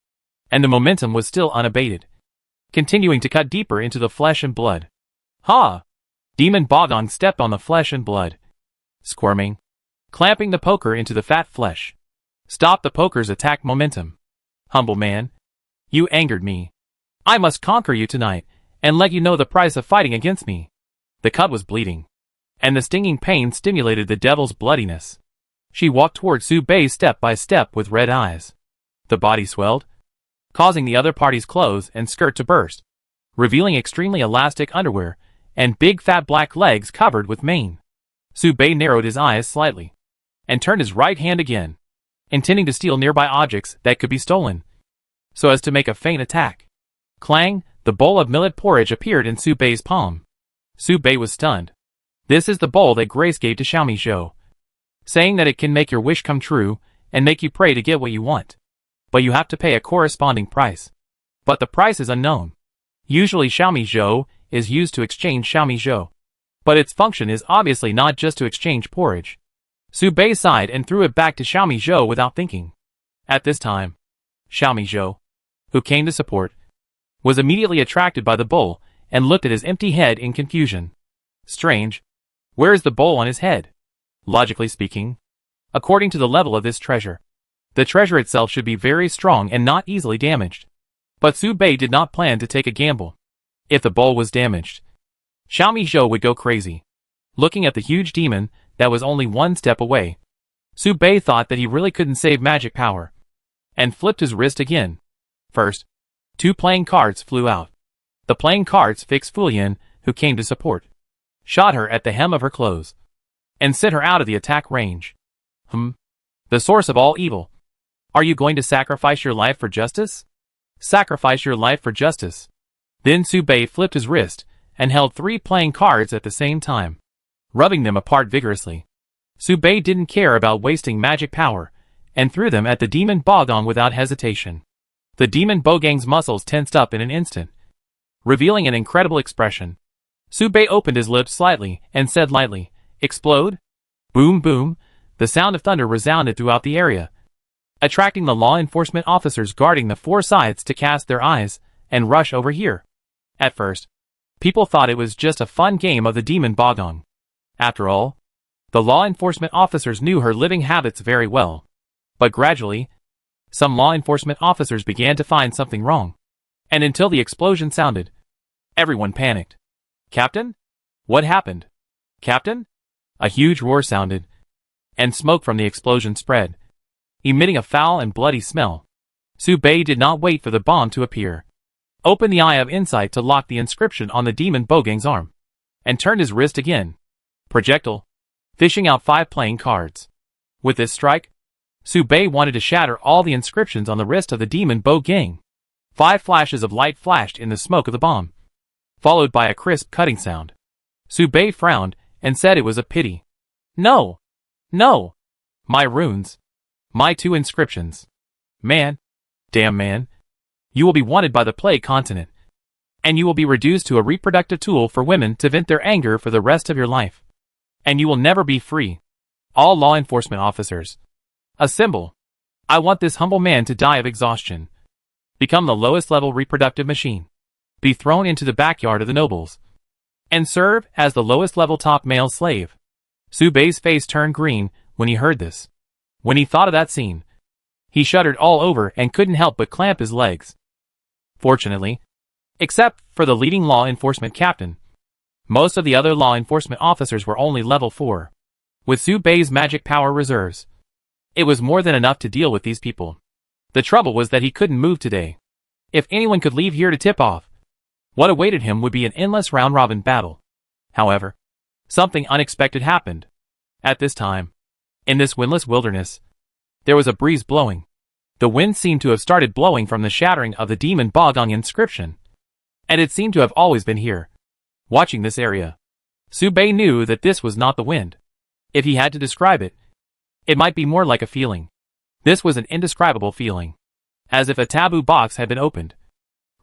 and the momentum was still unabated, continuing to cut deeper into the flesh and blood. Ha! Demon Bagong stepped on the flesh and blood, squirming, clamping the poker into the fat flesh. Stop the poker's attack momentum. Humble man, you angered me. I must conquer you tonight and let you know the price of fighting against me. The cut was bleeding, and the stinging pain stimulated the devil's bloodiness. She walked toward Su Bei step by step with red eyes. The body swelled, causing the other party's clothes and skirt to burst, revealing extremely elastic underwear and big fat black legs covered with mane. Su Bei narrowed his eyes slightly and turned his right hand again, intending to steal nearby objects that could be stolen, so as to make a feint attack. Clang! The bowl of millet porridge appeared in Su Bei's palm. Su Bei was stunned. This is the bowl that Grace gave to Xiaomi Zhou, saying that it can make your wish come true and make you pray to get what you want. But you have to pay a corresponding price. But the price is unknown. Usually Xiaomi Zhou is used to exchange Xiaomi Zhou, but its function is obviously not just to exchange porridge. Su Bei sighed and threw it back to Xiaomi Zhou without thinking. At this time, Xiaomi Zhou, who came to support, was immediately attracted by the bowl and looked at his empty head in confusion. Strange. Where is the bowl on his head? Logically speaking, according to the level of this treasure, the treasure itself should be very strong and not easily damaged. But Su Bei did not plan to take a gamble. If the bowl was damaged, Xiaomi Zhou would go crazy. Looking at the huge demon that was only one step away, Su Bei thought that he really couldn't save magic power, and flipped his wrist again. First, 2 playing cards flew out. The playing cards fixed Fulian, who came to support, shot her at the hem of her clothes, and sent her out of the attack range. The source of all evil. Are you going to sacrifice your life for justice? Sacrifice your life for justice. Then Su Bei flipped his wrist and held 3 playing cards at the same time, rubbing them apart vigorously. Su Bei didn't care about wasting magic power and threw them at the demon Bogong without hesitation. The demon Bogang's muscles tensed up in an instant, revealing an incredible expression. Su Bei opened his lips slightly and said lightly, "Explode?" Boom boom, the sound of thunder resounded throughout the area, attracting the law enforcement officers guarding the 4 sides to cast their eyes and rush over here. At first, people thought it was just a fun game of the demon Bogong. After all, the law enforcement officers knew her living habits very well. But gradually, some law enforcement officers began to find something wrong. And until the explosion sounded, everyone panicked. "Captain? What happened? Captain?" A huge roar sounded, and smoke from the explosion spread, emitting a foul and bloody smell. Su Bei did not wait for the bomb to appear. Opened the Eye of Insight to lock the inscription on the demon Bogang's arm, and turned his wrist again. Projectile, fishing out 5 playing cards. With this strike, Su Bei wanted to shatter all the inscriptions on the wrist of the demon Bogang. 5 flashes of light flashed in the smoke of the bomb, followed by a crisp cutting sound. Su Bei frowned and said it was a pity. No! No! My runes. My 2 inscriptions. Man. Damn man. You will be wanted by the Plague Continent, and you will be reduced to a reproductive tool for women to vent their anger for the rest of your life. And you will never be free. All law enforcement officers, assemble. I want this humble man to die of exhaustion, become the lowest level reproductive machine, be thrown into the backyard of the nobles, and serve as the lowest level top male slave. Su Bei's face turned green when he heard this. When he thought of that scene, he shuddered all over and couldn't help but clamp his legs. Fortunately, except for the leading law enforcement captain, most of the other law enforcement officers were only level 4. With Su Bei's magic power reserves, it was more than enough to deal with these people. The trouble was that he couldn't move today. If anyone could leave here to tip off, what awaited him would be an endless round-robin battle. However, something unexpected happened. At this time, in this windless wilderness, there was a breeze blowing. The wind seemed to have started blowing from the shattering of the demon Bogong inscription, and it seemed to have always been here. Watching this area, Su Bei knew that this was not the wind. If he had to describe it, it might be more like a feeling. This was an indescribable feeling, as if a taboo box had been opened,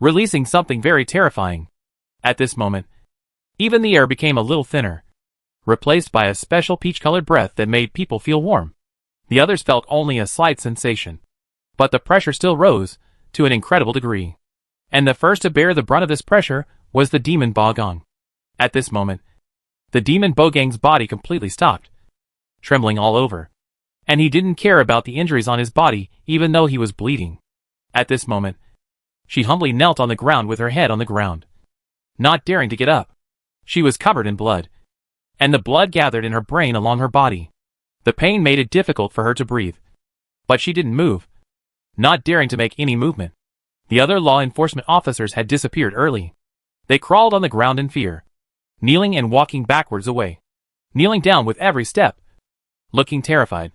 releasing something very terrifying. At this moment, even the air became a little thinner, replaced by a special peach-colored breath that made people feel warm. The others felt only a slight sensation, but the pressure still rose to an incredible degree. And the first to bear the brunt of this pressure was the demon Bogong. At this moment, the demon Bogang's body completely stopped, trembling all over, and he didn't care about the injuries on his body even though he was bleeding. At this moment, she humbly knelt on the ground with her head on the ground, not daring to get up. She was covered in blood, and the blood gathered in her brain along her body. The pain made it difficult for her to breathe. But she didn't move, not daring to make any movement. The other law enforcement officers had disappeared early. They crawled on the ground in fear, kneeling and walking backwards away, kneeling down with every step, looking terrified.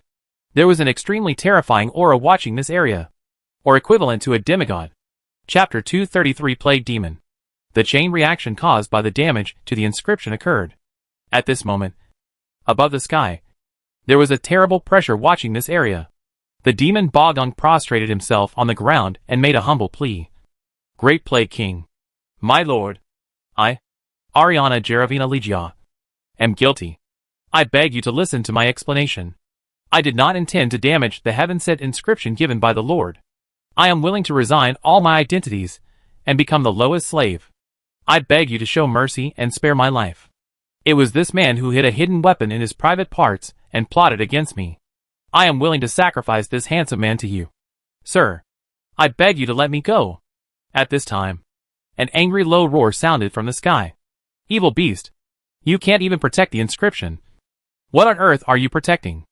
There was an extremely terrifying aura watching this area, or equivalent to a demigod. Chapter 233 Plague Demon. The chain reaction caused by the damage to the inscription occurred. At this moment, above the sky, there was a terrible pressure watching this area. The demon Bogong prostrated himself on the ground and made a humble plea. Great Plague King, my lord, I, Ariana Jaravina Legia, am guilty. I beg you to listen to my explanation. I did not intend to damage the heaven-sent inscription given by the Lord. I am willing to resign all my identities and become the lowest slave. I beg you to show mercy and spare my life. It was this man who hid a hidden weapon in his private parts and plotted against me. I am willing to sacrifice this handsome man to you. Sir, I beg you to let me go. At this time, an angry low roar sounded from the sky. Evil beast, you can't even protect the inscription. What on earth are you protecting?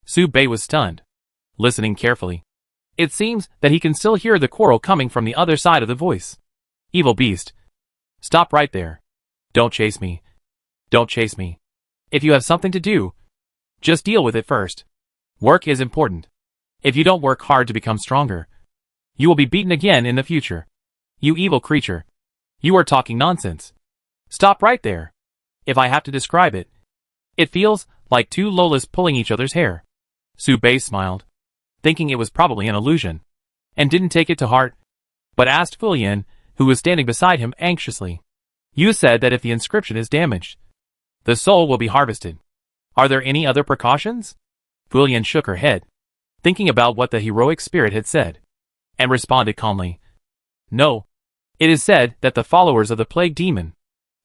Su Bei was stunned, listening carefully. It seems that he can still hear the quarrel coming from the other side of the voice. Evil beast, stop right there. Don't chase me. Don't chase me. If you have something to do, just deal with it first. Work is important. If you don't work hard to become stronger, you will be beaten again in the future. You evil creature. You are talking nonsense. Stop right there. If I have to describe it, it feels like two Lolas pulling each other's hair. Su Bei smiled, thinking it was probably an illusion, and didn't take it to heart, but asked Fulian, who was standing beside him anxiously. You said that if the inscription is damaged, the soul will be harvested. Are there any other precautions? Fulian shook her head, thinking about what the heroic spirit had said, and responded calmly. No. It is said that the followers of the plague demon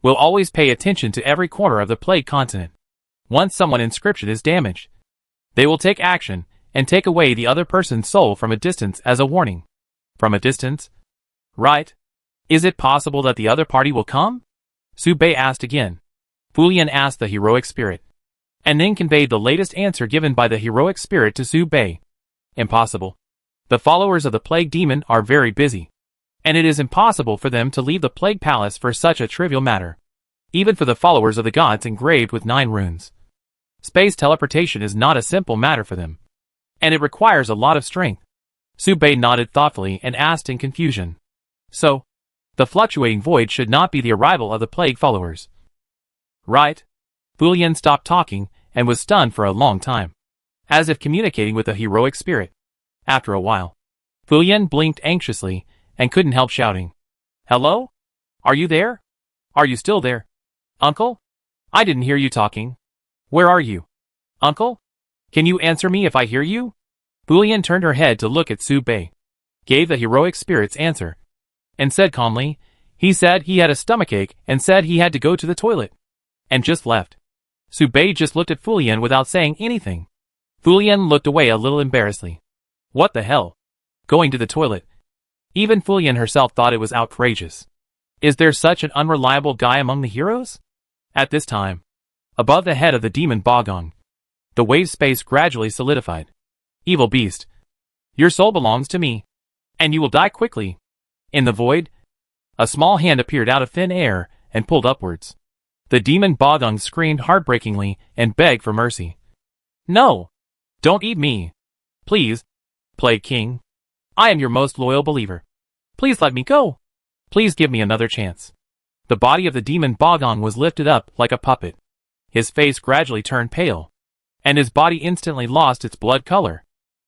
will always pay attention to every corner of the plague continent. Once someone's inscription is damaged, they will take action and take away the other person's soul from a distance as a warning. From a distance? Right. Is it possible that the other party will come? Su Bei asked again. Fulian asked the heroic spirit, and then conveyed the latest answer given by the heroic spirit to Su Bei. Impossible. The followers of the plague demon are very busy, and it is impossible for them to leave the plague palace for such a trivial matter. Even for the followers of the gods engraved with 9 runes. Space teleportation is not a simple matter for them, and it requires a lot of strength. Su Bei nodded thoughtfully and asked in confusion. So, the fluctuating void should not be the arrival of the plague followers. Right? Fulian stopped talking and was stunned for a long time, as if communicating with a heroic spirit. After a while, Fulian blinked anxiously and couldn't help shouting. Hello? Are you there? Are you still there? Uncle? I didn't hear you talking. Where are you? Uncle? Can you answer me if I hear you? Fulian turned her head to look at Su Bei, gave the heroic spirit's answer, and said calmly, he said he had a stomachache and said he had to go to the toilet, and just left. Su Bei just looked at Fulian without saying anything. Fulian looked away a little embarrassedly. What the hell? Going to the toilet? Even Fulian herself thought it was outrageous. Is there such an unreliable guy among the heroes? At this time, above the head of the demon Bogong, the wave space gradually solidified. Evil beast, your soul belongs to me, and you will die quickly. In the void, a small hand appeared out of thin air and pulled upwards. The demon Bogong screamed heartbreakingly and begged for mercy. No! Don't eat me! Please, Plague King. I am your most loyal believer. Please let me go. Please give me another chance. The body of the demon Bogong was lifted up like a puppet. His face gradually turned pale, and his body instantly lost its blood color.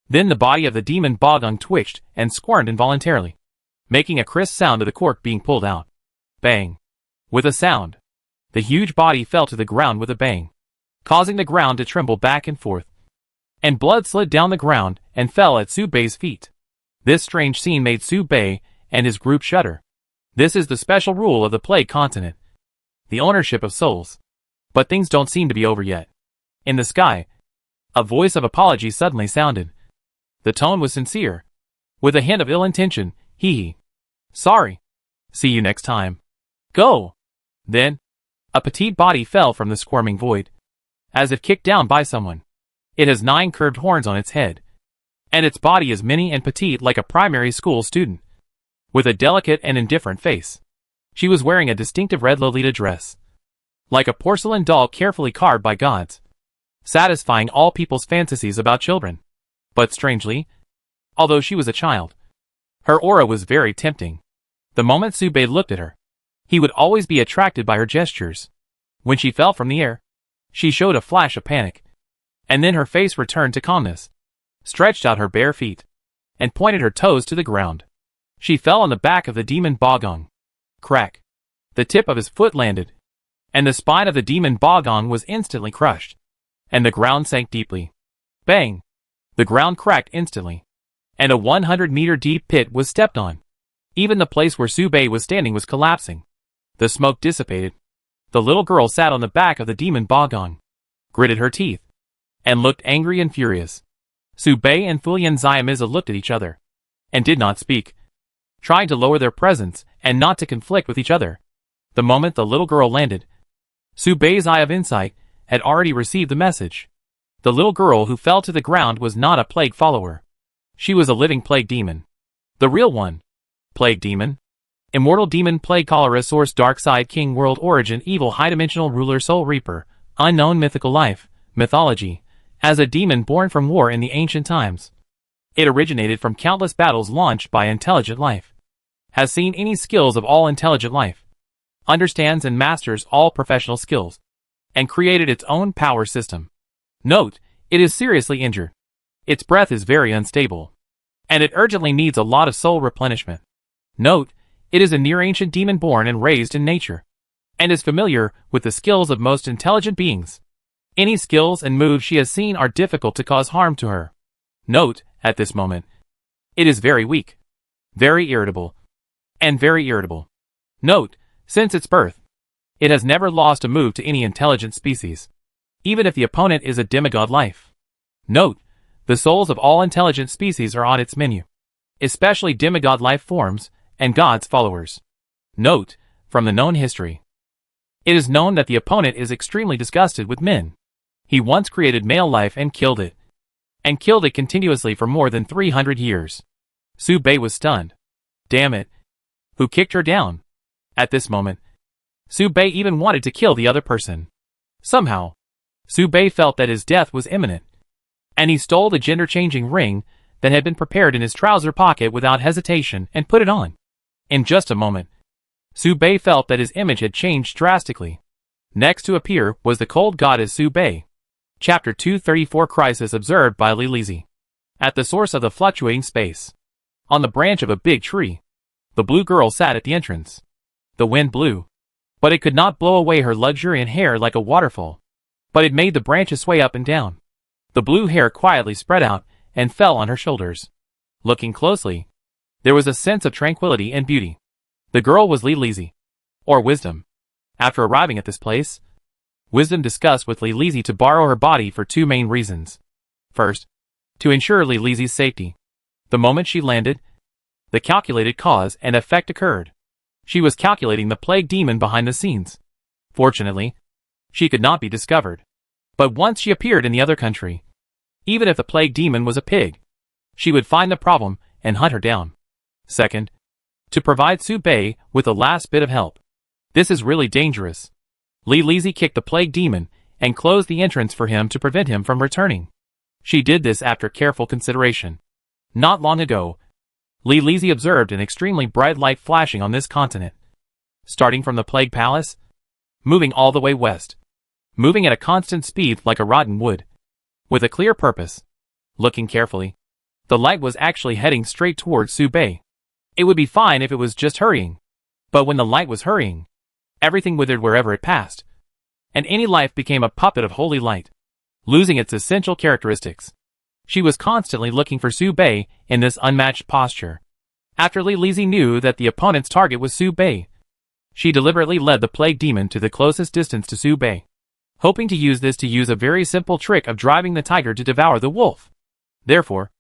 Then the body of the demon Bogong twitched and squirmed involuntarily, making a crisp sound of the cork being pulled out. Bang! With a sound, the huge body fell to the ground with a bang, causing the ground to tremble back and forth. And blood slid down the ground and fell at Su Bei's feet. This strange scene made Su Bei and his group shudder. This is the special rule of the plague continent, the ownership of souls. But things don't seem to be over yet. In the sky, a voice of apology suddenly sounded. The tone was sincere, with a hint of ill intention. Sorry. See you next time. Go. Then, a petite body fell from the squirming void, as if kicked down by someone. It has 9 curved horns on its head, and its body is mini and petite like a primary school student, with a delicate and indifferent face. She was wearing a distinctive red Lolita dress, like a porcelain doll carefully carved by gods, satisfying all people's fantasies about children. But strangely, although she was a child, her aura was very tempting. The moment Sube looked at her, he would always be attracted by her gestures. When she fell from the air, she showed a flash of panic, and then her face returned to calmness, stretched out her bare feet, and pointed her toes to the ground. She fell on the back of the demon Bogong. Crack! The tip of his foot landed, and the spine of the demon Bogong was instantly crushed, and the ground sank deeply. Bang! The ground cracked instantly, and a 100-meter deep pit was stepped on. Even the place where Sube was standing was collapsing. The smoke dissipated. The little girl sat on the back of the demon Bogong, gritted her teeth, and looked angry and furious. Sube and Fulian Xiamiza looked at each other, and did not speak, trying to lower their presence and not to conflict with each other. The moment the little girl landed, Sube's eye of insight had already received the message. The little girl who fell to the ground was not a plague follower. She was a living plague demon. The real one. Plague demon. Immortal demon plague cholera source dark side king world origin evil high dimensional ruler soul reaper. Unknown mythical life. Mythology. As a demon born from war in the ancient times. It originated from countless battles launched by intelligent life. Has seen any skills of all intelligent life. Understands and masters all professional skills. And created its own power system. Note, it is seriously injured. Its breath is very unstable. And it urgently needs a lot of soul replenishment. Note, it is a near-ancient demon born and raised in nature, and is familiar with the skills of most intelligent beings. Any skills and moves she has seen are difficult to cause harm to her. Note, at this moment, it is very weak, very irritable, and very irritable. Note, since its birth, it has never lost a move to any intelligent species, even if the opponent is a demigod life. Note, the souls of all intelligent species are on its menu, especially demigod life forms and God's followers. Note, from the known history, it is known that the opponent is extremely disgusted with men. He once created male life and killed it continuously for more than 300 years. Sube was stunned. Damn it. Who kicked her down? At this moment, Sube even wanted to kill the other person. Somehow, Sube felt that his death was imminent, and he stole the gender-changing ring that had been prepared in his trouser pocket without hesitation and put it on. In just a moment, Sube felt that his image had changed drastically. Next to appear was the cold goddess Sube. Chapter 234 Crisis observed by Lilizi. At the source of the fluctuating space, on the branch of a big tree, the blue girl sat at the entrance. The wind blew, but it could not blow away her luxuriant hair like a waterfall, but it made the branches sway up and down. The blue hair quietly spread out and fell on her shoulders. Looking closely, there was a sense of tranquility and beauty. The girl was Lilizi, or Wisdom. After arriving at this place, Wisdom discussed with Lilizi to borrow her body for 2 main reasons. First, to ensure Lilizi's safety. The moment she landed, the calculated cause and effect occurred. She was calculating the plague demon behind the scenes. Fortunately, she could not be discovered. But once she appeared in the other country, even if the plague demon was a pig, she would find the problem and hunt her down. Second, to provide Sube with the last bit of help. This is really dangerous. Lilizi kicked the plague demon and closed the entrance for him to prevent him from returning. She did this after careful consideration. Not long ago, Lilizi observed an extremely bright light flashing on this continent, starting from the plague palace, moving all the way west, moving at a constant speed like a rotten wood, with a clear purpose. Looking carefully, the light was actually heading straight towards Sube. It would be fine if it was just hurrying, but when the light was hurrying, everything withered wherever it passed, and any life became a puppet of holy light, losing its essential characteristics. She was constantly looking for Sube in this unmatched posture. After Lilizi knew that the opponent's target was Sube, she deliberately led the plague demon to the closest distance to Sube, hoping to use a very simple trick of driving the tiger to devour the wolf. Therefore,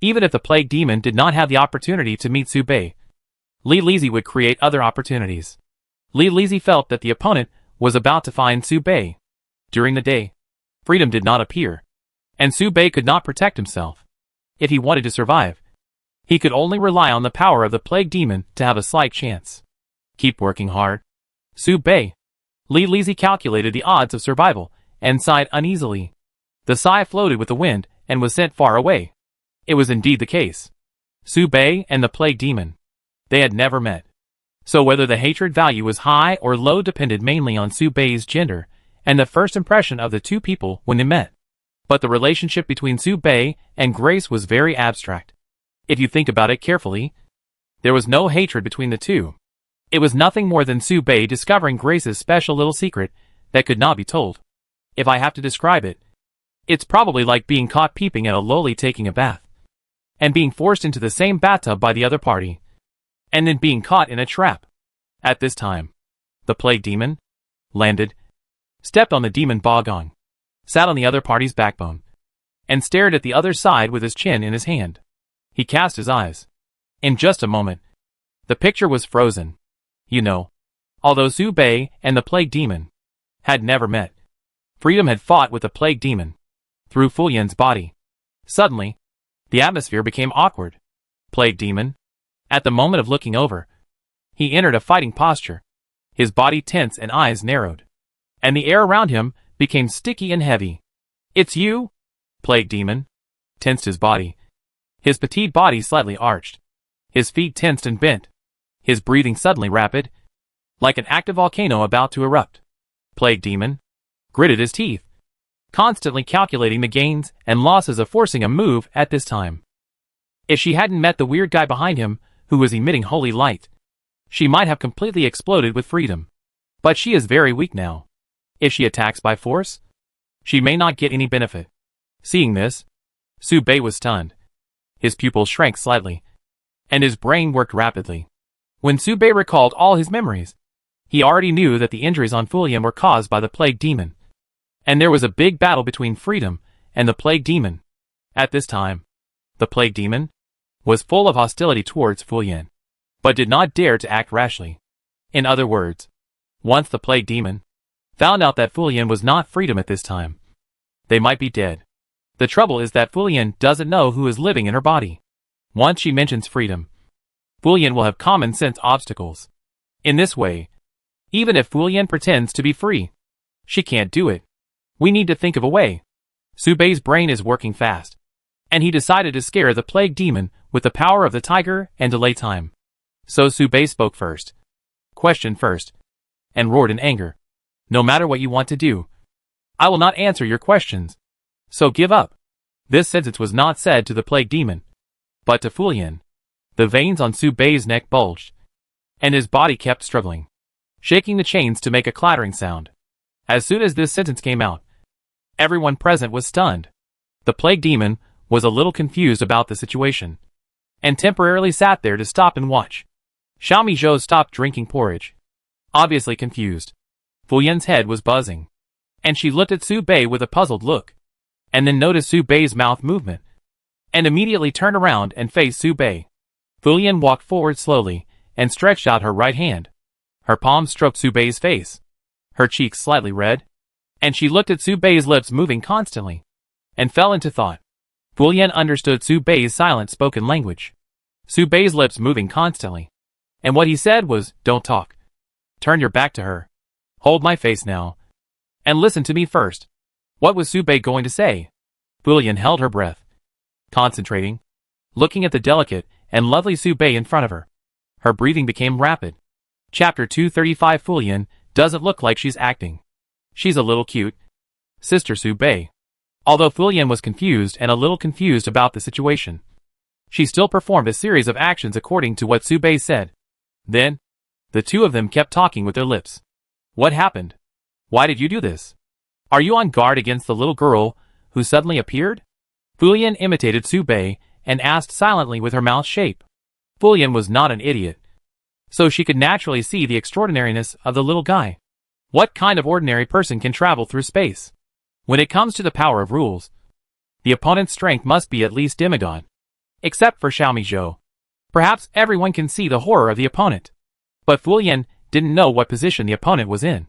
even if the plague demon did not have the opportunity to meet Sube, Lilizi would create other opportunities. Lilizi felt that the opponent was about to find Sube. During the day, freedom did not appear. and Su Bei could not protect himself. If he wanted to survive, he could only rely on the power of the plague demon to have a slight chance. Keep working hard, Su Bei. Li Lizzie calculated the odds of survival and sighed uneasily. The sigh floated with the wind and was sent far away. It was indeed the case. Su Bei and the plague demon. They had never met. So whether the hatred value was high or low depended mainly on Su Bei's gender and the first impression of the two people when they met. But the relationship between Su Bei and Grace was very abstract. If you think about it carefully, there was no hatred between the two. It was nothing more than Su Bei discovering Grace's special little secret that could not be told. If I have to describe it, it's probably like being caught peeping at a loli taking a bath, and being forced into the same bathtub by the other party, and then being caught in a trap. At this time, the plague demon landed, stepped on the demon bogong, sat on the other party's backbone, and stared at the other side with his chin in his hand. He cast his eyes. In just a moment, the picture was frozen. You know, although Su Bei and the plague demon had never met, Freedom had fought with the plague demon through Fu Yan's body. Suddenly, the atmosphere became awkward. Plague demon, at the moment of looking over, he entered a fighting posture. His body tense and eyes narrowed, and the air around him became sticky and heavy. It's you? Plague demon tensed his body. His petite body slightly arched. His feet tensed and bent. His breathing suddenly rapid, like an active volcano about to erupt. Plague demon gritted his teeth, constantly calculating the gains and losses of forcing a move at this time. If she hadn't met the weird guy behind him who was emitting holy light, she might have completely exploded with Freedom. But she is very weak now. If she attacks by force, she may not get any benefit. Seeing this, Su Bei was stunned. His pupils shrank slightly, and his brain worked rapidly. When Su Bei recalled all his memories, he already knew that the injuries on Fu Yan were caused by the plague demon, and there was a big battle between Freedom and the plague demon. At this time, the plague demon was full of hostility towards Fu Yan, but did not dare to act rashly. In other words, once the plague demon found out that Fu Yan was not Freedom at this time, they might be dead. The trouble is that Fu Yan doesn't know who is living in her body. Once she mentions Freedom, Fu Yan will have common sense obstacles. In this way, even if Fu Yan pretends to be free, she can't do it. We need to think of a way. Su Bei's brain is working fast, and he decided to scare the plague demon with the power of the tiger and delay time. So Su Bei spoke first, questioned first, and roared in anger. No matter what you want to do, I will not answer your questions. So give up. This sentence was not said to the plague demon, but to Fu Yan. The veins on Su Bei's neck bulged, and his body kept struggling, shaking the chains to make a clattering sound. As soon as this sentence came out, everyone present was stunned. The plague demon was a little confused about the situation, and temporarily sat there to stop and watch. Xiaomi Zhou stopped drinking porridge, obviously confused. Fu Yan's head was buzzing, and she looked at Su Bei with a puzzled look, and then noticed Su Bei's mouth movement, and immediately turned around and faced Su Bei. Fu Yan walked forward slowly and stretched out her right hand. Her palm stroked Su Bei's face, her cheeks slightly red, and she looked at Su Bei's lips moving constantly, and fell into thought. Fu Yan understood Su Bei's silent spoken language. Su Bei's lips moving constantly, and what he said was, "Don't talk. Turn your back to her. Hold my face now, and listen to me first." What was Su Bei going to say? Fu Yan held her breath, concentrating, looking at the delicate and lovely Su Bei in front of her. Her breathing became rapid. Chapter 235. Fu Yan doesn't look like she's acting. She's a little cute. Sister Su Bei. Although Fu Yan was confused and a little confused about the situation, she still performed a series of actions according to what Su Bei said. Then, the two of them kept talking with their lips. What happened? Why did you do this? Are you on guard against the little girl who suddenly appeared? Fu Yan imitated Su Bei and asked silently with her mouth shape. Fu Yan was not an idiot, so she could naturally see the extraordinariness of the little guy. What kind of ordinary person can travel through space? When it comes to the power of rules, the opponent's strength must be at least demigod. Except for Xiaomi Zhou. Perhaps everyone can see the horror of the opponent. But Fu Yan didn't know what position the opponent was in.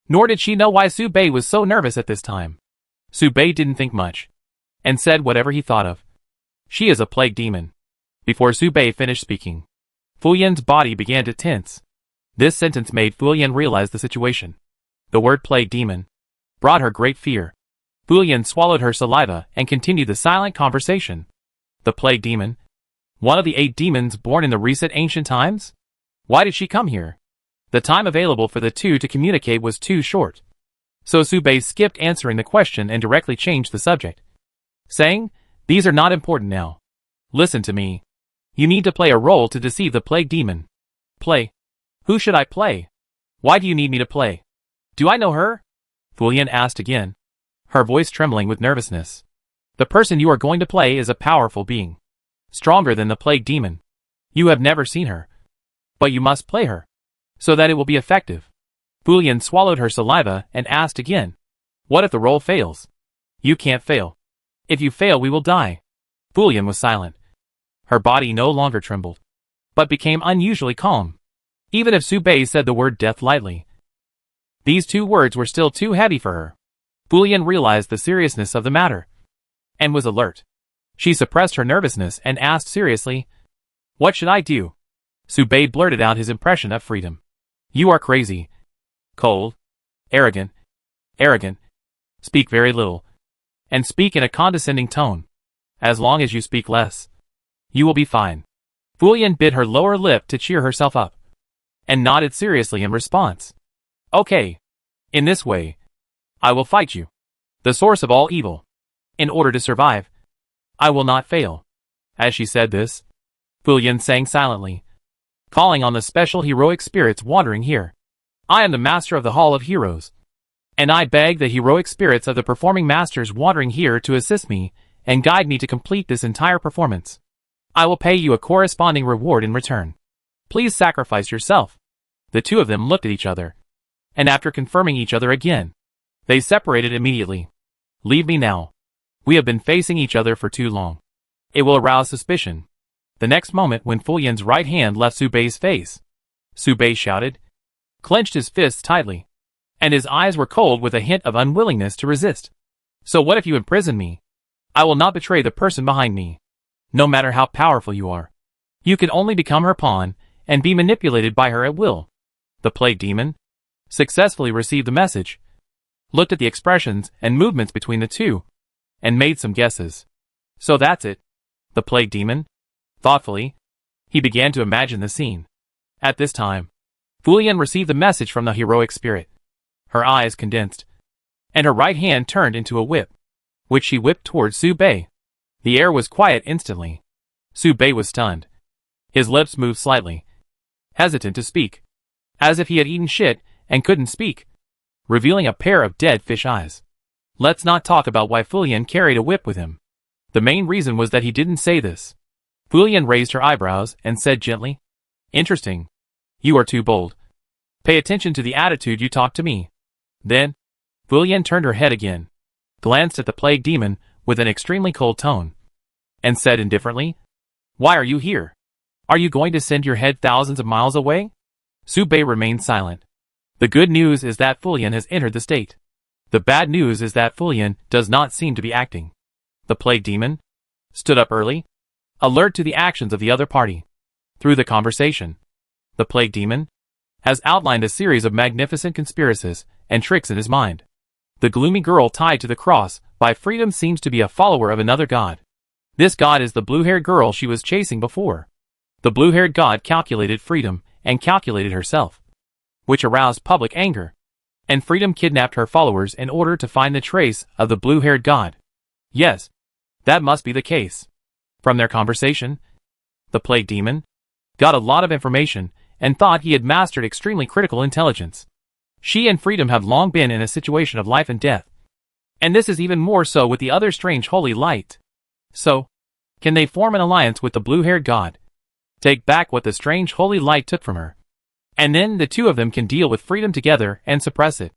Nor did she know why Su Bei was so nervous at this time. Su Bei didn't think much. and said whatever he thought of. She is a plague demon. Before Su Bei finished speaking, Fu Yan's body began to tense. This sentence made Fu Yan realize the situation. The word plague demon brought her great fear. Fu Yan swallowed her saliva and continued the silent conversation. The plague demon? One of the 8 demons born in the recent ancient times? Why did she come here? The time available for the two to communicate was too short. So Su Bei skipped answering the question and directly changed the subject, saying, "These are not important now. Listen to me. You need to play a role to deceive the plague demon." "Play? Who should I play? Why do you need me to play? Do I know her?" Fu Yan asked again, her voice trembling with nervousness. "The person you are going to play is a powerful being, stronger than the plague demon. You have never seen her, but you must play her, so that it will be effective." Fu Yan swallowed her saliva and asked again, "What if the role fails?" "You can't fail. If you fail, we will die." Fu Yan was silent. Her body no longer trembled, but became unusually calm. Even if Su Bei said the word death lightly, these 2 words were still too heavy for her. Fu Yan realized the seriousness of the matter, and was alert. She suppressed her nervousness and asked seriously, "What should I do?" Su Bei blurted out his impression of freedom. "You are crazy. Cold. Arrogant. Speak very little. And speak in a condescending tone. As long as you speak less, you will be fine." Fu Yan bit her lower lip to cheer herself up, and nodded seriously in response. "Okay. In this way, I will fight you, the source of all evil. In order to survive, I will not fail." As she said this, Fu Yan sang silently, calling on the special heroic spirits wandering here. "I am the master of the Hall of Heroes, and I beg the heroic spirits of the performing masters wandering here to assist me and guide me to complete this entire performance. I will pay you a corresponding reward in return. Please sacrifice yourself." The 2 of them looked at each other, and after confirming each other again, they separated immediately. "Leave me now. We have been facing each other for too long. It will arouse suspicion." The next moment, when Fu Yan's right hand left Su Bei's face, Su Bei shouted, clenched his fists tightly, and his eyes were cold with a hint of unwillingness to resist. "So what if you imprison me? I will not betray the person behind me. No matter how powerful you are, you can only become her pawn and be manipulated by her at will." The plague demon successfully received the message, looked at the expressions and movements between the 2, and made some guesses. "So that's it." The plague demon, thoughtfully, he began to imagine the scene. At this time, Fu Yan received the message from the heroic spirit. Her eyes condensed, and her right hand turned into a whip, which she whipped towards Su Bei. The air was quiet instantly. Su Bei was stunned. His lips moved slightly, hesitant to speak, as if he had eaten shit and couldn't speak, revealing a pair of dead fish eyes. Let's not talk about why Fu Yan carried a whip with him. The main reason was that he didn't say this. Fu Yan raised her eyebrows and said gently, "Interesting. You are too bold. Pay attention to the attitude you talk to me." Then, Fu Yan turned her head again, glanced at the plague demon with an extremely cold tone, and said indifferently, "Why are you here? Are you going to send your head thousands of miles away?" Su Bei remained silent. The good news is that Fu Yan has entered the state. The bad news is that Fu Yan does not seem to be acting. The plague demon stood up early, alert to the actions of the other party. Through the conversation, the plague demon has outlined a series of magnificent conspiracies and tricks in his mind. The gloomy girl tied to the cross by freedom seems to be a follower of another god. This god is the blue-haired girl she was chasing before. The blue-haired god calculated freedom and calculated herself, which aroused public anger, and freedom kidnapped her followers in order to find the trace of the blue-haired god. Yes, that must be the case. From their conversation, the plague demon got a lot of information and thought he had mastered extremely critical intelligence. She and freedom have long been in a situation of life and death, and this is even more so with the other strange holy light. So, can they form an alliance with the blue-haired god, take back what the strange holy light took from her, and then the 2 of them can deal with freedom together and suppress it.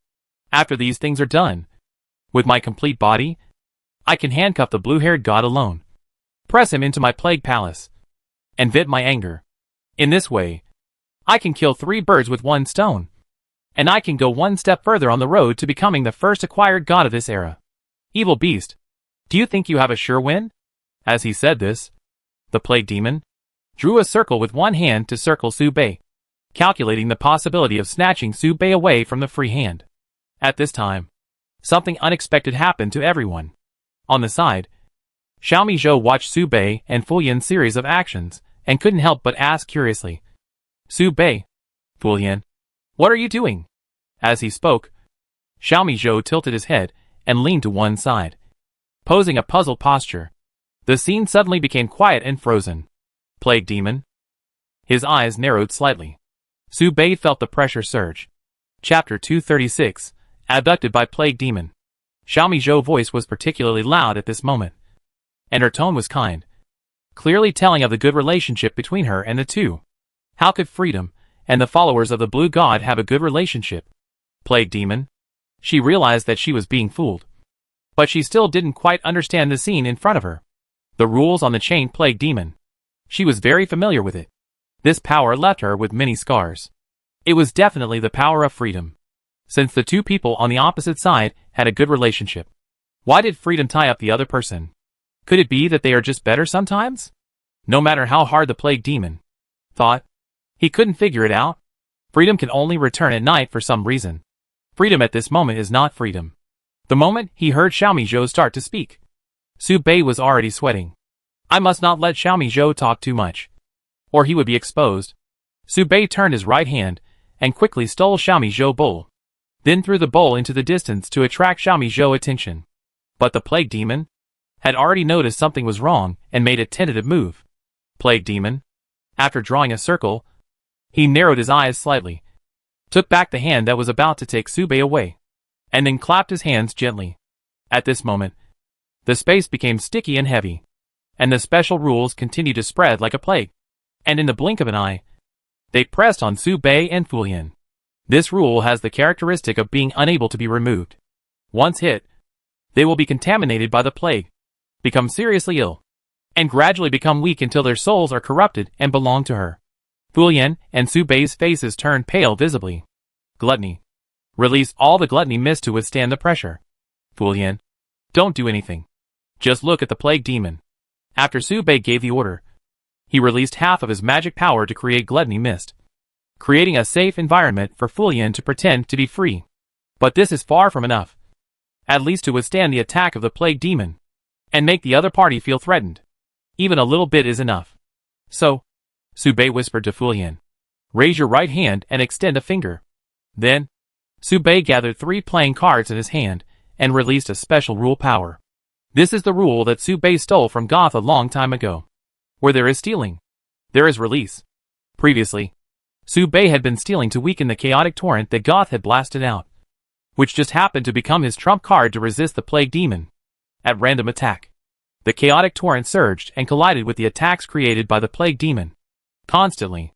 After these things are done, with my complete body, I can handcuff the blue-haired god alone, press him into my plague palace, and vent my anger. In this way, I can kill 3 birds with 1 stone, and I can go one step further on the road to becoming the first acquired god of this era. Evil beast, Do you think you have a sure win? As he said this, the plague demon drew a circle with one hand to circle Su Bei, calculating the possibility of snatching Su Bei away from the free hand. At this time, something unexpected happened to everyone. On the side, Xiaomi Zhou watched Su Bei and Fu Yan's series of actions and couldn't help but ask curiously, Su Bei, Fu Yan, what are you doing? As he spoke, Xiaomi Zhou tilted his head and leaned to one side, posing a puzzled posture. The scene suddenly became quiet and frozen. Plague demon? His eyes narrowed slightly. Su Bei felt the pressure surge. Chapter 236, Abducted by Plague Demon. Xiaomi Zhou's voice was particularly loud at this moment, and her tone was kind, clearly telling of the good relationship between her and the two. How could freedom and the followers of the Blue God have a good relationship? Plague demon? She realized that she was being fooled, but she still didn't quite understand the scene in front of her. The rules on the chain plague demon. She was very familiar with it. This power left her with many scars. It was definitely the power of freedom. Since the two people on the opposite side had a good relationship, why did freedom tie up the other person? Could it be that they are just better sometimes? No matter how hard the plague demon thought, he couldn't figure it out. Freedom can only return at night for some reason. Freedom at this moment is not freedom. The moment he heard Xiaomi Zhou start to speak, Su Bei was already sweating. I must not let Xiaomi Zhou talk too much, or he would be exposed. Su Bei turned his right hand and quickly stole Xiaomi Zhou's bowl, then threw the bowl into the distance to attract Xiaomi Zhou's attention. But the plague demon had already noticed something was wrong and made a tentative move. Plague demon, after drawing a circle, he narrowed his eyes slightly, took back the hand that was about to take Su Bei away, and then clapped his hands gently. At this moment, the space became sticky and heavy, and the special rules continued to spread like a plague. And in the blink of an eye, they pressed on Su Bei and Fu Yan. This rule has the characteristic of being unable to be removed. Once hit, they will be contaminated by the plague, become seriously ill, and gradually become weak until their souls are corrupted and belong to her. Fu Yan and Su Bei's faces turned pale visibly. Gluttony. Release all the gluttony missed to withstand the pressure. Fu Yan, don't do anything. Just look at the plague demon. After Su Bei gave the order, he released half of his magic power to create gluttony mist, creating a safe environment for Fu Yan to pretend to be free. But this is far from enough, at least to withstand the attack of the plague demon, and make the other party feel threatened. Even a little bit is enough. So, Su Bei whispered to Fu Yan, raise your right hand and extend a finger. Then, Su Bei gathered 3 playing cards in his hand and released a special rule power. This is the rule that Su Bei stole from Goth a long time ago. Where there is stealing, there is release. Previously, Su Bei had been stealing to weaken the chaotic torrent that Goth had blasted out, which just happened to become his trump card to resist the plague demon. At random attack, the chaotic torrent surged and collided with the attacks created by the plague demon, constantly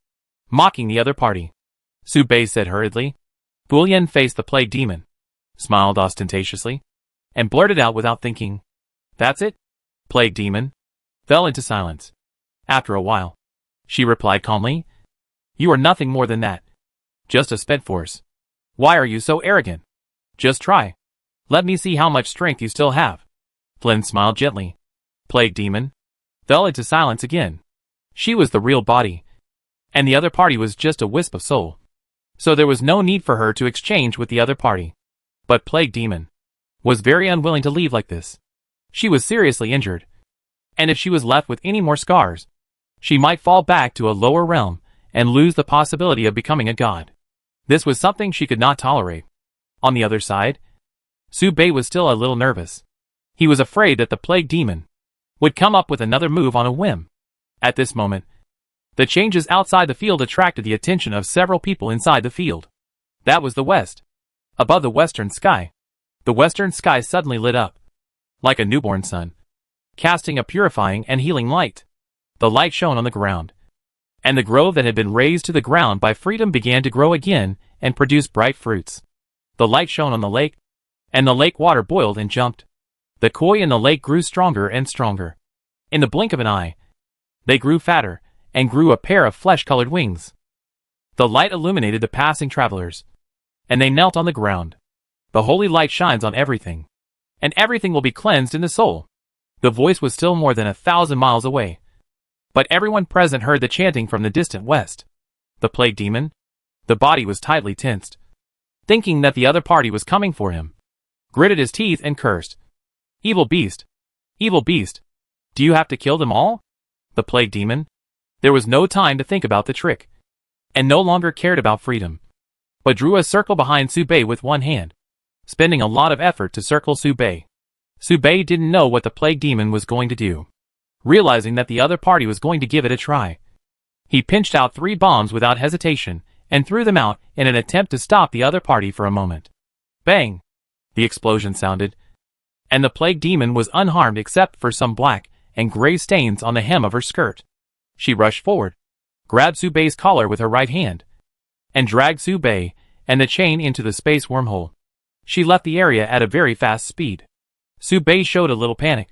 mocking the other party. Su Bei said hurriedly. Fu Yan faced the plague demon, smiled ostentatiously, and blurted out without thinking, that's it? Plague demon fell into silence. After a while, she replied calmly, you are nothing more than that. Just a sped force. Why are you so arrogant? Just try. Let me see how much strength you still have. Flynn smiled gently. Plague demon fell into silence again. She was the real body, and the other party was just a wisp of soul. So there was no need for her to exchange with the other party. But plague demon was very unwilling to leave like this. She was seriously injured, and if she was left with any more scars, she might fall back to a lower realm and lose the possibility of becoming a god. This was something she could not tolerate. On the other side, Su Bei was still a little nervous. He was afraid that the plague demon would come up with another move on a whim. At this moment, the changes outside the field attracted the attention of several people inside the field. That was the west. Above the western sky, the western sky suddenly lit up, like a newborn sun, casting a purifying and healing light. The light shone on the ground, and the grove that had been razed to the ground by freedom began to grow again and produce bright fruits. The light shone on the lake, and the lake water boiled and jumped. The koi in the lake grew stronger and stronger. In the blink of an eye, they grew fatter and grew a pair of flesh-colored wings. The light illuminated the passing travelers, and they knelt on the ground. The holy light shines on everything, and everything will be cleansed in the soul. The voice was still more than 1,000 miles away. But everyone present heard the chanting from the distant west. The plague demon? The body was tightly tensed, thinking that the other party was coming for him. Gritted his teeth and cursed. Evil beast! Evil beast! Do you have to kill them all? The plague demon? There was no time to think about the trick, and no longer cared about freedom, but drew a circle behind Subei with one hand, spending a lot of effort to circle Subei. Subei didn't know what the plague demon was going to do. Realizing that the other party was going to give it a try, he pinched out 3 bombs without hesitation and threw them out in an attempt to stop the other party for a moment. Bang! The explosion sounded, and the plague demon was unharmed except for some black and gray stains on the hem of her skirt. She rushed forward, grabbed Subei's collar with her right hand, and dragged Subei and the chain into the space wormhole. She left the area at a very fast speed. Subei showed a little panic,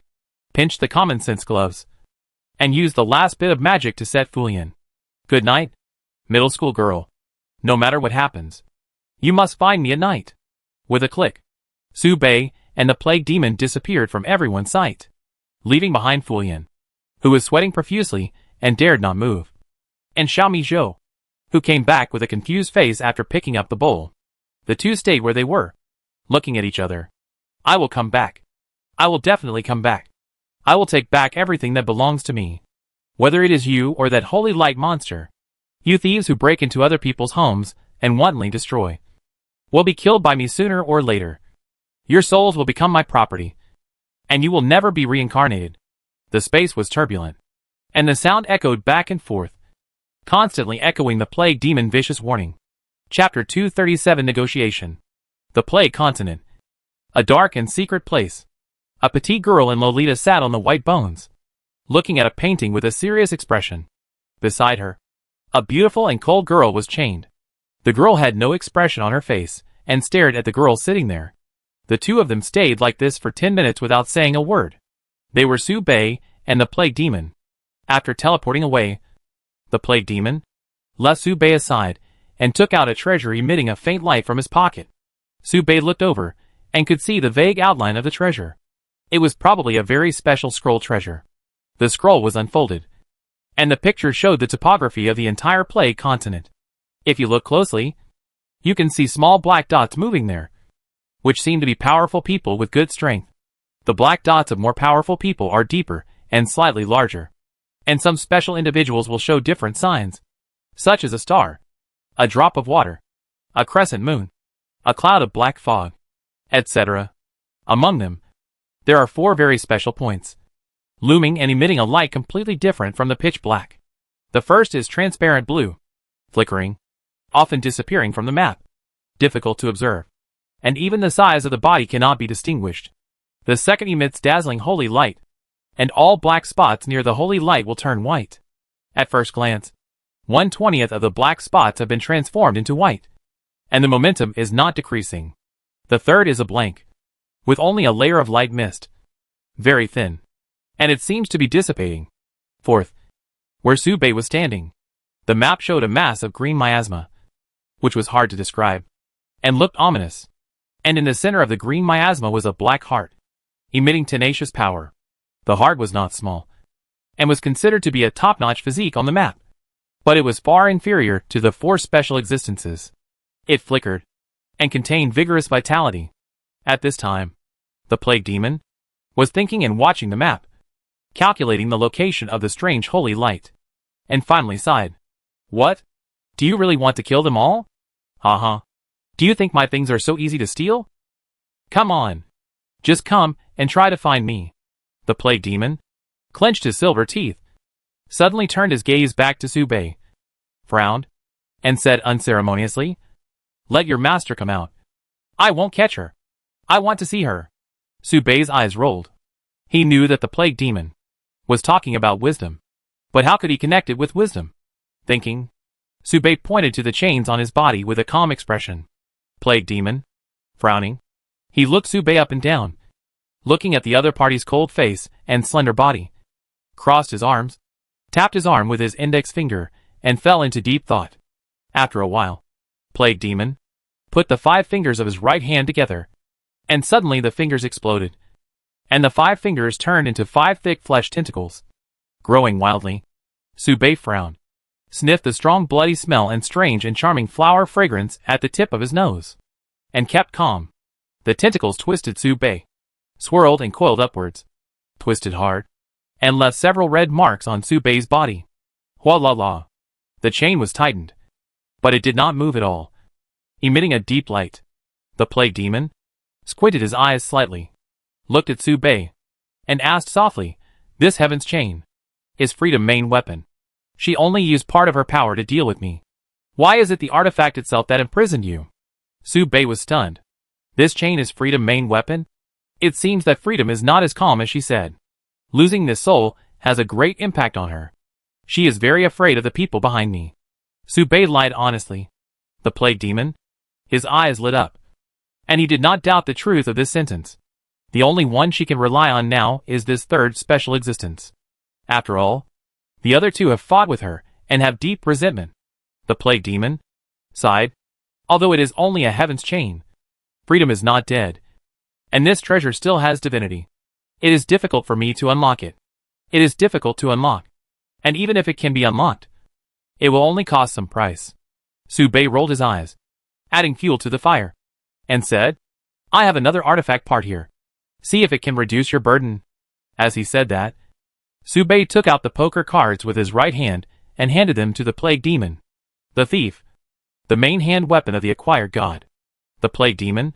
pinched the common sense gloves, and used the last bit of magic to set Fulian. Good night, middle school girl. No matter what happens, you must find me at night. With a click, Subei and the plague demon disappeared from everyone's sight, leaving behind Fulian, who was sweating profusely and dared not move, and Xiaomi Zhou, who came back with a confused face after picking up the bowl. The two stayed where they were, looking at each other. I will come back. I will definitely come back. I will take back everything that belongs to me. Whether it is you or that holy light monster, you thieves who break into other people's homes and wantonly destroy, will be killed by me sooner or later. Your souls will become my property, and you will never be reincarnated. The space was turbulent, and the sound echoed back and forth, constantly echoing the plague demon vicious warning. Chapter 237 Negotiation. The Plague Continent. A dark and secret place. A petite girl in Lolita sat on the white bones, looking at a painting with a serious expression. Beside her, a beautiful and cold girl was chained. The girl had no expression on her face, and stared at the girl sitting there. The two of them stayed like this for 10 minutes without saying a word. They were Subei and the plague demon. After teleporting away, the plague demon left Subei aside and took out a treasure emitting a faint light from his pocket. Subei looked over and could see the vague outline of the treasure. It was probably a very special scroll treasure. The scroll was unfolded, and the picture showed the topography of the entire plague continent. If you look closely, you can see small black dots moving there, which seem to be powerful people with good strength. The black dots of more powerful people are deeper and slightly larger, and some special individuals will show different signs, such as a star, a drop of water, a crescent moon, a cloud of black fog, etc. Among them, there are 4 very special points, looming and emitting a light completely different from the pitch black. The first is transparent blue, flickering, often disappearing from the map, difficult to observe, and even the size of the body cannot be distinguished. The second emits dazzling holy light, and all black spots near the holy light will turn white. At first glance, 1/20th of the black spots have been transformed into white, and the momentum is not decreasing. The third is a blank, with only a layer of light mist, very thin, and it seems to be dissipating. Fourth, where Subei was standing, the map showed a mass of green miasma, which was hard to describe, and looked ominous. And in the center of the green miasma was a black heart, emitting tenacious power. The heart was not small, and was considered to be a top-notch physique on the map, but it was far inferior to the 4 special existences. It flickered, and contained vigorous vitality. At this time, the plague demon was thinking and watching the map, calculating the location of the strange holy light, and finally sighed. What? Do you really want to kill them all? Haha. Do you think my things are so easy to steal? Come on. Just come and try to find me. The plague demon clenched his silver teeth, suddenly turned his gaze back to Subei, frowned, and said unceremoniously, Let your master come out. I won't catch her. I want to see her. Subei's eyes rolled. He knew that the plague demon was talking about wisdom, but how could he connect it with wisdom? Thinking, Subei pointed to the chains on his body with a calm expression. Plague demon, frowning, he looked Subei up and down, looking at the other party's cold face and slender body, crossed his arms, tapped his arm with his index finger, and fell into deep thought. After a while, plague demon put the 5 fingers of his right hand together, and suddenly the fingers exploded, and the 5 fingers turned into 5 thick flesh tentacles. Growing wildly, Su Bei frowned, sniffed the strong bloody smell and strange and charming flower fragrance at the tip of his nose, and kept calm. The tentacles twisted Su Bei, swirled and coiled upwards, twisted hard, and left several red marks on Su Bei's body. Voila! The chain was tightened, but it did not move at all, emitting a deep light. The plague demon squinted his eyes slightly, looked at Su Bei, and asked softly, "This heaven's chain is Freedom main weapon. She only used part of her power to deal with me. Why is it the artifact itself that imprisoned you?" Su Bei was stunned. This chain is Freedom main weapon? It seems that Freedom is not as calm as she said. Losing this soul has a great impact on her. She is very afraid of the people behind me. Su Bei lied honestly. The plague demon? His eyes lit up, and he did not doubt the truth of this sentence. The only one she can rely on now is this third special existence. After all, the other 2 have fought with her and have deep resentment. The plague demon sighed. Although it is only a heaven's chain, Freedom is not dead, and this treasure still has divinity. It is difficult for me to unlock it. It is difficult to unlock, and even if it can be unlocked, it will only cost some price. Su Bei rolled his eyes, adding fuel to the fire, and said, "I have another artifact part here. See if it can reduce your burden." As he said that, Su Bei took out the poker cards with his right hand and handed them to the plague demon. The thief, the main hand weapon of the acquired god. The plague demon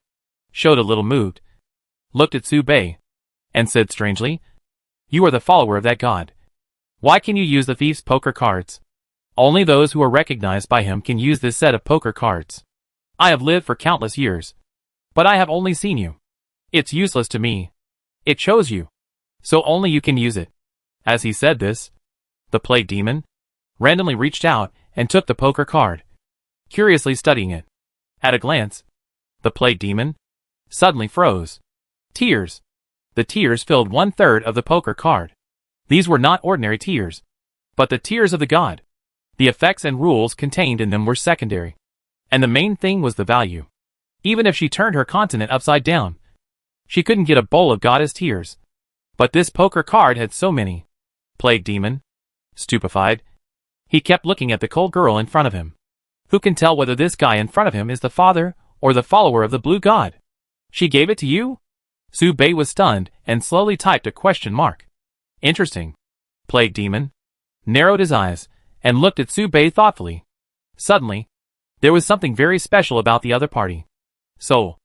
showed a little moved, looked at Su Bei, and said strangely, "You are the follower of that god. Why can you use the thief's poker cards? Only those who are recognized by him can use this set of poker cards. I have lived for countless years, but I have only seen you. It's useless to me. It chose you, so only you can use it." As he said this, the plague demon randomly reached out and took the poker card, curiously studying it. At a glance, the plague demon suddenly froze. Tears. The tears filled 1/3 of the poker card. These were not ordinary tears, but the tears of the god. The effects and rules contained in them were secondary, and the main thing was the value. Even if she turned her continent upside down, she couldn't get a bowl of goddess tears. But this poker card had so many. Plague demon, stupefied, he kept looking at the cold girl in front of him. Who can tell whether this guy in front of him is the father or the follower of the blue god? She gave it to you? Su Bei was stunned and slowly typed a question mark. Interesting. Plague demon narrowed his eyes and looked at Su Bei thoughtfully. Suddenly, there was something very special about the other party. Soul.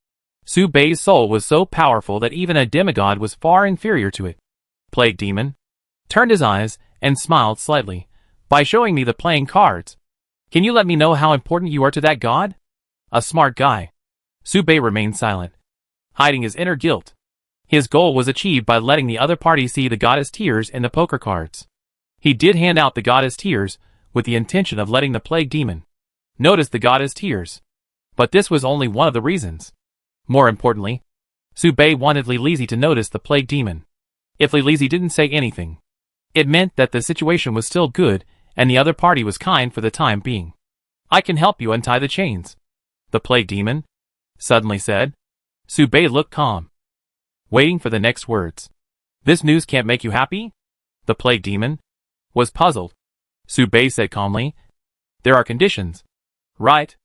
Su Bei's soul was so powerful that even a demigod was far inferior to it. Plague demon turned his eyes and smiled slightly. "By showing me the playing cards, can you let me know how important you are to that god?" A smart guy. Su Bei remained silent, hiding his inner guilt. His goal was achieved by letting the other party see the goddess tears in the poker cards. He did hand out the goddess tears with the intention of letting the plague demon notice the goddess tears. But this was only one of the reasons. More importantly, Su Bei wanted Li Lizhi to notice the plague demon. If Li Lizhi didn't say anything, it meant that the situation was still good and the other party was kind for the time being. "I can help you untie the chains," the plague demon suddenly said. Su Bei looked calm, waiting for the next words. "This news can't make you happy?" The plague demon was puzzled. Su Bei said calmly, "There are conditions." "Right.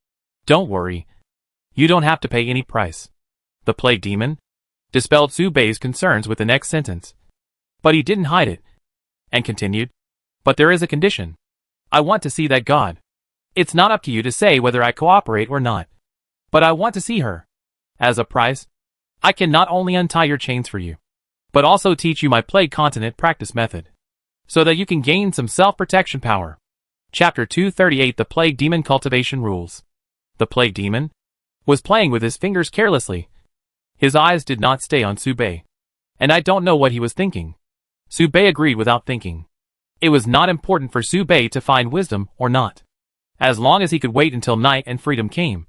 Don't worry. You don't have to pay any price." The plague demon dispelled Su Bei's concerns with the next sentence. But he didn't hide it, and continued, "But there is a condition. I want to see that god. It's not up to you to say whether I cooperate or not. But I want to see her. As a price, I can not only untie your chains for you, but also teach you my plague continent practice method, so that you can gain some self-protection power." Chapter 238 The Plague Demon Cultivation Rules. The plague demon was playing with his fingers carelessly. His eyes did not stay on Su Bei, and I don't know what he was thinking. Su Bei agreed without thinking. It was not important for Su Bei to find wisdom or not. As long as he could wait until night and freedom came,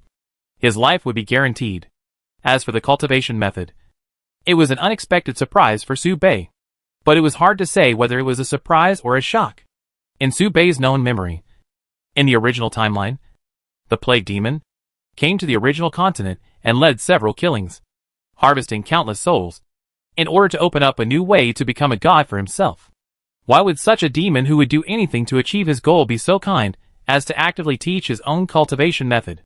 his life would be guaranteed. As for the cultivation method, it was an unexpected surprise for Su Bei, but it was hard to say whether it was a surprise or a shock. In Su Bei's known memory, in the original timeline, the plague demon came to the original continent and led several killings, harvesting countless souls. in order to open up a new way to become a god for himself. Why would such a demon who would do anything to achieve his goal be so kind as to actively teach his own cultivation method?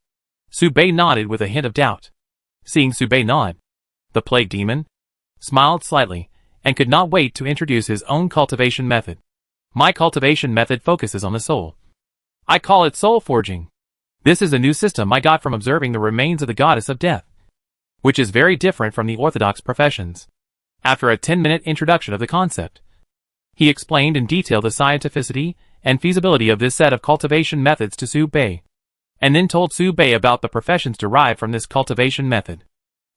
Su Bei nodded with a hint of doubt. Seeing Su Bei nod, the plague demon smiled slightly and could not wait to introduce his own cultivation method. My cultivation method focuses on the soul. I call it soul forging. This is a new system I got from observing the remains of the goddess of death, which is very different from the orthodox professions. After a 10-minute introduction of the concept, he explained in detail the scientificity and feasibility of this set of cultivation methods to Su Bei, and then told Su Bei about the professions derived from this cultivation method.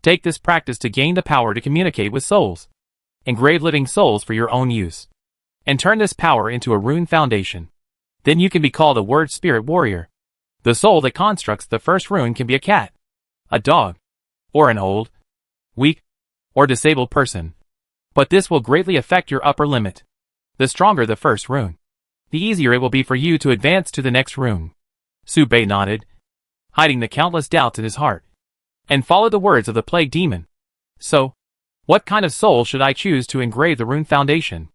Take this practice to gain the power to communicate with souls, engrave living souls for your own use, and turn this power into a rune foundation. Then you can be called a word spirit warrior. The soul that constructs the first rune can be a cat, a dog, or an old, weak, or disabled person. But this will greatly affect your upper limit. The stronger the first rune, the easier it will be for you to advance to the next rune. Su Bei nodded, hiding the countless doubts in his heart, and followed the words of the plague demon. So, what kind of soul should I choose to engrave the rune foundation?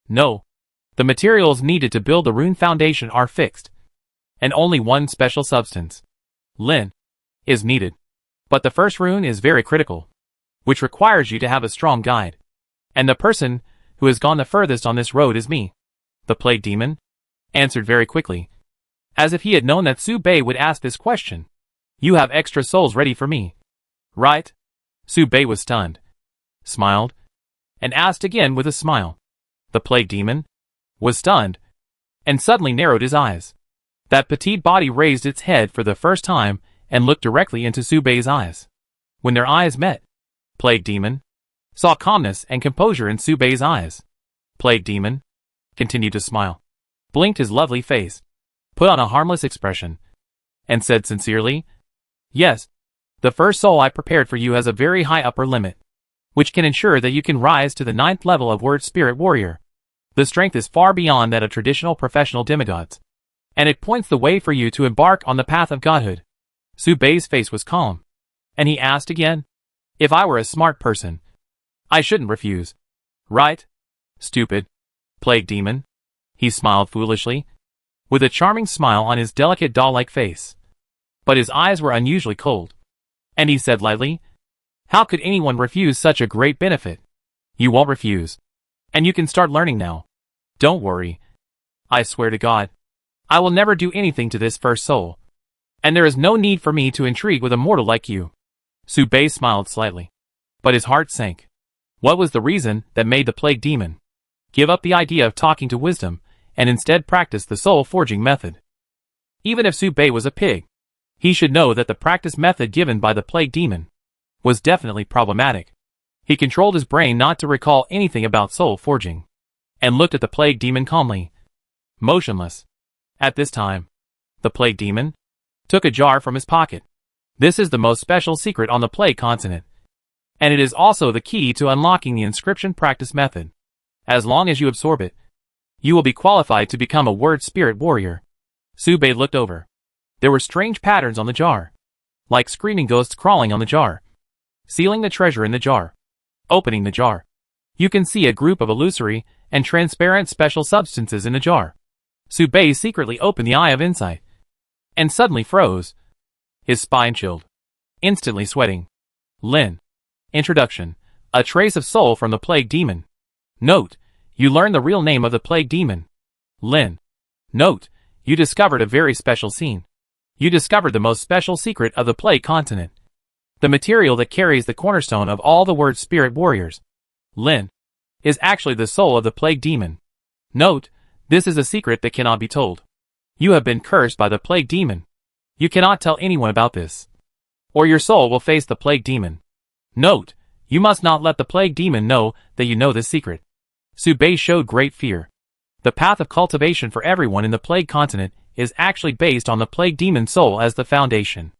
No. The materials needed to build the rune foundation are fixed, and only one special substance, Lin, is needed. But the first rune is very critical, which requires you to have a strong guide. And the person who has gone the furthest on this road is me. The plague demon answered very quickly, as if he had known that Su Bei would ask this question. You have extra souls ready for me, right? Su Bei was stunned, smiled, and asked again with a smile. The plague demon was stunned, and suddenly narrowed his eyes. That petite body raised its head for the first time and looked directly into Su Bei's eyes. When their eyes met, plague demon saw calmness and composure in Su Bei's eyes. Plague demon continued to smile, blinked his lovely face, put on a harmless expression, and said sincerely, Yes, the first soul I prepared for you has a very high upper limit, which can ensure that you can rise to the 9th level of word spirit warrior. The strength is far beyond that of traditional professional demigods, and it points the way for you to embark on the path of godhood. Su Bei's face was calm, and he asked again, If I were a smart person, I shouldn't refuse, right? Stupid plague demon. He smiled foolishly, with a charming smile on his delicate doll-like face. But his eyes were unusually cold, and he said lightly, How could anyone refuse such a great benefit? You won't refuse, and you can start learning now. Don't worry. I swear to God, I will never do anything to this first soul, and there is no need for me to intrigue with a mortal like you. Su Bei smiled slightly, but his heart sank. What was the reason that made the plague demon give up the idea of talking to wisdom and instead practice the soul forging method? Even if Su Bei was a pig, he should know that the practice method given by the plague demon was definitely problematic. He controlled his brain not to recall anything about soul forging, and looked at the plague demon calmly, motionless. At this time, the plague demon took a jar from his pocket. This is the most special secret on the plague continent, and it is also the key to unlocking the inscription practice method. As long as you absorb it, you will be qualified to become a word spirit warrior. Su Bei looked over. There were strange patterns on the jar, like screaming ghosts crawling on the jar. Sealing the treasure in the jar. Opening the jar. You can see a group of illusory and transparent special substances in the jar. Su Bei secretly opened the eye of insight, and suddenly froze. His spine chilled, instantly sweating. Lin. Introduction. A trace of soul from the plague demon. Note, you learned the real name of the plague demon. Lin. Note, you discovered a very special scene. You discovered the most special secret of the plague continent. The material that carries the cornerstone of all the word spirit warriors, Lin, is actually the soul of the plague demon. Note, this is a secret that cannot be told. You have been cursed by the plague demon. You cannot tell anyone about this, or your soul will face the plague demon. Note, you must not let the plague demon know that you know this secret. Su Bei showed great fear. The path of cultivation for everyone in the plague continent is actually based on the plague demon soul as the foundation.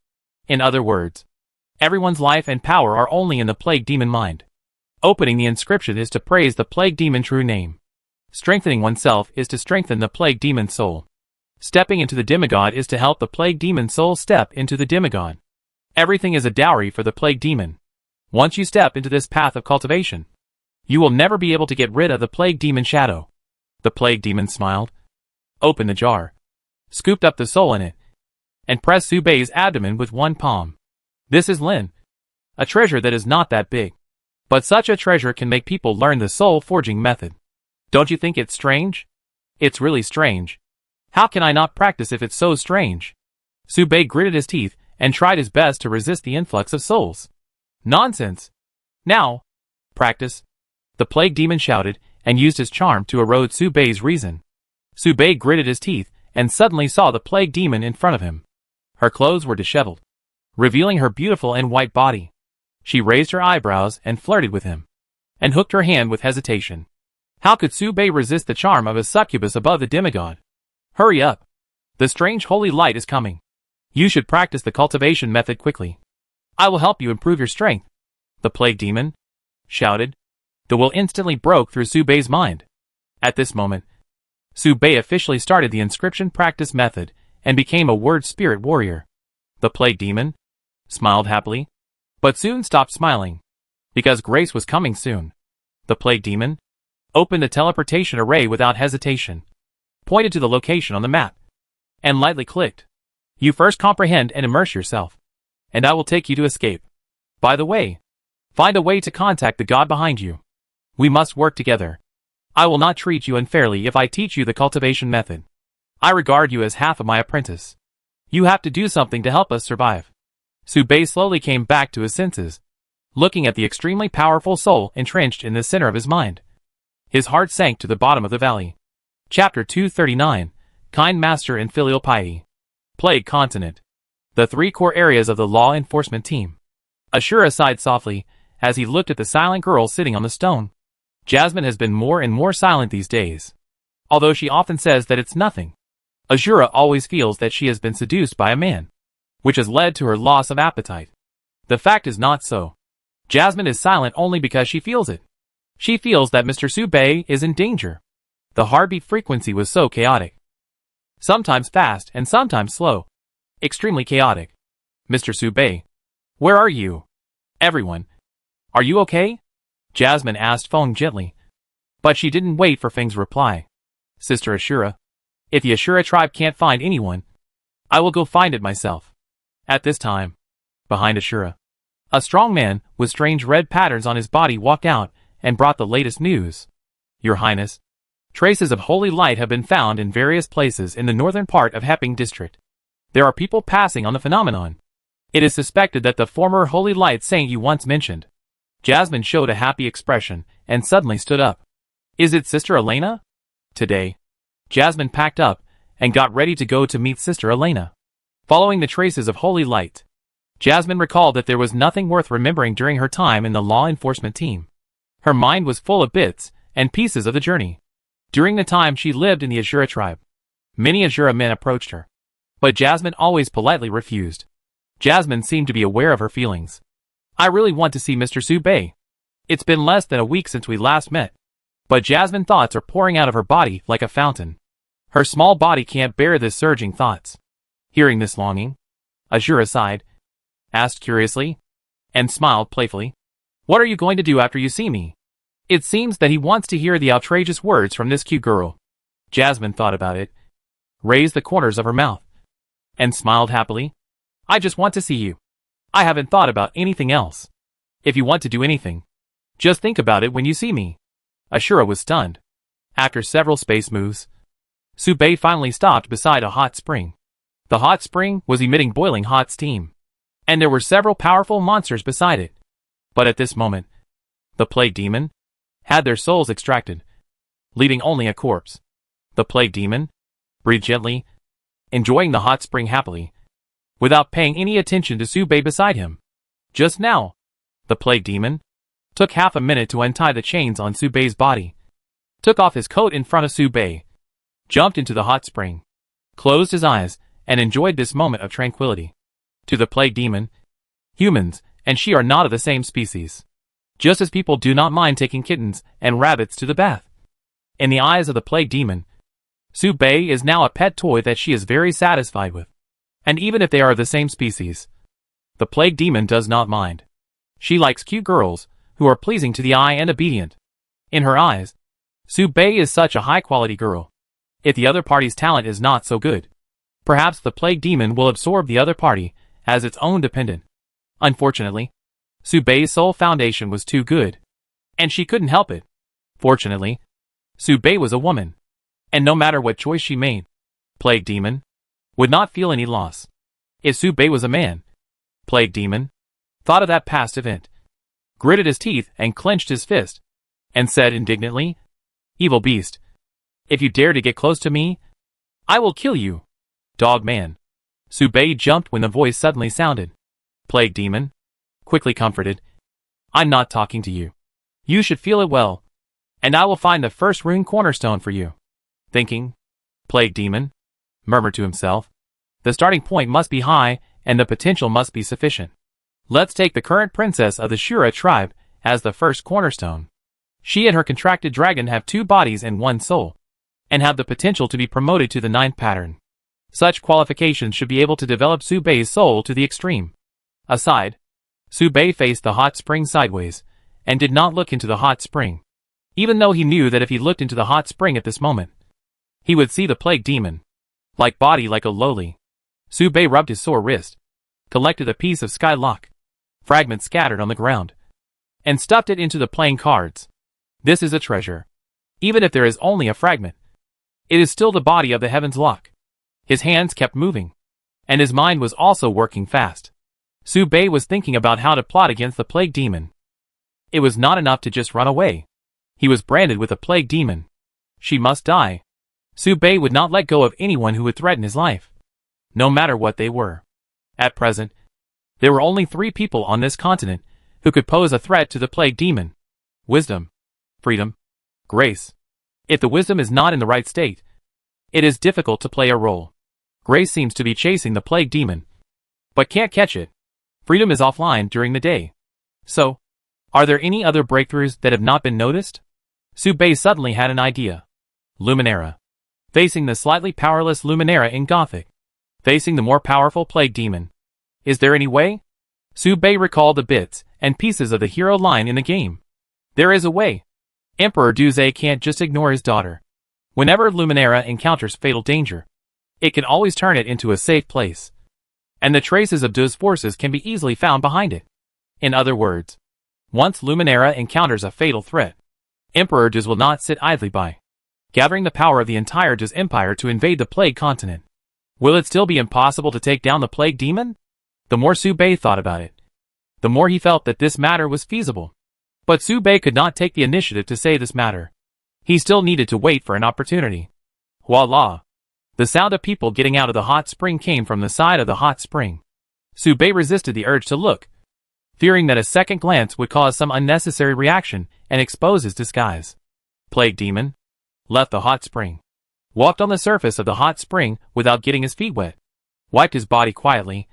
In other words, everyone's life and power are only in the plague demon mind. Opening the inscription is to praise the plague demon true name. Strengthening oneself is to strengthen the plague demon soul. Stepping into the demigod is to help the plague demon soul step into the demigod. Everything is a dowry for the plague demon. Once you step into this path of cultivation, You will never be able to get rid of the plague demon shadow. The plague demon smiled, opened the jar, scooped up the soul in it, and pressed Subei's abdomen with one palm. This is Lin. A treasure that is not that big. But such a treasure can make people learn the soul forging method. Don't you think it's strange? It's really strange. How can I not practice if it's so strange? Subei gritted his teeth and tried his best to resist the influx of souls. Nonsense. Now, practice. The plague demon shouted and used his charm to erode Subei's reason. Subei gritted his teeth and suddenly saw the plague demon in front of him. Her clothes were disheveled, revealing her beautiful and white body. She raised her eyebrows and flirted with him, and hooked her hand with hesitation. How could Subei resist the charm of a succubus above the demigod? Hurry up. The strange holy light is coming. You should practice the cultivation method quickly. I will help you improve your strength. The plague demon shouted. The will instantly broke through Subei's mind. At this moment, Subei officially started the inscription practice method and became a word spirit warrior. The plague demon smiled happily, but soon stopped smiling, because grace was coming soon. The plague demon opened the teleportation array without hesitation, pointed to the location on the map, and lightly clicked. You first comprehend and immerse yourself, and I will take you to escape. By the way, find a way to contact the god behind you. We must work together. I will not treat you unfairly if I teach you the cultivation method. I regard you as half of my apprentice. You have to do something to help us survive. Subei slowly came back to his senses, looking at the extremely powerful soul entrenched in the center of his mind. His heart sank to the bottom of the valley. Chapter 239, Kind Master and Filial Piety. Plague Continent. The three core areas of the law enforcement team. Ashura sighed softly as he looked at the silent girl sitting on the stone. Jasmine has been more and more silent these days. Although she often says that it's nothing, Ashura always feels that she has been seduced by a man, which has led to her loss of appetite. The fact is not so. Jasmine is silent only because she feels it. She feels that Mr. Subei is in danger. The heartbeat frequency was so chaotic. Sometimes fast and sometimes slow. Extremely chaotic. Mr. Subei, where are you? Everyone. Are you okay? Jasmine asked Feng gently. But she didn't wait for Feng's reply. Sister Ashura, if the Ashura tribe can't find anyone, I will go find it myself. At this time, behind Ashura, a strong man with strange red patterns on his body walked out and brought the latest news. Your Highness, traces of holy light have been found in various places in the northern part of Heping district. There are people passing on the phenomenon. It is suspected that the former holy light saint you once mentioned. Jasmine showed a happy expression and suddenly stood up. Is it Sister Elena? Today, Jasmine packed up and got ready to go to meet Sister Elena. Following the traces of holy light, Jasmine recalled that there was nothing worth remembering during her time in the law enforcement team. Her mind was full of bits and pieces of the journey. During the time she lived in the Ashura tribe, many Ashura men approached her, but Jasmine always politely refused. Jasmine seemed to be aware of her feelings. I really want to see Mr. Subei. It's been less than a week since we last met. But Jasmine's thoughts are pouring out of her body like a fountain. Her small body can't bear this surging thoughts. Hearing this longing, Ashura sighed, asked curiously, and smiled playfully. What are you going to do after you see me? It seems that he wants to hear the outrageous words from this cute girl. Jasmine thought about it, raised the corners of her mouth, and smiled happily. I just want to see you. I haven't thought about anything else. If you want to do anything, just think about it when you see me. Ashura was stunned. After several space moves, Subei finally stopped beside a hot spring. The hot spring was emitting boiling hot steam, and there were several powerful monsters beside it. But at this moment, the plague demon had their souls extracted, leaving only a corpse. The plague demon breathed gently, enjoying the hot spring happily, without paying any attention to Subei beside him. Just now, the plague demon took half a minute to untie the chains on Subei's body, took off his coat in front of Subei, jumped into the hot spring, closed his eyes, and enjoyed this moment of tranquility. To the plague demon, humans and she are not of the same species. Just as people do not mind taking kittens and rabbits to the bath. In the eyes of the plague demon, Subei is now a pet toy that she is very satisfied with. And even if they are of the same species, the plague demon does not mind. She likes cute girls who are pleasing to the eye and obedient. In her eyes, Su Bei is such a high-quality girl. If the other party's talent is not so good, perhaps the plague demon will absorb the other party as its own dependent. Unfortunately, Su Bei's soul foundation was too good, and she couldn't help it. Fortunately, Su Bei was a woman, and no matter what choice she made, plague demon would not feel any loss. If Su Bei was a man, plague demon thought of that past event, gritted his teeth and clenched his fist, and said indignantly, "Evil beast, if you dare to get close to me, I will kill you." Dog man. Su Bei jumped when the voice suddenly sounded. Plague demon quickly comforted, "I'm not talking to you. You should feel it well, and I will find the first rune cornerstone for you." Thinking, plague demon murmured to himself, "The starting point must be high, and the potential must be sufficient. Let's take the current princess of the Shura tribe as the first cornerstone. She and her contracted dragon have 2 bodies and 1 soul, and have the potential to be promoted to the 9th pattern. Such qualifications should be able to develop Su Bei's soul to the extreme." Aside, Su Bei faced the hot spring sideways, and did not look into the hot spring, even though he knew that if he looked into the hot spring at this moment, he would see the plague demon. Like body like a lowly. Su Bei rubbed his sore wrist, collected a piece of sky lock, fragments scattered on the ground, and stuffed it into the playing cards. This is a treasure. Even if there is only a fragment, it is still the body of the heavens lock. His hands kept moving, and his mind was also working fast. Su Bei was thinking about how to plot against the plague demon. It was not enough to just run away. He was branded with a plague demon. She must die. Su Bei would not let go of anyone who would threaten his life, no matter what they were. At present, there were only 3 people on this continent who could pose a threat to the plague demon: wisdom, freedom, grace. If the wisdom is not in the right state, it is difficult to play a role. Grace seems to be chasing the plague demon, but can't catch it. Freedom is offline during the day. So, are there any other breakthroughs that have not been noticed? Su Bei suddenly had an idea. Luminera. Facing the slightly powerless Luminera in Gothic. Facing the more powerful plague demon. Is there any way? Su Bei recalled the bits and pieces of the hero line in the game. There is a way. Emperor Duze can't just ignore his daughter. Whenever Luminera encounters fatal danger, it can always turn it into a safe place. And the traces of Du's forces can be easily found behind it. In other words, once Luminera encounters a fatal threat, Emperor Duz will not sit idly by, gathering the power of the entire Duz Empire to invade the Plague Continent. Will it still be impossible to take down the Plague Demon? The more Su Bei thought about it, the more he felt that this matter was feasible. But Su Bei could not take the initiative to say this matter. He still needed to wait for an opportunity. Voila! The sound of people getting out of the hot spring came from the side of the hot spring. Su Bei resisted the urge to look, fearing that a second glance would cause some unnecessary reaction and expose his disguise. Plague Demon left the hot spring, walked on the surface of the hot spring without getting his feet wet, wiped his body quietly,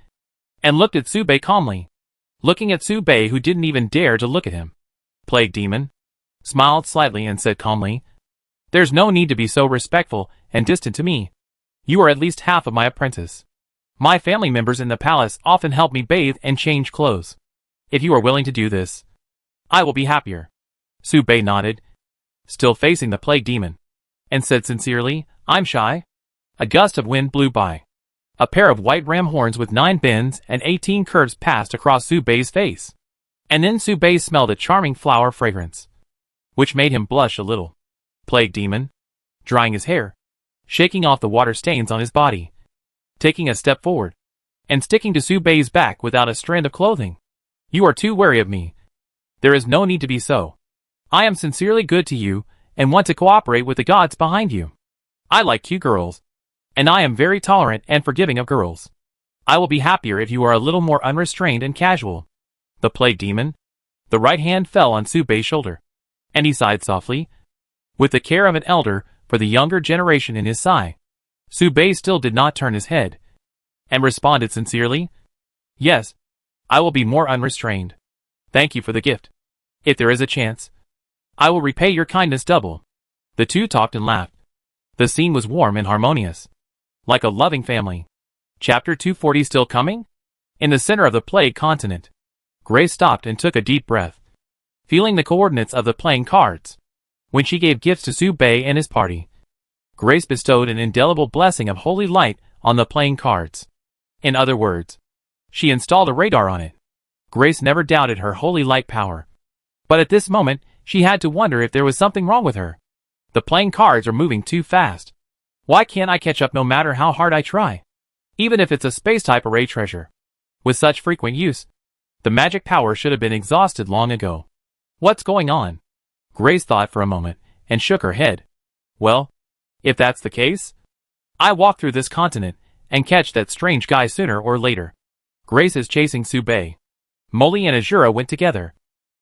and looked at Su Bei calmly, looking at Su Bei who didn't even dare to look at him. Plague Demon smiled slightly and said calmly, "There's no need to be so respectful and distant to me. You are at least half of my apprentice. My family members in the palace often help me bathe and change clothes. If you are willing to do this, I will be happier." Su Bei nodded, still facing the Plague Demon, and said sincerely, "I'm shy." A gust of wind blew by. A pair of white ram horns with 9 bends and 18 curves passed across Su Bei's face. And then Su Bei smelled a charming flower fragrance, which made him blush a little. Plague Demon, drying his hair, shaking off the water stains on his body, taking a step forward, and sticking to Su Bei's back without a strand of clothing. "You are too wary of me. There is no need to be so. I am sincerely good to you, and want to cooperate with the gods behind you. I like cute girls, and I am very tolerant and forgiving of girls. I will be happier if you are a little more unrestrained and casual." The Plague Demon, the right hand fell on Su Bei's shoulder, and he sighed softly, with the care of an elder for the younger generation in his sigh. Su Bei still did not turn his head, and responded sincerely, "Yes, I will be more unrestrained. Thank you for the gift. If there is a chance, I will repay your kindness double." The two talked and laughed. The scene was warm and harmonious, like a loving family. Chapter 240 still coming? In the center of the Plague Continent, Gray stopped and took a deep breath, feeling the coordinates of the playing cards. when she gave gifts to Su Bei and his party. Grace bestowed an indelible blessing of holy light on the playing cards. In other words, she installed a radar on it. Grace never doubted her holy light power. But at this moment, she had to wonder if there was something wrong with her. The playing cards are moving too fast. Why can't I catch up no matter how hard I try? Even if it's a space-type array treasure. With such frequent use, the magic power should have been exhausted long ago. What's going on? Grace thought for a moment, and shook her head. Well, if that's the case, I walk through this continent, and catch that strange guy sooner or later. Grace is chasing Su Bei. Molly and Azura went together,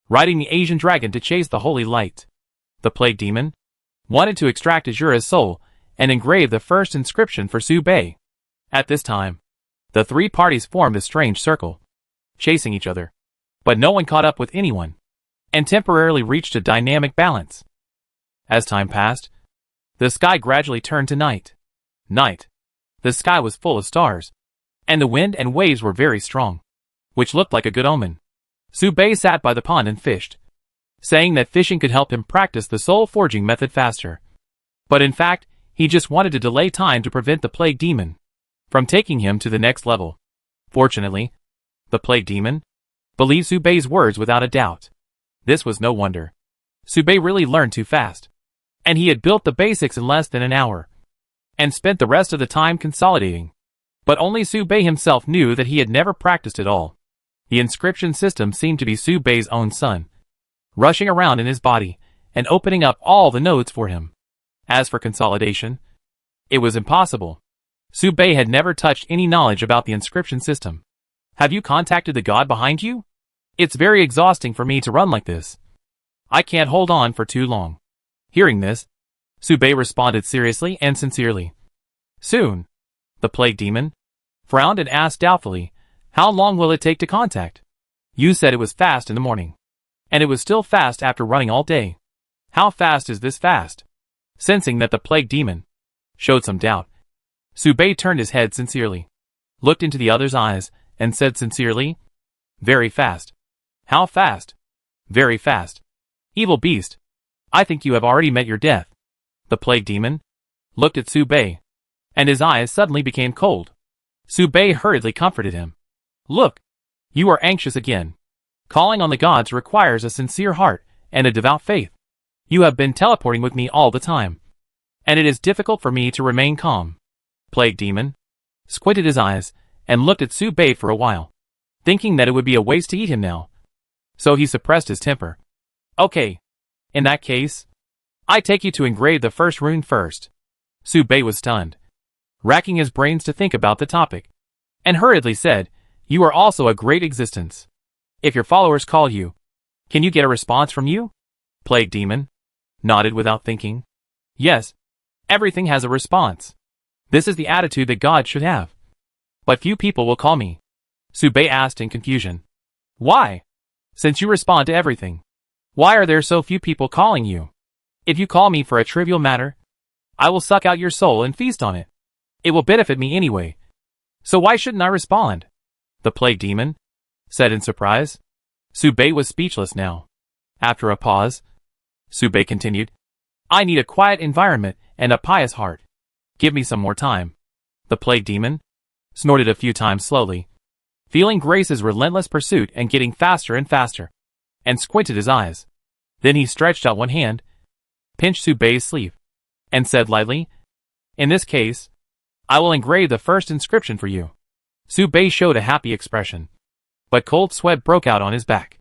riding the Asian dragon to chase the holy light. The plague demon wanted to extract Azura's soul, and engrave the first inscription for Su Bei. At this time, the three parties formed a strange circle, chasing each other. But no one caught up with anyone, and temporarily reached a dynamic balance. As time passed, the sky gradually turned to night. Night. The sky was full of stars, and the wind and waves were very strong, which looked like a good omen. Su Bei sat by the pond and fished, saying that fishing could help him practice the soul forging method faster. But in fact, he just wanted to delay time to prevent the plague demon from taking him to the next level. Fortunately, the plague demon believed Su Bei's words without a doubt. This was no wonder. Su Bei really learned too fast, and he had built the basics in less than an hour, and spent the rest of the time consolidating. But only Su Bei himself knew that he had never practiced at all. The inscription system seemed to be Su Bei's own son, rushing around in his body, and opening up all the nodes for him. As for consolidation, it was impossible. Su Bei had never touched any knowledge about the inscription system. Have you contacted the god behind you? It's very exhausting for me to run like this. I can't hold on for too long. Hearing this, Su Bei responded seriously and sincerely. Soon. The plague demon frowned and asked doubtfully, how long will it take to contact? You said it was fast in the morning, and it was still fast after running all day. How fast is this fast? Sensing that the plague demon showed some doubt, Su Bei turned his head sincerely, looked into the other's eyes, and said sincerely, very fast. How fast? Very fast. Evil beast, I think you have already met your death. The plague demon looked at Su Bei, and his eyes suddenly became cold. Su Bei hurriedly comforted him. Look, you are anxious again. Calling on the gods requires a sincere heart and a devout faith. You have been teleporting with me all the time, and it is difficult for me to remain calm. Plague demon squinted his eyes and looked at Su Bei for a while, thinking that it would be a waste to eat him now. So he suppressed his temper. Okay. In that case, I take you to engrave the first rune first. Su Bei was stunned, racking his brains to think about the topic, and hurriedly said, you are also a great existence. If your followers call you, can you get a response from you? Plague demon nodded without thinking. Yes, everything has a response. This is the attitude that God should have. But few people will call me. Su Bei asked in confusion. Why? Since you respond to everything, why are there so few people calling you? If you call me for a trivial matter, I will suck out your soul and feast on it. It will benefit me anyway. So why shouldn't I respond? The plague demon said in surprise. Su Bei was speechless now. After a pause, Su Bei continued, I need a quiet environment and a pious heart. Give me some more time. The plague demon snorted a few times slowly, feeling Grace's relentless pursuit and getting faster and faster, and squinted his eyes. Then he stretched out one hand, pinched Su Bei's sleeve, and said lightly, in this case, I will engrave the first inscription for you. Su Bei showed a happy expression, but cold sweat broke out on his back.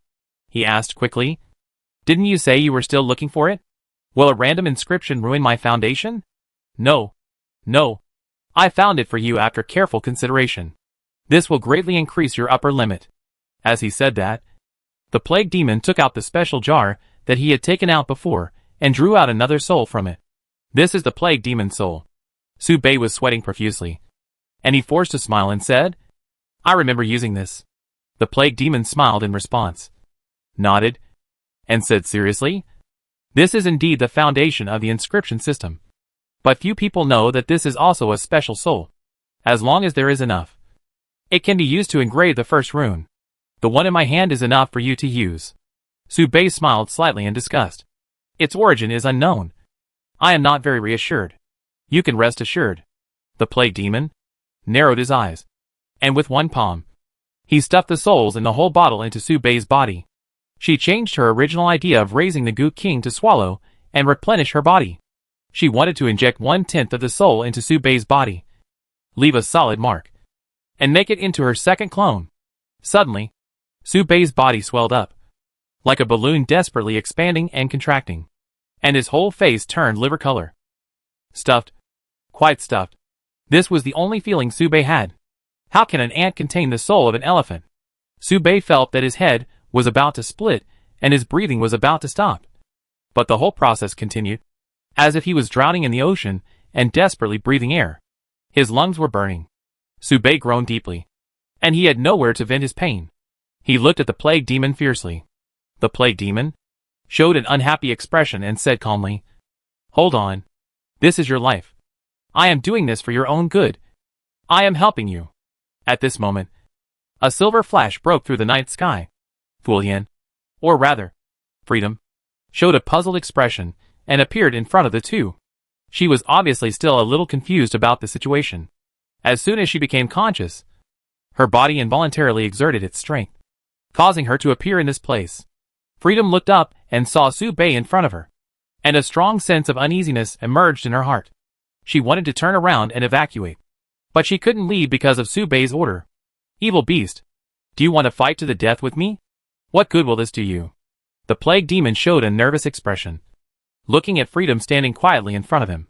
He asked quickly, didn't you say you were still looking for it? Will a random inscription ruin my foundation? No. No. I found it for you after careful consideration. This will greatly increase your upper limit. As he said that, the plague demon took out the special jar that he had taken out before and drew out another soul from it. This is the plague demon's soul. Su Bei was sweating profusely, and he forced a smile and said, I remember using this. The plague demon smiled in response, nodded, and said seriously, this is indeed the foundation of the inscription system. But few people know that this is also a special soul. As long as there is enough, it can be used to engrave the first rune. The one in my hand is enough for you to use. Su Bei smiled slightly in disgust. Its origin is unknown. I am not very reassured. You can rest assured. The plague demon narrowed his eyes, and with one palm, he stuffed the souls in the whole bottle into Subei's body. She changed her original idea of raising the Goot King to swallow and replenish her body. She wanted to inject 1/10 of the soul into Subei's body, leave a solid mark, and make it into her second clone. Suddenly, Subei's body swelled up, like a balloon desperately expanding and contracting, and his whole face turned liver color. Stuffed. Quite stuffed. This was the only feeling Subei had. How can an ant contain the soul of an elephant? Subei felt that his head was about to split and his breathing was about to stop. But the whole process continued, as if he was drowning in the ocean and desperately breathing air. His lungs were burning. Subei groaned deeply, and he had nowhere to vent his pain. He looked at the plague demon fiercely. The plague demon showed an unhappy expression and said calmly, "Hold on. This is your life. I am doing this for your own good. I am helping you." At this moment, a silver flash broke through the night sky. Fulian, or rather, Freedom, showed a puzzled expression and appeared in front of the two. She was obviously still a little confused about the situation. As soon as she became conscious, her body involuntarily exerted its strength, causing her to appear in this place. Freedom looked up and saw Subei in front of her, and a strong sense of uneasiness emerged in her heart. She wanted to turn around and evacuate, but she couldn't leave because of Subei's order. "Evil beast, do you want to fight to the death with me? What good will this do you?" The plague demon showed a nervous expression, looking at Freedom standing quietly in front of him,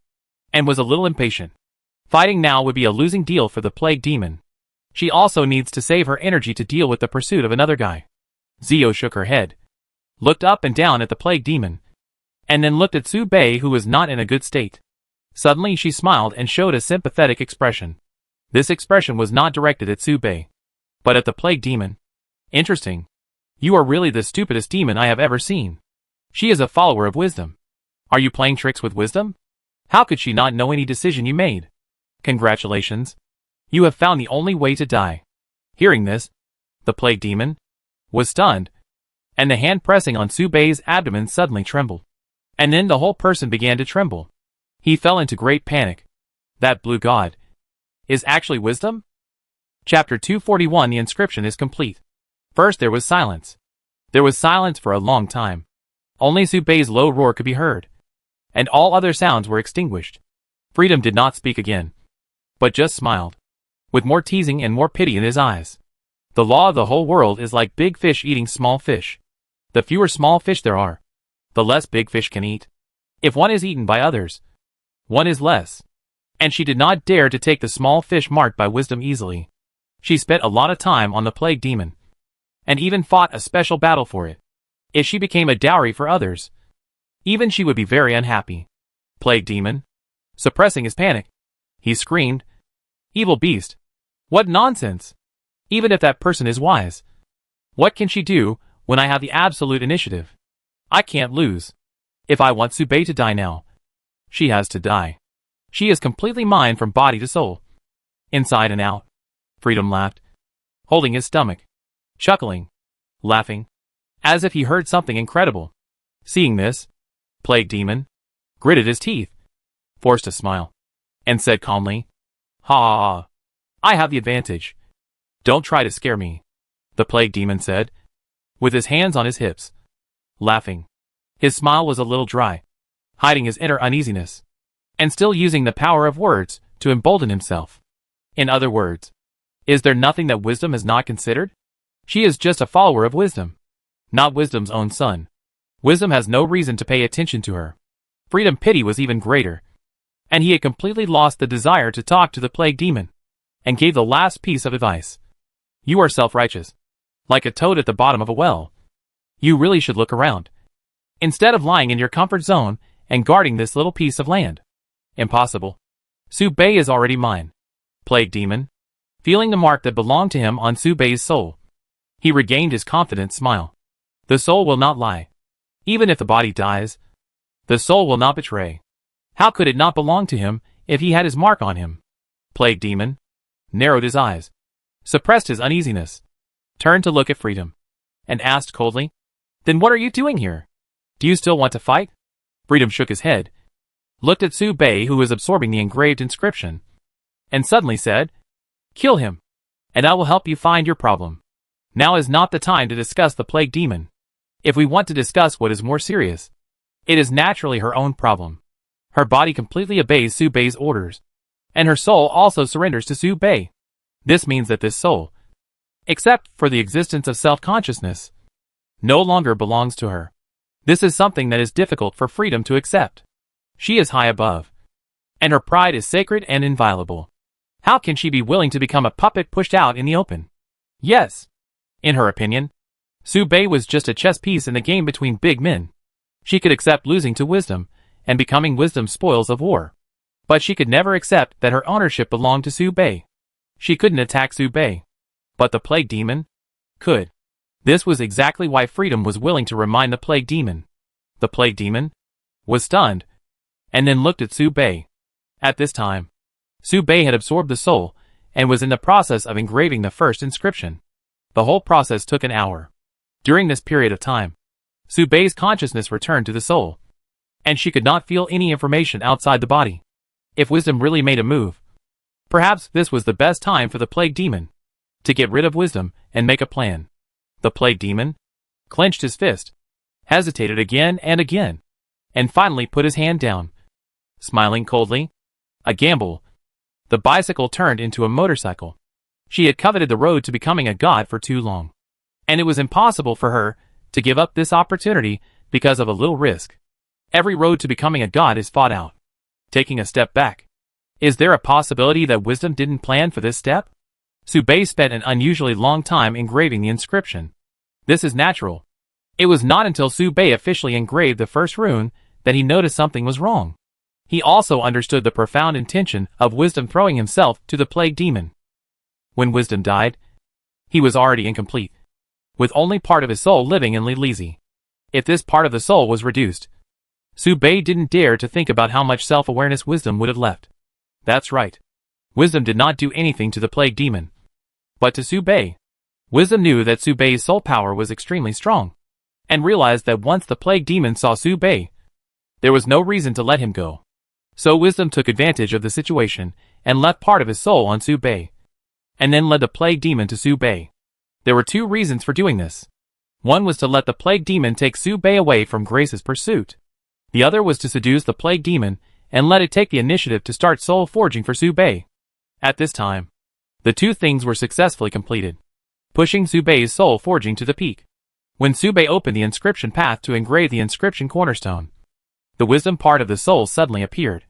and was a little impatient. Fighting now would be a losing deal for the plague demon. She also needs to save her energy to deal with the pursuit of another guy. Zio shook her head, looked up and down at the plague demon, and then looked at Subei, who was not in a good state. Suddenly she smiled and showed a sympathetic expression. This expression was not directed at Subei, but at the plague demon. "Interesting. You are really the stupidest demon I have ever seen. She is a follower of wisdom. Are you playing tricks with wisdom? How could she not know any decision you made? Congratulations. You have found the only way to die." Hearing this, the plague demon was stunned, and the hand pressing on Subei's abdomen suddenly trembled. And then the whole person began to tremble. He fell into great panic. That blue god is actually wisdom? Chapter 241. The inscription is complete. First there was silence. There was silence for a long time. Only Subei's low roar could be heard, and all other sounds were extinguished. Freedom did not speak again, but just smiled, with more teasing and more pity in his eyes. The law of the whole world is like big fish eating small fish. The fewer small fish there are, the less big fish can eat. If one is eaten by others, one is less. And she did not dare to take the small fish marked by wisdom easily. She spent a lot of time on the plague demon, and even fought a special battle for it. If she became a dowry for others, even she would be very unhappy. Plague demon, suppressing his panic, he screamed, "Evil beast! What nonsense! Even if that person is wise, what can she do when I have the absolute initiative? I can't lose. If I want Subei to die now, she has to die. She is completely mine from body to soul, inside and out." Freedom laughed, holding his stomach, chuckling, laughing, as if he heard something incredible. Seeing this, plague demon gritted his teeth, forced a smile, and said calmly, "Ha! I have the advantage. Don't try to scare me," the plague demon said, with his hands on his hips, laughing. His smile was a little dry, hiding his inner uneasiness, and still using the power of words to embolden himself. In other words, is there nothing that wisdom has not considered? She is just a follower of wisdom, not wisdom's own son. Wisdom has no reason to pay attention to her. Freedom pity was even greater, and he had completely lost the desire to talk to the plague demon, and gave the last piece of advice. "You are self-righteous, like a toad at the bottom of a well. You really should look around, instead of lying in your comfort zone and guarding this little piece of land." "Impossible. Subei is already mine." Plague demon, feeling the mark that belonged to him on Subei's soul, he regained his confident smile. The soul will not lie. Even if the body dies, the soul will not betray. How could it not belong to him if he had his mark on him? Plague demon narrowed his eyes, suppressed his uneasiness, turned to look at Freedom, and asked coldly, "Then what are you doing here? Do you still want to fight?" Freedom shook his head, looked at Su Bei who was absorbing the engraved inscription, and suddenly said, "Kill him, and I will help you find your problem. Now is not the time to discuss the plague demon. If we want to discuss what is more serious, it is naturally her own problem. Her body completely obeys Su Bei's orders, and her soul also surrenders to Su Bei. This means that this soul, except for the existence of self-consciousness, no longer belongs to her. This is something that is difficult for Freedom to accept. She is high above, and her pride is sacred and inviolable. How can she be willing to become a puppet pushed out in the open? Yes. In her opinion, Su Bei was just a chess piece in the game between big men. She could accept losing to wisdom, and becoming wisdom's spoils of war. But she could never accept that her ownership belonged to Su Bei. She couldn't attack Su Bei. But the plague demon could. This was exactly why Freedom was willing to remind the plague demon. The plague demon was stunned, and then looked at Su Bei. At this time, Su Bei had absorbed the soul, and was in the process of engraving the first inscription. The whole process took an hour. During this period of time, Su Bei's consciousness returned to the soul, and she could not feel any information outside the body. If wisdom really made a move, perhaps this was the best time for the plague demon to get rid of wisdom and make a plan. The plague demon clenched his fist, hesitated again and again, and finally put his hand down, smiling coldly. A gamble. The bicycle turned into a motorcycle. She had coveted the road to becoming a god for too long, and it was impossible for her to give up this opportunity because of a little risk. Every road to becoming a god is fought out. Taking a step back. Is there a possibility that wisdom didn't plan for this step? Su Bei spent an unusually long time engraving the inscription. This is natural. It was not until Su Bei officially engraved the first rune that he noticed something was wrong. He also understood the profound intention of wisdom throwing himself to the plague demon. When wisdom died, he was already incomplete, with only part of his soul living in Li Lizi. If this part of the soul was reduced, Su Bei didn't dare to think about how much self-awareness wisdom would have left. That's right. Wisdom did not do anything to the plague demon, but to Su Bei. Wisdom knew that Su Bei's soul power was extremely strong, and realized that once the plague demon saw Su Bei, there was no reason to let him go. So wisdom took advantage of the situation and left part of his soul on Su Bei, and then led the plague demon to Su Bei. There were two reasons for doing this. One was to let the plague demon take Su Bei away from Grace's pursuit. The other was to seduce the plague demon and let it take the initiative to start soul forging for Su Bei. At this time, the two things were successfully completed, pushing Su Bei's soul forging to the peak. When Su Bei opened the inscription path to engrave the inscription cornerstone, the wisdom part of the soul suddenly appeared,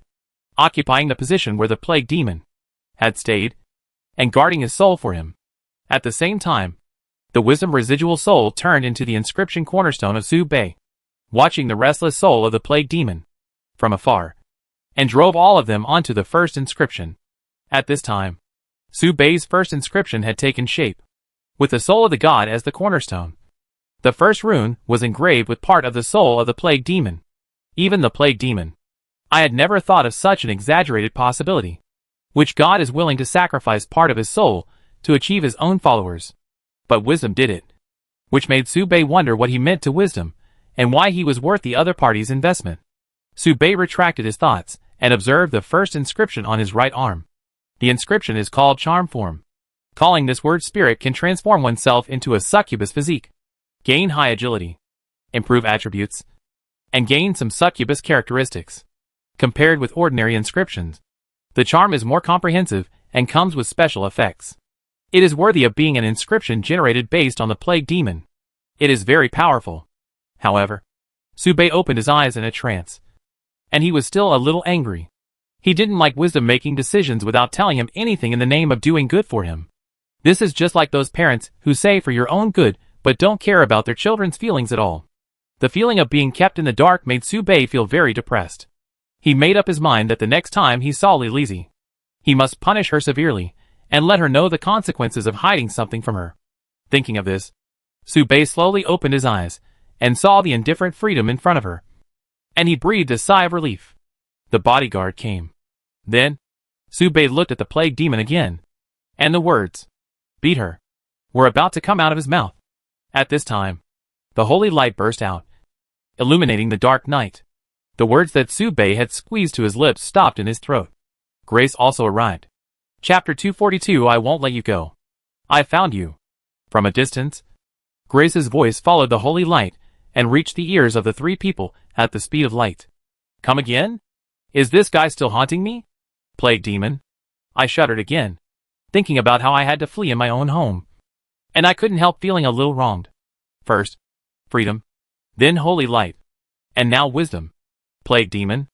occupying the position where the plague demon had stayed, and guarding his soul for him. At the same time, the wisdom residual soul turned into the inscription cornerstone of Su Bei, watching the restless soul of the plague demon from afar, and drove all of them onto the first inscription. At this time, Su Bei's first inscription had taken shape, with the soul of the god as the cornerstone. The first rune was engraved with part of the soul of the plague demon. Even the plague demon. I had never thought of such an exaggerated possibility. Which god is willing to sacrifice part of his soul to achieve his own followers? But wisdom did it. Which made Su Bei wonder what he meant to wisdom, and why he was worth the other party's investment. Su Bei retracted his thoughts, and observed the first inscription on his right arm. The inscription is called Charm Form. Calling this word spirit can transform oneself into a succubus physique, gain high agility, improve attributes, and gain some succubus characteristics. Compared with ordinary inscriptions, the charm is more comprehensive and comes with special effects. It is worthy of being an inscription generated based on the plague demon. It is very powerful. However, Su Bei opened his eyes in a trance, and he was still a little angry. He didn't like wisdom making decisions without telling him anything in the name of doing good for him. This is just like those parents who say for your own good but don't care about their children's feelings at all. The feeling of being kept in the dark made Su Bei feel very depressed. He made up his mind that the next time he saw Li Lizi, he must punish her severely and let her know the consequences of hiding something from her. Thinking of this, Su Bei slowly opened his eyes and saw the indifferent Freedom in front of her, and he breathed a sigh of relief. The bodyguard came. Then, Su Bei looked at the plague demon again, and the words, "Beat her," were about to come out of his mouth. At this time, the holy light burst out, illuminating the dark night. The words that Subei had squeezed to his lips stopped in his throat. Grace also arrived. Chapter 242 I Won't Let You Go. I found you. From a distance, Grace's voice followed the holy light and reached the ears of the three people at the speed of light. Come again? Is this guy still haunting me? Plague demon. I shuddered again, thinking about how I had to flee in my own home. And I couldn't help feeling a little wronged. First, freedom, then holy light, and now wisdom. Plague demon.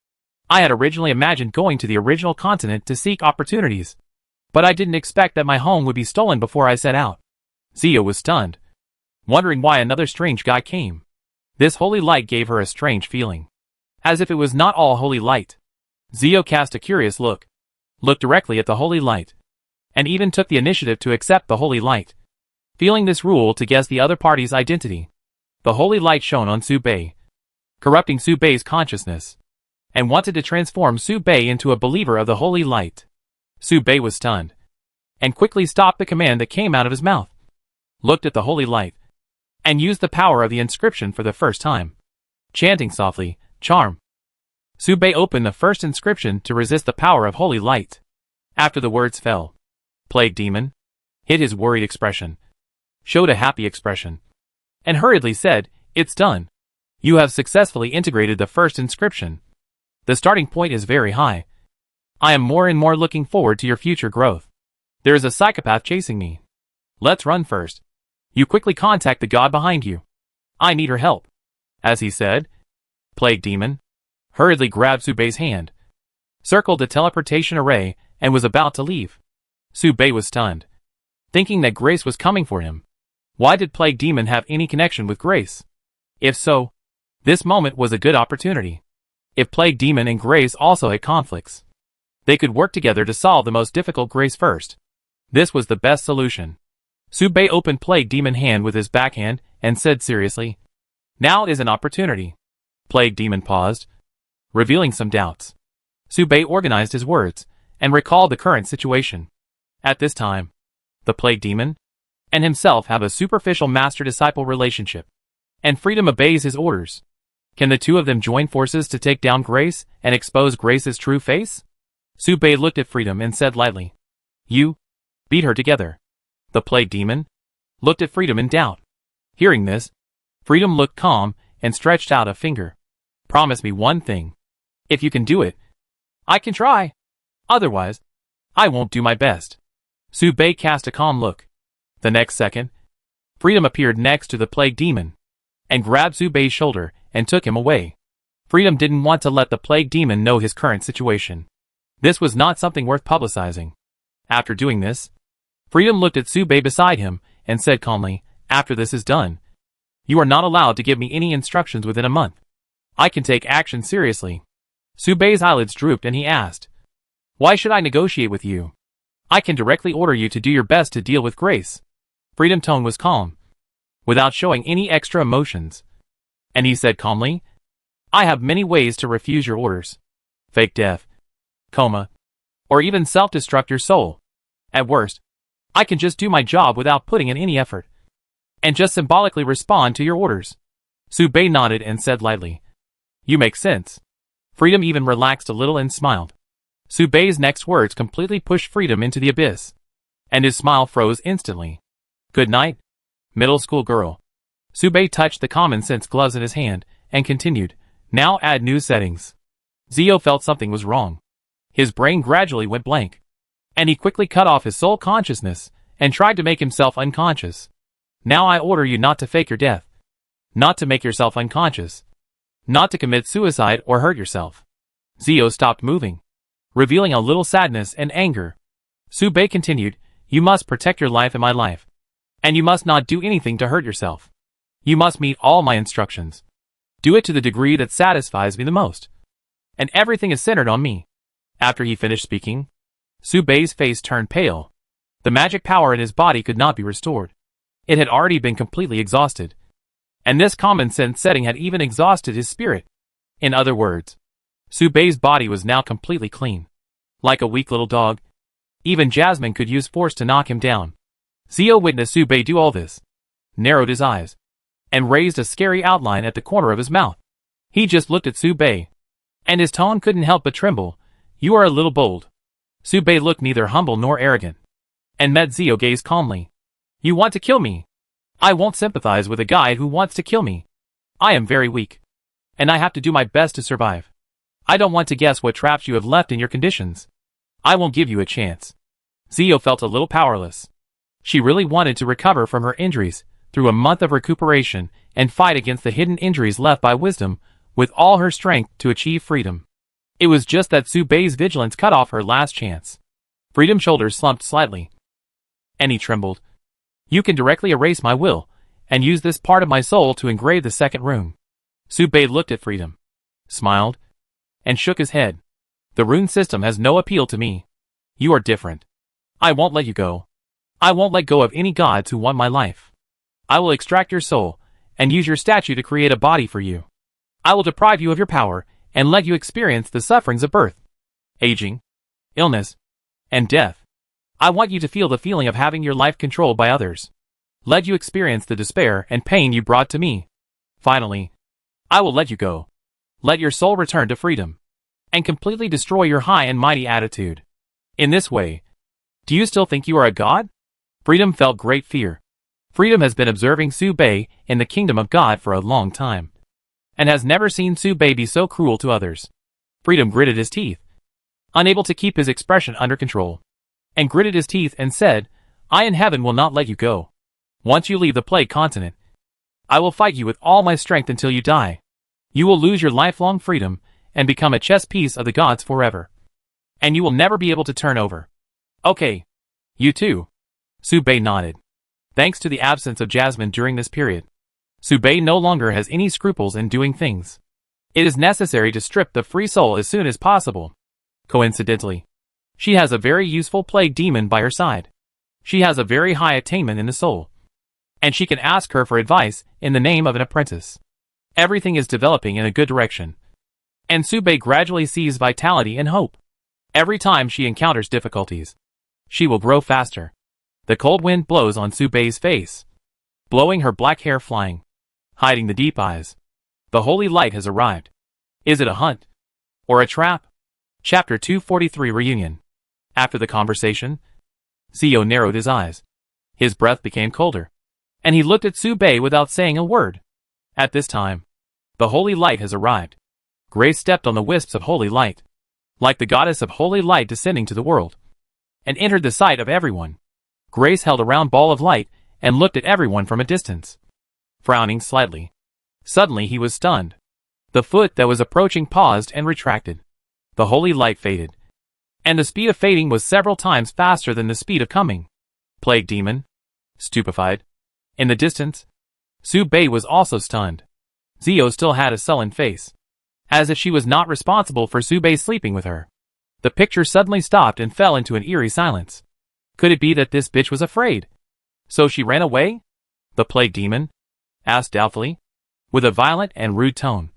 I had originally imagined going to the original continent to seek opportunities, but I didn't expect that my home would be stolen before I set out. Zio was stunned, wondering why another strange guy came. This holy light gave her a strange feeling, as if it was not all holy light. Zio cast a curious looked directly at the holy light, and even took the initiative to accept the holy light, feeling this rule to guess the other party's identity. The holy light shone on Subei, corrupting Subei's consciousness, and wanted to transform Subei into a believer of the holy light. Subei was stunned, and quickly stopped the command that came out of his mouth, looked at the holy light, and used the power of the inscription for the first time, chanting softly, "Charm." Subei opened the first inscription to resist the power of holy light. After the words fell, Plague demon hid his worried expression, showed a happy expression, and hurriedly said, "It's done. You have successfully integrated the first inscription. The starting point is very high. I am more and more looking forward to your future growth. There is a psychopath chasing me. Let's run first. You quickly contact the god behind you. I need her help." As he said, Plague demon hurriedly grabbed Subei's hand, circled the teleportation array, and was about to leave. Subei was stunned, thinking that Grace was coming for him. Why did Plague demon have any connection with Grace? If so, this moment was a good opportunity. If Plague demon and Grace also had conflicts, they could work together to solve the most difficult Grace first. This was the best solution. Subei opened Plague demon hand with his backhand and said seriously, "Now is an opportunity." Plague demon paused, revealing some doubts. Subei organized his words and recalled the current situation. At this time, the Plague demon and himself have a superficial master-disciple relationship, and freedom obeys his orders. Can the two of them join forces to take down Grace and expose Grace's true face? Subei looked at Freedom and said lightly, "You beat her together." The Plague demon looked at Freedom in doubt. Hearing this, Freedom looked calm and stretched out a finger. "Promise me one thing. If you can do it, I can try. Otherwise, I won't do my best." Subei cast a calm look. The next second, Freedom appeared next to the Plague demon and grabbed Subei's shoulder and took him away. Freedom didn't want to let the Plague demon know his current situation. This was not something worth publicizing. After doing this, Freedom looked at Subei beside him and said calmly, "After this is done, you are not allowed to give me any instructions within a month. I can take action seriously." Subei's eyelids drooped and he asked, "Why should I negotiate with you? I can directly order you to do your best to deal with Grace." Freedom's tone was calm, without showing any extra emotions. And he said calmly, "I have many ways to refuse your orders. Fake death, coma, or even self-destruct your soul. At worst, I can just do my job without putting in any effort, and just symbolically respond to your orders." Subei nodded and said lightly, "You make sense." Freedom even relaxed a little and smiled. Subei's next words completely pushed Freedom into the abyss, and his smile froze instantly. "Good night, middle school girl." Subei touched the common sense gloves in his hand and continued, "Now add new settings." Zio felt something was wrong. His brain gradually went blank, and he quickly cut off his soul consciousness and tried to make himself unconscious. "Now I order you not to fake your death, not to make yourself unconscious, not to commit suicide or hurt yourself." Zio stopped moving, revealing a little sadness and anger. Subei continued, "You must protect your life and my life, and you must not do anything to hurt yourself. You must meet all my instructions. Do it to the degree that satisfies me the most. And everything is centered on me." After he finished speaking, Subei's face turned pale. The magic power in his body could not be restored. It had already been completely exhausted. And this common sense setting had even exhausted his spirit. In other words, Subei's body was now completely clean. Like a weak little dog, even Jasmine could use force to knock him down. Zio witnessed Subei do all this, narrowed his eyes, and raised a scary outline at the corner of his mouth. He just looked at Subei, and his tone couldn't help but tremble. "You are a little bold." Subei looked neither humble nor arrogant, and met Zio gaze calmly. "You want to kill me? I won't sympathize with a guy who wants to kill me. I am very weak, and I have to do my best to survive. I don't want to guess what traps you have left in your conditions. I won't give you a chance." Zio felt a little powerless. She really wanted to recover from her injuries, through a month of recuperation, and fight against the hidden injuries left by wisdom, with all her strength to achieve freedom. It was just that Subei's vigilance cut off her last chance. Freedom's shoulders slumped slightly, and he trembled. "You can directly erase my will, and use this part of my soul to engrave the second rune." Subei looked at Freedom, smiled, and shook his head. "The rune system has no appeal to me. You are different. I won't let you go. I won't let go of any gods who want my life. I will extract your soul, and use your statue to create a body for you. I will deprive you of your power, and let you experience the sufferings of birth, aging, illness, and death. I want you to feel the feeling of having your life controlled by others. Let you experience the despair and pain you brought to me. Finally, I will let you go. Let your soul return to freedom, and completely destroy your high and mighty attitude. In this way, do you still think you are a god?" Freedom felt great fear. Freedom has been observing Subei in the kingdom of God for a long time, and has never seen Subei be so cruel to others. Freedom gritted his teeth, unable to keep his expression under control, and gritted his teeth and said, "I in heaven will not let you go. Once you leave the plague continent, I will fight you with all my strength until you die. You will lose your lifelong freedom, and become a chess piece of the gods forever. And you will never be able to turn over." "Okay. You too." Subei nodded. Thanks to the absence of Jasmine during this period, Subei no longer has any scruples in doing things. It is necessary to strip the free soul as soon as possible. Coincidentally, she has a very useful plague demon by her side. She has a very high attainment in the soul, and she can ask her for advice in the name of an apprentice. Everything is developing in a good direction, and Subei gradually sees vitality and hope. Every time she encounters difficulties, she will grow faster. The cold wind blows on Subei's face, blowing her black hair flying, hiding the deep eyes. The holy light has arrived. Is it a hunt? Or a trap? Chapter 243 Reunion. After the conversation, Zio narrowed his eyes. His breath became colder, and he looked at Subei without saying a word. At this time, the holy light has arrived. Grace stepped on the wisps of holy light, like the goddess of holy light descending to the world, and entered the sight of everyone. Grace held a round ball of light and looked at everyone from a distance, frowning slightly. Suddenly he was stunned. The foot that was approaching paused and retracted. The holy light faded, and the speed of fading was several times faster than the speed of coming. Plague demon? Stupefied. In the distance, Subei was also stunned. Zio still had a sullen face, as if she was not responsible for Subei sleeping with her. The picture suddenly stopped and fell into an eerie silence. Could it be that this bitch was afraid? So she ran away? The plague demon? Asked doubtfully, with a violent and rude tone,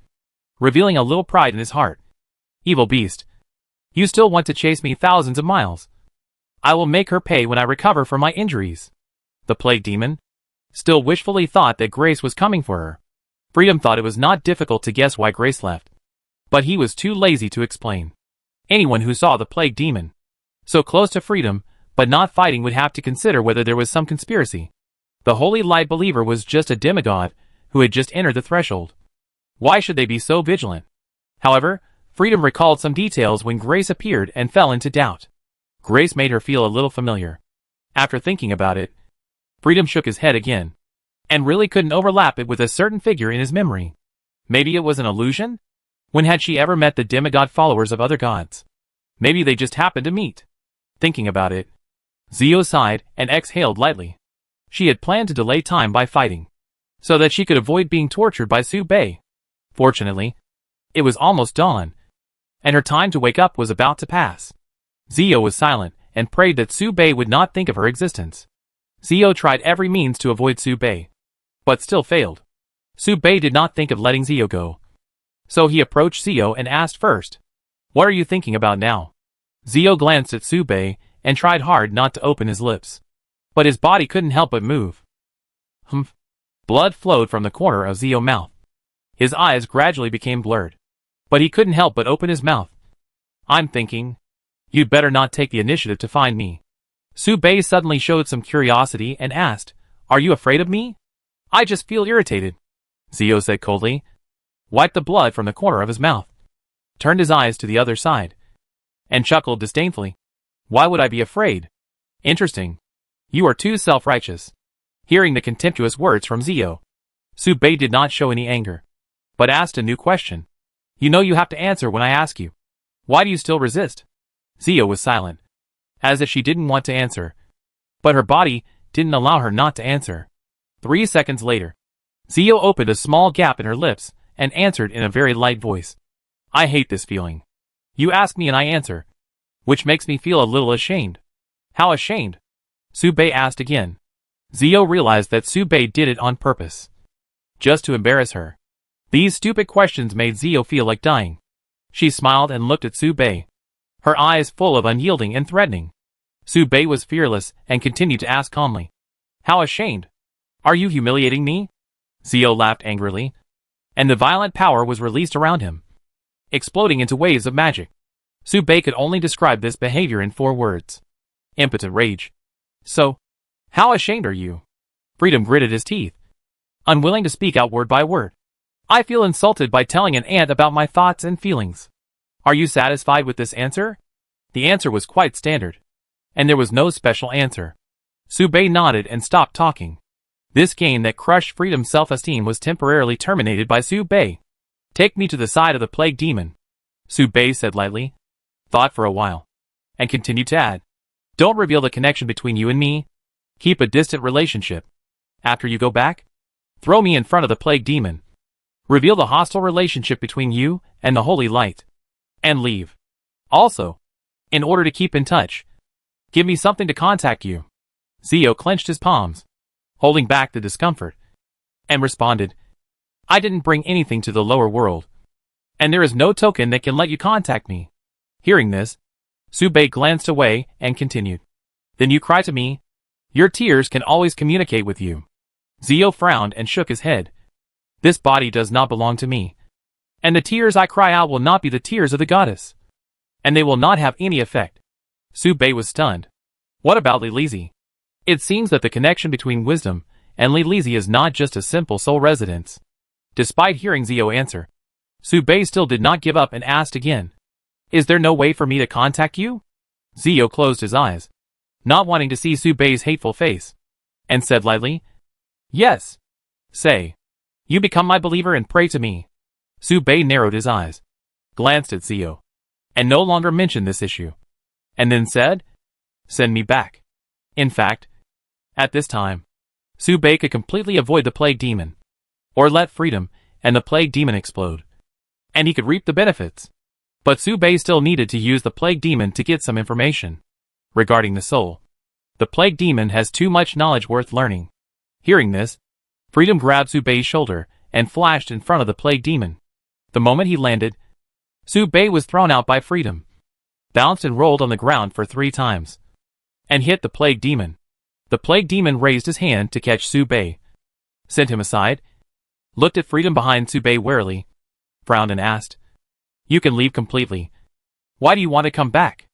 revealing a little pride in his heart. Evil beast. You still want to chase me thousands of miles? I will make her pay when I recover from my injuries. The plague demon still wishfully thought that Grace was coming for her. Freedom thought it was not difficult to guess why Grace left, but he was too lazy to explain. Anyone who saw the plague demon so close to Freedom but not fighting would have to consider whether there was some conspiracy. The holy light believer was just a demigod who had just entered the threshold. Why should they be so vigilant? However, Freedom recalled some details when Grace appeared and fell into doubt. Grace made her feel a little familiar. After thinking about it, Freedom shook his head again, and really couldn't overlap it with a certain figure in his memory. Maybe it was an illusion? When had she ever met the demigod followers of other gods? Maybe they just happened to meet. Thinking about it, Zio sighed and exhaled lightly. She had planned to delay time by fighting, so that she could avoid being tortured by Subei. Fortunately, it was almost dawn, and her time to wake up was about to pass. Zio was silent and prayed that Subei would not think of her existence. Zio tried every means to avoid Subei, but still failed. Subei did not think of letting Zio go, so he approached Zio and asked first, "What are you thinking about now?" Zio glanced at Subei and tried hard not to open his lips, but his body couldn't help but move. Humph. Blood flowed from the corner of Zio's mouth. His eyes gradually became blurred, But he couldn't help but open his mouth. I'm thinking, you'd better not take the initiative to find me. Su Bei suddenly showed some curiosity and asked, Are you afraid of me? I just feel irritated, Zio said coldly, wiped the blood from the corner of his mouth, turned his eyes to the other side, and chuckled disdainfully. Why would I be afraid? Interesting. You are too self-righteous. Hearing the contemptuous words from Zio, Su Bei did not show any anger, but asked a new question. You know you have to answer when I ask you. Why do you still resist? Zio was silent, as if she didn't want to answer, but her body didn't allow her not to answer. 3 seconds later, Zio opened a small gap in her lips and answered in a very light voice. I hate this feeling. You ask me and I answer, which makes me feel a little ashamed. How ashamed? Su Bei asked again. Zio realized that Su Bei did it on purpose, just to embarrass her. These stupid questions made Zio feel like dying. She smiled and looked at Su Bei, her eyes full of unyielding and threatening. Su Bei was fearless and continued to ask calmly. How ashamed? Are you humiliating me? Zio laughed angrily, and the violent power was released around him, exploding into waves of magic. Su Bei could only describe this behavior in 4 words. Impotent rage. So, how ashamed are you? Freedom gritted his teeth, unwilling to speak out word by word. I feel insulted by telling an ant about my thoughts and feelings. Are you satisfied with this answer? The answer was quite standard, and there was no special answer. Su Bei nodded and stopped talking. This game that crushed Freedom's self-esteem was temporarily terminated by Su Bei. Take me to the side of the plague demon, Su Bei said lightly, thought for a while, and continued to add. Don't reveal the connection between you and me. Keep a distant relationship. After you go back, throw me in front of the plague demon. Reveal the hostile relationship between you and the holy light, and leave. Also, in order to keep in touch, give me something to contact you. Zio clenched his palms, holding back the discomfort, and responded, I didn't bring anything to the lower world, and there is no token that can let you contact me. Hearing this, Su Bei glanced away and continued. Then you cry to me. Your tears can always communicate with you. Zio frowned and shook his head. This body does not belong to me, and the tears I cry out will not be the tears of the goddess, and they will not have any effect. Su Bei was stunned. What about Li Lizi? It seems that the connection between wisdom and Li Lizi is not just a simple soul residence. Despite hearing Zio answer, Su Bei still did not give up and asked again. Is there no way for me to contact you? Zio closed his eyes, not wanting to see Su Bei's hateful face, and said lightly, Yes. Say, you become my believer and pray to me. Su Bei narrowed his eyes, glanced at Zio, and no longer mentioned this issue, and then said, Send me back. In fact, at this time, Su Bei could completely avoid the plague demon, or let Freedom and the plague demon explode, and he could reap the benefits. But Su Bei still needed to use the plague demon to get some information regarding the soul. The plague demon has too much knowledge worth learning. Hearing this, Freedom grabbed Su Bei's shoulder and flashed in front of the plague demon. The moment he landed, Su Bei was thrown out by Freedom, bounced and rolled on the ground for 3 times, and hit the plague demon. The plague demon raised his hand to catch Su Bei, sent him aside, looked at Freedom behind Su Bei warily, frowned and asked, You can leave completely. Why do you want to come back?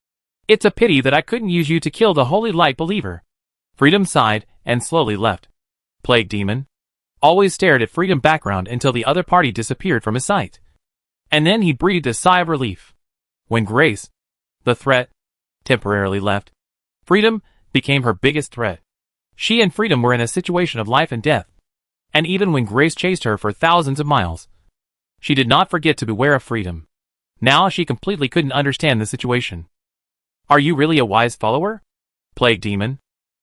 It's a pity that I couldn't use you to kill the holy light believer. Freedom sighed and slowly left. Plague demon always stared at Freedom background until the other party disappeared from his sight. And then he breathed a sigh of relief. When Grace, the threat, temporarily left, Freedom became her biggest threat. She and Freedom were in a situation of life and death. And even when Grace chased her for thousands of miles, she did not forget to beware of Freedom. Now she completely couldn't understand the situation. Are you really a wise follower? Plague demon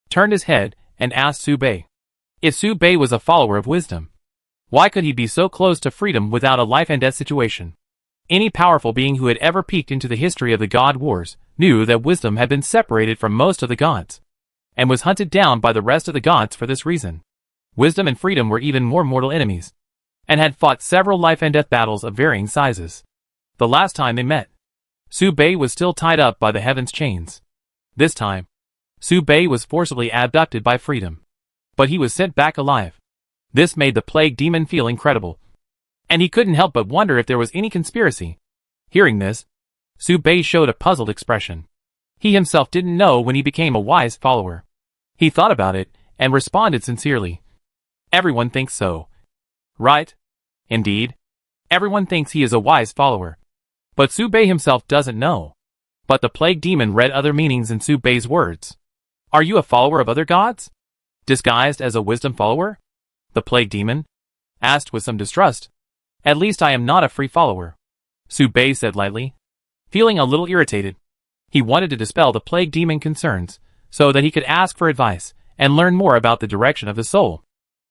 turned his head and asked Su Bei. If Su Bei was a follower of wisdom, why could he be so close to Freedom without a life and death situation? Any powerful being who had ever peeked into the history of the God Wars knew that wisdom had been separated from most of the gods, and was hunted down by the rest of the gods for this reason. Wisdom and Freedom were even more mortal enemies, and had fought several life and death battles of varying sizes. The last time they met, Su Bei was still tied up by the heaven's chains. This time, Su Bei was forcibly abducted by Freedom, but he was sent back alive. This made the plague demon feel incredible, and he couldn't help but wonder if there was any conspiracy Hearing this, Su Bei showed a puzzled expression. He himself didn't know when he became a wise follower. He thought about it, and responded sincerely. Everyone thinks so. Right? Indeed. Everyone thinks he is a wise follower. But Su Bei himself doesn't know. But the plague demon read other meanings in Su Bei's words. Are you a follower of other gods? Disguised as a wisdom follower? The plague demon asked with some distrust. At least I am not a free follower, Su Bei said lightly. Feeling a little irritated, he wanted to dispel the plague demon concerns, so that he could ask for advice and learn more about the direction of the soul.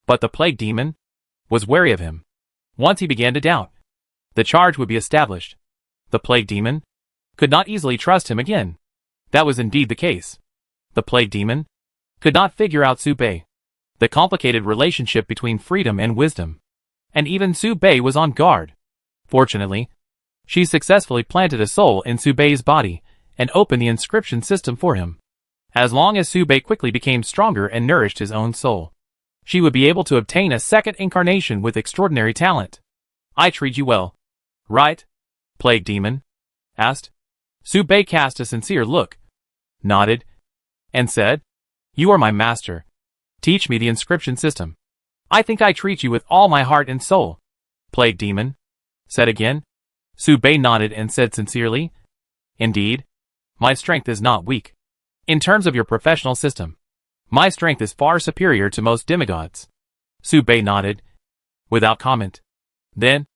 But the plague demon was wary of him. Once he began to doubt, the charge would be established. The plague demon could not easily trust him again. That was indeed the case. The plague demon could not figure out Su Bei, the complicated relationship between freedom and wisdom. And even Su Bei was on guard. Fortunately, she successfully planted a soul in Su Bei's body and opened the inscription system for him. As long as Su Bei quickly became stronger and nourished his own soul, she would be able to obtain a second incarnation with extraordinary talent. I treat you well, right? Plague demon asked. Su Bei cast a sincere look, nodded, and said, You are my master. Teach me the inscription system. I think I treat you with all my heart and soul. Plague demon said again. Su Bei nodded and said sincerely, Indeed, my strength is not weak. In terms of your professional system, my strength is far superior to most demigods. Su Bei nodded, without comment. Then,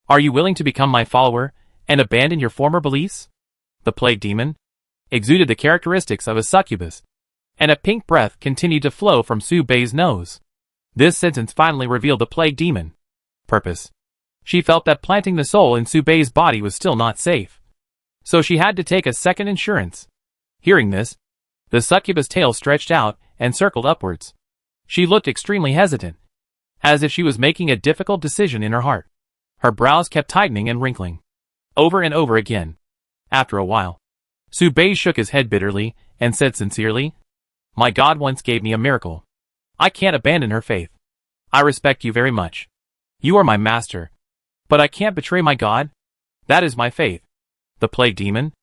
are you willing to become my follower and abandon your former beliefs? The plague demon exuded the characteristics of a succubus, and a pink breath continued to flow from Su Bei's nose. This sentence finally revealed the plague demon purpose. She felt that planting the soul in Su Bei's body was still not safe. So she had to take a second insurance. Hearing this, the succubus tail stretched out and circled upwards. She looked extremely hesitant, as if she was making a difficult decision in her heart. Her brows kept tightening and wrinkling, over and over again. After a while, Su Bei shook his head bitterly and said sincerely, My God once gave me a miracle. I can't abandon her faith. I respect you very much. You are my master. But I can't betray my God. That is my faith. The plague demon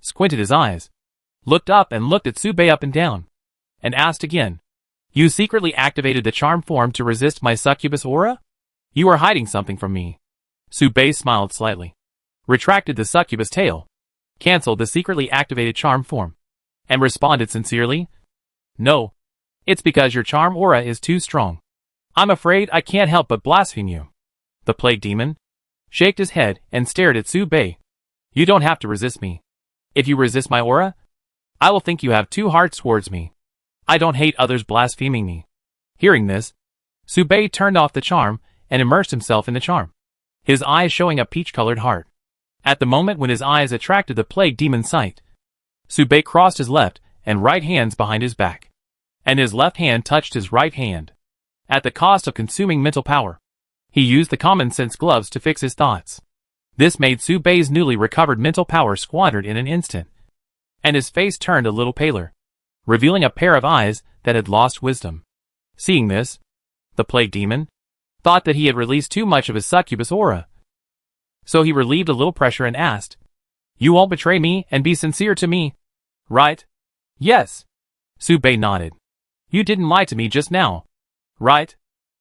squinted his eyes, looked up and looked at Su Bei up and down, and asked again, You secretly activated the charm form to resist my succubus aura? You are hiding something from me. Su Bei smiled slightly, retracted the succubus tail, cancelled the secretly activated charm form, and responded sincerely, No, it's because your charm aura is too strong. I'm afraid I can't help but blaspheme you. The plague demon shook his head and stared at Su Bei. You don't have to resist me. If you resist my aura, I will think you have two hearts towards me. I don't hate others blaspheming me. Hearing this, Su Bei turned off the charm and immersed himself in the charm, his eyes showing a peach-colored heart. At the moment when his eyes attracted the plague demon's sight, Su Bei crossed his left and right hands behind his back, and his left hand touched his right hand. At the cost of consuming mental power, he used the common-sense gloves to fix his thoughts. This made Su Bei's newly recovered mental power squandered in an instant, and his face turned a little paler, revealing a pair of eyes that had lost wisdom. Seeing this, the plague demon thought that he had released too much of his succubus aura. So he relieved a little pressure and asked, You won't betray me and be sincere to me, right? Yes. Su Bei nodded. You didn't lie to me just now, right?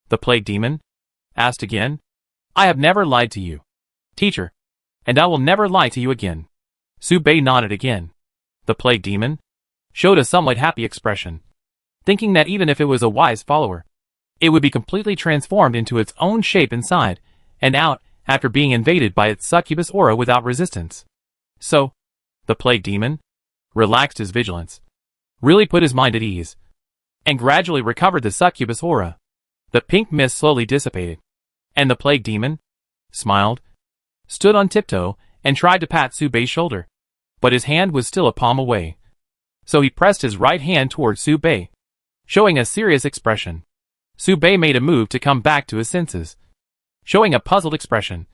The plague demon asked again. I have never lied to you, teacher, and I will never lie to you again. Su Bei nodded again. The plague demon showed a somewhat happy expression, thinking that even if it was a wise follower, it would be completely transformed into its own shape inside and out after being invaded by its succubus aura without resistance. So, the plague demon relaxed his vigilance, really put his mind at ease, and gradually recovered the succubus aura. The pink mist slowly dissipated, and the plague demon smiled, stood on tiptoe, and tried to pat Su Bei's shoulder, but his hand was still a palm away. So he pressed his right hand towards Su Bei, showing a serious expression. Su Bei made a move to come back to his senses, showing a puzzled expression,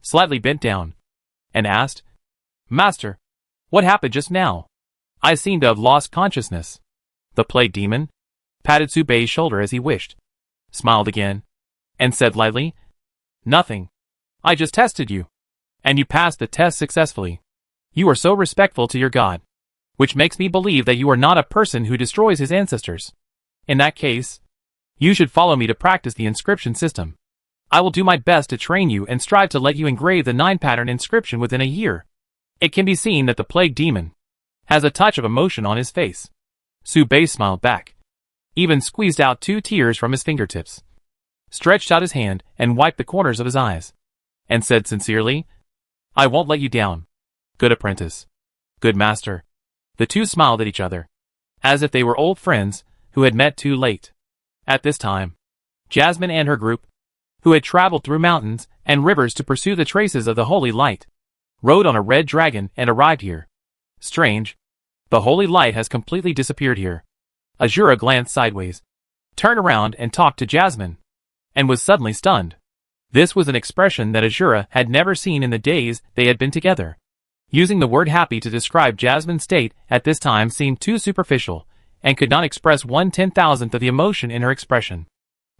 slightly bent down, and asked, Master, what happened just now? I seem to have lost consciousness. The plague demon patted Su Bei's shoulder as he wished, smiled again, and said lightly, Nothing. I just tested you. And you passed the test successfully. You are so respectful to your god. Which makes me believe that you are not a person who destroys his ancestors. In that case, you should follow me to practice the inscription system. I will do my best to train you and strive to let you engrave the 9-pattern inscription within a year. It can be seen that the plague demon has a touch of emotion on his face. Su Bei smiled back, even squeezed out 2 tears from his fingertips, stretched out his hand and wiped the corners of his eyes, and said sincerely, I won't let you down. Good apprentice. Good master. The two smiled at each other, as if they were old friends who had met too late. At this time, Jasmine and her group, who had traveled through mountains and rivers to pursue the traces of the holy light, rode on a red dragon and arrived here. Strange. The holy light has completely disappeared here. Azura glanced sideways, turned around and talked to Jasmine, and was suddenly stunned. This was an expression that Azura had never seen in the days they had been together. Using the word happy to describe Jasmine's state at this time seemed too superficial, and could not express 1/10,000th of the emotion in her expression.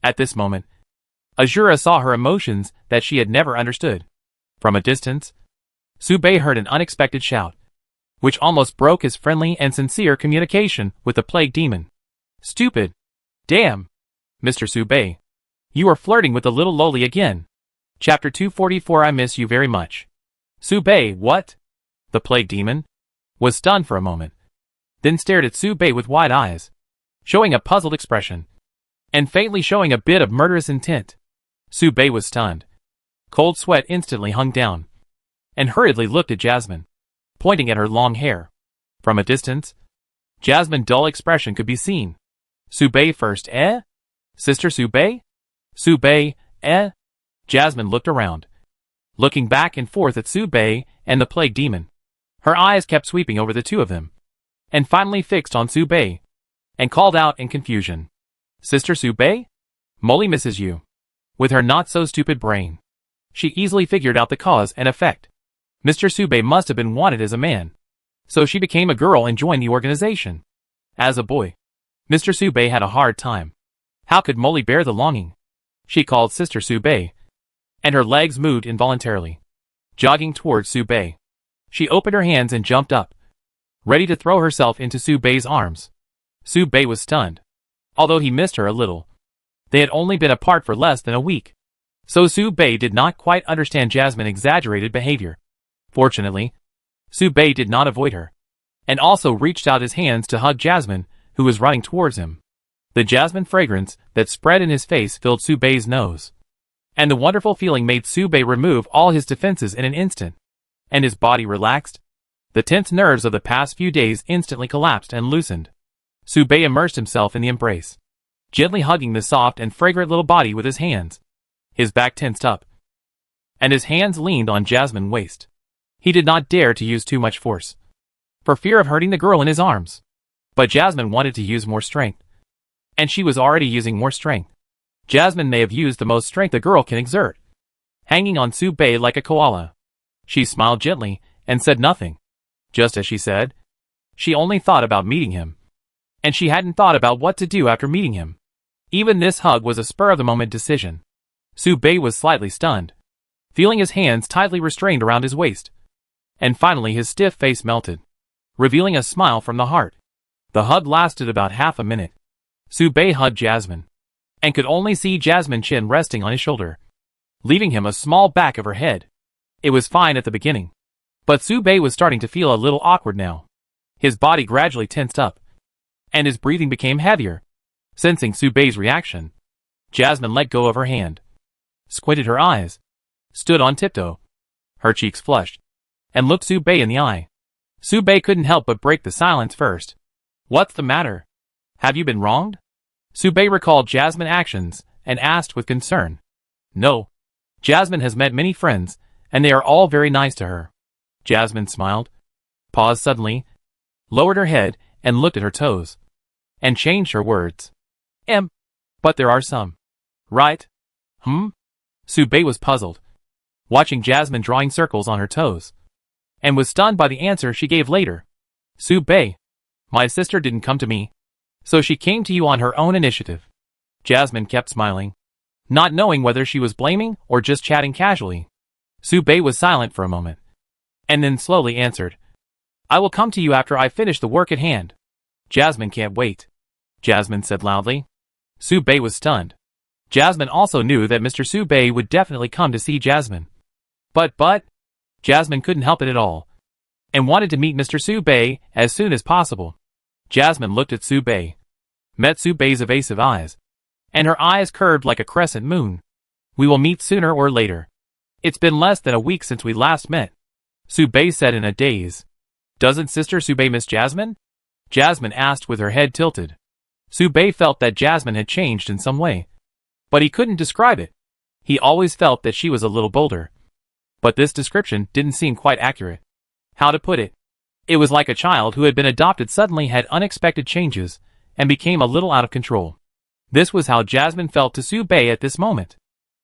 At this moment, Azura saw her emotions that she had never understood. From a distance, Su Bei heard an unexpected shout, which almost broke his friendly and sincere communication with the plague demon. Stupid! Damn! Mr. Su Bei, you are flirting with the little loli again. Chapter 244 I miss you very much. Su Bei, what? The plague demon was stunned for a moment, then stared at Su Bei with wide eyes, showing a puzzled expression, and faintly showing a bit of murderous intent. Su Bei was stunned. Cold sweat instantly hung down, and hurriedly looked at Jasmine, pointing at her long hair. From a distance, Jasmine's dull expression could be seen. Su Bei first, eh? Sister Su Bei? Su Bei, eh? Jasmine looked around, looking back and forth at Su Bei and the plague demon. Her eyes kept sweeping over the two of them, and finally fixed on Su Bei, and called out in confusion. Sister Su Bei? Molly misses you. With her not-so-stupid brain, she easily figured out the cause and effect. Mr. Su Bei must have been wanted as a man, so she became a girl and joined the organization. As a boy, Mr. Su Bei had a hard time. How could Molly bear the longing? She called Sister Su Bei, and her legs moved involuntarily, jogging towards Su Bei. She opened her hands and jumped up, ready to throw herself into Su Bei's arms. Su Bei was stunned, although he missed her a little. They had only been apart for less than a week, so Su Bei did not quite understand Jasmine's exaggerated behavior. Fortunately, Su Bei did not avoid her, and also reached out his hands to hug Jasmine, who was running towards him. The jasmine fragrance that spread in his face filled Su Bei's nose, and the wonderful feeling made Su Bei remove all his defenses in an instant, and his body relaxed. The tense nerves of the past few days instantly collapsed and loosened. Su Bei immersed himself in the embrace, gently hugging the soft and fragrant little body with his hands. His back tensed up, and his hands leaned on Jasmine's waist. He did not dare to use too much force, for fear of hurting the girl in his arms. But Jasmine wanted to use more strength, and she was already using more strength. Jasmine may have used the most strength a girl can exert, hanging on Su Bei like a koala. She smiled gently and said nothing. Just as she said, she only thought about meeting him, and she hadn't thought about what to do after meeting him. Even this hug was a spur-of-the-moment decision. Su Bei was slightly stunned, feeling his hands tightly restrained around his waist, and finally his stiff face melted, revealing a smile from the heart. The hug lasted about half a minute. Su Bei hugged Jasmine, and could only see Jasmine's chin resting on his shoulder, leaving him a small back of her head. It was fine at the beginning, but Su Bei was starting to feel a little awkward now. His body gradually tensed up, and his breathing became heavier. Sensing Su Bei's reaction, Jasmine let go of her hand, squinted her eyes, stood on tiptoe, her cheeks flushed, and looked Su Bei in the eye. Su Bei couldn't help but break the silence first. What's the matter? Have you been wronged? Su Bei recalled Jasmine's actions and asked with concern. No. Jasmine has met many friends, and they are all very nice to her. Jasmine smiled, paused suddenly, lowered her head and looked at her toes, and changed her words. But there are some. Right? Su Bei was puzzled, watching Jasmine drawing circles on her toes, and was stunned by the answer she gave later. Su Bei, my sister didn't come to me, so she came to you on her own initiative. Jasmine kept smiling, not knowing whether she was blaming or just chatting casually. Su Bei was silent for a moment, and then slowly answered, I will come to you after I finish the work at hand. Jasmine can't wait, Jasmine said loudly. Su Bei was stunned. Jasmine also knew that Mr. Su Bei would definitely come to see Jasmine. But, Jasmine couldn't help it at all, and wanted to meet Mr. Su Bei as soon as possible. Jasmine looked at Su Bei, met Su Bei's evasive eyes, and her eyes curved like a crescent moon. We will meet sooner or later. It's been less than a week since we last met, Su Bei said in a daze. Doesn't Sister Su Bei miss Jasmine? Jasmine asked with her head tilted. Su Bei felt that Jasmine had changed in some way, but he couldn't describe it. He always felt that she was a little bolder, but this description didn't seem quite accurate. How to put it? It was like a child who had been adopted suddenly had unexpected changes and became a little out of control. This was how Jasmine felt to Su Bei at this moment.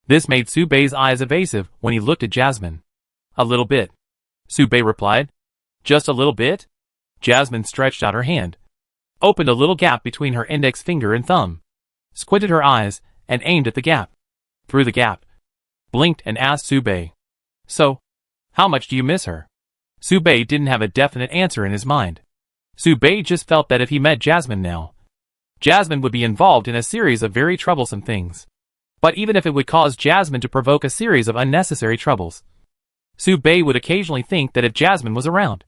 This made Su Bei's eyes evasive when he looked at Jasmine. A little bit, Su Bei replied. Just a little bit? Jasmine stretched out her hand, opened a little gap between her index finger and thumb, squinted her eyes, and aimed at the gap. Through the gap, blinked and asked Su Bei, So, how much do you miss her? Su Bei didn't have a definite answer in his mind. Su Bei just felt that if he met Jasmine now, Jasmine would be involved in a series of very troublesome things. But even if it would cause Jasmine to provoke a series of unnecessary troubles, Su Bei would occasionally think that if Jasmine was around,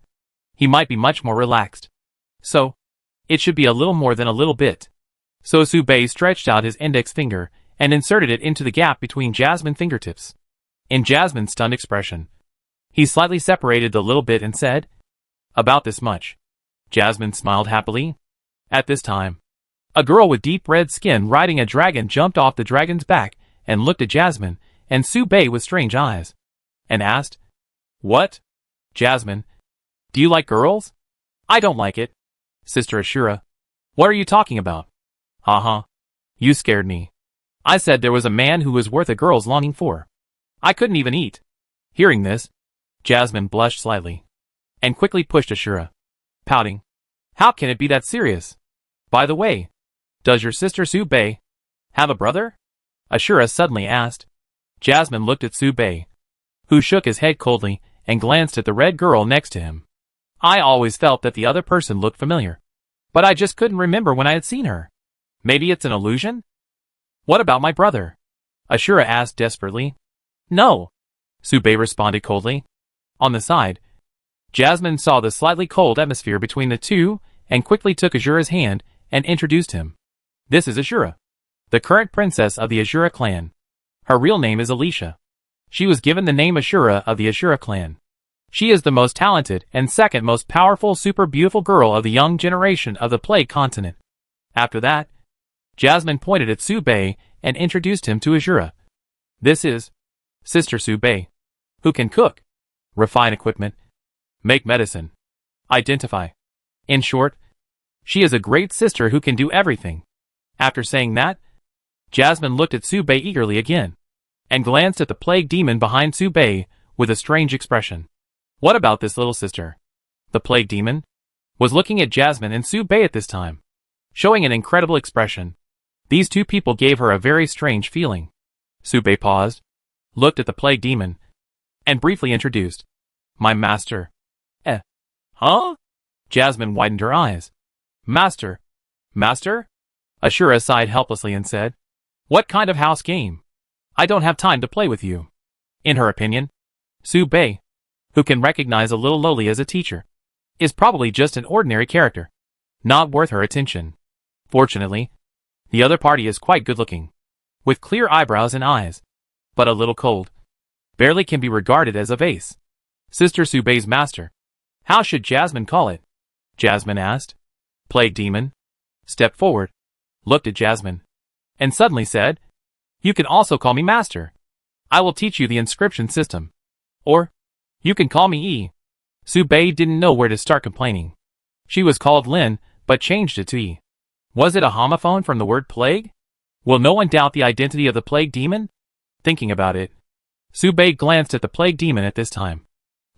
he might be much more relaxed. So, it should be a little more than a little bit. So Su Bei stretched out his index finger and inserted it into the gap between Jasmine's fingertips. In Jasmine's stunned expression, he slightly separated the little bit and said, About this much. Jasmine smiled happily. At this time, a girl with deep red skin riding a dragon jumped off the dragon's back and looked at Jasmine and Su Bei with strange eyes, and asked, What? Jasmine, do you like girls? I don't like it. Sister Ashura, what are you talking about? You scared me. I said there was a man who was worth a girl's longing for. I couldn't even eat. Hearing this, Jasmine blushed slightly, and quickly pushed Ashura, pouting. How can it be that serious? By the way, does your sister Su Bei have a brother? Ashura suddenly asked. Jasmine looked at Su Bei, who shook his head coldly and glanced at the red girl next to him. I always felt that the other person looked familiar, but I just couldn't remember when I had seen her. Maybe it's an illusion? What about my brother? Ashura asked desperately. No, Su Bei responded coldly. On the side, Jasmine saw the slightly cold atmosphere between the two and quickly took Ashura's hand and introduced him. This is Ashura, the current princess of the Ashura clan. Her real name is Alicia. She was given the name Ashura of the Ashura clan. She is the most talented and second most powerful super beautiful girl of the young generation of the Plague continent. After that, Jasmine pointed at Su Bei and introduced him to Ashura. This is Sister Su Bei, who can cook, refine equipment, make medicine, identify. In short, she is a great sister who can do everything. After saying that, Jasmine looked at Su Bei eagerly again, and glanced at the plague demon behind Su Bei with a strange expression. What about this little sister? The plague demon was looking at Jasmine and Su Bei at this time, showing an incredible expression. These two people gave her a very strange feeling. Su Bei paused, looked at the plague demon, and briefly introduced. My master. Huh? Jasmine widened her eyes. Master? Master? Ashura sighed helplessly and said, What kind of house game? I don't have time to play with you. In her opinion, Su Bei, who can recognize a little lowly as a teacher, is probably just an ordinary character, not worth her attention. Fortunately, the other party is quite good-looking, with clear eyebrows and eyes, but a little cold. Barely can be regarded as a vase. Sister Su Bei's master. How should Jasmine call it? Jasmine asked. Plague demon stepped forward, looked at Jasmine, and suddenly said, You can also call me master. I will teach you the inscription system. Or, you can call me E. Su Bei didn't know where to start complaining. She was called Lin, but changed it to E. Was it a homophone from the word plague? Will no one doubt the identity of the plague demon? Thinking about it, Su Bei glanced at the plague demon at this time,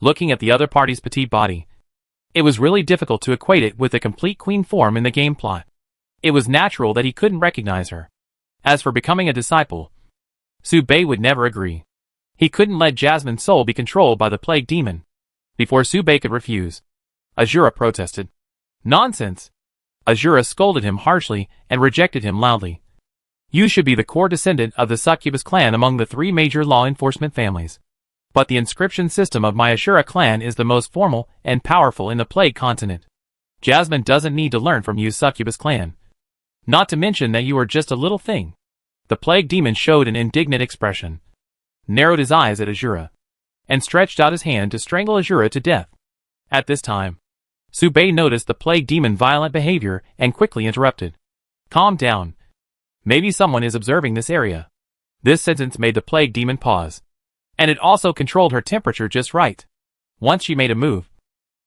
looking at the other party's petite body. It was really difficult to equate it with the complete queen form in the game plot. It was natural that he couldn't recognize her. As for becoming a disciple, Su Bei would never agree. He couldn't let Jasmine's soul be controlled by the plague demon. Before Subei could refuse, Azura protested. Nonsense! Azura scolded him harshly and rejected him loudly. You should be the core descendant of the succubus clan among the 3 major law enforcement families. But the inscription system of my Ashura clan is the most formal and powerful in the plague continent. Jasmine doesn't need to learn from you, succubus clan. Not to mention that you are just a little thing. The plague demon showed an indignant expression, narrowed his eyes at Azura, and stretched out his hand to strangle Azura to death. At this time, Subei noticed the plague demon's violent behavior and quickly interrupted. Calm down. Maybe someone is observing this area. This sentence made the plague demon pause. And it also controlled her temperature just right. Once she made a move,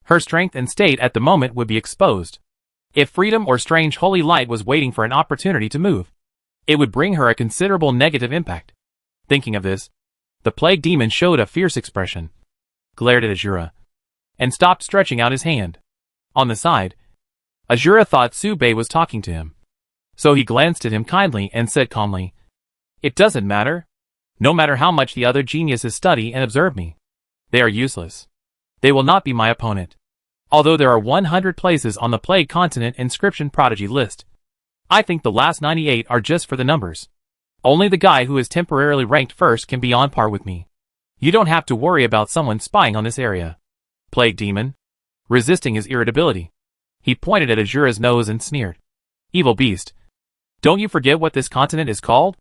her strength and state at the moment would be exposed. If freedom or strange holy light was waiting for an opportunity to move, it would bring her a considerable negative impact. Thinking of this, the plague demon showed a fierce expression, glared at Azura, and stopped stretching out his hand. On the side, Azura thought Subei was talking to him. So he glanced at him kindly and said calmly, It doesn't matter. No matter how much the other geniuses study and observe me, they are useless. They will not be my opponent. Although there are 100 places on the Plague Continent inscription prodigy list, I think the last 98 are just for the numbers. Only the guy who is temporarily ranked first can be on par with me. You don't have to worry about someone spying on this area. Plague Demon. Resisting his irritability, he pointed at Azura's nose and sneered. Evil beast. Don't you forget what this continent is called?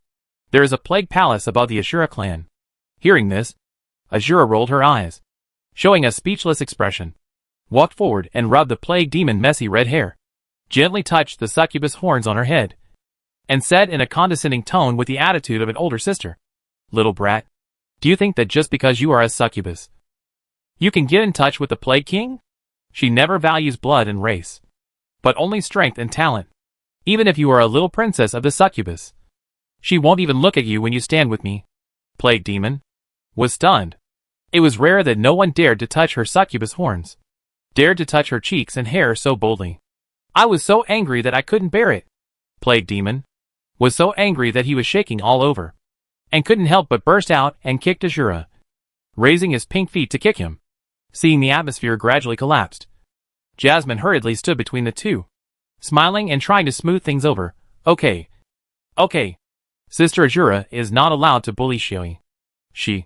There is a plague palace above the Ashura clan. Hearing this, Azura rolled her eyes, showing a speechless expression, walked forward and rubbed the plague demon messy red hair, gently touched the succubus horns on her head, and said in a condescending tone with the attitude of an older sister, Little brat, do you think that just because you are a succubus, you can get in touch with the Plague King? She never values blood and race, but only strength and talent. Even if you are a little princess of the succubus, she won't even look at you when you stand with me. Plague Demon was stunned. It was rare that no one dared to touch her succubus horns, dared to touch her cheeks and hair so boldly. I was so angry that I couldn't bear it. Plague Demon was so angry that he was shaking all over, and couldn't help but burst out and kicked Azura, raising his pink feet to kick him. Seeing the atmosphere gradually collapsed, Jasmine hurriedly stood between the two, smiling and trying to smooth things over. Okay. Sister Azura is not allowed to bully Shioi. She,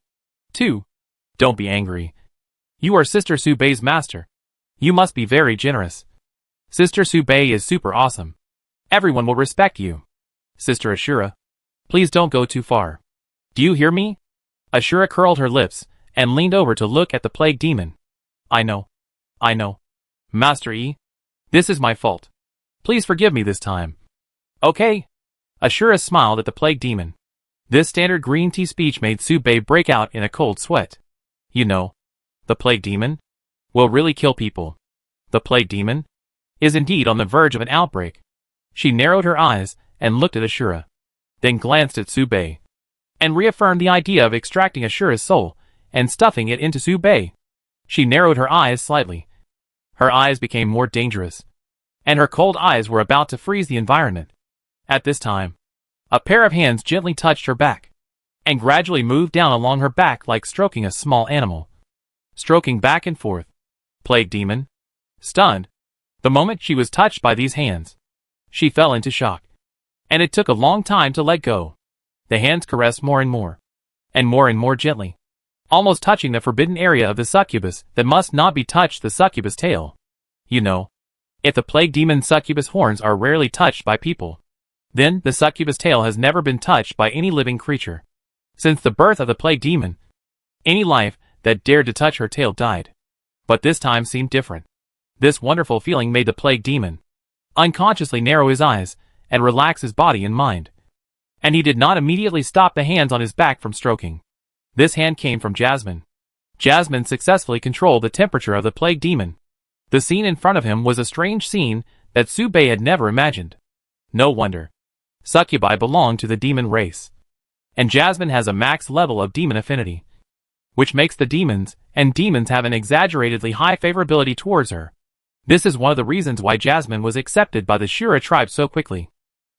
too. Don't be angry. You are Sister Subei's master. You must be very generous. Sister Subei is super awesome. Everyone will respect you. Sister Ashura, please don't go too far. Do you hear me? Ashura curled her lips and leaned over to look at the plague demon. I know. Master E, this is my fault. Please forgive me this time. Okay. Ashura smiled at the plague demon. This standard green tea speech made Subei break out in a cold sweat. You know, the plague demon will really kill people. The plague demon is indeed on the verge of an outbreak. She narrowed her eyes and looked at Ashura, then glanced at Subei, and reaffirmed the idea of extracting Ashura's soul and stuffing it into Subei. She narrowed her eyes slightly. Her eyes became more dangerous, and her cold eyes were about to freeze the environment. At this time, a pair of hands gently touched her back, and gradually moved down along her back like stroking a small animal. Stroking back and forth. Plague Demon, stunned, the moment she was touched by these hands, she fell into shock, and it took a long time to let go. The hands caressed more and more gently, almost touching the forbidden area of the succubus that must not be touched, the succubus tail. You know, if the plague demon's succubus horns are rarely touched by people, then the succubus tail has never been touched by any living creature. Since the birth of the plague demon, any life that dared to touch her tail died. But this time seemed different. This wonderful feeling made the plague demon unconsciously narrow his eyes and relax his body and mind. And he did not immediately stop the hands on his back from stroking. This hand came from Jasmine. Jasmine successfully controlled the temperature of the plague demon. The scene in front of him was a strange scene that Subei had never imagined. No wonder. Succubi belong to the demon race, and Jasmine has a max level of demon affinity, which makes the demons have an exaggeratedly high favorability towards her. This is one of the reasons why Jasmine was accepted by the Shura tribe so quickly.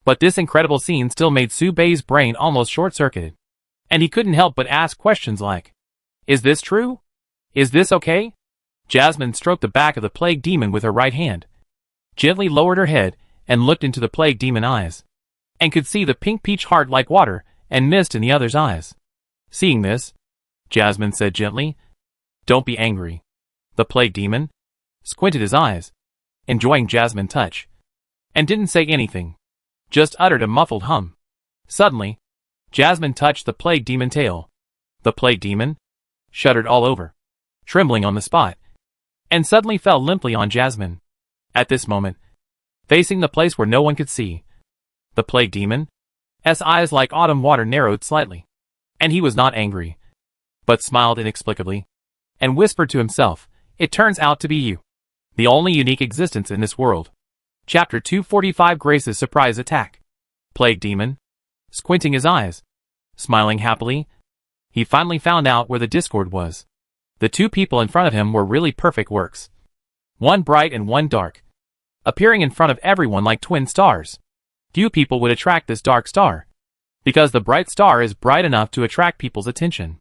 But this incredible scene still made Subei's brain almost short-circuited. and he couldn't help but ask questions like, "Is this true? Is this okay?" Jasmine stroked the back of the plague demon with her right hand, gently lowered her head, and looked into the plague demon eyes, and could see the pink peach heart like water and mist in the other's eyes. Seeing this, Jasmine said gently, "Don't be angry." The plague demon squinted his eyes, enjoying Jasmine's touch, and didn't say anything, just uttered a muffled hum. Suddenly, Jasmine touched the plague demon tail. The plague demon shuddered all over, trembling on the spot, and suddenly fell limply on Jasmine. At this moment, facing the place where no one could see, the plague demon's eyes like autumn water narrowed slightly, and he was not angry, but smiled inexplicably, and whispered to himself, "It turns out to be you, the only unique existence in this world." Chapter 245 Grace's Surprise Attack. Plague demon squinting his eyes, smiling happily, he finally found out where the discord was. The two people in front of him were really perfect works, one bright and one dark, appearing in front of everyone like twin stars. Few people would attract this dark star, because the bright star is bright enough to attract people's attention.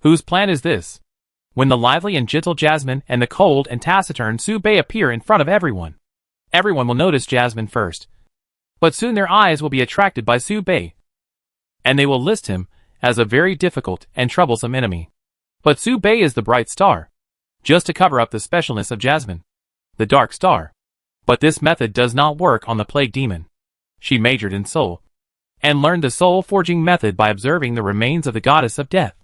Whose plan is this? When the lively and gentle Jasmine and the cold and taciturn Su Bei appear in front of everyone, everyone will notice Jasmine first, but soon their eyes will be attracted by Su Bei, and they will list him as a very difficult and troublesome enemy. But Su Bei is the bright star, just to cover up the specialness of Jasmine, the dark star. But this method does not work on the plague demon. She majored in soul, and learned the soul forging method by observing the remains of the goddess of death.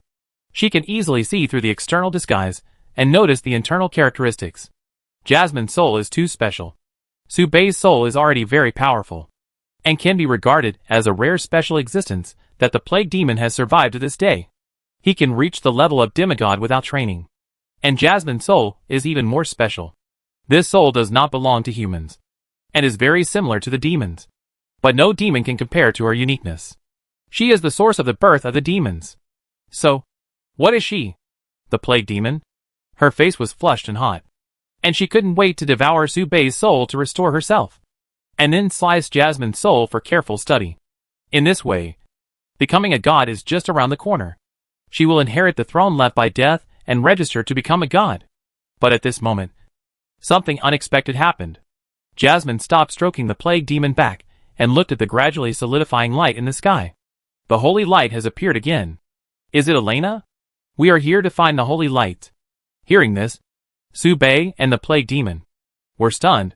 She can easily see through the external disguise and notice the internal characteristics. Jasmine's soul is too special. Su Bei's soul is already very powerful, and can be regarded as a rare special existence that the plague demon has survived to this day. He can reach the level of demigod without training. And Jasmine's soul is even more special. This soul does not belong to humans, and is very similar to the demons. But no demon can compare to her uniqueness. She is the source of the birth of the demons. So, what is she? The plague demon? Her face was flushed and hot, and she couldn't wait to devour Su Bei's soul to restore herself, and then slice Jasmine's soul for careful study. In this way, becoming a god is just around the corner. She will inherit the throne left by death and register to become a god. But at this moment, something unexpected happened. Jasmine stopped stroking the plague demon back and looked at the gradually solidifying light in the sky. The holy light has appeared again. Is it Elena? We are here to find the holy light. Hearing this, Su Bei and the plague demon were stunned,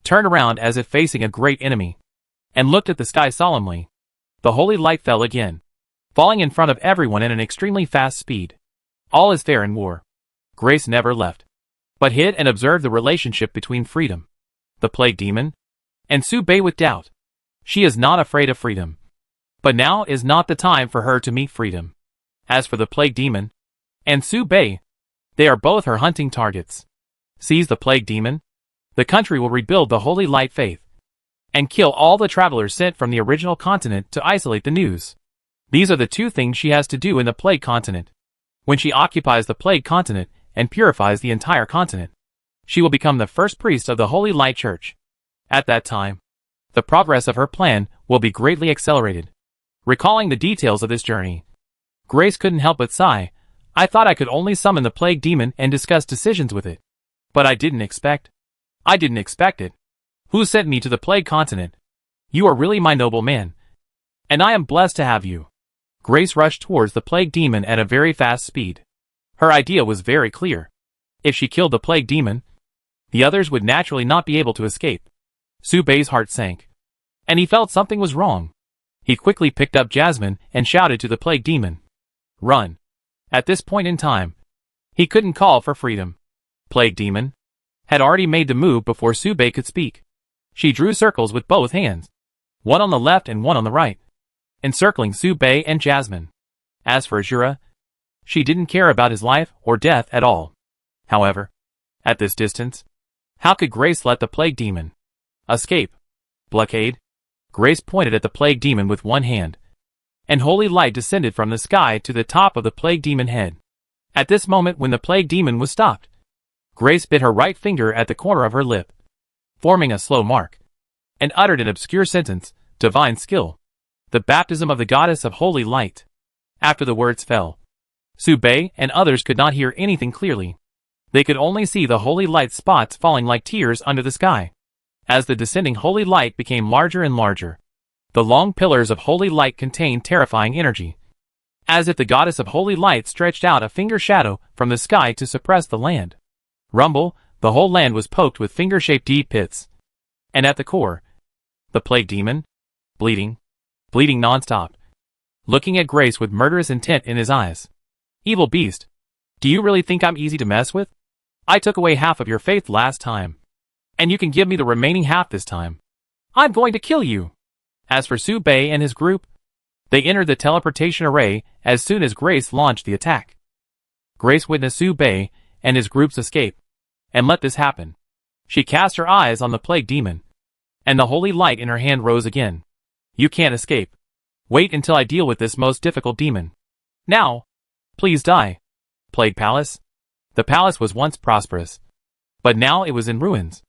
turned around as if facing a great enemy, and looked at the sky solemnly. The holy light fell again, falling in front of everyone at an extremely fast speed. All is fair in war. Grace never left, but hid and observed the relationship between freedom, the plague demon, and Su Bei with doubt. She is not afraid of freedom, but now is not the time for her to meet freedom. As for the plague demon and Su Bei, they are both her hunting targets. Seize the plague demon, the country will rebuild the holy light faith, and kill all the travelers sent from the original continent to isolate the news. These are the two things she has to do in the plague continent. When she occupies the plague continent and purifies the entire continent, she will become the first priest of the Holy Light Church. At that time, the progress of her plan will be greatly accelerated. Recalling the details of this journey, Grace couldn't help but sigh. I thought I could only summon the plague demon and discuss decisions with it. But I didn't expect it. Who sent me to the plague continent? You are really my noble man, and I am blessed to have you. Grace rushed towards the plague demon at a very fast speed. Her idea was very clear. If she killed the plague demon, the others would naturally not be able to escape. Su Bei's heart sank, and he felt something was wrong. He quickly picked up Jasmine and shouted to the plague demon, "Run!" At this point in time, he couldn't call for freedom. Plague demon had already made the move before Su Bei could speak. She drew circles with both hands, one on the left and one on the right, encircling Su Bei and Jasmine. As for Azura, she didn't care about his life or death at all. However, at this distance, how could Grace let the plague demon escape? Blockade? Grace pointed at the plague demon with one hand, and holy light descended from the sky to the top of the plague demon head. At this moment, when the plague demon was stopped, Grace bit her right finger at the corner of her lip, forming a slow mark, and uttered an obscure sentence, "Divine skill. The baptism of the goddess of holy light." After the words fell, Subei and others could not hear anything clearly. They could only see the holy light spots falling like tears under the sky. As the descending holy light became larger and larger, the long pillars of holy light contained terrifying energy. As if the goddess of holy light stretched out a finger shadow from the sky to suppress the land. Rumble, the whole land was poked with finger-shaped deep pits. And at the core, the plague demon, bleeding non-stop, looking at Grace with murderous intent in his eyes. Evil beast, do you really think I'm easy to mess with? I took away half of your faith last time, and you can give me the remaining half this time. I'm going to kill you. As for Subei and his group, they entered the teleportation array as soon as Grace launched the attack. Grace witnessed Subei and his group's escape, and let this happen. She cast her eyes on the plague demon, and the holy light in her hand rose again. You can't escape. Wait until I deal with this most difficult demon. Now, please die. Plague Palace? The palace was once prosperous, but now it was in ruins,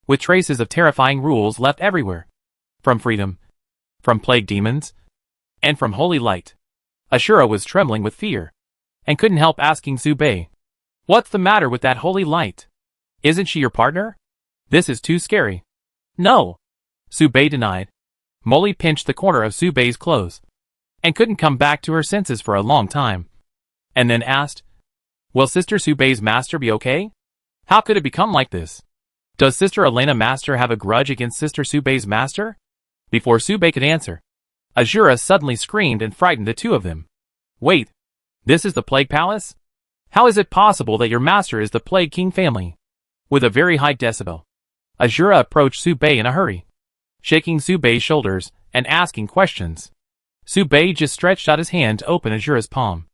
with traces of terrifying rules left everywhere. From freedom, from plague demons, and from holy light. Ashura was trembling with fear, and couldn't help asking Subei, "What's the matter with that holy light? Isn't she your partner? This is too scary." "No," Subei denied. Molly pinched the corner of Subei's clothes, and couldn't come back to her senses for a long time, and then asked, "Will Sister Subei's master be okay? How could it become like this? Does Sister Elena Master have a grudge against Sister Subei's master?" Before Subei could answer, Ashura suddenly screamed and frightened the two of them. "Wait, this is the Plague Palace? How is it possible that your master is the Plague King family?" With a very high decibel, Ashura approached Subei in a hurry, shaking Subei's shoulders and asking questions. Subei just stretched out his hand to open Ashura's palm.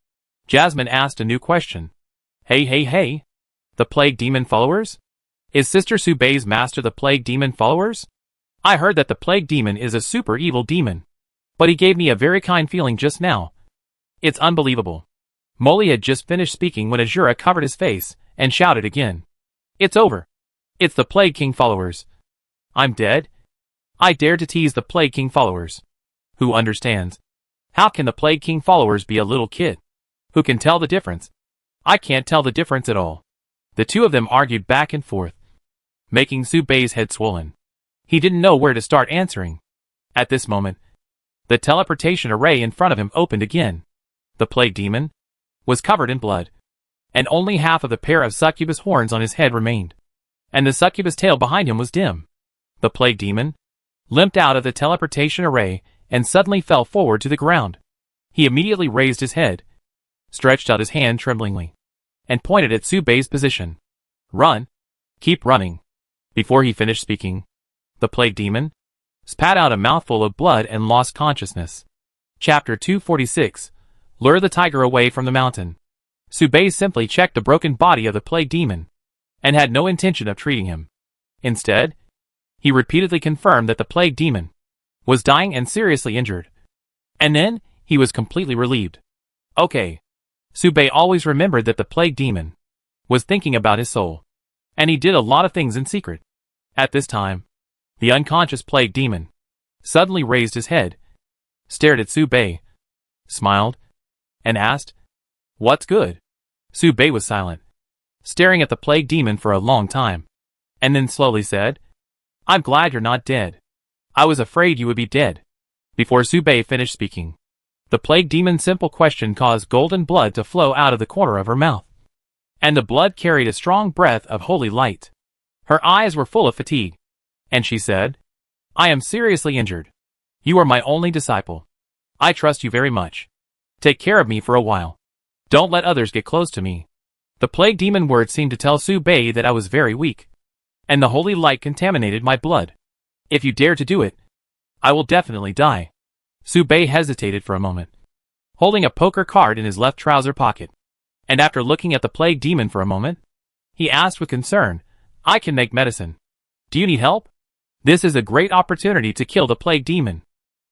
Jasmine asked a new question. Hey, the Plague Demon followers? Is Sister Subei's master the Plague Demon followers? I heard that the Plague Demon is a super evil demon, but he gave me a very kind feeling just now. It's unbelievable. Molly had just finished speaking when Ashura covered his face and shouted again. It's over. It's the Plague King followers. I'm dead? I dare to tease the Plague King followers. Who understands? How can the Plague King followers be a little kid? Who can tell the difference? I can't tell the difference at all. The two of them argued back and forth, making Subei's head swollen. He didn't know where to start answering. At this moment, the teleportation array in front of him opened again. The Plague Demon was covered in blood, and only half of the pair of succubus horns on his head remained, and the succubus tail behind him was dim. The Plague Demon limped out of the teleportation array and suddenly fell forward to the ground. He immediately raised his head, stretched out his hand tremblingly, and pointed at Subei's position. Run! Keep running! Before he finished speaking, the Plague Demon spat out a mouthful of blood and lost consciousness. Chapter 246. Lure the tiger away from the mountain. Subei simply checked the broken body of the Plague Demon, and had no intention of treating him. Instead, he repeatedly confirmed that the Plague Demon was dying and seriously injured. And then, he was completely relieved. Okay. Subei always remembered that the Plague Demon was thinking about his soul, and he did a lot of things in secret. At this time, the unconscious Plague Demon suddenly raised his head, stared at Subei, smiled, and asked, "What's good?" Subei was silent, staring at the Plague Demon for a long time, and then slowly said, "I'm glad you're not dead. I was afraid you would be dead." Before Subei finished speaking, the Plague Demon's simple question caused golden blood to flow out of the corner of her mouth, and the blood carried a strong breath of holy light. Her eyes were full of fatigue, and she said, "I am seriously injured. You are my only disciple. I trust you very much. Take care of me for a while. Don't let others get close to me." The Plague Demon words seemed to tell Subei that I was very weak, and the holy light contaminated my blood. If you dare to do it, I will definitely die. Subei hesitated for a moment, holding a poker card in his left trouser pocket, and after looking at the Plague Demon for a moment, he asked with concern, "I can make medicine. Do you need help? This is a great opportunity to kill the Plague Demon."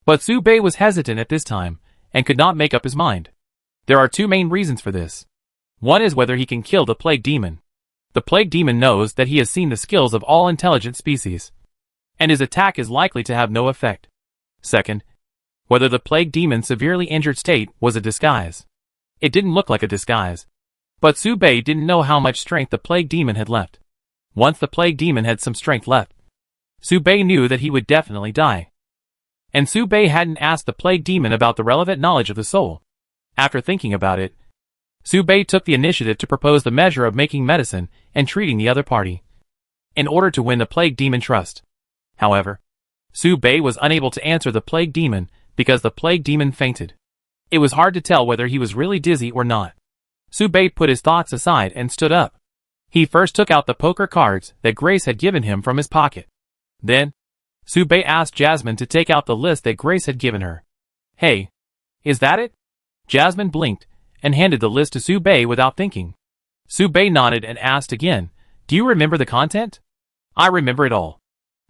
But Subei was hesitant at this time, and could not make up his mind. There are two main reasons for this. One is whether he can kill the Plague Demon. The Plague Demon knows that he has seen the skills of all intelligent species, and his attack is likely to have no effect. Second, whether the plague demon's severely injured state was a disguise. It didn't look like a disguise. But Su Bei didn't know how much strength the plague demon had left. Once the plague demon had some strength left, Su Bei knew that he would definitely die. And Su Bei hadn't asked the plague demon about the relevant knowledge of the soul. After thinking about it, Su Bei took the initiative to propose the measure of making medicine and treating the other party, in order to win the plague demon trust. However, Su Bei was unable to answer the plague demon because the plague demon fainted. It was hard to tell whether he was really dizzy or not. Su Bei put his thoughts aside and stood up. He first took out the poker cards that Grace had given him from his pocket. Then, Su Bei asked Jasmine to take out the list that Grace had given her. "Hey, is that it?" Jasmine blinked and handed the list to Su Bei without thinking. Su Bei nodded and asked again, "Do you remember the content?" "I remember it all.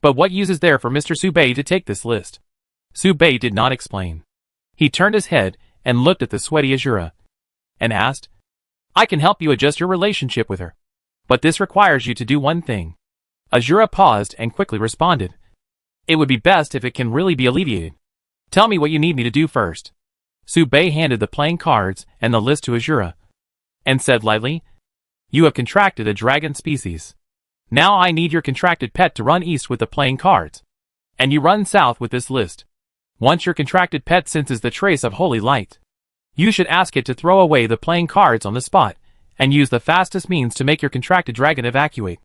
But what use is there for Mr. Su Bei to take this list?" Su Bei did not explain. He turned his head and looked at the sweaty Azura, and asked, "I can help you adjust your relationship with her. But this requires you to do one thing." Azura paused and quickly responded, "It would be best if it can really be alleviated. Tell me what you need me to do first." Su Bei handed the playing cards and the list to Azura, and said lightly, "You have contracted a dragon species. Now I need your contracted pet to run east with the playing cards, and you run south with this list. Once your contracted pet senses the trace of holy light, you should ask it to throw away the playing cards on the spot, and use the fastest means to make your contracted dragon evacuate.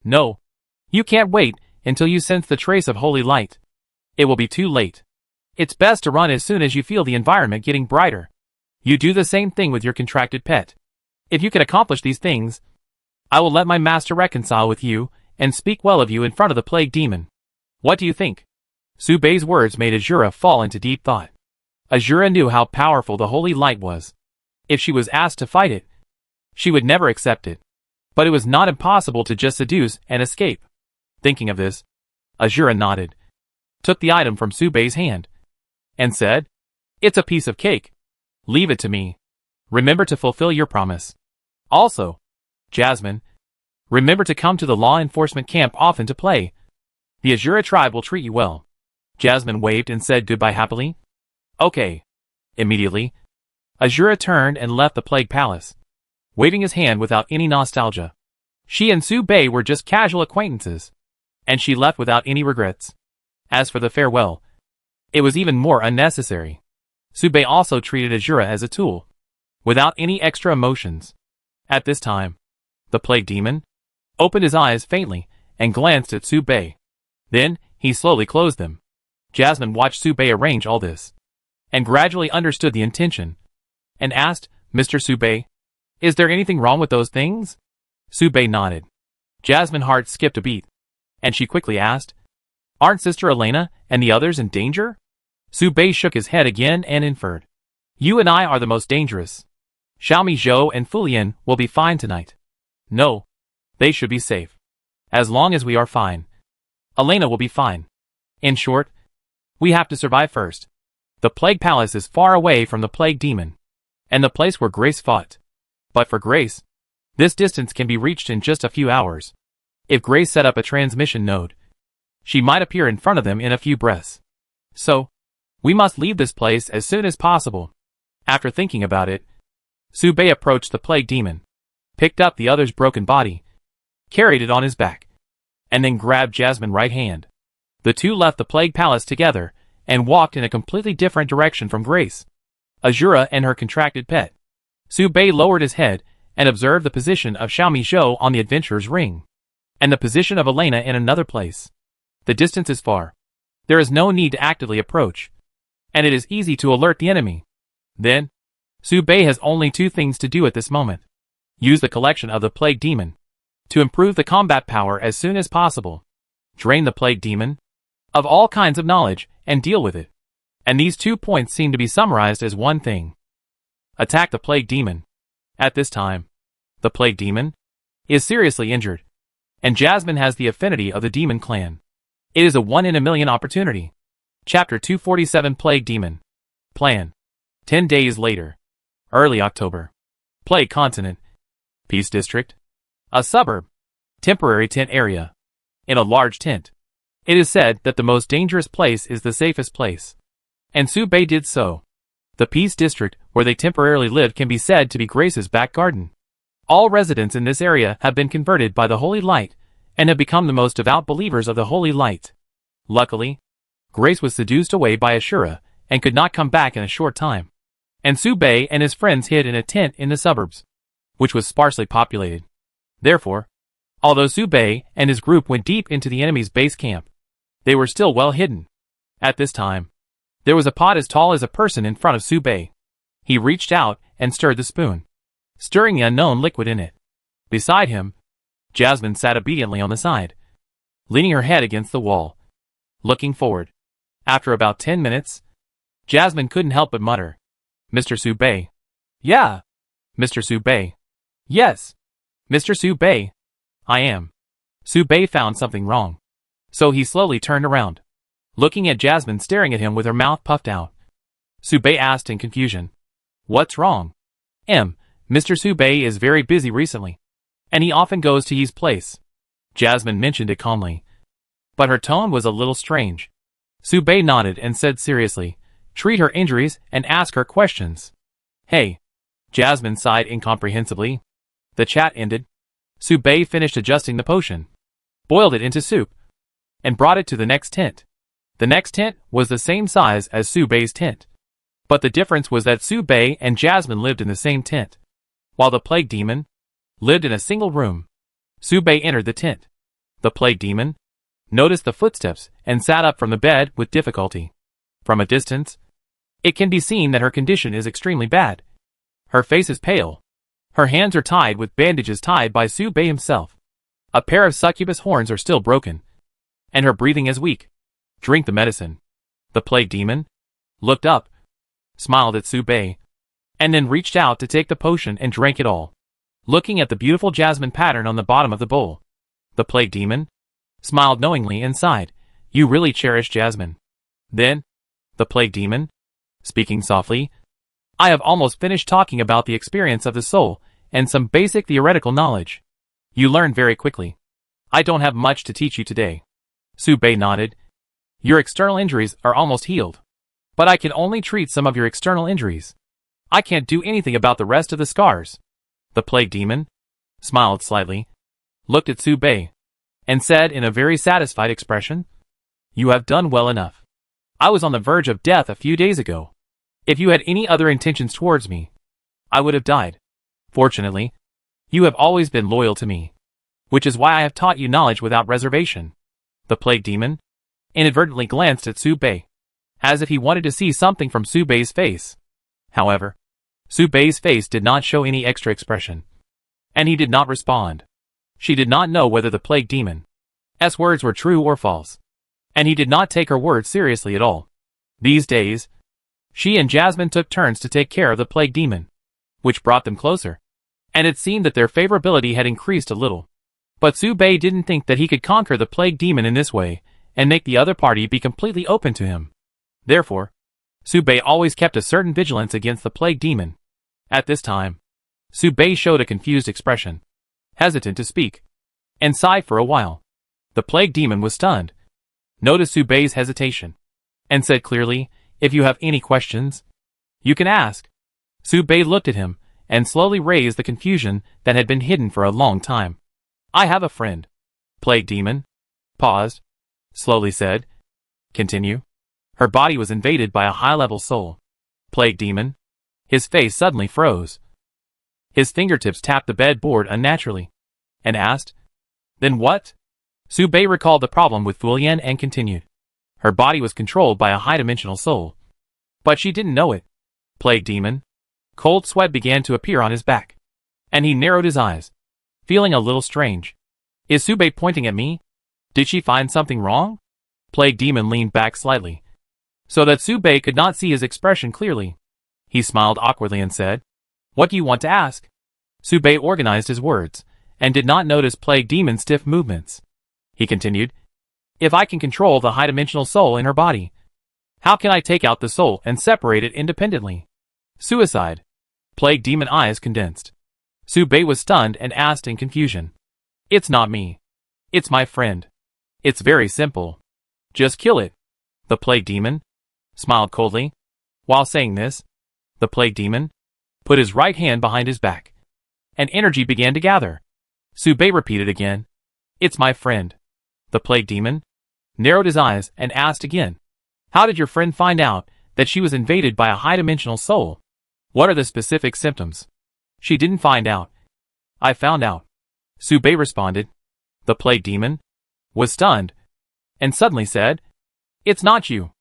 No, you can't wait until you sense the trace of holy light. It will be too late. It's best to run as soon as you feel the environment getting brighter. You do the same thing with your contracted pet. If you can accomplish these things, I will let my master reconcile with you and speak well of you in front of the plague demon. What do you think?" Su Bei's words made Azura fall into deep thought. Azura knew how powerful the holy light was. If she was asked to fight it, she would never accept it. But it was not impossible to just seduce and escape. Thinking of this, Azura nodded, took the item from Su Bei's hand, and said, "It's a piece of cake. Leave it to me. Remember to fulfill your promise. Also, Jasmine, remember to come to the law enforcement camp often to play. The Azura tribe will treat you well." Jasmine waved and said goodbye happily. "Okay." Immediately, Azura turned and left the plague palace, waving his hand without any nostalgia. She and Su Bei were just casual acquaintances, and she left without any regrets. As for the farewell, it was even more unnecessary. Su Bei also treated Azura as a tool, without any extra emotions. At this time, the plague demon opened his eyes faintly and glanced at Su Bei. Then, he slowly closed them. Jasmine watched Su Bei arrange all this, and gradually understood the intention, and asked, "Mr. Su Bei, is there anything wrong with those things?" Su Bei nodded. Jasmine's heart skipped a beat, and she quickly asked, "Aren't Sister Elena and the others in danger?" Su Bei shook his head again and inferred, "You and I are the most dangerous. Xiaomi Zhou and Fulian will be fine tonight." "No, they should be safe. As long as we are fine, Elena will be fine. In short, we have to survive first. The plague palace is far away from the plague demon, and the place where Grace fought. But for Grace, this distance can be reached in just a few hours. If Grace set up a transmission node, she might appear in front of them in a few breaths. So, we must leave this place as soon as possible." After thinking about it, Su Bei approached the plague demon, picked up the other's broken body, carried it on his back, and then grabbed Jasmine's right hand. The two left the plague palace together and walked in a completely different direction from Grace, Azura, and her contracted pet. Su Bei lowered his head and observed the position of Xiaomi Zhou on the adventurer's ring, and the position of Elena in another place. The distance is far. There is no need to actively approach, and it is easy to alert the enemy. Then, Su Bei has only two things to do at this moment. Use the collection of the plague demon to improve the combat power as soon as possible. Drain the plague demon of all kinds of knowledge and deal with it. And these 2 points seem to be summarized as one thing. Attack the plague demon. At this time, the plague demon is seriously injured, and Jasmine has the affinity of the demon clan. It is a 1 in a million opportunity. Chapter 247 Plague Demon. Plan. 10 days later. Early October. Plague Continent. Peace District. A suburb. Temporary tent area. In a large tent. It is said that the most dangerous place is the safest place. And Su Bei did so. The Peace District, where they temporarily lived, can be said to be Grace's back garden. All residents in this area have been converted by the Holy Light, and have become the most devout believers of the Holy Light. Luckily, Grace was seduced away by Ashura, and could not come back in a short time. And Su Bei and his friends hid in a tent in the suburbs, which was sparsely populated. Therefore, although Su Bei and his group went deep into the enemy's base camp, they were still well hidden. At this time, there was a pot as tall as a person in front of Su Bei. He reached out and stirred the spoon, stirring the unknown liquid in it. Beside him, Jasmine sat obediently on the side, leaning her head against the wall, looking forward. After about 10 minutes, Jasmine couldn't help but mutter, "Mr. Su Bei." "Yeah." "Mr. Su Bei." "Yes." "Mr. Su Bei." "I am." Su Bei found something wrong, so he slowly turned around, looking at Jasmine staring at him with her mouth puffed out. Su Bei asked in confusion, "What's wrong?" Mr. Su Bei is very busy recently, and he often goes to his place." Jasmine mentioned it calmly, but her tone was a little strange. Su Bei nodded and said seriously, "Treat her injuries and ask her questions." "Hey." Jasmine sighed incomprehensibly. The chat ended. Su Bei finished adjusting the potion, boiled it into soup, and brought it to the next tent. The next tent was the same size as Su Bei's tent, but the difference was that Su Bei and Jasmine lived in the same tent, while the plague demon lived in a single room. Su Bei entered the tent. The plague demon noticed the footsteps and sat up from the bed with difficulty. From a distance, it can be seen that her condition is extremely bad. Her face is pale. Her hands are tied with bandages tied by Su Bei himself. A pair of succubus horns are still broken, and her breathing is weak. "Drink the medicine." The plague demon looked up, smiled at Su Bei, and then reached out to take the potion and drank it all, looking at the beautiful jasmine pattern on the bottom of the bowl. The plague demon smiled knowingly and sighed, "You really cherish Jasmine." Then, the plague demon, speaking softly, "I have almost finished talking about the experience of the soul and some basic theoretical knowledge. You learn very quickly. I don't have much to teach you today." Su Bei nodded. "Your external injuries are almost healed, but I can only treat some of your external injuries. I can't do anything about the rest of the scars." The plague demon smiled slightly, looked at Su Bei, and said in a very satisfied expression, "You have done well enough. I was on the verge of death a few days ago. If you had any other intentions towards me, I would have died. Fortunately, you have always been loyal to me, which is why I have taught you knowledge without reservation." The plague demon inadvertently glanced at Su Bei, as if he wanted to see something from Su Bei's face. However, Su Bei's face did not show any extra expression, and he did not respond. She did not know whether the plague demon's words were true or false, and he did not take her words seriously at all. These days, she and Jasmine took turns to take care of the plague demon, which brought them closer, and it seemed that their favorability had increased a little. But Su Bei didn't think that he could conquer the plague demon in this way and make the other party be completely open to him. Therefore, Su Bei always kept a certain vigilance against the plague demon. At this time, Su Bei showed a confused expression, hesitant to speak, and sighed for a while. The plague demon was stunned, noticed Su Bei's hesitation, and said clearly, "If you have any questions, you can ask." Su Bei looked at him, and slowly raised the confusion that had been hidden for a long time. "I have a friend." Plague demon paused, slowly said, "Continue." Her body was invaded by a high-level soul. Plague demon, his face suddenly froze. His fingertips tapped the bed board unnaturally, and asked, "Then what?" Su Bei recalled the problem with Fulian and continued. Her body was controlled by a high-dimensional soul, but she didn't know it. Plague demon, cold sweat began to appear on his back, and he narrowed his eyes, feeling a little strange. "Is Su Bei pointing at me? Did she find something wrong?" Plague demon leaned back slightly, so that Su Bei could not see his expression clearly. He smiled awkwardly and said, "What do you want to ask?" Su Bei organized his words, and did not notice Plague Demon's stiff movements. He continued, "If I can control the high-dimensional soul in her body, how can I take out the soul and separate it independently?" "Suicide." Plague Demon eyes condensed. Su Bei was stunned and asked in confusion, "It's not me. It's my friend. It's very simple. Just kill it." The Plague Demon smiled coldly. While saying this, the plague demon put his right hand behind his back, and energy began to gather. Subei repeated again, "It's my friend." The plague demon narrowed his eyes and asked again, "How did your friend find out that she was invaded by a high-dimensional soul? What are the specific symptoms?" "She didn't find out. I found out," Subei responded. The plague demon was stunned, and suddenly said, "It's not you."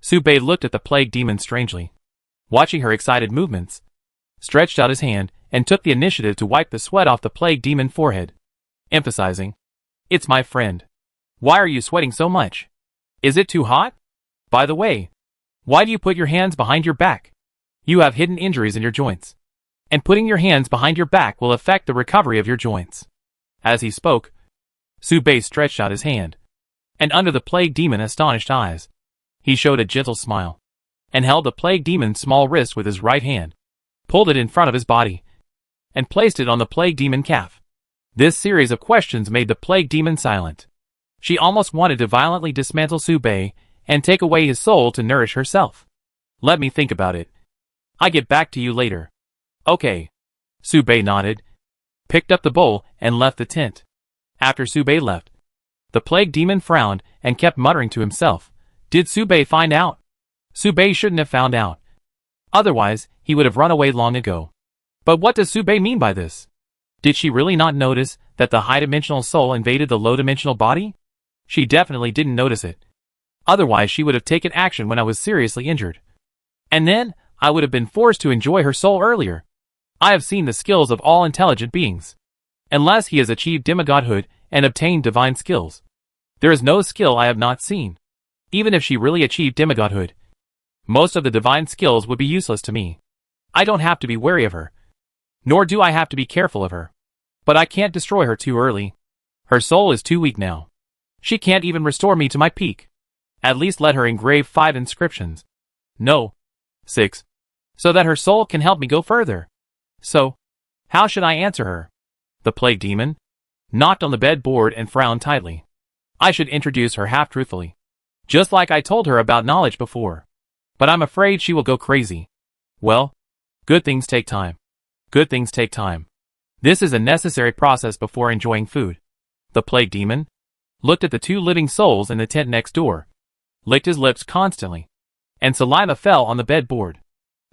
Subei looked at the plague demon strangely, watching her excited movements, stretched out his hand, and took the initiative to wipe the sweat off the plague demon's forehead, emphasizing, "It's my friend. Why are you sweating so much? Is it too hot? By the way, why do you put your hands behind your back? You have hidden injuries in your joints, and putting your hands behind your back will affect the recovery of your joints." As he spoke, Subei stretched out his hand, and under the plague demon's astonished eyes, he showed a gentle smile, and held the plague demon's small wrist with his right hand, pulled it in front of his body, and placed it on the plague demon's calf. This series of questions made the plague demon silent. She almost wanted to violently dismantle Subei and take away his soul to nourish herself. "Let me think about it. I get back to you later." "Okay." Subei nodded, picked up the bowl, and left the tent. After Subei left, the plague demon frowned and kept muttering to himself, "Did Subei find out? Subei shouldn't have found out. Otherwise, he would have run away long ago." But what does Subei mean by this? Did she really not notice that the high-dimensional soul invaded the low-dimensional body? She definitely didn't notice it. Otherwise, she would have taken action when I was seriously injured. And then, I would have been forced to enjoy her soul earlier. I have seen the skills of all intelligent beings. Unless he has achieved demigodhood and obtained divine skills, there is no skill I have not seen. Even if she really achieved demigodhood, most of the divine skills would be useless to me. I don't have to be wary of her, nor do I have to be careful of her. But I can't destroy her too early. Her soul is too weak now. She can't even restore me to my peak. At least let her engrave 5 inscriptions. No, 6. So that her soul can help me go further. So, how should I answer her? The plague demon knocked on the bedboard and frowned tightly. I should introduce her half-truthfully, just like I told her about knowledge before. But I'm afraid she will go crazy. Well, good things take time. Good things take time. This is a necessary process before enjoying food. The plague demon looked at the 2 living souls in the tent next door, licked his lips constantly, and saliva fell on the bedboard.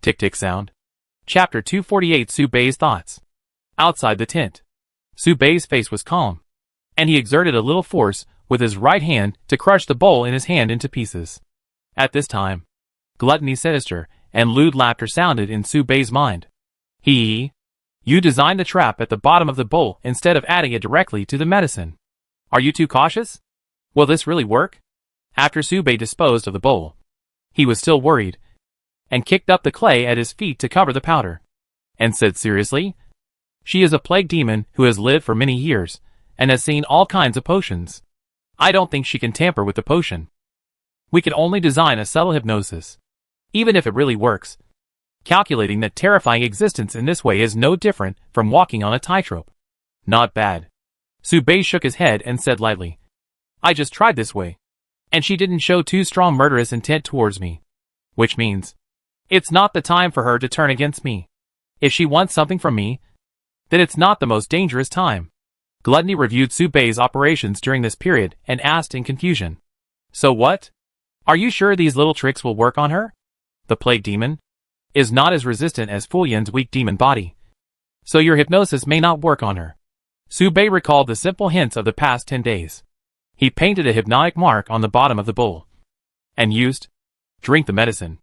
Tick-tick sound. Chapter 248. Subei's thoughts. Outside the tent, Subei's face was calm, and he exerted a little force with his right hand to crush the bowl in his hand into pieces. At this time, gluttony, sinister, and lewd laughter sounded in Subei's mind. You designed the trap at the bottom of the bowl instead of adding it directly to the medicine. Are you too cautious? Will this really work? After Subei disposed of the bowl, he was still worried, and kicked up the clay at his feet to cover the powder, and said seriously, "She is a plague demon who has lived for many years, and has seen all kinds of potions. I don't think she can tamper with the potion. We can only design a subtle hypnosis. Even if it really works, calculating that terrifying existence in this way is no different from walking on a tightrope." Not bad. Subei shook his head and said lightly, "I just tried this way, and she didn't show too strong murderous intent towards me. Which means, it's not the time for her to turn against me. If she wants something from me, then it's not the most dangerous time." Gluttony reviewed Subei's operations during this period and asked in confusion, "So what? Are you sure these little tricks will work on her? The plague demon is not as resistant as Fulian's weak demon body, so your hypnosis may not work on her." Subei recalled the simple hints of the past 10 days. He painted a hypnotic mark on the bottom of the bowl, and used "drink the medicine"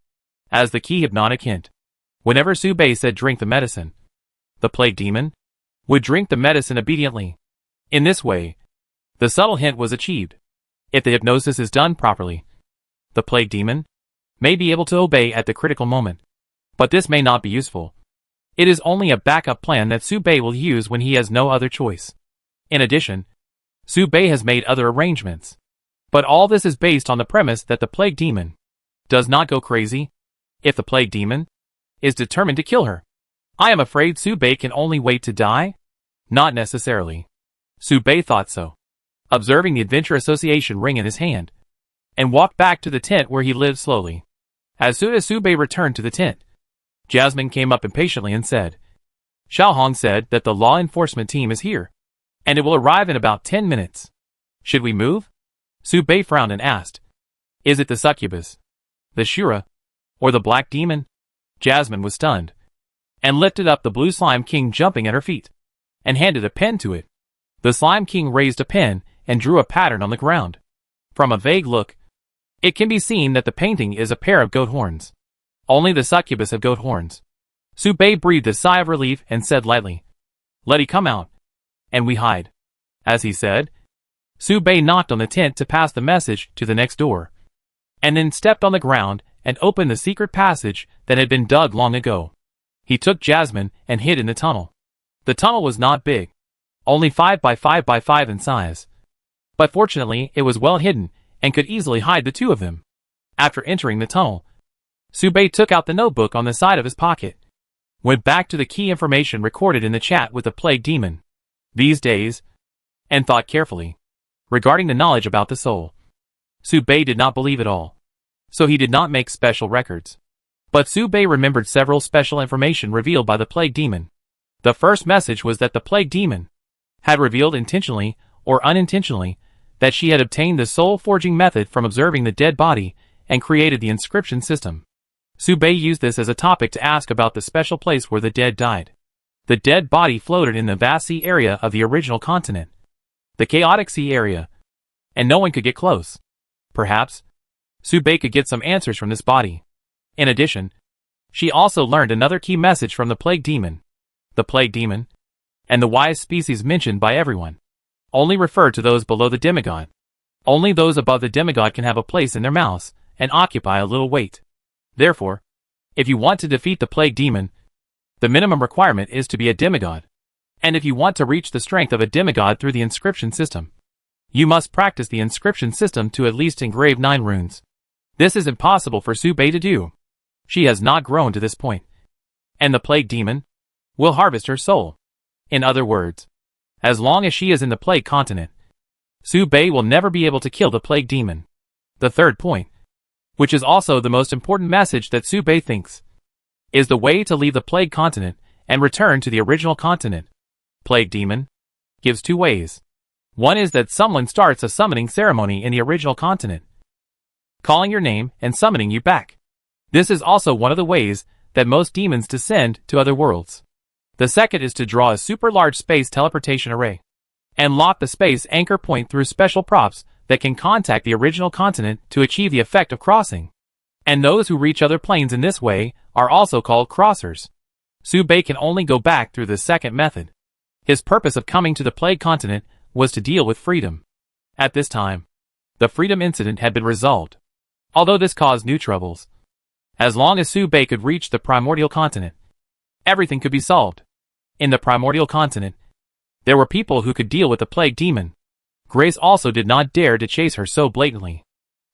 as the key hypnotic hint. Whenever Subei said "drink the medicine," the plague demon would drink the medicine obediently. In this way, the subtle hint was achieved. If the hypnosis is done properly, the plague demon may be able to obey at the critical moment. But this may not be useful. It is only a backup plan that Subei will use when he has no other choice. In addition, Subei has made other arrangements. But all this is based on the premise that the plague demon does not go crazy. If the plague demon is determined to kill her, I am afraid Subei can only wait to die? Not necessarily. Subei thought so, observing the Adventure Association ring in his hand, and walked back to the tent where he lived slowly. As soon as Su Bei returned to the tent, Jasmine came up impatiently and said, Xiao Hong said that the law enforcement team is here, and it will arrive in about 10 minutes. Should we move? Su Bei frowned and asked, Is it the succubus, the Shura, or the black demon? Jasmine was stunned, and lifted up the blue slime king jumping at her feet, and handed a pen to it. The slime king raised a pen and drew a pattern on the ground. From a vague look, it can be seen that the painting is a pair of goat horns. Only the succubus have goat horns. Su Bei breathed a sigh of relief and said lightly, Let he come out, and we hide. As he said, Su Bei knocked on the tent to pass the message to the next door, and then stepped on the ground and opened the secret passage that had been dug long ago. He took Jasmine and hid in the tunnel. The tunnel was not big, only 5 by 5 by 5 in size. But fortunately it was well hidden and could easily hide the two of them. After entering the tunnel, Su Bei took out the notebook on the side of his pocket, went back to the key information recorded in the chat with the plague demon these days, and thought carefully regarding the knowledge about the soul. Su Bei did not believe it all, so he did not make special records. But Su Bei remembered several special information revealed by the plague demon. The first message was that the plague demon had revealed intentionally or unintentionally that she had obtained the soul forging method from observing the dead body and created the inscription system. Su Bei used this as a topic to ask about the special place where the dead died. The dead body floated in the vast sea area of the original continent, the chaotic sea area, and no one could get close. Perhaps Su Bei could get some answers from this body. In addition, she also learned another key message from the plague demon. The plague demon, and the wise species mentioned by everyone, only refer to those below the demigod. Only those above the demigod can have a place in their mouths and occupy a little weight. Therefore, if you want to defeat the plague demon, the minimum requirement is to be a demigod. And if you want to reach the strength of a demigod through the inscription system, you must practice the inscription system to at least engrave 9 runes. This is impossible for Su Bei to do. She has not grown to this point. And the plague demon will harvest her soul. In other words, as long as she is in the plague continent, Su Bei will never be able to kill the plague demon. The third point, which is also the most important message that Su Bei thinks, is the way to leave the plague continent and return to the original continent. Plague demon gives 2 ways. One is that someone starts a summoning ceremony in the original continent, calling your name and summoning you back. This is also one of the ways that most demons descend to other worlds. The second is to draw a super large space teleportation array and lock the space anchor point through special props that can contact the original continent to achieve the effect of crossing. And those who reach other planes in this way are also called crossers. Su Bei can only go back through the second method. His purpose of coming to the plague continent was to deal with freedom. At this time, the freedom incident had been resolved, although this caused new troubles. As long as Su Bei could reach the primordial continent, everything could be solved. In the primordial continent, there were people who could deal with the plague demon. Grace also did not dare to chase her so blatantly.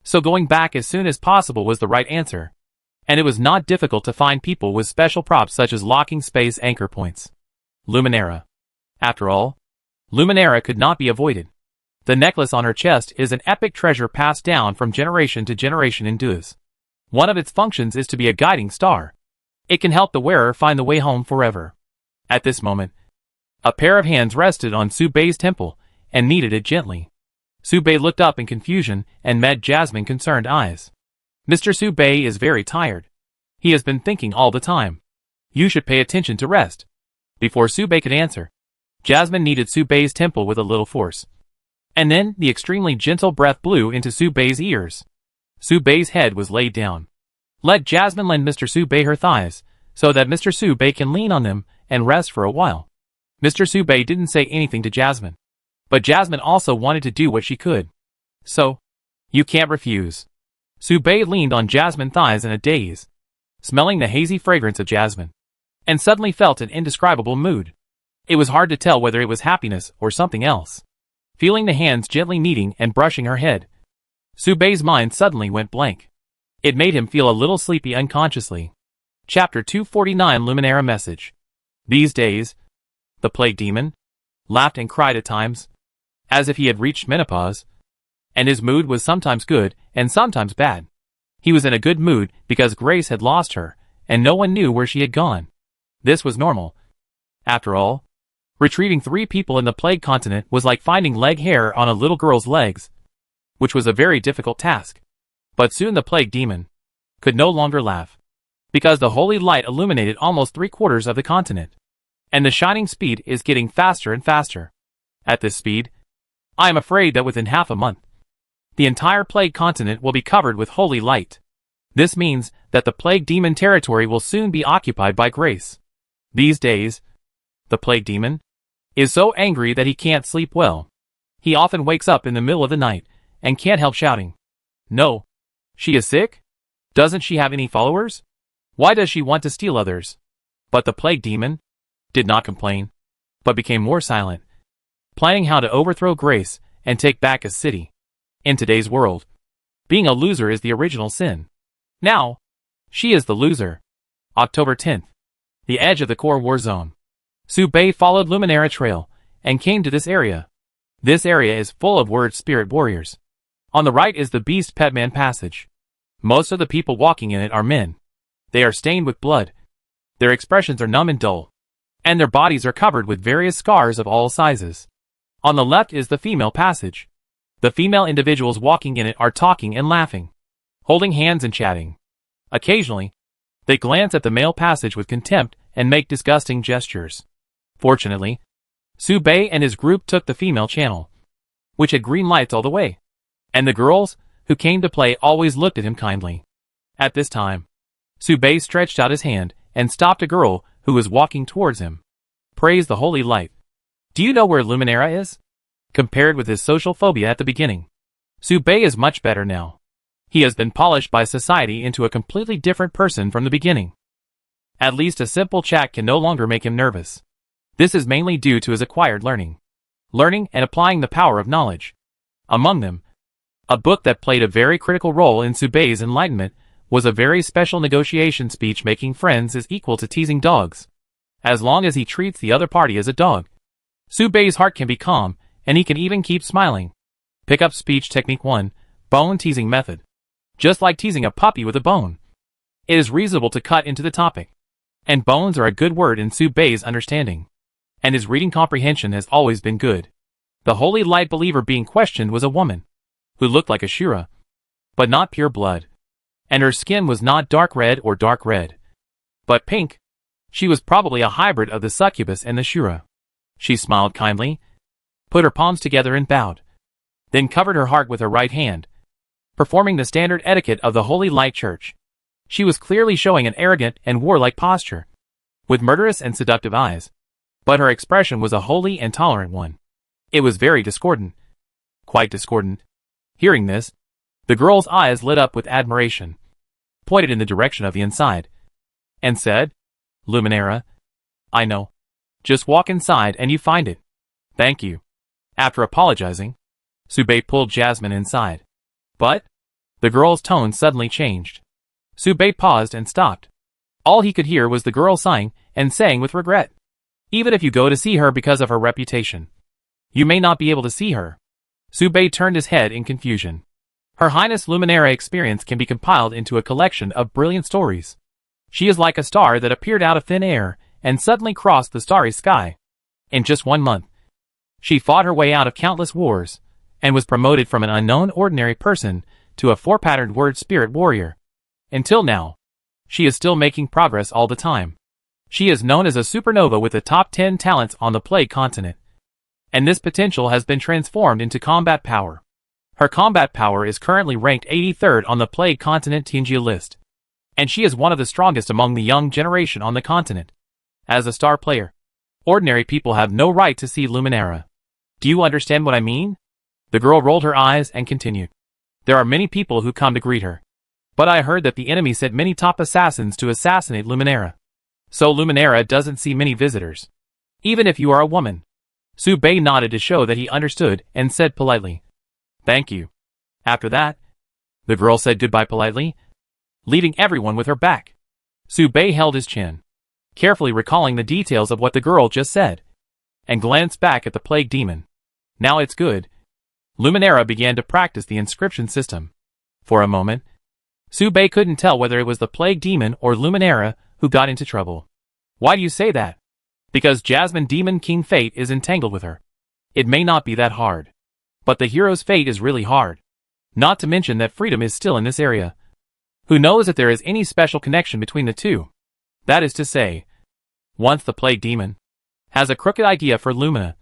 So going back as soon as possible was the right answer. And it was not difficult to find people with special props such as locking space anchor points. Luminara. After all, Luminara could not be avoided. The necklace on her chest is an epic treasure passed down from generation to generation in Dues. One of its functions is to be a guiding star. It can help the wearer find the way home forever. At this moment, a pair of hands rested on Su Bei's temple and kneaded it gently. Su Bei looked up in confusion and met Jasmine's concerned eyes. Mr. Su Bei is very tired. He has been thinking all the time. You should pay attention to rest. Before Su Bei could answer, Jasmine kneaded Su Bei's temple with a little force. And then the extremely gentle breath blew into Su Bei's ears. Su Bei's head was laid down. Let Jasmine lend Mr. Su Bei her thighs, so that Mr. Su Bei can lean on them and rest for a while. Mr. Su Bei didn't say anything to Jasmine, but Jasmine also wanted to do what she could. So, you can't refuse. Su Bei leaned on Jasmine's thighs in a daze, smelling the hazy fragrance of jasmine, and suddenly felt an indescribable mood. It was hard to tell whether it was happiness or something else. Feeling the hands gently kneading and brushing her head, Su Bei's mind suddenly went blank. It made him feel a little sleepy unconsciously. Chapter 249 Luminara Message. These days, the plague demon laughed and cried at times, as if he had reached menopause, and his mood was sometimes good and sometimes bad. He was in a good mood because Grace had lost her, and no one knew where she had gone. This was normal. After all, retrieving 3 people in the plague continent was like finding leg hair on a little girl's legs, which was a very difficult task. But soon the plague demon could no longer laugh, because the holy light illuminated almost 3/4 of the continent, and the shining speed is getting faster and faster. At this speed, I am afraid that within half a month, the entire plague continent will be covered with holy light. This means that the plague demon territory will soon be occupied by Grace. These days, the plague demon is so angry that he can't sleep well. He often wakes up in the middle of the night and can't help shouting, "No! She is sick? Doesn't she have any followers? Why does she want to steal others?" But the plague demon did not complain, but became more silent, planning how to overthrow Grace and take back his city. In today's world, being a loser is the original sin. Now, she is the loser. October 10th. The edge of the core war zone. Su Bei followed Luminara Trail and came to this area. This area is full of word spirit warriors. On the right is the Beast Petman Passage. Most of the people walking in it are men. They are stained with blood. Their expressions are numb and dull, and their bodies are covered with various scars of all sizes. On the left is the female passage. The female individuals walking in it are talking and laughing, holding hands and chatting. Occasionally, they glance at the male passage with contempt and make disgusting gestures. Fortunately, Su Bei and his group took the female channel, which had green lights all the way, and the girls who came to play always looked at him kindly. At this time, Su Bei stretched out his hand and stopped a girl who was walking towards him. Praise the holy light. Do you know where Luminara is? Compared with his social phobia at the beginning, Su Bei is much better now. He has been polished by society into a completely different person from the beginning. At least a simple chat can no longer make him nervous. This is mainly due to his acquired learning and applying the power of knowledge. Among them, a book that played a very critical role in Su Bei's enlightenment was a very special negotiation speech. Making friends is equal to teasing dogs. As long as he treats the other party as a dog, Su Bei's heart can be calm, and he can even keep smiling. Pick up speech technique 1, bone teasing method. Just like teasing a puppy with a bone, it is reasonable to cut into the topic. And bones are a good word in Su Bei's understanding, and his reading comprehension has always been good. The holy light believer being questioned was a woman who looked like a Shura, but not pure blood, and her skin was not dark red, but pink. She was probably a hybrid of the succubus and the Shura. She smiled kindly, put her palms together and bowed, then covered her heart with her right hand, performing the standard etiquette of the Holy Light Church. She was clearly showing an arrogant and warlike posture, with murderous and seductive eyes, but her expression was a holy and tolerant one. It was very discordant, quite discordant. Hearing this, the girl's eyes lit up with admiration, pointed in the direction of the inside, and said, "Luminara, I know. Just walk inside and you find it. Thank you." After apologizing, Su Bei pulled Jasmine inside. But the girl's tone suddenly changed. Su Bei paused and stopped. All he could hear was the girl sighing and saying with regret, "Even if you go to see her because of her reputation, you may not be able to see her." Su Bei turned his head in confusion. Her Highness Luminara experience can be compiled into a collection of brilliant stories. She is like a star that appeared out of thin air and suddenly crossed the starry sky. In just 1 month, she fought her way out of countless wars, and was promoted from an unknown ordinary person to a 4-patterned word spirit warrior. Until now, she is still making progress all the time. She is known as a supernova with the top 10 talents on the plague continent, and this potential has been transformed into combat power. Her combat power is currently ranked 83rd on the plague continent Tinjia list, and she is one of the strongest among the young generation on the continent. As a star player, ordinary people have no right to see Luminara. Do you understand what I mean? The girl rolled her eyes and continued. There are many people who come to greet her, but I heard that the enemy sent many top assassins to assassinate Luminara. So Luminara doesn't see many visitors, even if you are a woman. Su Bei nodded to show that he understood and said politely, "Thank you." After that, the girl said goodbye politely, leaving everyone with her back. Su Bei held his chin, carefully recalling the details of what the girl just said, and glanced back at the plague demon. Now it's good. Luminara began to practice the inscription system. For a moment, Bei couldn't tell whether it was the plague demon or Luminara who got into trouble. Why do you say that? Because Jasmine Demon King fate is entangled with her. It may not be that hard. But the hero's fate is really hard. Not to mention that freedom is still in this area. Who knows if there is any special connection between the two? That is to say, once the plague demon has a crooked idea for Lumina,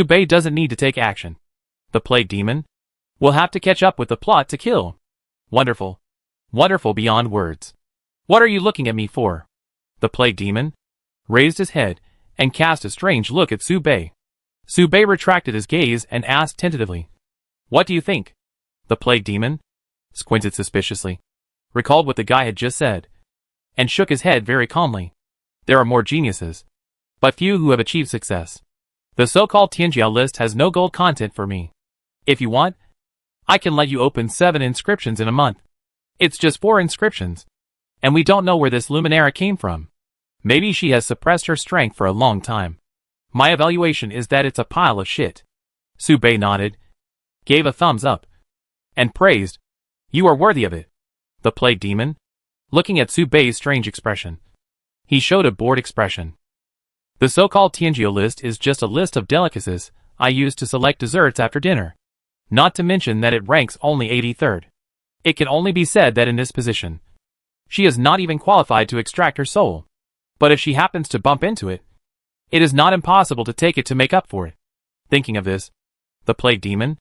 Bei doesn't need to take action. The plague demon will have to catch up with the plot to kill. Wonderful. Wonderful beyond words. What are you looking at me for? The plague demon raised his head and cast a strange look at Bei. Bei retracted his gaze and asked tentatively, "What do you think?" The plague demon squinted suspiciously, recalled what the guy had just said, and shook his head very calmly. There are more geniuses, but few who have achieved success. The so-called Tianjiao list has no gold content for me. If you want, I can let you open 7 inscriptions in a month. It's just 4 inscriptions, and we don't know where this Luminara came from. Maybe she has suppressed her strength for a long time. My evaluation is that it's a pile of shit. Bei nodded, gave a thumbs up, and praised, "You are worthy of it." The plague demon, looking at Bei's strange expression. He showed a bored expression. The so-called Tianjiao list is just a list of delicacies I use to select desserts after dinner. Not to mention that it ranks only 83rd. It can only be said that in this position, she is not even qualified to extract her soul. But if she happens to bump into it, it is not impossible to take it to make up for it. Thinking of this, the plague demon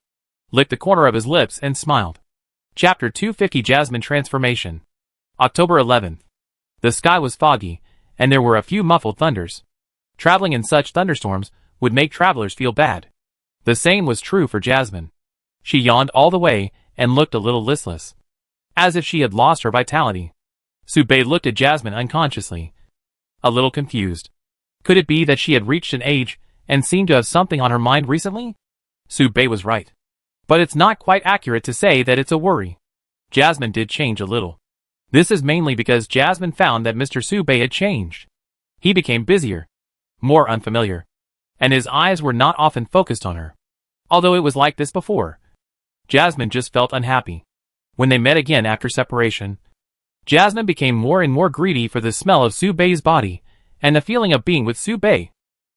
licked the corner of his lips and smiled. Chapter 250 Jasmine Transformation. October 11th. The sky was foggy, and there were a few muffled thunders. Traveling in such thunderstorms would make travelers feel bad. The same was true for Jasmine. She yawned all the way and looked a little listless, as if she had lost her vitality. Bei looked at Jasmine unconsciously, a little confused. Could it be that she had reached an age and seemed to have something on her mind recently? Bei was right. But it's not quite accurate to say that it's a worry. Jasmine did change a little. This is mainly because Jasmine found that Mr. Bei had changed. He became busier, more unfamiliar, and his eyes were not often focused on her. Although it was like this before, Jasmine just felt unhappy. When they met again after separation, Jasmine became more and more greedy for the smell of Bei's body and the feeling of being with Bei.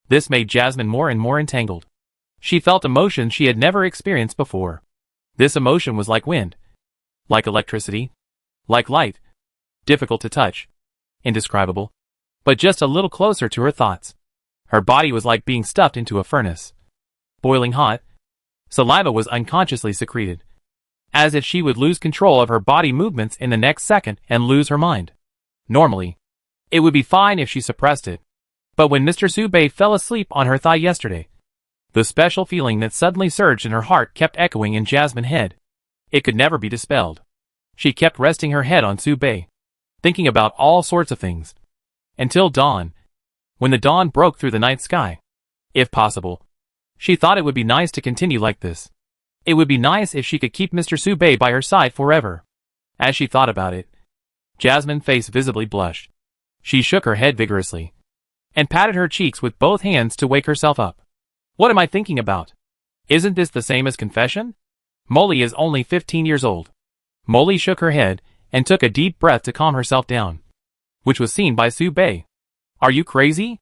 This made Jasmine more and more entangled. She felt emotions she had never experienced before. This emotion was like wind, like electricity, like light, difficult to touch, indescribable, but just a little closer to her thoughts. Her body was like being stuffed into a furnace. Boiling hot, saliva was unconsciously secreted, as if she would lose control of her body movements in the next second and lose her mind. Normally, it would be fine if she suppressed it. But when Mr. Bei fell asleep on her thigh yesterday, the special feeling that suddenly surged in her heart kept echoing in Jasmine's head. It could never be dispelled. She kept resting her head on Bei, thinking about all sorts of things. Until dawn, when the dawn broke through the night sky. If possible, she thought it would be nice to continue like this. It would be nice if she could keep Mr. Bei by her side forever. As she thought about it, Jasmine's face visibly blushed. She shook her head vigorously and patted her cheeks with both hands to wake herself up. What am I thinking about? Isn't this the same as confession? Molly is only 15 years old. Molly shook her head and took a deep breath to calm herself down, which was seen by Bei. Are you crazy?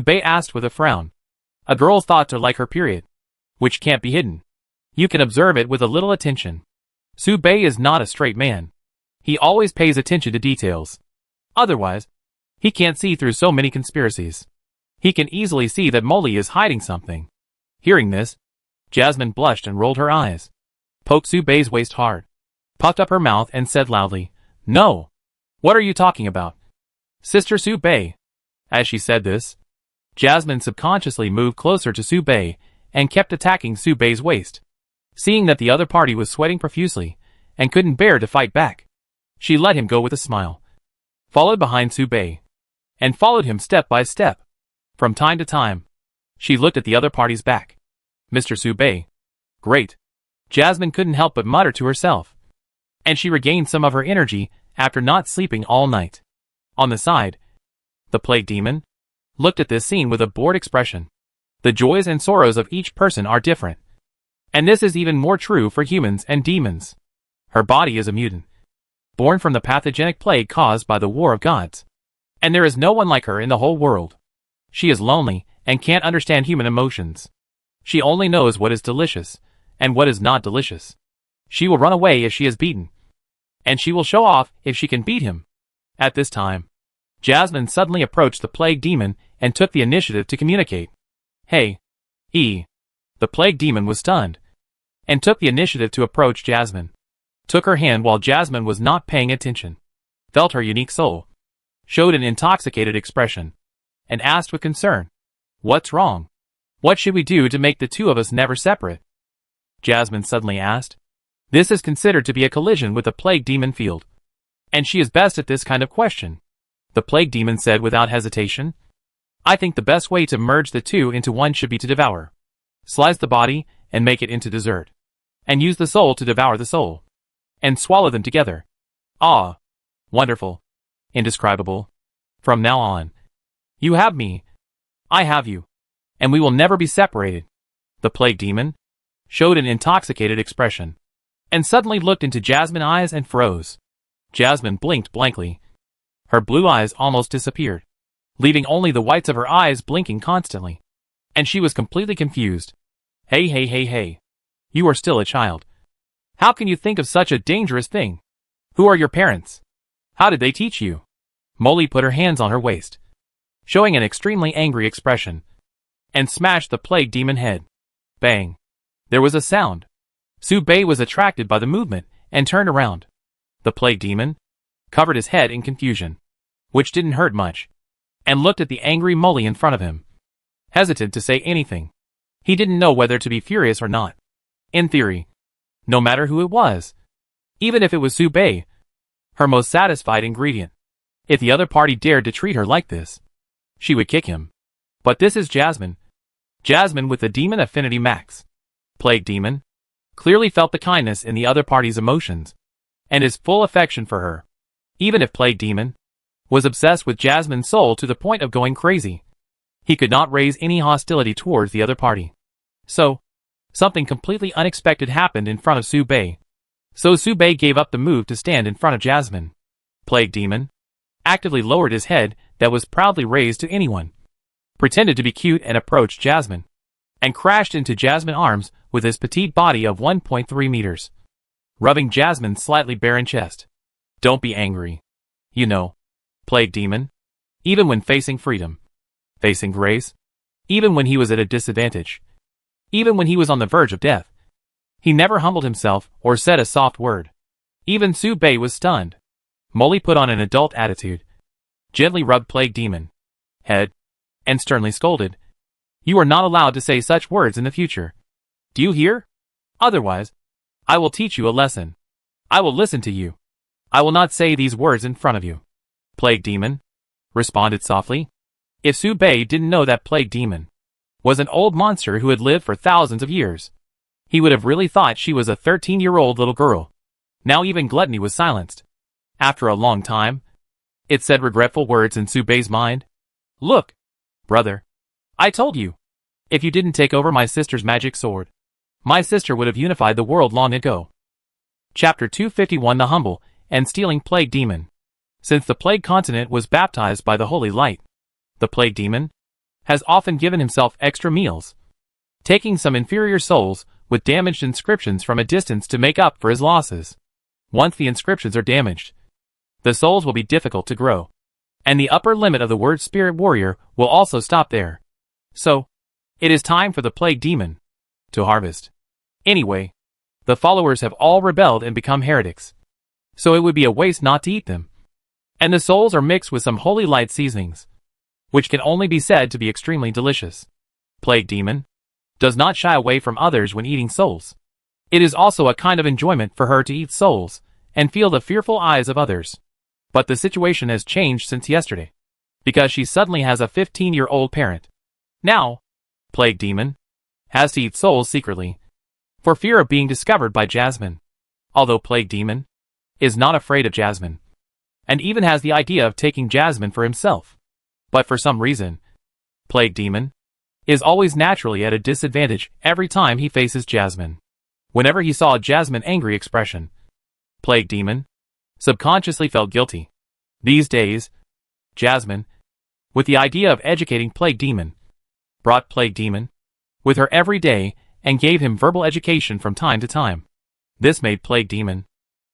Bei asked with a frown. A girl's thoughts are like her period, which can't be hidden. You can observe it with a little attention. Bei is not a straight man. He always pays attention to details. Otherwise, he can't see through so many conspiracies. He can easily see that Molly is hiding something. Hearing this, Jasmine blushed and rolled her eyes, poked Bei's waist hard, puffed up her mouth and said loudly, "No! What are you talking about? Sister Bei." As she said this, Jasmine subconsciously moved closer to Bei and kept attacking Bei's waist. Seeing that the other party was sweating profusely and couldn't bear to fight back, she let him go with a smile, followed behind Bei, and followed him step by step. From time to time, she looked at the other party's back. Mr. Bei. Great. Jasmine couldn't help but mutter to herself. And she regained some of her energy after not sleeping all night. On the side, the plague demon looked at this scene with a bored expression. The joys and sorrows of each person are different. And this is even more true for humans and demons. Her body is a mutant, born from the pathogenic plague caused by the war of gods. And there is no one like her in the whole world. She is lonely, and can't understand human emotions. She only knows what is delicious, and what is not delicious. She will run away if she is beaten. And she will show off if she can beat him. At this time, Jasmine suddenly approached the plague demon and took the initiative to communicate. Hey. The plague demon was stunned, and took the initiative to approach Jasmine. Took her hand while Jasmine was not paying attention. Felt her unique soul. Showed an intoxicated expression. And asked with concern. What's wrong? What should we do to make the two of us never separate? Jasmine suddenly asked. This is considered to be a collision with the plague demon field. And she is best at this kind of question. The plague demon said without hesitation. I think the best way to merge the two into one should be to devour. Slice the body and make it into dessert. And use the soul to devour the soul. And swallow them together. Ah. Wonderful. Indescribable. From now on. You have me. I have you. And we will never be separated. The plague demon showed an intoxicated expression. And suddenly looked into Jasmine's eyes and froze. Jasmine blinked blankly. Her blue eyes almost disappeared, leaving only the whites of her eyes blinking constantly. And she was completely confused. Hey. You are still a child. How can you think of such a dangerous thing? Who are your parents? How did they teach you? Molly put her hands on her waist, showing an extremely angry expression, and smashed the plague demon head. Bang. There was a sound. Su Bei was attracted by the movement and turned around. The plague demon covered his head in confusion, which didn't hurt much, and looked at the angry Molly in front of him, hesitant to say anything. He didn't know whether to be furious or not. In theory, no matter who it was, even if it was Su Bei, her most satisfied ingredient, if the other party dared to treat her like this, she would kick him. But this is Jasmine. Jasmine with the demon affinity max. Plague demon clearly felt the kindness in the other party's emotions, and his full affection for her. Even if plague demon was obsessed with Jasmine's soul to the point of going crazy, he could not raise any hostility towards the other party. So, something completely unexpected happened in front of Su Bei. So Su Bei gave up the move to stand in front of Jasmine. Plague demon actively lowered his head that was proudly raised to anyone, pretended to be cute and approached Jasmine, and crashed into Jasmine's arms with his petite body of 1.3 meters, rubbing Jasmine's slightly barren chest. Don't be angry. You know, plague demon, even when facing freedom, facing grace, even when he was at a disadvantage, even when he was on the verge of death, he never humbled himself or said a soft word. Even Su Bei was stunned. Molly put on an adult attitude, gently rubbed plague demon head, and sternly scolded. You are not allowed to say such words in the future. Do you hear? Otherwise, I will teach you a lesson. I will listen to you. I will not say these words in front of you. Plague demon responded softly. If Su Bei didn't know that plague demon was an old monster who had lived for thousands of years, he would have really thought she was a 13-year-old little girl. Now even gluttony was silenced. After a long time, it said regretful words in Su Bei's mind. Look, brother, I told you, if you didn't take over my sister's magic sword, my sister would have unified the world long ago. Chapter 251 The Humble and Stealing Plague Demon. Since the plague continent was baptized by the holy light, the plague demon has often given himself extra meals, taking some inferior souls with damaged inscriptions from a distance to make up for his losses. Once the inscriptions are damaged, the souls will be difficult to grow, and the upper limit of the word spirit warrior will also stop there. So, it is time for the plague demon to harvest. Anyway, the followers have all rebelled and become heretics, so it would be a waste not to eat them. And the souls are mixed with some holy light seasonings, which can only be said to be extremely delicious. Plague demon does not shy away from others when eating souls. It is also a kind of enjoyment for her to eat souls and feel the fearful eyes of others. But the situation has changed since yesterday, because she suddenly has a 15-year-old parent. Now, plague demon has to eat souls secretly, for fear of being discovered by Jasmine. Although plague demon is not afraid of Jasmine, and even has the idea of taking Jasmine for himself. But for some reason, plague demon is always naturally at a disadvantage every time he faces Jasmine. Whenever he saw Jasmine's angry expression, plague demon subconsciously felt guilty. These days, Jasmine, with the idea of educating Plague Demon, brought Plague Demon with her every day and gave him verbal education from time to time. This made Plague Demon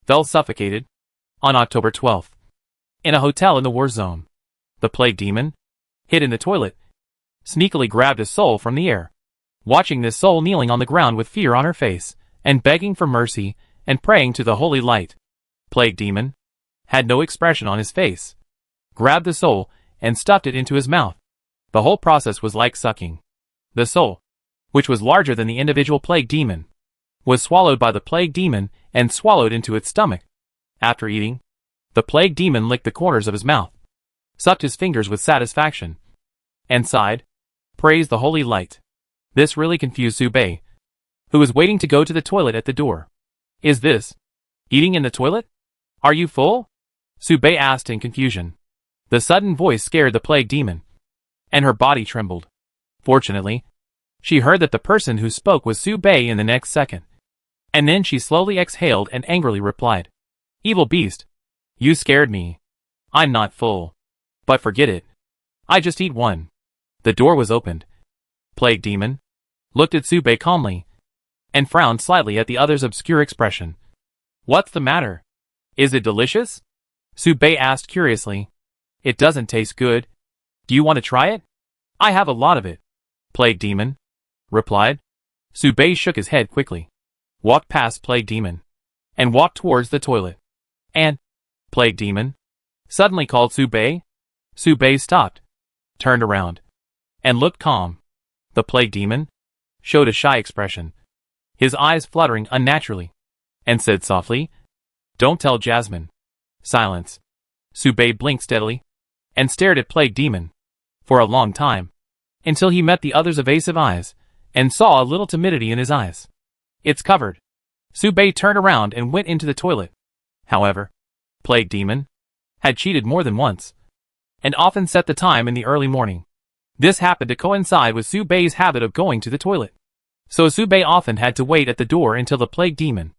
fell suffocated on October 12th in a hotel in the war zone. The Plague Demon, hid in the toilet, sneakily grabbed a soul from the air. Watching this soul kneeling on the ground with fear on her face and begging for mercy and praying to the holy light, Plague Demon had no expression on his face, grabbed the soul and stuffed it into his mouth. The whole process was like sucking. The soul, which was larger than the individual Plague Demon, was swallowed by the Plague Demon and swallowed into its stomach. After eating, the Plague Demon licked the corners of his mouth, sucked his fingers with satisfaction, and sighed, praised the holy light. This really confused Sube, who was waiting to go to the toilet at the door. Is this eating in the toilet? Are you full? Sube asked in confusion. The sudden voice scared the Plague Demon, and her body trembled. Fortunately, she heard that the person who spoke was Sube in the next second. And then she slowly exhaled and angrily replied, "Evil beast, you scared me. I'm not full. But forget it. I just eat one." The door was opened. Plague Demon looked at Sube calmly and frowned slightly at the other's obscure expression. "What's the matter? Is it delicious?" Sube asked curiously. "It doesn't taste good. Do you want to try it?" "I have a lot of it," Plague Demon replied. Sube shook his head quickly, walked past Plague Demon, and walked towards the toilet. "And Plague Demon suddenly called Sube. Sube stopped, turned around, and looked calm. The Plague Demon showed a shy expression, his eyes fluttering unnaturally, and said softly, "Don't tell Jasmine." Silence. Sube blinked steadily and stared at Plague Demon for a long time, until he met the other's evasive eyes and saw a little timidity in his eyes. "It's covered." Sube turned around and went into the toilet. However, Plague Demon had cheated more than once, and often set the time in the early morning. This happened to coincide with Sube's habit of going to the toilet. So Sube often had to wait at the door until the Plague Demon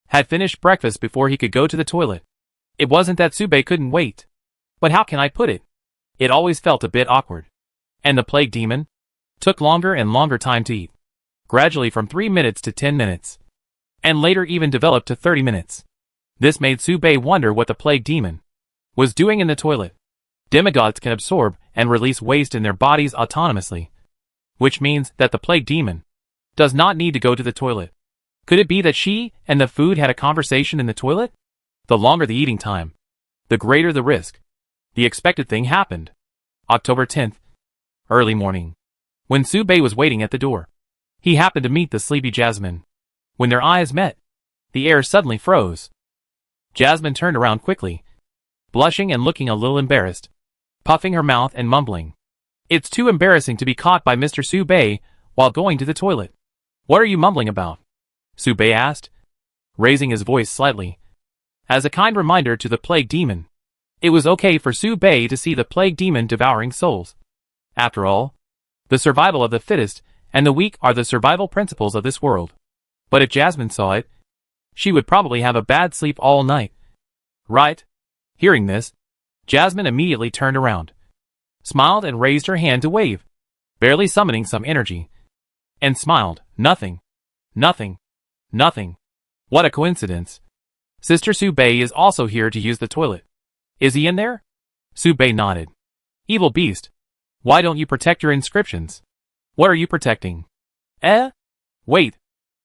had finished breakfast before he could go to the toilet. It wasn't that Sube couldn't wait, but how can I put it? It always felt a bit awkward. And the Plague Demon took longer and longer time to eat, gradually from 3 minutes to 10 minutes, and later even developed to 30 minutes. This made Sube wonder what the Plague Demon was doing in the toilet. Demigods can absorb and release waste in their bodies autonomously, which means that the Plague Demon does not need to go to the toilet. Could it be that she and the food had a conversation in the toilet? The longer the eating time, the greater the risk. The expected thing happened. October 10th, early morning. When Sube was waiting at the door, he happened to meet the sleepy Jasmine. When their eyes met, the air suddenly froze. Jasmine turned around quickly, blushing and looking a little embarrassed, puffing her mouth and mumbling, "It's too embarrassing to be caught by Mr. Sube while going to the toilet." "What are you mumbling about?" Sube asked, raising his voice slightly, as a kind reminder to the Plague Demon. It was okay for Sube to see the Plague Demon devouring souls. After all, the survival of the fittest and the weak are the survival principles of this world. But if Jasmine saw it, she would probably have a bad sleep all night. Right? Hearing this, Jasmine immediately turned around, smiled and raised her hand to wave, barely summoning some energy, and smiled. "Nothing. Nothing. Nothing. What a coincidence. Sister Sube is also here to use the toilet. Is he in there?" Sube nodded. "Evil beast. Why don't you protect your inscriptions?" "What are you protecting?" Wait.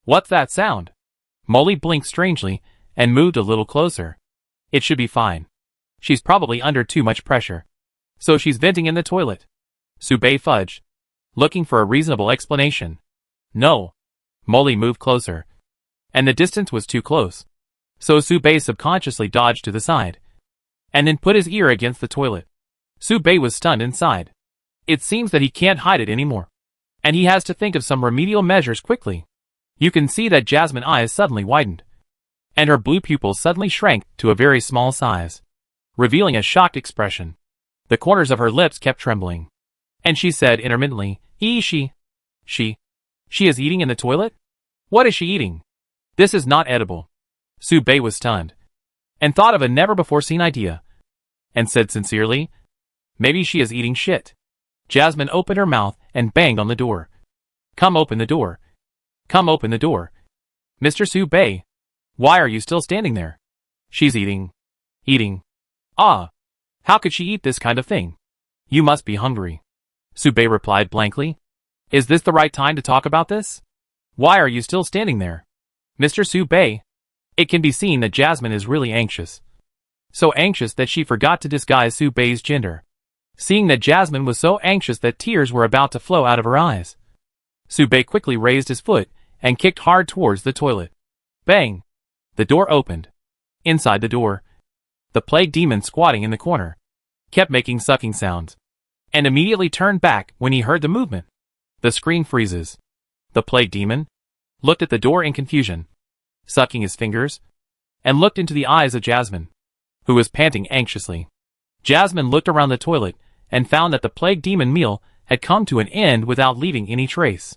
What's that sound?" Molly blinked strangely and moved a little closer. "It should be fine. She's probably under too much pressure, so she's venting in the toilet." Sube fudged, looking for a reasonable explanation. "No." Molly moved closer, and the distance was too close, so Sube subconsciously dodged to the side, and then put his ear against the toilet. Sube was stunned inside. It seems that he can't hide it anymore, and he has to think of some remedial measures quickly. You can see that Jasmine's eyes suddenly widened, and her blue pupils suddenly shrank to a very small size, revealing a shocked expression. The corners of her lips kept trembling, and she said intermittently, She is eating in the toilet? What is she eating? This is not edible." Sube was stunned, and thought of a never-before-seen idea, and said sincerely, "Maybe she is eating shit." Jasmine opened her mouth and banged on the door. "Come open the door. Come open the door. Mr. Su Bei, why are you still standing there? She's eating. Eating. Ah, how could she eat this kind of thing? You must be hungry." Su Bei replied blankly. "Is this the right time to talk about this? Why are you still standing there? Mr. Su Bei?" It can be seen that Jasmine is really anxious. So anxious that she forgot to disguise Su Bei's gender. Seeing that Jasmine was so anxious that tears were about to flow out of her eyes, Su Bei quickly raised his foot and kicked hard towards the toilet. Bang! The door opened. Inside the door, the plague demon squatting in the corner kept making sucking sounds, and immediately turned back when he heard the movement. The screen freezes. The plague demon looked at the door in confusion, sucking his fingers, and looked into the eyes of Jasmine, who was panting anxiously. Jasmine looked around the toilet and found that the plague demon meal had come to an end without leaving any trace.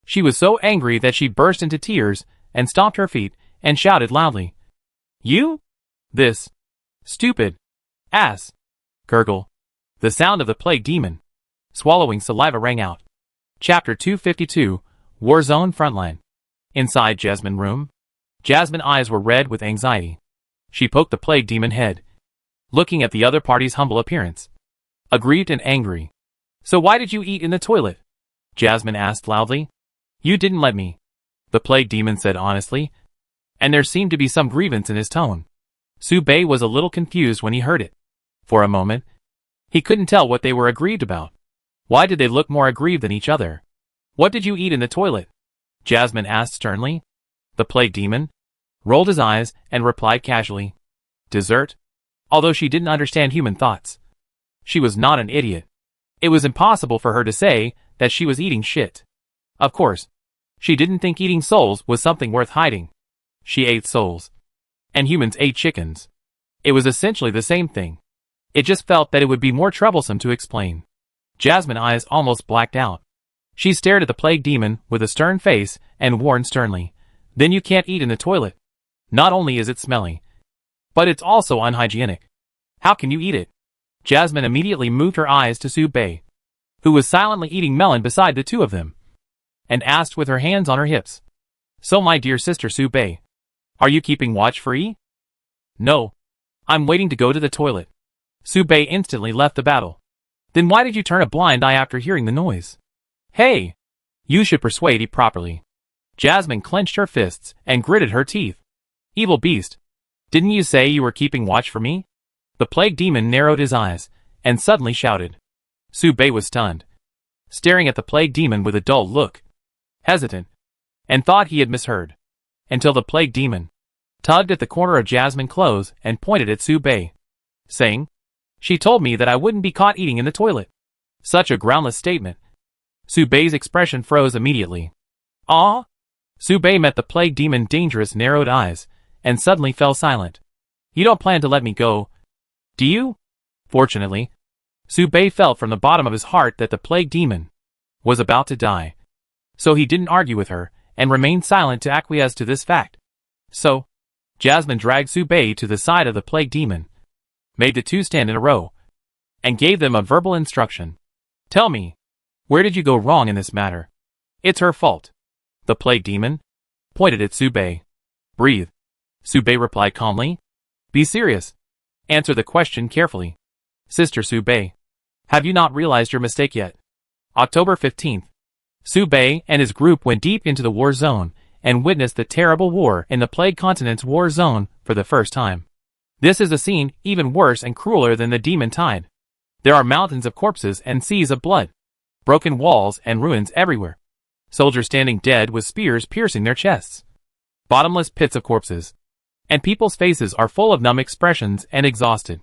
She was so angry that she burst into tears and stomped her feet and shouted loudly, "You? This stupid ass!" Gurgle. The sound of the plague demon swallowing saliva rang out. Chapter 252, Warzone Frontline. Inside Jasmine's room, Jasmine's eyes were red with anxiety. She poked the plague demon head, looking at the other party's humble appearance, aggrieved and angry. "So why did you eat in the toilet?" Jasmine asked loudly. "You didn't let me," the plague demon said honestly, and there seemed to be some grievance in his tone. Su Bei was a little confused when he heard it. For a moment, he couldn't tell what they were aggrieved about. Why did they look more aggrieved than each other? "What did you eat in the toilet?" Jasmine asked sternly. The plague demon rolled his eyes and replied casually, "Dessert." Although she didn't understand human thoughts, she was not an idiot. It was impossible for her to say that she was eating shit. Of course, she didn't think eating souls was something worth hiding. She ate souls, and humans ate chickens. It was essentially the same thing. It just felt that it would be more troublesome to explain. Jasmine's eyes almost blacked out. She stared at the plague demon with a stern face and warned sternly, "Then you can't eat in the toilet. Not only is it smelly, but it's also unhygienic. How can you eat it?" Jasmine immediately moved her eyes to Su Bei, who was silently eating melon beside the two of them, and asked with her hands on her hips, "So my dear sister Su Bei, are you keeping watch for E?" "No. I'm waiting to go to the toilet." Su Bei instantly left the battle. "Then why did you turn a blind eye after hearing the noise?" "Hey! You should persuade E properly." Jasmine clenched her fists and gritted her teeth. "Evil beast! Didn't you say you were keeping watch for me?" The plague demon narrowed his eyes and suddenly shouted. Su Bei was stunned, staring at the plague demon with a dull look, hesitant, and thought he had misheard, until the plague demon tugged at the corner of Jasmine's clothes and pointed at Su Bei, saying, "She told me that I wouldn't be caught eating in the toilet." Such a groundless statement. Su Bei's expression froze immediately. "Ah?" Su Bei met the plague demon's dangerous narrowed eyes and suddenly fell silent. "You don't plan to let me go, do you?" Fortunately, Su Bei felt from the bottom of his heart that the plague demon was about to die. So he didn't argue with her and remained silent to acquiesce to this fact. So, Jasmine dragged Su Bei to the side of the plague demon, made the two stand in a row, and gave them a verbal instruction. "Tell me, where did you go wrong in this matter?" "It's her fault." The plague demon pointed at Su Bei. "Breathe." Su Bei replied calmly. "Be serious. Answer the question carefully. Sister Su Bei, have you not realized your mistake yet?" October 15th. Su Bei and his group went deep into the war zone and witnessed the terrible war in the Plague Continent's war zone for the first time. This is a scene even worse and crueler than the demon tide. There are mountains of corpses and seas of blood, broken walls and ruins everywhere. Soldiers standing dead with spears piercing their chests. Bottomless pits of corpses. And people's faces are full of numb expressions and exhausted.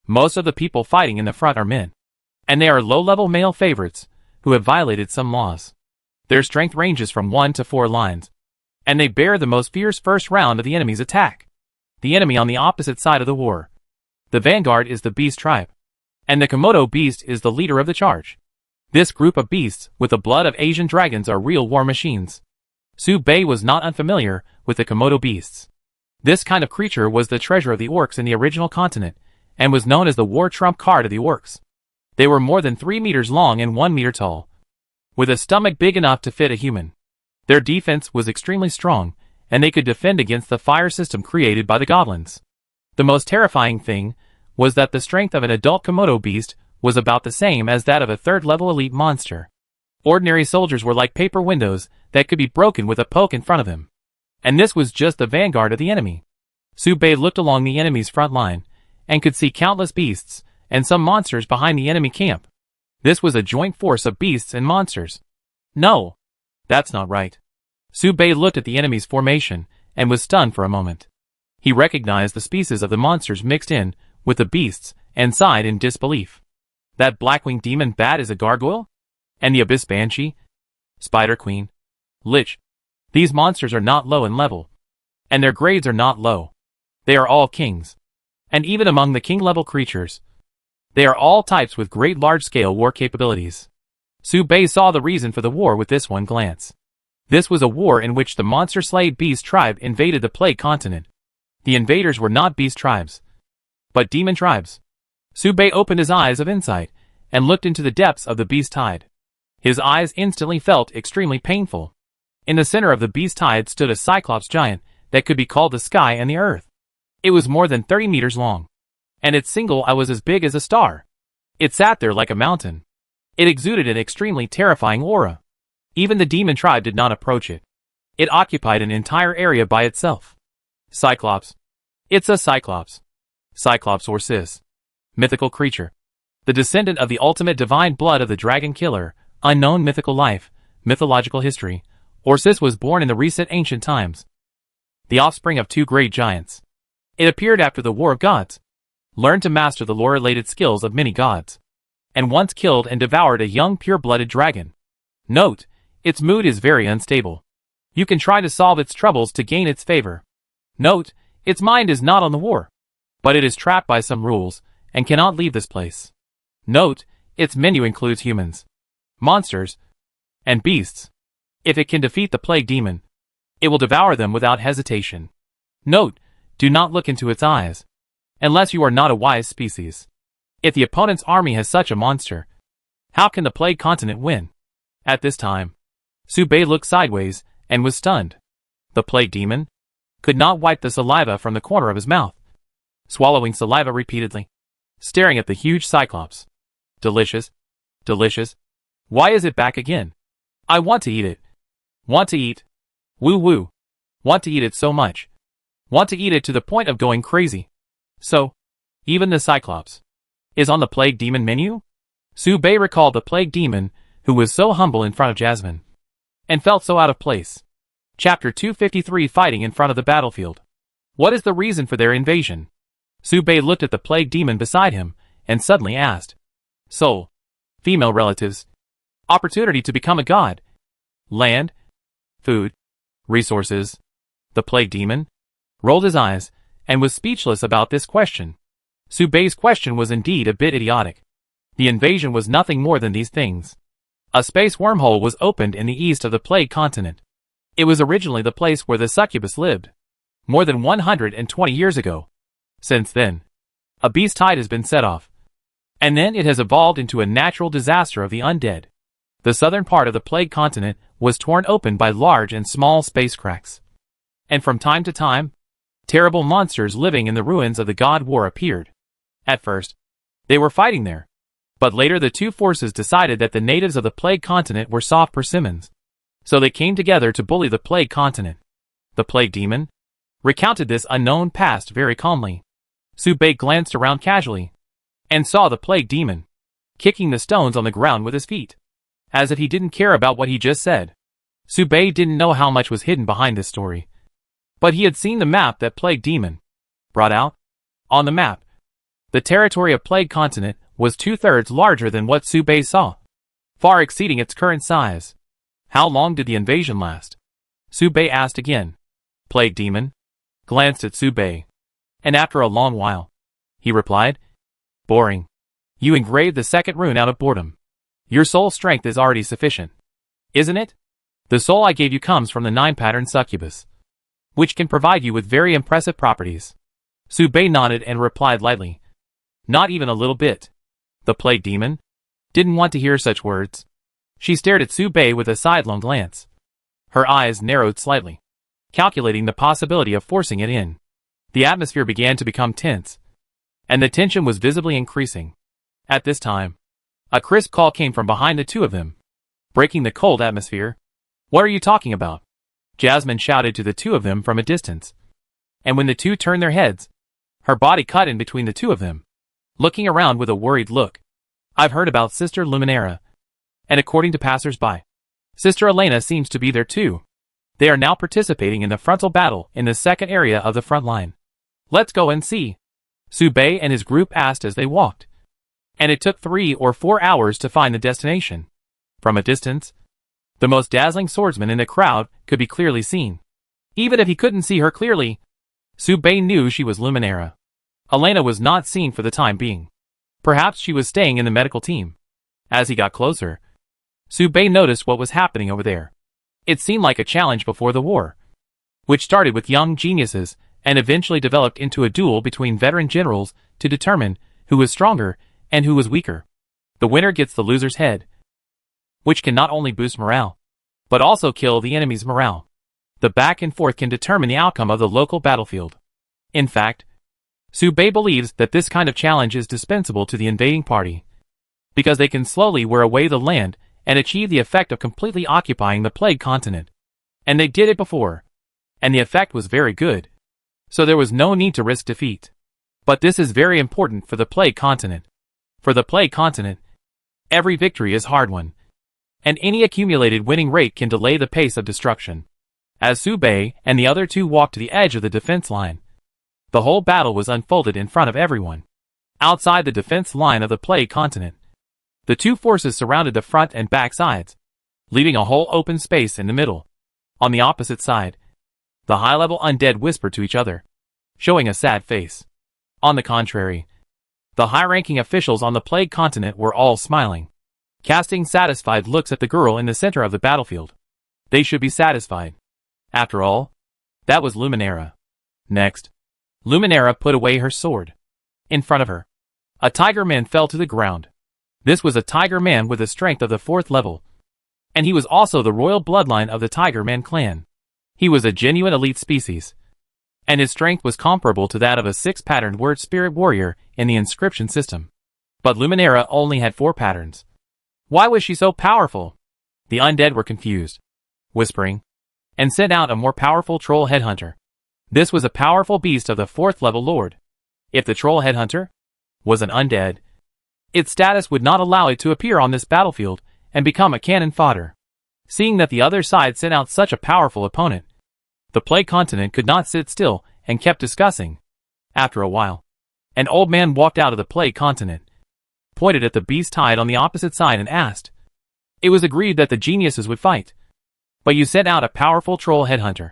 Most of the people fighting in the front are men. And they are low-level male favorites who have violated some laws. Their strength ranges from 1 to 4 lines. And they bear the most fierce first round of the enemy's attack. The enemy on the opposite side of the war. The vanguard is the beast tribe. And the Komodo beast is the leader of the charge. This group of beasts with the blood of Asian dragons are real war machines. Su Bei was not unfamiliar with the Komodo beasts. This kind of creature was the treasure of the orcs in the original continent, and was known as the war trump card of the orcs. They were more than 3 meters long and 1 meter tall, with a stomach big enough to fit a human. Their defense was extremely strong, and they could defend against the fire system created by the goblins. The most terrifying thing was that the strength of an adult Komodo beast was about the same as that of a third-level elite monster. Ordinary soldiers were like paper windows that could be broken with a poke in front of them. And this was just the vanguard of the enemy. Su Bei looked along the enemy's front line, and could see countless beasts and some monsters behind the enemy camp. This was a joint force of beasts and monsters. No, that's not right. Su Bei looked at the enemy's formation, and was stunned for a moment. He recognized the species of the monsters mixed in with the beasts, and sighed in disbelief. That Blackwing Demon Bat is a gargoyle? And the Abyss Banshee? Spider Queen? Lich? These monsters are not low in level. And their grades are not low. They are all kings. And even among the king-level creatures, they are all types with great large-scale war capabilities. Su Bei saw the reason for the war with this one glance. This was a war in which the monster-slayed beast tribe invaded the Plague Continent. The invaders were not beast tribes, but demon tribes. Su Bei opened his eyes of insight, and looked into the depths of the beast tide. His eyes instantly felt extremely painful. In the center of the beast tide stood a cyclops giant that could be called the sky and the earth. It was more than 30 meters long, and its single eye was as big as a star. It sat there like a mountain. It exuded an extremely terrifying aura. Even the demon tribe did not approach it. It occupied an entire area by itself. Cyclops. It's a Cyclops. Cyclops or Sis. Mythical creature. The descendant of the ultimate divine blood of the dragon killer, unknown mythical life, mythological history. Sis was born in the recent ancient times. The offspring of 2 great giants. It appeared after the War of Gods. Learned to master the lore-related skills of many gods. And once killed and devoured a young pure-blooded dragon. Note, its mood is very unstable. You can try to solve its troubles to gain its favor. Note, its mind is not on the war, but it is trapped by some rules, and cannot leave this place. Note, its menu includes humans, monsters, and beasts. If it can defeat the plague demon, it will devour them without hesitation. Note, do not look into its eyes, unless you are not a wise species. If the opponent's army has such a monster, how can the Plague Continent win? At this time, Su Bei looked sideways, and was stunned. The Plague Demon could not wipe the saliva from the corner of his mouth, swallowing saliva repeatedly, staring at the huge Cyclops. Delicious. Delicious. Why is it back again? I want to eat it. Want to eat. Woo woo. Want to eat it so much. Want to eat it to the point of going crazy. So, even the Cyclops is on the Plague Demon menu? Su Bei recalled the Plague Demon, who was so humble in front of Jasmine, and felt so out of place. Chapter 253 Fighting in front of the battlefield. What is the reason for their invasion? Su Bei looked at the Plague Demon beside him, and suddenly asked. Soul. Female relatives. Opportunity to become a god. Land. Food. Resources. The Plague Demon rolled his eyes, and was speechless about this question. Su Bei's question was indeed a bit idiotic. The invasion was nothing more than these things. A space wormhole was opened in the east of the Plague Continent. It was originally the place where the succubus lived, more than 120 years ago. Since then, a beast tide has been set off, and then it has evolved into a natural disaster of the undead. The southern part of the Plague Continent was torn open by large and small space cracks. And from time to time, terrible monsters living in the ruins of the God War appeared. At first, they were fighting there, but later the two forces decided that the natives of the Plague Continent were soft persimmons. So they came together to bully the Plague Continent. The Plague Demon recounted this unknown past very calmly. Su Bei glanced around casually, and saw the Plague Demon kicking the stones on the ground with his feet, as if he didn't care about what he just said. Su Bei didn't know how much was hidden behind this story, but he had seen the map that Plague Demon brought out. On the map, the territory of Plague Continent was 2/3 larger than what Su Bei saw, far exceeding its current size. How long did the invasion last? Su Bei asked again. Plague Demon glanced at Su Bei, and after a long while, he replied, Boring. You engraved the second rune out of boredom. Your soul strength is already sufficient, isn't it? The soul I gave you comes from the 9-pattern succubus. which can provide you with very impressive properties. Su Bei nodded and replied lightly. Not even a little bit. The plague demon? Didn't want to hear such words. She stared at Su Bei with a sidelong glance. Her eyes narrowed slightly, calculating the possibility of forcing it in. The atmosphere began to become tense, and the tension was visibly increasing. At this time, a crisp call came from behind the two of them, breaking the cold atmosphere. What are you talking about? Jasmine shouted to the two of them from a distance. And when the two turned their heads, her body cut in between the two of them, looking around with a worried look. I've heard about Sister Luminera, and according to passers-by, Sister Elena seems to be there too. They are now participating in the frontal battle in the second area of the front line. Let's go and see, Su Bei and his group asked as they walked. And it took 3 or 4 hours to find the destination. From a distance, the most dazzling swordsman in the crowd could be clearly seen. Even if he couldn't see her clearly, Su Bei knew she was Luminera. Elena was not seen for the time being. Perhaps she was staying in the medical team. As he got closer, Su Bei noticed what was happening over there. It seemed like a challenge before the war, which started with young geniuses and eventually developed into a duel between veteran generals to determine who was stronger and who was weaker. The winner gets the loser's head, which can not only boost morale, but also kill the enemy's morale. The back and forth can determine the outcome of the local battlefield. In fact, Su Bei believes that this kind of challenge is dispensable to the invading party, because they can slowly wear away the land and achieve the effect of completely occupying the plague continent. And they did it before, and the effect was very good. So there was no need to risk defeat. But this is very important for the plague continent. For the plague continent, every victory is hard won, and any accumulated winning rate can delay the pace of destruction. As Su Bei and the other two walked to the edge of the defense line, the whole battle was unfolded in front of everyone. Outside the defense line of the plague continent, the two forces surrounded the front and back sides, leaving a whole open space in the middle. On the opposite side, the high-level undead whispered to each other, showing a sad face. On the contrary, the high-ranking officials on the plague continent were all smiling, casting satisfied looks at the girl in the center of the battlefield. They should be satisfied. After all, that was Luminera. Next, Luminera put away her sword. In front of her, a tiger man fell to the ground. This was a tiger man with the strength of the 4th level, and he was also the royal bloodline of the Tiger Man clan. He was a genuine elite species, and his strength was comparable to that of a 6-patterned word spirit warrior in the inscription system. But Luminera only had 4 patterns. Why was she so powerful? The undead were confused, whispering, and sent out a more powerful troll headhunter. This was a powerful beast of the 4th level lord. If the troll headhunter was an undead, its status would not allow it to appear on this battlefield and become a cannon fodder. Seeing that the other side sent out such a powerful opponent, the plague continent could not sit still and kept discussing. After a while, an old man walked out of the plague continent, pointed at the beast tied on the opposite side and asked, "It was agreed that the geniuses would fight, but you sent out a powerful troll headhunter.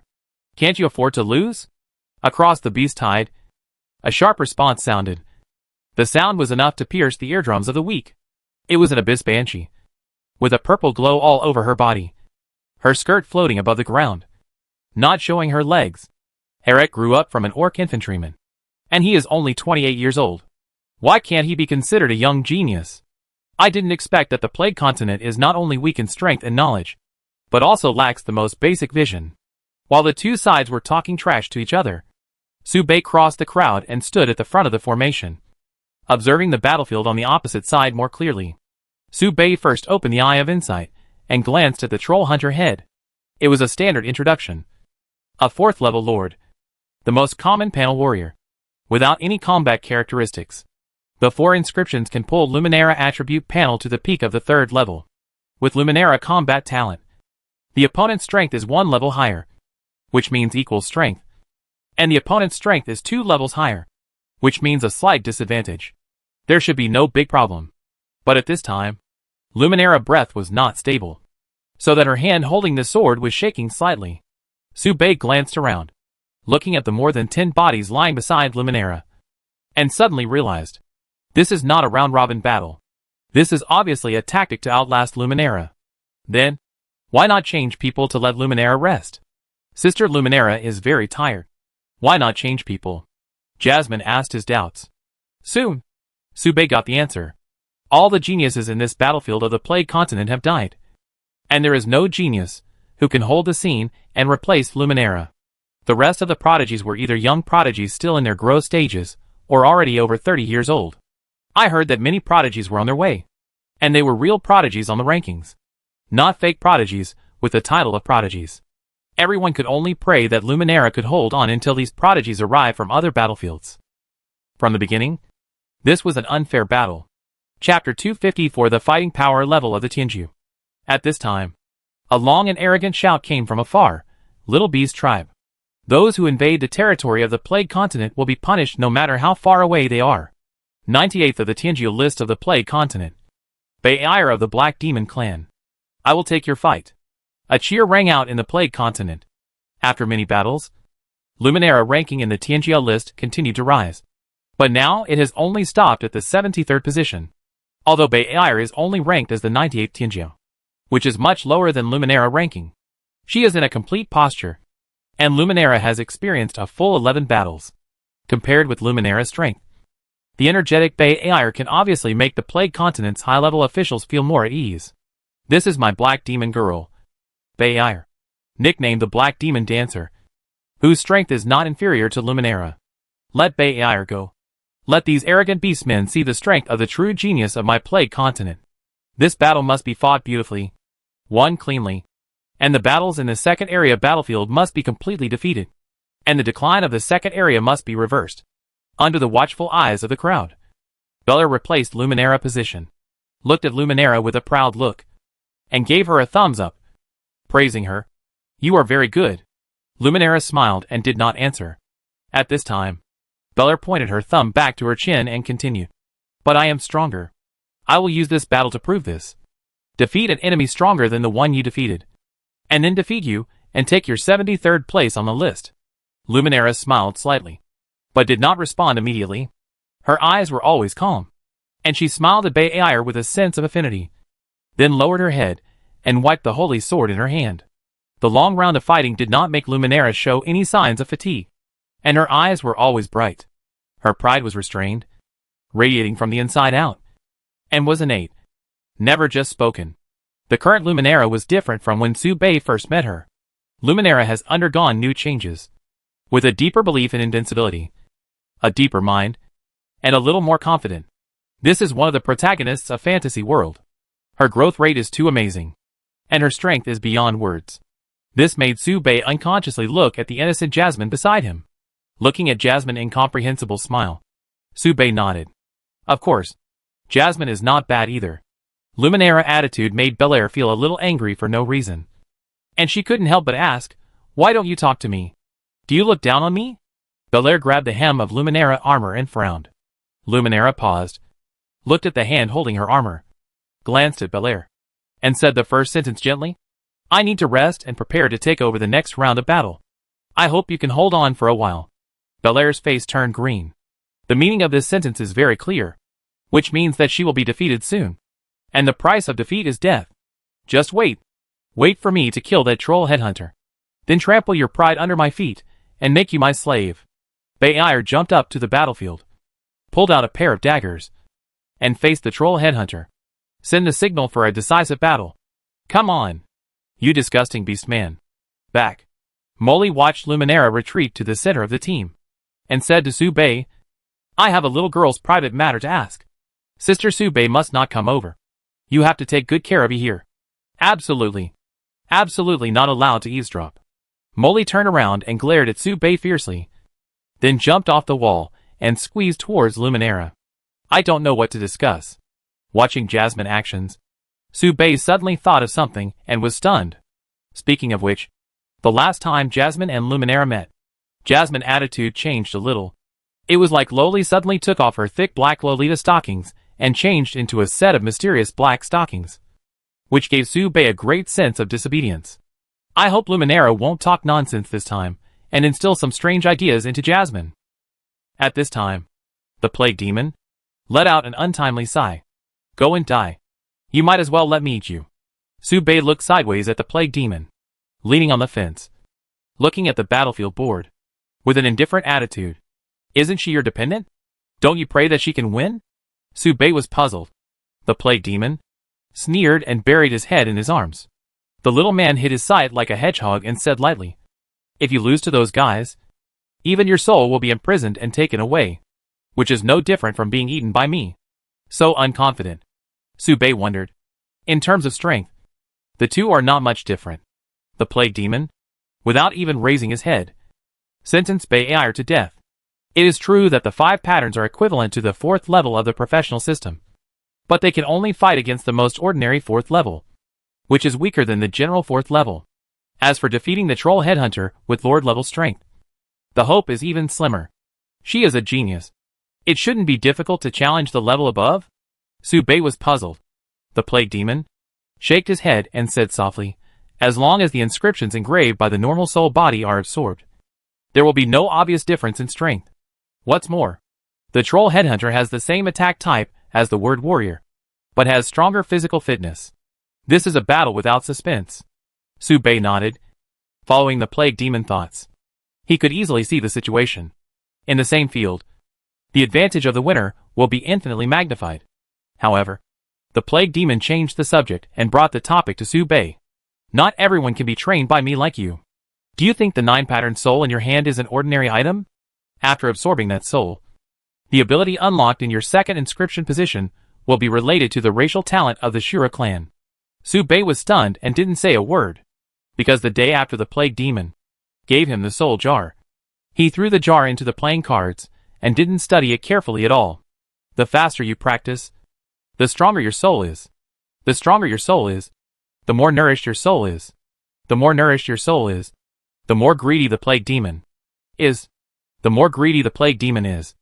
Can't you afford to lose?" Across the beast tide, a sharp response sounded. The sound was enough to pierce the eardrums of the weak. It was an abyss banshee, with a purple glow all over her body, her skirt floating above the ground, not showing her legs. Eric grew up from an orc infantryman, and he is only 28 years old. Why can't he be considered a young genius? I didn't expect that the plague continent is not only weak in strength and knowledge, but also lacks the most basic vision. While the two sides were talking trash to each other, Su Bei crossed the crowd and stood at the front of the formation, observing the battlefield on the opposite side more clearly. Su Bei first opened the Eye of Insight and glanced at the troll hunter head. It was a standard introduction. A 4th level lord, the most common panel warrior, without any combat characteristics. The 4 inscriptions can pull Luminera attribute panel to the peak of the 3rd level. With Luminera combat talent, the opponent's strength is 1 level higher, which means equal strength, and the opponent's strength is 2 levels higher, which means a slight disadvantage. There should be no big problem. But at this time, Luminera's breath was not stable, so that her hand holding the sword was shaking slightly. Su Bei glanced around, looking at the more than 10 bodies lying beside Luminera, and suddenly realized, this is not a round-robin battle. This is obviously a tactic to outlast Luminera. Then, why not change people to let Luminera rest? Sister Luminera is very tired. Why not change people? Jasmine asked his doubts. Soon. Sube got the answer. All the geniuses in this battlefield of the Plague Continent have died. And there is no genius who can hold the scene and replace Luminera. The rest of the prodigies were either young prodigies still in their growth stages, or already over 30 years old. I heard that many prodigies were on their way. And they were real prodigies on the rankings. Not fake prodigies, with the title of prodigies. Everyone could only pray that Luminera could hold on until these prodigies arrived from other battlefields. From the beginning, this was an unfair battle. Chapter 254 The Fighting Power Level of the Tianju. At this time, a long and arrogant shout came from afar, Little B's tribe. Those who invade the territory of the Plague Continent will be punished no matter how far away they are. 98th of the Tianju list of the Plague Continent. Ba'ir of the Black Demon Clan. I will take your fight. A cheer rang out in the Plague Continent. After many battles, Luminera ranking in the Tianjia list continued to rise. But now it has only stopped at the 73rd position. Although Ba'ir is only ranked as the 98th Tianjia, which is much lower than Luminera ranking. She is in a complete posture. And Luminera has experienced a full 11 battles. Compared with Luminera's strength, the energetic Ba'ir can obviously make the Plague Continent's high-level officials feel more at ease. This is my Black Demon girl, Ba'ir, nicknamed the Black Demon Dancer, whose strength is not inferior to Luminera. Let Ba'ir go. Let these arrogant beastmen see the strength of the true genius of my Plague Continent. This battle must be fought beautifully, won cleanly, and the battles in the second area battlefield must be completely defeated, and the decline of the second area must be reversed. Under the watchful eyes of the crowd, Belair replaced Luminera position, looked at Luminera with a proud look, and gave her a thumbs up, praising her. You are very good. Luminera smiled and did not answer. At this time, Belair pointed her thumb back to her chin and continued. But I am stronger. I will use this battle to prove this. Defeat an enemy stronger than the one you defeated. And then defeat you, and take your 73rd place on the list. Luminera smiled slightly, but did not respond immediately. Her eyes were always calm, and she smiled at Ba'ir with a sense of affinity, then lowered her head, and wiped the holy sword in her hand. The long round of fighting did not make Luminera show any signs of fatigue, and her eyes were always bright. Her pride was restrained, radiating from the inside out, and was innate, never just spoken. The current Luminera was different from when Su Bei first met her. Luminera has undergone new changes, with a deeper belief in invincibility, a deeper mind, and a little more confident. This is one of the protagonists of Fantasy World. Her growth rate is too amazing, and her strength is beyond words. This made Su Bei unconsciously look at the innocent Jasmine beside him. Looking at Jasmine's incomprehensible smile, Su Bei nodded. Of course, Jasmine is not bad either. Luminera attitude made Belair feel a little angry for no reason. And she couldn't help but ask, why don't you talk to me? Do you look down on me? Belair grabbed the hem of Luminera armor and frowned. Luminera paused, looked at the hand holding her armor, glanced at Belair, and said the first sentence gently. I need to rest and prepare to take over the next round of battle. I hope you can hold on for a while. Belair's face turned green. The meaning of this sentence is very clear, which means that she will be defeated soon. And the price of defeat is death. Just wait. Wait for me to kill that troll headhunter. Then trample your pride under my feet, and make you my slave. Ba'ir jumped up to the battlefield, pulled out a pair of daggers, and faced the troll headhunter. Send the signal for a decisive battle. Come on. You disgusting beast man. Back. Molly watched Luminera retreat to the center of the team, and said to Su Bei, I have a little girl's private matter to ask. Sister Su Bei must not come over. You have to take good care of you here. Absolutely. Absolutely not allowed to eavesdrop. Molly turned around and glared at Su Bei fiercely, then jumped off the wall and squeezed towards Luminera. I don't know what to discuss. Watching Jasmine's actions, Su Bei suddenly thought of something and was stunned. Speaking of which, the last time Jasmine and Luminera met, Jasmine's attitude changed a little. It was like Loli suddenly took off her thick black Lolita stockings and changed into a set of mysterious black stockings, which gave Su Bei a great sense of disobedience. I hope Luminera won't talk nonsense this time, and instill some strange ideas into Jasmine. At this time, the plague demon let out an untimely sigh. Go and die. You might as well let me eat you. Su Bei looked sideways at the plague demon, leaning on the fence, looking at the battlefield board with an indifferent attitude. Isn't she your dependent? Don't you pray that she can win? Su Bei was puzzled. The plague demon sneered and buried his head in his arms. The little man hid his sight like a hedgehog and said lightly, "If you lose to those guys, even your soul will be imprisoned and taken away, which is no different from being eaten by me." So unconfident. Su Bei wondered. In terms of strength, the two are not much different. The plague demon, without even raising his head, sentenced Bai to death. It is true that the 5 patterns are equivalent to the 4th level of the professional system, but they can only fight against the most ordinary 4th level, which is weaker than the general 4th level. As for defeating the troll headhunter with Lord-level strength, the hope is even slimmer. She is a genius. It shouldn't be difficult to challenge the level above? Su Bei was puzzled. The plague demon shook his head and said softly, "As long as the inscriptions engraved by the normal soul body are absorbed, there will be no obvious difference in strength. What's more, the troll headhunter has the same attack type as the word warrior, but has stronger physical fitness. This is a battle without suspense." Su Bei nodded, following the plague demon thoughts. He could easily see the situation. In the same field, the advantage of the winner will be infinitely magnified. However, the plague demon changed the subject and brought the topic to Su Bei. "Not everyone can be trained by me like you. Do you think the 9-pattern soul in your hand is an ordinary item? After absorbing that soul, the ability unlocked in your 2nd inscription position will be related to the racial talent of the Shura clan." Su Bei was stunned and didn't say a word, because the day after the plague demon gave him the soul jar, he threw the jar into the playing cards and didn't study it carefully at all. The faster you practice, the stronger your soul is. The stronger your soul is, the more nourished your soul is. The more nourished your soul is, the more greedy the plague demon is. The more greedy the plague demon is,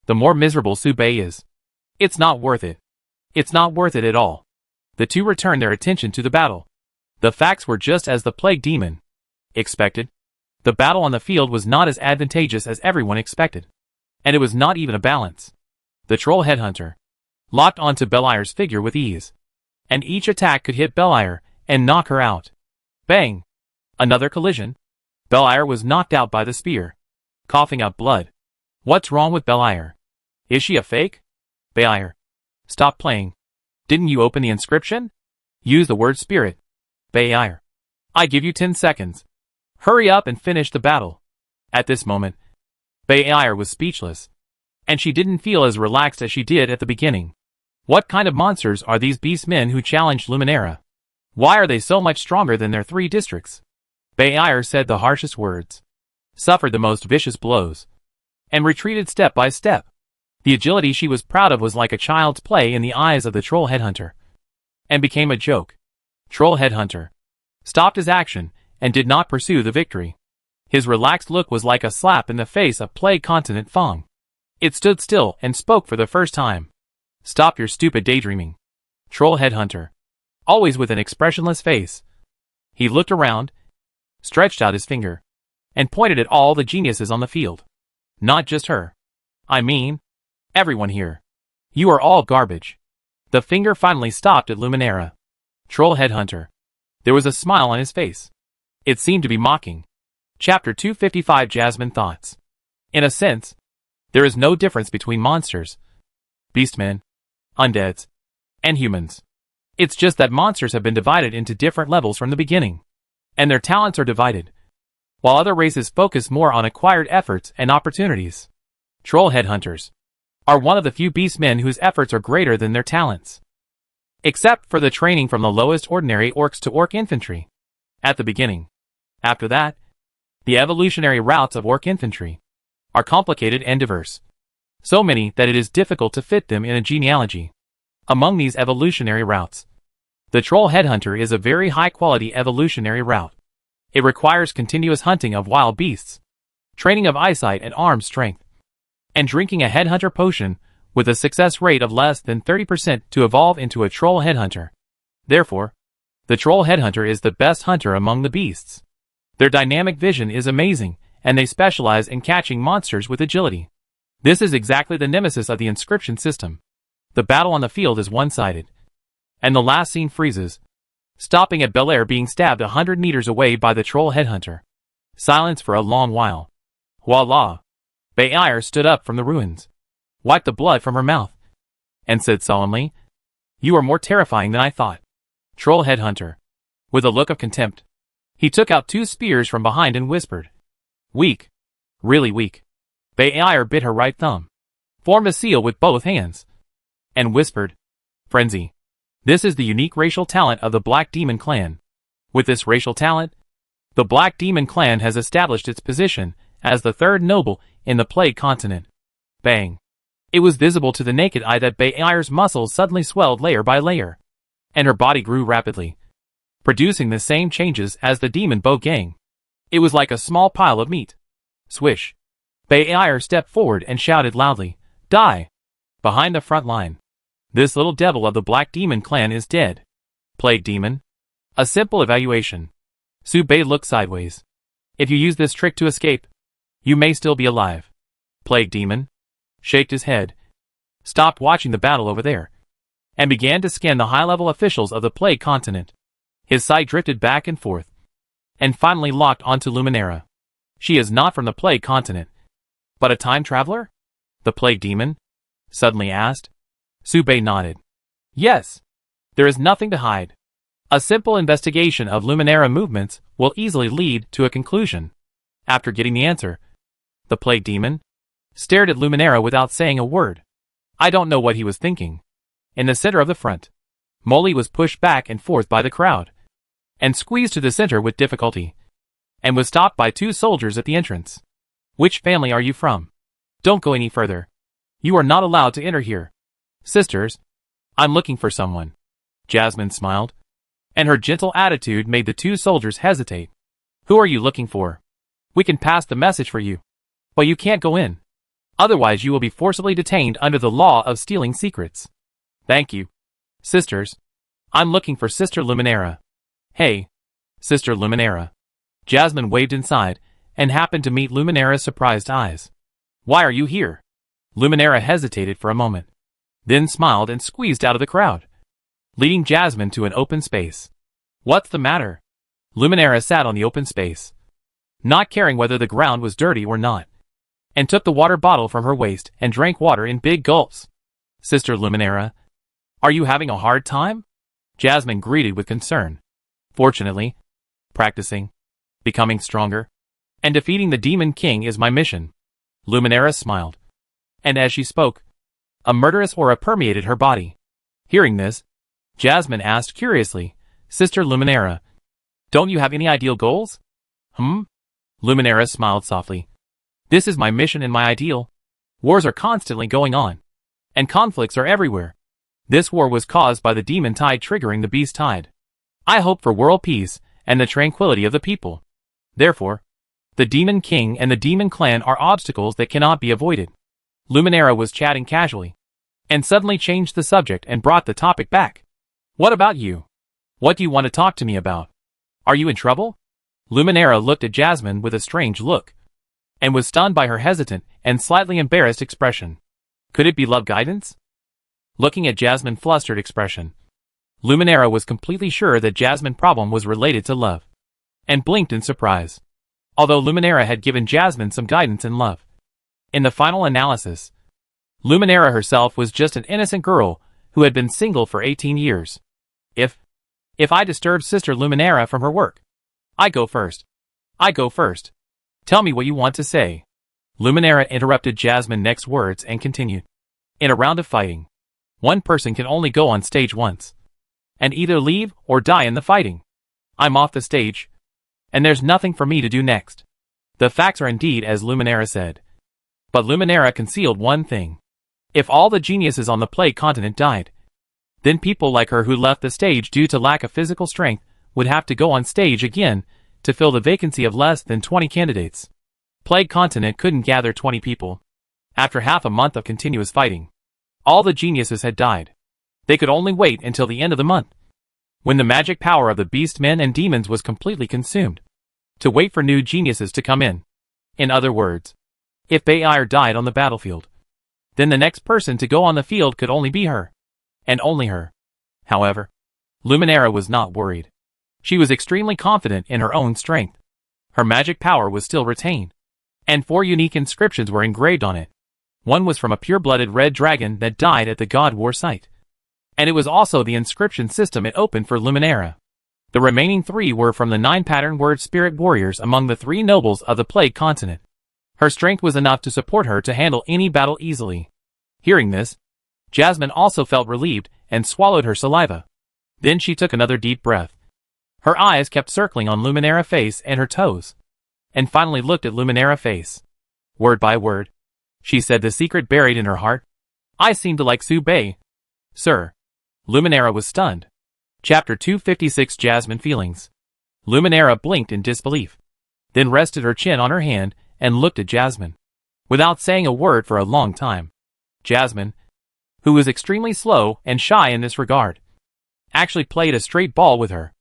the more miserable Su Bei is. It's not worth it. It's not worth it at all. The two returned their attention to the battle. The facts were just as the plague demon expected. The battle on the field was not as advantageous as everyone expected. And it was not even a balance. The troll headhunter locked onto Belair's figure with ease, and each attack could hit Belair and knock her out. Bang! Another collision. Belair was knocked out by the spear, coughing up blood. "What's wrong with Belair? Is she a fake?" "Belair, stop playing. Didn't you open the inscription? Use the word spirit." "Belair, I give you 10 seconds. Hurry up and finish the battle." At this moment, Belair was speechless, and she didn't feel as relaxed as she did at the beginning. What kind of monsters are these beast men who challenged Luminera? Why are they so much stronger than their 3 districts? Belair said the harshest words, suffered the most vicious blows, and retreated step by step. The agility she was proud of was like a child's play in the eyes of the troll headhunter, and became a joke. Troll headhunter stopped his action and did not pursue the victory. His relaxed look was like a slap in the face of plague continent Fong. It stood still and spoke for the first time. "Stop your stupid daydreaming." Troll headhunter, always with an expressionless face. He looked around, stretched out his finger, and pointed at all the geniuses on the field. "Not just her. I mean, everyone here. You are all garbage." The finger finally stopped at Luminera. Troll headhunter. There was a smile on his face. It seemed to be mocking. Chapter 255 Jasmine Thoughts. In a sense, there is no difference between monsters, beastmen, undeads, and humans. It's just that monsters have been divided into different levels from the beginning, and their talents are divided, while other races focus more on acquired efforts and opportunities. Troll headhunters are one of the few beastmen whose efforts are greater than their talents, except for the training from the lowest ordinary orcs to orc infantry at the beginning. After that, the evolutionary routes of orc infantry are complicated and diverse, so many that it is difficult to fit them in a genealogy. Among these evolutionary routes, the troll headhunter is a very high-quality evolutionary route. It requires continuous hunting of wild beasts, training of eyesight and arm strength, and drinking a headhunter potion with a success rate of less than 30% to evolve into a troll headhunter. Therefore, the troll headhunter is the best hunter among the beasts. Their dynamic vision is amazing, and they specialize in catching monsters with agility. This is exactly the nemesis of the inscription system. The battle on the field is one-sided, and the last scene freezes, stopping at Belair being stabbed 100 meters away by the troll headhunter. Silence for a long while. Voila! Bayer stood up from the ruins, wiped the blood from her mouth, and said solemnly, "You are more terrifying than I thought. Troll headhunter." With a look of contempt, he took out 2 spears from behind and whispered, "Weak. Really weak." Bayer bit her right thumb, formed a seal with both hands, and whispered, "Frenzy. This is the unique racial talent of the Black Demon Clan. With this racial talent, the Black Demon Clan has established its position as the 3rd noble in the Plague Continent." Bang! It was visible to the naked eye that Bayer's muscles suddenly swelled layer by layer, and her body grew rapidly, producing the same changes as the Demon Bow Gang. It was like a small pile of meat. Swish! Bayer stepped forward and shouted loudly, "Die!" Behind the front line. "This little devil of the Black Demon Clan is dead." Plague Demon. A simple evaluation. Su Bei looked sideways. "If you use this trick to escape, you may still be alive." Plague Demon shaked his head, stopped watching the battle over there, and began to scan the high-level officials of the Plague Continent. His sight drifted back and forth, and finally locked onto Luminera. She is not from the Plague Continent, but a time traveler? The Plague Demon suddenly asked. Su Bei nodded. "Yes. There is nothing to hide. A simple investigation of Luminera movements will easily lead to a conclusion." After getting the answer, the Plague Demon stared at Luminera without saying a word. I don't know what he was thinking. In the center of the front, Molly was pushed back and forth by the crowd, and squeezed to the center with difficulty, and was stopped by 2 soldiers at the entrance. "Which family are you from? Don't go any further. You are not allowed to enter here." "Sisters, I'm looking for someone." Jasmine smiled, and her gentle attitude made the 2 soldiers hesitate. "Who are you looking for? We can pass the message for you, but you can't go in. Otherwise you will be forcibly detained under the law of stealing secrets." "Thank you." "Sisters, I'm looking for Sister Luminera." "Hey, Sister Luminera." Jasmine waved inside, and happened to meet Luminera's surprised eyes. "Why are you here?" Luminera hesitated for a moment, then smiled and squeezed out of the crowd, leading Jasmine to an open space. "What's the matter?" Luminera sat on the open space, not caring whether the ground was dirty or not, and took the water bottle from her waist and drank water in big gulps. "Sister Luminera, are you having a hard time?" Jasmine greeted with concern. "Fortunately, practicing, becoming stronger, and defeating the Demon King is my mission." Luminera smiled, and as she spoke, a murderous aura permeated her body. Hearing this, Jasmine asked curiously, "Sister Luminera, don't you have any ideal goals?" Luminera smiled softly. "This is my mission and my ideal. Wars are constantly going on, and conflicts are everywhere. This war was caused by the demon tide triggering the beast tide. I hope for world peace and the tranquility of the people. Therefore, the Demon King and the Demon Clan are obstacles that cannot be avoided." Luminera was chatting casually, and suddenly changed the subject and brought the topic back. "What about you? What do you want to talk to me about? Are you in trouble?" Luminera looked at Jasmine with a strange look, and was stunned by her hesitant and slightly embarrassed expression. Could it be love guidance? Looking at Jasmine's flustered expression, Luminera was completely sure that Jasmine's problem was related to love, and blinked in surprise. Although Luminera had given Jasmine some guidance in love, in the final analysis, Luminera herself was just an innocent girl who had been single for 18 years. If I disturb Sister Luminera from her work, I go first. Tell me what you want to say." Luminera interrupted Jasmine's next words and continued. "In a round of fighting, one person can only go on stage once, and either leave or die in the fighting. I'm off the stage, and there's nothing for me to do next." The facts are indeed as Luminera said. But Luminera concealed one thing. If all the geniuses on the Plague Continent died, then people like her who left the stage due to lack of physical strength would have to go on stage again to fill the vacancy of less than 20 candidates. Plague Continent couldn't gather 20 people. After half a month of continuous fighting, all the geniuses had died. They could only wait until the end of the month, when the magic power of the beast men and demons was completely consumed, to wait for new geniuses to come in. In other words, if Bayer died on the battlefield, then the next person to go on the field could only be her, and only her. However, Luminera was not worried. She was extremely confident in her own strength. Her magic power was still retained, and 4 unique inscriptions were engraved on it. One was from a pure-blooded red dragon that died at the God War site, and it was also the inscription system it opened for Luminera. The remaining 3 were from the 9 pattern word spirit warriors among the 3 nobles of the Plague Continent. Her strength was enough to support her to handle any battle easily. Hearing this, Jasmine also felt relieved and swallowed her saliva. Then she took another deep breath. Her eyes kept circling on Luminera face and her toes, and finally looked at Luminera face. Word by word, she said the secret buried in her heart. I seem to like Su Bei. Sir. Luminera was stunned. Chapter 256 Jasmine Feelings. Luminera blinked in disbelief, then rested her chin on her hand and looked at Jasmine, without saying a word for a long time. Jasmine, who was extremely slow and shy in this regard, actually played a straight ball with her.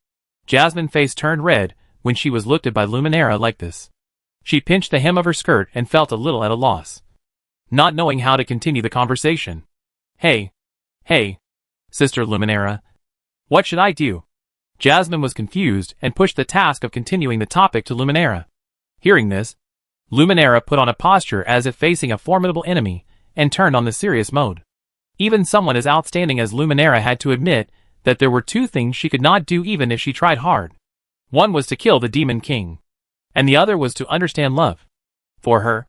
Jasmine's face turned red when she was looked at by Luminera like this. She pinched the hem of her skirt and felt a little at a loss, not knowing how to continue the conversation. Hey, Sister Luminera, what should I do? Jasmine was confused and pushed the task of continuing the topic to Luminera. Hearing this, Luminera put on a posture as if facing a formidable enemy and turned on the serious mode. Even someone as outstanding as Luminera had to admit that there were 2 things she could not do even if she tried hard. One was to kill the Demon King, and the other was to understand love. For her,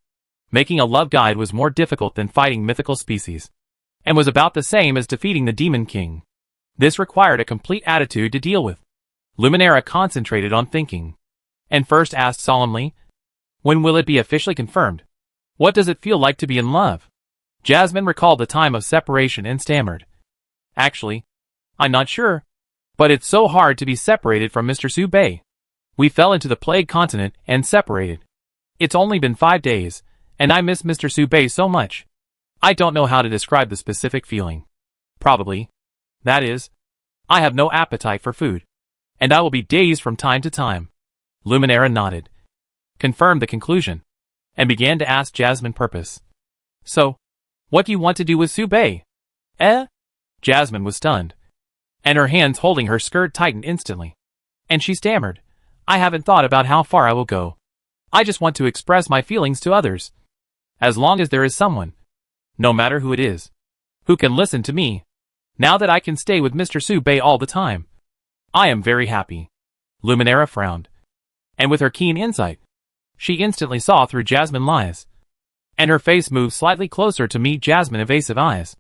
making a love guide was more difficult than fighting mythical species, and was about the same as defeating the Demon King. This required a complete attitude to deal with. Luminera concentrated on thinking, and first asked solemnly, when will it be officially confirmed? What does it feel like to be in love? Jasmine recalled the time of separation and stammered. Actually, I'm not sure, but it's so hard to be separated from Mr. Su Bei. We fell into the Plague Continent and separated. It's only been 5 days, and I miss Mr. Su Bei so much. I don't know how to describe the specific feeling. Probably. That is, I have no appetite for food, and I will be dazed from time to time. Luminera nodded, confirmed the conclusion, and began to ask Jasmine purpose. So, what do you want to do with Su Bei? Jasmine was stunned, and her hands holding her skirt tightened instantly, and she stammered, I haven't thought about how far I will go. I just want to express my feelings to others. As long as there is someone, no matter who it is, who can listen to me. Now that I can stay with Mr. Su Bei all the time, I am very happy. Luminera frowned, and with her keen insight, she instantly saw through Jasmine's lies, and her face moved slightly closer to meet Jasmine's evasive eyes.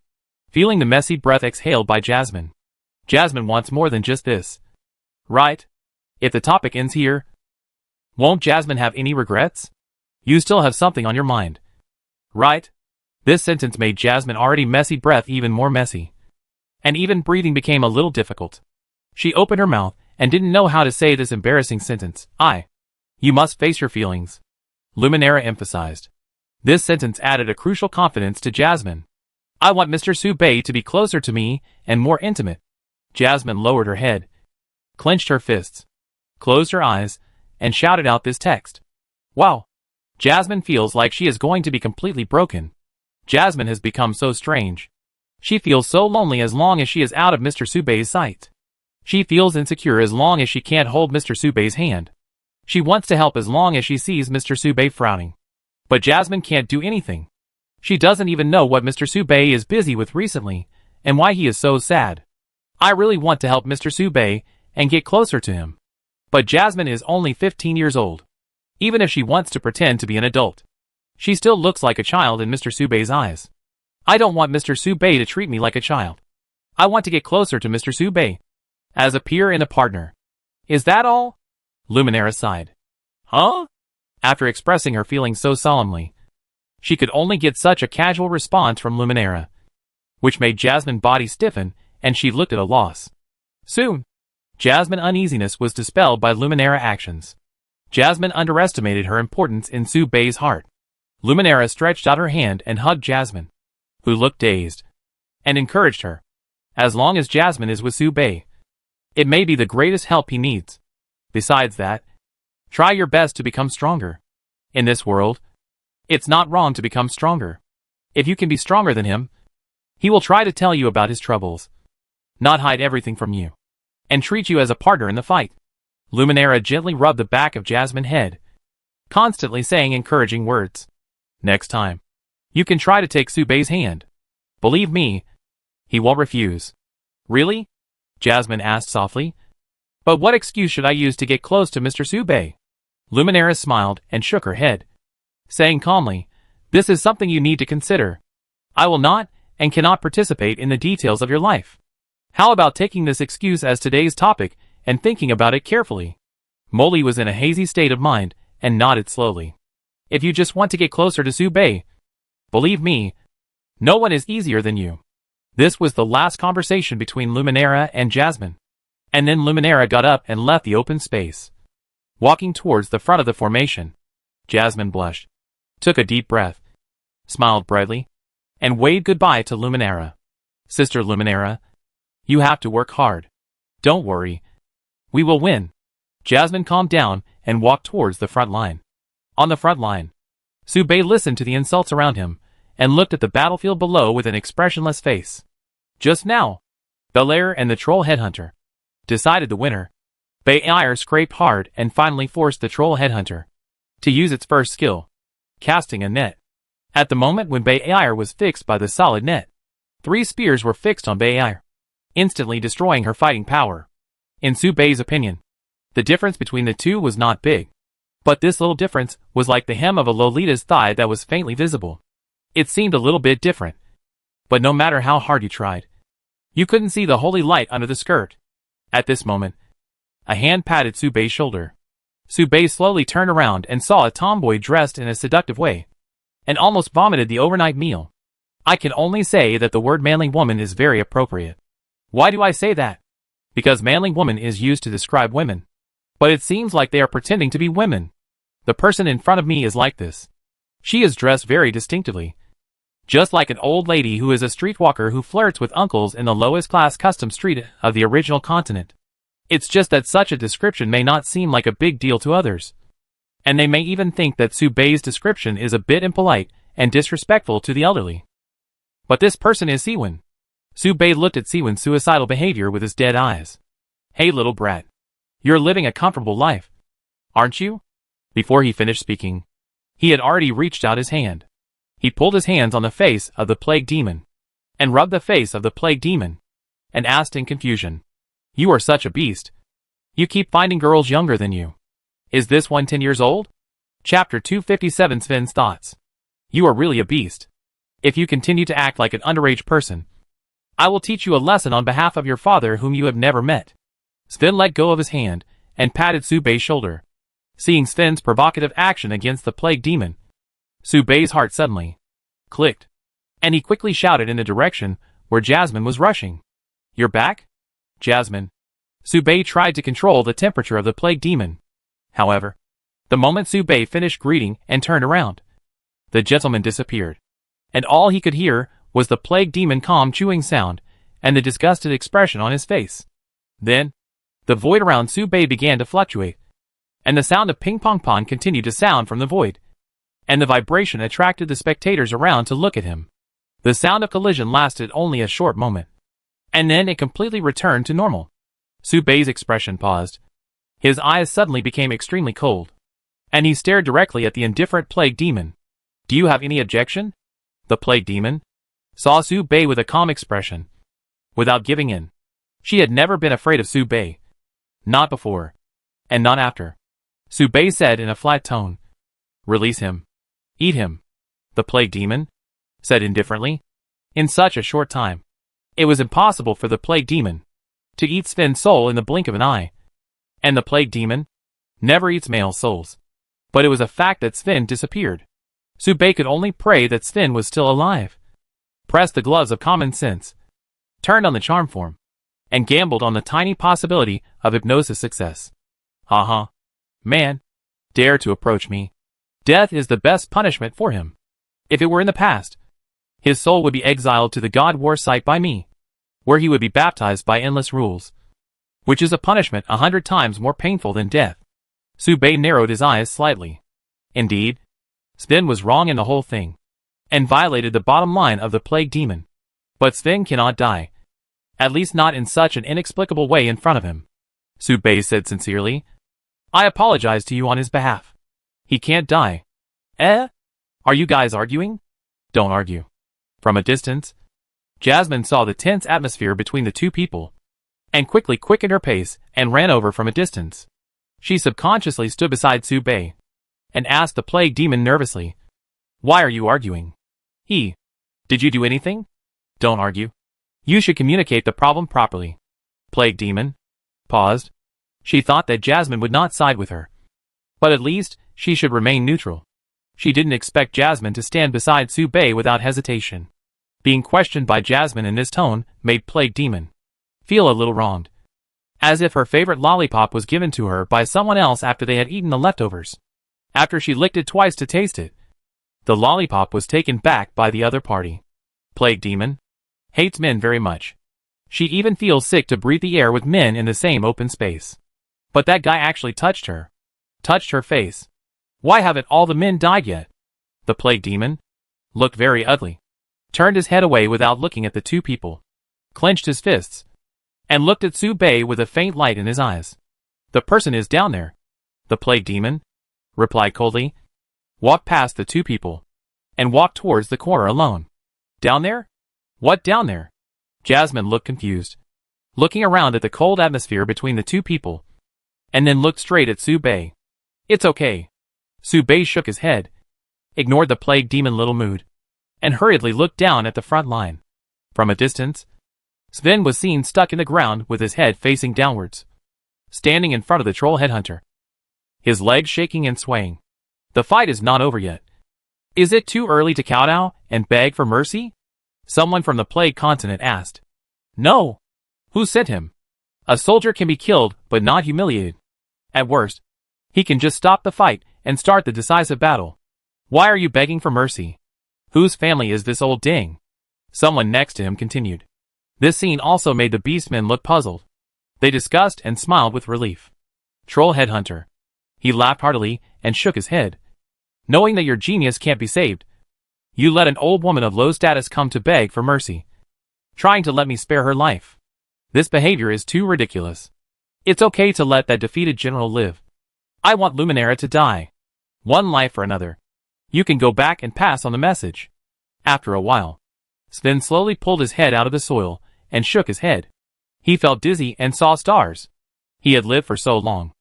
Feeling the messy breath exhaled by Jasmine, Jasmine wants more than just this. Right? If the topic ends here, won't Jasmine have any regrets? You still have something on your mind. Right? This sentence made Jasmine's already messy breath even more messy, and even breathing became a little difficult. She opened her mouth and didn't know how to say this embarrassing sentence. You must face your feelings, Luminera emphasized. This sentence added a crucial confidence to Jasmine. I want Mr. Su Bei to be closer to me and more intimate. Jasmine lowered her head, clenched her fists, closed her eyes, and shouted out this text. Wow! Jasmine feels like she is going to be completely broken. Jasmine has become so strange. She feels so lonely as long as she is out of Mr. Su Bei's sight. She feels insecure as long as she can't hold Mr. Su Bei's hand. She wants to help as long as she sees Mr. Su Bei frowning. But Jasmine can't do anything. She doesn't even know what Mr. Su Bei is busy with recently, and why he is so sad. I really want to help Mr. Su Bei and get closer to him. But Jasmine is only 15 years old. Even if she wants to pretend to be an adult, she still looks like a child in Mr. Su Bei's eyes. I don't want Mr. Su Bei to treat me like a child. I want to get closer to Mr. Su Bei, as a peer and a partner. Is that all? Luminera sighed. Huh? After expressing her feelings so solemnly, she could only get such a casual response from Luminera, which made Jasmine's body stiffen, and she looked at a loss. Soon, Jasmine's uneasiness was dispelled by Luminera actions. Jasmine underestimated her importance in Su Bei's heart. Luminera stretched out her hand and hugged Jasmine, who looked dazed, and encouraged her. As long as Jasmine is with Su Bei, it may be the greatest help he needs. Besides that, try your best to become stronger. In this world, it's not wrong to become stronger. If you can be stronger than him, he will try to tell you about his troubles, not hide everything from you, and treat you as a partner in the fight. Luminera gently rubbed the back of Jasmine's head, constantly saying encouraging words. Next time, you can try to take Subei's hand. Believe me, he won't refuse. Really? Jasmine asked softly. But what excuse should I use to get close to Mr. Subei? Luminara smiled and shook her head, saying calmly, this is something you need to consider. I will not and cannot participate in the details of your life. How about taking this excuse as today's topic and thinking about it carefully? Molly was in a hazy state of mind and nodded slowly. If you just want to get closer to Subei, believe me, no one is easier than you. This was the last conversation between Luminara and Jasmine. And then Luminara got up and left the open space. Walking towards the front of the formation, Jasmine blushed, took a deep breath, smiled brightly, and waved goodbye to Luminara. Sister Luminara, you have to work hard. Don't worry. We will win. Jasmine calmed down and walked towards the front line. On the front line, Subei listened to the insults around him and looked at the battlefield below with an expressionless face. Just now, Belair and the troll headhunter decided the winner. Belair scraped hard and finally forced the troll headhunter to use its first skill, casting a net. At the moment when Belair was fixed by the solid net, 3 spears were fixed on Belair, instantly destroying her fighting power. In Subei's opinion, the difference between the two was not big, but this little difference was like the hem of a Lolita's thigh that was faintly visible. It seemed a little bit different, but no matter how hard you tried, you couldn't see the holy light under the skirt. At this moment, a hand patted Subei's shoulder. Subei slowly turned around and saw a tomboy dressed in a seductive way, and almost vomited the overnight meal. I can only say that the word manly woman is very appropriate. Why do I say that? Because manly woman is used to describe women. But it seems like they are pretending to be women. The person in front of me is like this. She is dressed very distinctively, just like an old lady who is a streetwalker who flirts with uncles in the lowest class custom street of the original continent. It's just that such a description may not seem like a big deal to others. And they may even think that Subei's description is a bit impolite and disrespectful to the elderly. But this person is Siwon. Subei looked at Siwon's suicidal behavior with his dead eyes. Hey little brat. You're living a comfortable life, aren't you? Before he finished speaking, he had already reached out his hand. He pulled his hands on the face of the plague demon, and rubbed the face of the plague demon, and asked in confusion, you are such a beast. You keep finding girls younger than you. Is this one 10 years old? Chapter 257 Sven's thoughts. You are really a beast. If you continue to act like an underage person, I will teach you a lesson on behalf of your father whom you have never met. Sven let go of his hand and patted Subei's shoulder. Seeing Sven's provocative action against the plague demon, Subei's heart suddenly clicked, and he quickly shouted in the direction where Jasmine was rushing. You're back? Jasmine. Subei tried to control the temperature of the plague demon. However, the moment Subei finished greeting and turned around, the gentleman disappeared, and all he could hear was the plague demon calm chewing sound and the disgusted expression on his face. Then, the void around Subei began to fluctuate, and the sound of ping-pong-pong continued to sound from the void, and the vibration attracted the spectators around to look at him. The sound of collision lasted only a short moment, and then it completely returned to normal. Subei's expression paused. His eyes suddenly became extremely cold, and he stared directly at the indifferent plague demon. Do you have any objection? The plague demon saw Subei with a calm expression, without giving in. She had never been afraid of Subei. Not before, and not after. Subei said in a flat tone. Release him. Eat him. The plague demon said indifferently. In such a short time, it was impossible for the plague demon to eat Sven's soul in the blink of an eye. And the plague demon never eats male souls. But it was a fact that Sven disappeared. Subei could only pray that Sven was still alive. Pressed the gloves of common sense, turned on the charm form, and gambled on the tiny possibility of hypnosis success. Ha. Man, dare to approach me. Death is the best punishment for him. If it were in the past, his soul would be exiled to the God War site by me, where he would be baptized by endless rules, which is a punishment 100 times more painful than death. Subei narrowed his eyes slightly. Indeed, Sven was wrong in the whole thing, and violated the bottom line of the plague demon. But Sven cannot die. At least not in such an inexplicable way in front of him. Subei said sincerely. I apologize to you on his behalf. He can't die. Eh? Are you guys arguing? Don't argue. From a distance, Jasmine saw the tense atmosphere between the two people, and quickly quickened her pace and ran over from a distance. She subconsciously stood beside Su Bei, and asked the plague demon nervously, "Why are you arguing?" Did you do anything? Don't argue. You should communicate the problem properly. Plague demon paused. She thought that Jasmine would not side with her, but at least she should remain neutral. She didn't expect Jasmine to stand beside Su Bei without hesitation. Being questioned by Jasmine in this tone made Plague Demon feel a little wronged, as if her favorite lollipop was given to her by someone else after they had eaten the leftovers. After she licked it twice to taste it, the lollipop was taken back by the other party. Plague Demon hates men very much. She even feels sick to breathe the air with men in the same open space. But that guy actually touched her face. Why haven't all the men died yet? The Plague Demon looked very ugly, turned his head away without looking at the two people, clenched his fists, and looked at Su Bei with a faint light in his eyes. The person is down there. The Plague Demon replied coldly, walked past the two people, and walked towards the corner alone. Down there? What down there? Jasmine looked confused, looking around at the cold atmosphere between the two people, and then looked straight at Su Bei. It's okay. Su Bei shook his head, ignored the Plague Demon little mood, and hurriedly looked down at the front line. From a distance, Sven was seen stuck in the ground with his head facing downwards, standing in front of the troll headhunter, his legs shaking and swaying. The fight is not over yet. Is it too early to kowtow and beg for mercy? Someone from the Plague Continent asked. No. Who sent him? A soldier can be killed but not humiliated. At worst, he can just stop the fight and start the decisive battle. Why are you begging for mercy? Whose family is this old ding? Someone next to him continued. This scene also made the beastmen look puzzled. They discussed and smiled with relief. Troll headhunter. He laughed heartily and shook his head. Knowing that your genius can't be saved, you let an old woman of low status come to beg for mercy, trying to let me spare her life. This behavior is too ridiculous. It's okay to let that defeated general live. I want Luminara to die. One life for another. You can go back and pass on the message. After a while, Sven slowly pulled his head out of the soil and shook his head. He felt dizzy and saw stars. He had lived for so long,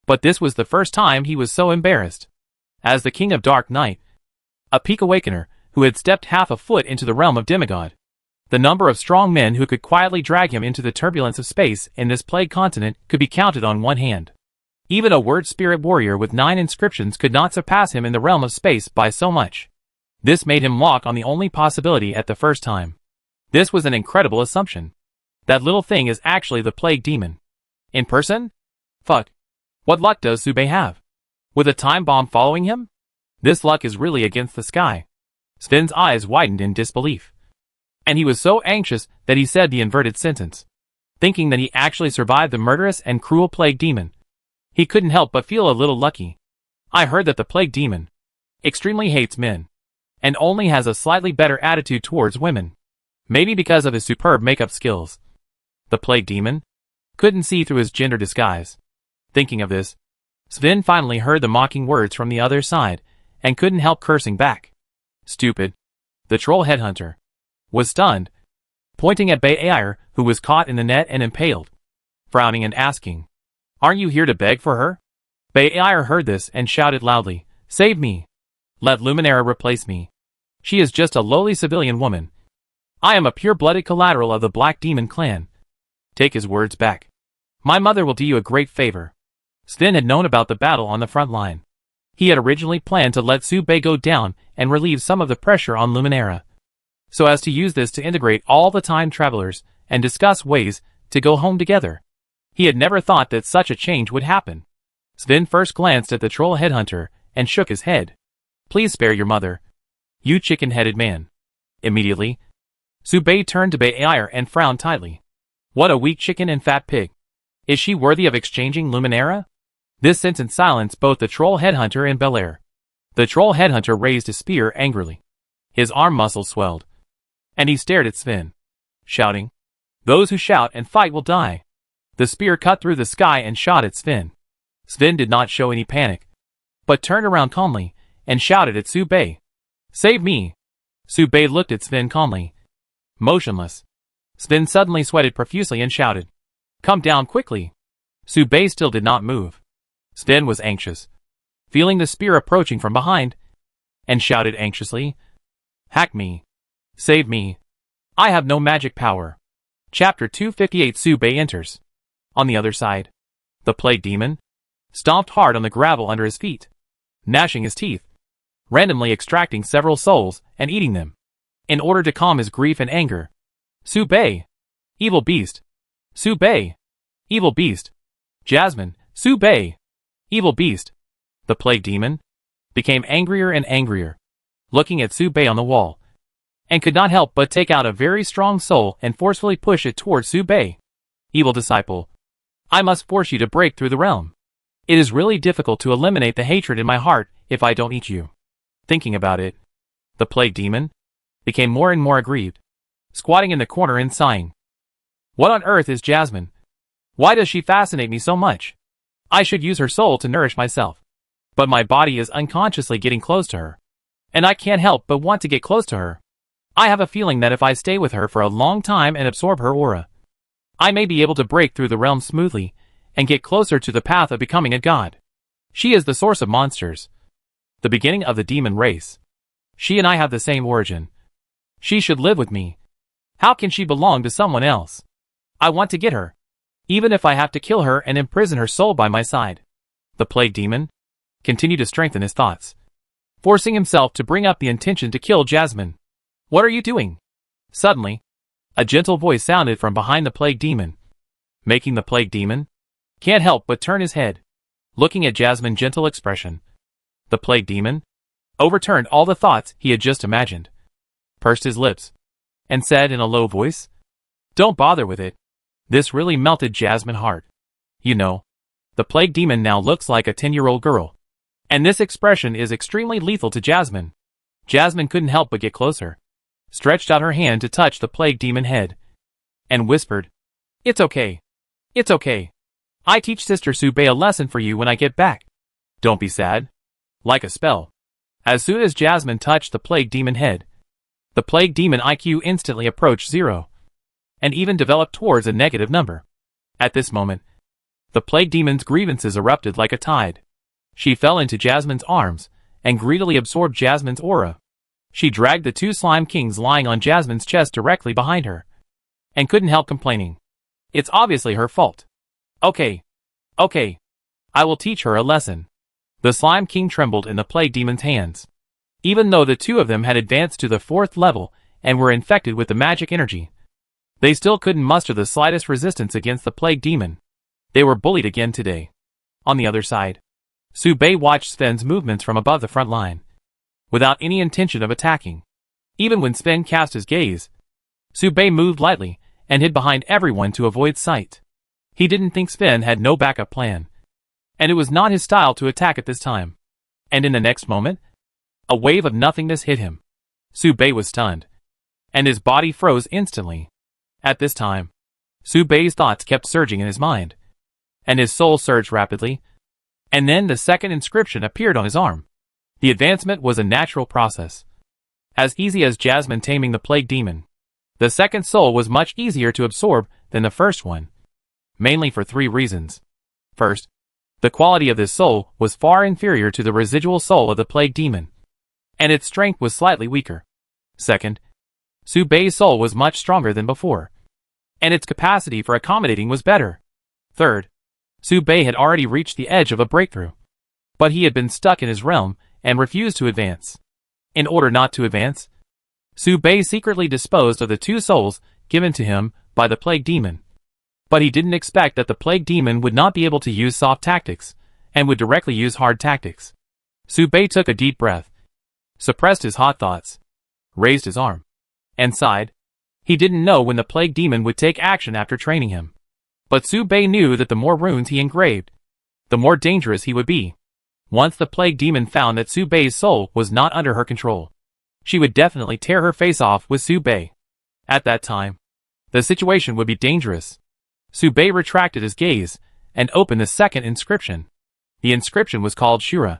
but this was the first time he was so embarrassed. As the King of Dark Night, a peak awakener who had stepped half a foot into the realm of demigod, the number of strong men who could quietly drag him into the turbulence of space in this plague continent could be counted on one hand. Even a word spirit warrior with 9 inscriptions could not surpass him in the realm of space by so much. This made him walk on the only possibility at the first time. This was an incredible assumption. That little thing is actually the Plague Demon. In person? Fuck. What luck does Su Bei have? With a time bomb following him? This luck is really against the sky. Sven's eyes widened in disbelief, and he was so anxious that he said the inverted sentence, thinking that he actually survived the murderous and cruel Plague Demon. He couldn't help but feel a little lucky. I heard that the Plague Demon extremely hates men, and only has a slightly better attitude towards women. Maybe because of his superb makeup skills. The Plague Demon couldn't see through his gender disguise. Thinking of this, Sven finally heard the mocking words from the other side, and couldn't help cursing back. Stupid. The troll headhunter was stunned, pointing at Baeir, who was caught in the net and impaled, frowning and asking, Aren't you here to beg for her? Baeir heard this and shouted loudly, Save me! Let Luminara replace me. She is just a lowly civilian woman. I am a pure-blooded collateral of the Black Demon clan. Take his words back. My mother will do you a great favor. Sven had known about the battle on the front line. He had originally planned to let Su Bei go down and relieve some of the pressure on Luminara, so as to use this to integrate all the time travelers and discuss ways to go home together. He had never thought that such a change would happen. Sven first glanced at the troll headhunter and shook his head. Please spare your mother, you chicken-headed man. Immediately, Su Bei turned to Baeir and frowned tightly. What a weak chicken and fat pig. Is she worthy of exchanging Luminara? This sentence silenced both the troll headhunter and Belair. The troll headhunter raised his spear angrily. His arm muscles swelled, and he stared at Sven, shouting, Those who shout and fight will die. The spear cut through the sky and shot at Sven. Sven did not show any panic, but turned around calmly and shouted at Su Bei. "Save me!" Su Bei looked at Sven calmly, motionless. Sven suddenly sweated profusely and shouted, "Come down quickly!" Su Bei still did not move. Sven was anxious, feeling the spear approaching from behind, and shouted anxiously, "Hack me! Save me! I have no magic power!" Chapter 258. Su Bei enters. On the other side, the plague demon stomped hard on the gravel under his feet, gnashing his teeth, randomly extracting several souls and eating them, in order to calm his grief and anger. "Su Bei! Evil beast! Su Bei! Evil beast! Jasmine! Su Bei! Evil beast!" The plague demon became angrier and angrier, looking at Su Bei on the wall, and could not help but take out a very strong soul and forcefully push it towards Su Bei. "Evil disciple, I must force you to break through the realm. It is really difficult to eliminate the hatred in my heart if I don't eat you." Thinking about it, the plague demon became more and more aggrieved, squatting in the corner and sighing. "What on earth is Jasmine? Why does she fascinate me so much? I should use her soul to nourish myself. But my body is unconsciously getting close to her, and I can't help but want to get close to her. I have a feeling that if I stay with her for a long time and absorb her aura, I may be able to break through the realm smoothly and get closer to the path of becoming a god. She is the source of monsters, the beginning of the demon race. She and I have the same origin. She should live with me. How can she belong to someone else? I want to get her, even if I have to kill her and imprison her soul by my side." The plague demon continued to strengthen his thoughts, forcing himself to bring up the intention to kill Jasmine. "What are you doing?" Suddenly, a gentle voice sounded from behind the plague demon, making the plague demon can't help but turn his head, looking at Jasmine's gentle expression. The plague demon overturned all the thoughts he had just imagined, pursed his lips, and said in a low voice, "Don't bother with it." This really melted Jasmine's heart. You know, the plague demon now looks like a 10-year-old girl, and this expression is extremely lethal to Jasmine. Jasmine couldn't help but get closer, stretched out her hand to touch the plague demon head, and whispered, "It's okay. It's okay. I teach Sister Su Bei a lesson for you when I get back. Don't be sad." Like a spell, as soon as Jasmine touched the plague demon head, the plague demon IQ instantly approached 0, and even developed towards a negative number. At this moment, the plague demon's grievances erupted like a tide. She fell into Jasmine's arms and greedily absorbed Jasmine's aura. She dragged the two slime kings lying on Jasmine's chest directly behind her, and couldn't help complaining. "It's obviously her fault. Okay. I will teach her a lesson." The slime king trembled in the plague demon's hands. Even though the two of them had advanced to the 4th level and were infected with the magic energy, they still couldn't muster the slightest resistance against the plague demon. They were bullied again today. On the other side, Su Bei watched Sven's movements from above the front line, without any intention of attacking. Even when Sven cast his gaze, Su Bei moved lightly and hid behind everyone to avoid sight. He didn't think Sven had no backup plan, and it was not his style to attack at this time. And in the next moment, a wave of nothingness hit him. Su Bei was stunned, and his body froze instantly. At this time, Su Bei's thoughts kept surging in his mind, and his soul surged rapidly, and then the second inscription appeared on his arm. The advancement was a natural process, as easy as Jasmine taming the plague demon. The second soul was much easier to absorb than the first one, mainly for 3 reasons. First, the quality of this soul was far inferior to the residual soul of the plague demon, and its strength was slightly weaker. Second, Su Bei's soul was much stronger than before, and its capacity for accommodating was better. Third, Su Bei had already reached the edge of a breakthrough, but he had been stuck in his realm and refused to advance. In order not to advance, Su Bei secretly disposed of the 2 souls given to him by the plague demon. But he didn't expect that the plague demon would not be able to use soft tactics, and would directly use hard tactics. Su Bei took a deep breath, suppressed his hot thoughts, raised his arm, and sighed. He didn't know when the plague demon would take action after training him. But Su Bei knew that the more runes he engraved, the more dangerous he would be. Once the plague demon found that Su Bei's soul was not under her control, she would definitely tear her face off with Su Bei. At that time, the situation would be dangerous. Su Bei retracted his gaze and opened the second inscription. The inscription was called Shura,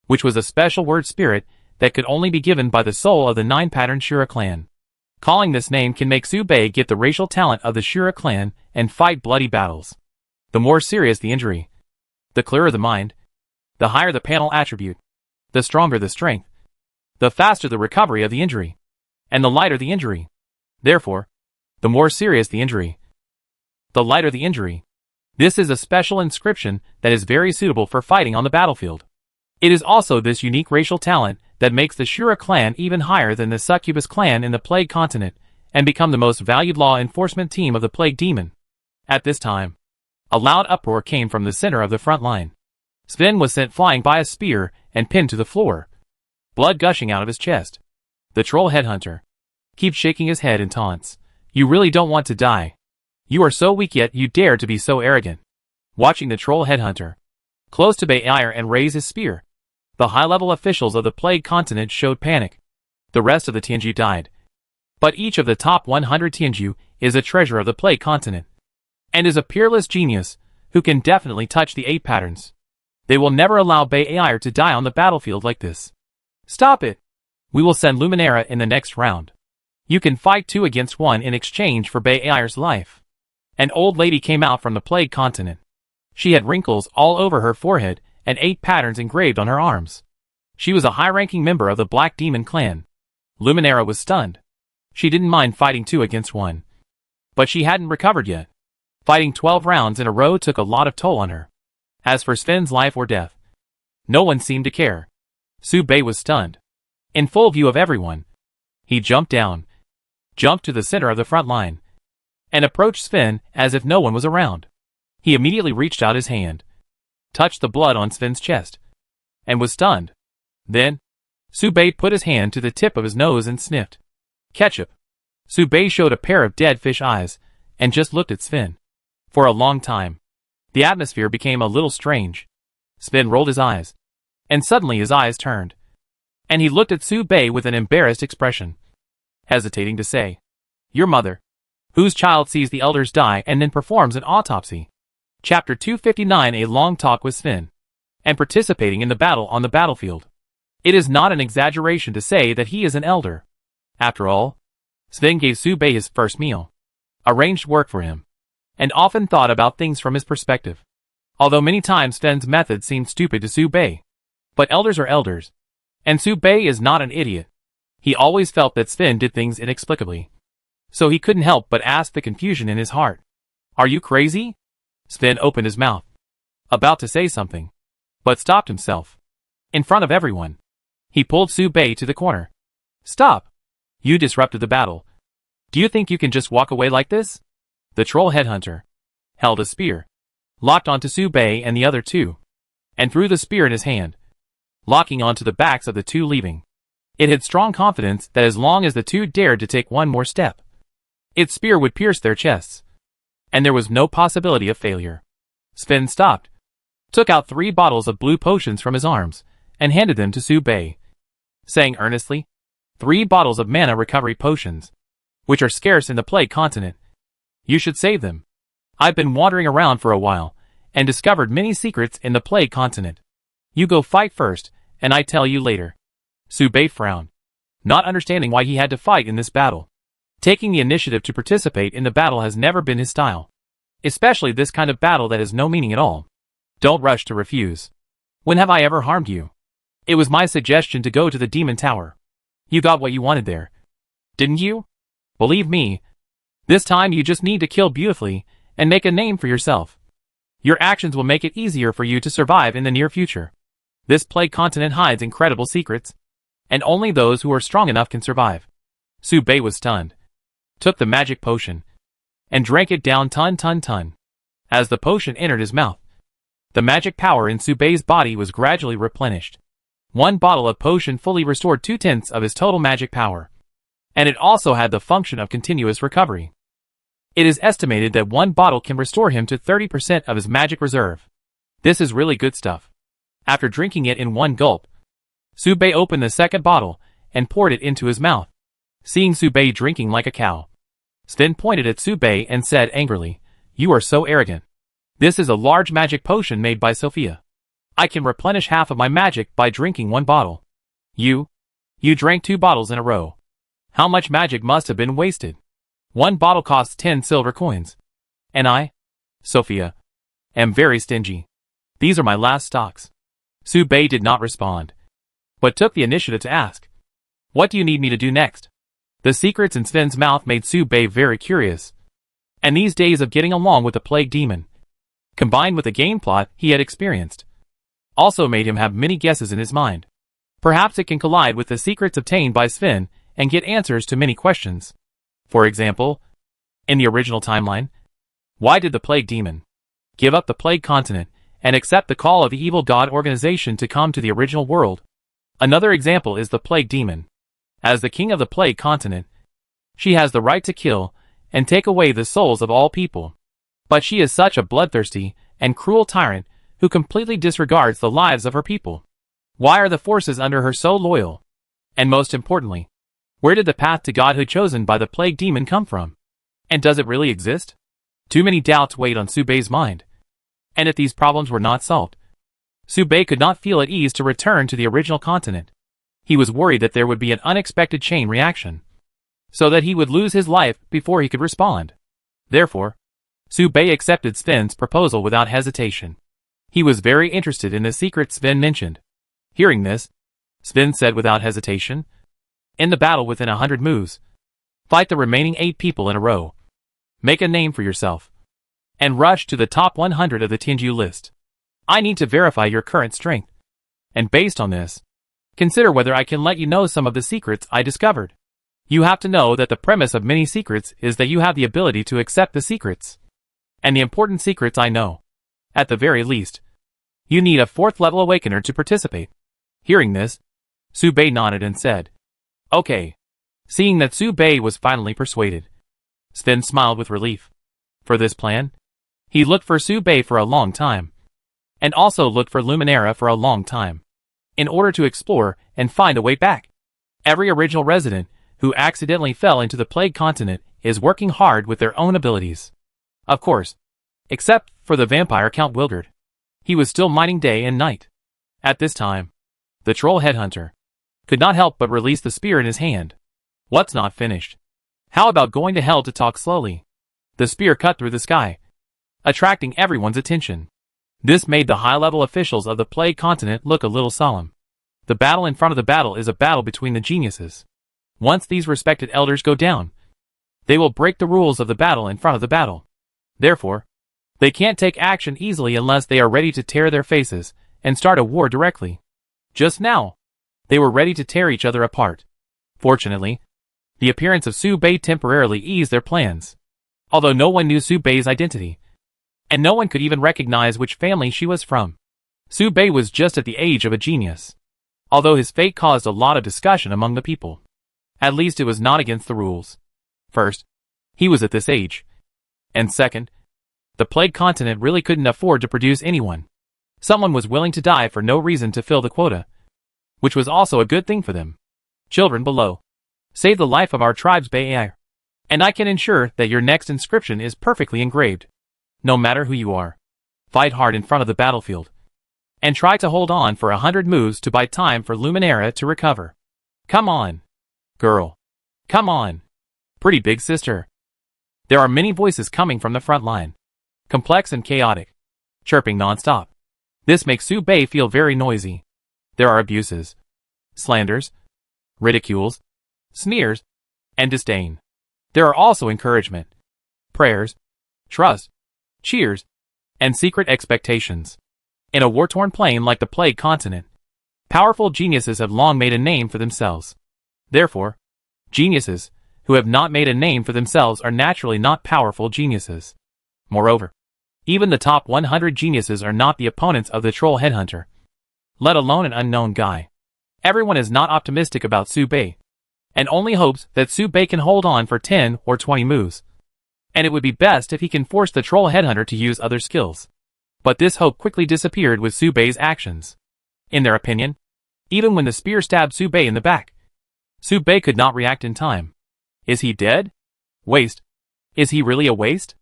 which was a special word spirit that could only be given by the soul of the 9-pattern Shura clan. Calling this name can make Su-Bei get the racial talent of the Shura clan and fight bloody battles. The more serious the injury, the clearer the mind, the higher the panel attribute, the stronger the strength, the faster the recovery of the injury, and the lighter the injury. Therefore, the more serious the injury, the lighter the injury. This is a special inscription that is very suitable for fighting on the battlefield. It is also this unique racial talent that makes the Shura clan even higher than the Succubus clan in the Plague Continent and become the most valued law enforcement team of the Plague Demon. At this time, a loud uproar came from the center of the front line. Sven was sent flying by a spear and pinned to the floor, blood gushing out of his chest. The troll headhunter keeps shaking his head in taunts. You really don't want to die. You are so weak yet you dare to be so arrogant. Watching the troll headhunter close to Bayer and raise his spear, the high-level officials of the Plague Continent showed panic. The rest of the Tianju died. But each of the top 100 Tianju is a treasure of the Plague Continent, and is a peerless genius who can definitely touch the 8 patterns. They will never allow Bayer to die on the battlefield like this. Stop it! We will send Luminera in the next round. You can fight 2 against 1 in exchange for Bayer's life. An old lady came out from the Plague Continent. She had wrinkles all over her forehead and 8 patterns engraved on her arms. She was a high-ranking member of the Black Demon clan. Luminera was stunned. She didn't mind fighting 2 against 1. But she hadn't recovered yet. Fighting 12 rounds in a row took a lot of toll on her. As for Sven's life or death, no one seemed to care. Su-Bei was stunned. In full view of everyone, he jumped down, jumped to the center of the front line, and approached Sven as if no one was around. He immediately reached out his hand, touched the blood on Sven's chest, and was stunned. Then, Su-Bei put his hand to the tip of his nose and sniffed. Ketchup. Su-Bei showed a pair of dead fish eyes, and just looked at Sven. For a long time, the atmosphere became a little strange. Sven rolled his eyes, and suddenly his eyes turned, and he looked at Su-Bei with an embarrassed expression, hesitating to say, Your mother, whose child sees the elders die and then performs an autopsy. Chapter 259 A long talk with Sven, and participating in the battle on the battlefield. It is not an exaggeration to say that he is an elder. After all, Sven gave Su-Bei his first meal, arranged work for him, and often thought about things from his perspective. Although many times Sven's method seemed stupid to Su-Bei. But elders are elders, and Su-Bei is not an idiot. He always felt that Sven did things inexplicably. So he couldn't help but ask the confusion in his heart. Are you crazy? Sven opened his mouth, about to say something, but stopped himself. In front of everyone, he pulled Su-Bei to the corner. Stop! You disrupted the battle. Do you think you can just walk away like this? The troll headhunter held a spear, locked onto Su-Bei and the other 2, and threw the spear in his hand, locking onto the backs of the 2 leaving. It had strong confidence that as long as the 2 dared to take one more step, its spear would pierce their chests, and there was no possibility of failure. Sven stopped, took out 3 bottles of blue potions from his arms, and handed them to Su-Bei, saying earnestly, 3 bottles of mana recovery potions, which are scarce in the Plague Continent. You should save them. I've been wandering around for a while, and discovered many secrets in the Plague Continent. You go fight first, and I tell you later. Su-Bei frowned, not understanding why he had to fight in this battle. Taking the initiative to participate in the battle has never been his style. Especially this kind of battle that has no meaning at all. Don't rush to refuse. When have I ever harmed you? It was my suggestion to go to the Demon Tower. You got what you wanted there. Didn't you? Believe me, this time you just need to kill beautifully and make a name for yourself. Your actions will make it easier for you to survive in the near future. This Plague Continent hides incredible secrets, and only those who are strong enough can survive. Su-Bei was stunned, took the magic potion, and drank it down ton. As the potion entered his mouth, the magic power in Su-Bei's body was gradually replenished. 1 bottle of potion fully restored 2/10 of his total magic power, and it also had the function of continuous recovery. It is estimated that 1 bottle can restore him to 30% of his magic reserve. This is really good stuff. After drinking it in 1 gulp, Su-Bei opened the 2nd bottle and poured it into his mouth. Seeing Su-Bei drinking like a cow, Sven pointed at Su-Bei and said angrily, You are so arrogant. This is a large magic potion made by Sophia. I can replenish half of my magic by drinking one bottle. You drank 2 bottles in a row. How much magic must have been wasted? One bottle costs 10 silver coins. And I, Sophia, am very stingy. These are my last stocks. Su Bei did not respond, but took the initiative to ask, "What do you need me to do next?" The secrets in Sven's mouth made Su Bei very curious. And these days of getting along with the plague demon, combined with the game plot he had experienced, also made him have many guesses in his mind. Perhaps it can collide with the secrets obtained by Sven and get answers to many questions. For example, in the original timeline, why did the plague demon give up the plague continent and accept the call of the evil god organization to come to the original world? Another example is the plague demon. As the king of the plague continent, she has the right to kill and take away the souls of all people. But she is such a bloodthirsty and cruel tyrant who completely disregards the lives of her people. Why are the forces under her so loyal? And most importantly, where did the path to godhood chosen by the plague demon come from? And does it really exist? Too many doubts weighed on Su Bei's mind. And if these problems were not solved, Su Bei could not feel at ease to return to the original continent. He was worried that there would be an unexpected chain reaction, so that he would lose his life before he could respond. Therefore, Su Bei accepted Sven's proposal without hesitation. He was very interested in the secret Sven mentioned. Hearing this, Sven said without hesitation, "In the battle within 100 moves, fight the remaining 8 people in a row. Make a name for yourself, and rush to the top 100 of the Tenju list. I need to verify your current strength, and based on this, consider whether I can let you know some of the secrets I discovered. You have to know that the premise of many secrets is that you have the ability to accept the secrets. And the important secrets I know. At the very least, you need a 4th level awakener to participate." Hearing this, Su Bei nodded and said, "Okay." Seeing that Su Bei was finally persuaded, Sven smiled with relief. For this plan, he looked for Su Bei for a long time, and also looked for Luminara for a long time, in order to explore and find a way back. Every original resident who accidentally fell into the plague continent is working hard with their own abilities. Of course, except for the vampire Count Wilgard. He was still mining day and night. At this time, the troll headhunter could not help but release the spear in his hand. What's not finished? How about going to hell to talk slowly? The spear cut through the sky, attracting everyone's attention. This made the high-level officials of the plague continent look a little solemn. The battle in front of the battle is a battle between the geniuses. Once these respected elders go down, they will break the rules of the battle in front of the battle. Therefore, they can't take action easily unless they are ready to tear their faces and start a war directly. Just now, they were ready to tear each other apart. Fortunately, the appearance of Su Bei temporarily eased their plans. Although no one knew Su Bei's identity, and no one could even recognize which family she was from. Su Bei was just at the age of a genius. Although his fate caused a lot of discussion among the people, at least it was not against the rules. First, he was at this age. And second, the plague continent really couldn't afford to produce anyone. Someone was willing to die for no reason to fill the quota, which was also a good thing for them. Children below, save the life of our tribe's Bai, and I can ensure that your next inscription is perfectly engraved. No matter who you are, fight hard in front of the battlefield, and try to hold on for 100 moves to buy time for Luminara to recover. Come on, girl. Come on, pretty big sister. There are many voices coming from the front line, complex and chaotic, chirping non-stop. This makes Su Bei feel very noisy. There are abuses, slanders, ridicules, sneers, and disdain. There are also encouragement, prayers, trust, cheers, and secret expectations. In a war-torn plain like the plague continent, powerful geniuses have long made a name for themselves. Therefore, geniuses who have not made a name for themselves are naturally not powerful geniuses. Moreover, even the top 100 geniuses are not the opponents of the troll headhunter, let alone an unknown guy. Everyone is not optimistic about Su Bei, and only hopes that Su Bei can hold on for 10 or 20 moves. And it would be best if he can force the troll headhunter to use other skills. But this hope quickly disappeared with Su Bei's actions. In their opinion, even when the spear stabbed Su Bei in the back, Su Bei could not react in time. Is he dead? Waste. Is he really a waste?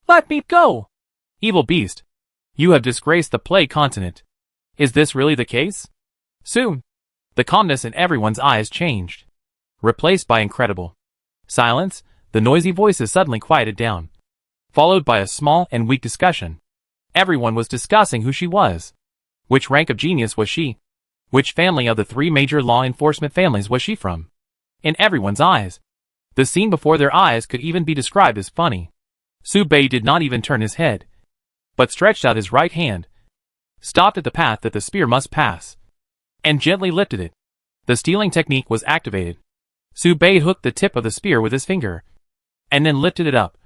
Let me go! Evil beast. You have disgraced the plague continent. Is this really the case? Soon, the calmness in everyone's eyes changed. Replaced by incredible silence, the noisy voices suddenly quieted down, followed by a small and weak discussion. Everyone was discussing who she was. Which rank of genius was she? Which family of the three major law enforcement families was she from? In everyone's eyes, the scene before their eyes could even be described as funny. Su Bei did not even turn his head, but stretched out his right hand, stopped at the path that the spear must pass, and gently lifted it. The stealing technique was activated. Su Bei hooked the tip of the spear with his finger, and then lifted it up.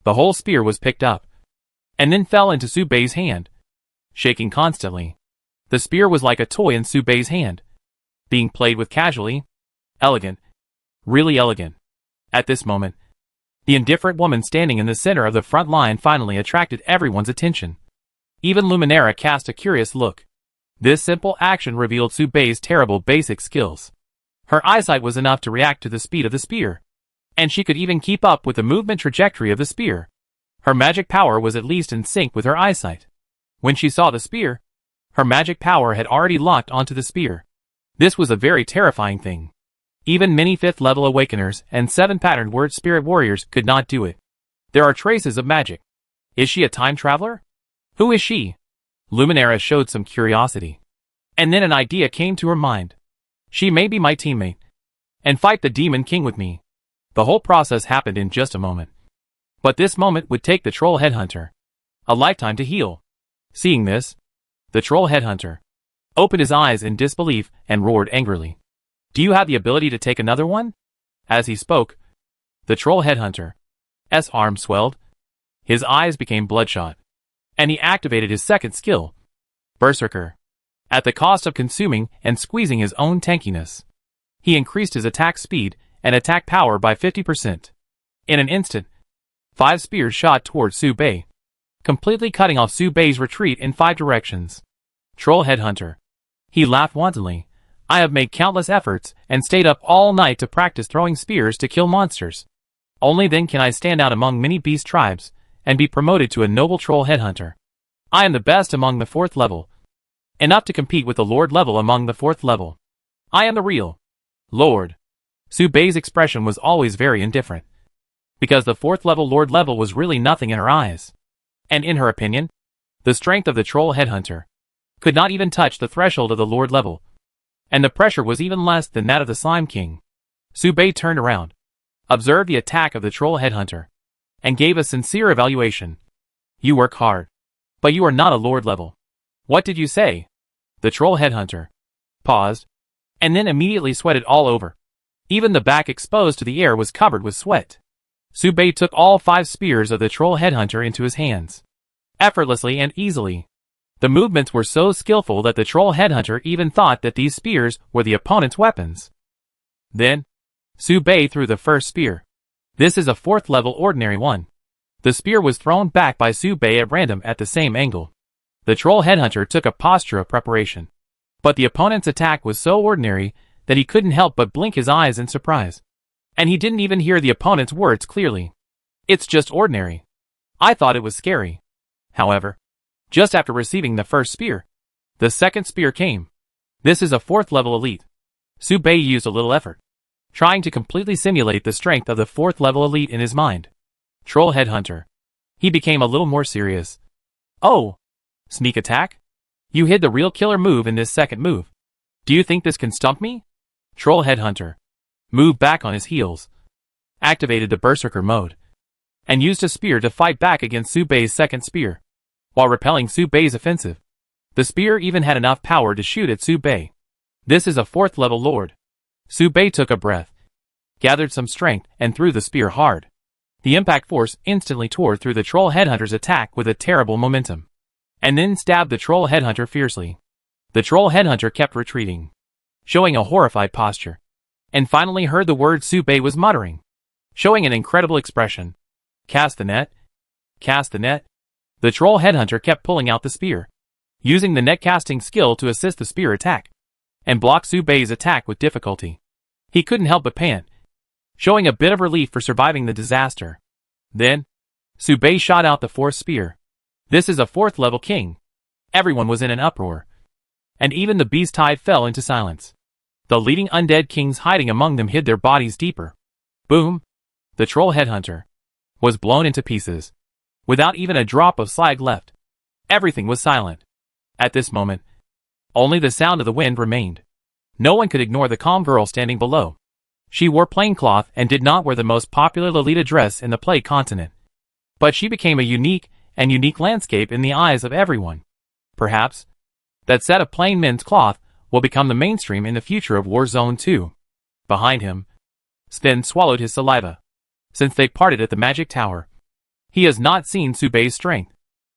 The whole spear was picked up, and then fell into Su Bei's hand, shaking constantly. The spear was like a toy in Su Bei's hand, being played with casually. Elegant. Really elegant. At this moment, the indifferent woman standing in the center of the front line finally attracted everyone's attention. Even Luminara cast a curious look. This simple action revealed Su Bei's terrible basic skills. Her eyesight was enough to react to the speed of the spear, and she could even keep up with the movement trajectory of the spear. Her magic power was at least in sync with her eyesight. When she saw the spear, her magic power had already locked onto the spear. This was a very terrifying thing. Even many 5th level awakeners and 7 patterned word spirit warriors could not do it. There are traces of magic. Is she a time traveler? Who is she? Luminara showed some curiosity. And then an idea came to her mind. She may be my teammate, and fight the Demon King with me. The whole process happened in just a moment. But this moment would take the troll headhunter a lifetime to heal. Seeing this, the troll headhunter opened his eyes in disbelief and roared angrily. Do you have the ability to take another one? As he spoke, the troll headhunter's arm swelled, his eyes became bloodshot, and he activated his second skill, Berserker. At the cost of consuming and squeezing his own tankiness, he increased his attack speed and attack power by 50%. In an instant, 5 spears shot towards Su Bei, completely cutting off Su Bei's retreat in 5 directions. Troll headhunter. He laughed wantonly. I have made countless efforts and stayed up all night to practice throwing spears to kill monsters. Only then can I stand out among many beast tribes and be promoted to a noble troll headhunter. I am the best among the 4th level, enough to compete with the Lord level among the 4th level. I am the real Lord. Su Bei's expression was always very indifferent, because the 4th level Lord level was really nothing in her eyes. And in her opinion, the strength of the troll headhunter could not even touch the threshold of the Lord level, and the pressure was even less than that of the Slime King. Su Bei turned around, observed the attack of the troll headhunter, and gave a sincere evaluation. You work hard, but you are not a Lord level. What did you say? The troll headhunter paused, and then immediately sweated all over. Even the back exposed to the air was covered with sweat. Su Bei took all 5 spears of the troll headhunter into his hands, effortlessly and easily. The movements were so skillful that the troll headhunter even thought that these spears were the opponent's weapons. Then, Su Bei threw the first spear. This is a 4th level ordinary one. The spear was thrown back by Su Bei at random at the same angle. The troll headhunter took a posture of preparation, but the opponent's attack was so ordinary that he couldn't help but blink his eyes in surprise. And he didn't even hear the opponent's words clearly. It's just ordinary. I thought it was scary. However, just after receiving the first spear, the second spear came. This is a 4th level elite. Su Bei used a little effort, trying to completely simulate the strength of the 4th level elite in his mind. Troll headhunter. He became a little more serious. Oh! Sneak attack? You hid the real killer move in this second move. Do you think this can stump me? Troll headhunter moved back on his heels, activated the Berserker mode, and used a spear to fight back against Su Bei's second spear, while repelling Su Bei's offensive. The spear even had enough power to shoot at Su Bei. This is a 4th level lord. Su Bei took a breath, gathered some strength, and threw the spear hard. The impact force instantly tore through the troll headhunter's attack with a terrible momentum, and then stabbed the troll headhunter fiercely. The troll headhunter kept retreating, showing a horrified posture, and finally heard the words Su Bei was muttering, showing an incredible expression. Cast the net. Cast the net. The troll headhunter kept pulling out the spear, using the net casting skill to assist the spear attack, and block Su Bei's attack with difficulty. He couldn't help but pant, showing a bit of relief for surviving the disaster. Then, Su Bei shot out the 4th spear. This is a 4th level king. Everyone was in an uproar. and even the beast tide fell into silence. The leading undead kings hiding among them hid their bodies deeper. Boom! The troll headhunter was blown into pieces, without even a drop of slag left. Everything was silent. At this moment, only the sound of the wind remained. No one could ignore the calm girl standing below. She wore plain cloth and did not wear the most popular Lolita dress in the Plague Continent. But she became a unique landscape in the eyes of everyone. Perhaps that set of plain men's cloth will become the mainstream in the future of Warzone 2. Behind him, Sven swallowed his saliva. Since they parted at the Magic Tower, he has not seen Subei's strength.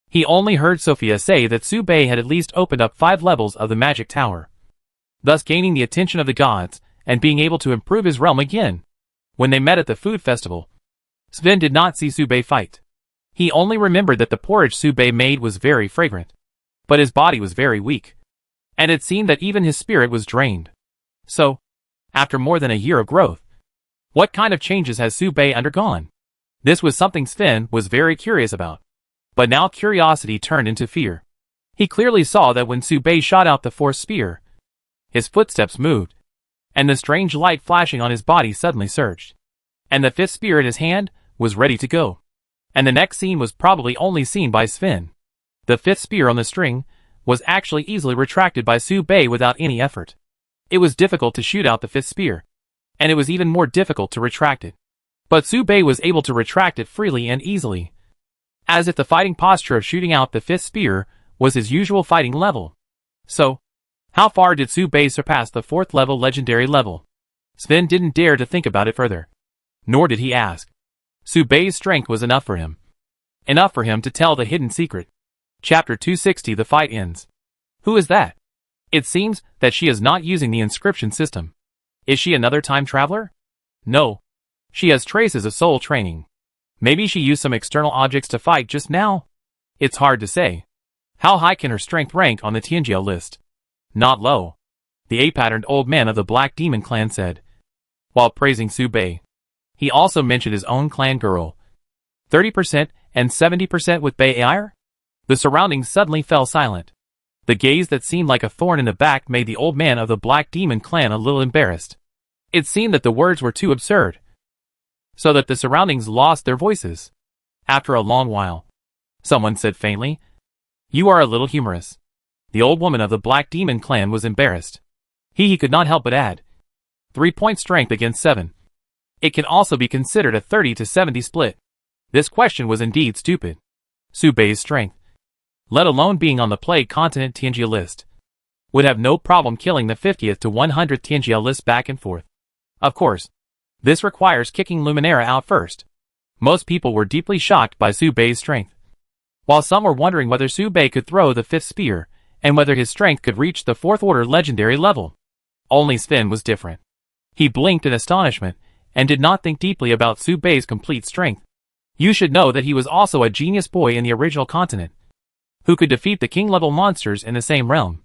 He only heard Sophia say that Subei had at least opened up 5 levels of the Magic Tower, thus gaining the attention of the gods and being able to improve his realm again. When they met at the food festival, Sven did not see Subei fight. He only remembered that the porridge Subei made was very fragrant, but his body was very weak, and it seemed that even his spirit was drained. So, after more than a year of growth, what kind of changes has Subei undergone? This was something Sven was very curious about. But now curiosity turned into fear. He clearly saw that when Subei shot out the 4th spear, his footsteps moved, and the strange light flashing on his body suddenly surged. And the 5th spear in his hand was ready to go. And the next scene was probably only seen by Sven. The 5th spear on the string was actually easily retracted by Subei without any effort. It was difficult to shoot out the 5th spear, and it was even more difficult to retract it. But Subei was able to retract it freely and easily, as if the fighting posture of shooting out the 5th spear was his usual fighting level. So, how far did Subei surpass the 4th level legendary level? Sven didn't dare to think about it further. Nor did he ask. Subei's strength was enough for him. Enough for him to tell the hidden secret. Chapter 260. The fight ends. Who is that? It seems that she is not using the inscription system. Is she another time traveler? No. She has traces of soul training. Maybe she used some external objects to fight just now? It's hard to say. How high can her strength rank on the Tianjia list? Not low, the A-patterned old man of the Black Demon clan said, while praising Subei. He also mentioned his own clan girl. 30% and 70% with Baeir? The surroundings suddenly fell silent. The gaze that seemed like a thorn in the back made the old man of the Black Demon clan a little embarrassed. It seemed that the words were too absurd, so that the surroundings lost their voices. After a long while, someone said faintly, "You are a little humorous." The old woman of the Black Demon clan was embarrassed. He could not help but add, 3-point strength against 7. It can also be considered a 30 to 70 split. This question was indeed stupid. Subei's strength, let alone being on the Plague Continent Tianjia list, would have no problem killing the 50th to 100th Tianjia list back and forth. Of course, this requires kicking Luminera out first. Most people were deeply shocked by Subei's strength, while some were wondering whether Subei could throw the 5th spear, and whether his strength could reach the 4th order legendary level. Only Sven was different. He blinked in astonishment, and did not think deeply about Subei's complete strength. You should know that he was also a genius boy in the original continent, who could defeat the king-level monsters in the same realm,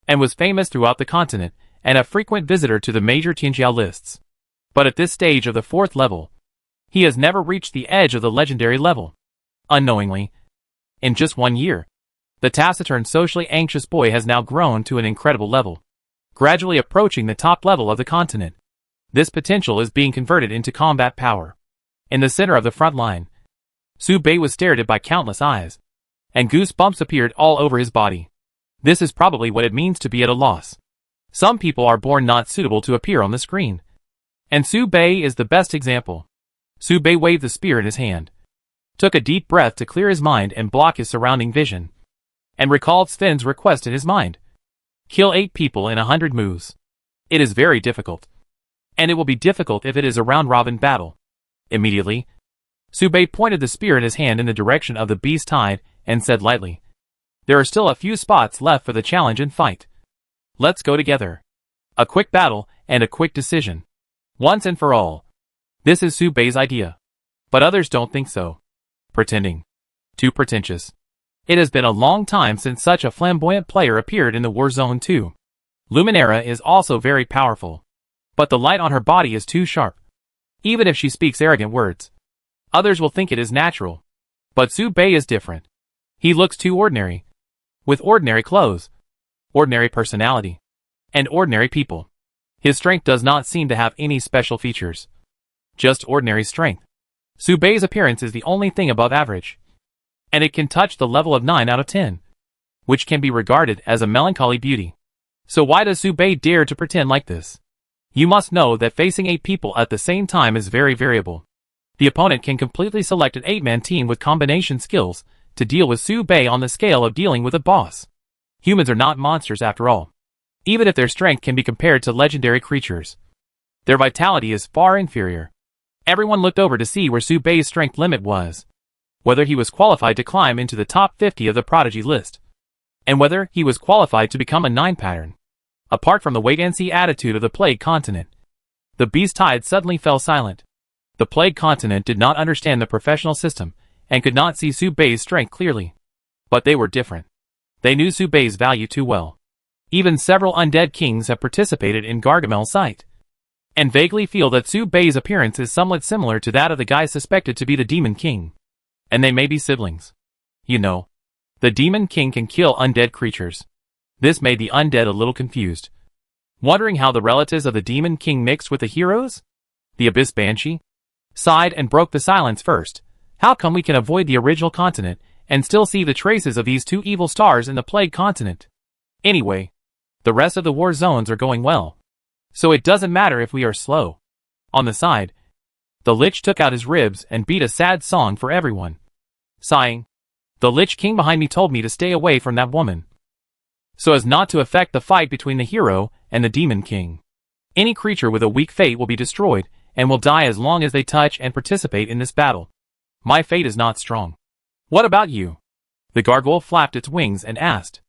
and was famous throughout the continent, and a frequent visitor to the major Tianjia lists. But at this stage of the 4th level, he has never reached the edge of the legendary level. Unknowingly, in just 1 year, the taciturn socially anxious boy has now grown to an incredible level, gradually approaching the top level of the continent. This potential is being converted into combat power. In the center of the front line, Subei was stared at by countless eyes, and goosebumps appeared all over his body. This is probably what it means to be at a loss. Some people are born not suitable to appear on the screen, and Subei is the best example. Subei waved the spear in his hand, took a deep breath to clear his mind and block his surrounding vision, and recalled Sven's request in his mind. Kill 8 people in 100 moves. It is very difficult. And it will be difficult if it is a round-robin battle. Immediately, Subei pointed the spear in his hand in the direction of the beast tide, and said lightly, "There are still a few spots left for the challenge and fight. Let's go together. A quick battle, and a quick decision. Once and for all." This is Subei's idea. But others don't think so. Pretending. Too pretentious. It has been a long time since such a flamboyant player appeared in the Warzone 2. Luminera is also very powerful, but the light on her body is too sharp. Even if she speaks arrogant words, others will think it is natural. But Subei is different. He looks too ordinary, with ordinary clothes, ordinary personality, and ordinary people. His strength does not seem to have any special features. Just ordinary strength. Subei's appearance is the only thing above average. And it can touch the level of 9 out of 10, which can be regarded as a melancholy beauty. So why does Subei dare to pretend like this? You must know that facing 8 people at the same time is very variable. The opponent can completely select an 8-man team with combination skills to deal with Subei on the scale of dealing with a boss. Humans are not monsters after all. Even if their strength can be compared to legendary creatures, their vitality is far inferior. Everyone looked over to see where Subei's strength limit was, whether he was qualified to climb into the top 50 of the prodigy list, and whether he was qualified to become a 9 pattern. Apart from the wait-and-see attitude of the Plague Continent, the Beast Tide suddenly fell silent. The Plague Continent did not understand the professional system and could not see Subei's strength clearly. But they were different. They knew Subei's value too well. Even several undead kings have participated in Gargamel's site, and vaguely feel that Subei's appearance is somewhat similar to that of the guy suspected to be the Demon King. And they may be siblings. You know, the Demon King can kill undead creatures. This made the undead a little confused, wondering how the relatives of the Demon King mixed with the heroes? The Abyss Banshee sighed and broke the silence first. How come we can avoid the original continent and still see the traces of these 2 evil stars in the Plague Continent? Anyway, the rest of the war zones are going well, so it doesn't matter if we are slow. On the side, the Lich took out his ribs and beat a sad song for everyone. Sighing, the Lich King behind me told me to stay away from that woman, so as not to affect the fight between the hero and the Demon King. Any creature with a weak fate will be destroyed and will die as long as they touch and participate in this battle. My fate is not strong. What about you? The gargoyle flapped its wings and asked.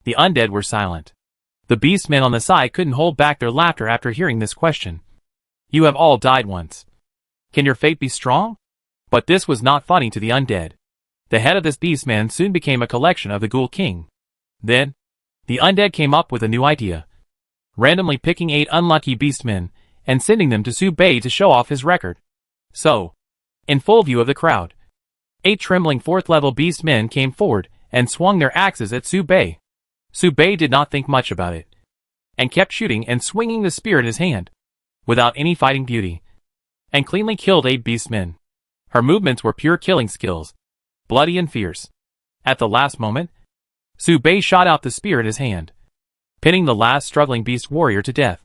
The undead were silent. The beastmen on the side couldn't hold back their laughter after hearing this question. You have all died once. Can your fate be strong? But this was not funny to the undead. The head of this beastman soon became a collection of the Ghoul King. Then, the undead came up with a new idea, randomly picking 8 unlucky beastmen and sending them to Subei to show off his record. So, in full view of the crowd, 8 trembling 4th-level beastmen came forward and swung their axes at Subei. Subei did not think much about it, and kept shooting and swinging the spear in his hand, without any fighting beauty, and cleanly killed 8 beastmen. Her movements were pure killing skills, bloody and fierce. At the last moment, Subei shot out the spear in his hand, pinning the last struggling beast warrior to death,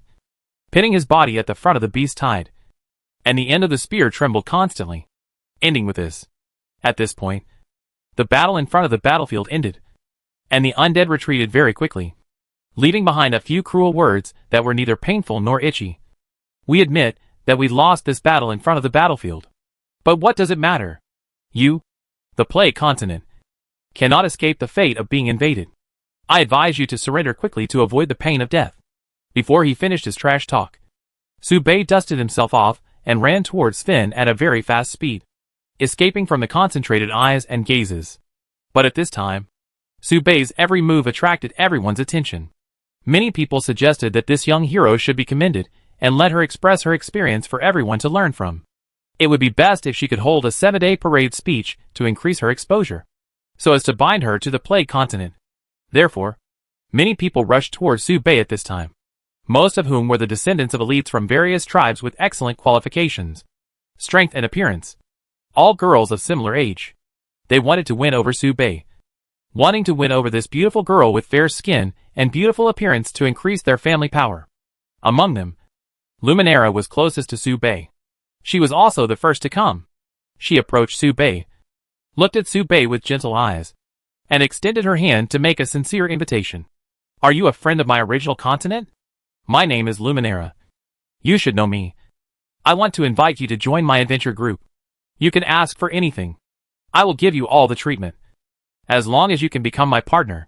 pinning his body at the front of the beast tide, and the end of the spear trembled constantly, ending with this. At this point, the battle in front of the battlefield ended, and the undead retreated very quickly, leaving behind a few cruel words that were neither painful nor itchy. We admit that we lost this battle in front of the battlefield. But what does it matter? You, the Plague Continent, cannot escape the fate of being invaded. I advise you to surrender quickly to avoid the pain of death. Before he finished his trash talk, Subei dusted himself off and ran towards Finn at a very fast speed, escaping from the concentrated eyes and gazes. But at this time, Subei's every move attracted everyone's attention. Many people suggested that this young hero should be commended and let her express her experience for everyone to learn from. It would be best if she could hold a 7-day parade speech to increase her exposure, so as to bind her to the Plague Continent. Therefore, many people rushed towards Subei at this time, most of whom were the descendants of elites from various tribes with excellent qualifications, strength and appearance, all girls of similar age. They wanted to win over Subei, wanting to win over this beautiful girl with fair skin and beautiful appearance to increase their family power. Among them, Luminera was closest to Subei. She was also the first to come. She approached Subei, looked at Subei with gentle eyes, and extended her hand to make a sincere invitation. Are you a friend of my original continent? My name is Luminera. You should know me. I want to invite you to join my adventure group. You can ask for anything. I will give you all the treatment, as long as you can become my partner.